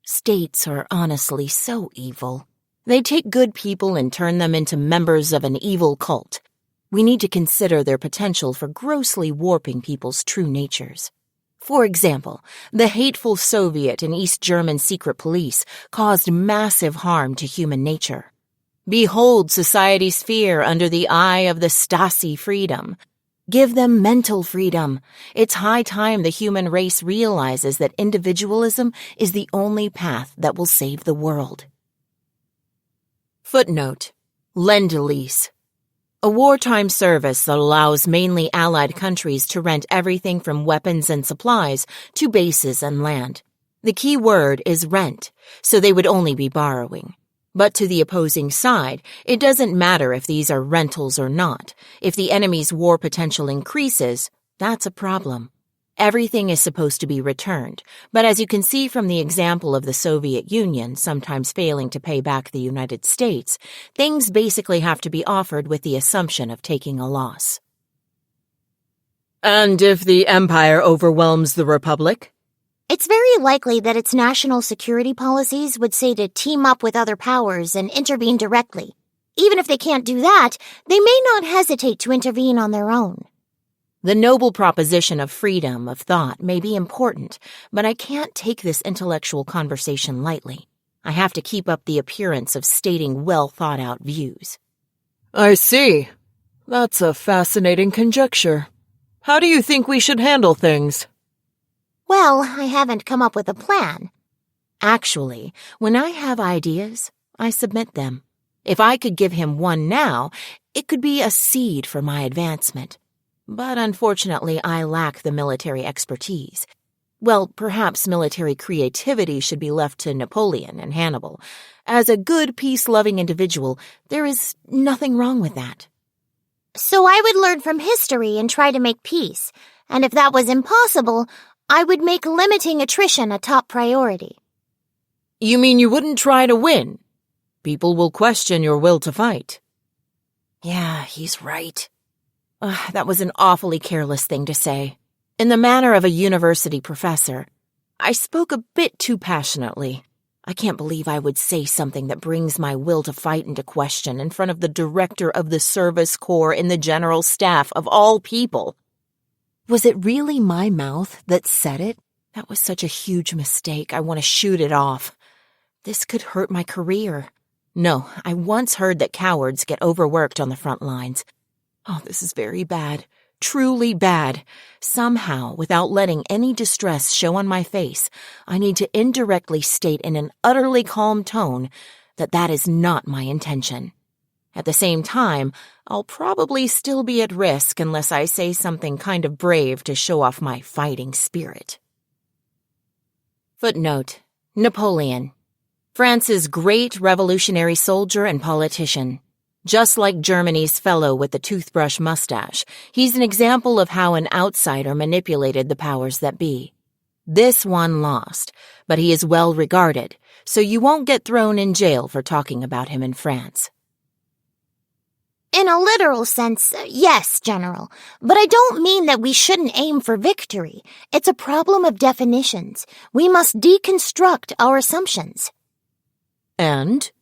States are honestly so evil. They take good people and turn them into members of an evil cult. We need to consider their potential for grossly warping people's true natures. For example, the hateful Soviet and East German secret police caused massive harm to human nature. Behold society's fear under the eye of the Stasi freedom. Give them mental freedom. It's high time the human race realizes that individualism is the only path that will save the world. Footnote: Lend-Lease. A wartime service that allows mainly allied countries to rent everything from weapons and supplies to bases and land. The key word is rent, so they would only be borrowing. But to the opposing side, it doesn't matter if these are rentals or not. If the enemy's war potential increases, that's a problem. Everything is supposed to be returned, but as you can see from the example of the Soviet Union sometimes failing to pay back the United States, things basically have to be offered with the assumption of taking a loss. And if the Empire overwhelms the Republic? It's very likely that its national security policies would say to team up with other powers and intervene directly. Even if they can't do that, they may not hesitate to intervene on their own. The noble proposition of freedom of thought may be important, but I can't take this intellectual conversation lightly. I have to keep up the appearance of stating well-thought-out views. I see. That's a fascinating conjecture. How do you think we should handle things? Well, I haven't come up with a plan. Actually, when I have ideas, I submit them. If I could give him one now, it could be a seed for my advancement. But unfortunately, I lack the military expertise. Well, perhaps military creativity should be left to Napoleon and Hannibal. As a good, peace-loving individual, there is nothing wrong with that. So I would learn from history and try to make peace. And if that was impossible, I would make limiting attrition a top priority. You mean you wouldn't try to win? People will question your will to fight. Yeah, he's right. That was an awfully careless thing to say. In the manner of a university professor, I spoke a bit too passionately. I can't believe I would say something that brings my will to fight into question in front of the director of the service corps in the general staff of all people. Was it really my mouth that said it? That was such a huge mistake. I want to shoot it off. This could hurt my career. No, I once heard that cowards get overworked on the front lines. Oh, this is very bad. Truly bad. Somehow, without letting any distress show on my face, I need to indirectly state in an utterly calm tone that that is not my intention. At the same time, I'll probably still be at risk unless I say something kind of brave to show off my fighting spirit. Footnote: Napoleon. France's great revolutionary soldier and politician. Just like Germany's fellow with the toothbrush mustache, he's an example of how an outsider manipulated the powers that be. This one lost, but he is well regarded, so you won't get thrown in jail for talking about him in France. In a literal sense, yes, General. But I don't mean that we shouldn't aim for victory. It's a problem of definitions. We must deconstruct our assumptions. And?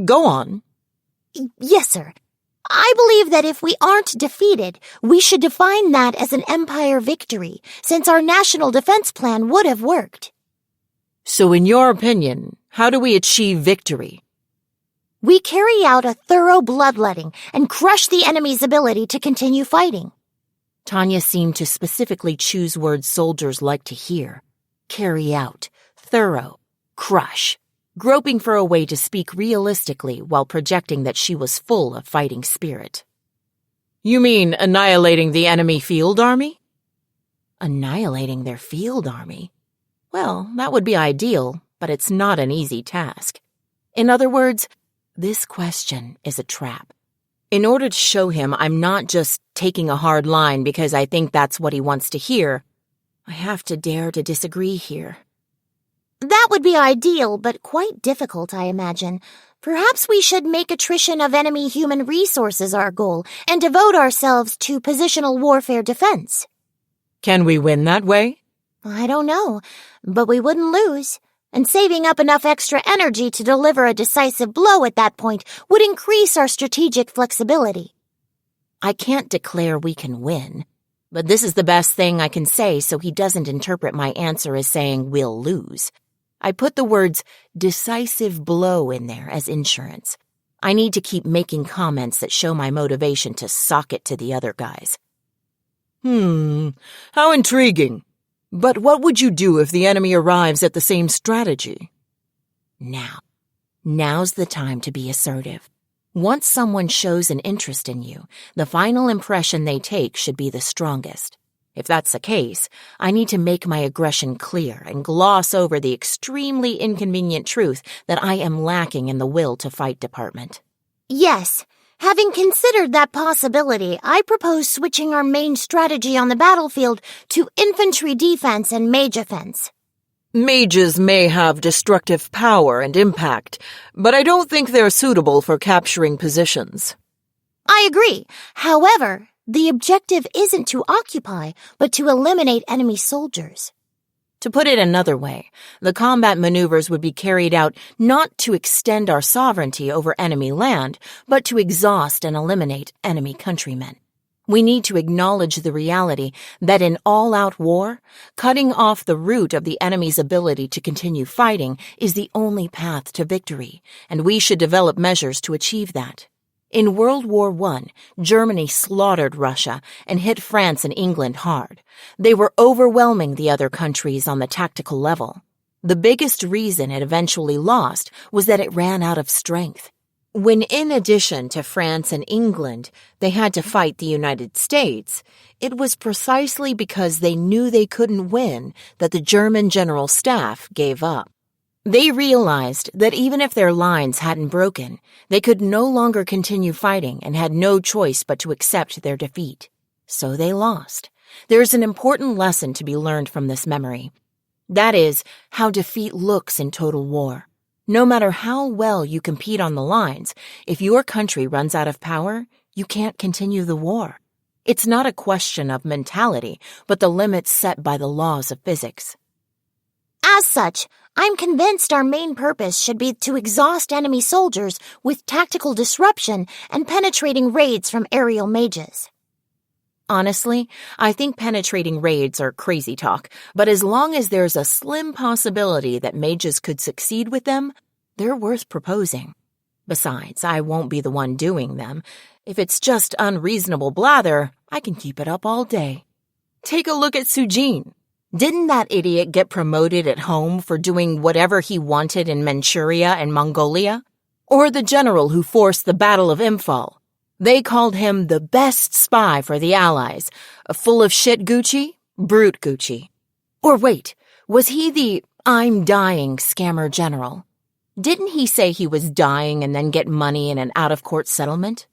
Go on. Yes, sir. I believe that if we aren't defeated, we should define that as an empire victory, since our national defense plan would have worked. So in your opinion, how do we achieve victory? We carry out a thorough bloodletting and crush the enemy's ability to continue fighting. Tanya seemed to specifically choose words soldiers like to hear. Carry out, thorough, crush, groping for a way to speak realistically while projecting that she was full of fighting spirit. You mean annihilating the enemy field army? Annihilating their field army? Well, that would be ideal, but it's not an easy task. In other words, this question is a trap. In order to show him I'm not just taking a hard line because I think that's what he wants to hear, I have to dare to disagree here. That would be ideal, but quite difficult, I imagine. Perhaps we should make attrition of enemy human resources our goal and devote ourselves to positional warfare defense. Can we win that way? I don't know, but we wouldn't lose. And saving up enough extra energy to deliver a decisive blow at that point would increase our strategic flexibility. I can't declare we can win, but this is the best thing I can say so he doesn't interpret my answer as saying we'll lose. I put the words decisive blow in there as insurance. I need to keep making comments that show my motivation to sock it to the other guys. How intriguing. But what would you do if the enemy arrives at the same strategy? Now's the time to be assertive. Once someone shows an interest in you, the final impression they take should be the strongest. If that's the case, I need to make my aggression clear and gloss over the extremely inconvenient truth that I am lacking in the will to fight department. Yes. Having considered that possibility, I propose switching our main strategy on the battlefield to infantry defense and mage offense. Mages may have destructive power and impact, but I don't think they're suitable for capturing positions. I agree. However, the objective isn't to occupy, but to eliminate enemy soldiers. To put it another way, the combat maneuvers would be carried out not to extend our sovereignty over enemy land, but to exhaust and eliminate enemy countrymen. We need to acknowledge the reality that in all-out war, cutting off the root of the enemy's ability to continue fighting is the only path to victory, and we should develop measures to achieve that. In World War I, Germany slaughtered Russia and hit France and England hard. They were overwhelming the other countries on the tactical level. The biggest reason it eventually lost was that it ran out of strength. When in addition to France and England, they had to fight the United States, it was precisely because they knew they couldn't win that the German General Staff gave up. They realized that even if their lines hadn't broken, they could no longer continue fighting and had no choice but to accept their defeat. So they lost. There's an important lesson to be learned from this memory. That is, how defeat looks in total war. No matter how well you compete on the lines, if your country runs out of power, you can't continue the war. It's not a question of mentality, but the limits set by the laws of physics. As such, I'm convinced our main purpose should be to exhaust enemy soldiers with tactical disruption and penetrating raids from aerial mages. Honestly, I think penetrating raids are crazy talk, but as long as there's a slim possibility that mages could succeed with them, they're worth proposing. Besides, I won't be the one doing them. If it's just unreasonable blather, I can keep it up all day. Take a look at Sujin. Didn't that idiot get promoted at home for doing whatever he wanted in Manchuria and Mongolia? Or the general who forced the Battle of Imphal? They called him the best spy for the Allies. Full of shit Gucci? Brute Gucci. Or wait, was he the I'm dying scammer general? Didn't he say he was dying and then get money in an out-of-court settlement?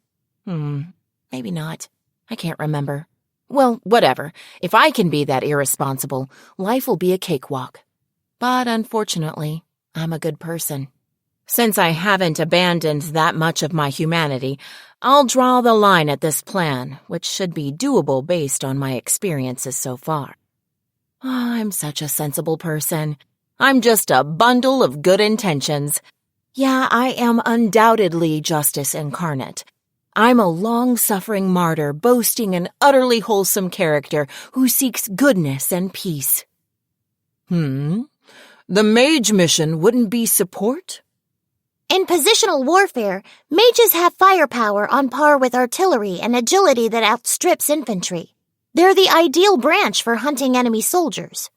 Maybe not. I can't remember. Well, whatever. If I can be that irresponsible, life will be a cakewalk. But unfortunately, I'm a good person. Since I haven't abandoned that much of my humanity, I'll draw the line at this plan, which should be doable based on my experiences so far. I'm such a sensible person. I'm just a bundle of good intentions. Yeah, I am undoubtedly justice incarnate. I'm a long-suffering martyr boasting an utterly wholesome character who seeks goodness and peace. The mage mission wouldn't be support? In positional warfare, mages have firepower on par with artillery and agility that outstrips infantry. They're the ideal branch for hunting enemy soldiers.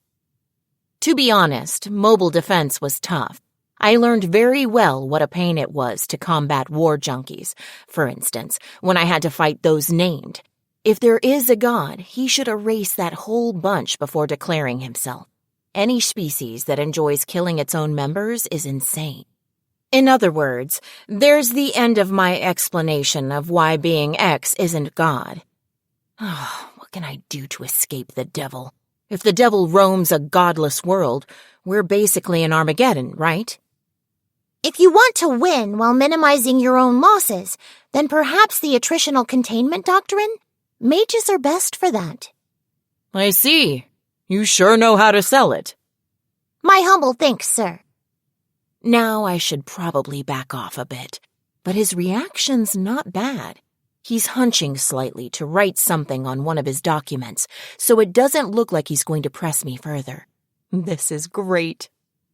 To be honest, mobile defense was tough. I learned very well what a pain it was to combat war junkies, for instance, when I had to fight those named. If there is a god, he should erase that whole bunch before declaring himself. Any species that enjoys killing its own members is insane. In other words, there's the end of my explanation of why being X isn't God. What can I do to escape the devil? If the devil roams a godless world, we're basically in Armageddon, right? If you want to win while minimizing your own losses, then perhaps the attritional containment doctrine? Mages are best for that. I see. You sure know how to sell it. My humble thanks, sir. Now I should probably back off a bit, but his reaction's not bad. He's hunching slightly to write something on one of his documents, so it doesn't look like he's going to press me further. This is great.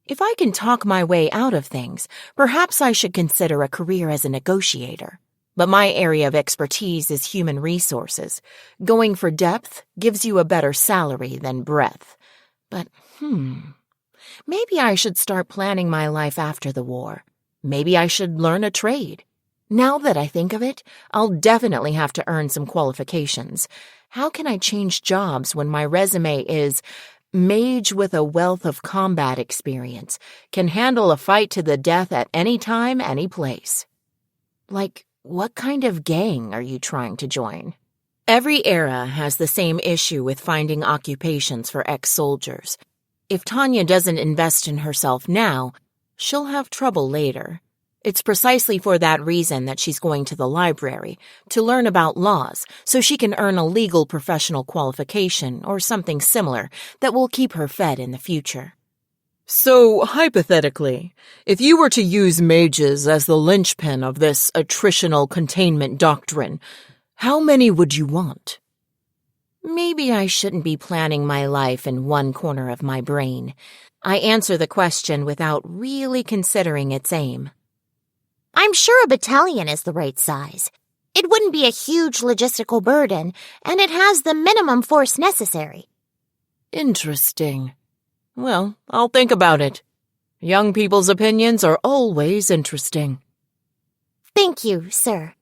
If I can talk my way out of things, perhaps I should consider a career as a negotiator. But my area of expertise is human resources. Going for depth gives you a better salary than breadth. But, maybe I should start planning my life after the war. Maybe I should learn a trade. Now that I think of it, I'll definitely have to earn some qualifications. How can I change jobs when my resume is mage with a wealth of combat experience, can handle a fight to the death at any time, any place? Like, what kind of gang are you trying to join? Every era has the same issue with finding occupations for ex-soldiers. If Tanya doesn't invest in herself now, she'll have trouble later. It's precisely for that reason that she's going to the library, to learn about laws, so she can earn a legal professional qualification or something similar that will keep her fed in the future. So, hypothetically, if you were to use mages as the linchpin of this attritional containment doctrine, how many would you want? Maybe I shouldn't be planning my life in one corner of my brain. I answer the question without really considering its aim. I'm sure a battalion is the right size. It wouldn't be a huge logistical burden, and it has the minimum force necessary. Interesting. Well, I'll think about it. Young people's opinions are always interesting. Thank you, sir.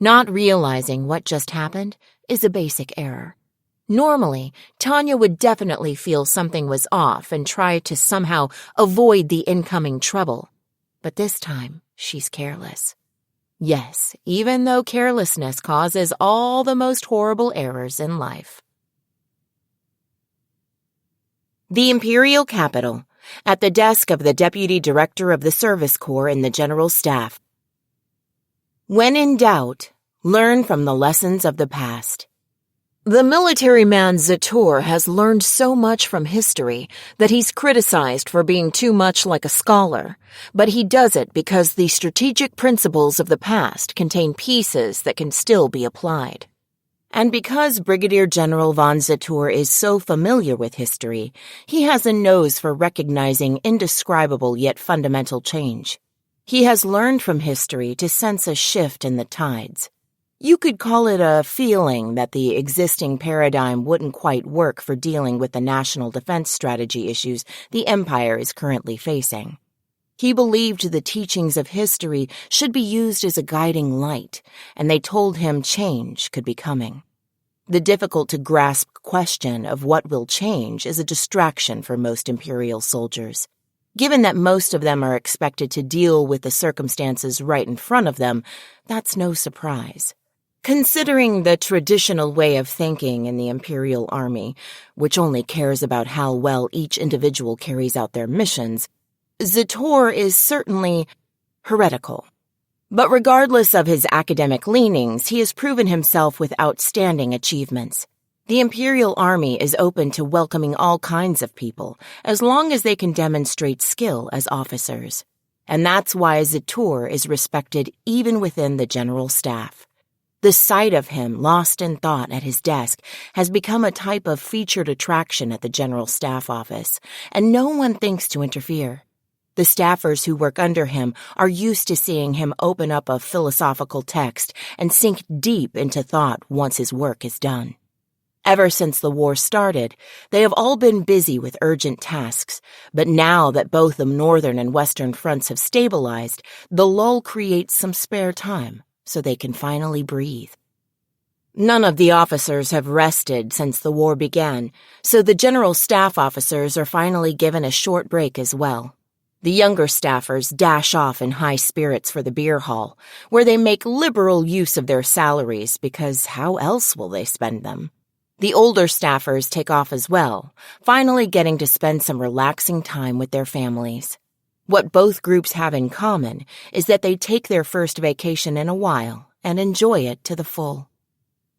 Not realizing what just happened is a basic error. Normally, Tanya would definitely feel something was off and try to somehow avoid the incoming trouble. But this time, she's careless. Yes, even though carelessness causes all the most horrible errors in life. The Imperial Capital, at the desk of the Deputy Director of the Service Corps in the General Staff. When in doubt, learn from the lessons of the past. The military man Zator has learned so much from history that he's criticized for being too much like a scholar, but he does it because the strategic principles of the past contain pieces that can still be applied. And because Brigadier General von Zator is so familiar with history, he has a nose for recognizing indescribable yet fundamental change. He has learned from history to sense a shift in the tides. You could call it a feeling that the existing paradigm wouldn't quite work for dealing with the national defense strategy issues the Empire is currently facing. He believed the teachings of history should be used as a guiding light, and they told him change could be coming. The difficult-to-grasp question of what will change is a distraction for most Imperial soldiers. Given that most of them are expected to deal with the circumstances right in front of them, that's no surprise. Considering the traditional way of thinking in the Imperial Army, which only cares about how well each individual carries out their missions, Zator is certainly heretical. But regardless of his academic leanings, he has proven himself with outstanding achievements. The Imperial Army is open to welcoming all kinds of people, as long as they can demonstrate skill as officers. And that's why Zator is respected even within the general staff. The sight of him, lost in thought at his desk, has become a type of featured attraction at the general staff office, and no one thinks to interfere. The staffers who work under him are used to seeing him open up a philosophical text and sink deep into thought once his work is done. Ever since the war started, they have all been busy with urgent tasks, but now that both the northern and western fronts have stabilized, the lull creates some spare time so they can finally breathe. None of the officers have rested since the war began, so the general staff officers are finally given a short break as well. The younger staffers dash off in high spirits for the beer hall, where they make liberal use of their salaries because how else will they spend them? The older staffers take off as well, finally getting to spend some relaxing time with their families. What both groups have in common is that they take their first vacation in a while and enjoy it to the full.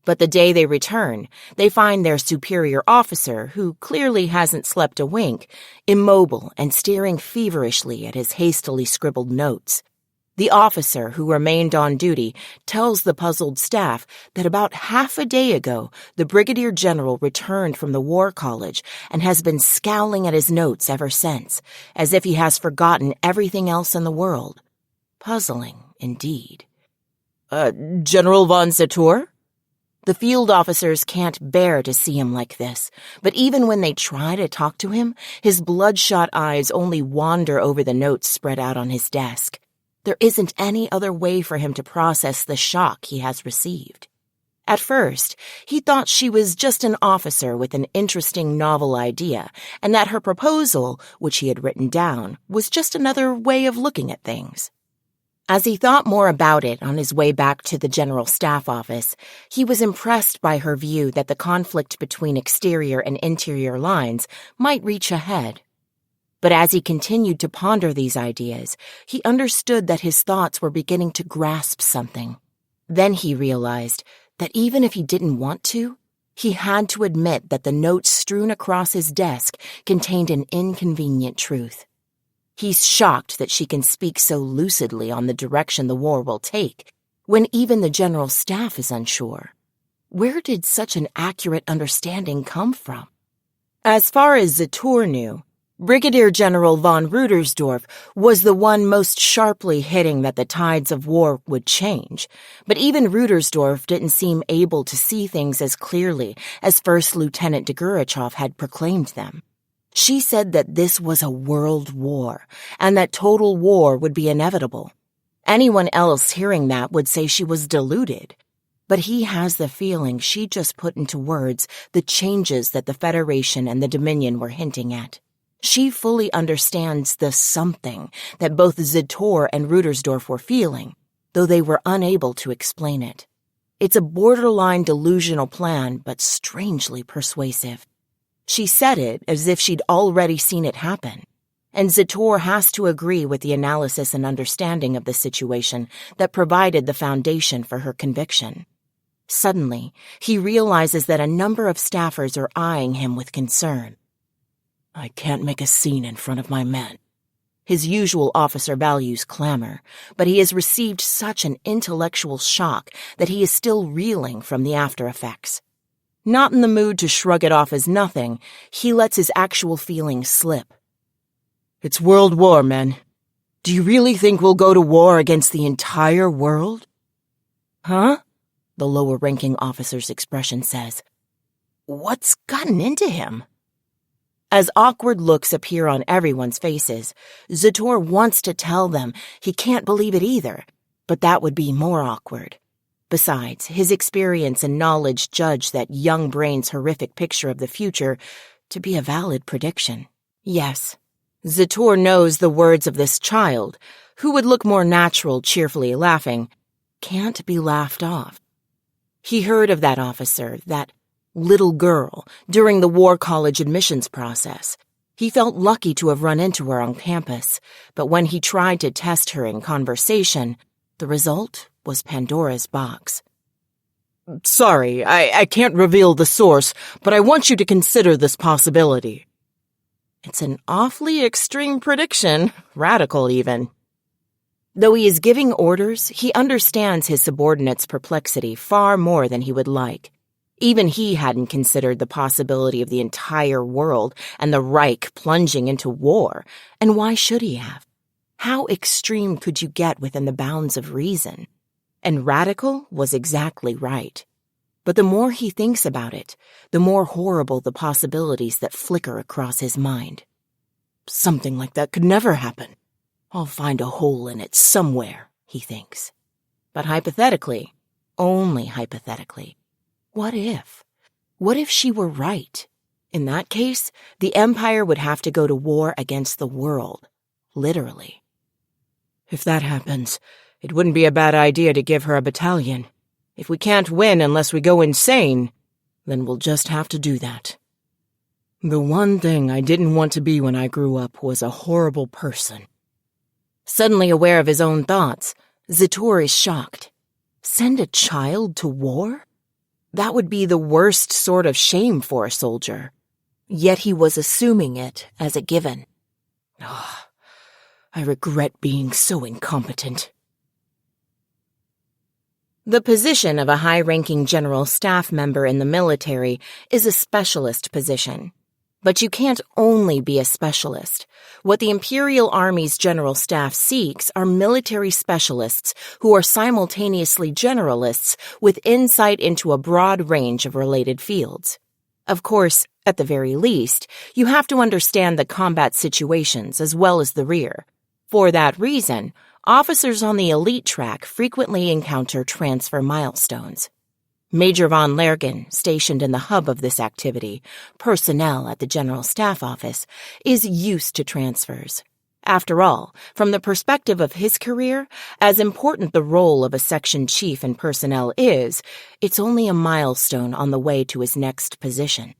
But the day they return, they find their superior officer, who clearly hasn't slept a wink, immobile and staring feverishly at his hastily scribbled notes. The officer who remained on duty tells the puzzled staff that about half a day ago, the brigadier general returned from the war college and has been scowling at his notes ever since, as if he has forgotten everything else in the world. Puzzling, indeed. General von Zator? The field officers can't bear to see him like this, but even when they try to talk to him, his bloodshot eyes only wander over the notes spread out on his desk. There isn't any other way for him to process the shock he has received. At first, he thought she was just an officer with an interesting novel idea, and that her proposal, which he had written down, was just another way of looking at things. As he thought more about it on his way back to the general staff office, he was impressed by her view that the conflict between exterior and interior lines might reach a head. But as he continued to ponder these ideas, he understood that his thoughts were beginning to grasp something. Then he realized that even if he didn't want to, he had to admit that the notes strewn across his desk contained an inconvenient truth. He's shocked that she can speak so lucidly on the direction the war will take, when even the general staff is unsure. Where did such an accurate understanding come from? As far as Zator knew, Brigadier General von Rudersdorf was the one most sharply hitting that the tides of war would change, but even Rudersdorf didn't seem able to see things as clearly as First Lieutenant Degurechaff had proclaimed them. She said that this was a world war, and that total war would be inevitable. Anyone else hearing that would say she was deluded. But he has the feeling she just put into words the changes that the Federation and the Dominion were hinting at. She fully understands the something that both Zator and Rudersdorf were feeling, though they were unable to explain it. It's a borderline delusional plan, but strangely persuasive. She said it as if she'd already seen it happen, and Zator has to agree with the analysis and understanding of the situation that provided the foundation for her conviction. Suddenly, he realizes that a number of staffers are eyeing him with concern. I can't make a scene in front of my men. His usual officer values clamor, but he has received such an intellectual shock that he is still reeling from the after effects. Not in the mood to shrug it off as nothing, he lets his actual feelings slip. It's World War, men. Do you really think we'll go to war against the entire world? Huh? The lower-ranking officer's expression says. What's gotten into him? As awkward looks appear on everyone's faces, Zator wants to tell them he can't believe it either, but that would be more awkward. Besides, his experience and knowledge judge that young brain's horrific picture of the future to be a valid prediction. Yes, Zator knows the words of this child, who would look more natural cheerfully laughing, can't be laughed off. He heard of that officer, that little girl, during the war college admissions process. He felt lucky to have run into her on campus, but when he tried to test her in conversation, The result was Pandora's box. Sorry, I can't reveal the source, but I want you to consider this possibility. It's an awfully extreme prediction, radical even. Though he is giving orders, he understands his subordinates' perplexity far more than he would like. Even he hadn't considered the possibility of the entire world and the Reich plunging into war, and why should he have? How extreme could you get within the bounds of reason? And radical was exactly right. But the more he thinks about it, the more horrible the possibilities that flicker across his mind. Something like that could never happen. I'll find a hole in it somewhere, he thinks. But hypothetically, only hypothetically, what if? What if she were right? In that case, the Empire would have to go to war against the world, literally. If that happens, it wouldn't be a bad idea to give her a battalion. If we can't win unless we go insane, then we'll just have to do that. The one thing I didn't want to be when I grew up was a horrible person. Suddenly aware of his own thoughts, Zator is shocked. Send a child to war? That would be the worst sort of shame for a soldier. Yet he was assuming it as a given. I regret being so incompetent. The position of a high-ranking general staff member in the military is a specialist position. But you can't only be a specialist. What the Imperial Army's general staff seeks are military specialists who are simultaneously generalists with insight into a broad range of related fields. Of course, at the very least, you have to understand the combat situations as well as the rear. For that reason, officers on the elite track frequently encounter transfer milestones. Major von Lergen, stationed in the hub of this activity, personnel at the General Staff Office, is used to transfers. After all, from the perspective of his career, as important the role of a section chief in personnel is, it's only a milestone on the way to his next position.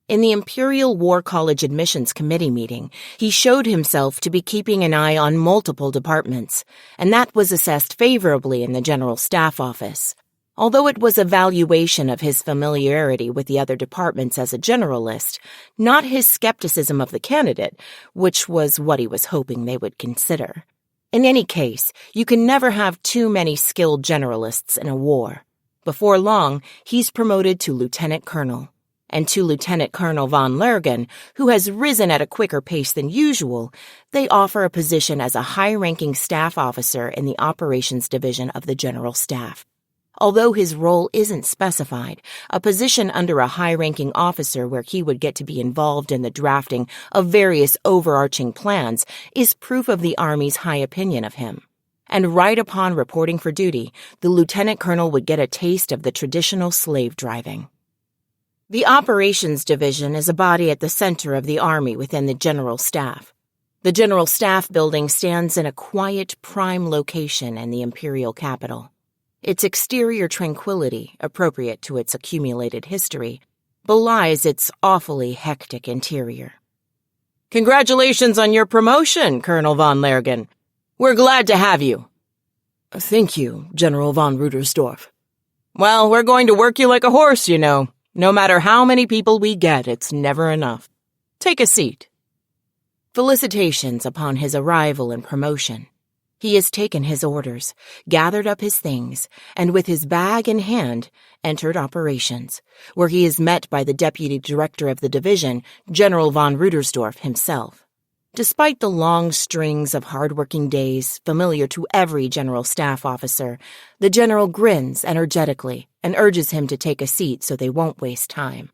In the Imperial War College Admissions Committee meeting, he showed himself to be keeping an eye on multiple departments, and that was assessed favorably in the General Staff Office. Although it was a valuation of his familiarity with the other departments as a generalist, not his skepticism of the candidate, which was what he was hoping they would consider. In any case, you can never have too many skilled generalists in a war. Before long, he's promoted to lieutenant colonel. And to Lieutenant Colonel von Lergen, who has risen at a quicker pace than usual, they offer a position as a high-ranking staff officer in the operations division of the General Staff. Although his role isn't specified, a position under a high-ranking officer where he would get to be involved in the drafting of various overarching plans is proof of the Army's high opinion of him. And right upon reporting for duty, the lieutenant colonel would get a taste of the traditional slave driving. The Operations Division is a body at the center of the Army within the General Staff. The General Staff building stands in a quiet, prime location in the Imperial capital. Its exterior tranquility, appropriate to its accumulated history, belies its awfully hectic interior. Congratulations on your promotion, Colonel von Lergen. We're glad to have you. Thank you, General von Rudersdorf. Well, we're going to work you like a horse, you know. No matter how many people we get, it's never enough. Take a seat. Felicitations upon his arrival and promotion. He has taken his orders, gathered up his things, and with his bag in hand, entered operations, where he is met by the deputy director of the division, General von Rudersdorf himself. Despite the long strings of hard-working days familiar to every general staff officer, the general grins energetically and urges him to take a seat so they won't waste time.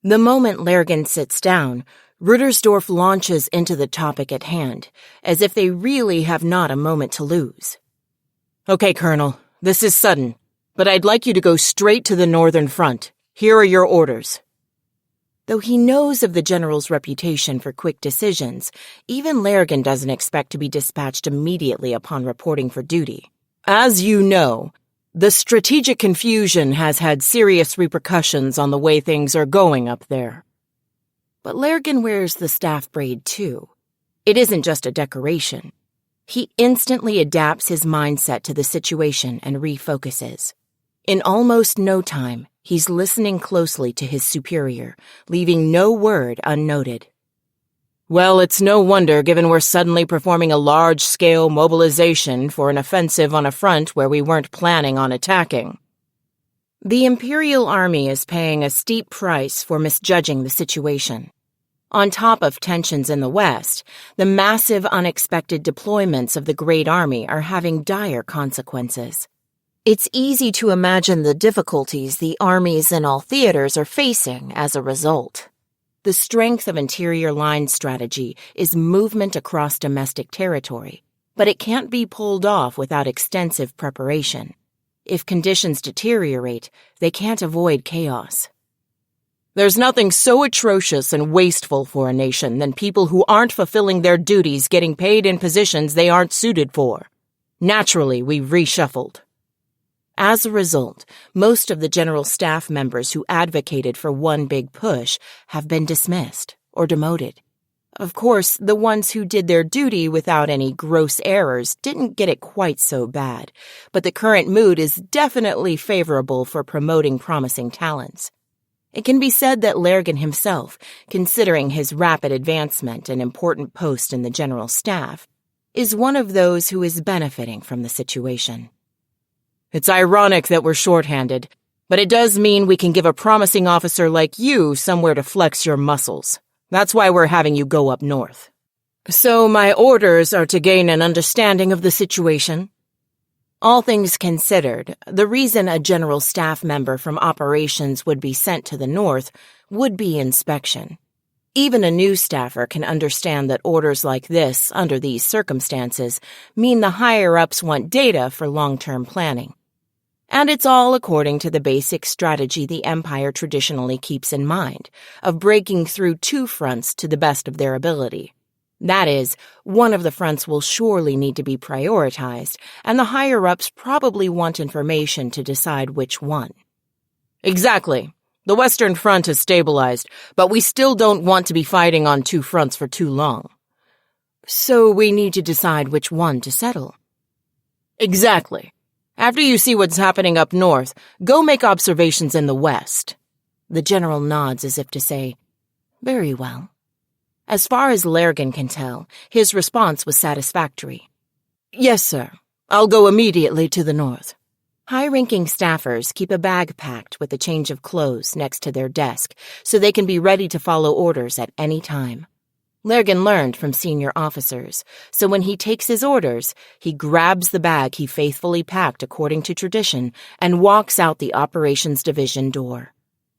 The moment Lergen sits down, Rudersdorf launches into the topic at hand, as if they really have not a moment to lose. Okay, Colonel, this is sudden, but I'd like you to go straight to the Northern Front. Here are your orders. Though he knows of the general's reputation for quick decisions, even Lergen doesn't expect to be dispatched immediately upon reporting for duty. As you know, the strategic confusion has had serious repercussions on the way things are going up there. But Lergen wears the staff braid too. It isn't just a decoration. He instantly adapts his mindset to the situation and refocuses. In almost no time, he's listening closely to his superior, leaving no word unnoted. Well, it's no wonder given we're suddenly performing a large-scale mobilization for an offensive on a front where we weren't planning on attacking. The Imperial Army is paying a steep price for misjudging the situation. On top of tensions in the West, the massive unexpected deployments of the Great Army are having dire consequences. It's easy to imagine the difficulties the armies in all theaters are facing as a result. The strength of interior line strategy is movement across domestic territory, but it can't be pulled off without extensive preparation. If conditions deteriorate, they can't avoid chaos. There's nothing so atrocious and wasteful for a nation than people who aren't fulfilling their duties getting paid in positions they aren't suited for. Naturally, we reshuffled. As a result, most of the general staff members who advocated for one big push have been dismissed or demoted. Of course, the ones who did their duty without any gross errors didn't get it quite so bad, but the current mood is definitely favorable for promoting promising talents. It can be said that Lergen himself, considering his rapid advancement and important post in the general staff, is one of those who is benefiting from the situation. It's ironic that we're shorthanded, but it does mean we can give a promising officer like you somewhere to flex your muscles. That's why we're having you go up north. So my orders are to gain an understanding of the situation? All things considered, the reason a general staff member from operations would be sent to the north would be inspection. Even a new staffer can understand that orders like this, under these circumstances, mean the higher-ups want data for long-term planning. And it's all according to the basic strategy the Empire traditionally keeps in mind, of breaking through two fronts to the best of their ability. That is, one of the fronts will surely need to be prioritized, and the higher-ups probably want information to decide which one. Exactly. The Western Front is stabilized, but we still don't want to be fighting on two fronts for too long. So we need to decide which one to settle. Exactly. After you see what's happening up north, go make observations in the west. The general nods as if to say, very well. As far as Lergen can tell, his response was satisfactory. Yes, sir. I'll go immediately to the north. High-ranking staffers keep a bag packed with a change of clothes next to their desk so they can be ready to follow orders at any time. Lergen learned from senior officers, so when he takes his orders, he grabs the bag he faithfully packed according to tradition and walks out the operations division door.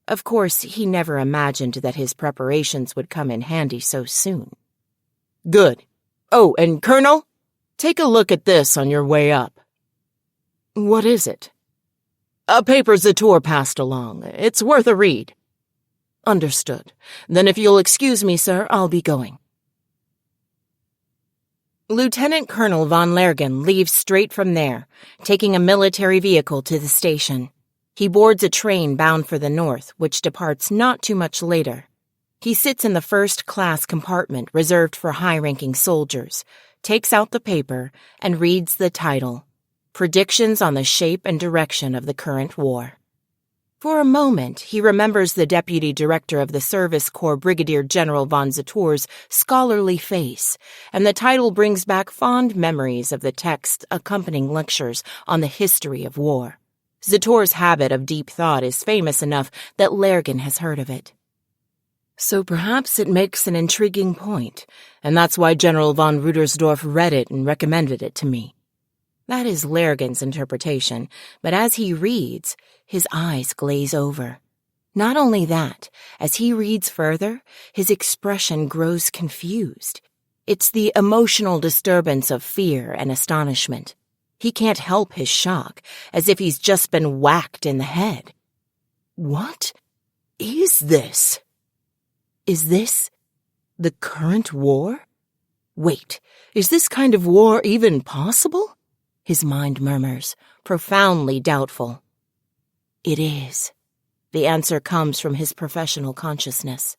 Of course, he never imagined that his preparations would come in handy so soon. Good. Oh, and Colonel, take a look at this on your way up. What is it? A paper Zator passed along. It's worth a read. Understood. Then if you'll excuse me, sir, I'll be going. Lieutenant Colonel von Lergen leaves straight from there, taking a military vehicle to the station. He boards a train bound for the north, which departs not too much later. He sits in the first-class compartment reserved for high-ranking soldiers, takes out the paper, and reads the title, Predictions on the Shape and Direction of the Current War. For a moment, he remembers the Deputy Director of the Service Corps Brigadier General von Zator's scholarly face, and the title brings back fond memories of the text accompanying lectures on the history of war. Zator's habit of deep thought is famous enough that Lergen has heard of it. So perhaps it makes an intriguing point, and that's why General von Rudersdorf read it and recommended it to me. That is Lergen's interpretation, but as he reads, his eyes glaze over. Not only that, as he reads further, his expression grows confused. It's the emotional disturbance of fear and astonishment. He can't help his shock, as if he's just been whacked in the head. What is this? Is this the current war? Wait, is this kind of war even possible? His mind murmurs, profoundly doubtful. It is. The answer comes from his professional consciousness.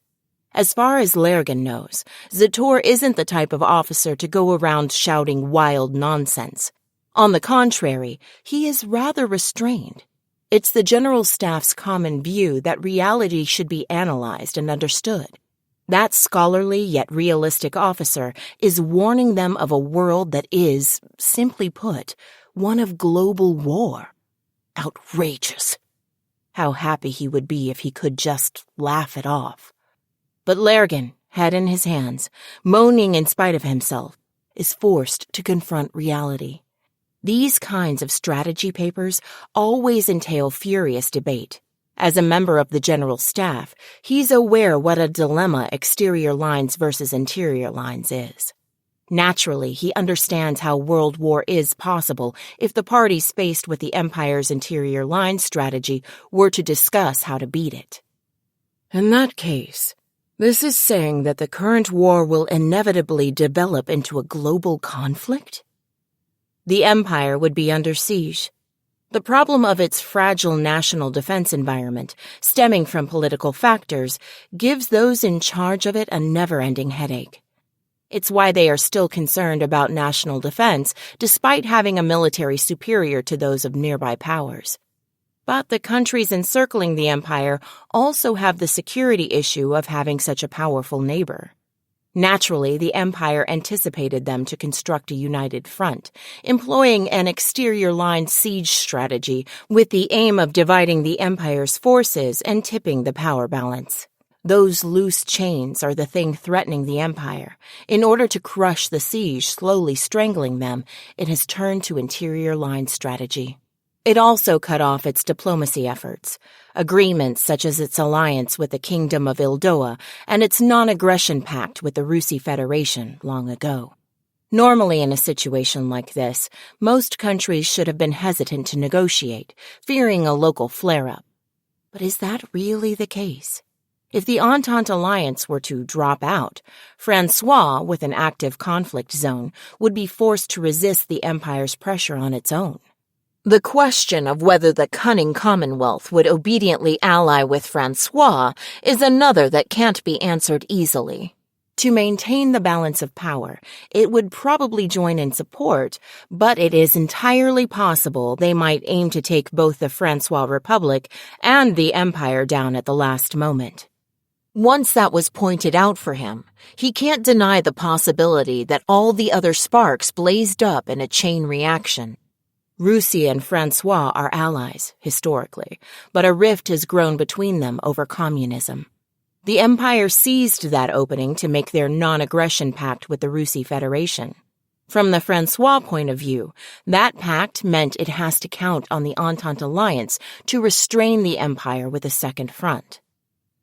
As far as Lergen knows, Zator isn't the type of officer to go around shouting wild nonsense. On the contrary, he is rather restrained. It's the General Staff's common view that reality should be analyzed and understood. That scholarly yet realistic officer is warning them of a world that is, simply put, one of global war. Outrageous. How happy he would be if he could just laugh it off. But Lergen, head in his hands, moaning in spite of himself, is forced to confront reality. These kinds of strategy papers always entail furious debate. As a member of the General Staff, he's aware what a dilemma exterior lines versus interior lines is. Naturally, he understands how world war is possible if the parties faced with the Empire's interior line strategy were to discuss how to beat it. In that case, this is saying that the current war will inevitably develop into a global conflict? The Empire would be under siege. The problem of its fragile national defense environment, stemming from political factors, gives those in charge of it a never-ending headache. It's why they are still concerned about national defense, despite having a military superior to those of nearby powers. But the countries encircling the Empire also have the security issue of having such a powerful neighbor. Naturally, the Empire anticipated them to construct a united front, employing an exterior line siege strategy with the aim of dividing the Empire's forces and tipping the power balance. Those loose chains are the thing threatening the Empire. In order to crush the siege, slowly strangling them, it has turned to interior line strategy. It also cut off its diplomacy efforts, agreements such as its alliance with the Kingdom of Ildoa and its non-aggression pact with the Rusi Federation long ago. Normally in a situation like this, most countries should have been hesitant to negotiate, fearing a local flare-up. But is that really the case? If the Entente alliance were to drop out, Francois, with an active conflict zone, would be forced to resist the Empire's pressure on its own. The question of whether the cunning Commonwealth would obediently ally with Francois is another that can't be answered easily. To maintain the balance of power, it would probably join in support, but it is entirely possible they might aim to take both the Francois Republic and the Empire down at the last moment. Once that was pointed out for him, he can't deny the possibility that all the other sparks blazed up in a chain reaction. Russie and Francois are allies, historically, but a rift has grown between them over communism. The Empire seized that opening to make their non-aggression pact with the Rusi Federation. From the Francois point of view, that pact meant it has to count on the Entente alliance to restrain the Empire with a second front.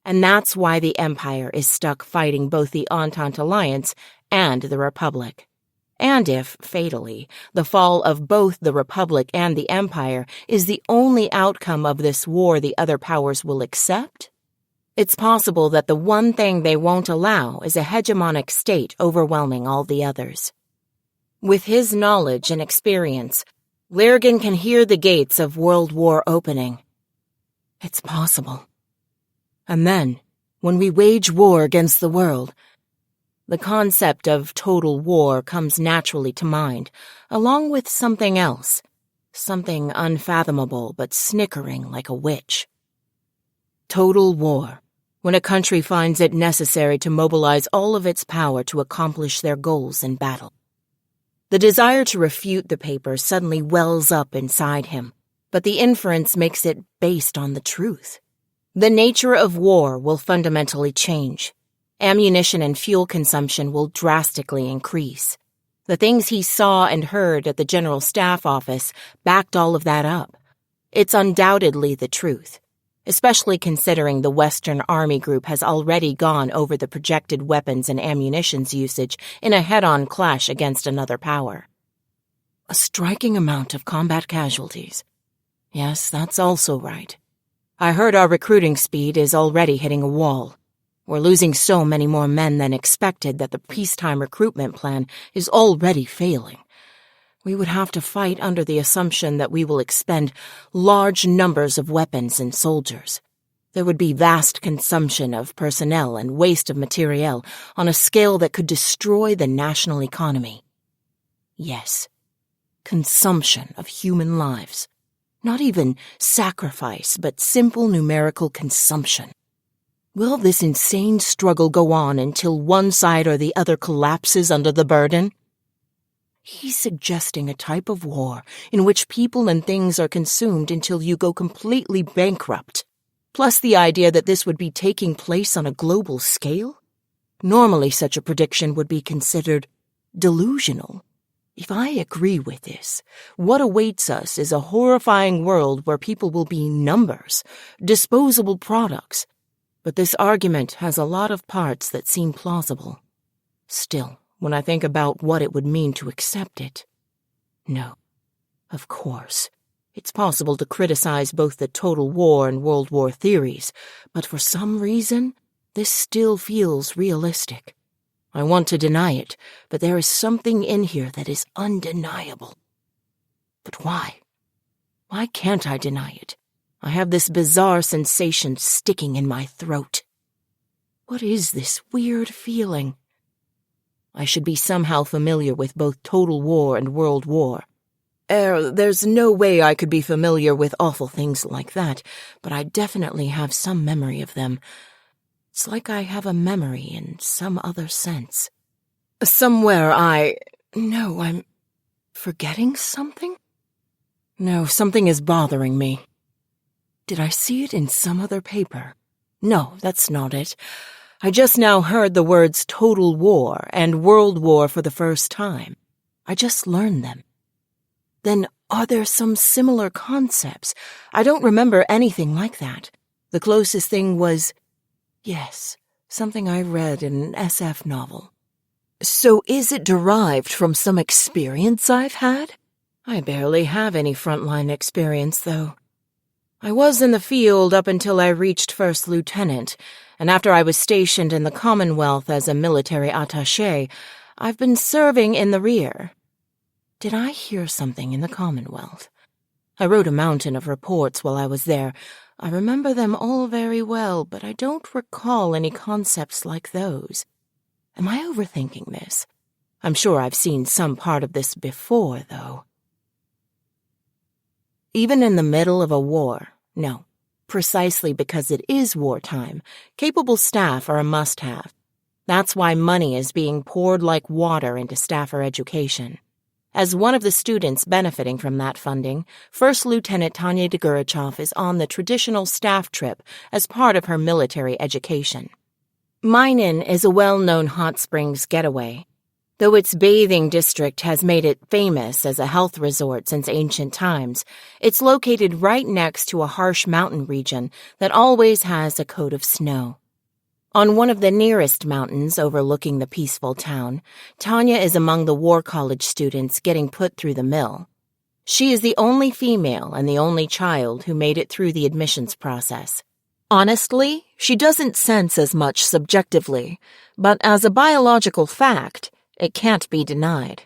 And that's why the Empire is stuck fighting both the Entente alliance and the Republic. And if, fatally, the fall of both the Republic and the Empire is the only outcome of this war the other powers will accept, it's possible that the one thing they won't allow is a hegemonic state overwhelming all the others. With his knowledge and experience, Lergen can hear the gates of World War opening. It's possible. And then, when we wage war against the world, the concept of total war comes naturally to mind, along with something else, something unfathomable but snickering like a witch. Total war, when a country finds it necessary to mobilize all of its power to accomplish their goals in battle. The desire to refute the paper suddenly wells up inside him, but the inference makes it based on the truth. The nature of war will fundamentally change. Ammunition and fuel consumption will drastically increase. The things he saw and heard at the General Staff office backed all of that up. It's undoubtedly the truth, especially considering the Western Army Group has already gone over the projected weapons and ammunitions usage in a head-on clash against another power. A striking amount of combat casualties. Yes, that's also right. I heard our recruiting speed is already hitting a wall. We're losing so many more men than expected that the peacetime recruitment plan is already failing. We would have to fight under the assumption that we will expend large numbers of weapons and soldiers. There would be vast consumption of personnel and waste of materiel on a scale that could destroy the national economy. Yes, consumption of human lives. Not even sacrifice, but simple numerical consumption. Will this insane struggle go on until one side or the other collapses under the burden? He's suggesting a type of war in which people and things are consumed until you go completely bankrupt. Plus the idea that this would be taking place on a global scale? Normally such a prediction would be considered delusional. If I agree with this, what awaits us is a horrifying world where people will be numbers, disposable products. But this argument has a lot of parts that seem plausible. Still, when I think about what it would mean to accept it, no, of course, it's possible to criticize both the total war and World War theories, but for some reason, this still feels realistic. I want to deny it, but there is something in here that is undeniable. But why? Why can't I deny it? I have this bizarre sensation sticking in my throat. What is this weird feeling? I should be somehow familiar with both Total War and World War. There's no way I could be familiar with awful things like that, but I definitely have some memory of them. It's like I have a memory in some other sense. No, I'm forgetting something? No, something is bothering me. Did I see it in some other paper? No, that's not it. I just now heard the words Total War and World War for the first time. I just learned them. Then are there some similar concepts? I don't remember anything like that. The closest thing was, yes, something I read in an SF novel. So is it derived from some experience I've had? I barely have any frontline experience, though. I was in the field up until I reached first lieutenant, and after I was stationed in the Commonwealth as a military attaché, I've been serving in the rear. Did I hear something in the Commonwealth? I wrote a mountain of reports while I was there. I remember them all very well, but I don't recall any concepts like those. Am I overthinking this? I'm sure I've seen some part of this before, though. Even in the middle of a war, no, precisely because it is wartime, capable staff are a must-have. That's why money is being poured like water into staffer education. As one of the students benefiting from that funding, First Lieutenant Tanya Degurechaff is on the traditional staff trip as part of her military education. Rhine is a well-known hot springs getaway. Though its bathing district has made it famous as a health resort since ancient times, it's located right next to a harsh mountain region that always has a coat of snow. On one of the nearest mountains overlooking the peaceful town, Tanya is among the War College students getting put through the mill. She is the only female and the only child who made it through the admissions process. Honestly, she doesn't sense as much subjectively, but as a biological fact, it can't be denied.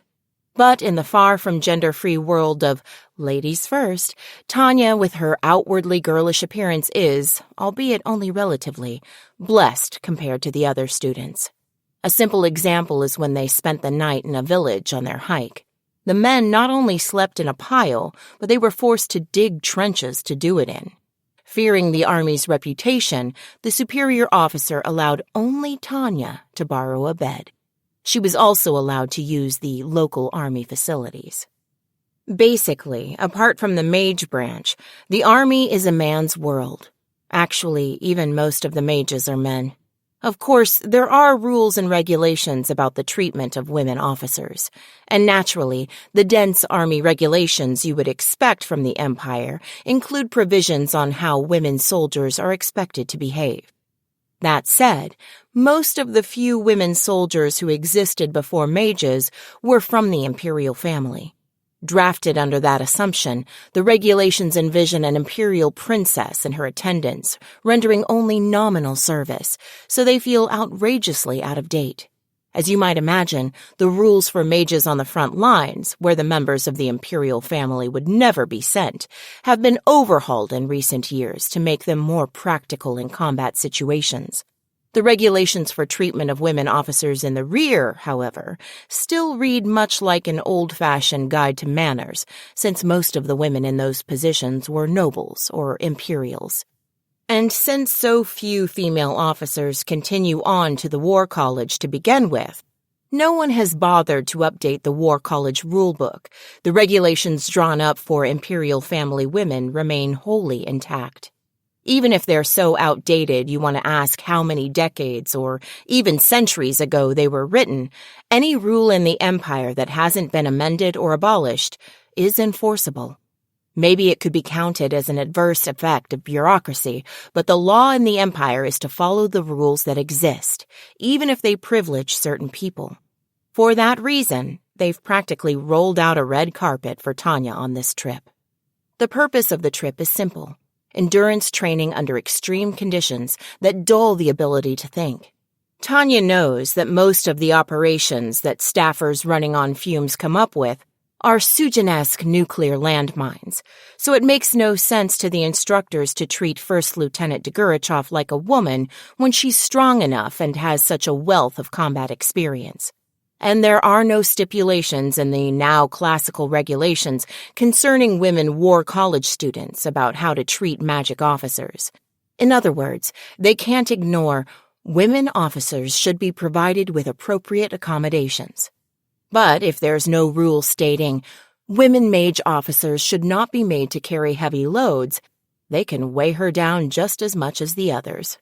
But in the far from gender-free world of ladies first, Tanya, with her outwardly girlish appearance, is, albeit only relatively, blessed compared to the other students. A simple example is when they spent the night in a village on their hike. The men not only slept in a pile, but they were forced to dig trenches to do it in. Fearing the Army's reputation, the superior officer allowed only Tanya to borrow a bed. She was also allowed to use the local Army facilities. Basically, apart from the mage branch, the Army is a man's world. Actually, even most of the mages are men. Of course, there are rules and regulations about the treatment of women officers, and naturally, the dense Army regulations you would expect from the Empire include provisions on how women soldiers are expected to behave. That said, most of the few women soldiers who existed before mages were from the imperial family. Drafted under that assumption, the regulations envision an imperial princess and her attendants, rendering only nominal service, so they feel outrageously out of date. As you might imagine, the rules for mages on the front lines, where the members of the imperial family would never be sent, have been overhauled in recent years to make them more practical in combat situations. The regulations for treatment of women officers in the rear, however, still read much like an old-fashioned guide to manners, since most of the women in those positions were nobles or imperials. And since so few female officers continue on to the War College to begin with, no one has bothered to update the War College rulebook. The regulations drawn up for imperial family women remain wholly intact. Even if they're so outdated you want to ask how many decades or even centuries ago they were written, any rule in the Empire that hasn't been amended or abolished is enforceable. Maybe it could be counted as an adverse effect of bureaucracy, but the law in the Empire is to follow the rules that exist, even if they privilege certain people. For that reason, they've practically rolled out a red carpet for Tanya on this trip. The purpose of the trip is simple: endurance training under extreme conditions that dull the ability to think. Tanya knows that most of the operations that staffers running on fumes come up with are Sujan-esque nuclear landmines, so it makes no sense to the instructors to treat First Lieutenant Degurechaff like a woman when she's strong enough and has such a wealth of combat experience. And there are no stipulations in the now classical regulations concerning women war college students about how to treat magic officers. In other words, they can't ignore women officers should be provided with appropriate accommodations. But if there's no rule stating women mage officers should not be made to carry heavy loads, they can weigh her down just as much as the others.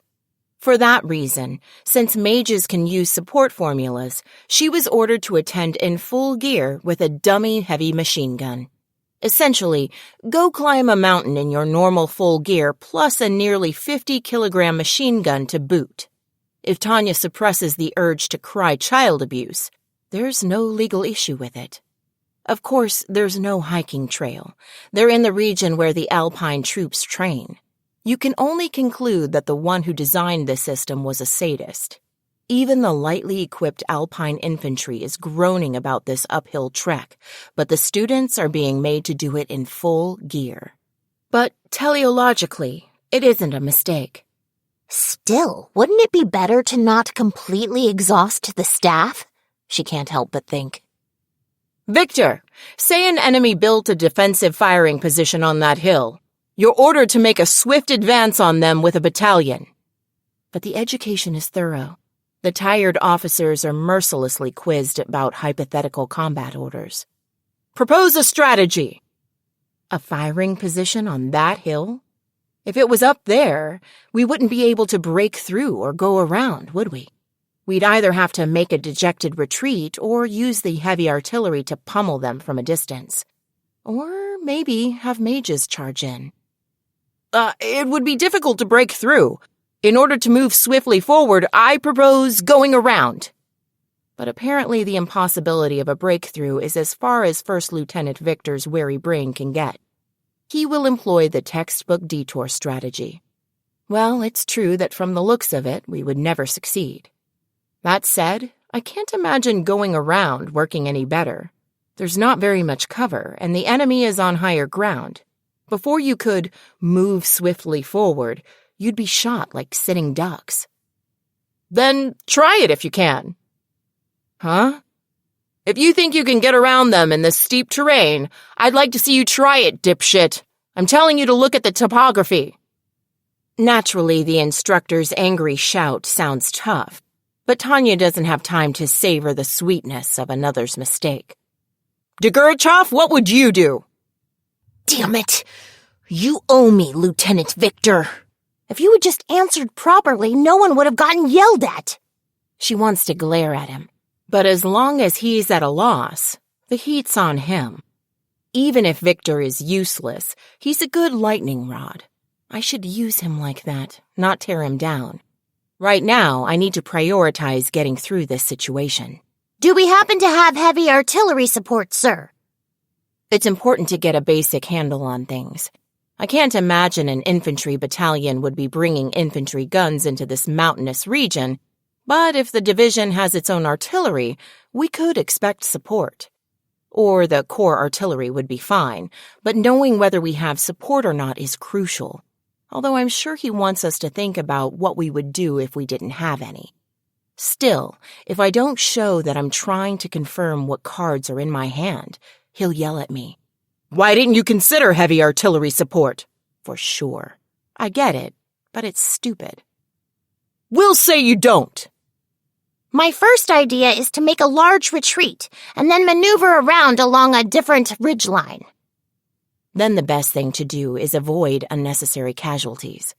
For that reason, since mages can use support formulas, she was ordered to attend in full gear with a dummy heavy machine gun. Essentially, go climb a mountain in your normal full gear plus a nearly 50-kilogram machine gun to boot. If Tanya suppresses the urge to cry child abuse, there's no legal issue with it. Of course, there's no hiking trail. They're in the region where the Alpine troops train. You can only conclude that the one who designed this system was a sadist. Even the lightly equipped Alpine infantry is groaning about this uphill trek, but the students are being made to do it in full gear. But teleologically, it isn't a mistake. Still, wouldn't it be better to not completely exhaust the staff? She can't help but think. Victor, say an enemy built a defensive firing position on that hill. You're ordered to make a swift advance on them with a battalion. But the education is thorough. The tired officers are mercilessly quizzed about hypothetical combat orders. Propose a strategy. A firing position on that hill? If it was up there, we wouldn't be able to break through or go around, would we? We'd either have to make a dejected retreat or use the heavy artillery to pummel them from a distance. Or maybe have mages charge in. It would be difficult to break through. In order to move swiftly forward, I propose going around. But apparently the impossibility of a breakthrough is as far as First Lieutenant Victor's wary brain can get. He will employ the textbook detour strategy. Well, it's true that from the looks of it, we would never succeed. That said, I can't imagine going around working any better. There's not very much cover, and the enemy is on higher ground. Before you could move swiftly forward, you'd be shot like sitting ducks. Then try it if you can. Huh? If you think you can get around them in this steep terrain, I'd like to see you try it, dipshit. I'm telling you to look at the topography. Naturally, the instructor's angry shout sounds tough, but Tanya doesn't have time to savor the sweetness of another's mistake. Degurechaff, what would you do? Damn it! You owe me, Lieutenant Victor. If you had just answered properly, no one would have gotten yelled at. She wants to glare at him, but as long as he's at a loss, the heat's on him. Even if Victor is useless, he's a good lightning rod. I should use him like that, not tear him down. Right now, I need to prioritize getting through this situation. Do we happen to have heavy artillery support, sir? It's important to get a basic handle on things. I can't imagine an infantry battalion would be bringing infantry guns into this mountainous region, But if the division has its own artillery, we could expect support. Or the core artillery would be fine, but knowing whether we have support or not is crucial. Although I'm sure he wants us to think about what we would do if we didn't have any. Still, if I don't show that I'm trying to confirm what cards are in my hand, he'll yell at me. Why didn't you consider heavy artillery support? For sure. I get it, but it's stupid. We'll say you don't. My first idea is to make a large retreat and then maneuver around along a different ridgeline. Then the best thing to do is avoid unnecessary casualties.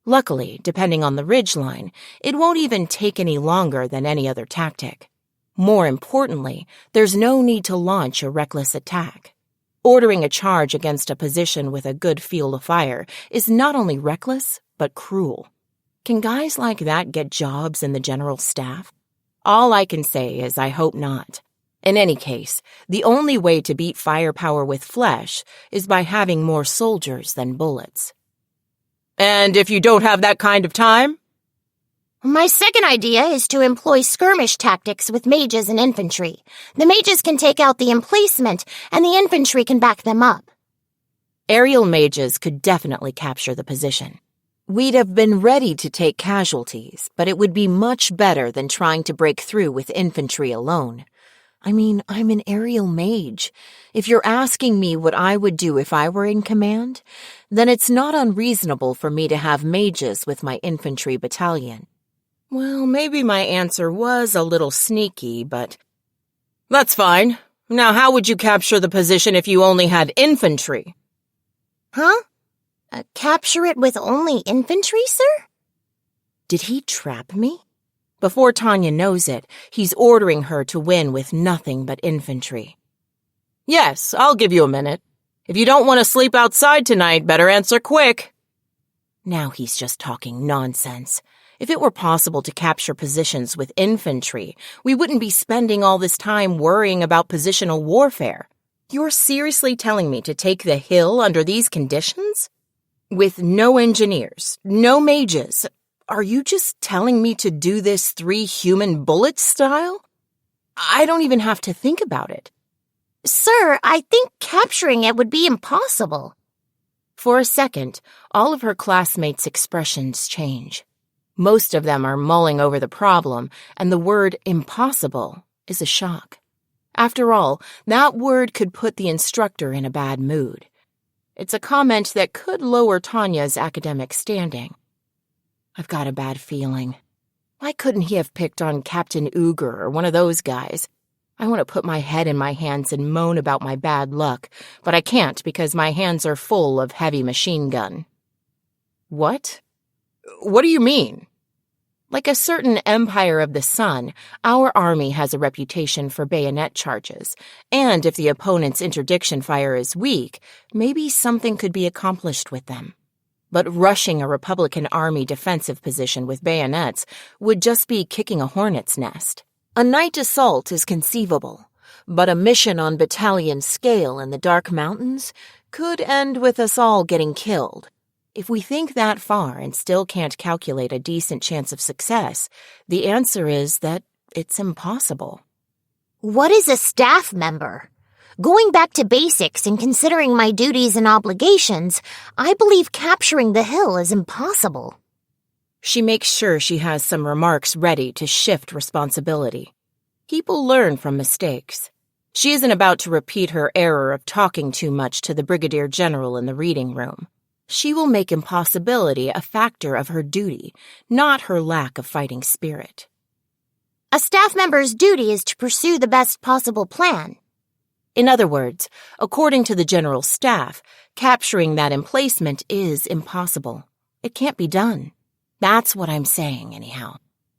Luckily, depending on the ridgeline, it won't even take any longer than any other tactic. More importantly, there's no need to launch a reckless attack. Ordering a charge against a position with a good field of fire is not only reckless, but cruel. Can guys like that get jobs in the general staff? All I can say is I hope not. In any case, the only way to beat firepower with flesh is by having more soldiers than bullets. And if you don't have that kind of time? My second idea is to employ skirmish tactics with mages and infantry. The mages can take out the emplacement, and the infantry can back them up. Aerial mages could definitely capture the position. We'd have been ready to take casualties, but it would be much better than trying to break through with infantry alone. I mean, I'm an aerial mage. If you're asking me what I would do if I were in command, then it's not unreasonable for me to have mages with my infantry battalion. Well, maybe my answer was a little sneaky, but... That's fine. Now how would you capture the position if you only had infantry? Huh? Capture it with only infantry, sir? Did he trap me? Before Tanya knows it, he's ordering her to win with nothing but infantry. Yes, I'll give you a minute. If you don't want to sleep outside tonight, better answer quick. Now he's just talking nonsense. If it were possible to capture positions with infantry, we wouldn't be spending all this time worrying about positional warfare. You're seriously telling me to take the hill under these conditions? With no engineers, no mages. Are you just telling me to do this 3 human bullets style? I don't even have to think about it. Sir, I think capturing it would be impossible. For a second, all of her classmates' expressions change. Most of them are mulling over the problem, and the word impossible is a shock. After all, that word could put the instructor in a bad mood. It's a comment that could lower Tanya's academic standing. I've got a bad feeling. Why couldn't he have picked on Captain Uger or one of those guys? I want to put my head in my hands and moan about my bad luck, but I can't because my hands are full of heavy machine gun. What? What do you mean? Like a certain Empire of the Sun, our army has a reputation for bayonet charges, and if the opponent's interdiction fire is weak, maybe something could be accomplished with them. But rushing a Republican Army defensive position with bayonets would just be kicking a hornet's nest. A night assault is conceivable, but a mission on battalion scale in the Dark Mountains could end with us all getting killed. If we think that far and still can't calculate a decent chance of success, the answer is that it's impossible. What is a staff member? Going back to basics and considering my duties and obligations, I believe capturing the hill is impossible. She makes sure she has some remarks ready to shift responsibility. People learn from mistakes. She isn't about to repeat her error of talking too much to the Brigadier General in the reading room. She will make impossibility a factor of her duty, not her lack of fighting spirit. A staff member's duty is to pursue the best possible plan. In other words, according to the General Staff, capturing that emplacement is impossible. It can't be done. That's what I'm saying, anyhow.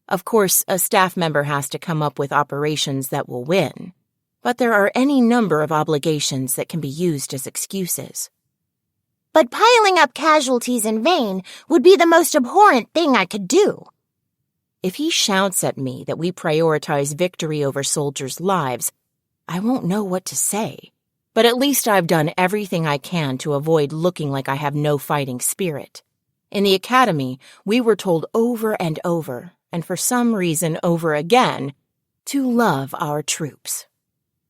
Of course, a staff member has to come up with operations that will win. But there are any number of obligations that can be used as excuses. But piling up casualties in vain would be the most abhorrent thing I could do. If he shouts at me that we prioritize victory over soldiers' lives, I won't know what to say. But at least I've done everything I can to avoid looking like I have no fighting spirit. In the academy, we were told over and over and for some reason over again, to love our troops.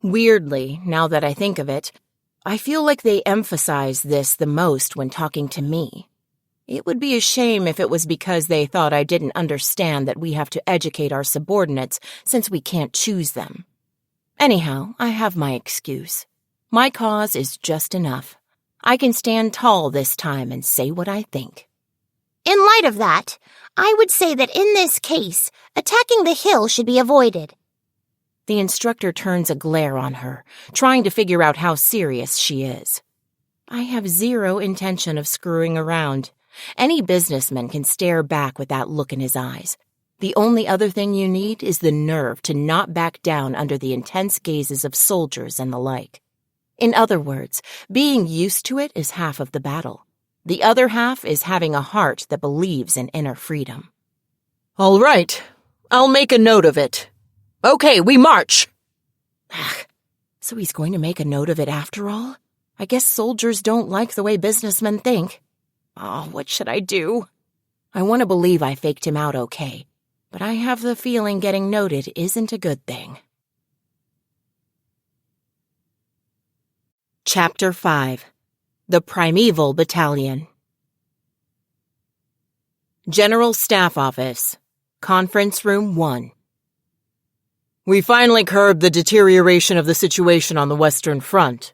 Weirdly, now that I think of it, I feel like they emphasize this the most when talking to me. It would be a shame if it was because they thought I didn't understand that we have to educate our subordinates since we can't choose them. Anyhow, I have my excuse. My cause is just enough. I can stand tall this time and say what I think. In light of that, I would say that in this case, attacking the hill should be avoided. The instructor turns a glare on her, trying to figure out how serious she is. I have zero intention of screwing around. Any businessman can stare back with that look in his eyes. The only other thing you need is the nerve to not back down under the intense gazes of soldiers and the like. In other words, being used to it is half of the battle. The other half is having a heart that believes in inner freedom. All right, I'll make a note of it. Okay, we march! So he's going to make a note of it after all? I guess soldiers don't like the way businessmen think. Oh, what should I do? I want to believe I faked him out okay, but I have the feeling getting noted isn't a good thing. Chapter 5. The Primeval Battalion. General Staff Office, Conference Room 1. We finally curbed the deterioration of the situation on the Western Front.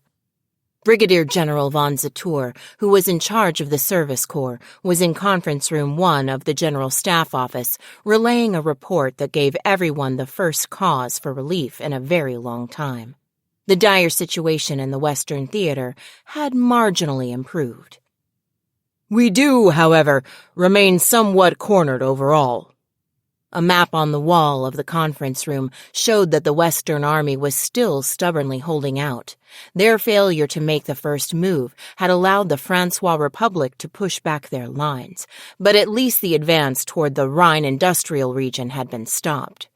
Brigadier General von Zator, who was in charge of the Service Corps, was in Conference Room 1 of the General Staff Office, relaying a report that gave everyone the first cause for relief in a very long time. The dire situation in the Western Theater had marginally improved. We do, however, remain somewhat cornered overall. A map on the wall of the conference room showed that the Western Army was still stubbornly holding out. Their failure to make the first move had allowed the Francois Republic to push back their lines, but at least the advance toward the Rhine industrial region had been stopped.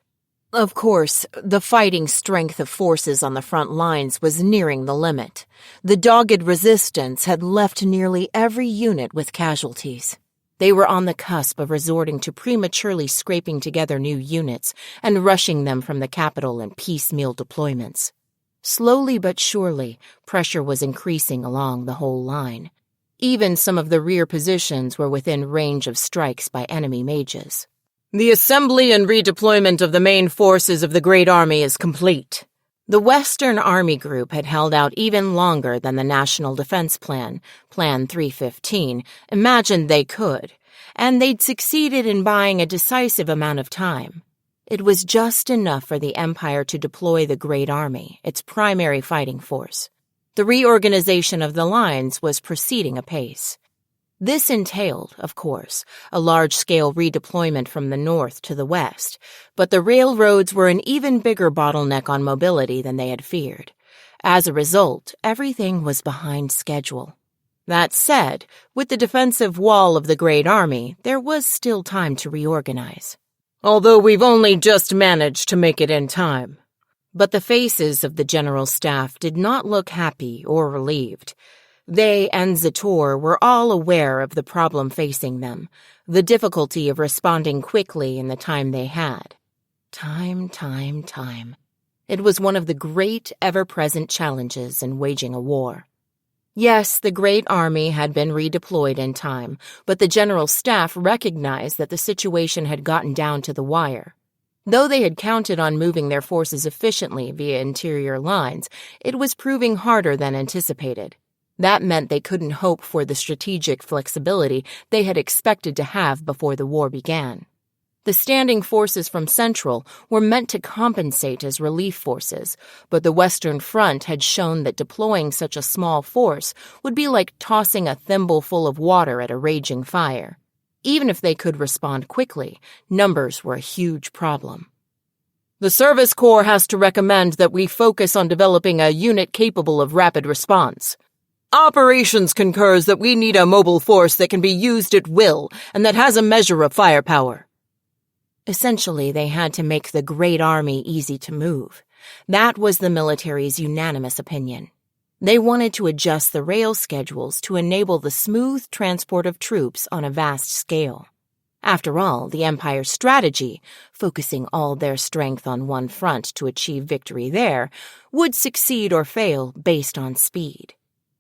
Of course, the fighting strength of forces on the front lines was nearing the limit. The dogged resistance had left nearly every unit with casualties. They were on the cusp of resorting to prematurely scraping together new units and rushing them from the capital in piecemeal deployments. Slowly but surely, pressure was increasing along the whole line. Even some of the rear positions were within range of strikes by enemy mages. The assembly and redeployment of the main forces of the Great Army is complete. The Western Army Group had held out even longer than the National Defense Plan, Plan 315, imagined they could, and they'd succeeded in buying a decisive amount of time. It was just enough for the Empire to deploy the Great Army, its primary fighting force. The reorganization of the lines was proceeding apace. This entailed, of course, a large-scale redeployment from the north to the west, but the railroads were an even bigger bottleneck on mobility than they had feared. As a result, everything was behind schedule. That said, with the defensive wall of the Great Army, there was still time to reorganize. Although we've only just managed to make it in time. But the faces of the general staff did not look happy or relieved. They and Zator were all aware of the problem facing them, the difficulty of responding quickly in the time they had. Time. It was one of the great, ever-present challenges in waging a war. Yes, the Great Army had been redeployed in time, but the General Staff recognized that the situation had gotten down to the wire. Though they had counted on moving their forces efficiently via interior lines, it was proving harder than anticipated. That meant they couldn't hope for the strategic flexibility they had expected to have before the war began. The standing forces from Central were meant to compensate as relief forces, but the Western Front had shown that deploying such a small force would be like tossing a thimbleful of water at a raging fire. Even if they could respond quickly, numbers were a huge problem. The Service Corps has to recommend that we focus on developing a unit capable of rapid response. Operations concurs that we need a mobile force that can be used at will and that has a measure of firepower. Essentially, they had to make the Great Army easy to move. That was the military's unanimous opinion. They wanted to adjust the rail schedules to enable the smooth transport of troops on a vast scale. After all, the Empire's strategy, focusing all their strength on one front to achieve victory there, would succeed or fail based on speed.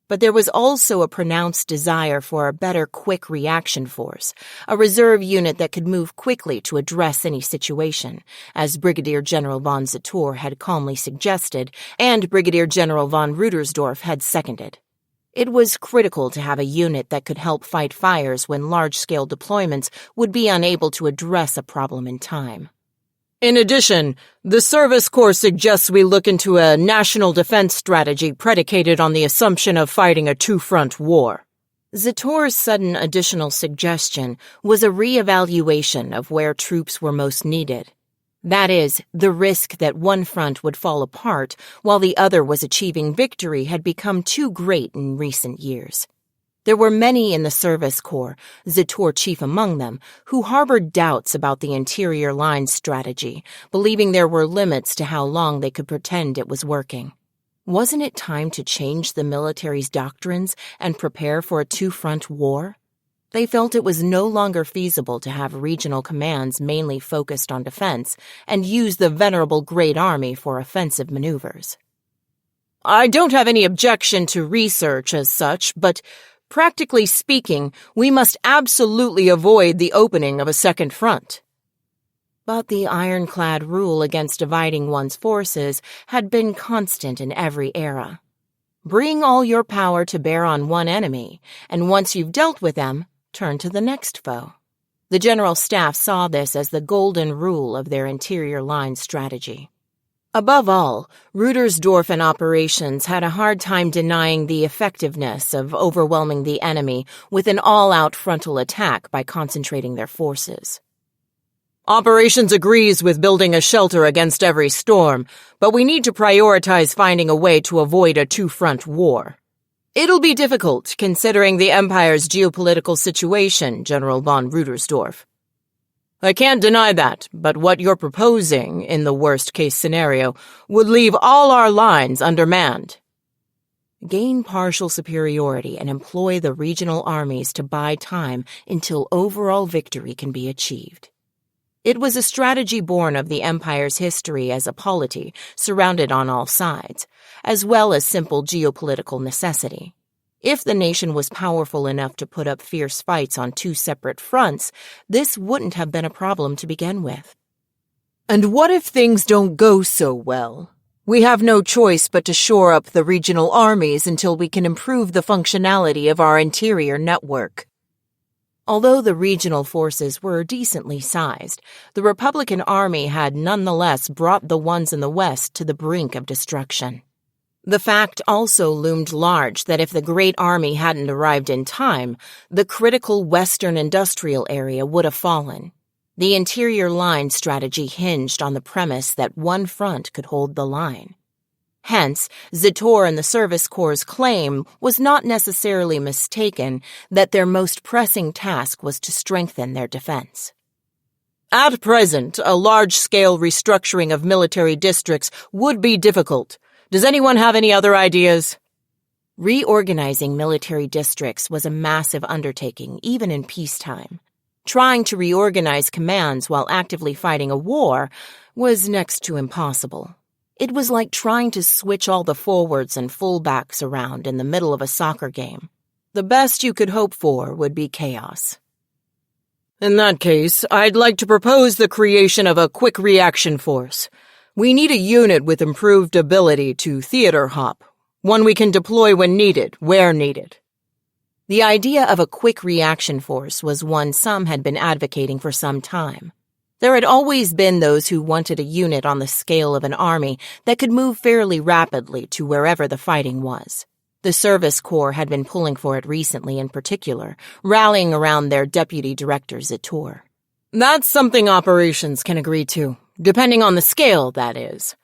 But there was also a pronounced desire for a better quick reaction force, a reserve unit that could move quickly to address any situation, as Brigadier General von Zator had calmly suggested and Brigadier General von Rudersdorf had seconded. It was critical to have a unit that could help fight fires when large-scale deployments would be unable to address a problem in time. In addition, the Service Corps suggests we look into a national defense strategy predicated on the assumption of fighting a two-front war. Zator's sudden additional suggestion was a re-evaluation of where troops were most needed. That is, the risk that one front would fall apart while the other was achieving victory had become too great in recent years. There were many in the Service Corps, Zator chief among them, who harbored doubts about the interior line strategy, believing there were limits to how long they could pretend it was working. Wasn't it time to change the military's doctrines and prepare for a two-front war? They felt it was no longer feasible to have regional commands mainly focused on defense and use the venerable Great Army for offensive maneuvers. I don't have any objection to research as such, but practically speaking, we must absolutely avoid the opening of a second front. But the ironclad rule against dividing one's forces had been constant in every era. Bring all your power to bear on one enemy, and once you've dealt with them, turn to the next foe. The General Staff saw this as the golden rule of their interior line strategy. Above all, Rudersdorf and operations had a hard time denying the effectiveness of overwhelming the enemy with an all-out frontal attack by concentrating their forces. Operations agrees with building a shelter against every storm, but we need to prioritize finding a way to avoid a two-front war. It'll be difficult, considering the Empire's geopolitical situation, General von Rudersdorf. I can't deny that, but what you're proposing, in the worst-case scenario, would leave all our lines undermanned. Gain partial superiority and employ the regional armies to buy time until overall victory can be achieved. It was a strategy born of the Empire's history as a polity surrounded on all sides, as well as simple geopolitical necessity. If the nation was powerful enough to put up fierce fights on two separate fronts, this wouldn't have been a problem to begin with. And what if things don't go so well? We have no choice but to shore up the regional armies until we can improve the functionality of our interior network. Although the regional forces were decently sized, the Republican Army had nonetheless brought the ones in the West to the brink of destruction. The fact also loomed large that if the Great Army hadn't arrived in time, the critical Western industrial area would have fallen. The interior line strategy hinged on the premise that one front could hold the line. Hence, Zator and the Service Corps' claim was not necessarily mistaken that their most pressing task was to strengthen their defense. At present, a large-scale restructuring of military districts would be difficult. Does anyone have any other ideas? Reorganizing military districts was a massive undertaking, even in peacetime. Trying to reorganize commands while actively fighting a war was next to impossible. It was like trying to switch all the forwards and fullbacks around in the middle of a soccer game. The best you could hope for would be chaos. In that case, I'd like to propose the creation of a quick reaction force. We need a unit with improved ability to theater hop, one we can deploy when needed, where needed. The idea of a quick reaction force was one some had been advocating for some time. There had always been those who wanted a unit on the scale of an army that could move fairly rapidly to wherever the fighting was. The Service Corps had been pulling for it recently in particular, rallying around their deputy director Zator. That's something operations can agree to. Depending on the scale, that is.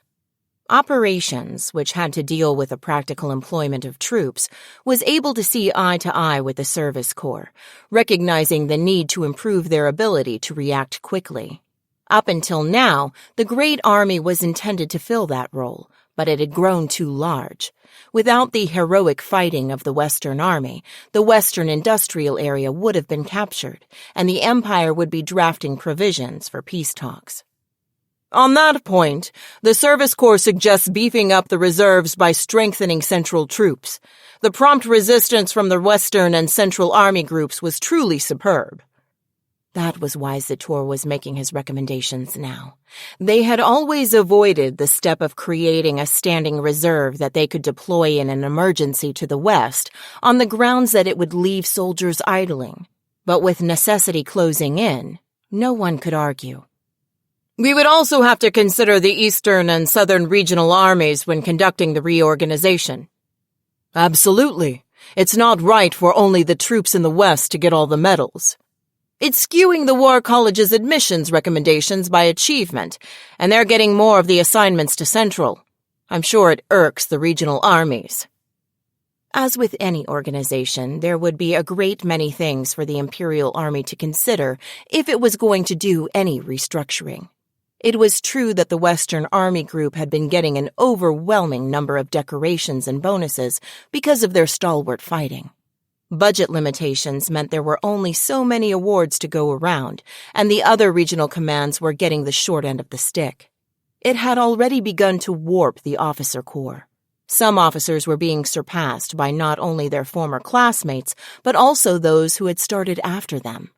Operations, which had to deal with the practical employment of troops, was able to see eye to eye with the Service Corps, recognizing the need to improve their ability to react quickly. Up until now, the Great Army was intended to fill that role, but it had grown too large. Without the heroic fighting of the Western Army, the Western industrial area would have been captured, and the Empire would be drafting provisions for peace talks. On that point, the Service Corps suggests beefing up the reserves by strengthening central troops. The prompt resistance from the Western and Central Army groups was truly superb. That was why Zator was making his recommendations now. They had always avoided the step of creating a standing reserve that they could deploy in an emergency to the west on the grounds that it would leave soldiers idling. But with necessity closing in, no one could argue. We would also have to consider the Eastern and Southern regional armies when conducting the reorganization. Absolutely. It's not right for only the troops in the West to get all the medals. It's skewing the War College's admissions recommendations by achievement, and they're getting more of the assignments to Central. I'm sure it irks the regional armies. As with any organization, there would be a great many things for the Imperial Army to consider if it was going to do any restructuring. It was true that the Western Army Group had been getting an overwhelming number of decorations and bonuses because of their stalwart fighting. Budget limitations meant there were only so many awards to go around, and the other regional commands were getting the short end of the stick. It had already begun to warp the officer corps. Some officers were being surpassed by not only their former classmates, but also those who had started after them.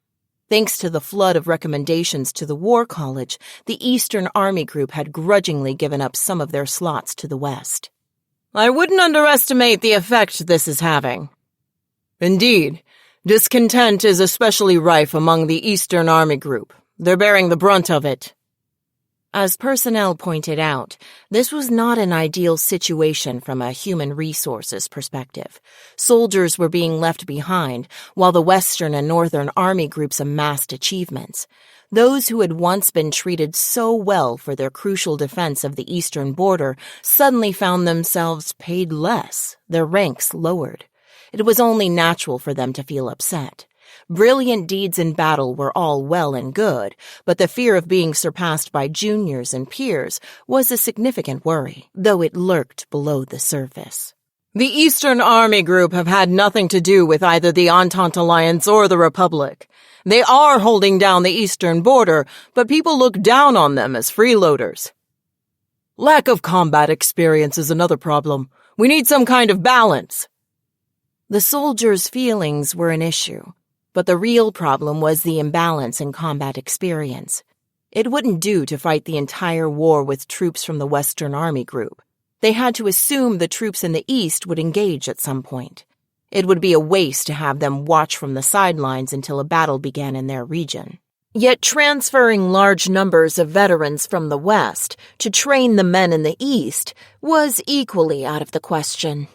Thanks to the flood of recommendations to the War College, the Eastern Army Group had grudgingly given up some of their slots to the West. I wouldn't underestimate the effect this is having. Indeed, discontent is especially rife among the Eastern Army Group. They're bearing the brunt of it. As personnel pointed out, this was not an ideal situation from a human resources perspective. Soldiers were being left behind, while the Western and Northern Army Groups amassed achievements. Those who had once been treated so well for their crucial defense of the eastern border suddenly found themselves paid less, their ranks lowered. It was only natural for them to feel upset. Brilliant deeds in battle were all well and good, but the fear of being surpassed by juniors and peers was a significant worry, though it lurked below the surface. The Eastern Army Group have had nothing to do with either the Entente Alliance or the Republic. They are holding down the eastern border, but people look down on them as freeloaders. Lack of combat experience is another problem. We need some kind of balance. The soldiers' feelings were an issue, but the real problem was the imbalance in combat experience. It wouldn't do to fight the entire war with troops from the Western Army Group. They had to assume the troops in the East would engage at some point. It would be a waste to have them watch from the sidelines until a battle began in their region. Yet transferring large numbers of veterans from the West to train the men in the East was equally out of the question.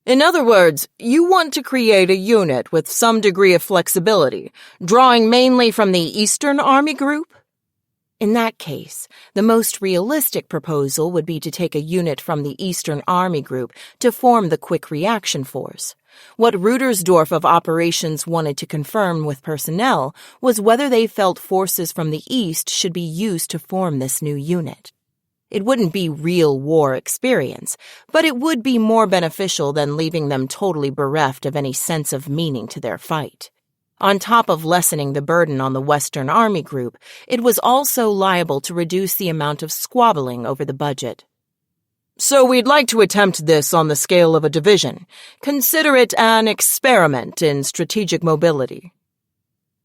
In other words, you want to create a unit with some degree of flexibility, drawing mainly from the Eastern Army Group? In that case, the most realistic proposal would be to take a unit from the Eastern Army Group to form the Quick Reaction Force. What Rudersdorf of Operations wanted to confirm with personnel was whether they felt forces from the East should be used to form this new unit. It wouldn't be real war experience, but it would be more beneficial than leaving them totally bereft of any sense of meaning to their fight. On top of lessening the burden on the Western Army Group, it was also liable to reduce the amount of squabbling over the budget. So we'd like to attempt this on the scale of a division. Consider it an experiment in strategic mobility.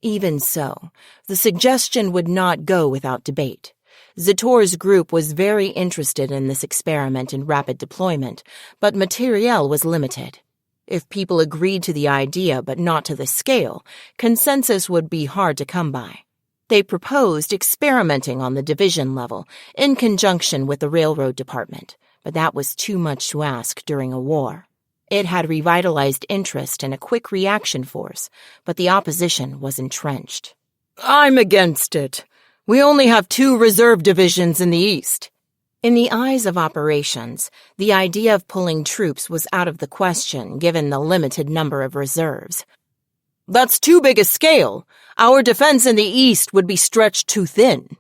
Even so, the suggestion would not go without debate. Zator's group was very interested in this experiment in rapid deployment, but materiel was limited. If people agreed to the idea but not to the scale, consensus would be hard to come by. They proposed experimenting on the division level in conjunction with the railroad department, but that was too much to ask during a war. It had revitalized interest in a quick reaction force, but the opposition was entrenched. I'm against it. We only have 2 reserve divisions in the East. In the eyes of operations, the idea of pulling troops was out of the question given the limited number of reserves. That's too big a scale. Our defense in the East would be stretched too thin.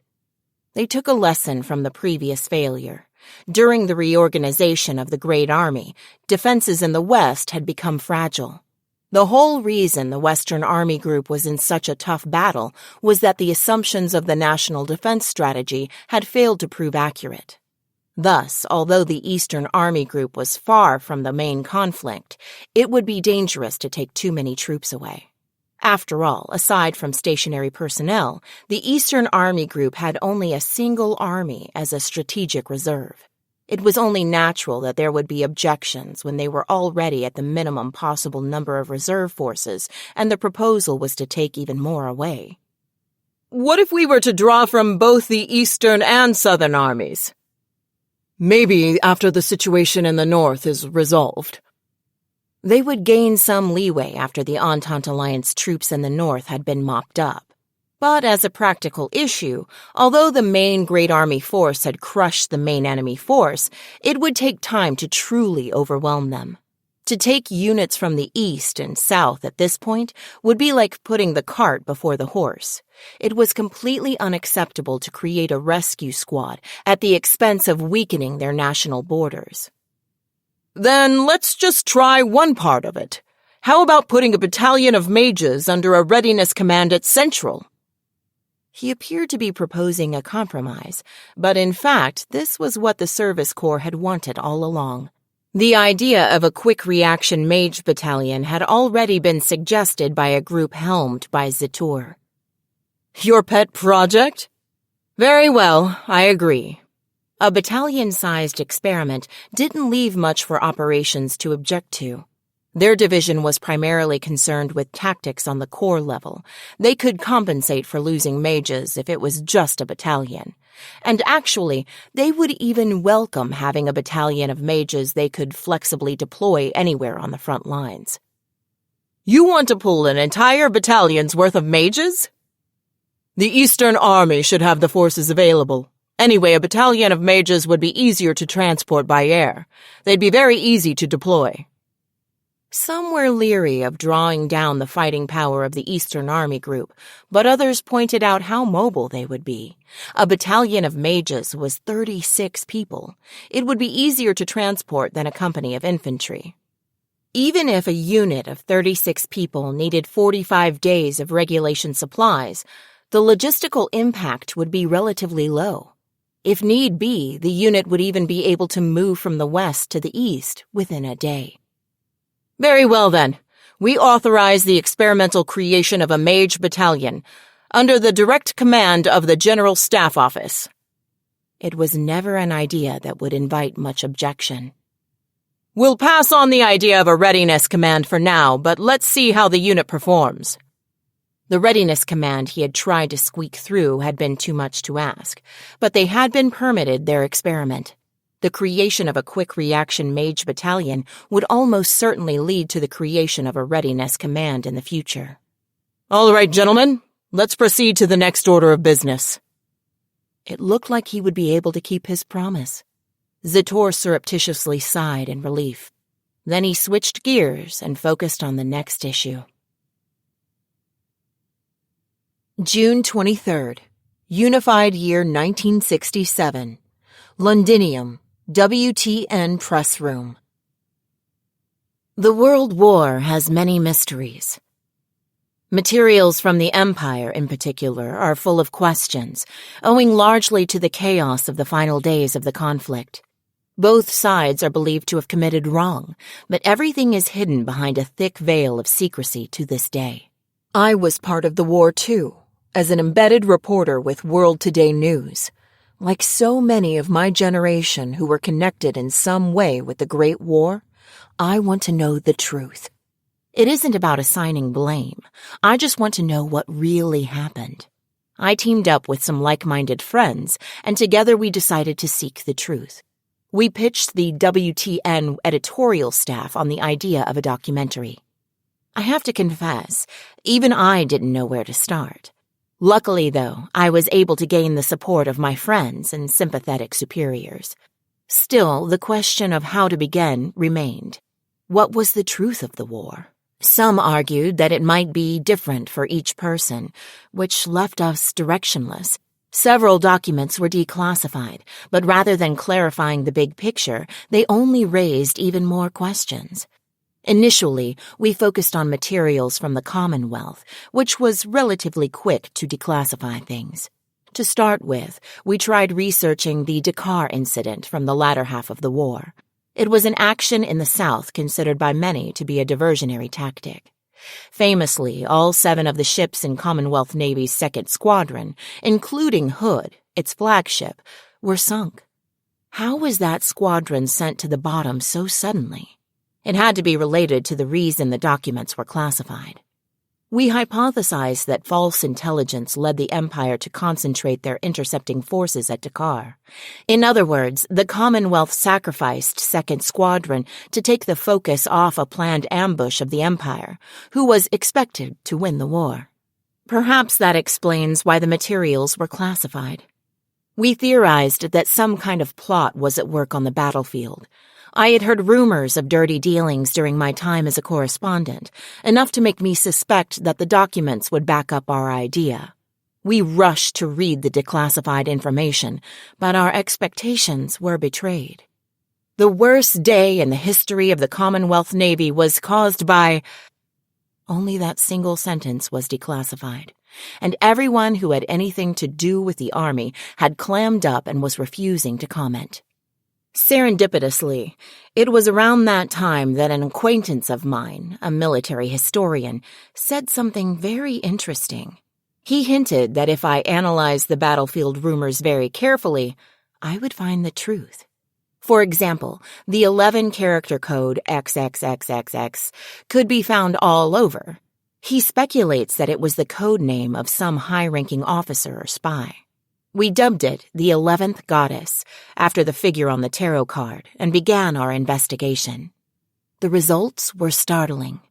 They took a lesson from the previous failure. During the reorganization of the Great Army, defenses in the West had become fragile. The whole reason the Western Army Group was in such a tough battle was that the assumptions of the national defense strategy had failed to prove accurate. Thus, although the Eastern Army Group was far from the main conflict, it would be dangerous to take too many troops away. After all, aside from stationary personnel, the Eastern Army Group had only a single army as a strategic reserve. It was only natural that there would be objections when they were already at the minimum possible number of reserve forces, and the proposal was to take even more away. What if we were to draw from both the Eastern and Southern armies? Maybe after the situation in the North is resolved. They would gain some leeway after the Entente Alliance troops in the North had been mopped up. But as a practical issue, although the main Great Army force had crushed the main enemy force, it would take time to truly overwhelm them. To take units from the East and South at this point would be like putting the cart before the horse. It was completely unacceptable to create a rescue squad at the expense of weakening their national borders. Then let's just try one part of it. How about putting a battalion of mages under a readiness command at Central? He appeared to be proposing a compromise, but in fact, this was what the Service Corps had wanted all along. The idea of a quick reaction mage battalion had already been suggested by a group helmed by Zator. Your pet project? Very well, I agree. A battalion-sized experiment didn't leave much for operations to object to. Their division was primarily concerned with tactics on the corps level. They could compensate for losing mages if it was just a battalion. And actually, they would even welcome having a battalion of mages they could flexibly deploy anywhere on the front lines. You want to pull an entire battalion's worth of mages? The Eastern Army should have the forces available. Anyway, a battalion of mages would be easier to transport by air. They'd be very easy to deploy. Some were leery of drawing down the fighting power of the Eastern Army Group, but others pointed out how mobile they would be. A battalion of mages was 36 people. It would be easier to transport than a company of infantry. Even if a unit of 36 people needed 45 days of regulation supplies, the logistical impact would be relatively low. If need be, the unit would even be able to move from the west to the east within a day. Very well, then. We authorize the experimental creation of a mage battalion under the direct command of the General Staff Office. It was never an idea that would invite much objection. We'll pass on the idea of a readiness command for now, but let's see how the unit performs. The readiness command he had tried to squeak through had been too much to ask, but they had been permitted their experiment. The creation of a quick reaction mage battalion would almost certainly lead to the creation of a readiness command in the future. All right, gentlemen, let's proceed to the next order of business. It looked like he would be able to keep his promise. Zator surreptitiously sighed in relief. Then he switched gears and focused on the next issue. June 23rd, Unified Year 1967, Londinium, WTN Press Room. The World War has many mysteries. Materials from the Empire, in particular, are full of questions, owing largely to the chaos of the final days of the conflict. Both sides are believed to have committed wrong, but everything is hidden behind a thick veil of secrecy to this day. I was part of the war, too, as an embedded reporter with World Today News. Like so many of my generation who were connected in some way with the Great War, I want to know the truth. It isn't about assigning blame. I just want to know what really happened. I teamed up with some like-minded friends, and together we decided to seek the truth. We pitched the WTN editorial staff on the idea of a documentary. I have to confess, even I didn't know where to start. Luckily, though, I was able to gain the support of my friends and sympathetic superiors. Still, the question of how to begin remained. What was the truth of the war? Some argued that it might be different for each person, which left us directionless. Several documents were declassified, but rather than clarifying the big picture, they only raised even more questions. Initially, we focused on materials from the Commonwealth, which was relatively quick to declassify things. To start with, we tried researching the Dakar incident from the latter half of the war. It was an action in the South considered by many to be a diversionary tactic. Famously, all 7 of the ships in Commonwealth Navy's 2nd Squadron, including Hood, its flagship, were sunk. How was that squadron sent to the bottom so suddenly? It had to be related to the reason the documents were classified. We hypothesized that false intelligence led the Empire to concentrate their intercepting forces at Dakar. In other words, the Commonwealth sacrificed 2nd Squadron to take the focus off a planned ambush of the Empire, who was expected to win the war. Perhaps that explains why the materials were classified. We theorized that some kind of plot was at work on the battlefield. I had heard rumors of dirty dealings during my time as a correspondent, enough to make me suspect that the documents would back up our idea. We rushed to read the declassified information, but our expectations were betrayed. The worst day in the history of the Commonwealth Navy was caused by... Only that single sentence was declassified, and everyone who had anything to do with the Army had clammed up and was refusing to comment. Serendipitously, it was around that time that an acquaintance of mine, a military historian, said something very interesting. He hinted that if I analyzed the battlefield rumors very carefully, I would find the truth. For example, the 11-character code XXXXX could be found all over. He speculates that it was the code name of some high-ranking officer or spy. We dubbed it the 11th Goddess, after the figure on the tarot card, and began our investigation. The results were startling.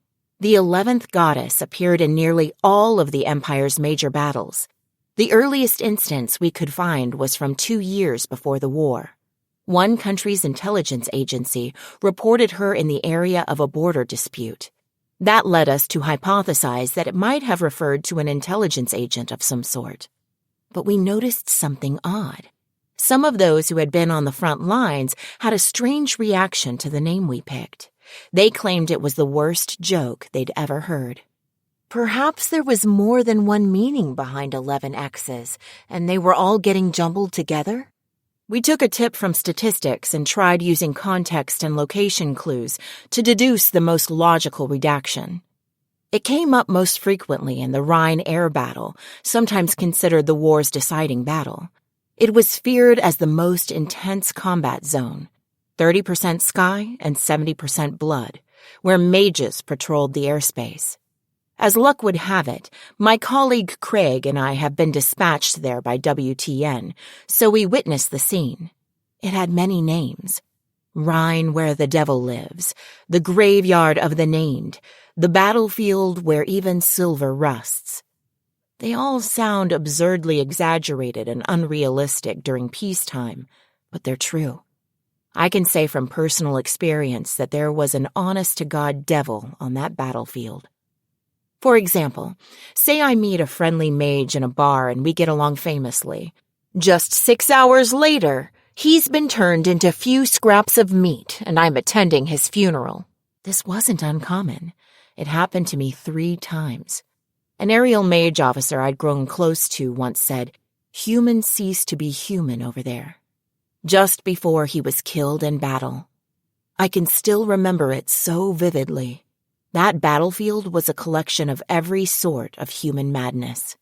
The 11th Goddess appeared in nearly all of the Empire's major battles. The earliest instance we could find was from 2 years before the war. One country's intelligence agency reported her in the area of a border dispute. That led us to hypothesize that it might have referred to an intelligence agent of some sort. But we noticed something odd. Some of those who had been on the front lines had a strange reaction to the name we picked. They claimed it was the worst joke they'd ever heard. Perhaps there was more than one meaning behind 11 X's, and they were all getting jumbled together? We took a tip from statistics and tried using context and location clues to deduce the most logical redaction. It came up most frequently in the Rhine air battle, sometimes considered the war's deciding battle. It was feared as the most intense combat zone, 30% sky and 70% blood, where mages patrolled the airspace. As luck would have it, my colleague Craig and I have been dispatched there by WTN, so we witnessed the scene. It had many names. Rhine, where the devil lives, the graveyard of the named, the battlefield where even silver rusts. They all sound absurdly exaggerated and unrealistic during peacetime, but they're true. I can say from personal experience that there was an honest-to-God devil on that battlefield. For example, say I meet a friendly mage in a bar and we get along famously. Just 6 hours later, he's been turned into few scraps of meat and I'm attending his funeral. This wasn't uncommon. It happened to me 3 times. An aerial mage officer I'd grown close to once said, "Humans cease to be human over there," just before he was killed in battle. I can still remember it so vividly. That battlefield was a collection of every sort of human madness.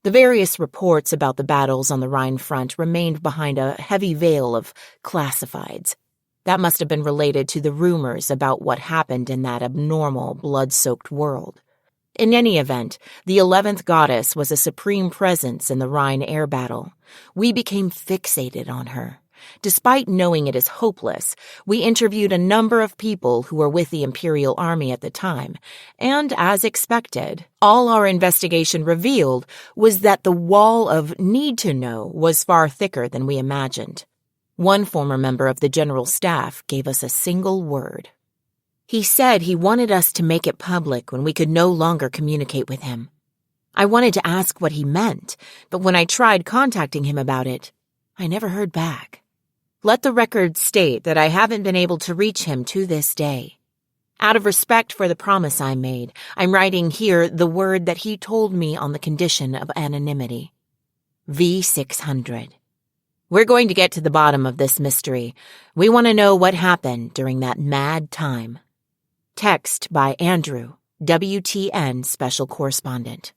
The various reports about the battles on the Rhine front remained behind a heavy veil of classifieds. That must have been related to the rumors about what happened in that abnormal, blood-soaked world. In any event, the 11th Goddess was a supreme presence in the Rhine air battle. We became fixated on her. Despite knowing it is hopeless, we interviewed a number of people who were with the Imperial Army at the time, and as expected, all our investigation revealed was that the wall of need to know was far thicker than we imagined. One former member of the General Staff gave us a single word. He said he wanted us to make it public when we could no longer communicate with him. I wanted to ask what he meant, but when I tried contacting him about it, I never heard back. Let the record state that I haven't been able to reach him to this day. Out of respect for the promise I made, I'm writing here the word that he told me on the condition of anonymity. V600. We're going to get to the bottom of this mystery. We want to know what happened during that mad time. Text by Andrew, WTN Special Correspondent.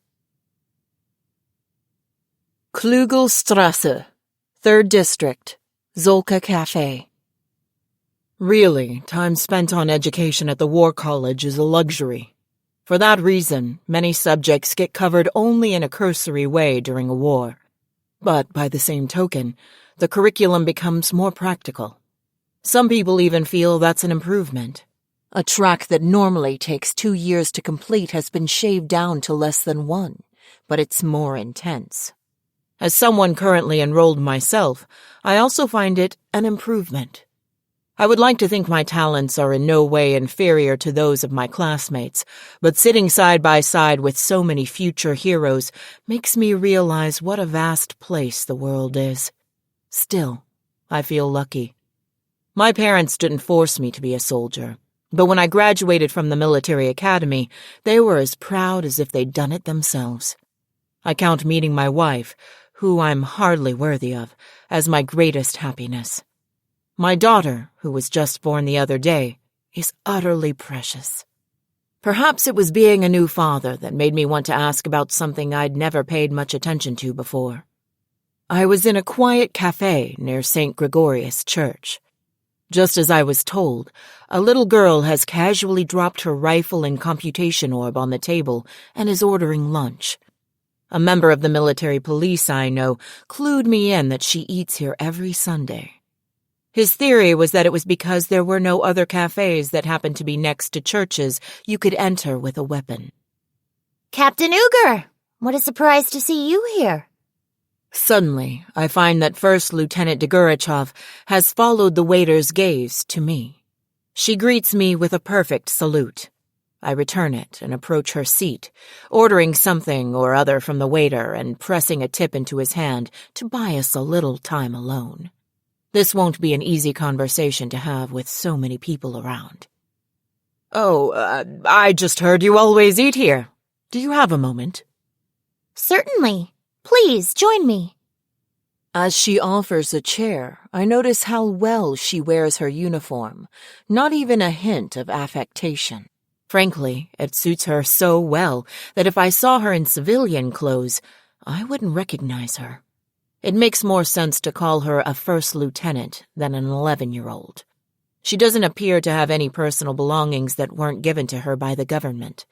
Klugelstrasse, 3rd District, Zolka Cafe. Really, time spent on education at the War College is a luxury. For that reason, many subjects get covered only in a cursory way during a war. But by the same token, the curriculum becomes more practical. Some people even feel that's an improvement. A track that normally takes 2 years to complete has been shaved down to less than 1, but it's more intense. As someone currently enrolled myself, I also find it an improvement. I would like to think my talents are in no way inferior to those of my classmates, but sitting side by side with so many future heroes makes me realize what a vast place the world is. Still, I feel lucky. My parents didn't force me to be a soldier, but when I graduated from the military academy, they were as proud as if they'd done it themselves. I count meeting my wife, who I'm hardly worthy of, as my greatest happiness. My daughter, who was just born the other day, is utterly precious. Perhaps it was being a new father that made me want to ask about something I'd never paid much attention to before. I was in a quiet cafe near St. Gregorius Church. Just as I was told, a little girl has casually dropped her rifle and computation orb on the table and is ordering lunch. A member of the military police I know clued me in that she eats here every Sunday. His theory was that it was because there were no other cafes that happened to be next to churches you could enter with a weapon. Captain Uger, what a surprise to see you here. Suddenly, I find that First Lieutenant Degurechaff has followed the waiter's gaze to me. She greets me with a perfect salute. I return it and approach her seat, ordering something or other from the waiter and pressing a tip into his hand to buy us a little time alone. This won't be an easy conversation to have with so many people around. I just heard you always eat here. Do you have a moment? Certainly. Please, join me. As she offers a chair, I notice how well she wears her uniform, not even a hint of affectation. Frankly, it suits her so well that if I saw her in civilian clothes, I wouldn't recognize her. It makes more sense to call her a first lieutenant than an 11-year-old. She doesn't appear to have any personal belongings that weren't given to her by the government.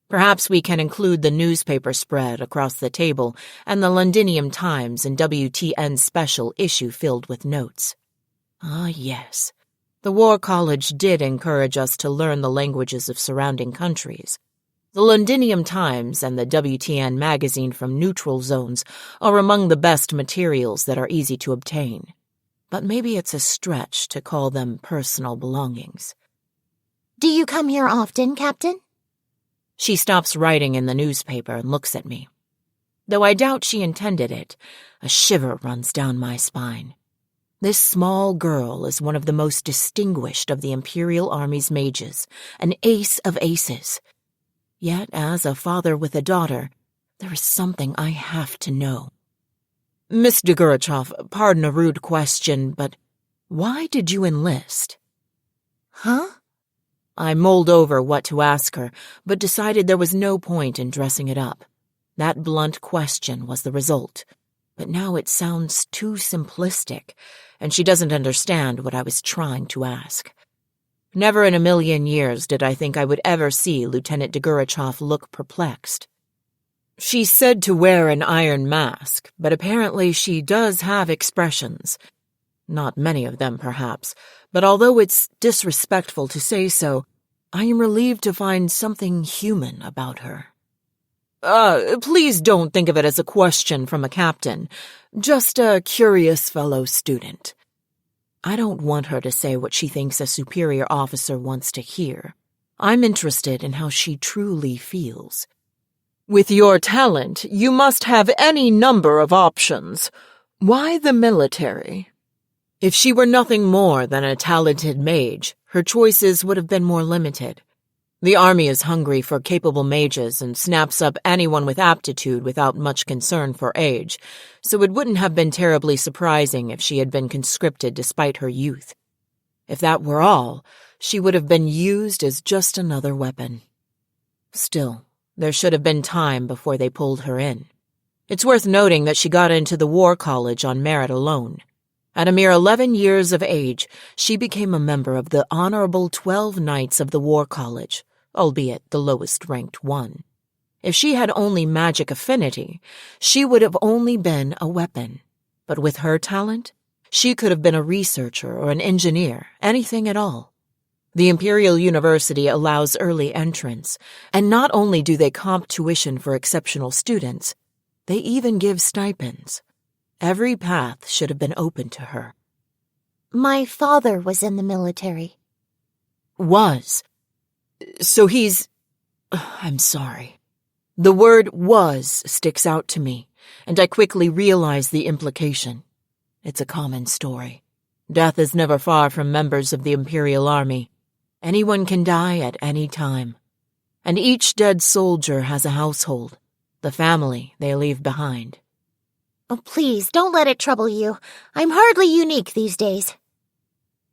Perhaps we can include the newspaper spread across the table and the Londinium Times and WTN special issue filled with notes. Ah, yes. The War College did encourage us to learn the languages of surrounding countries. The Londinium Times and the WTN magazine from neutral zones are among the best materials that are easy to obtain. But maybe it's a stretch to call them personal belongings. Do you come here often, Captain? She stops writing in the newspaper and looks at me. Though I doubt she intended it, a shiver runs down my spine. This small girl is one of the most distinguished of the Imperial Army's mages, an ace of aces. Yet, as a father with a daughter, there is something I have to know. Miss Degurechaff, pardon a rude question, but why did you enlist? Huh? I mulled over what to ask her, but decided there was no point in dressing it up. That blunt question was the result. But now it sounds too simplistic, and she doesn't understand what I was trying to ask. Never in a million years did I think I would ever see Lieutenant Degurechaff look perplexed. She's said to wear an iron mask, but apparently she does have expressions. Not many of them, perhaps, but although it's disrespectful to say so, I am relieved to find something human about her. Please don't think of it as a question from a captain, just a curious fellow student. I don't want her to say what she thinks a superior officer wants to hear. I'm interested in how she truly feels. With your talent, you must have any number of options. Why the military? If she were nothing more than a talented mage, her choices would have been more limited. The army is hungry for capable mages and snaps up anyone with aptitude without much concern for age, so it wouldn't have been terribly surprising if she had been conscripted despite her youth. If that were all, she would have been used as just another weapon. Still, there should have been time before they pulled her in. It's worth noting that she got into the War College on merit alone. At a mere 11 years of age, she became a member of the Honorable 12 Knights of the War College, albeit the lowest-ranked one. If she had only magic affinity, she would have only been a weapon. But with her talent, she could have been a researcher or an engineer, anything at all. The Imperial University allows early entrance, and not only do they comp tuition for exceptional students, they even give stipends. Every path should have been open to her. My father was in the military. Was. So he's... I'm sorry. The word was sticks out to me, and I quickly realize the implication. It's a common story. Death is never far from members of the Imperial Army. Anyone can die at any time. And each dead soldier has a household, the family they leave behind. Oh, please, don't let it trouble you. I'm hardly unique these days.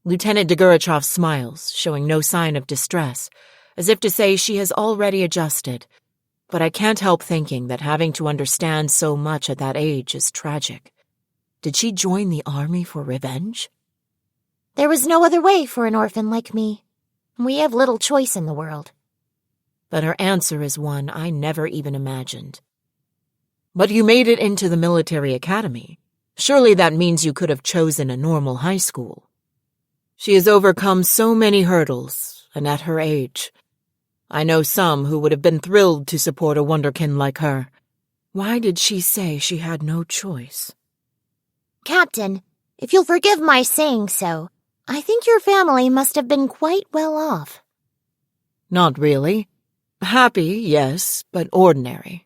Lieutenant Degurechaff smiles, showing no sign of distress, as if to say she has already adjusted. But I can't help thinking that having to understand so much at that age is tragic. Did she join the army for revenge? There was no other way for an orphan like me. We have little choice in the world. But her answer is one I never even imagined. But you made it into the military academy. Surely that means you could have chosen a normal high school. She has overcome so many hurdles, and at her age. I know some who would have been thrilled to support a wonderkin like her. Why did she say she had no choice? Captain, if you'll forgive my saying so, I think your family must have been quite well off. Not really. Happy, yes, but ordinary.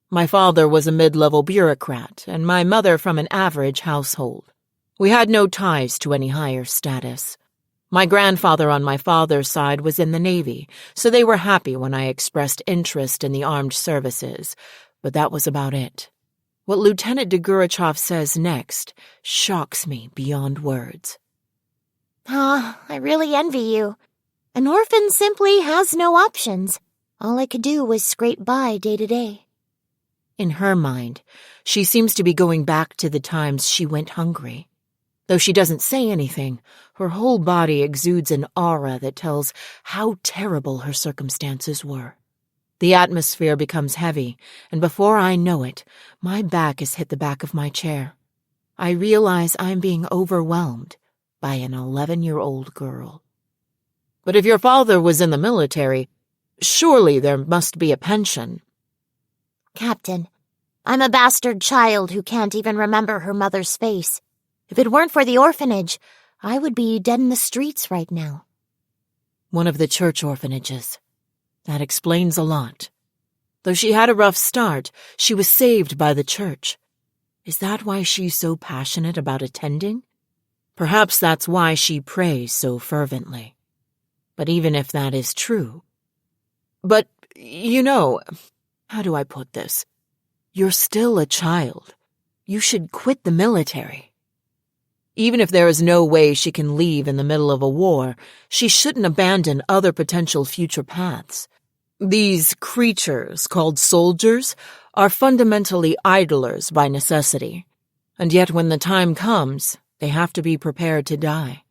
My father was a mid-level bureaucrat, and my mother from an average household. We had no ties to any higher status. My grandfather on my father's side was in the Navy, so they were happy when I expressed interest in the armed services, but that was about it. What Lieutenant Degurechaff says next shocks me beyond words. I really envy you. An orphan simply has no options. All I could do was scrape by day to day. In her mind, she seems to be going back to the times she went hungry. Though she doesn't say anything, her whole body exudes an aura that tells how terrible her circumstances were. The atmosphere becomes heavy, and before I know it, my back has hit the back of my chair. I realize I'm being overwhelmed by an 11-year-old girl. But if your father was in the military, surely there must be a pension. Captain, I'm a bastard child who can't even remember her mother's face. If it weren't for the orphanage, I would be dead in the streets right now. One of the church orphanages. That explains a lot. Though she had a rough start, she was saved by the church. Is that why she's so passionate about attending? Perhaps that's why she prays so fervently. But even if that is true... But, how do I put this? You're still a child. You should quit the military. Even if there is no way she can leave in the middle of a war, she shouldn't abandon other potential future paths. These creatures, called soldiers, are fundamentally idlers by necessity. And yet when the time comes, they have to be prepared to die.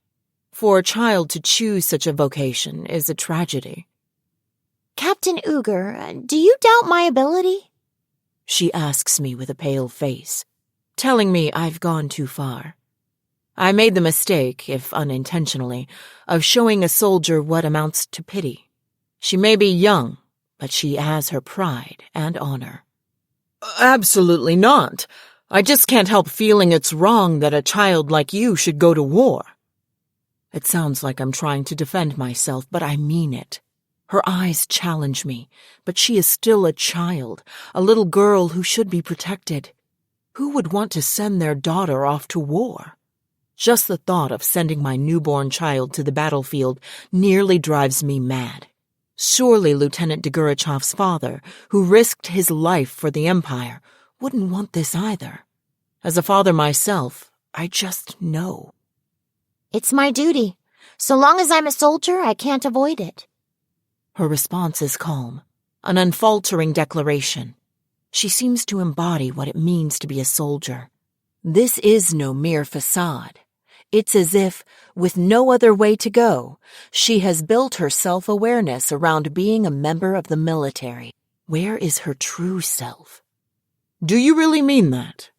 For a child to choose such a vocation is a tragedy. Captain Uger, do you doubt my ability? She asks me with a pale face, telling me I've gone too far. I made the mistake, if unintentionally, of showing a soldier what amounts to pity. She may be young, but she has her pride and honor. Absolutely not. I just can't help feeling it's wrong that a child like you should go to war. It sounds like I'm trying to defend myself, but I mean it. Her eyes challenge me, but she is still a child, a little girl who should be protected. Who would want to send their daughter off to war? Just the thought of sending my newborn child to the battlefield nearly drives me mad. Surely Lieutenant Degurechaff's father, who risked his life for the Empire, wouldn't want this either. As a father myself, I just know. It's my duty. So long as I'm a soldier, I can't avoid it. Her response is calm, an unfaltering declaration. She seems to embody what it means to be a soldier. This is no mere facade. It's as if, with no other way to go, she has built her self-awareness around being a member of the military. Where is her true self? Do you really mean that?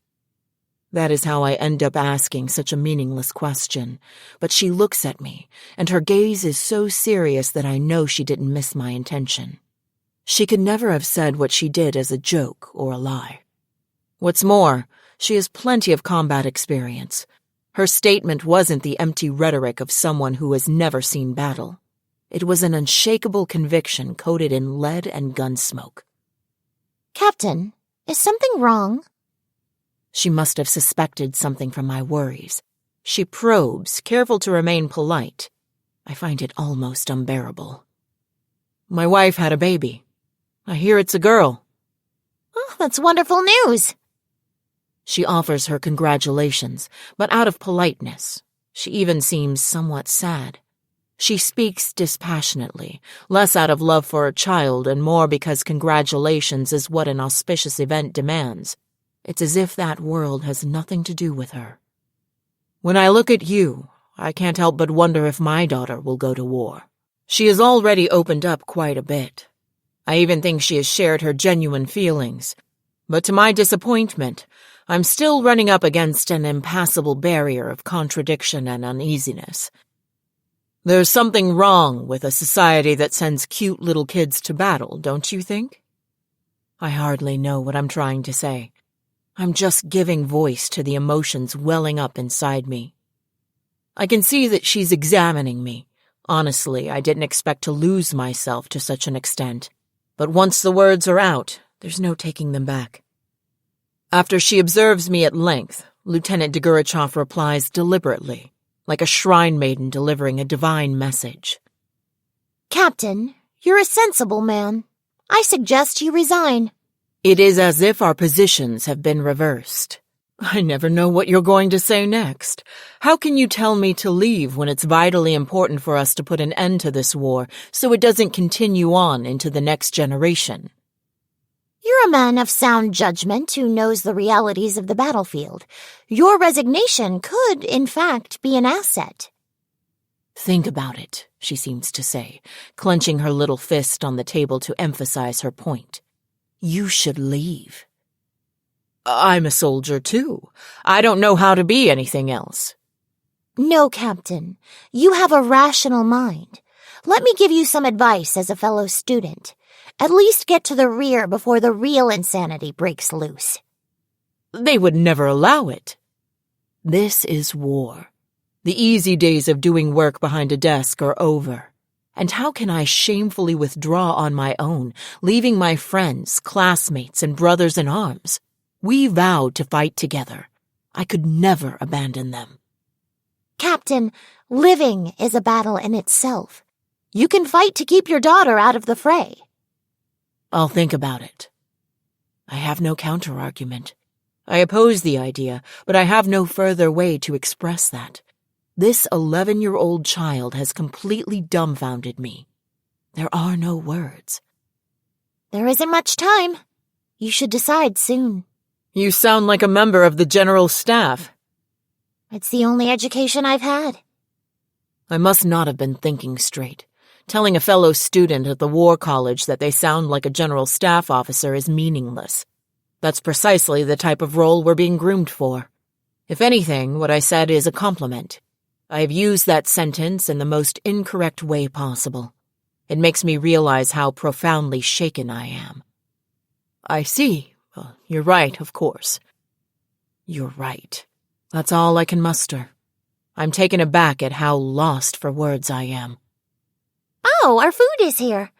That is how I end up asking such a meaningless question. But she looks at me, and her gaze is so serious that I know she didn't miss my intention. She could never have said what she did as a joke or a lie. What's more, she has plenty of combat experience. Her statement wasn't the empty rhetoric of someone who has never seen battle. It was an unshakable conviction coated in lead and gun smoke. Captain, is something wrong? She must have suspected something from my worries. She probes, careful to remain polite. I find it almost unbearable. My wife had a baby. I hear it's a girl. Oh, that's wonderful news. She offers her congratulations, but out of politeness. She even seems somewhat sad. She speaks dispassionately, less out of love for her child and more because congratulations is what an auspicious event demands. It's as if that world has nothing to do with her. When I look at you, I can't help but wonder if my daughter will go to war. She has already opened up quite a bit. I even think she has shared her genuine feelings. But to my disappointment, I'm still running up against an impassable barrier of contradiction and uneasiness. There's something wrong with a society that sends cute little kids to battle, don't you think? I hardly know what I'm trying to say. I'm just giving voice to the emotions welling up inside me. I can see that she's examining me. Honestly, I didn't expect to lose myself to such an extent. But once the words are out, there's no taking them back. After she observes me at length, Lieutenant Degurechaff replies deliberately, like a shrine maiden delivering a divine message. Captain, you're a sensible man. I suggest you resign. It is as if our positions have been reversed. I never know what you're going to say next. How can you tell me to leave when it's vitally important for us to put an end to this war so it doesn't continue on into the next generation? You're a man of sound judgment who knows the realities of the battlefield. Your resignation could, in fact, be an asset. Think about it, she seems to say, clenching her little fist on the table to emphasize her point. You should leave. I'm a soldier, too. I don't know how to be anything else. No, Captain. You have a rational mind. Let me give you some advice as a fellow student. At least get to the rear before the real insanity breaks loose. They would never allow it. This is war. The easy days of doing work behind a desk are over. And how can I shamefully withdraw on my own, leaving my friends, classmates, and brothers in arms? We vowed to fight together. I could never abandon them. Captain, living is a battle in itself. You can fight to keep your daughter out of the fray. I'll think about it. I have no counter-argument. I oppose the idea, but I have no further way to express that. This 11-year-old child has completely dumbfounded me. There are no words. There isn't much time. You should decide soon. You sound like a member of the General Staff. It's the only education I've had. I must not have been thinking straight. Telling a fellow student at the War College that they sound like a General Staff officer is meaningless. That's precisely the type of role we're being groomed for. If anything, what I said is a compliment. I have used that sentence in the most incorrect way possible. It makes me realize how profoundly shaken I am. I see. Well, you're right, of course. You're right. That's all I can muster. I'm taken aback at how lost for words I am. Oh, our food is here.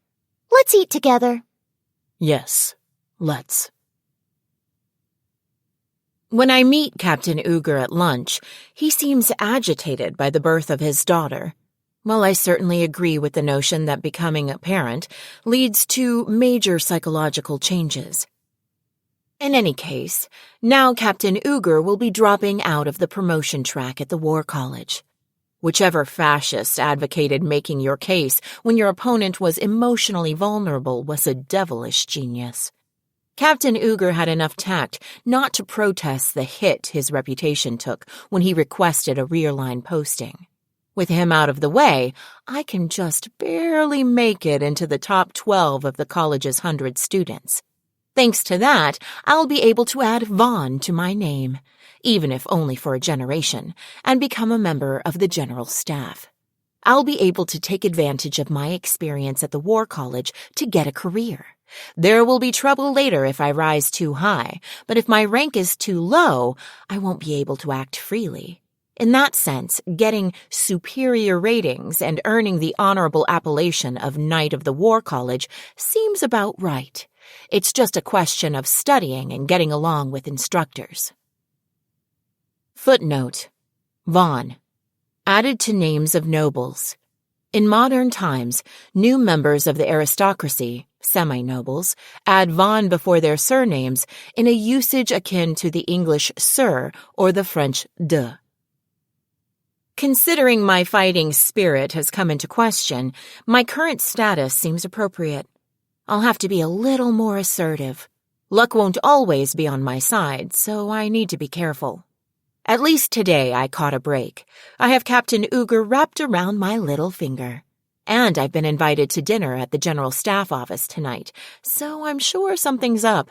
Let's eat together. Yes, let's. When I meet Captain Uger at lunch, he seems agitated by the birth of his daughter. While I certainly agree with the notion that becoming a parent leads to major psychological changes. In any case, now Captain Uger will be dropping out of the promotion track at the War College. Whichever fascist advocated making your case when your opponent was emotionally vulnerable was a devilish genius. Captain Uger had enough tact not to protest the hit his reputation took when he requested a rear-line posting. With him out of the way, I can just barely make it into the top 12 of the college's 100 students. Thanks to that, I'll be able to add Von to my name, even if only for a generation, and become a member of the general staff. I'll be able to take advantage of my experience at the War College to get a career. There will be trouble later if I rise too high, but if my rank is too low, I won't be able to act freely. In that sense, getting superior ratings and earning the honorable appellation of Knight of the War College seems about right. It's just a question of studying and getting along with instructors. Footnote: Von. Added to names of nobles. In modern times, new members of the aristocracy, semi-nobles, add Von before their surnames in a usage akin to the English Sir or the French de. Considering my fighting spirit has come into question, my current status seems appropriate. I'll have to be a little more assertive. Luck won't always be on my side, so I need to be careful. At least today I caught a break. I have Captain Uger wrapped around my little finger. And I've been invited to dinner at the General Staff office tonight, so I'm sure something's up.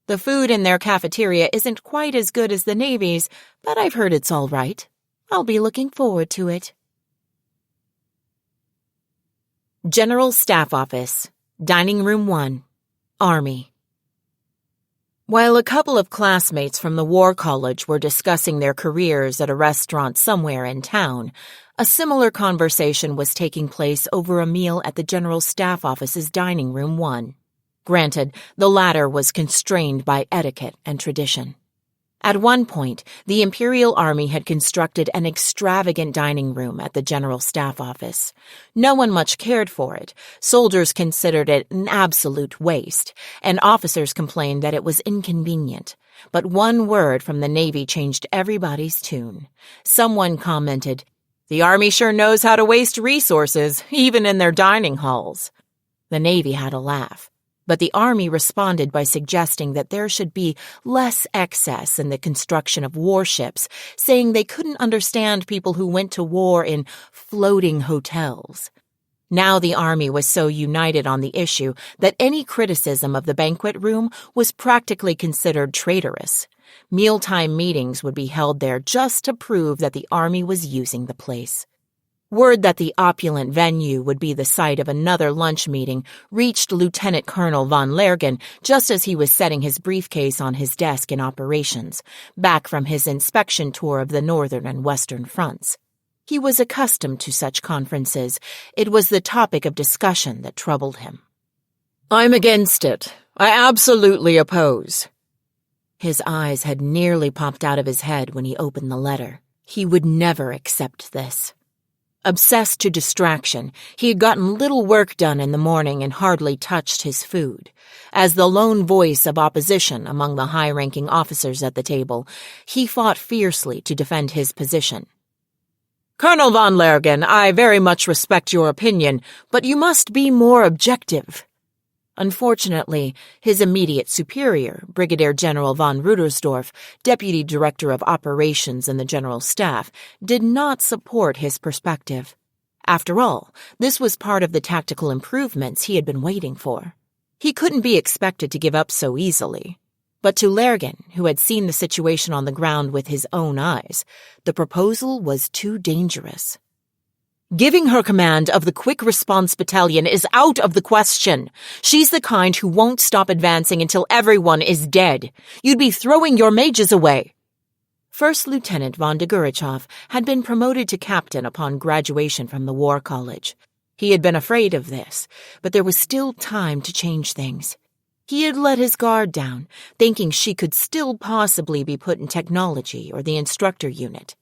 The food in their cafeteria isn't quite as good as the Navy's, but I've heard it's all right. I'll be looking forward to it. General Staff Office, Dining Room 1, Army. While a couple of classmates from the War College were discussing their careers at a restaurant somewhere in town, a similar conversation was taking place over a meal at the General Staff Office's Dining Room 1. Granted, the latter was constrained by etiquette and tradition. At one point, the Imperial Army had constructed an extravagant dining room at the General Staff Office. No one much cared for it. Soldiers considered it an absolute waste, and officers complained that it was inconvenient. But one word from the Navy changed everybody's tune. Someone commented, "The Army sure knows how to waste resources, even in their dining halls." The Navy had a laugh. But the Army responded by suggesting that there should be less excess in the construction of warships, saying they couldn't understand people who went to war in floating hotels. Now the Army was so united on the issue that any criticism of the banquet room was practically considered traitorous. Mealtime meetings would be held there just to prove that the Army was using the place. Word that the opulent venue would be the site of another lunch meeting reached Lieutenant Colonel von Lergen just as he was setting his briefcase on his desk in operations, back from his inspection tour of the northern and western fronts. He was accustomed to such conferences. It was the topic of discussion that troubled him. "I'm against it. I absolutely oppose." His eyes had nearly popped out of his head when he opened the letter. He would never accept this. Obsessed to distraction, he had gotten little work done in the morning and hardly touched his food. As the lone voice of opposition among the high-ranking officers at the table, he fought fiercely to defend his position. "Colonel von Lergen, I very much respect your opinion, but you must be more objective." Unfortunately, his immediate superior, Brigadier General von Rudersdorf, Deputy Director of Operations in the General Staff, did not support his perspective. After all, this was part of the tactical improvements he had been waiting for. He couldn't be expected to give up so easily. But to Lergen, who had seen the situation on the ground with his own eyes, the proposal was too dangerous. "Giving her command of the Quick Response Battalion is out of the question. She's the kind who won't stop advancing until everyone is dead. You'd be throwing your mages away." First Lieutenant von Degurechaff had been promoted to captain upon graduation from the War College. He had been afraid of this, but there was still time to change things. He had let his guard down, thinking she could still possibly be put in technology or the instructor unit.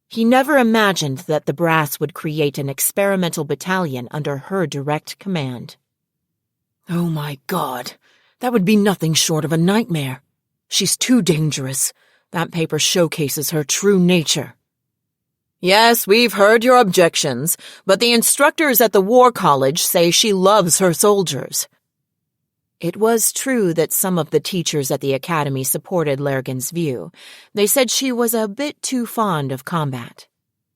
He never imagined that the brass would create an experimental battalion under her direct command. Oh my God, that would be nothing short of a nightmare. She's too dangerous. That paper showcases her true nature. Yes, we've heard your objections, but the instructors at the War College say she loves her soldiers. It was true that some of the teachers at the academy supported Lergen's view. They said she was a bit too fond of combat.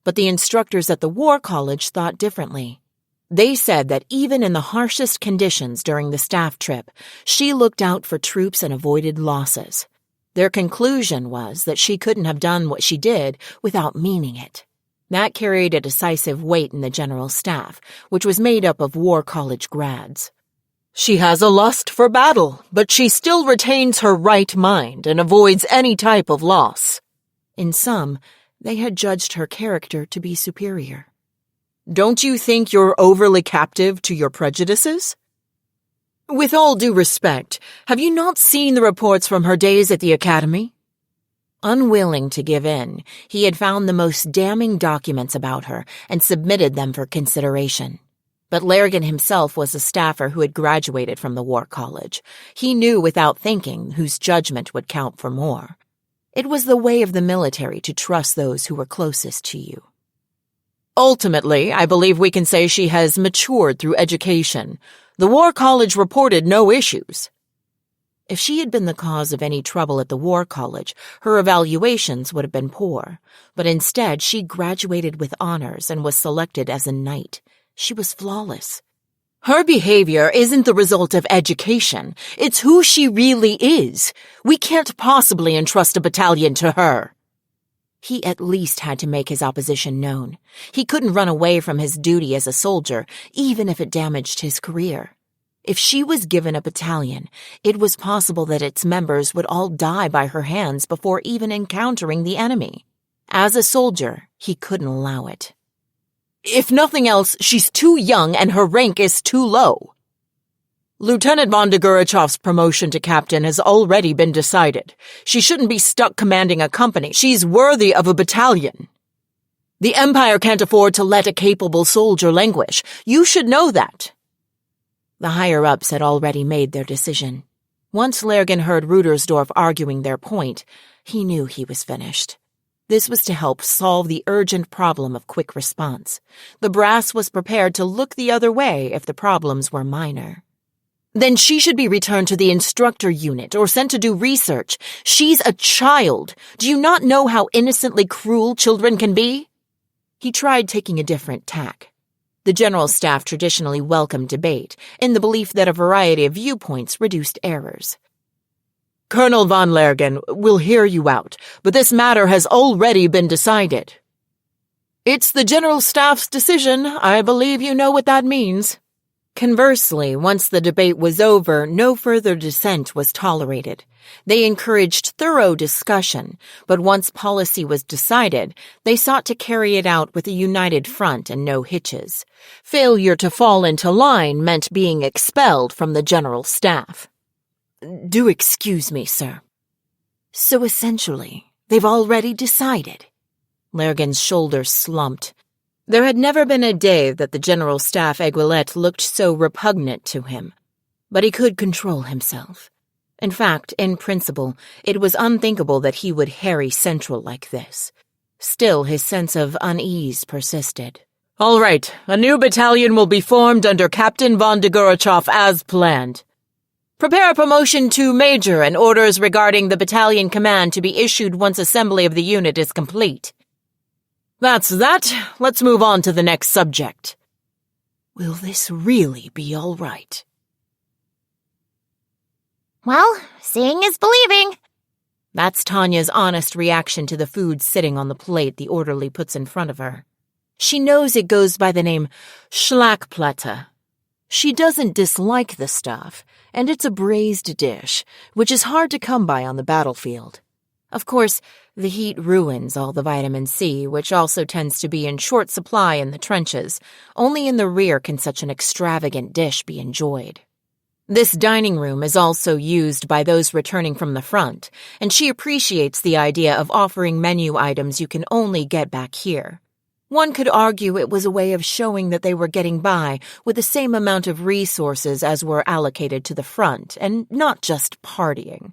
But the instructors at the War College thought differently. They said that even in the harshest conditions during the staff trip, she looked out for troops and avoided losses. Their conclusion was that she couldn't have done what she did without meaning it. That carried a decisive weight in the general staff, which was made up of War College grads. She has a lust for battle, but she still retains her right mind and avoids any type of loss. In some, they had judged her character to be superior. Don't you think you're overly captive to your prejudices? With all due respect, have you not seen the reports from her days at the academy? Unwilling to give in, he had found the most damning documents about her and submitted them for consideration. But Lergen himself was a staffer who had graduated from the War College. He knew without thinking whose judgment would count for more. It was the way of the military to trust those who were closest to you. Ultimately, I believe we can say she has matured through education. The War College reported no issues. If she had been the cause of any trouble at the War College, her evaluations would have been poor. But instead, she graduated with honors and was selected as a knight. She was flawless. Her behavior isn't the result of education. It's who she really is. We can't possibly entrust a battalion to her. He at least had to make his opposition known. He couldn't run away from his duty as a soldier, even if it damaged his career. If she was given a battalion, it was possible that its members would all die by her hands before even encountering the enemy. As a soldier, he couldn't allow it. If nothing else, she's too young and her rank is too low. Lieutenant von Degurechaff's promotion to captain has already been decided. She shouldn't be stuck commanding a company. She's worthy of a battalion. The Empire can't afford to let a capable soldier languish. You should know that. The higher-ups had already made their decision. Once Lergen heard Rudersdorf arguing their point, he knew he was finished. This was to help solve the urgent problem of quick response. The brass was prepared to look the other way if the problems were minor. Then she should be returned to the instructor unit or sent to do research. She's a child. Do you not know how innocently cruel children can be? He tried taking a different tack. The general staff traditionally welcomed debate, in the belief that a variety of viewpoints reduced errors. Colonel von Lergen will hear you out, but this matter has already been decided. It's the general staff's decision. I believe you know what that means. Conversely, once the debate was over, no further dissent was tolerated. They encouraged thorough discussion, but once policy was decided, they sought to carry it out with a united front and no hitches. Failure to fall into line meant being expelled from the general staff. Do excuse me, sir. So essentially, they've already decided. Lergen's shoulders slumped. There had never been a day that the general staff Aiguillette looked so repugnant to him. But he could control himself. In fact, in principle, it was unthinkable that he would harry Central like this. Still, his sense of unease persisted. All right, a new battalion will be formed under Captain von Degurechaff as planned. Prepare a promotion to Major and orders regarding the battalion command to be issued once assembly of the unit is complete. That's that. Let's move on to the next subject. Will this really be all right? Well, seeing is believing. That's Tanya's honest reaction to the food sitting on the plate the orderly puts in front of her. She knows it goes by the name Schlackplatte. She doesn't dislike the stuff, and it's a braised dish, which is hard to come by on the battlefield. Of course, the heat ruins all the vitamin C, which also tends to be in short supply in the trenches. Only in the rear can such an extravagant dish be enjoyed. This dining room is also used by those returning from the front, and she appreciates the idea of offering menu items you can only get back here. One could argue it was a way of showing that they were getting by with the same amount of resources as were allocated to the front, and not just partying.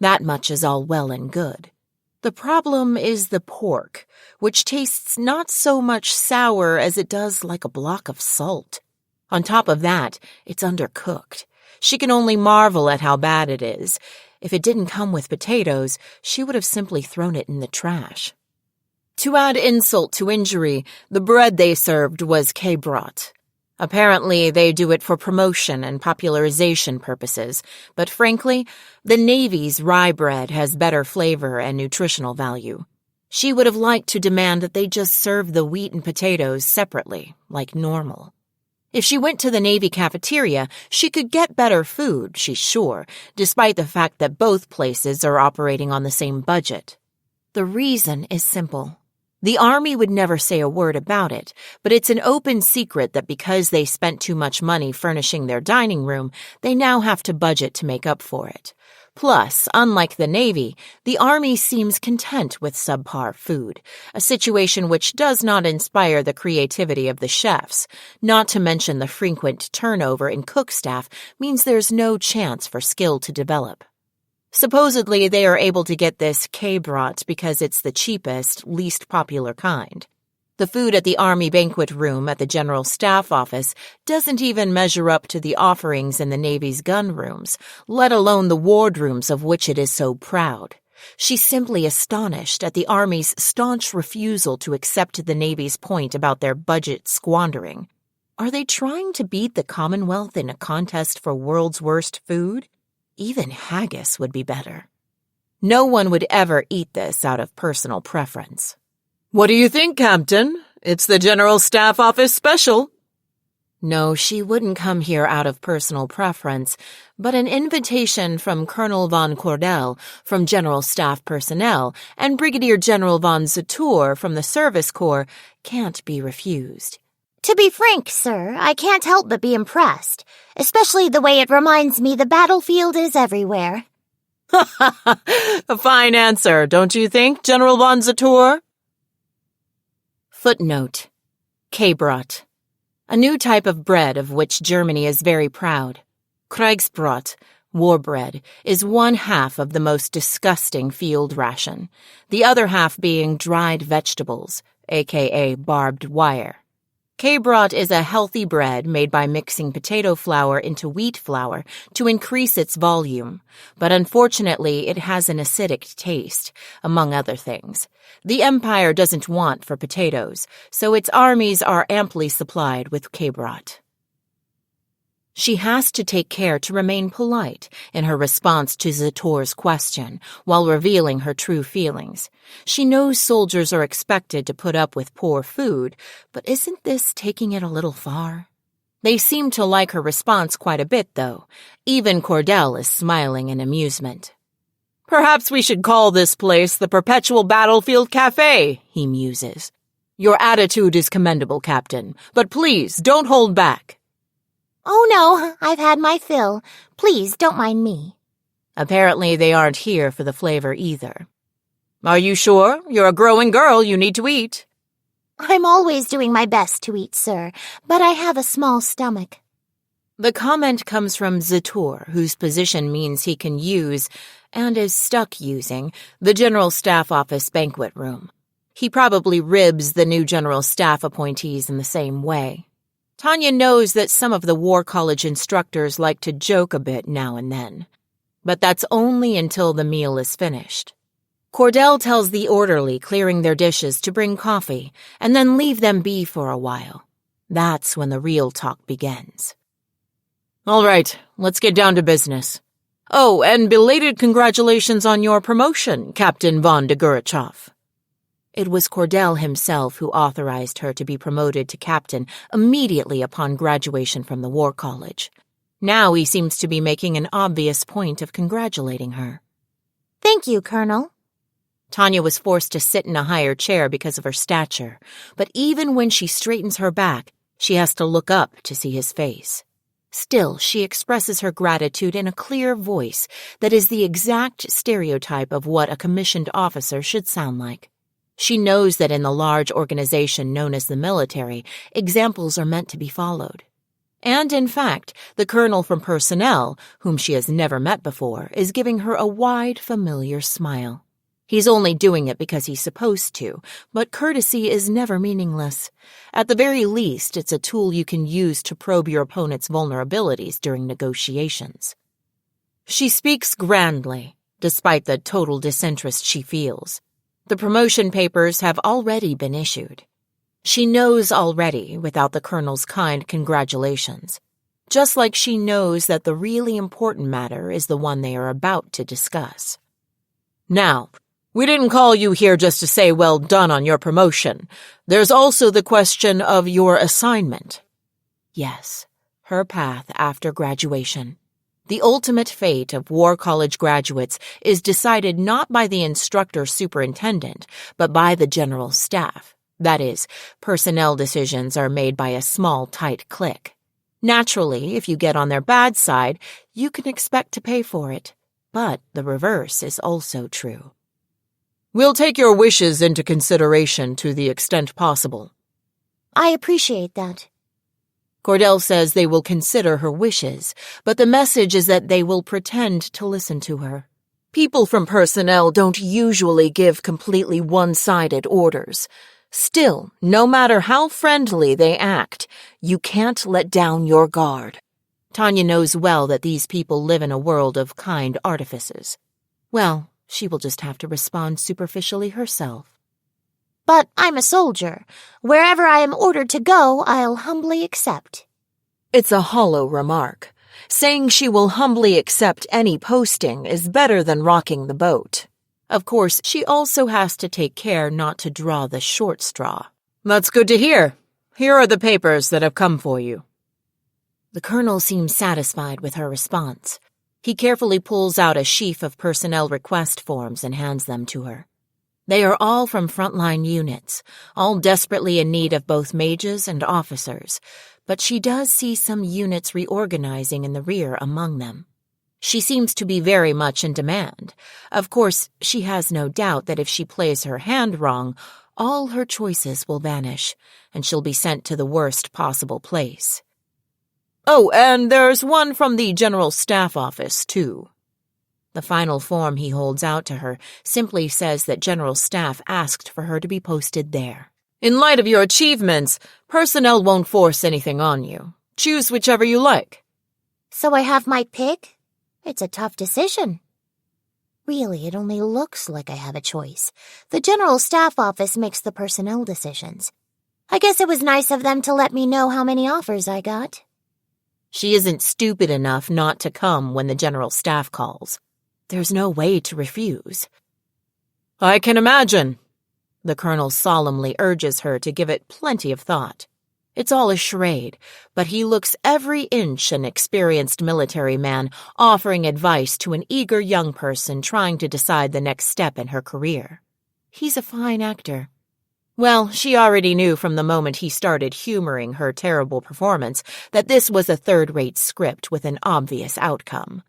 That much is all well and good. The problem is the pork, which tastes not so much sour as it does like a block of salt. On top of that, it's undercooked. She can only marvel at how bad it is. If it didn't come with potatoes, she would have simply thrown it in the trash. To add insult to injury, the bread they served was K-brat. Apparently, they do it for promotion and popularization purposes, but frankly, the Navy's rye bread has better flavor and nutritional value. She would have liked to demand that they just serve the wheat and potatoes separately, like normal. If she went to the Navy cafeteria, she could get better food, she's sure, despite the fact that both places are operating on the same budget. The reason is simple. The Army would never say a word about it, but it's an open secret that because they spent too much money furnishing their dining room, they now have to budget to make up for it. Plus, unlike the Navy, the Army seems content with subpar food, a situation which does not inspire the creativity of the chefs. Not to mention the frequent turnover in cook staff means there's no chance for skill to develop. Supposedly, they are able to get this K-brat because it's the cheapest, least popular kind. The food at the Army banquet room at the General Staff Office doesn't even measure up to the offerings in the Navy's gun rooms, let alone the wardrooms of which it is so proud. She's simply astonished at the Army's staunch refusal to accept the Navy's point about their budget squandering. Are they trying to beat the Commonwealth in a contest for world's worst food? Even haggis would be better. No one would ever eat this out of personal preference. What do you think, Captain? It's the General Staff Office special. No, she wouldn't come here out of personal preference, but an invitation from Colonel von Cordell from General Staff Personnel and Brigadier General von Zatour from the Service Corps can't be refused. To be frank, sir, I can't help but be impressed, especially the way it reminds me the battlefield is everywhere. A fine answer, don't you think, General von Zatour? Footnote: K-brat, a new type of bread of which Germany is very proud. Kriegsbrot, war bread, is one half of the most disgusting field ration, the other half being dried vegetables, aka barbed wire. K-brat is a healthy bread made by mixing potato flour into wheat flour to increase its volume, but unfortunately it has an acidic taste, among other things. The Empire doesn't want for potatoes, so its armies are amply supplied with K-brat. She has to take care to remain polite in her response to Zatour's question while revealing her true feelings. She knows soldiers are expected to put up with poor food, but isn't this taking it a little far? They seem to like her response quite a bit, though. Even Cordell is smiling in amusement. Perhaps we should call this place the Perpetual Battlefield Cafe, he muses. Your attitude is commendable, Captain, but please don't hold back. Oh no, I've had my fill. Please don't mind me. Apparently they aren't here for the flavor either. Are you sure? You're a growing girl, you need to eat. I'm always doing my best to eat, sir, but I have a small stomach. The comment comes from Zatour, whose position means he can use, and is stuck using, the General Staff Office banquet room. He probably ribs the new General Staff appointees in the same way. Tanya knows that some of the War College instructors like to joke a bit now and then, but that's only until the meal is finished. Cordell tells the orderly clearing their dishes to bring coffee and then leave them be for a while. That's when the real talk begins. All right, let's get down to business. Oh, and belated congratulations on your promotion, Captain von Degurechaff. It was Cordell himself who authorized her to be promoted to captain immediately upon graduation from the War College. Now he seems to be making an obvious point of congratulating her. Thank you, Colonel. Tanya was forced to sit in a higher chair because of her stature, but even when she straightens her back, she has to look up to see his face. Still, she expresses her gratitude in a clear voice that is the exact stereotype of what a commissioned officer should sound like. She knows that in the large organization known as the military, examples are meant to be followed. And in fact, the colonel from personnel, whom she has never met before, is giving her a wide, familiar smile. He's only doing it because he's supposed to, but courtesy is never meaningless. At the very least, it's a tool you can use to probe your opponent's vulnerabilities during negotiations. She speaks grandly, despite the total disinterest she feels. The promotion papers have already been issued. She knows already, without the colonel's kind congratulations. Just like she knows that the really important matter is the one they are about to discuss. Now, we didn't call you here just to say well done on your promotion. There's also the question of your assignment. Yes, her path after graduation. The ultimate fate of War College graduates is decided not by the instructor-superintendent, but by the general staff. That is, personnel decisions are made by a small, tight clique. Naturally, if you get on their bad side, you can expect to pay for it. But the reverse is also true. We'll take your wishes into consideration to the extent possible. I appreciate that. Cordell says they will consider her wishes, but the message is that they will pretend to listen to her. People from personnel don't usually give completely one-sided orders. Still, no matter how friendly they act, you can't let down your guard. Tanya knows well that these people live in a world of kind artifices. Well, she will just have to respond superficially herself. But I'm a soldier. Wherever I am ordered to go, I'll humbly accept. It's a hollow remark. Saying she will humbly accept any posting is better than rocking the boat. Of course, she also has to take care not to draw the short straw. That's good to hear. Here are the papers that have come for you. The colonel seems satisfied with her response. He carefully pulls out a sheaf of personnel request forms and hands them to her. They are all from frontline units, all desperately in need of both mages and officers, but she does see some units reorganizing in the rear among them. She seems to be very much in demand. Of course, she has no doubt that if she plays her hand wrong, all her choices will vanish, and she'll be sent to the worst possible place. Oh, and there's one from the General Staff Office, too. The final form he holds out to her simply says that General Staff asked for her to be posted there. In light of your achievements, personnel won't force anything on you. Choose whichever you like. So I have my pick? It's a tough decision. Really, it only looks like I have a choice. The General Staff Office makes the personnel decisions. I guess it was nice of them to let me know how many offers I got. She isn't stupid enough not to come when the General Staff calls. There's no way to refuse. I can imagine. The colonel solemnly urges her to give it plenty of thought. It's all a charade, but he looks every inch an experienced military man offering advice to an eager young person trying to decide the next step in her career. He's a fine actor. Well, she already knew from the moment he started humoring her terrible performance that this was a third-rate script with an obvious outcome.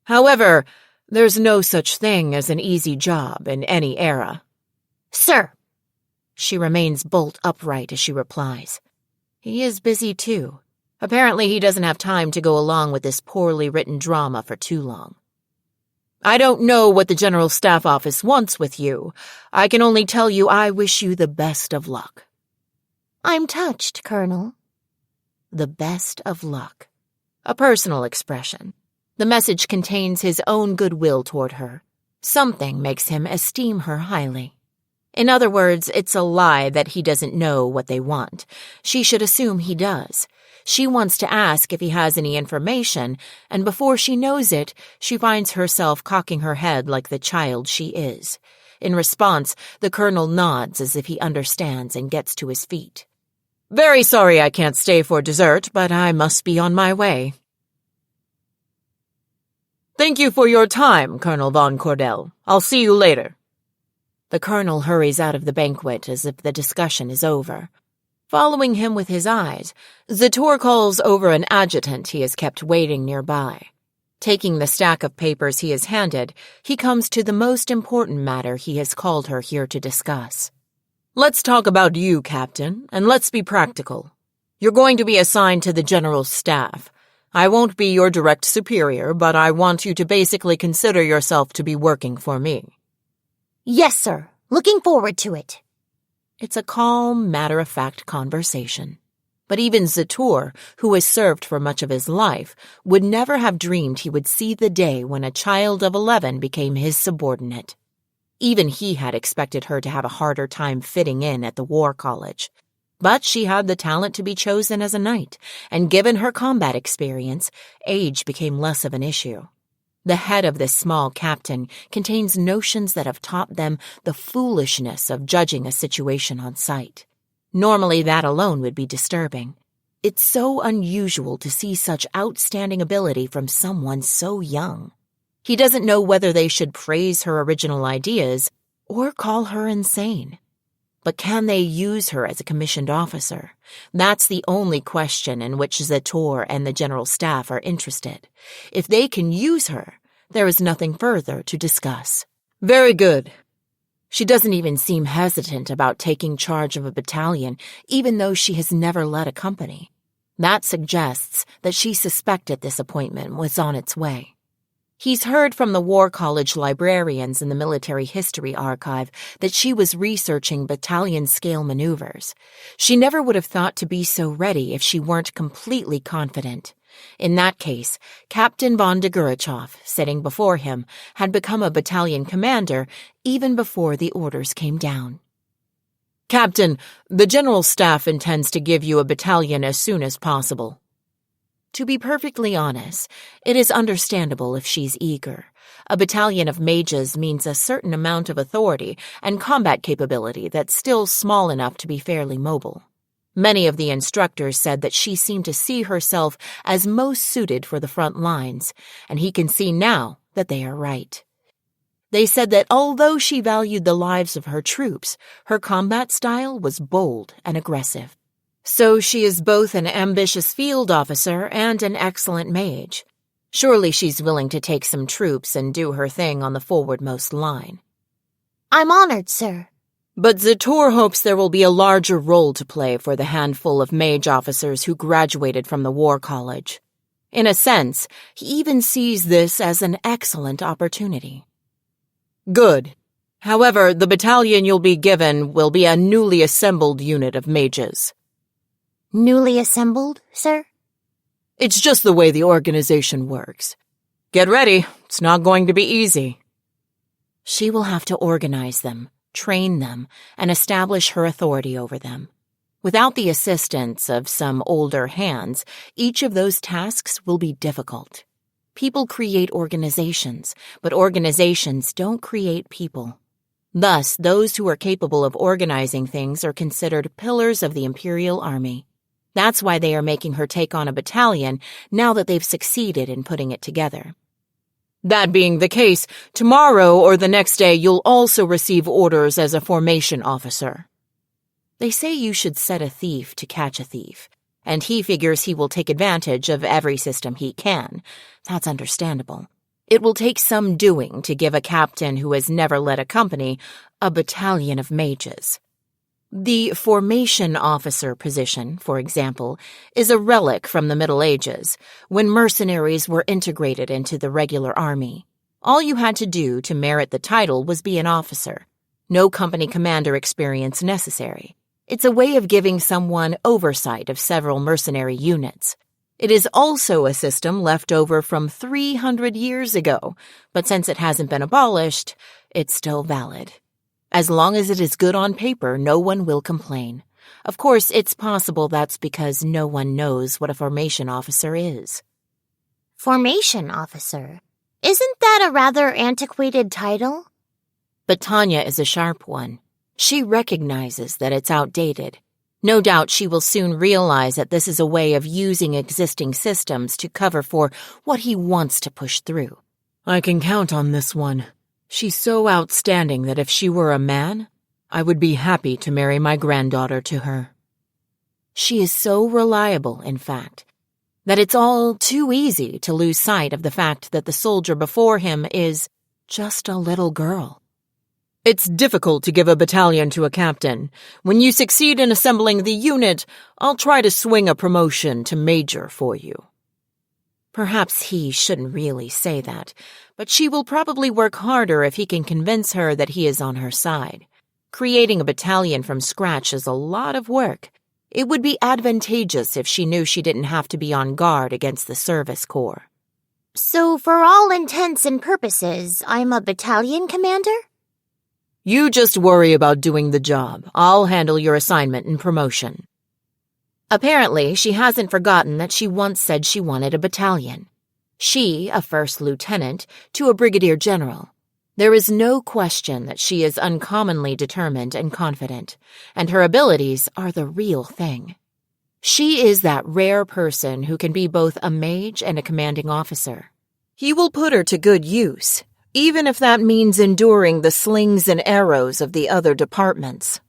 However, there's no such thing as an easy job in any era. Sir. She remains bolt upright as she replies. He is busy, too. Apparently he doesn't have time to go along with this poorly written drama for too long. I don't know what the General Staff Office wants with you. I can only tell you I wish you the best of luck. I'm touched, Colonel. The best of luck. A personal expression. The message contains his own goodwill toward her. Something makes him esteem her highly. In other words, it's a lie that he doesn't know what they want. She should assume he does. She wants to ask if he has any information, and before she knows it, she finds herself cocking her head like the child she is. In response, the colonel nods as if he understands and gets to his feet. Very sorry I can't stay for dessert, but I must be on my way. Thank you for your time, Colonel von Cordell. I'll see you later. The colonel hurries out of the banquet as if the discussion is over. Following him with his eyes, Zator calls over an adjutant he has kept waiting nearby. Taking the stack of papers he is handed, he comes to the most important matter he has called her here to discuss. Let's talk about you, Captain, and let's be practical. You're going to be assigned to the General's staff. I won't be your direct superior, but I want you to basically consider yourself to be working for me. Yes, sir. Looking forward to it. It's a calm, matter-of-fact conversation. But even Zator, who has served for much of his life, would never have dreamed he would see the day when a child of 11 became his subordinate. Even he had expected her to have a harder time fitting in at the War College. But she had the talent to be chosen as a knight, and given her combat experience, age became less of an issue. The head of this small captain contains notions that have taught them the foolishness of judging a situation on sight. Normally, that alone would be disturbing. It's so unusual to see such outstanding ability from someone so young. He doesn't know whether they should praise her original ideas or call her insane. But can they use her as a commissioned officer? That's the only question in which Zator and the general staff are interested. If they can use her, there is nothing further to discuss. Very good. She doesn't even seem hesitant about taking charge of a battalion, even though she has never led a company. That suggests that she suspected this appointment was on its way. He's heard from the War College librarians in the military history archive that she was researching battalion-scale maneuvers. She never would have thought to be so ready if she weren't completely confident. In that case, Captain von Degurechaff, sitting before him, had become a battalion commander even before the orders came down. Captain, the General Staff intends to give you a battalion as soon as possible. To be perfectly honest, it is understandable if she's eager. A battalion of mages means a certain amount of authority and combat capability that's still small enough to be fairly mobile. Many of the instructors said that she seemed to see herself as most suited for the front lines, and he can see now that they are right. They said that although she valued the lives of her troops, her combat style was bold and aggressive. So she is both an ambitious field officer and an excellent mage. Surely she's willing to take some troops and do her thing on the forwardmost line. I'm honored, sir. But Zator hopes there will be a larger role to play for the handful of mage officers who graduated from the War College. In a sense, he even sees this as an excellent opportunity. Good. However, the battalion you'll be given will be a newly assembled unit of mages. Newly assembled, sir? It's just the way the organization works. Get ready. It's not going to be easy. She will have to organize them, train them, and establish her authority over them. Without the assistance of some older hands, each of those tasks will be difficult. People create organizations, but organizations don't create people. Thus, those who are capable of organizing things are considered pillars of the Imperial Army. That's why they are making her take on a battalion now that they've succeeded in putting it together. That being the case, tomorrow or the next day you'll also receive orders as a formation officer. They say you should set a thief to catch a thief, and he figures he will take advantage of every system he can. That's understandable. It will take some doing to give a captain who has never led a company a battalion of mages. The formation officer position, for example, is a relic from the Middle Ages, when mercenaries were integrated into the regular army. All you had to do to merit the title was be an officer. No company commander experience necessary. It's a way of giving someone oversight of several mercenary units. It is also a system left over from 300 years ago, but since it hasn't been abolished, it's still valid. As long as it is good on paper, no one will complain. Of course, it's possible that's because no one knows what a formation officer is. Formation officer? Isn't that a rather antiquated title? But Tanya is a sharp one. She recognizes that it's outdated. No doubt she will soon realize that this is a way of using existing systems to cover for what he wants to push through. I can count on this one. She's so outstanding that if she were a man, I would be happy to marry my granddaughter to her. She is so reliable, in fact, that it's all too easy to lose sight of the fact that the soldier before him is just a little girl. It's difficult to give a battalion to a captain. When you succeed in assembling the unit, I'll try to swing a promotion to major for you. Perhaps he shouldn't really say that, but she will probably work harder if he can convince her that he is on her side. Creating a battalion from scratch is a lot of work. It would be advantageous if she knew she didn't have to be on guard against the service corps. So for all intents and purposes, I'm a battalion commander? You just worry about doing the job. I'll handle your assignment and promotion. Apparently, she hasn't forgotten that she once said she wanted a battalion. She, a first lieutenant, to a brigadier general. There is no question that she is uncommonly determined and confident, and her abilities are the real thing. She is that rare person who can be both a mage and a commanding officer. He will put her to good use, even if that means enduring the slings and arrows of the other departments.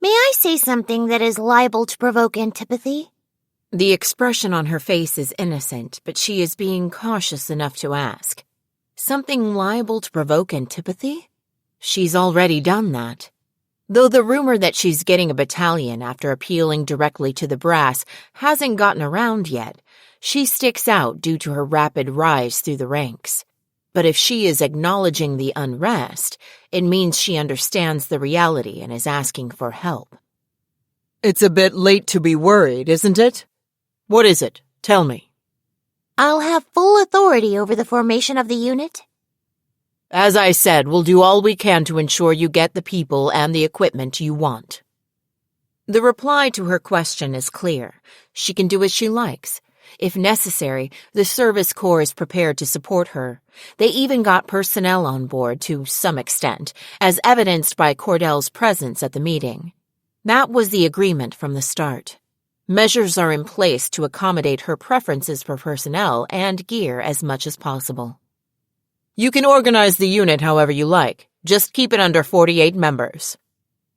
May I say something that is liable to provoke antipathy? The expression on her face is innocent, but she is being cautious enough to ask. Something liable to provoke antipathy? She's already done that. Though the rumor that she's getting a battalion after appealing directly to the brass hasn't gotten around yet, she sticks out due to her rapid rise through the ranks. But if she is acknowledging the unrest, it means she understands the reality and is asking for help. It's a bit late to be worried, isn't it? What is it? Tell me. I'll have full authority over the formation of the unit. As I said, we'll do all we can to ensure you get the people and the equipment you want. The reply to her question is clear. She can do as she likes. If necessary, the service corps is prepared to support her. They even got personnel on board to some extent, as evidenced by Cordell's presence at the meeting. That was the agreement from the start. Measures are in place to accommodate her preferences for personnel and gear as much as possible. You can organize the unit however you like. Just keep it under 48 members.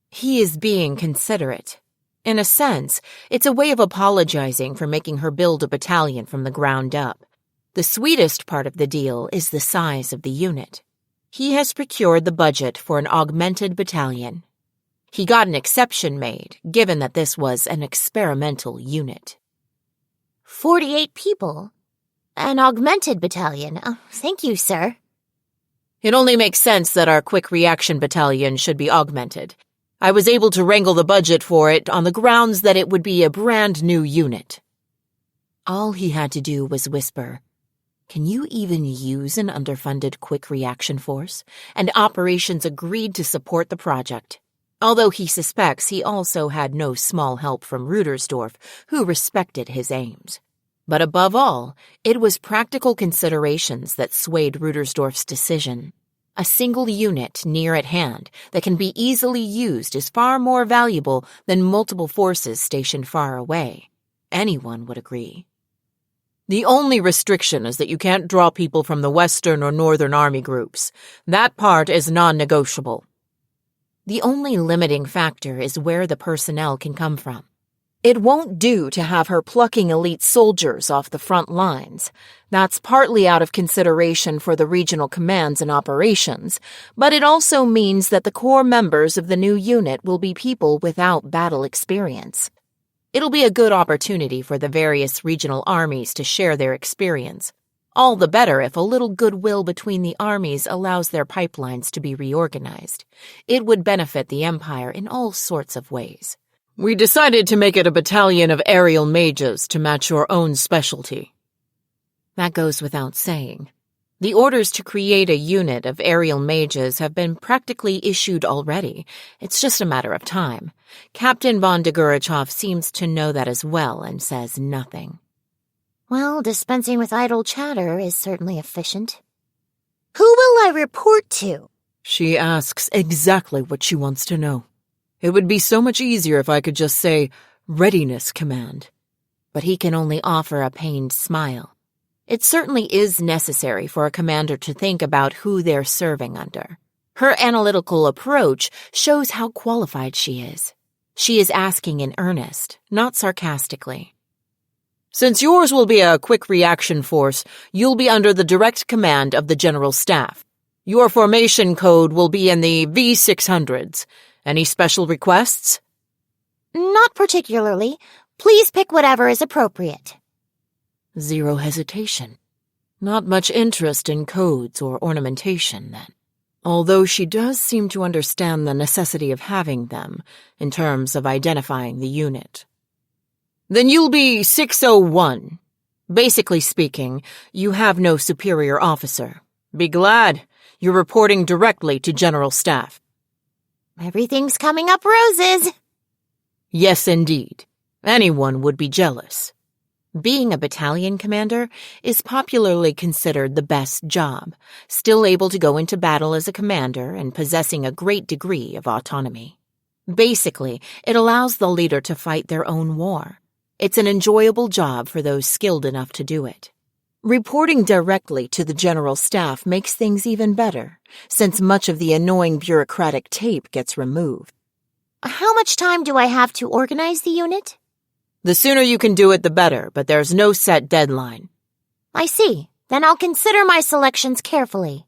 He is being considerate. In a sense, it's a way of apologizing for making her build a battalion from the ground up. The sweetest part of the deal is the size of the unit. He has procured the budget for an augmented battalion. He got an exception made, given that this was an experimental unit. 48 people? An augmented battalion. Oh, thank you, sir. It only makes sense that our quick reaction battalion should be augmented. I was able to wrangle the budget for it on the grounds that it would be a brand new unit. All he had to do was whisper, "Can you even use an underfunded quick reaction force?" And operations agreed to support the project. Although he suspects he also had no small help from Rudersdorf, who respected his aims. But above all, it was practical considerations that swayed Rudersdorf's decision. A single unit near at hand that can be easily used is far more valuable than multiple forces stationed far away. Anyone would agree. The only restriction is that you can't draw people from the Western or Northern Army groups. That part is non-negotiable. The only limiting factor is where the personnel can come from. It won't do to have her plucking elite soldiers off the front lines. That's partly out of consideration for the regional commands and operations, but it also means that the core members of the new unit will be people without battle experience. It'll be a good opportunity for the various regional armies to share their experience. All the better if a little goodwill between the armies allows their pipelines to be reorganized. It would benefit the Empire in all sorts of ways. We decided to make it a battalion of aerial mages to match your own specialty. That goes without saying. The orders to create a unit of aerial mages have been practically issued already. It's just a matter of time. Captain von Degurechaff seems to know that as well and says nothing. Well, dispensing with idle chatter is certainly efficient. Who will I report to? She asks exactly what she wants to know. It would be so much easier if I could just say, "Readiness Command." But he can only offer a pained smile. It certainly is necessary for a commander to think about who they're serving under. Her analytical approach shows how qualified she is. She is asking in earnest, not sarcastically. Since yours will be a quick reaction force, you'll be under the direct command of the General Staff. Your formation code will be in the V600s. Any special requests? Not particularly. Please pick whatever is appropriate. Zero hesitation. Not much interest in codes or ornamentation, then. Although she does seem to understand the necessity of having them in terms of identifying the unit. Then you'll be 601. Basically speaking, you have no superior officer. Be glad you're reporting directly to General Staff. Everything's coming up roses. Yes, indeed. Anyone would be jealous. Being a battalion commander is popularly considered the best job, still able to go into battle as a commander and possessing a great degree of autonomy. Basically, it allows the leader to fight their own war. It's an enjoyable job for those skilled enough to do it. Reporting directly to the General Staff makes things even better, since much of the annoying bureaucratic tape gets removed. How much time do I have to organize the unit? The sooner you can do it, the better, but there's no set deadline. I see. Then I'll consider my selections carefully.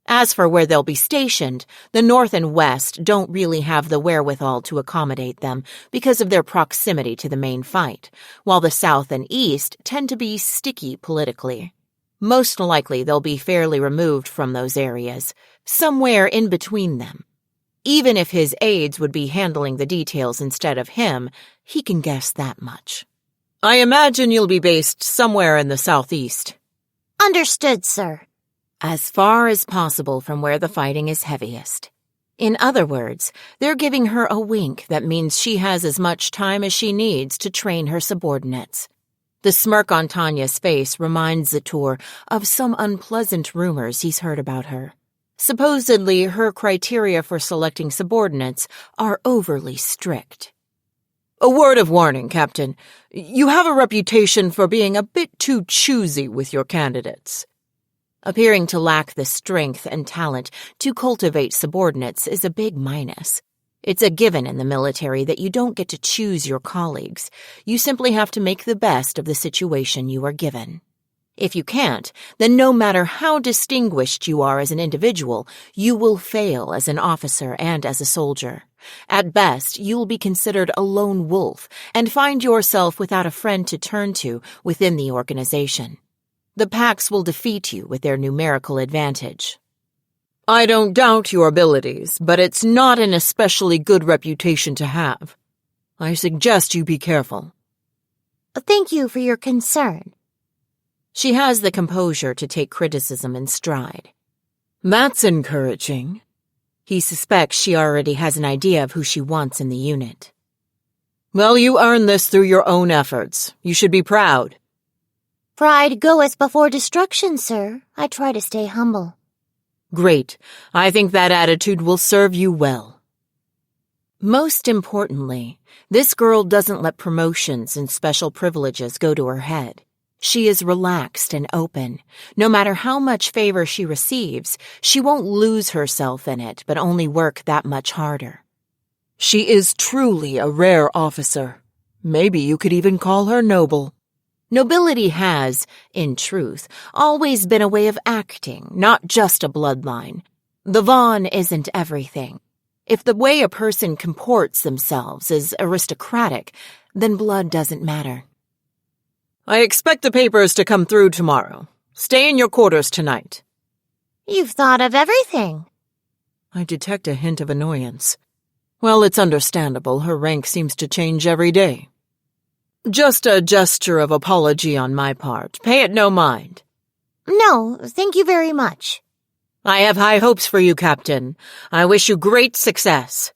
As for where they'll be stationed, the North and West don't really have the wherewithal to accommodate them because of their proximity to the main fight, while the South and East tend to be sticky politically. Most likely they'll be fairly removed from those areas, somewhere in between them. Even if his aides would be handling the details instead of him, he can guess that much. I imagine you'll be based somewhere in the Southeast. Understood, sir. As far as possible from where the fighting is heaviest. In other words, they're giving her a wink that means she has as much time as she needs to train her subordinates. The smirk on Tanya's face reminds Zator of some unpleasant rumors he's heard about her. Supposedly, her criteria for selecting subordinates are overly strict. A word of warning, Captain. You have a reputation for being a bit too choosy with your candidates. Appearing to lack the strength and talent to cultivate subordinates is a big minus. It's a given in the military that you don't get to choose your colleagues. You simply have to make the best of the situation you are given. If you can't, then no matter how distinguished you are as an individual, you will fail as an officer and as a soldier. At best, you'll be considered a lone wolf and find yourself without a friend to turn to within the organization. The packs will defeat you with their numerical advantage. I don't doubt your abilities, but it's not an especially good reputation to have. I suggest you be careful. Thank you for your concern. She has the composure to take criticism in stride. That's encouraging. He suspects she already has an idea of who she wants in the unit. Well, you earned this through your own efforts. You should be proud. Pride goeth before destruction, sir. I try to stay humble. Great. I think that attitude will serve you well. Most importantly, this girl doesn't let promotions and special privileges go to her head. She is relaxed and open. No matter how much favor she receives, she won't lose herself in it, but only work that much harder. She is truly a rare officer. Maybe you could even call her noble. Nobility has, in truth, always been a way of acting, not just a bloodline. The Von isn't everything. If the way a person comports themselves is aristocratic, then blood doesn't matter. I expect the papers to come through tomorrow. Stay in your quarters tonight. You've thought of everything. I detect a hint of annoyance. Well, it's understandable. Her rank seems to change every day. Just a gesture of apology on my part. Pay it no mind. No, thank you very much. I have high hopes for you, Captain. I wish you great success.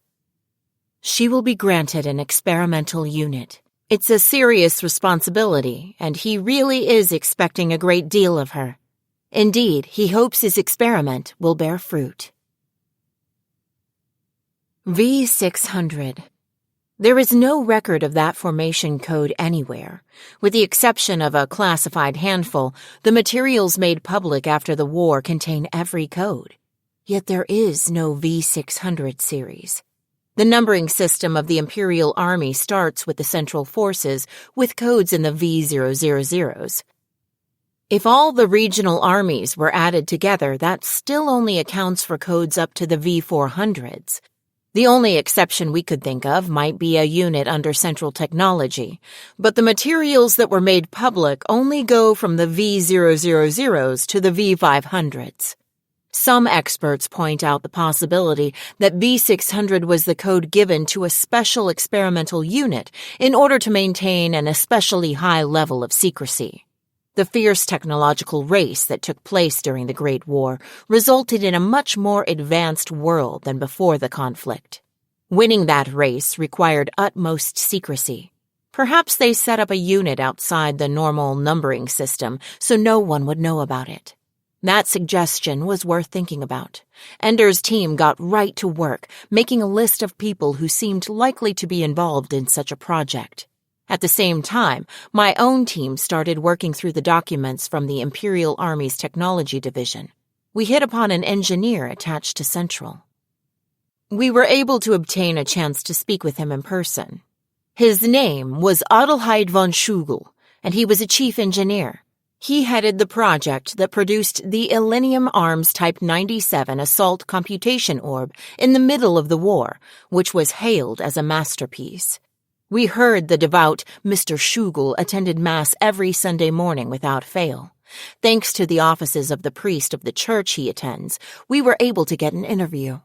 She will be granted an experimental unit. It's a serious responsibility, and he really is expecting a great deal of her. Indeed, he hopes his experiment will bear fruit. V600. There is no record of that formation code anywhere. With the exception of a classified handful, the materials made public after the war contain every code. Yet there is no V600 series. The numbering system of the Imperial Army starts with the Central Forces, with codes in the V000s. If all the regional armies were added together, that still only accounts for codes up to the V400s. The only exception we could think of might be a unit under Central Technology, but the materials that were made public only go from the V000s to the V500s. Some experts point out the possibility that V600 was the code given to a special experimental unit in order to maintain an especially high level of secrecy. The fierce technological race that took place during the Great War resulted in a much more advanced world than before the conflict. Winning that race required utmost secrecy. Perhaps they set up a unit outside the normal numbering system so no one would know about it. That suggestion was worth thinking about. Ender's team got right to work, making a list of people who seemed likely to be involved in such a project. At the same time, my own team started working through the documents from the Imperial Army's Technology Division. We hit upon an engineer attached to Central. We were able to obtain a chance to speak with him in person. His name was Adelheid von Schugel, and he was a chief engineer. He headed the project that produced the Illenium Arms Type 97 assault computation orb in the middle of the war, which was hailed as a masterpiece. We heard the devout Mr. Schugel attended Mass every Sunday morning without fail. Thanks to the offices of the priest of the church he attends, we were able to get an interview.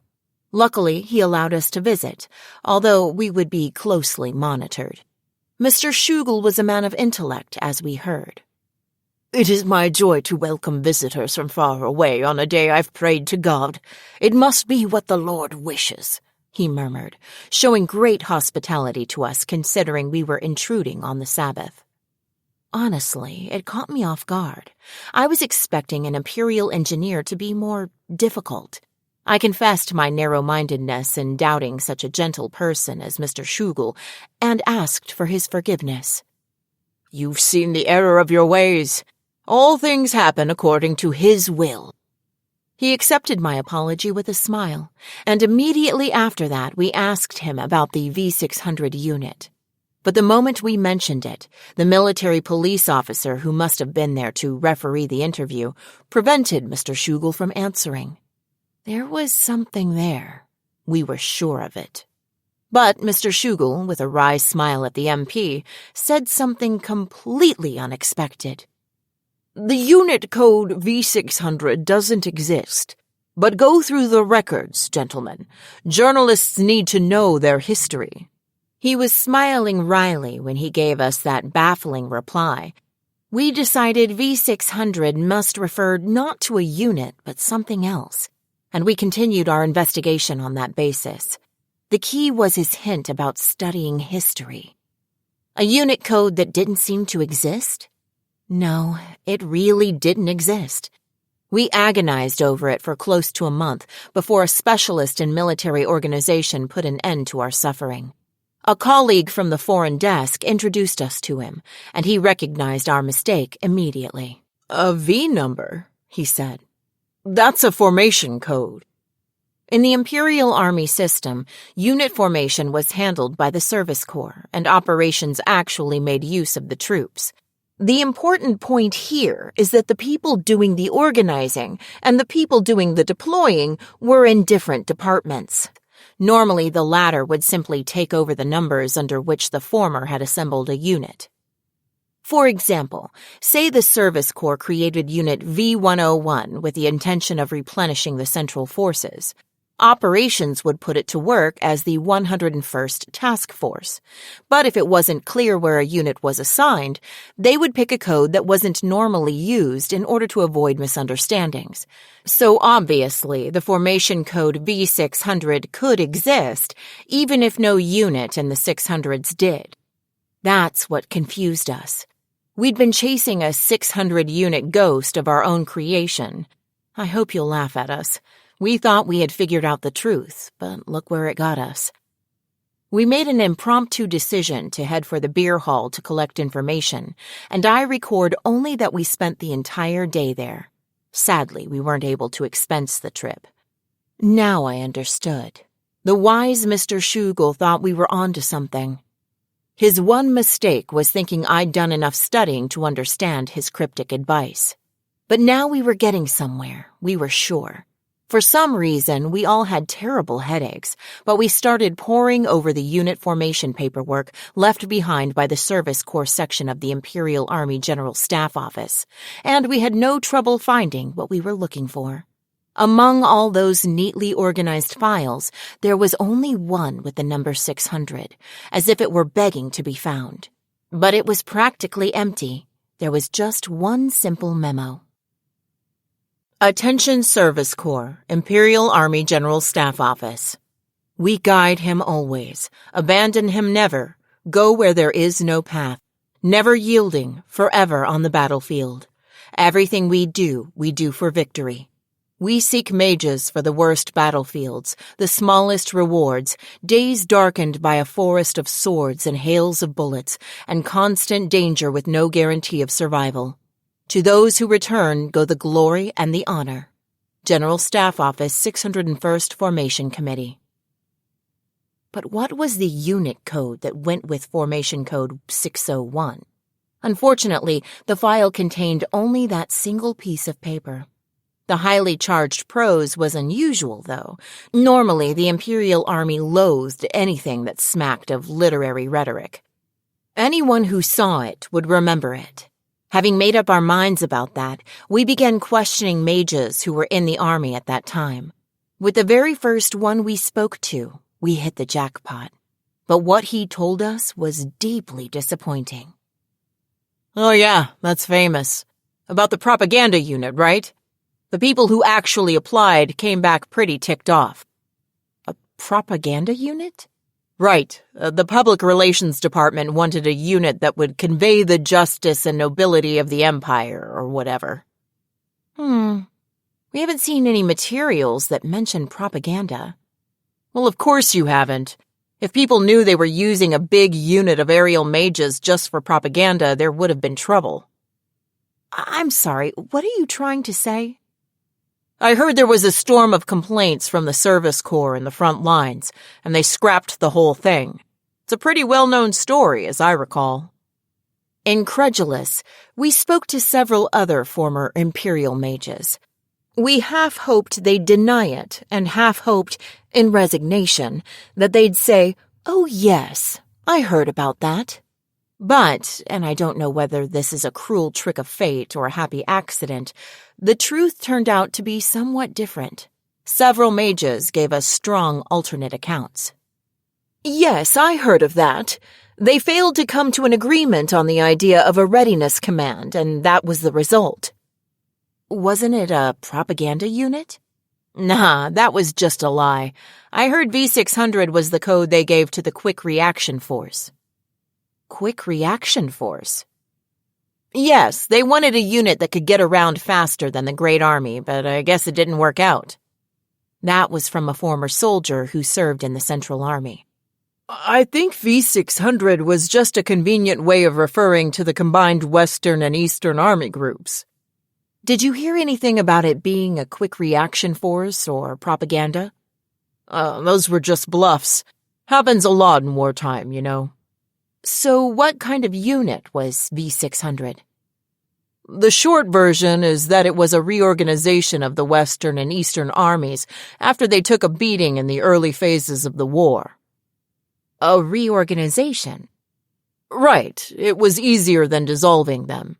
Luckily, he allowed us to visit, although we would be closely monitored. Mr. Schugel was a man of intellect, as we heard. It is my joy to welcome visitors from far away on a day I've prayed to God. It must be what the Lord wishes, he murmured, showing great hospitality to us considering we were intruding on the Sabbath. Honestly, it caught me off guard. I was expecting an Imperial engineer to be more difficult. I confessed my narrow-mindedness in doubting such a gentle person as Mr. Schugel and asked for his forgiveness. You've seen the error of your ways. All things happen according to His will. He accepted my apology with a smile, and immediately after that we asked him about the V600 unit. But the moment we mentioned it, the military police officer who must have been there to referee the interview prevented Mr. Schugel from answering. There was something there. We were sure of it. But Mr. Schugel, with a wry smile at the MP, said something completely unexpected. The unit code V600 doesn't exist. But go through the records, gentlemen. Journalists need to know their history. He was smiling wryly when he gave us that baffling reply. We decided V600 must refer not to a unit, but something else, and we continued our investigation on that basis. The key was his hint about studying history. A unit code that didn't seem to exist? No, it really didn't exist. We agonized over it for close to a month before a specialist in military organization put an end to our suffering. A colleague from the foreign desk introduced us to him, and he recognized our mistake immediately. A V number, he said. That's a formation code. In the Imperial Army system, unit formation was handled by the Service Corps, and operations actually made use of the troops. The important point here is that the people doing the organizing and the people doing the deploying were in different departments. Normally, the latter would simply take over the numbers under which the former had assembled a unit. For example, say the Service Corps created Unit V101 with the intention of replenishing the Central Forces. Operations would put it to work as the 101st Task Force. But if it wasn't clear where a unit was assigned, they would pick a code that wasn't normally used in order to avoid misunderstandings. So obviously, the formation code V600 could exist, even if no unit in the 600s did. That's what confused us. We'd been chasing a 600-unit ghost of our own creation. I hope you'll laugh at us. We thought we had figured out the truth, but look where it got us. We made an impromptu decision to head for the beer hall to collect information, and I record only that we spent the entire day there. Sadly, we weren't able to expense the trip. Now I understood. The wise Mr. Schugel thought we were onto something. His one mistake was thinking I'd done enough studying to understand his cryptic advice. But now we were getting somewhere, we were sure. For some reason, we all had terrible headaches, but we started poring over the unit formation paperwork left behind by the Service Corps section of the Imperial Army General Staff Office, and we had no trouble finding what we were looking for. Among all those neatly organized files, there was only one with the number 600, as if it were begging to be found. But it was practically empty. There was just one simple memo. Attention Service Corps, Imperial Army General Staff Office. We guide him always, abandon him never, go where there is no path, never yielding, forever on the battlefield. Everything we do for victory. We seek mages for the worst battlefields, the smallest rewards, days darkened by a forest of swords and hails of bullets, and constant danger with no guarantee of survival. To those who return go the glory and the honor. General Staff Office 601st Formation Committee. But what was the unit code that went with Formation Code 601? Unfortunately, the file contained only that single piece of paper. The highly charged prose was unusual, though. Normally, the Imperial Army loathed anything that smacked of literary rhetoric. Anyone who saw it would remember it. Having made up our minds about that, we began questioning mages who were in the army at that time. With the very first one we spoke to, we hit the jackpot. But what he told us was deeply disappointing. Oh yeah, that's famous. About the propaganda unit, right? The people who actually applied came back pretty ticked off. A propaganda unit? Right. The Public Relations Department wanted a unit that would convey the justice and nobility of the Empire, or whatever. We haven't seen any materials that mention propaganda. Well, of course you haven't. If people knew they were using a big unit of aerial mages just for propaganda, there would have been trouble. I'm sorry, what are you trying to say? I heard there was a storm of complaints from the Service Corps in the front lines, and they scrapped the whole thing. It's a pretty well-known story, as I recall. Incredulous, we spoke to several other former Imperial mages. We half hoped they'd deny it, and half hoped, in resignation, that they'd say, "Oh yes, I heard about that." But, and I don't know whether this is a cruel trick of fate or a happy accident, the truth turned out to be somewhat different. Several mages gave us strong alternate accounts. "Yes, I heard of that. They failed to come to an agreement on the idea of a readiness command, and that was the result." Wasn't it a propaganda unit? Nah, that was just a lie. I heard V600 was the code they gave to the Quick Reaction Force. Quick Reaction Force? Yes, they wanted a unit that could get around faster than the Great Army, but I guess it didn't work out. That was from a former soldier who served in the Central Army. I think V600 was just a convenient way of referring to the combined Western and Eastern Army groups. Did you hear anything about it being a quick reaction force or propaganda? Those were just bluffs. Happens a lot in wartime, you know. So what kind of unit was V600? The short version is that it was a reorganization of the Western and Eastern armies after they took a beating in the early phases of the war. A reorganization? Right. It was easier than dissolving them.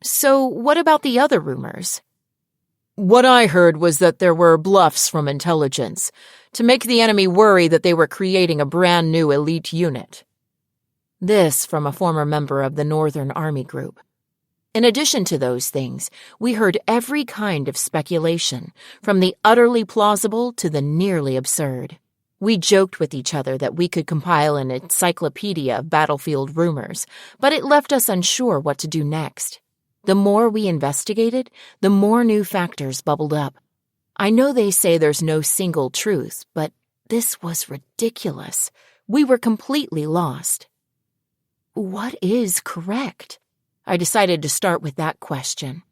So what about the other rumors? What I heard was that there were bluffs from intelligence to make the enemy worry that they were creating a brand new elite unit. This from a former member of the Northern Army Group. In addition to those things, we heard every kind of speculation, from the utterly plausible to the nearly absurd. We joked with each other that we could compile an encyclopedia of battlefield rumors, but it left us unsure what to do next. The more we investigated, the more new factors bubbled up. I know they say there's no single truth, but this was ridiculous. We were completely lost. What is correct? I decided to start with that question.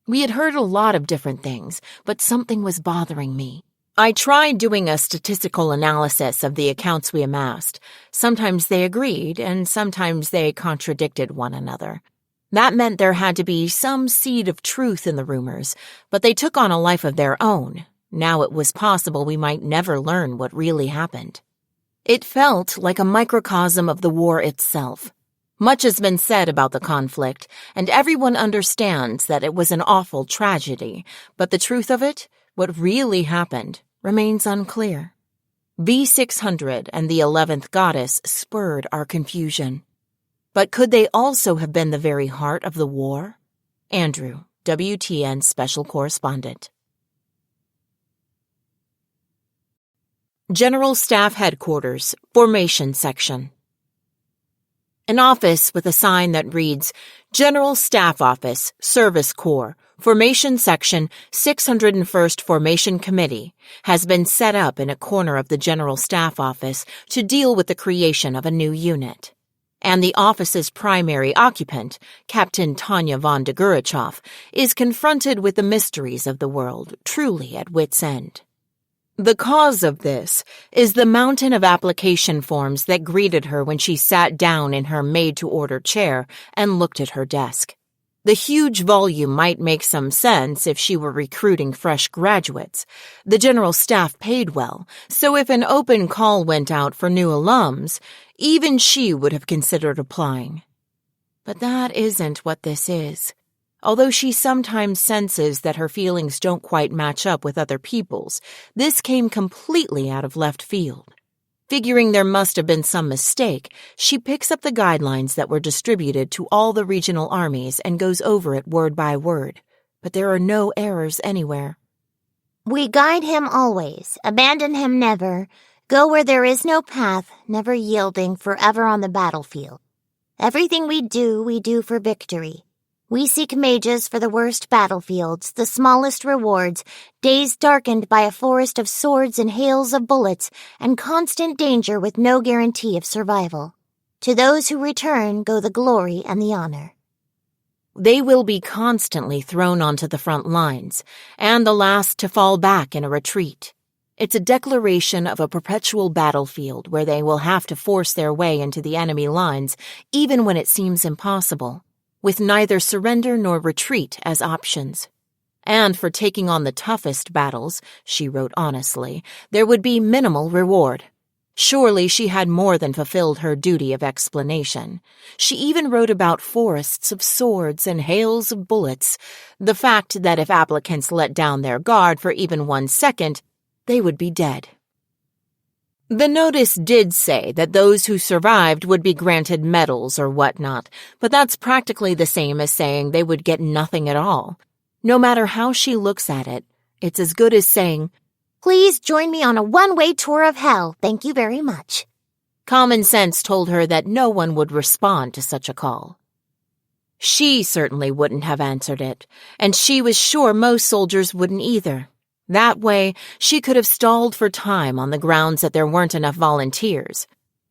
We had heard a lot of different things, but something was bothering me. I tried doing a statistical analysis of the accounts we amassed. Sometimes they agreed, and sometimes they contradicted one another. That meant there had to be some seed of truth in the rumors, but they took on a life of their own. Now it was possible we might never learn what really happened. It felt like a microcosm of the war itself. Much has been said about the conflict, and everyone understands that it was an awful tragedy, but the truth of it, what really happened, remains unclear. V600 and the 11th goddess spurred our confusion. But could they also have been the very heart of the war? Andrew, WTN Special Correspondent. General Staff Headquarters, Formation Section. An office with a sign that reads, General Staff Office, Service Corps, Formation Section, 601st Formation Committee, has been set up in a corner of the General Staff Office to deal with the creation of a new unit. And the office's primary occupant, Captain Tanya Degurechaff, is confronted with the mysteries of the world, truly at wit's end. The cause of this is the mountain of application forms that greeted her when she sat down in her made-to-order chair and looked at her desk. The huge volume might make some sense if she were recruiting fresh graduates. The general staff paid well, so if an open call went out for new alums, even she would have considered applying. But that isn't what this is. Although she sometimes senses that her feelings don't quite match up with other people's, this came completely out of left field. Figuring there must have been some mistake, she picks up the guidelines that were distributed to all the regional armies and goes over it word by word. But there are no errors anywhere. We guide him always, abandon him never, go where there is no path, never yielding, forever on the battlefield. Everything we do for victory. We seek mages for the worst battlefields, the smallest rewards, days darkened by a forest of swords and hails of bullets, and constant danger with no guarantee of survival. To those who return go the glory and the honor. They will be constantly thrown onto the front lines, and the last to fall back in a retreat. It's a declaration of a perpetual battlefield where they will have to force their way into the enemy lines, even when it seems impossible, with neither surrender nor retreat as options. And for taking on the toughest battles, she wrote honestly, there would be minimal reward. Surely she had more than fulfilled her duty of explanation. She even wrote about forests of swords and hails of bullets, the fact that if applicants let down their guard for even 1 second, they would be dead. The notice did say that those who survived would be granted medals or whatnot, but that's practically the same as saying they would get nothing at all. No matter how she looks at it, it's as good as saying, Please join me on a one-way tour of hell, thank you very much. Common sense told her that no one would respond to such a call. She certainly wouldn't have answered it, and she was sure most soldiers wouldn't either. That way, she could have stalled for time on the grounds that there weren't enough volunteers.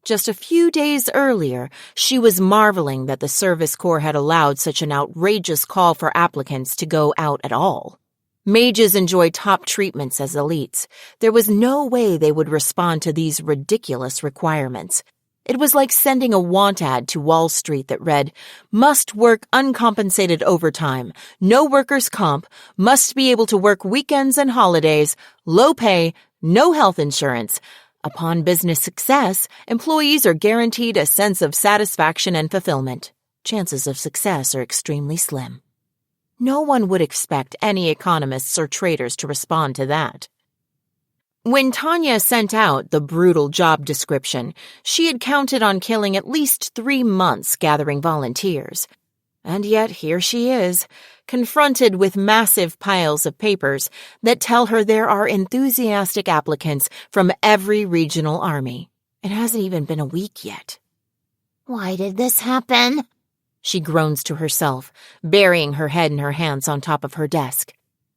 Just a few days earlier, she was marveling that the Service Corps had allowed such an outrageous call for applicants to go out at all. Mages enjoy top treatments as elites. There was no way they would respond to these ridiculous requirements. It was like sending a want ad to Wall Street that read, must work uncompensated overtime, no workers' comp, must be able to work weekends and holidays, low pay, no health insurance. Upon business success, employees are guaranteed a sense of satisfaction and fulfillment. Chances of success are extremely slim. No one would expect any economists or traders to respond to that. When Tanya sent out the brutal job description, she had counted on killing at least 3 months gathering volunteers. And yet here she is, confronted with massive piles of papers that tell her there are enthusiastic applicants from every regional army. It hasn't even been a week yet. Why did this happen? She groans to herself, burying her head in her hands on top of her desk.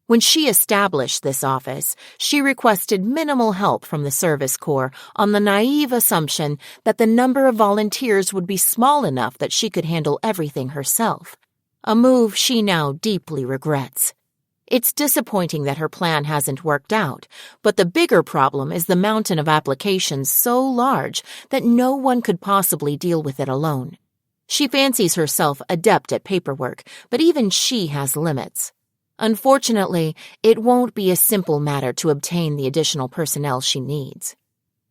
When she established this office, she requested minimal help from the Service Corps on the naive assumption that the number of volunteers would be small enough that she could handle everything herself, a move she now deeply regrets. It's disappointing that her plan hasn't worked out, but the bigger problem is the mountain of applications so large that no one could possibly deal with it alone. She fancies herself adept at paperwork, but even she has limits. Unfortunately, it won't be a simple matter to obtain the additional personnel she needs.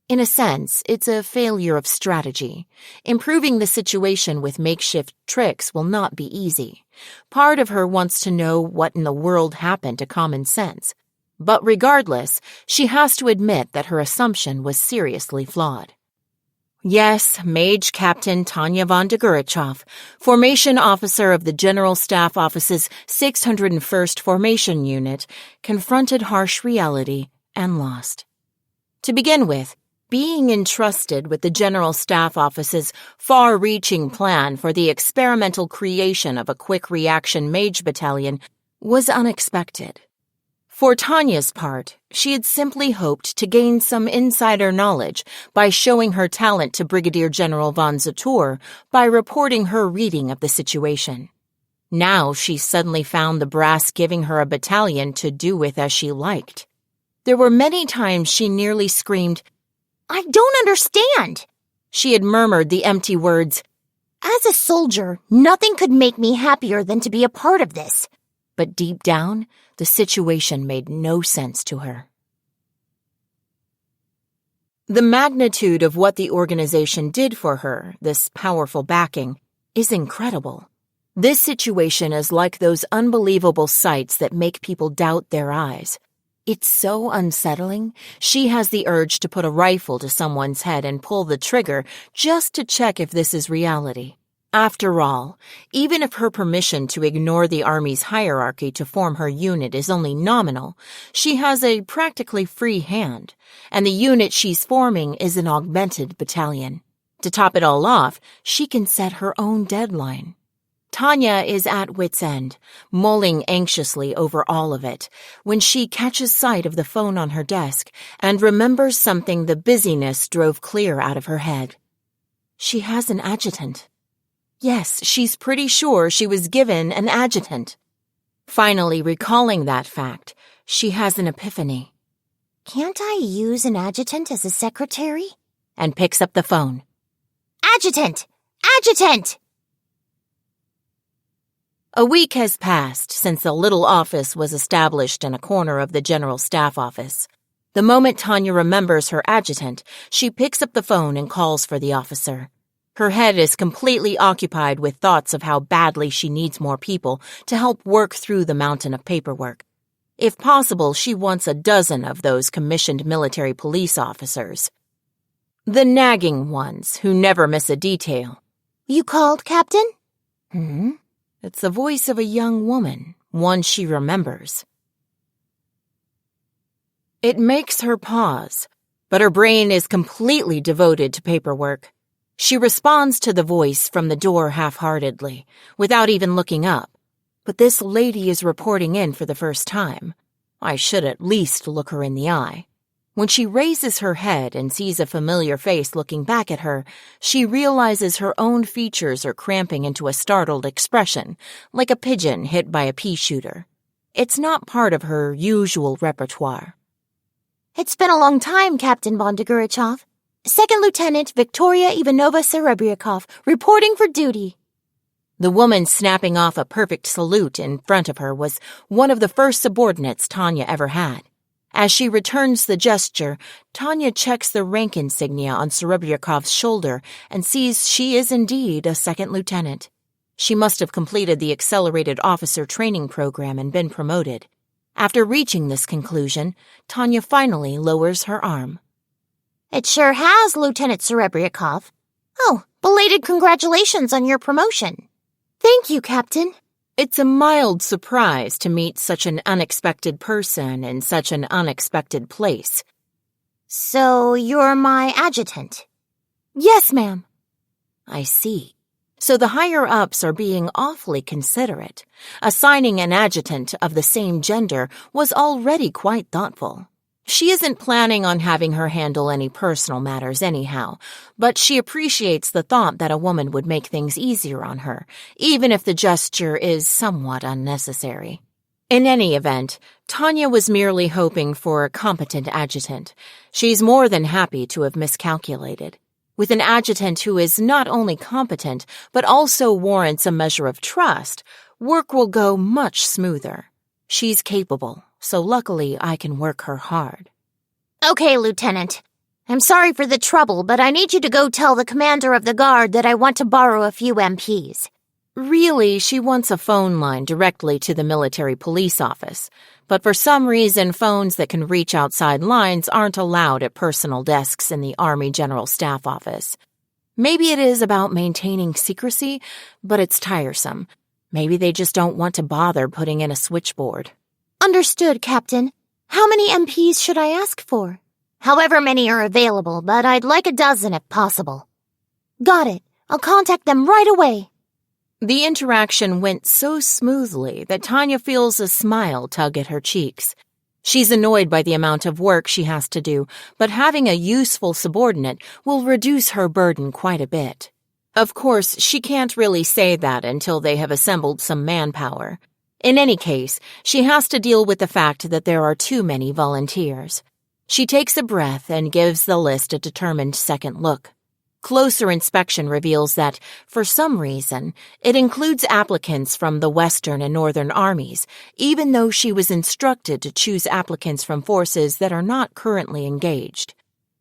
In a sense, it's a failure of strategy. Improving the situation with makeshift tricks will not be easy. Part of her wants to know what in the world happened to common sense. But regardless, she has to admit that her assumption was seriously flawed. Yes, Mage Captain Tanya Degurechaff, Formation Officer of the General Staff Office's 601st Formation Unit, confronted harsh reality and lost. To begin with, being entrusted with the General Staff Office's far-reaching plan for the experimental creation of a quick-reaction mage battalion was unexpected. For Tanya's part, she had simply hoped to gain some insider knowledge by showing her talent to Brigadier General von Zator by reporting her reading of the situation. Now she suddenly found the brass giving her a battalion to do with as she liked. There were many times she nearly screamed, "I don't understand!" She had murmured the empty words, "As a soldier, nothing could make me happier than to be a part of this." But deep down, the situation made no sense to her. The magnitude of what the organization did for her, this powerful backing, is incredible. This situation is like those unbelievable sights that make people doubt their eyes. It's so unsettling, she has the urge to put a rifle to someone's head and pull the trigger just to check if this is reality. After all, even if her permission to ignore the Army's hierarchy to form her unit is only nominal, she has a practically free hand, and the unit she's forming is an augmented battalion. To top it all off, she can set her own deadline. Tanya is at wit's end, mulling anxiously over all of it, when she catches sight of the phone on her desk and remembers something the busyness drove clear out of her head. She has an adjutant. Yes, she's pretty sure she was given an adjutant. Finally recalling that fact, she has an epiphany. "Can't I use an adjutant as a secretary?" And picks up the phone. "Adjutant! Adjutant!" A week has passed since the little office was established in a corner of the General Staff Office. The moment Tanya remembers her adjutant, she picks up the phone and calls for the officer. Her head is completely occupied with thoughts of how badly she needs more people to help work through the mountain of paperwork. If possible, she wants a dozen of those commissioned military police officers. The nagging ones who never miss a detail. "You called, Captain?" It's the voice of a young woman, one she remembers. It makes her pause, but her brain is completely devoted to paperwork. She responds to the voice from the door half-heartedly, without even looking up. But this lady is reporting in for the first time. I should at least look her in the eye. When she raises her head and sees a familiar face looking back at her, she realizes her own features are cramping into a startled expression, like a pigeon hit by a pea shooter. It's not part of her usual repertoire. "It's been a long time, Captain von Degurechaff. Second Lieutenant Victoria Ivanova Serebriakov, reporting for duty." The woman snapping off a perfect salute in front of her was one of the first subordinates Tanya ever had. As she returns the gesture, Tanya checks the rank insignia on Serebriakov's shoulder and sees she is indeed a second lieutenant. She must have completed the accelerated officer training program and been promoted. After reaching this conclusion, Tanya finally lowers her arm. "It sure has, Lieutenant Serebriakov. Oh, belated congratulations on your promotion." "Thank you, Captain." It's a mild surprise to meet such an unexpected person in such an unexpected place. "So you're my adjutant?" "Yes, ma'am." "I see. So the higher-ups are being awfully considerate. Assigning an adjutant of the same gender was already quite thoughtful. She isn't planning on having her handle any personal matters anyhow, but she appreciates the thought that a woman would make things easier on her, even if the gesture is somewhat unnecessary. In any event, Tanya was merely hoping for a competent adjutant. She's more than happy to have miscalculated. With an adjutant who is not only competent, but also warrants a measure of trust, work will go much smoother. She's capable, so luckily I can work her hard. Okay, Lieutenant. I'm sorry for the trouble, but I need you to go tell the commander of the guard that I want to borrow a few MPs. Really, she wants a phone line directly to the military police office, but for some reason phones that can reach outside lines aren't allowed at personal desks in the Army General Staff Office. Maybe it is about maintaining secrecy, but it's tiresome. Maybe they just don't want to bother putting in a switchboard. Understood, Captain. How many MPs should I ask for? However many are available, but I'd like a dozen if possible. Got it. I'll contact them right away. The interaction went so smoothly that Tanya feels a smile tug at her cheeks. She's annoyed by the amount of work she has to do, but having a useful subordinate will reduce her burden quite a bit. Of course, she can't really say that until they have assembled some manpower. In any case, she has to deal with the fact that there are too many volunteers. She takes a breath and gives the list a determined second look. Closer inspection reveals that, for some reason, it includes applicants from the Western and Northern armies, even though she was instructed to choose applicants from forces that are not currently engaged.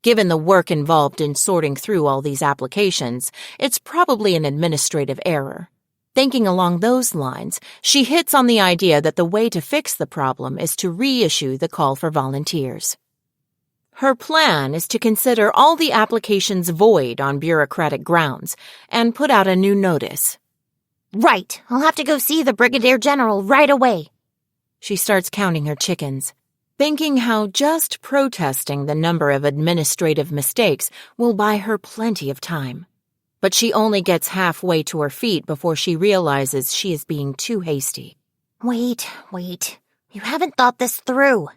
Given the work involved in sorting through all these applications, it's probably an administrative error. Thinking along those lines, she hits on the idea that the way to fix the problem is to reissue the call for volunteers. Her plan is to consider all the applications void on bureaucratic grounds and put out a new notice. Right. I'll have to go see the Brigadier General right away. She starts counting her chickens, thinking how just protesting the number of administrative mistakes will buy her plenty of time. But she only gets halfway to her feet before she realizes she is being too hasty. Wait. You haven't thought this through.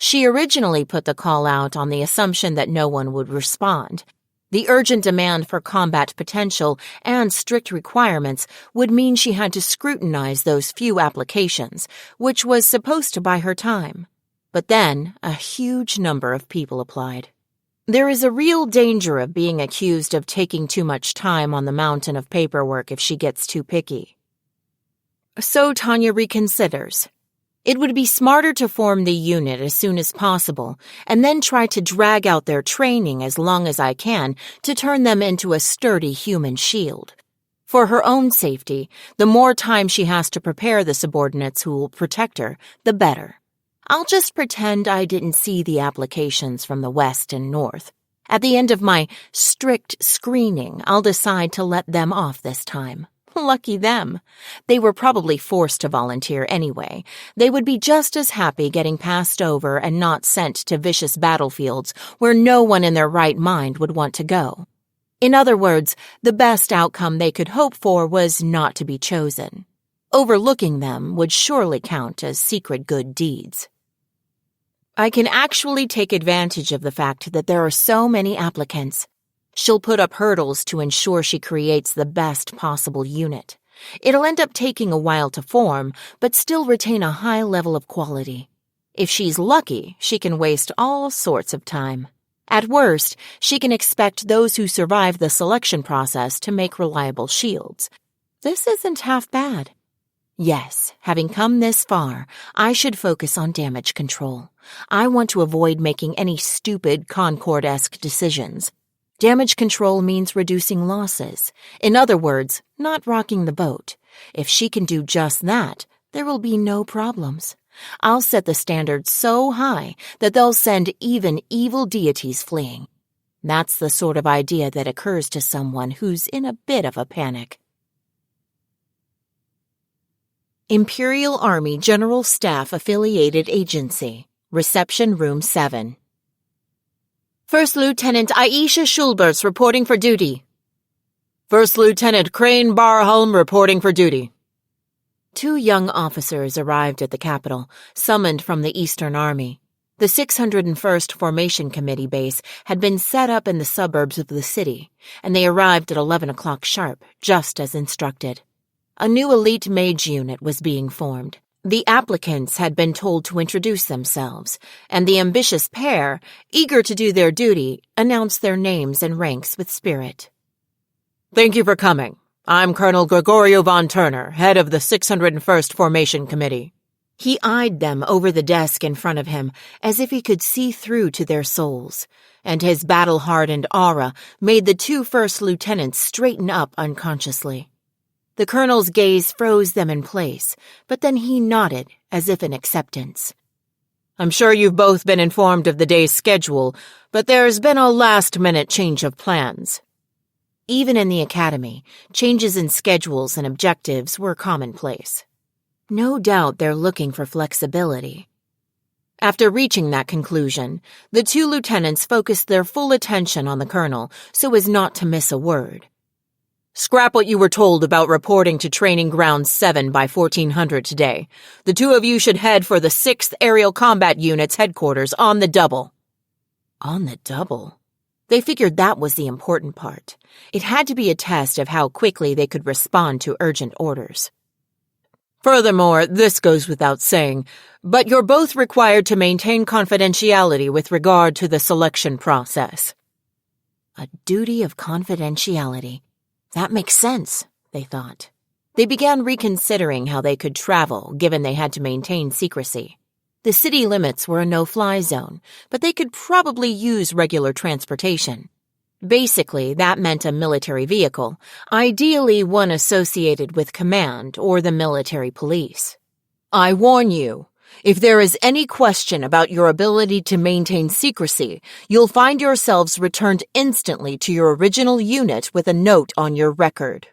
She originally put the call out on the assumption that no one would respond. The urgent demand for combat potential and strict requirements would mean she had to scrutinize those few applications, which was supposed to buy her time. But then, a huge number of people applied. There is a real danger of being accused of taking too much time on the mountain of paperwork if she gets too picky. So Tanya reconsiders. It would be smarter to form the unit as soon as possible and then try to drag out their training as long as I can to turn them into a sturdy human shield. For her own safety, the more time she has to prepare the subordinates who will protect her, the better. I'll just pretend I didn't see the applications from the West and North. At the end of my strict screening, I'll decide to let them off this time. Lucky them. They were probably forced to volunteer anyway. They would be just as happy getting passed over and not sent to vicious battlefields where no one in their right mind would want to go. In other words, the best outcome they could hope for was not to be chosen. Overlooking them would surely count as secret good deeds. I can actually take advantage of the fact that there are so many applicants. She'll put up hurdles to ensure she creates the best possible unit. It'll end up taking a while to form, but still retain a high level of quality. If she's lucky, she can waste all sorts of time. At worst, she can expect those who survive the selection process to make reliable shields. This isn't half bad. Yes, having come this far, I should focus on damage control. I want to avoid making any stupid Concord-esque decisions. Damage control means reducing losses. In other words, not rocking the boat. If she can do just that, there will be no problems. I'll set the standard so high that they'll send even evil deities fleeing. That's the sort of idea that occurs to someone who's in a bit of a panic. Imperial Army General Staff Affiliated Agency, Reception Room 7. First Lieutenant Aisha Schulberts reporting for duty. First Lieutenant Crane Barholm reporting for duty. 2 young officers arrived at the capital, summoned from the Eastern Army. The 601st Formation Committee base had been set up in the suburbs of the city, and they arrived at 11 o'clock sharp, just as instructed. A new elite mage unit was being formed, The applicants had been told to introduce themselves, and the ambitious pair, eager to do their duty, announced their names and ranks with spirit. Thank you for coming. I'm Colonel Gregorio von Turner, head of the 601st Formation Committee. He eyed them over the desk in front of him as if he could see through to their souls, and his battle-hardened aura made the two first lieutenants straighten up unconsciously. The colonel's gaze froze them in place, but then he nodded as if in acceptance. I'm sure you've both been informed of the day's schedule, but there's been a last-minute change of plans. Even in the academy, changes in schedules and objectives were commonplace. No doubt they're looking for flexibility. After reaching that conclusion, the two lieutenants focused their full attention on the colonel so as not to miss a word. Scrap what you were told about reporting to Training Ground 7 by 1400 today. The two of you should head for the 6th Aerial Combat Unit's headquarters on the double. On the double? They figured that was the important part. It had to be a test of how quickly they could respond to urgent orders. Furthermore, this goes without saying, but you're both required to maintain confidentiality with regard to the selection process. A duty of confidentiality. That makes sense, they thought. They began reconsidering how they could travel, given they had to maintain secrecy. The city limits were a no-fly zone, but they could probably use regular transportation. Basically, that meant a military vehicle, ideally one associated with command or the military police. I warn you, if there is any question about your ability to maintain secrecy, you'll find yourselves returned instantly to your original unit with a note on your record.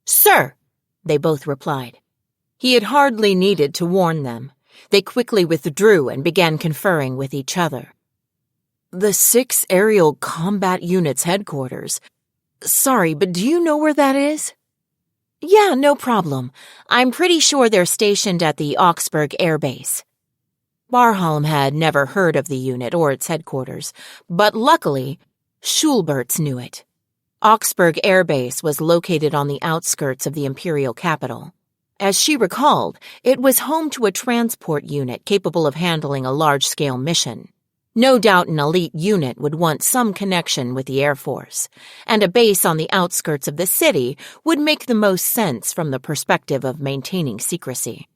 Sir, they both replied. He had hardly needed to warn them. They quickly withdrew and began conferring with each other. The 6th Aerial Combat Unit's headquarters. Sorry, but do you know where that is? Yeah, no problem. I'm pretty sure they're stationed at the Augsburg Air Base. Barholm had never heard of the unit or its headquarters, but luckily, Schulberts knew it. Augsburg Air Base was located on the outskirts of the imperial capital. As she recalled, it was home to a transport unit capable of handling a large-scale mission. No doubt an elite unit would want some connection with the Air Force, and a base on the outskirts of the city would make the most sense from the perspective of maintaining secrecy.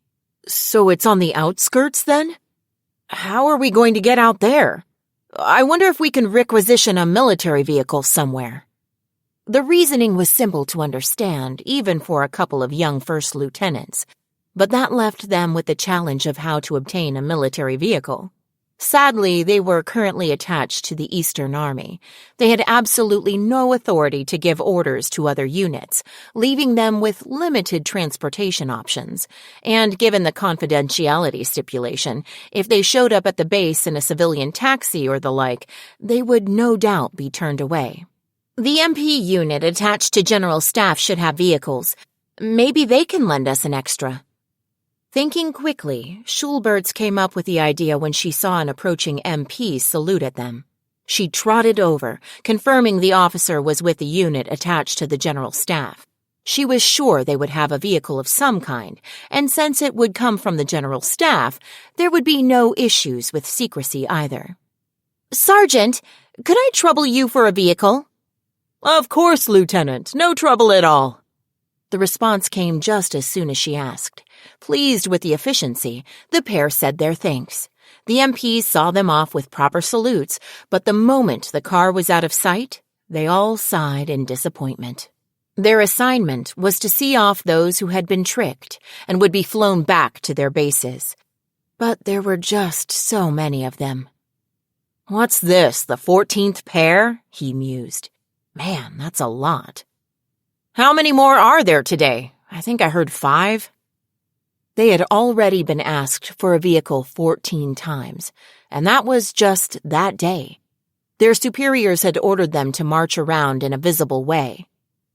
So it's on the outskirts, then? How are we going to get out there? I wonder if we can requisition a military vehicle somewhere. The reasoning was simple to understand, even for a couple of young first lieutenants, but that left them with the challenge of how to obtain a military vehicle. Sadly, they were currently attached to the Eastern Army. They had absolutely no authority to give orders to other units, leaving them with limited transportation options. And given the confidentiality stipulation, if they showed up at the base in a civilian taxi or the like, they would no doubt be turned away. The MP unit attached to General Staff should have vehicles. Maybe they can lend us an extra. Thinking quickly, Schulberts came up with the idea when she saw an approaching MP salute at them. She trotted over, confirming the officer was with the unit attached to the General Staff. She was sure they would have a vehicle of some kind, and since it would come from the General Staff, there would be no issues with secrecy either. "Sergeant, could I trouble you for a vehicle?" "Of course, Lieutenant. No trouble at all." The response came just as soon as she asked. Pleased with the efficiency, the pair said their thanks. The MPs saw them off with proper salutes, but the moment the car was out of sight, they all sighed in disappointment. Their assignment was to see off those who had been tricked and would be flown back to their bases. But there were just so many of them. "What's this, the 14th pair?" he mused. "Man, that's a lot." "How many more are there today? I think I heard 5. They had already been asked for a vehicle 14 times, and that was just that day. Their superiors had ordered them to march around in a visible way.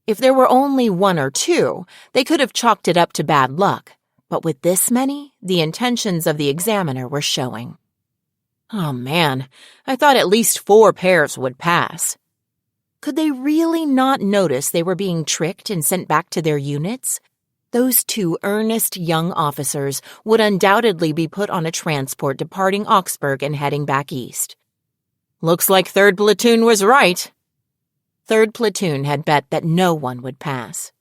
If there were only 1 or 2, they could have chalked it up to bad luck, but with this many, the intentions of the examiner were showing. Oh man, I thought at least 4 pairs would pass. Could they really not notice they were being tricked and sent back to their units? Those two earnest young officers would undoubtedly be put on a transport departing Augsburg and heading back east. Looks like 3rd Platoon was right. 3rd Platoon had bet that no one would pass.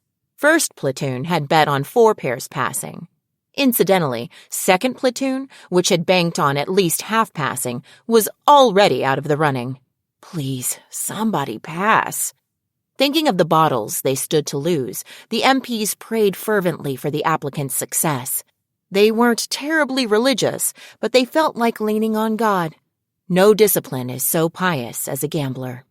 1st Platoon had bet on 4 pairs passing. Incidentally, 2nd Platoon, which had banked on at least half passing, was already out of the running. Please, somebody pass. Thinking of the bottles they stood to lose, the MPs prayed fervently for the applicants' success. They weren't terribly religious, but they felt like leaning on God. No discipline is so pious as a gambler.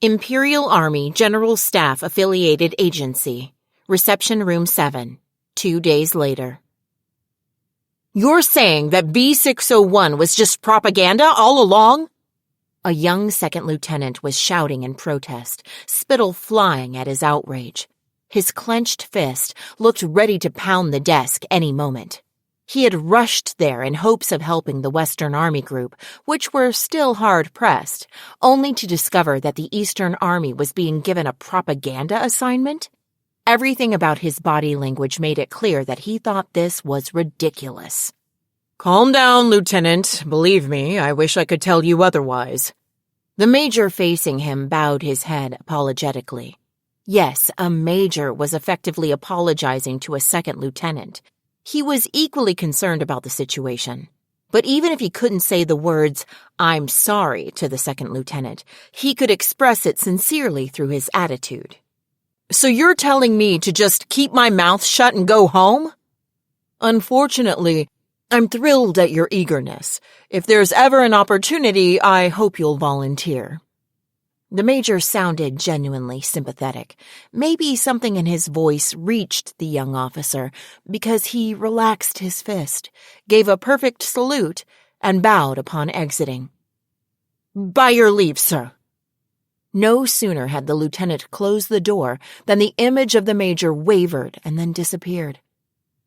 Imperial Army General Staff Affiliated Agency, Reception Room 7, 2 days later. You're saying that B601 was just propaganda all along? A young 2nd lieutenant was shouting in protest, spittle flying at his outrage. His clenched fist looked ready to pound the desk any moment. He had rushed there in hopes of helping the Western Army Group, which were still hard-pressed, only to discover that the Eastern Army was being given a propaganda assignment. Everything about his body language made it clear that he thought this was ridiculous. Calm down, Lieutenant. Believe me, I wish I could tell you otherwise. The major facing him bowed his head apologetically. Yes, a major was effectively apologizing to a 2nd lieutenant. He was equally concerned about the situation. But even if he couldn't say the words, "I'm sorry," to the 2nd lieutenant, he could express it sincerely through his attitude. So you're telling me to just keep my mouth shut and go home? Unfortunately, I'm thrilled at your eagerness. If there's ever an opportunity, I hope you'll volunteer. The major sounded genuinely sympathetic. Maybe something in his voice reached the young officer because he relaxed his fist, gave a perfect salute, and bowed upon exiting. By your leave, sir. No sooner had the lieutenant closed the door than the image of the major wavered and then disappeared.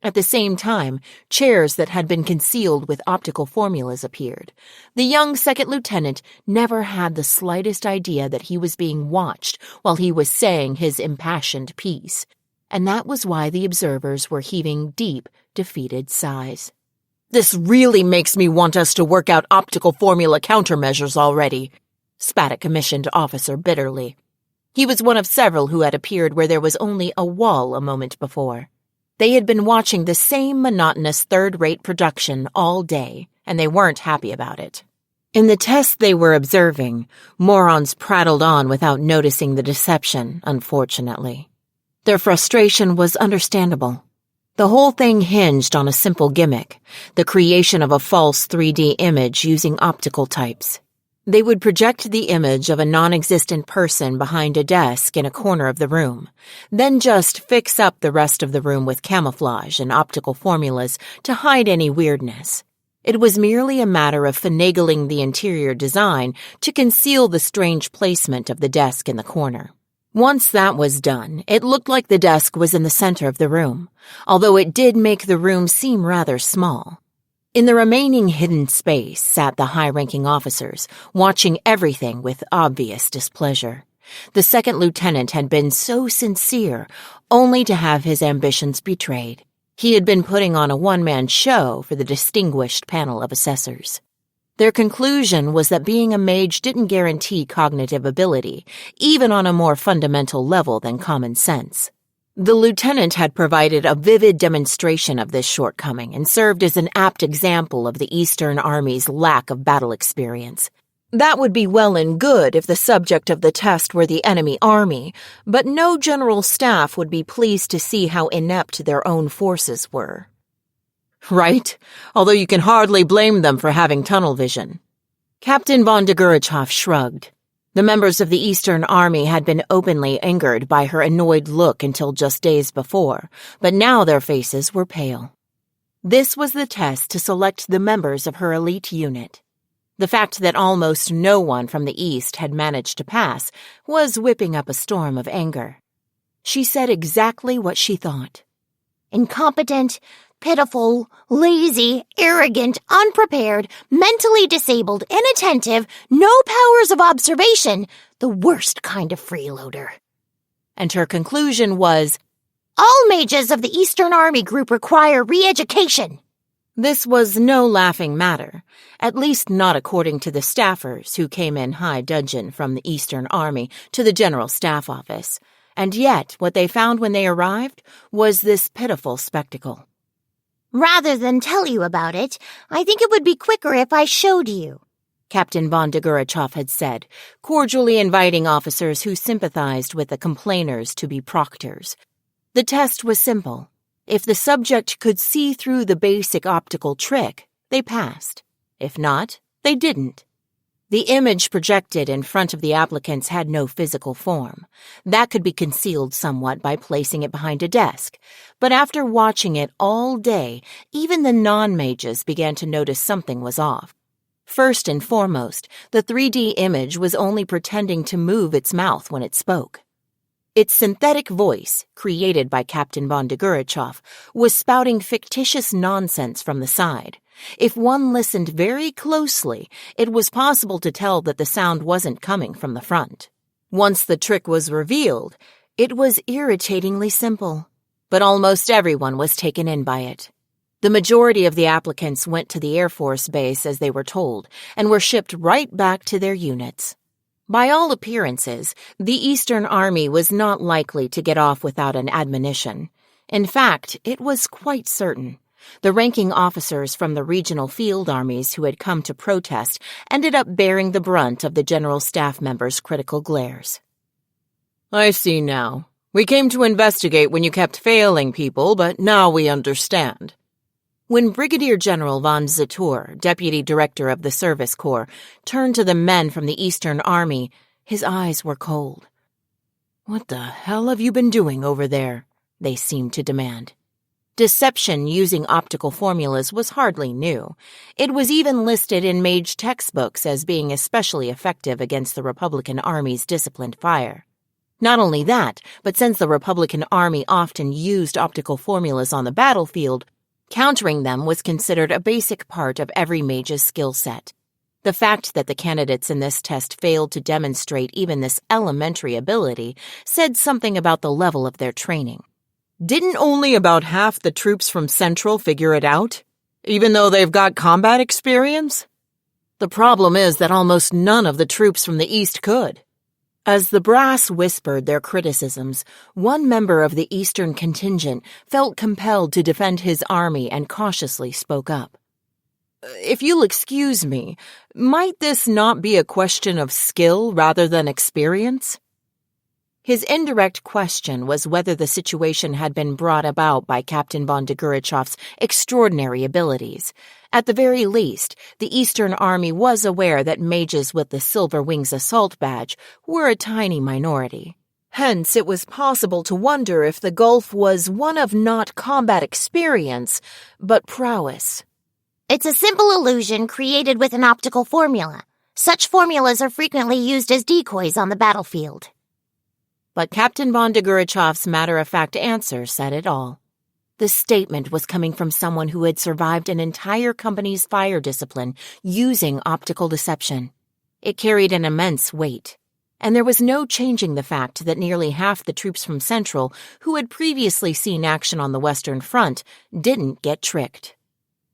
At the same time, chairs that had been concealed with optical formulas appeared. The young 2nd lieutenant never had the slightest idea that he was being watched while he was saying his impassioned piece, and that was why the observers were heaving deep, defeated sighs. This really makes me want us to work out optical formula countermeasures already, spat a commissioned officer bitterly. He was one of several who had appeared where there was only a wall a moment before. They had been watching the same monotonous third-rate production all day, and they weren't happy about it. In the test they were observing, morons prattled on without noticing the deception, unfortunately. Their frustration was understandable. The whole thing hinged on a simple gimmick, the creation of a false 3D image using optical types. They would project the image of a non-existent person behind a desk in a corner of the room, then just fix up the rest of the room with camouflage and optical formulas to hide any weirdness. It was merely a matter of finagling the interior design to conceal the strange placement of the desk in the corner. Once that was done, it looked like the desk was in the center of the room, although it did make the room seem rather small. In the remaining hidden space sat the high-ranking officers, watching everything with obvious displeasure. The 2nd lieutenant had been so sincere, only to have his ambitions betrayed. He had been putting on a one-man show for the distinguished panel of assessors. Their conclusion was that being a mage didn't guarantee cognitive ability, even on a more fundamental level than common sense. The lieutenant had provided a vivid demonstration of this shortcoming and served as an apt example of the Eastern Army's lack of battle experience. That would be well and good if the subject of the test were the enemy army, but no general staff would be pleased to see how inept their own forces were. Right, although you can hardly blame them for having tunnel vision. Captain von Degurechaff shrugged. The members of the Eastern Army had been openly angered by her annoyed look until just days before, but now their faces were pale. This was the test to select the members of her elite unit. The fact that almost no one from the East had managed to pass was whipping up a storm of anger. She said exactly what she thought. Incompetent, pitiful, lazy, arrogant, unprepared, mentally disabled, inattentive, no powers of observation, the worst kind of freeloader. and her conclusion was, "All mages of the Eastern Army Group require re-education." This was no laughing matter, at least not according to the staffers who came in high dudgeon from the Eastern Army to the General Staff Office, and yet what they found when they arrived was this pitiful spectacle. "Rather than tell you about it, I think it would be quicker if I showed you," Captain von Degurechaff had said, cordially inviting officers who sympathized with the complainers to be proctors. The test was simple. If the subject could see through the basic optical trick, they passed. If not, they didn't. The image projected in front of the applicants had no physical form. That could be concealed somewhat by placing it behind a desk. But after watching it all day, even the non-mages began to notice something was off. First and foremost, the 3D image was only pretending to move its mouth when it spoke. Its synthetic voice, created by Captain von Degurechaff, was spouting fictitious nonsense from the side. If one listened very closely, it was possible to tell that the sound wasn't coming from the front. Once the trick was revealed, it was irritatingly simple, but almost everyone was taken in by it. The majority of the applicants went to the Air Force Base as they were told, and were shipped right back to their units. By all appearances, the Eastern Army was not likely to get off without an admonition. In fact, it was quite certain. The ranking officers from the regional field armies who had come to protest ended up bearing the brunt of the general staff members' critical glares. "I see now. We came to investigate when you kept failing people, but now we understand." When Brigadier General von Zatour, Deputy Director of the Service Corps, turned to the men from the Eastern Army, his eyes were cold. "What the hell have you been doing over there?" they seemed to demand. Deception using optical formulas was hardly new. It was even listed in mage textbooks as being especially effective against the Republican Army's disciplined fire. Not only that, but since the Republican Army often used optical formulas on the battlefield, countering them was considered a basic part of every mage's skill set. The fact that the candidates in this test failed to demonstrate even this elementary ability said something about the level of their training. Didn't only about half the troops from Central figure it out, even though they've got combat experience? The problem is that almost none of the troops from the East could. As the brass whispered their criticisms, one member of the Eastern contingent felt compelled to defend his army and cautiously spoke up. "If you'll excuse me, might this not be a question of skill rather than experience?" His indirect question was whether the situation had been brought about by Captain von Degurechaff's extraordinary abilities. At the very least, the Eastern Army was aware that mages with the Silver Wings Assault Badge were a tiny minority. Hence, it was possible to wonder if the gulf was one of not combat experience, but prowess. "It's a simple illusion created with an optical formula. Such formulas are frequently used as decoys on the battlefield." But Captain von Degurechaff's matter-of-fact answer said it all. The statement was coming from someone who had survived an entire company's fire discipline using optical deception. It carried an immense weight, and there was no changing the fact that nearly half the troops from Central, who had previously seen action on the Western Front, didn't get tricked.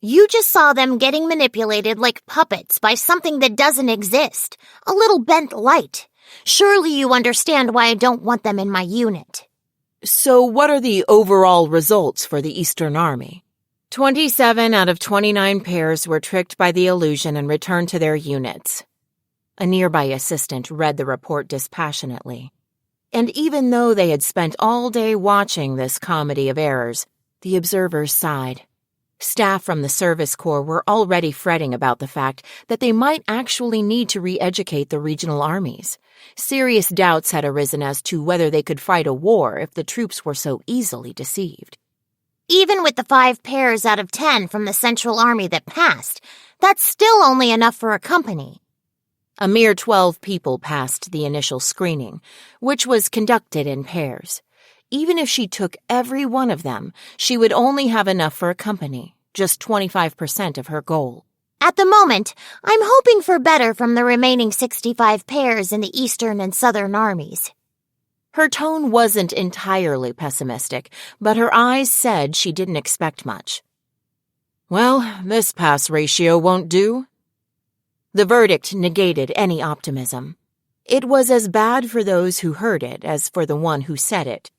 "You just saw them getting manipulated like puppets by something that doesn't exist, a little bent light. Surely you understand why I don't want them in my unit." So what are the overall results for the Eastern Army? 27 out of 29 pairs were tricked by the illusion and returned to their units. A nearby assistant read the report dispassionately. And even though they had spent all day watching this comedy of errors, the observers sighed. Staff from the Service Corps were already fretting about the fact that they might actually need to re-educate the regional armies. Serious doubts had arisen as to whether they could fight a war if the troops were so easily deceived. "Even with the 5 pairs out of 10 from the Central Army that passed, that's still only enough for a company." A mere 12 people passed the initial screening, which was conducted in pairs. Even if she took every one of them, she would only have enough for a company, just 25% of her goal. "At the moment, I'm hoping for better from the remaining 65 pairs in the Eastern and Southern armies." Her tone wasn't entirely pessimistic, but her eyes said she didn't expect much. Well, this pass ratio won't do. The verdict negated any optimism. It was as bad for those who heard it as for the one who said it.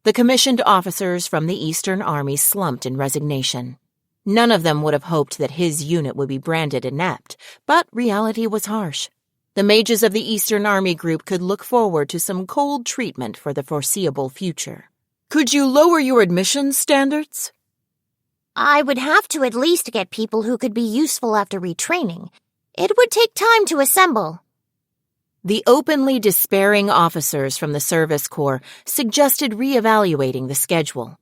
The commissioned officers from the Eastern Army slumped in resignation. None of them would have hoped that his unit would be branded inept, but reality was harsh. The mages of the Eastern Army group could look forward to some cold treatment for the foreseeable future. Could you lower your admission standards? I would have to at least get people who could be useful after retraining. It would take time to assemble. The openly despairing officers from the Service Corps suggested reevaluating the schedule.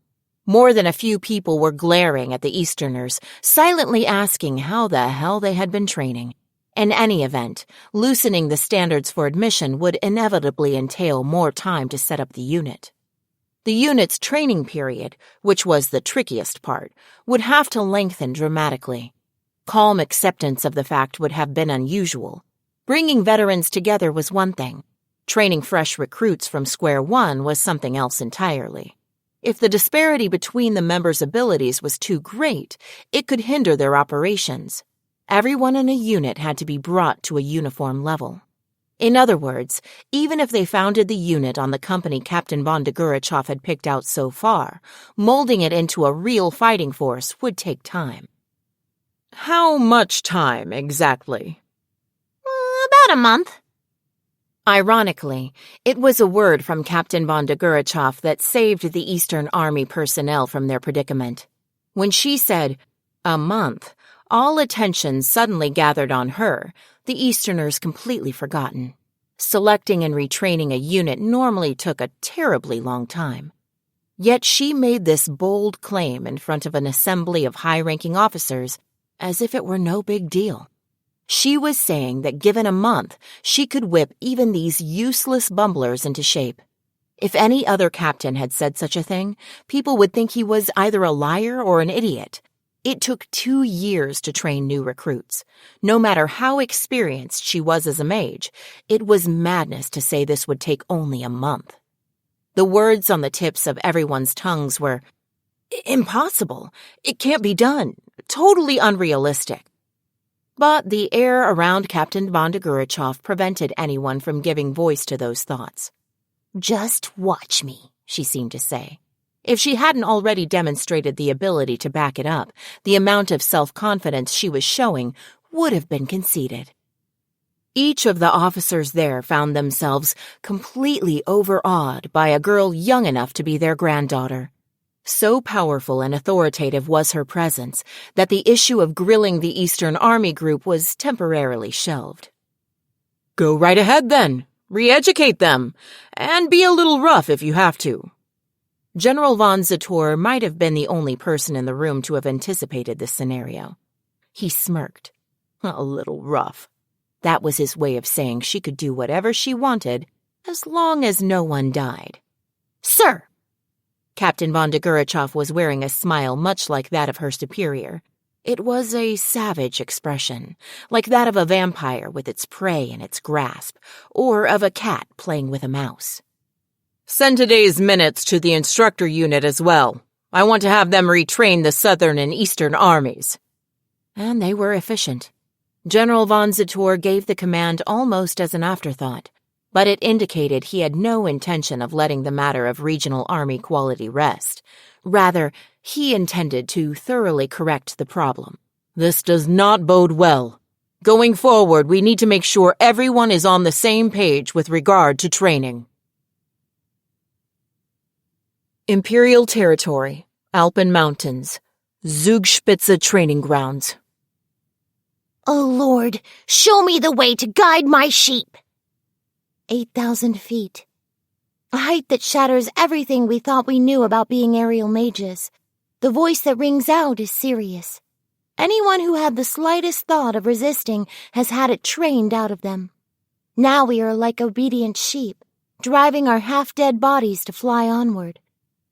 More than a few people were glaring at the Easterners, silently asking how the hell they had been training. In any event, loosening the standards for admission would inevitably entail more time to set up the unit. The unit's training period, which was the trickiest part, would have to lengthen dramatically. Calm acceptance of the fact would have been unusual. Bringing veterans together was one thing. Training fresh recruits from square one was something else entirely. If the disparity between the members' abilities was too great, it could hinder their operations. Everyone in a unit had to be brought to a uniform level. In other words, even if they founded the unit on the company Captain Von Degurechaff had picked out so far, molding it into a real fighting force would take time. How much time, exactly? About a month. Ironically, it was a word from Captain Von Degurechaff that saved the Eastern Army personnel from their predicament. When she said, "a month," all attention suddenly gathered on her, the Easterners completely forgotten. Selecting and retraining a unit normally took a terribly long time. Yet she made this bold claim in front of an assembly of high-ranking officers as if it were no big deal. She was saying that given a month, she could whip even these useless bumblers into shape. If any other captain had said such a thing, people would think he was either a liar or an idiot. It took 2 years to train new recruits. No matter how experienced she was as a mage, it was madness to say this would take only a month. The words on the tips of everyone's tongues were, "Impossible. It can't be done. Totally unrealistic." But the air around Captain Von Degurechaff prevented anyone from giving voice to those thoughts. "Just watch me," she seemed to say. If she hadn't already demonstrated the ability to back it up, the amount of self-confidence she was showing would have been conceded. Each of the officers there found themselves completely overawed by a girl young enough to be their granddaughter. So powerful and authoritative was her presence that the issue of grilling the Eastern Army group was temporarily shelved. Go right ahead, then. Re-educate them. And be a little rough if you have to. General von Zator might have been the only person in the room to have anticipated this scenario. He smirked. A little rough. That was his way of saying she could do whatever she wanted, as long as no one died. "Sir!" Captain Von Degurechaff was wearing a smile much like that of her superior. It was a savage expression, like that of a vampire with its prey in its grasp, or of a cat playing with a mouse. Send today's minutes to the instructor unit as well. I want to have them retrain the Southern and Eastern armies. And they were efficient. General von Zator gave the command almost as an afterthought, but it indicated he had no intention of letting the matter of regional army quality rest. Rather, he intended to thoroughly correct the problem. This does not bode well. Going forward, we need to make sure everyone is on the same page with regard to training. Imperial Territory, Alpen Mountains, Zugspitze Training Grounds. Oh, Lord, show me the way to guide my sheep. 8,000 feet. A height that shatters everything we thought we knew about being aerial mages. The voice that rings out is serious. Anyone who had the slightest thought of resisting has had it trained out of them. Now we are like obedient sheep, driving our half-dead bodies to fly onward.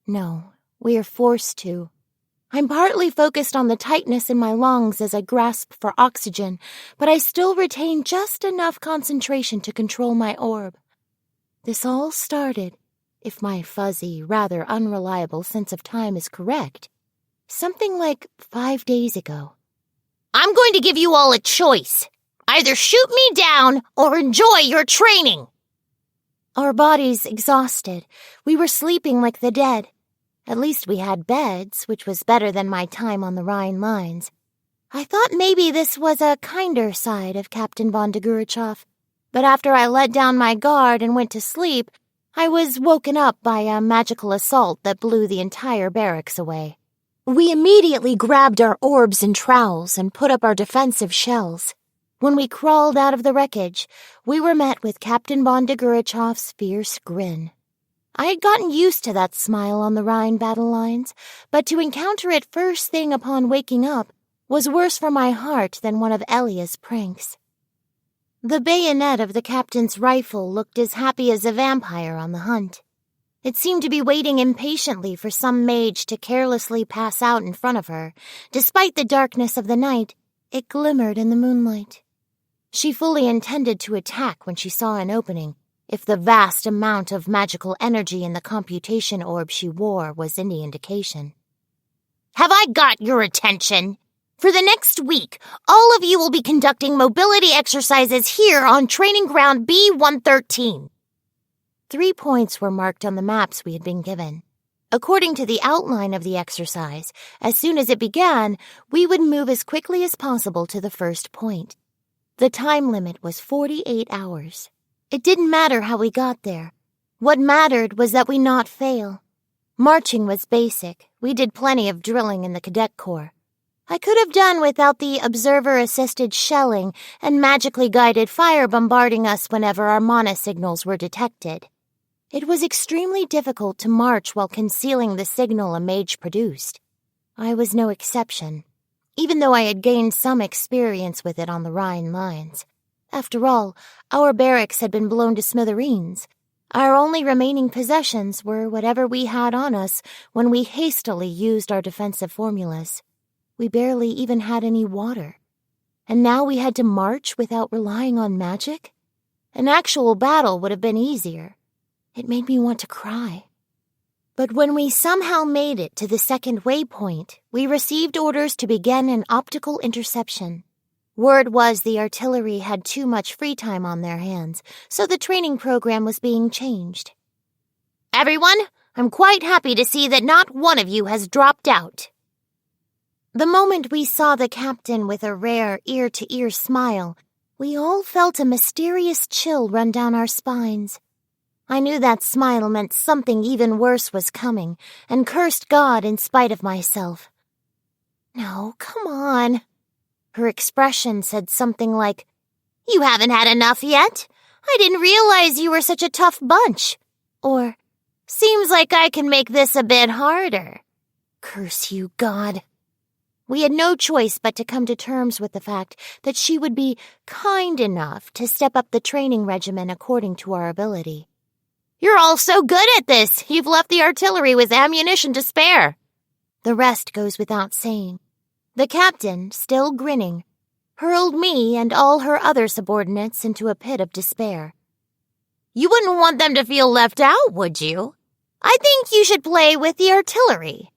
No, we are forced to. I'm partly focused on the tightness in my lungs as I grasp for oxygen, but I still retain just enough concentration to control my orb. This all started if my fuzzy, rather unreliable sense of time is correct. Something like 5 days ago. I'm going to give you all a choice. Either shoot me down or enjoy your training. Our bodies exhausted. We were sleeping like the dead. At least we had beds, which was better than my time on the Rhine lines. I thought maybe this was a kinder side of Captain von Degurechaff, but after I let down my guard and went to sleep, I was woken up by a magical assault that blew the entire barracks away. We immediately grabbed our orbs and trowels and put up our defensive shells. When we crawled out of the wreckage, we were met with Captain von Degurechaff's fierce grin. I had gotten used to that smile on the Rhine battle lines, but to encounter it first thing upon waking up was worse for my heart than one of Elia's pranks. The bayonet of the captain's rifle looked as happy as a vampire on the hunt. It seemed to be waiting impatiently for some mage to carelessly pass out in front of her. Despite the darkness of the night, it glimmered in the moonlight. She fully intended to attack when she saw an opening, if the vast amount of magical energy in the computation orb she wore was any indication. Have I got your attention? For the next week, all of you will be conducting mobility exercises here on training ground B-113. 3 points were marked on the maps we had been given. According to the outline of the exercise, as soon as it began, we would move as quickly as possible to the first point. The time limit was 48 hours. It didn't matter how we got there. What mattered was that we not fail. Marching was basic. We did plenty of drilling in the Cadet Corps. I could have done without the observer-assisted shelling and magically guided fire bombarding us whenever our mana signals were detected. It was extremely difficult to march while concealing the signal a mage produced. I was no exception, even though I had gained some experience with it on the Rhine lines. After all, our barracks had been blown to smithereens. Our only remaining possessions were whatever we had on us when we hastily used our defensive formulas. We barely even had any water. And now we had to march without relying on magic? An actual battle would have been easier. It made me want to cry. But when we somehow made it to the second waypoint, we received orders to begin an optical interception. Word was the artillery had too much free time on their hands, so the training program was being changed. Everyone, I'm quite happy to see that not one of you has dropped out. The moment we saw the captain with a rare ear-to-ear smile, we all felt a mysterious chill run down our spines. I knew that smile meant something even worse was coming, and cursed God in spite of myself. No, come on. Her expression said something like, You haven't had enough yet? I didn't realize you were such a tough bunch. Or, Seems like I can make this a bit harder. Curse you, God. We had no choice but to come to terms with the fact that she would be kind enough to step up the training regimen according to our ability. You're all so good at this, you've left the artillery with ammunition to spare. The rest goes without saying. The captain, still grinning, hurled me and all her other subordinates into a pit of despair. You wouldn't want them to feel left out, would you? I think you should play with the artillery.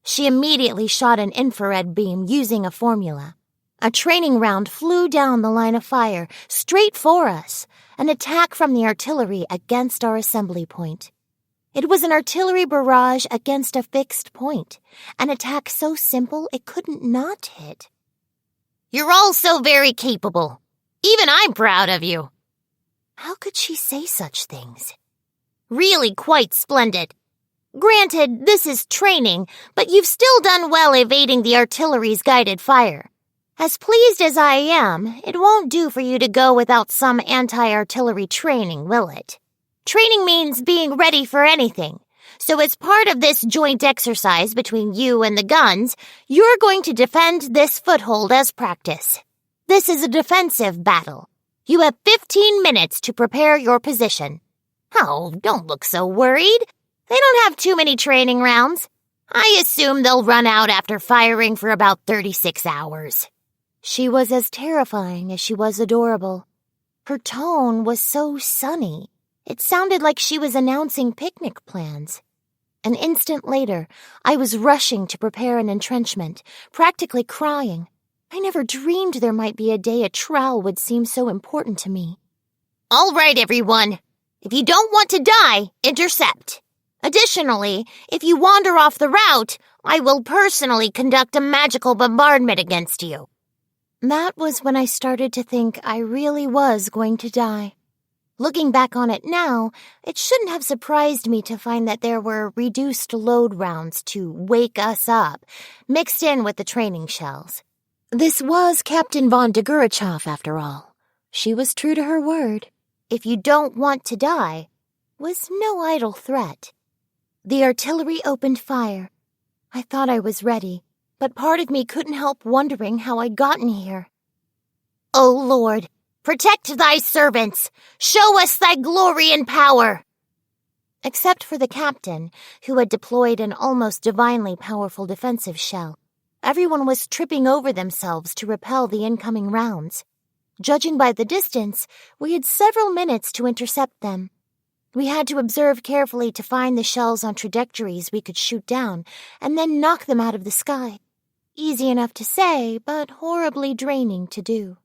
She immediately shot an infrared beam using a formula. A training round flew down the line of fire, straight for us, an attack from the artillery against our assembly point. It was an artillery barrage against a fixed point, an attack so simple it couldn't not hit. You're all so very capable. Even I'm proud of you. How could she say such things? Really quite splendid. Granted, this is training, but you've still done well evading the artillery's guided fire. As pleased as I am, it won't do for you to go without some anti-artillery training, will it? Training means being ready for anything. So as part of this joint exercise between you and the guns, you're going to defend this foothold as practice. This is a defensive battle. You have 15 minutes to prepare your position. Oh, don't look so worried. They don't have too many training rounds. I assume they'll run out after firing for about 36 hours. She was as terrifying as she was adorable. Her tone was so sunny. It sounded like she was announcing picnic plans. An instant later, I was rushing to prepare an entrenchment, practically crying. I never dreamed there might be a day a trowel would seem so important to me. All right, everyone. If you don't want to die, intercept. Additionally, if you wander off the route, I will personally conduct a magical bombardment against you. That was when I started to think I really was going to die. Looking back on it now, it shouldn't have surprised me to find that there were reduced load rounds to wake us up, mixed in with the training shells. This was Captain von Degurechaff, after all. She was true to her word. If you don't want to die, was no idle threat. The artillery opened fire. I thought I was ready, but part of me couldn't help wondering how I'd gotten here. O Lord, protect thy servants! Show us thy glory and power! Except for the captain, who had deployed an almost divinely powerful defensive shell, everyone was tripping over themselves to repel the incoming rounds. Judging by the distance, we had several minutes to intercept them. We had to observe carefully to find the shells on trajectories we could shoot down, and then knock them out of the sky. Easy enough to say, but horribly draining to do.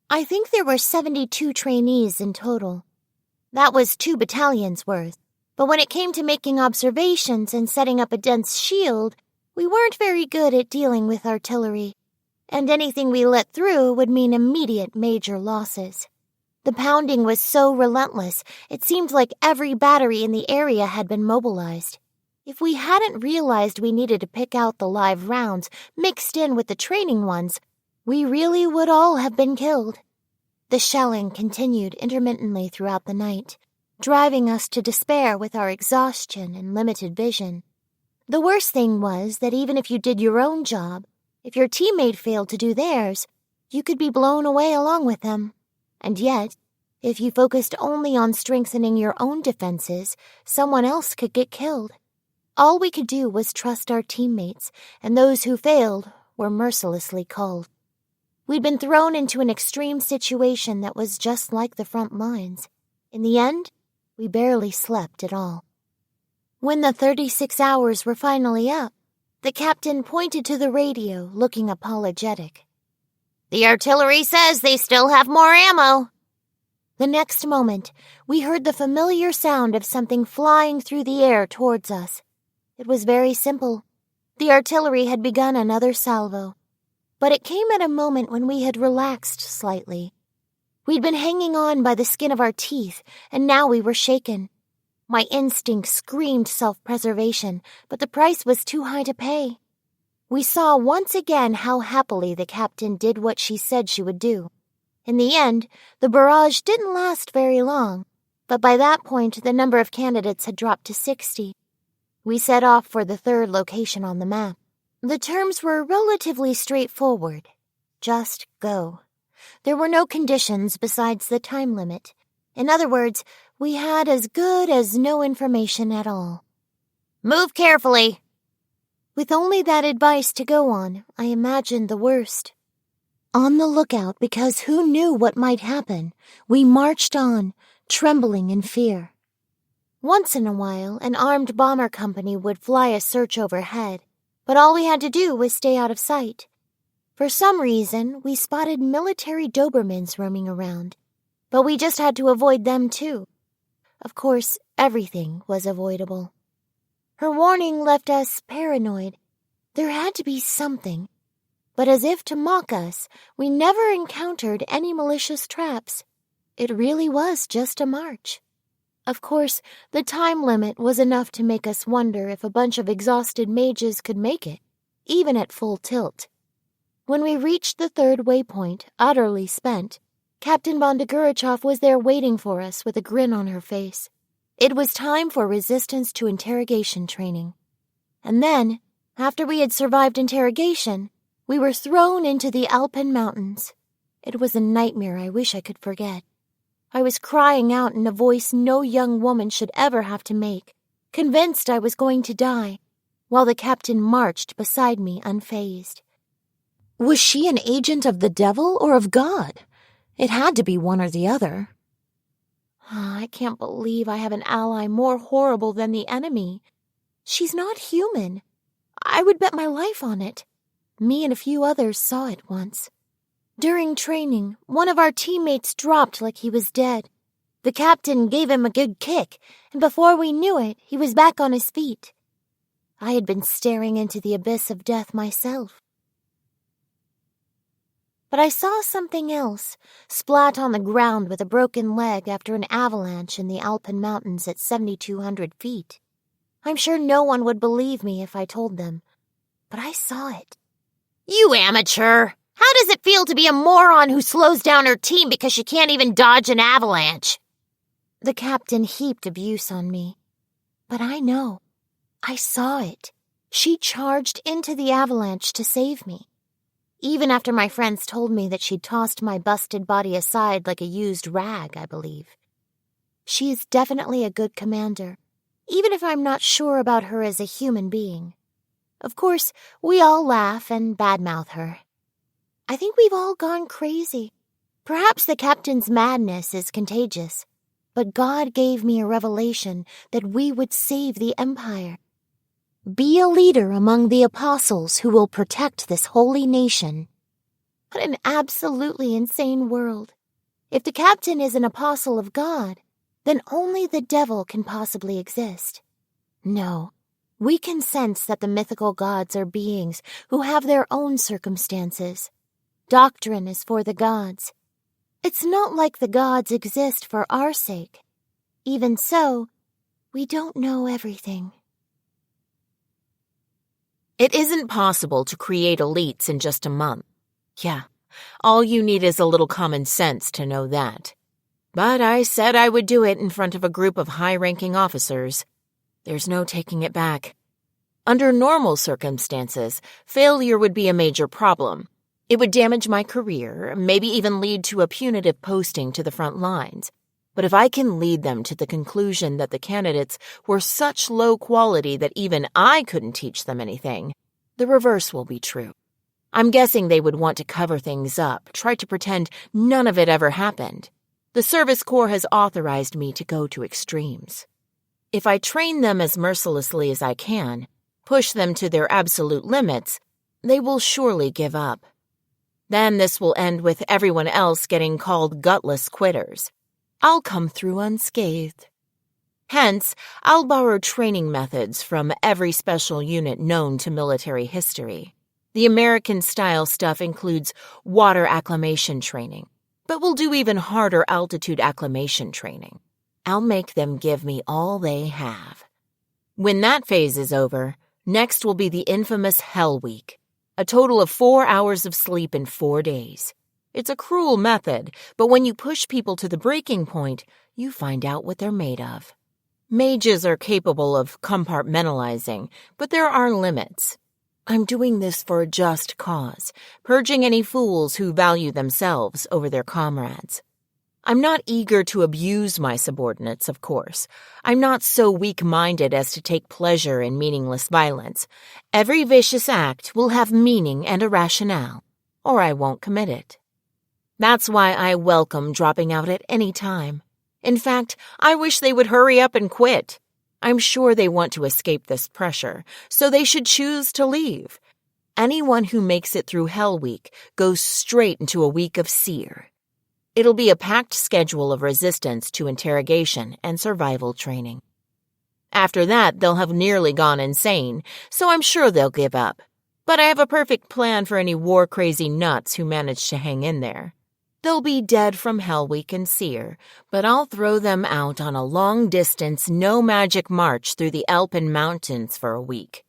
I think there were 72 trainees in total. That was 2 battalions worth, but when it came to making observations and setting up a dense shield, we weren't very good at dealing with artillery, and anything we let through would mean immediate major losses. The pounding was so relentless, it seemed like every battery in the area had been mobilized. If we hadn't realized we needed to pick out the live rounds mixed in with the training ones, we really would all have been killed. The shelling continued intermittently throughout the night, driving us to despair with our exhaustion and limited vision. The worst thing was that even if you did your own job, if your teammate failed to do theirs, you could be blown away along with them. And yet, if you focused only on strengthening your own defenses, someone else could get killed. All we could do was trust our teammates, and those who failed were mercilessly culled. We'd been thrown into an extreme situation that was just like the front lines. In the end, we barely slept at all. When the 36 hours were finally up, the captain pointed to the radio, looking apologetic. The artillery says they still have more ammo. The next moment, we heard the familiar sound of something flying through the air towards us. It was very simple. The artillery had begun another salvo. But it came at a moment when we had relaxed slightly. We'd been hanging on by the skin of our teeth, and now we were shaken. My instinct screamed self-preservation, but the price was too high to pay. We saw once again how happily the captain did what she said she would do. In the end, the barrage didn't last very long, but by that point the number of candidates had dropped to 60. We set off for the 3rd location on the map. The terms were relatively straightforward. Just go. There were no conditions besides the time limit. In other words, we had as good as no information at all. Move carefully. With only that advice to go on, I imagined the worst. On the lookout because who knew what might happen, we marched on, trembling in fear. Once in a while, an armed bomber company would fly a search overhead, but all we had to do was stay out of sight. For some reason, we spotted military Dobermans roaming around, but we just had to avoid them too. Of course, everything was avoidable. Her warning left us paranoid. There had to be something. But as if to mock us, we never encountered any malicious traps. It really was just a march. Of course, the time limit was enough to make us wonder if a bunch of exhausted mages could make it, even at full tilt. When we reached the 3rd waypoint, utterly spent, Captain von Degurechaff was there waiting for us with a grin on her face. It was time for resistance to interrogation training. And then, after we had survived interrogation, we were thrown into the Alpine mountains. It was a nightmare I wish I could forget. I was crying out in a voice no young woman should ever have to make, convinced I was going to die, while the captain marched beside me unfazed. Was she an agent of the devil or of God? It had to be one or the other. I can't believe I have an ally more horrible than the enemy. She's not human. I would bet my life on it. Me and a few others saw it once. During training, one of our teammates dropped like he was dead. The captain gave him a good kick, and before we knew it, he was back on his feet. I had been staring into the abyss of death myself. But I saw something else, splat on the ground with a broken leg after an avalanche in the Alpine Mountains at 7,200 feet. I'm sure no one would believe me if I told them, but I saw it. You amateur! How does it feel to be a moron who slows down her team because she can't even dodge an avalanche? The captain heaped abuse on me. But I know. I saw it. She charged into the avalanche to save me. Even after my friends told me that she'd tossed my busted body aside like a used rag, I believe. She is definitely a good commander, even if I'm not sure about her as a human being. Of course, we all laugh and badmouth her. I think we've all gone crazy. Perhaps the captain's madness is contagious, but God gave me a revelation that we would save the Empire. Be a leader among the apostles who will protect this holy nation. What an absolutely insane world. If the captain is an apostle of God, then only the devil can possibly exist. No, we can sense that the mythical gods are beings who have their own circumstances. Doctrine is for the gods. It's not like the gods exist for our sake. Even so, we don't know everything. It isn't possible to create elites in just a month. Yeah, all you need is a little common sense to know that. But I said I would do it in front of a group of high-ranking officers. There's no taking it back. Under normal circumstances, failure would be a major problem. It would damage my career, maybe even lead to a punitive posting to the front lines. But if I can lead them to the conclusion that the candidates were such low quality that even I couldn't teach them anything, the reverse will be true. I'm guessing they would want to cover things up, try to pretend none of it ever happened. The Service Corps has authorized me to go to extremes. If I train them as mercilessly as I can, push them to their absolute limits, they will surely give up. Then this will end with everyone else getting called gutless quitters. I'll come through unscathed. Hence, I'll borrow training methods from every special unit known to military history. The American-style stuff includes water acclimation training, but we'll do even harder altitude acclimation training. I'll make them give me all they have. When that phase is over, next will be the infamous Hell Week, a total of 4 hours of sleep in 4 days. It's a cruel method, but when you push people to the breaking point, you find out what they're made of. Mages are capable of compartmentalizing, but there are limits. I'm doing this for a just cause, purging any fools who value themselves over their comrades. I'm not eager to abuse my subordinates, of course. I'm not so weak-minded as to take pleasure in meaningless violence. Every vicious act will have meaning and a rationale, or I won't commit it. That's why I welcome dropping out at any time. In fact, I wish they would hurry up and quit. I'm sure they want to escape this pressure, so they should choose to leave. Anyone who makes it through Hell Week goes straight into a week of seer. It'll be a packed schedule of resistance to interrogation and survival training. After that, they'll have nearly gone insane, so I'm sure they'll give up. But I have a perfect plan for any war-crazy nuts who manage to hang in there. They'll be dead from Hell Week and Seer, but I'll throw them out on a long-distance, no-magic march through the Alpine Mountains for a week.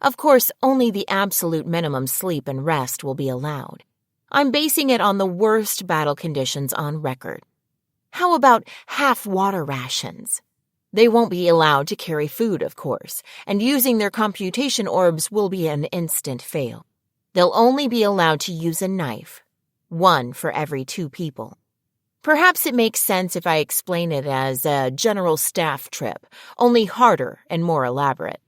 Of course, only the absolute minimum sleep and rest will be allowed. I'm basing it on the worst battle conditions on record. How about half water rations? They won't be allowed to carry food, of course, and using their computation orbs will be an instant fail. They'll only be allowed to use a knife. 1 for every 2 people. Perhaps it makes sense if I explain it as a general staff trip, only harder and more elaborate.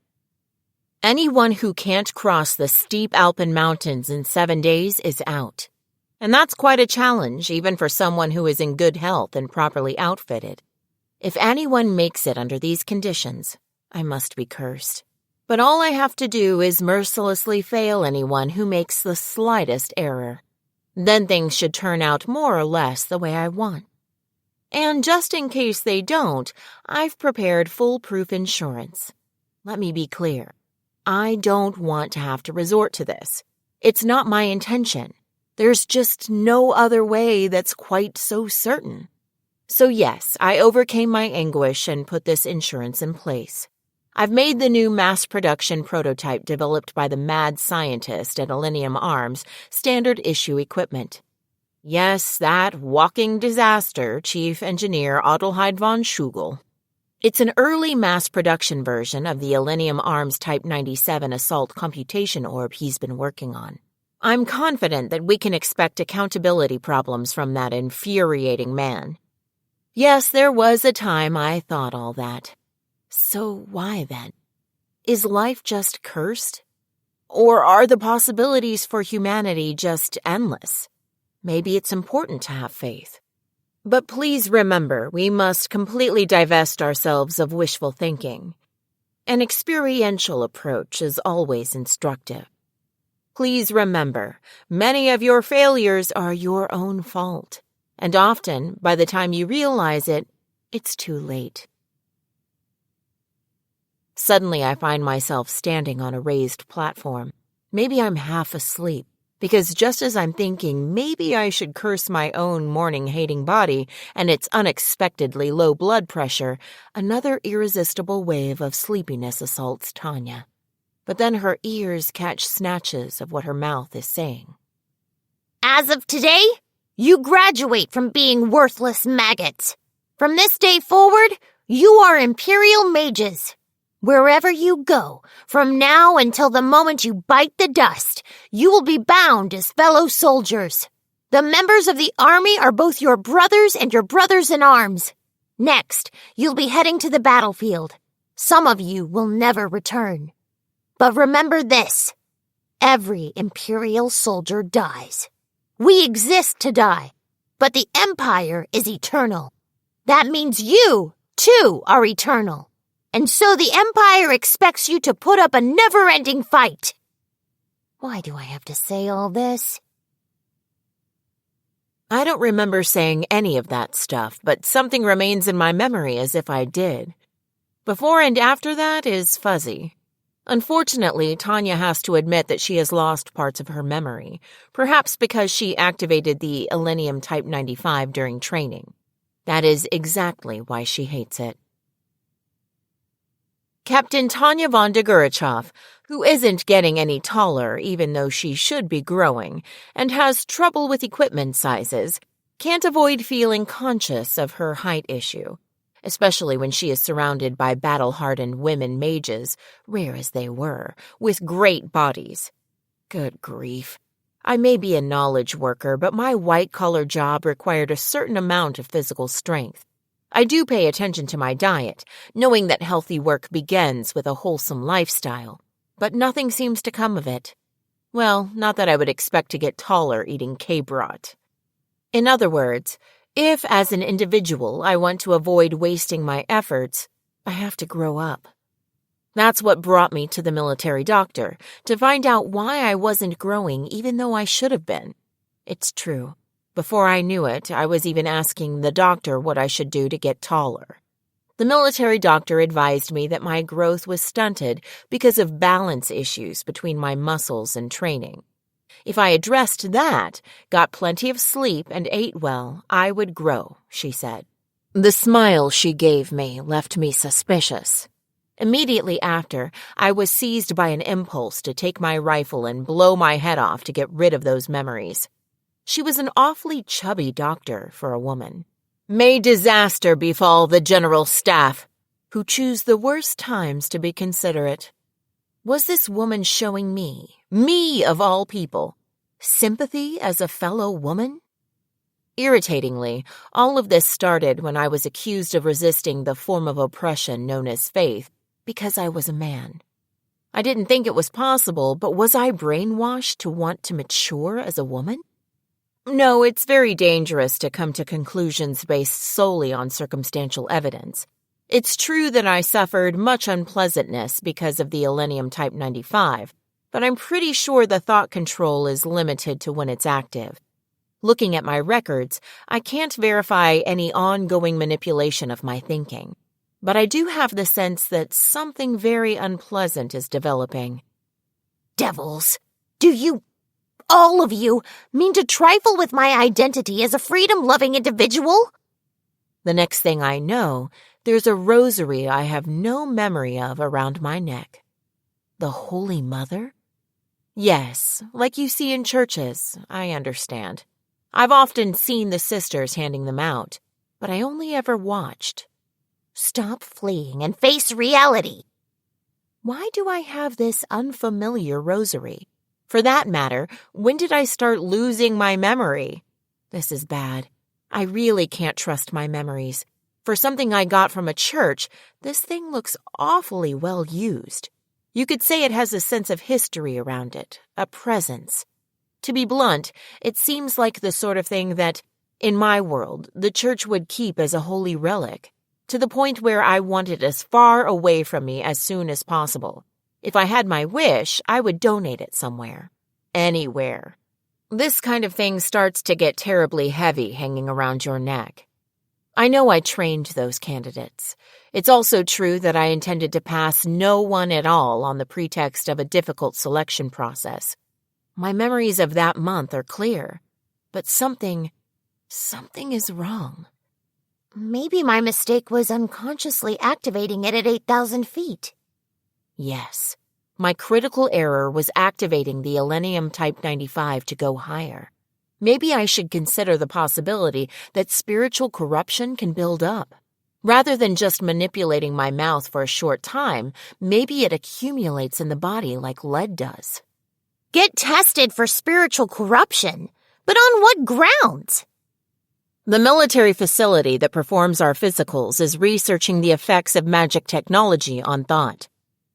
Anyone who can't cross the steep Alpine Mountains in 7 days is out. And that's quite a challenge, even for someone who is in good health and properly outfitted. If anyone makes it under these conditions, I must be cursed. But all I have to do is mercilessly fail anyone who makes the slightest error. Then things should turn out more or less the way I want. And just in case they don't, I've prepared foolproof insurance. Let me be clear. I don't want to have to resort to this. It's not my intention. There's just no other way that's quite so certain. So yes, I overcame my anguish and put this insurance in place. I've made the new mass production prototype developed by the mad scientist at Millennium Arms standard issue equipment. Yes, that walking disaster, Chief Engineer Adelheid von Schugel. It's an early mass production version of the Millennium Arms Type 97 assault computation orb he's been working on. I'm confident that we can expect accountability problems from that infuriating man. Yes, there was a time I thought all that. So why then? Is life just cursed? Or are the possibilities for humanity just endless? Maybe it's important to have faith. But please remember, we must completely divest ourselves of wishful thinking. An experiential approach is always instructive. Please remember, many of your failures are your own fault, and often, by the time you realize it, it's too late. Suddenly, I find myself standing on a raised platform. Maybe I'm half asleep, because just as I'm thinking maybe I should curse my own morning-hating body and its unexpectedly low blood pressure, another irresistible wave of sleepiness assaults Tanya. But then her ears catch snatches of what her mouth is saying. As of today, you graduate from being worthless maggots. From this day forward, you are Imperial mages. Wherever you go, from now until the moment you bite the dust, you will be bound as fellow soldiers. The members of the army are both your brothers and your brothers in arms. Next, you'll be heading to the battlefield. Some of you will never return. But remember this, every Imperial soldier dies. We exist to die, but the Empire is eternal. That means you, too, are eternal. And so the Empire expects you to put up a never-ending fight. Why do I have to say all this? I don't remember saying any of that stuff, but something remains in my memory as if I did. Before and after that is fuzzy. Unfortunately, Tanya has to admit that she has lost parts of her memory, perhaps because she activated the Millennium Type 95 during training. That is exactly why she hates it. Captain Tanya von Degurechaff, who isn't getting any taller even though she should be growing, and has trouble with equipment sizes, can't avoid feeling conscious of her height issue, especially when she is surrounded by battle-hardened women mages, rare as they were, with great bodies. Good grief. I may be a knowledge worker, but my white-collar job required a certain amount of physical strength. I do pay attention to my diet, knowing that healthy work begins with a wholesome lifestyle, but nothing seems to come of it. Well, not that I would expect to get taller eating K-Brot. In other words, if as an individual I want to avoid wasting my efforts, I have to grow up. That's what brought me to the military doctor, to find out why I wasn't growing even though I should have been. It's true. Before I knew it, I was even asking the doctor what I should do to get taller. The military doctor advised me that my growth was stunted because of balance issues between my muscles and training. If I addressed that, got plenty of sleep, and ate well, I would grow, she said. The smile she gave me left me suspicious. Immediately after, I was seized by an impulse to take my rifle and blow my head off to get rid of those memories. She was an awfully chubby doctor for a woman. May disaster befall the general staff, who choose the worst times to be considerate. Was this woman showing me of all people, sympathy as a fellow woman? Irritatingly, all of this started when I was accused of resisting the form of oppression known as faith because I was a man. I didn't think it was possible, but was I brainwashed to want to mature as a woman? No, it's very dangerous to come to conclusions based solely on circumstantial evidence. It's true that I suffered much unpleasantness because of the Elenium Type 95, but I'm pretty sure the thought control is limited to when it's active. Looking at my records, I can't verify any ongoing manipulation of my thinking, but I do have the sense that something very unpleasant is developing. Devils! Do you, all of you, mean to trifle with my identity as a freedom-loving individual? The next thing I know, there's a rosary I have no memory of around my neck. The Holy Mother? Yes, like you see in churches, I understand. I've often seen the sisters handing them out, but I only ever watched. Stop fleeing and face reality. Why do I have this unfamiliar rosary? For that matter, when did I start losing my memory? This is bad. I really can't trust my memories. For something I got from a church, this thing looks awfully well used. You could say it has a sense of history around it, a presence. To be blunt, it seems like the sort of thing that, in my world, the church would keep as a holy relic, to the point where I want it as far away from me as soon as possible. If I had my wish, I would donate it somewhere. Anywhere. This kind of thing starts to get terribly heavy hanging around your neck. I know I trained those candidates. It's also true that I intended to pass no one at all on the pretext of a difficult selection process. My memories of that month are clear, but something is wrong. Maybe my mistake was unconsciously activating it at 8,000 feet. Yes, my critical error was activating the Elenium Type 95 to go higher. Maybe I should consider the possibility that spiritual corruption can build up. Rather than just manipulating my mouth for a short time, maybe it accumulates in the body like lead does. Get tested for spiritual corruption? But on what grounds? The military facility that performs our physicals is researching the effects of magic technology on thought.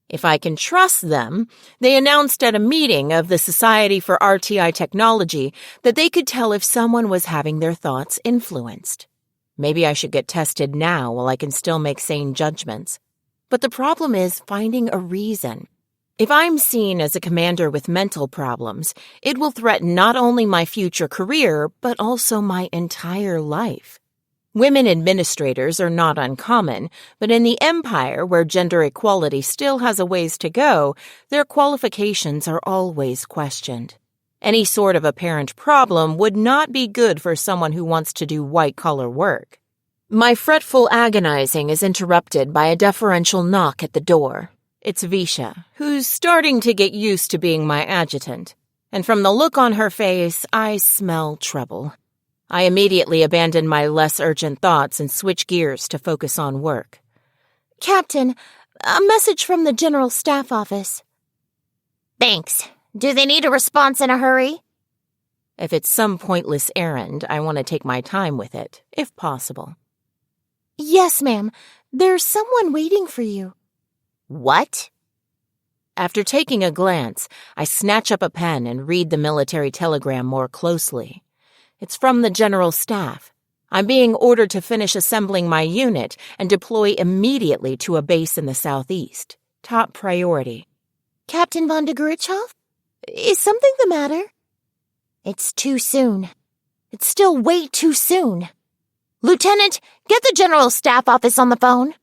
If I can trust them, they announced at a meeting of the Society for RTI Technology that they could tell if someone was having their thoughts influenced. Maybe I should get tested now while I can still make sane judgments. But the problem is finding a reason. If I'm seen as a commander with mental problems, it will threaten not only my future career, but also my entire life. Women administrators are not uncommon, but in the Empire, where gender equality still has a ways to go, their qualifications are always questioned. Any sort of apparent problem would not be good for someone who wants to do white-collar work. My fretful agonizing is interrupted by a deferential knock at the door. It's Visha, who's starting to get used to being my adjutant, and from the look on her face, I smell trouble. I immediately abandon my less urgent thoughts and switch gears to focus on work. Captain, a message from the General Staff Office. Thanks. Do they need a response in a hurry? If it's some pointless errand, I want to take my time with it, if possible. Yes, ma'am. There's someone waiting for you. What? After taking a glance, I snatch up a pen and read the military telegram more closely. It's from the General Staff. I'm being ordered to finish assembling my unit and deploy immediately to a base in the southeast. Top priority. Captain von Degurechaff? Is something the matter? It's too soon. It's still way too soon. Lieutenant, get the General Staff Office on the phone.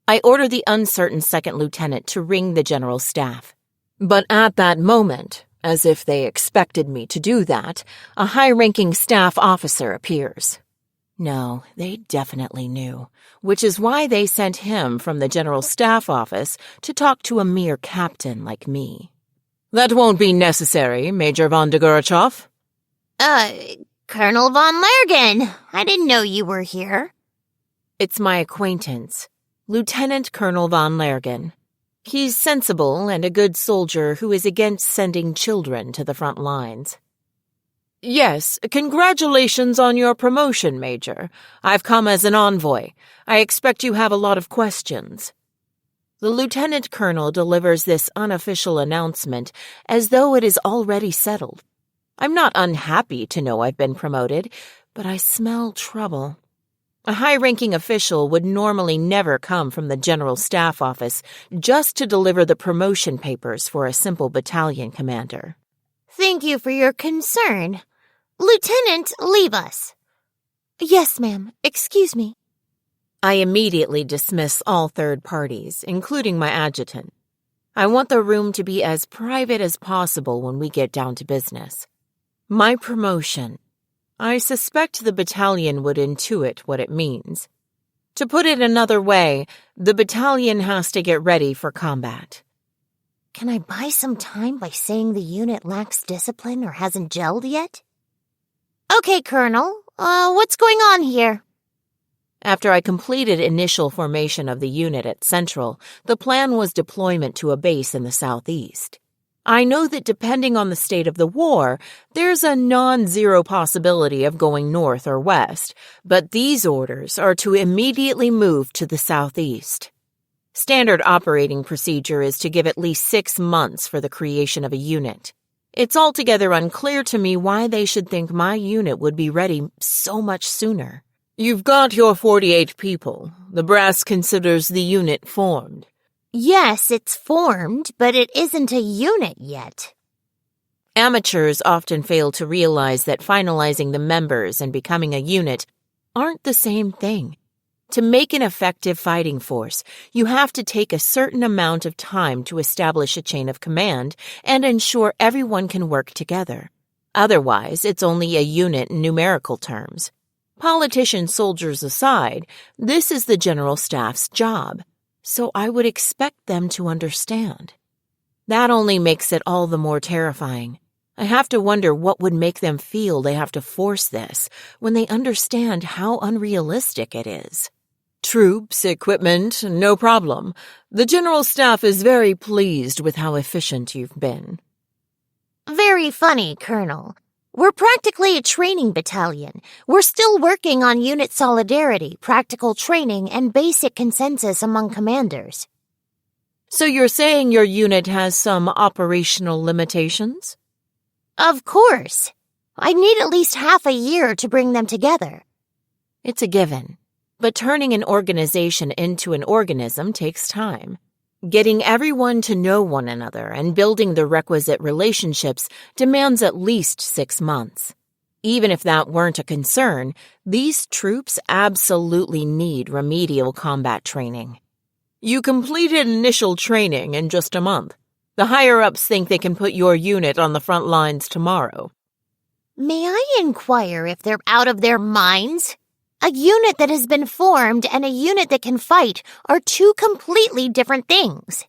I order the uncertain second lieutenant to ring the General Staff. But at that moment, as if they expected me to do that, a high-ranking staff officer appears. No, they definitely knew, which is why they sent him from the General Staff Office to talk to a mere captain like me. That won't be necessary, Major von Degurechaff. Colonel von Lergen, I didn't know you were here. It's my acquaintance, Lieutenant Colonel von Lergen. He's sensible and a good soldier who is against sending children to the front lines. Yes, congratulations on your promotion, Major. I've come as an envoy. I expect you have a lot of questions. The lieutenant colonel delivers this unofficial announcement as though it is already settled. I'm not unhappy to know I've been promoted, but I smell trouble. A high-ranking official would normally never come from the General Staff Office just to deliver the promotion papers for a simple battalion commander. Thank you for your concern. Lieutenant, leave us. Yes, ma'am. Excuse me. I immediately dismiss all third parties, including my adjutant. I want the room to be as private as possible when we get down to business. My promotion. I suspect the battalion would intuit what it means. To put it another way, the battalion has to get ready for combat. Can I buy some time by saying the unit lacks discipline or hasn't gelled yet? Okay, Colonel. What's going on here? After I completed initial formation of the unit at Central, the plan was deployment to a base in the southeast. I know that depending on the state of the war, there's a non-zero possibility of going north or west, but these orders are to immediately move to the southeast. Standard operating procedure is to give at least 6 months for the creation of a unit. It's altogether unclear to me why they should think my unit would be ready so much sooner. You've got your 48 people. The brass considers the unit formed. Yes, it's formed, but it isn't a unit yet. Amateurs often fail to realize that finalizing the members and becoming a unit aren't the same thing. To make an effective fighting force, you have to take a certain amount of time to establish a chain of command and ensure everyone can work together. Otherwise, it's only a unit in numerical terms. Politician soldiers aside, this is the General Staff's job, so I would expect them to understand. That only makes it all the more terrifying. I have to wonder what would make them feel they have to force this when they understand how unrealistic it is. Troops, equipment, no problem. The General Staff is very pleased with how efficient you've been. Very funny, Colonel. We're practically a training battalion. We're still working on unit solidarity, practical training, and basic consensus among commanders. So you're saying your unit has some operational limitations? Of course. I need at least half a year to bring them together. It's a given. But turning an organization into an organism takes time. Getting everyone to know one another and building the requisite relationships demands at least 6 months. Even if that weren't a concern, these troops absolutely need remedial combat training. You completed initial training in just a month. The higher-ups think they can put your unit on the front lines tomorrow. May I inquire if they're out of their minds? A unit that has been formed and a unit that can fight are two completely different things.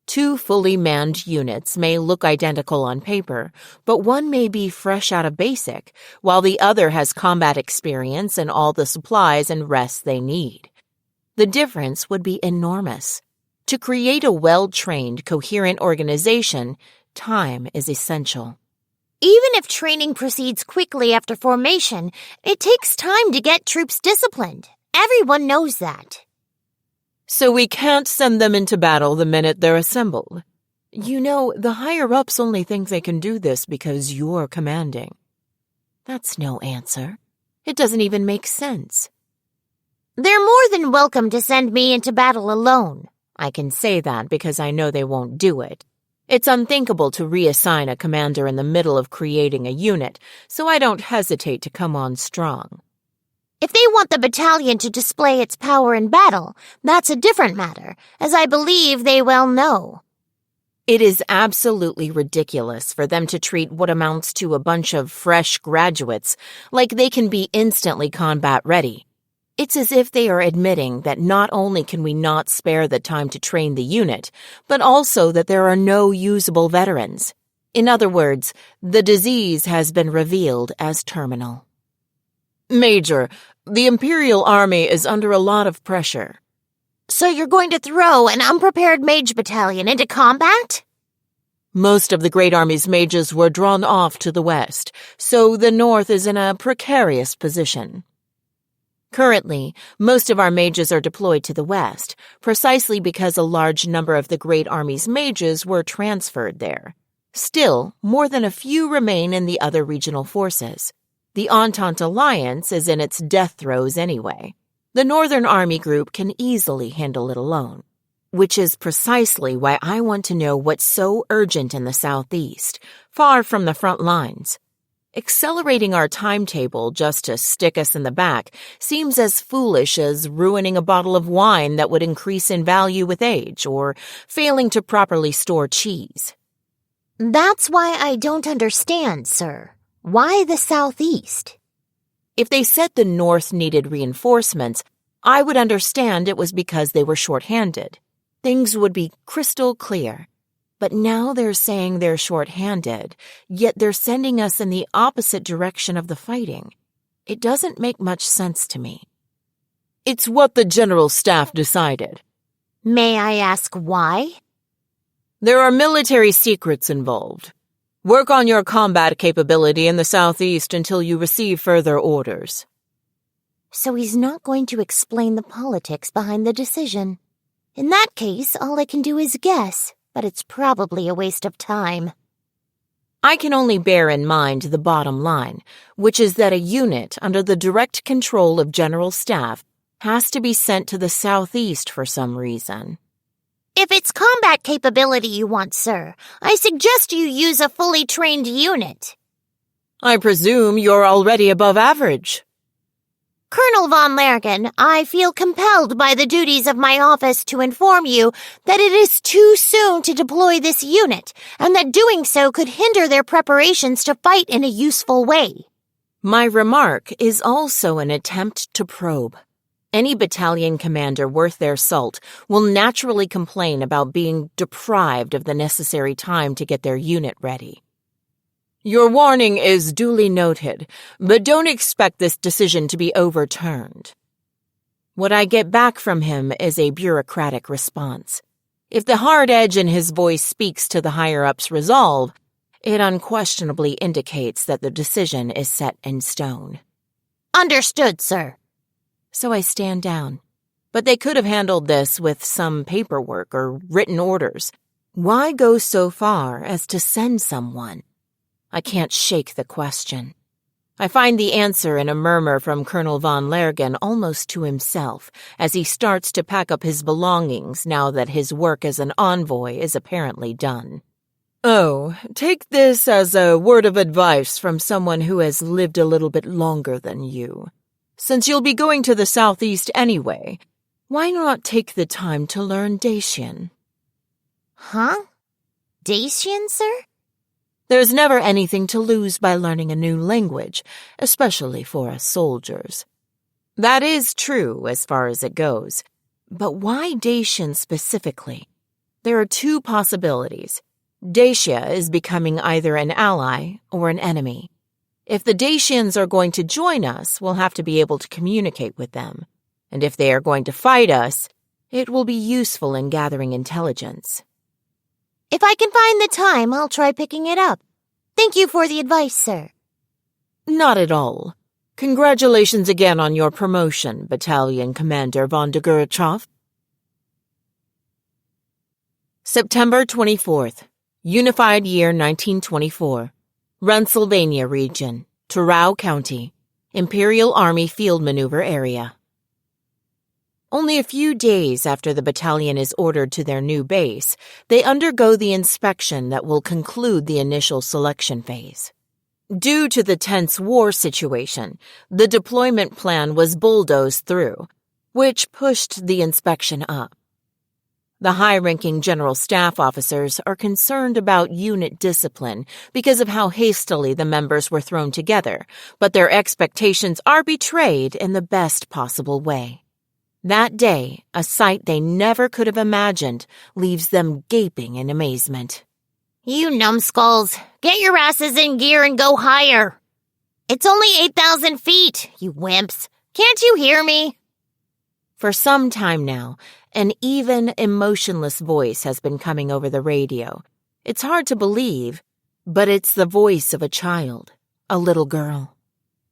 2 fully manned units may look identical on paper, but one may be fresh out of basic, while the other has combat experience and all the supplies and rest they need. The difference would be enormous. To create a well-trained, coherent organization, time is essential. Even if training proceeds quickly after formation, it takes time to get troops disciplined. Everyone knows that. So we can't send them into battle the minute they're assembled. You know, the higher-ups only think they can do this because you're commanding. That's no answer. It doesn't even make sense. They're more than welcome to send me into battle alone. I can say that because I know they won't do it. It's unthinkable to reassign a commander in the middle of creating a unit, so I don't hesitate to come on strong. If they want the battalion to display its power in battle, that's a different matter, as I believe they well know. It is absolutely ridiculous for them to treat what amounts to a bunch of fresh graduates like they can be instantly combat ready. It's as if they are admitting that not only can we not spare the time to train the unit, but also that there are no usable veterans. In other words, the disease has been revealed as terminal. Major, the Imperial Army is under a lot of pressure. So you're going to throw an unprepared mage battalion into combat? Most of the Great Army's mages were drawn off to the west, so the north is in a precarious position. Currently, most of our mages are deployed to the west, precisely because a large number of the Great Army's mages were transferred there. Still, more than a few remain in the other regional forces. The Entente Alliance is in its death throes anyway. The Northern Army Group can easily handle it alone, which is precisely why I want to know what's so urgent in the Southeast, far from the front lines. Accelerating our timetable just to stick us in the back seems as foolish as ruining a bottle of wine that would increase in value with age, or failing to properly store cheese. That's why I don't understand, sir. Why the Southeast? If they said the North needed reinforcements, I would understand it was because they were short-handed. Things would be crystal clear. But now they're saying they're short-handed, yet they're sending us in the opposite direction of the fighting. It doesn't make much sense to me. It's what the General Staff decided. May I ask why? There are military secrets involved. Work on your combat capability in the Southeast until you receive further orders. So he's not going to explain the politics behind the decision. In that case, all I can do is guess, but it's probably a waste of time. I can only bear in mind the bottom line, which is that a unit under the direct control of General Staff has to be sent to the Southeast for some reason. If it's combat capability you want, sir, I suggest you use a fully trained unit. I presume you're already above average. Colonel von Lergen, I feel compelled by the duties of my office to inform you that it is too soon to deploy this unit, and that doing so could hinder their preparations to fight in a useful way. My remark is also an attempt to probe. Any battalion commander worth their salt will naturally complain about being deprived of the necessary time to get their unit ready. Your warning is duly noted, but don't expect this decision to be overturned. What I get back from him is a bureaucratic response. If the hard edge in his voice speaks to the higher-ups' resolve, it unquestionably indicates that the decision is set in stone. Understood, sir. So I stand down. But they could have handled this with some paperwork or written orders. Why go so far as to send someone? I can't shake the question. I find the answer in a murmur from Colonel von Lergen almost to himself as he starts to pack up his belongings now that his work as an envoy is apparently done. Oh, take this as a word of advice from someone who has lived a little bit longer than you. Since you'll be going to the Southeast anyway, why not take the time to learn Dacian? Huh? Dacian, sir? There's never anything to lose by learning a new language, especially for us soldiers. That is true as far as it goes. But why Dacian specifically? There are two possibilities. Dacia is becoming either an ally or an enemy. If the Dacians are going to join us, we'll have to be able to communicate with them. And if they are going to fight us, it will be useful in gathering intelligence. If I can find the time, I'll try picking it up. Thank you for the advice, sir. Not at all. Congratulations again on your promotion, Battalion Commander von Degurechaff. September 24th, Unified Year 1924. Renssylvania Region, Turau County, Imperial Army Field Maneuver Area. Only a few days after the battalion is ordered to their new base, they undergo the inspection that will conclude the initial selection phase. Due to the tense war situation, the deployment plan was bulldozed through, which pushed the inspection up. The high-ranking general staff officers are concerned about unit discipline because of how hastily the members were thrown together, but their expectations are betrayed in the best possible way. That day, a sight they never could have imagined leaves them gaping in amazement. You numbskulls, get your asses in gear and go higher. It's only 8,000 feet, you wimps. Can't you hear me? For some time now, an even, emotionless voice has been coming over the radio. It's hard to believe, but it's the voice of a child, a little girl.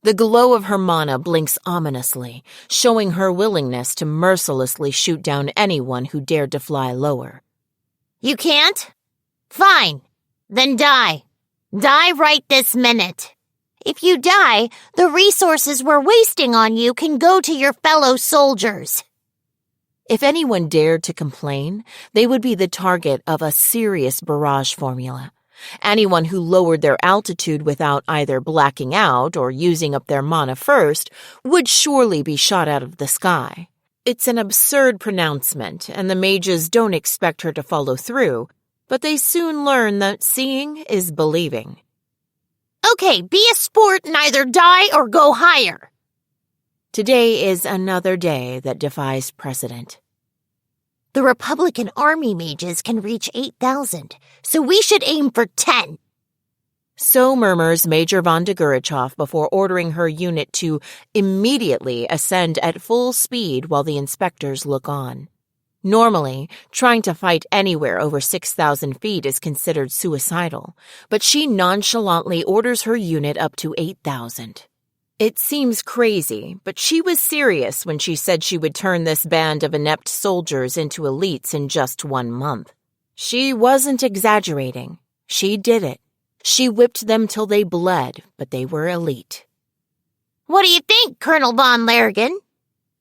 The glow of her mana blinks ominously, showing her willingness to mercilessly shoot down anyone who dared to fly lower. You can't? Fine. Then die. Die right this minute. If you die, the resources we're wasting on you can go to your fellow soldiers. If anyone dared to complain, they would be the target of a serious barrage formula. Anyone who lowered their altitude without either blacking out or using up their mana first would surely be shot out of the sky. It's an absurd pronouncement, and the mages don't expect her to follow through, but they soon learn that seeing is believing. Okay, be a sport and either die or go higher. Today is another day that defies precedent. The Republican Army mages can reach 8,000, so we should aim for 10. So murmurs Major Von Degurechaff before ordering her unit to immediately ascend at full speed while the inspectors look on. Normally, trying to fight anywhere over 6,000 feet is considered suicidal, but she nonchalantly orders her unit up to 8,000. It seems crazy, but she was serious when she said she would turn this band of inept soldiers into elites in just 1 month. She wasn't exaggerating. She did it. She whipped them till they bled, but they were elite. What do you think, Colonel von Lergen?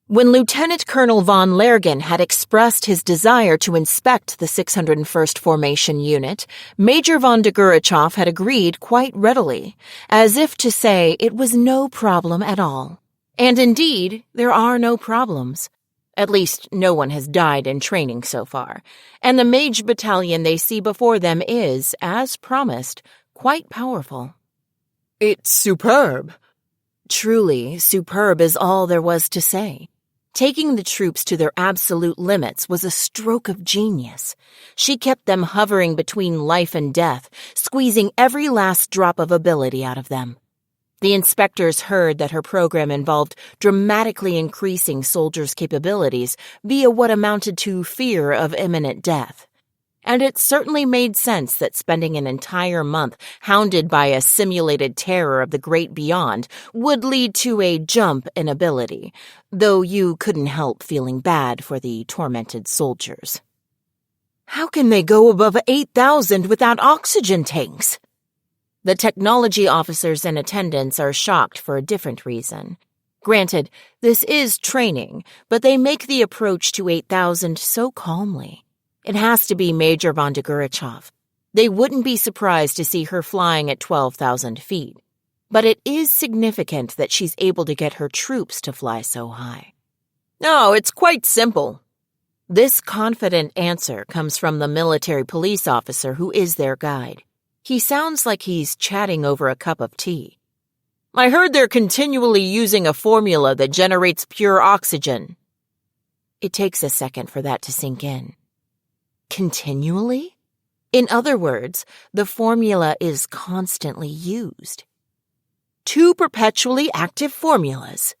When Lieutenant Colonel von Lergen had expressed his desire to inspect the 601st Formation Unit, Major von Degurechaff had agreed quite readily, as if to say it was no problem at all. And indeed, there are no problems. At least, no one has died in training so far, and the mage battalion they see before them is, as promised, quite powerful. It's superb. Truly, superb is all there was to say. Taking the troops to their absolute limits was a stroke of genius. She kept them hovering between life and death, squeezing every last drop of ability out of them. The inspectors heard that her program involved dramatically increasing soldiers' capabilities via what amounted to fear of imminent death. And it certainly made sense that spending an entire month hounded by a simulated terror of the great beyond would lead to a jump in ability, though you couldn't help feeling bad for the tormented soldiers. How can they go above 8,000 without oxygen tanks? The technology officers in attendance are shocked for a different reason. Granted, this is training, but they make the approach to 8,000 so calmly. It has to be Major von Degurechaff. They wouldn't be surprised to see her flying at 12,000 feet. But it is significant that she's able to get her troops to fly so high. No, it's quite simple. This confident answer comes from the military police officer who is their guide. He sounds like he's chatting over a cup of tea. I heard they're continually using a formula that generates pure oxygen. It takes a second for that to sink in. Continually? In other words, the formula is constantly used. 2 perpetually active formulas.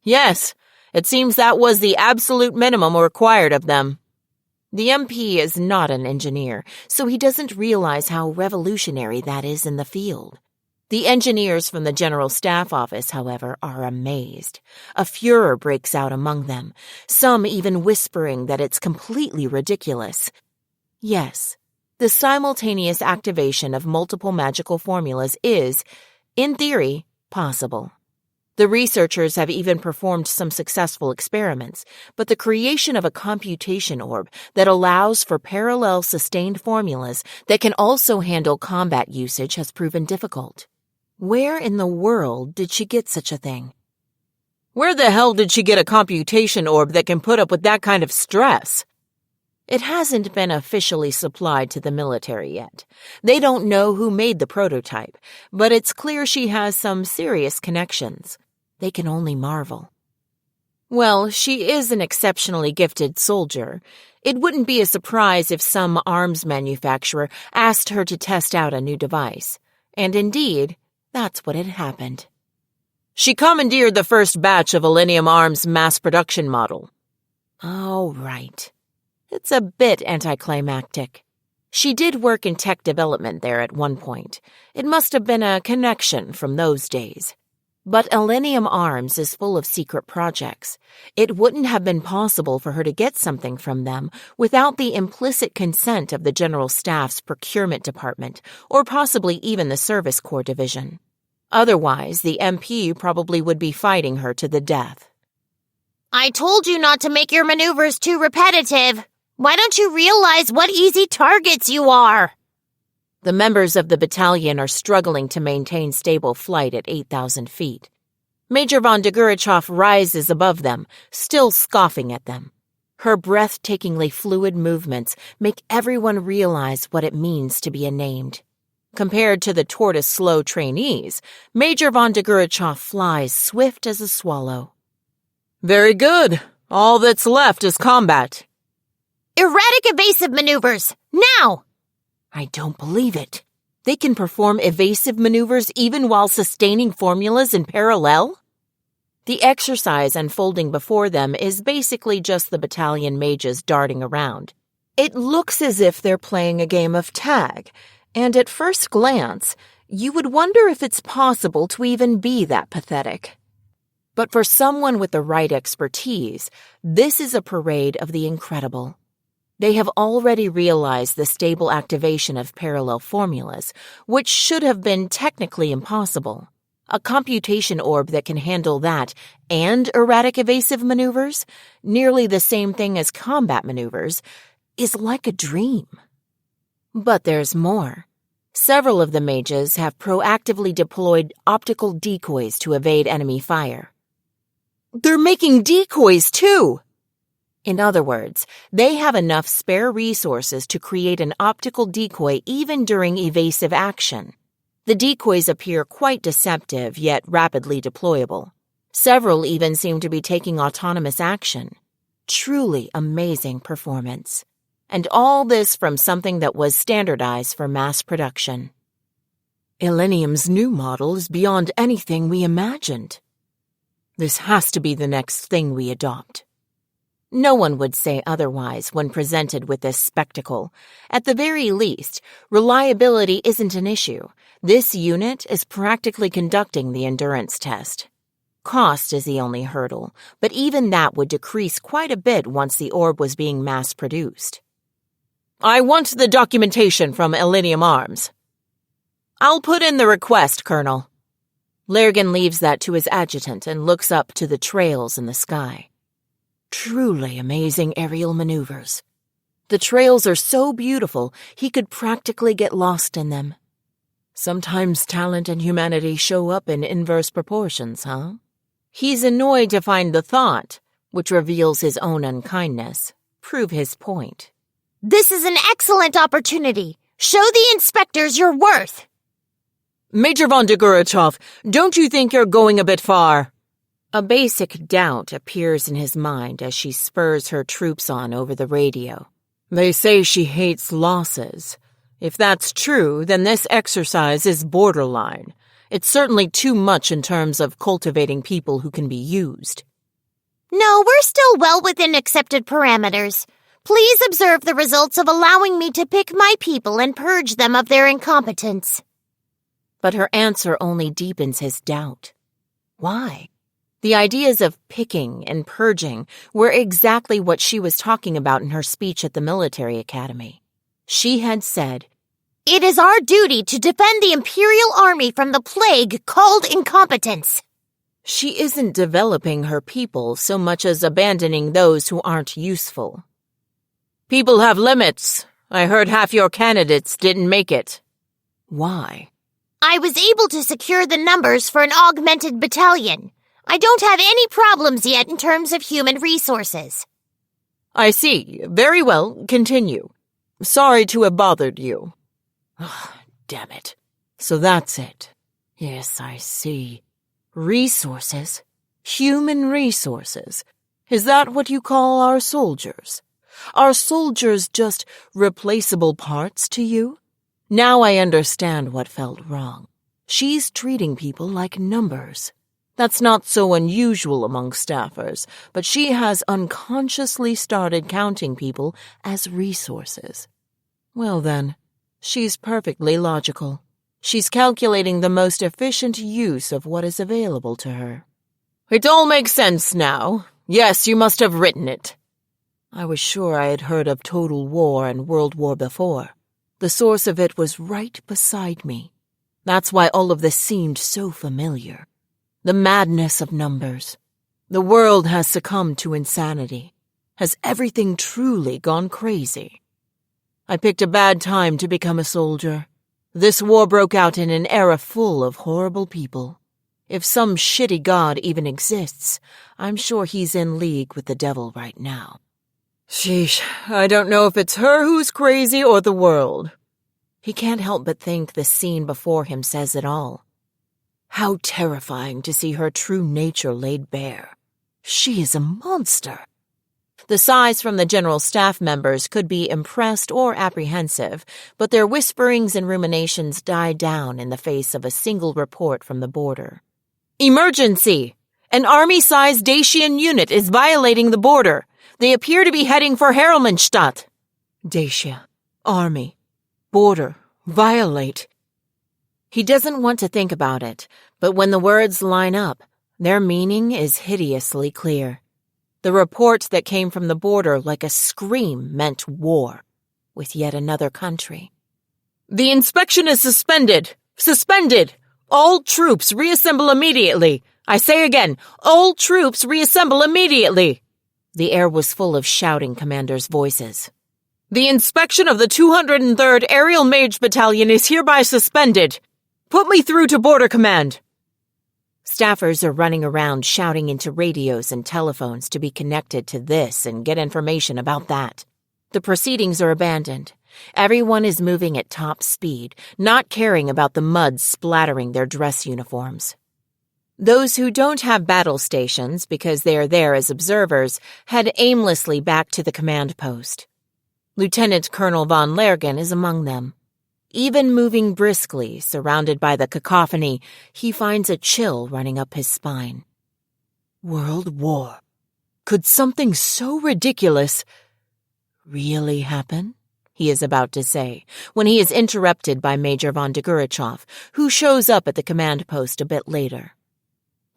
Yes, it seems that was the absolute minimum required of them. The MP is not an engineer, so he doesn't realize how revolutionary that is in the field. The engineers from the General Staff Office, however, are amazed. A furor breaks out among them, some even whispering that it's completely ridiculous. Yes, the simultaneous activation of multiple magical formulas is, in theory, possible. The researchers have even performed some successful experiments, but the creation of a computation orb that allows for parallel sustained formulas that can also handle combat usage has proven difficult. Where in the world did she get such a thing? Where the hell did she get a computation orb that can put up with that kind of stress? It hasn't been officially supplied to the military yet. They don't know who made the prototype, but it's clear she has some serious connections. They can only marvel. Well, she is an exceptionally gifted soldier. It wouldn't be a surprise if some arms manufacturer asked her to test out a new device. And indeed, that's what had happened. She commandeered the first batch of Millennium Arms mass production model. Oh, right. It's a bit anticlimactic. She did work in tech development there at one point. It must have been a connection from those days. But Elenium Arms is full of secret projects. It wouldn't have been possible for her to get something from them without the implicit consent of the General Staff's procurement department, or possibly even the Service Corps Division. Otherwise, the MP probably would be fighting her to the death. I told you not to make your maneuvers too repetitive. Why don't you realize what easy targets you are? The members of the battalion are struggling to maintain stable flight at 8,000 feet. Major von Degurechaff rises above them, still scoffing at them. Her breathtakingly fluid movements make everyone realize what it means to be a named. Compared to the tortoise-slow trainees, Major von Degurechaff flies swift as a swallow. Very good. All that's left is combat. Erratic evasive maneuvers, now! I don't believe it. They can perform evasive maneuvers even while sustaining formulas in parallel? The exercise unfolding before them is basically just the battalion mages darting around. It looks as if they're playing a game of tag, and at first glance, you would wonder if it's possible to even be that pathetic. But for someone with the right expertise, this is a parade of the incredible. They have already realized the stable activation of parallel formulas, which should have been technically impossible. A computation orb that can handle that and erratic evasive maneuvers, nearly the same thing as combat maneuvers, is like a dream. But there's more. Several of the mages have proactively deployed optical decoys to evade enemy fire. They're making decoys, too! In other words, they have enough spare resources to create an optical decoy even during evasive action. The decoys appear quite deceptive, yet rapidly deployable. Several even seem to be taking autonomous action. Truly amazing performance. And all this from something that was standardized for mass production. Elenium's new model is beyond anything we imagined. This has to be the next thing we adopt. No one would say otherwise when presented with this spectacle. At the very least, reliability isn't an issue. This unit is practically conducting the endurance test. Cost is the only hurdle, but even that would decrease quite a bit once the orb was being mass-produced. I want the documentation from Elenium Arms. I'll put in the request, Colonel. Lergen leaves that to his adjutant and looks up to the trails in the sky. Truly amazing aerial maneuvers. The trails are so beautiful, he could practically get lost in them. Sometimes talent and humanity show up in inverse proportions, huh? He's annoyed to find the thought, which reveals his own unkindness, prove his point. This is an excellent opportunity. Show the inspectors your worth. Major von Degurechaff, don't you think you're going a bit far? A basic doubt appears in his mind as she spurs her troops on over the radio. They say she hates losses. If that's true, then this exercise is borderline. It's certainly too much in terms of cultivating people who can be used. No, we're still well within accepted parameters. Please observe the results of allowing me to pick my people and purge them of their incompetence. But her answer only deepens his doubt. Why? The ideas of picking and purging were exactly what she was talking about in her speech at the military academy. She had said, "It is our duty to defend the Imperial Army from the plague called incompetence." She isn't developing her people so much as abandoning those who aren't useful. People have limits. I heard half your candidates didn't make it. Why? I was able to secure the numbers for an augmented battalion. I don't have any problems yet in terms of human resources. I see. Very well. Continue. Sorry to have bothered you. Oh, damn it. So that's it. Yes, I see. Resources. Human resources. Is that what you call our soldiers? Are soldiers just replaceable parts to you? Now I understand what felt wrong. She's treating people like numbers. That's not so unusual among staffers, but she has unconsciously started counting people as resources. Well then, she's perfectly logical. She's calculating the most efficient use of what is available to her. It all makes sense now. Yes, you must have written it. I was sure I had heard of Total War and World War before. The source of it was right beside me. That's why all of this seemed so familiar. The madness of numbers. The world has succumbed to insanity. Has everything truly gone crazy? I picked a bad time to become a soldier. This war broke out in an era full of horrible people. If some shitty god even exists, I'm sure he's in league with the devil right now. Sheesh, I don't know if it's her who's crazy or the world. He can't help but think the scene before him says it all. How terrifying to see her true nature laid bare. She is a monster. The sighs from the general staff members could be impressed or apprehensive, but their whisperings and ruminations died down in the face of a single report from the border. Emergency! An army-sized Dacian unit is violating the border. They appear to be heading for Herrelmannstadt. Dacia. Army. Border. Violate. He doesn't want to think about it, but when the words line up, their meaning is hideously clear. The report that came from the border like a scream meant war with yet another country. The inspection is suspended. Suspended! All troops reassemble immediately. I say again, all troops reassemble immediately. The air was full of shouting commanders' voices. The inspection of the 203rd Aerial Mage Battalion is hereby suspended. Put me through to Border Command. Staffers are running around shouting into radios and telephones to be connected to this and get information about that. The proceedings are abandoned. Everyone is moving at top speed, not caring about the mud splattering their dress uniforms. Those who don't have battle stations because they are there as observers head aimlessly back to the command post. Lieutenant Colonel von Lergen is among them. Even moving briskly, surrounded by the cacophony, he finds a chill running up his spine. World War. Could something so ridiculous really happen? He is about to say, when he is interrupted by Major von Degurechaff, who shows up at the command post a bit later.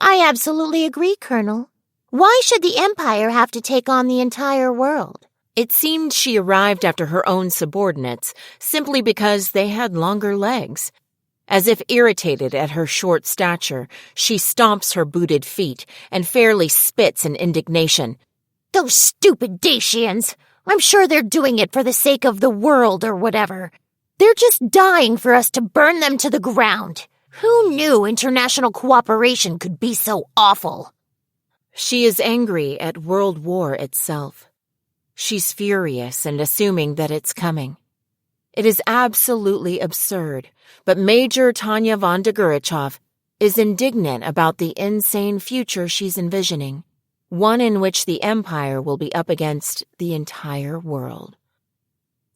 I absolutely agree, Colonel. Why should the Empire have to take on the entire world? It seemed she arrived after her own subordinates simply because they had longer legs. As if irritated at her short stature, she stomps her booted feet and fairly spits in indignation. Those stupid Dacians! I'm sure they're doing it for the sake of the world or whatever. They're just dying for us to burn them to the ground. Who knew international cooperation could be so awful? She is angry at World War itself. She's furious and assuming that it's coming. It is absolutely absurd, but Major Tanya von Degurechaff is indignant about the insane future she's envisioning, one in which the Empire will be up against the entire world.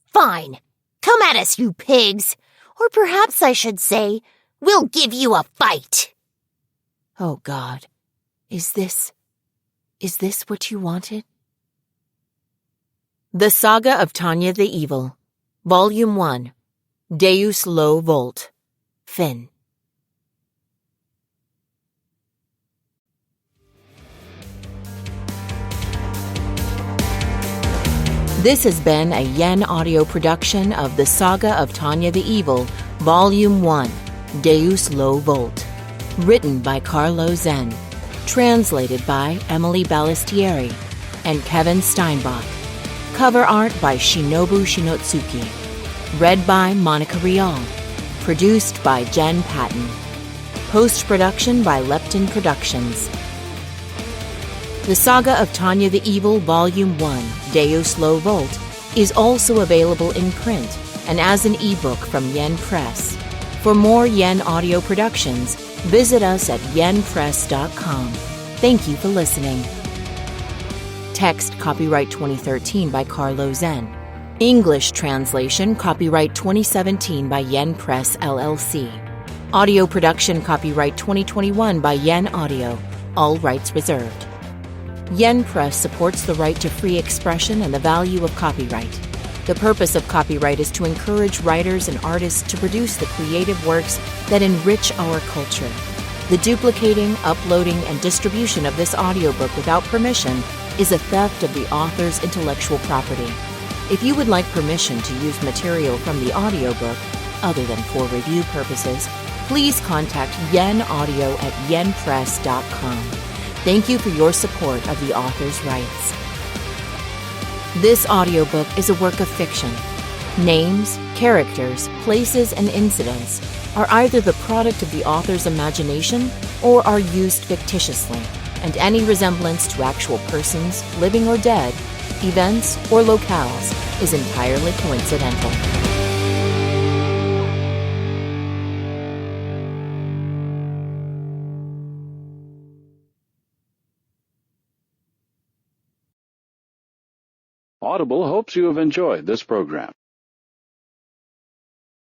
Fine. Come at us, you pigs. Or perhaps I should say, we'll give you a fight. Oh, God. Is this what you wanted? The Saga of Tanya the Evil, Vol.1, Deus Lo Vult, Finn. This has been a Yen audio production of The Saga of Tanya the Evil, Volume 1, Deus Lo Vult. Written by Carlo Zen. Translated by Emily Balistieri and Kevin Steinbach. Cover art by Shinobu Shinotsuki. Read by Monica Rial. Produced by Jen Patton. Post-production by Lepton Productions. The Saga of Tanya the Evil Volume 1, Deus Lo Vult, is also available in print and as an ebook from Yen Press. For more Yen audio productions, visit us at yenpress.com. Thank you for listening. Text copyright 2013 by Carlo Zen. English translation copyright 2017 by Yen Press LLC. Audio production copyright 2021 by Yen Audio. All rights reserved. Yen Press supports the right to free expression and the value of copyright. The purpose of copyright is to encourage writers and artists to produce the creative works that enrich our culture. The duplicating, uploading, and distribution of this audiobook without permission is a theft of the author's intellectual property. If you would like permission to use material from the audiobook, other than for review purposes, please contact Yen Audio at yenpress.com. Thank you for your support of the author's rights. This audiobook is a work of fiction. Names, characters, places, and incidents are either the product of the author's imagination or are used fictitiously, and any resemblance to actual persons, living or dead, events, or locales is entirely coincidental. Audible hopes you have enjoyed this program.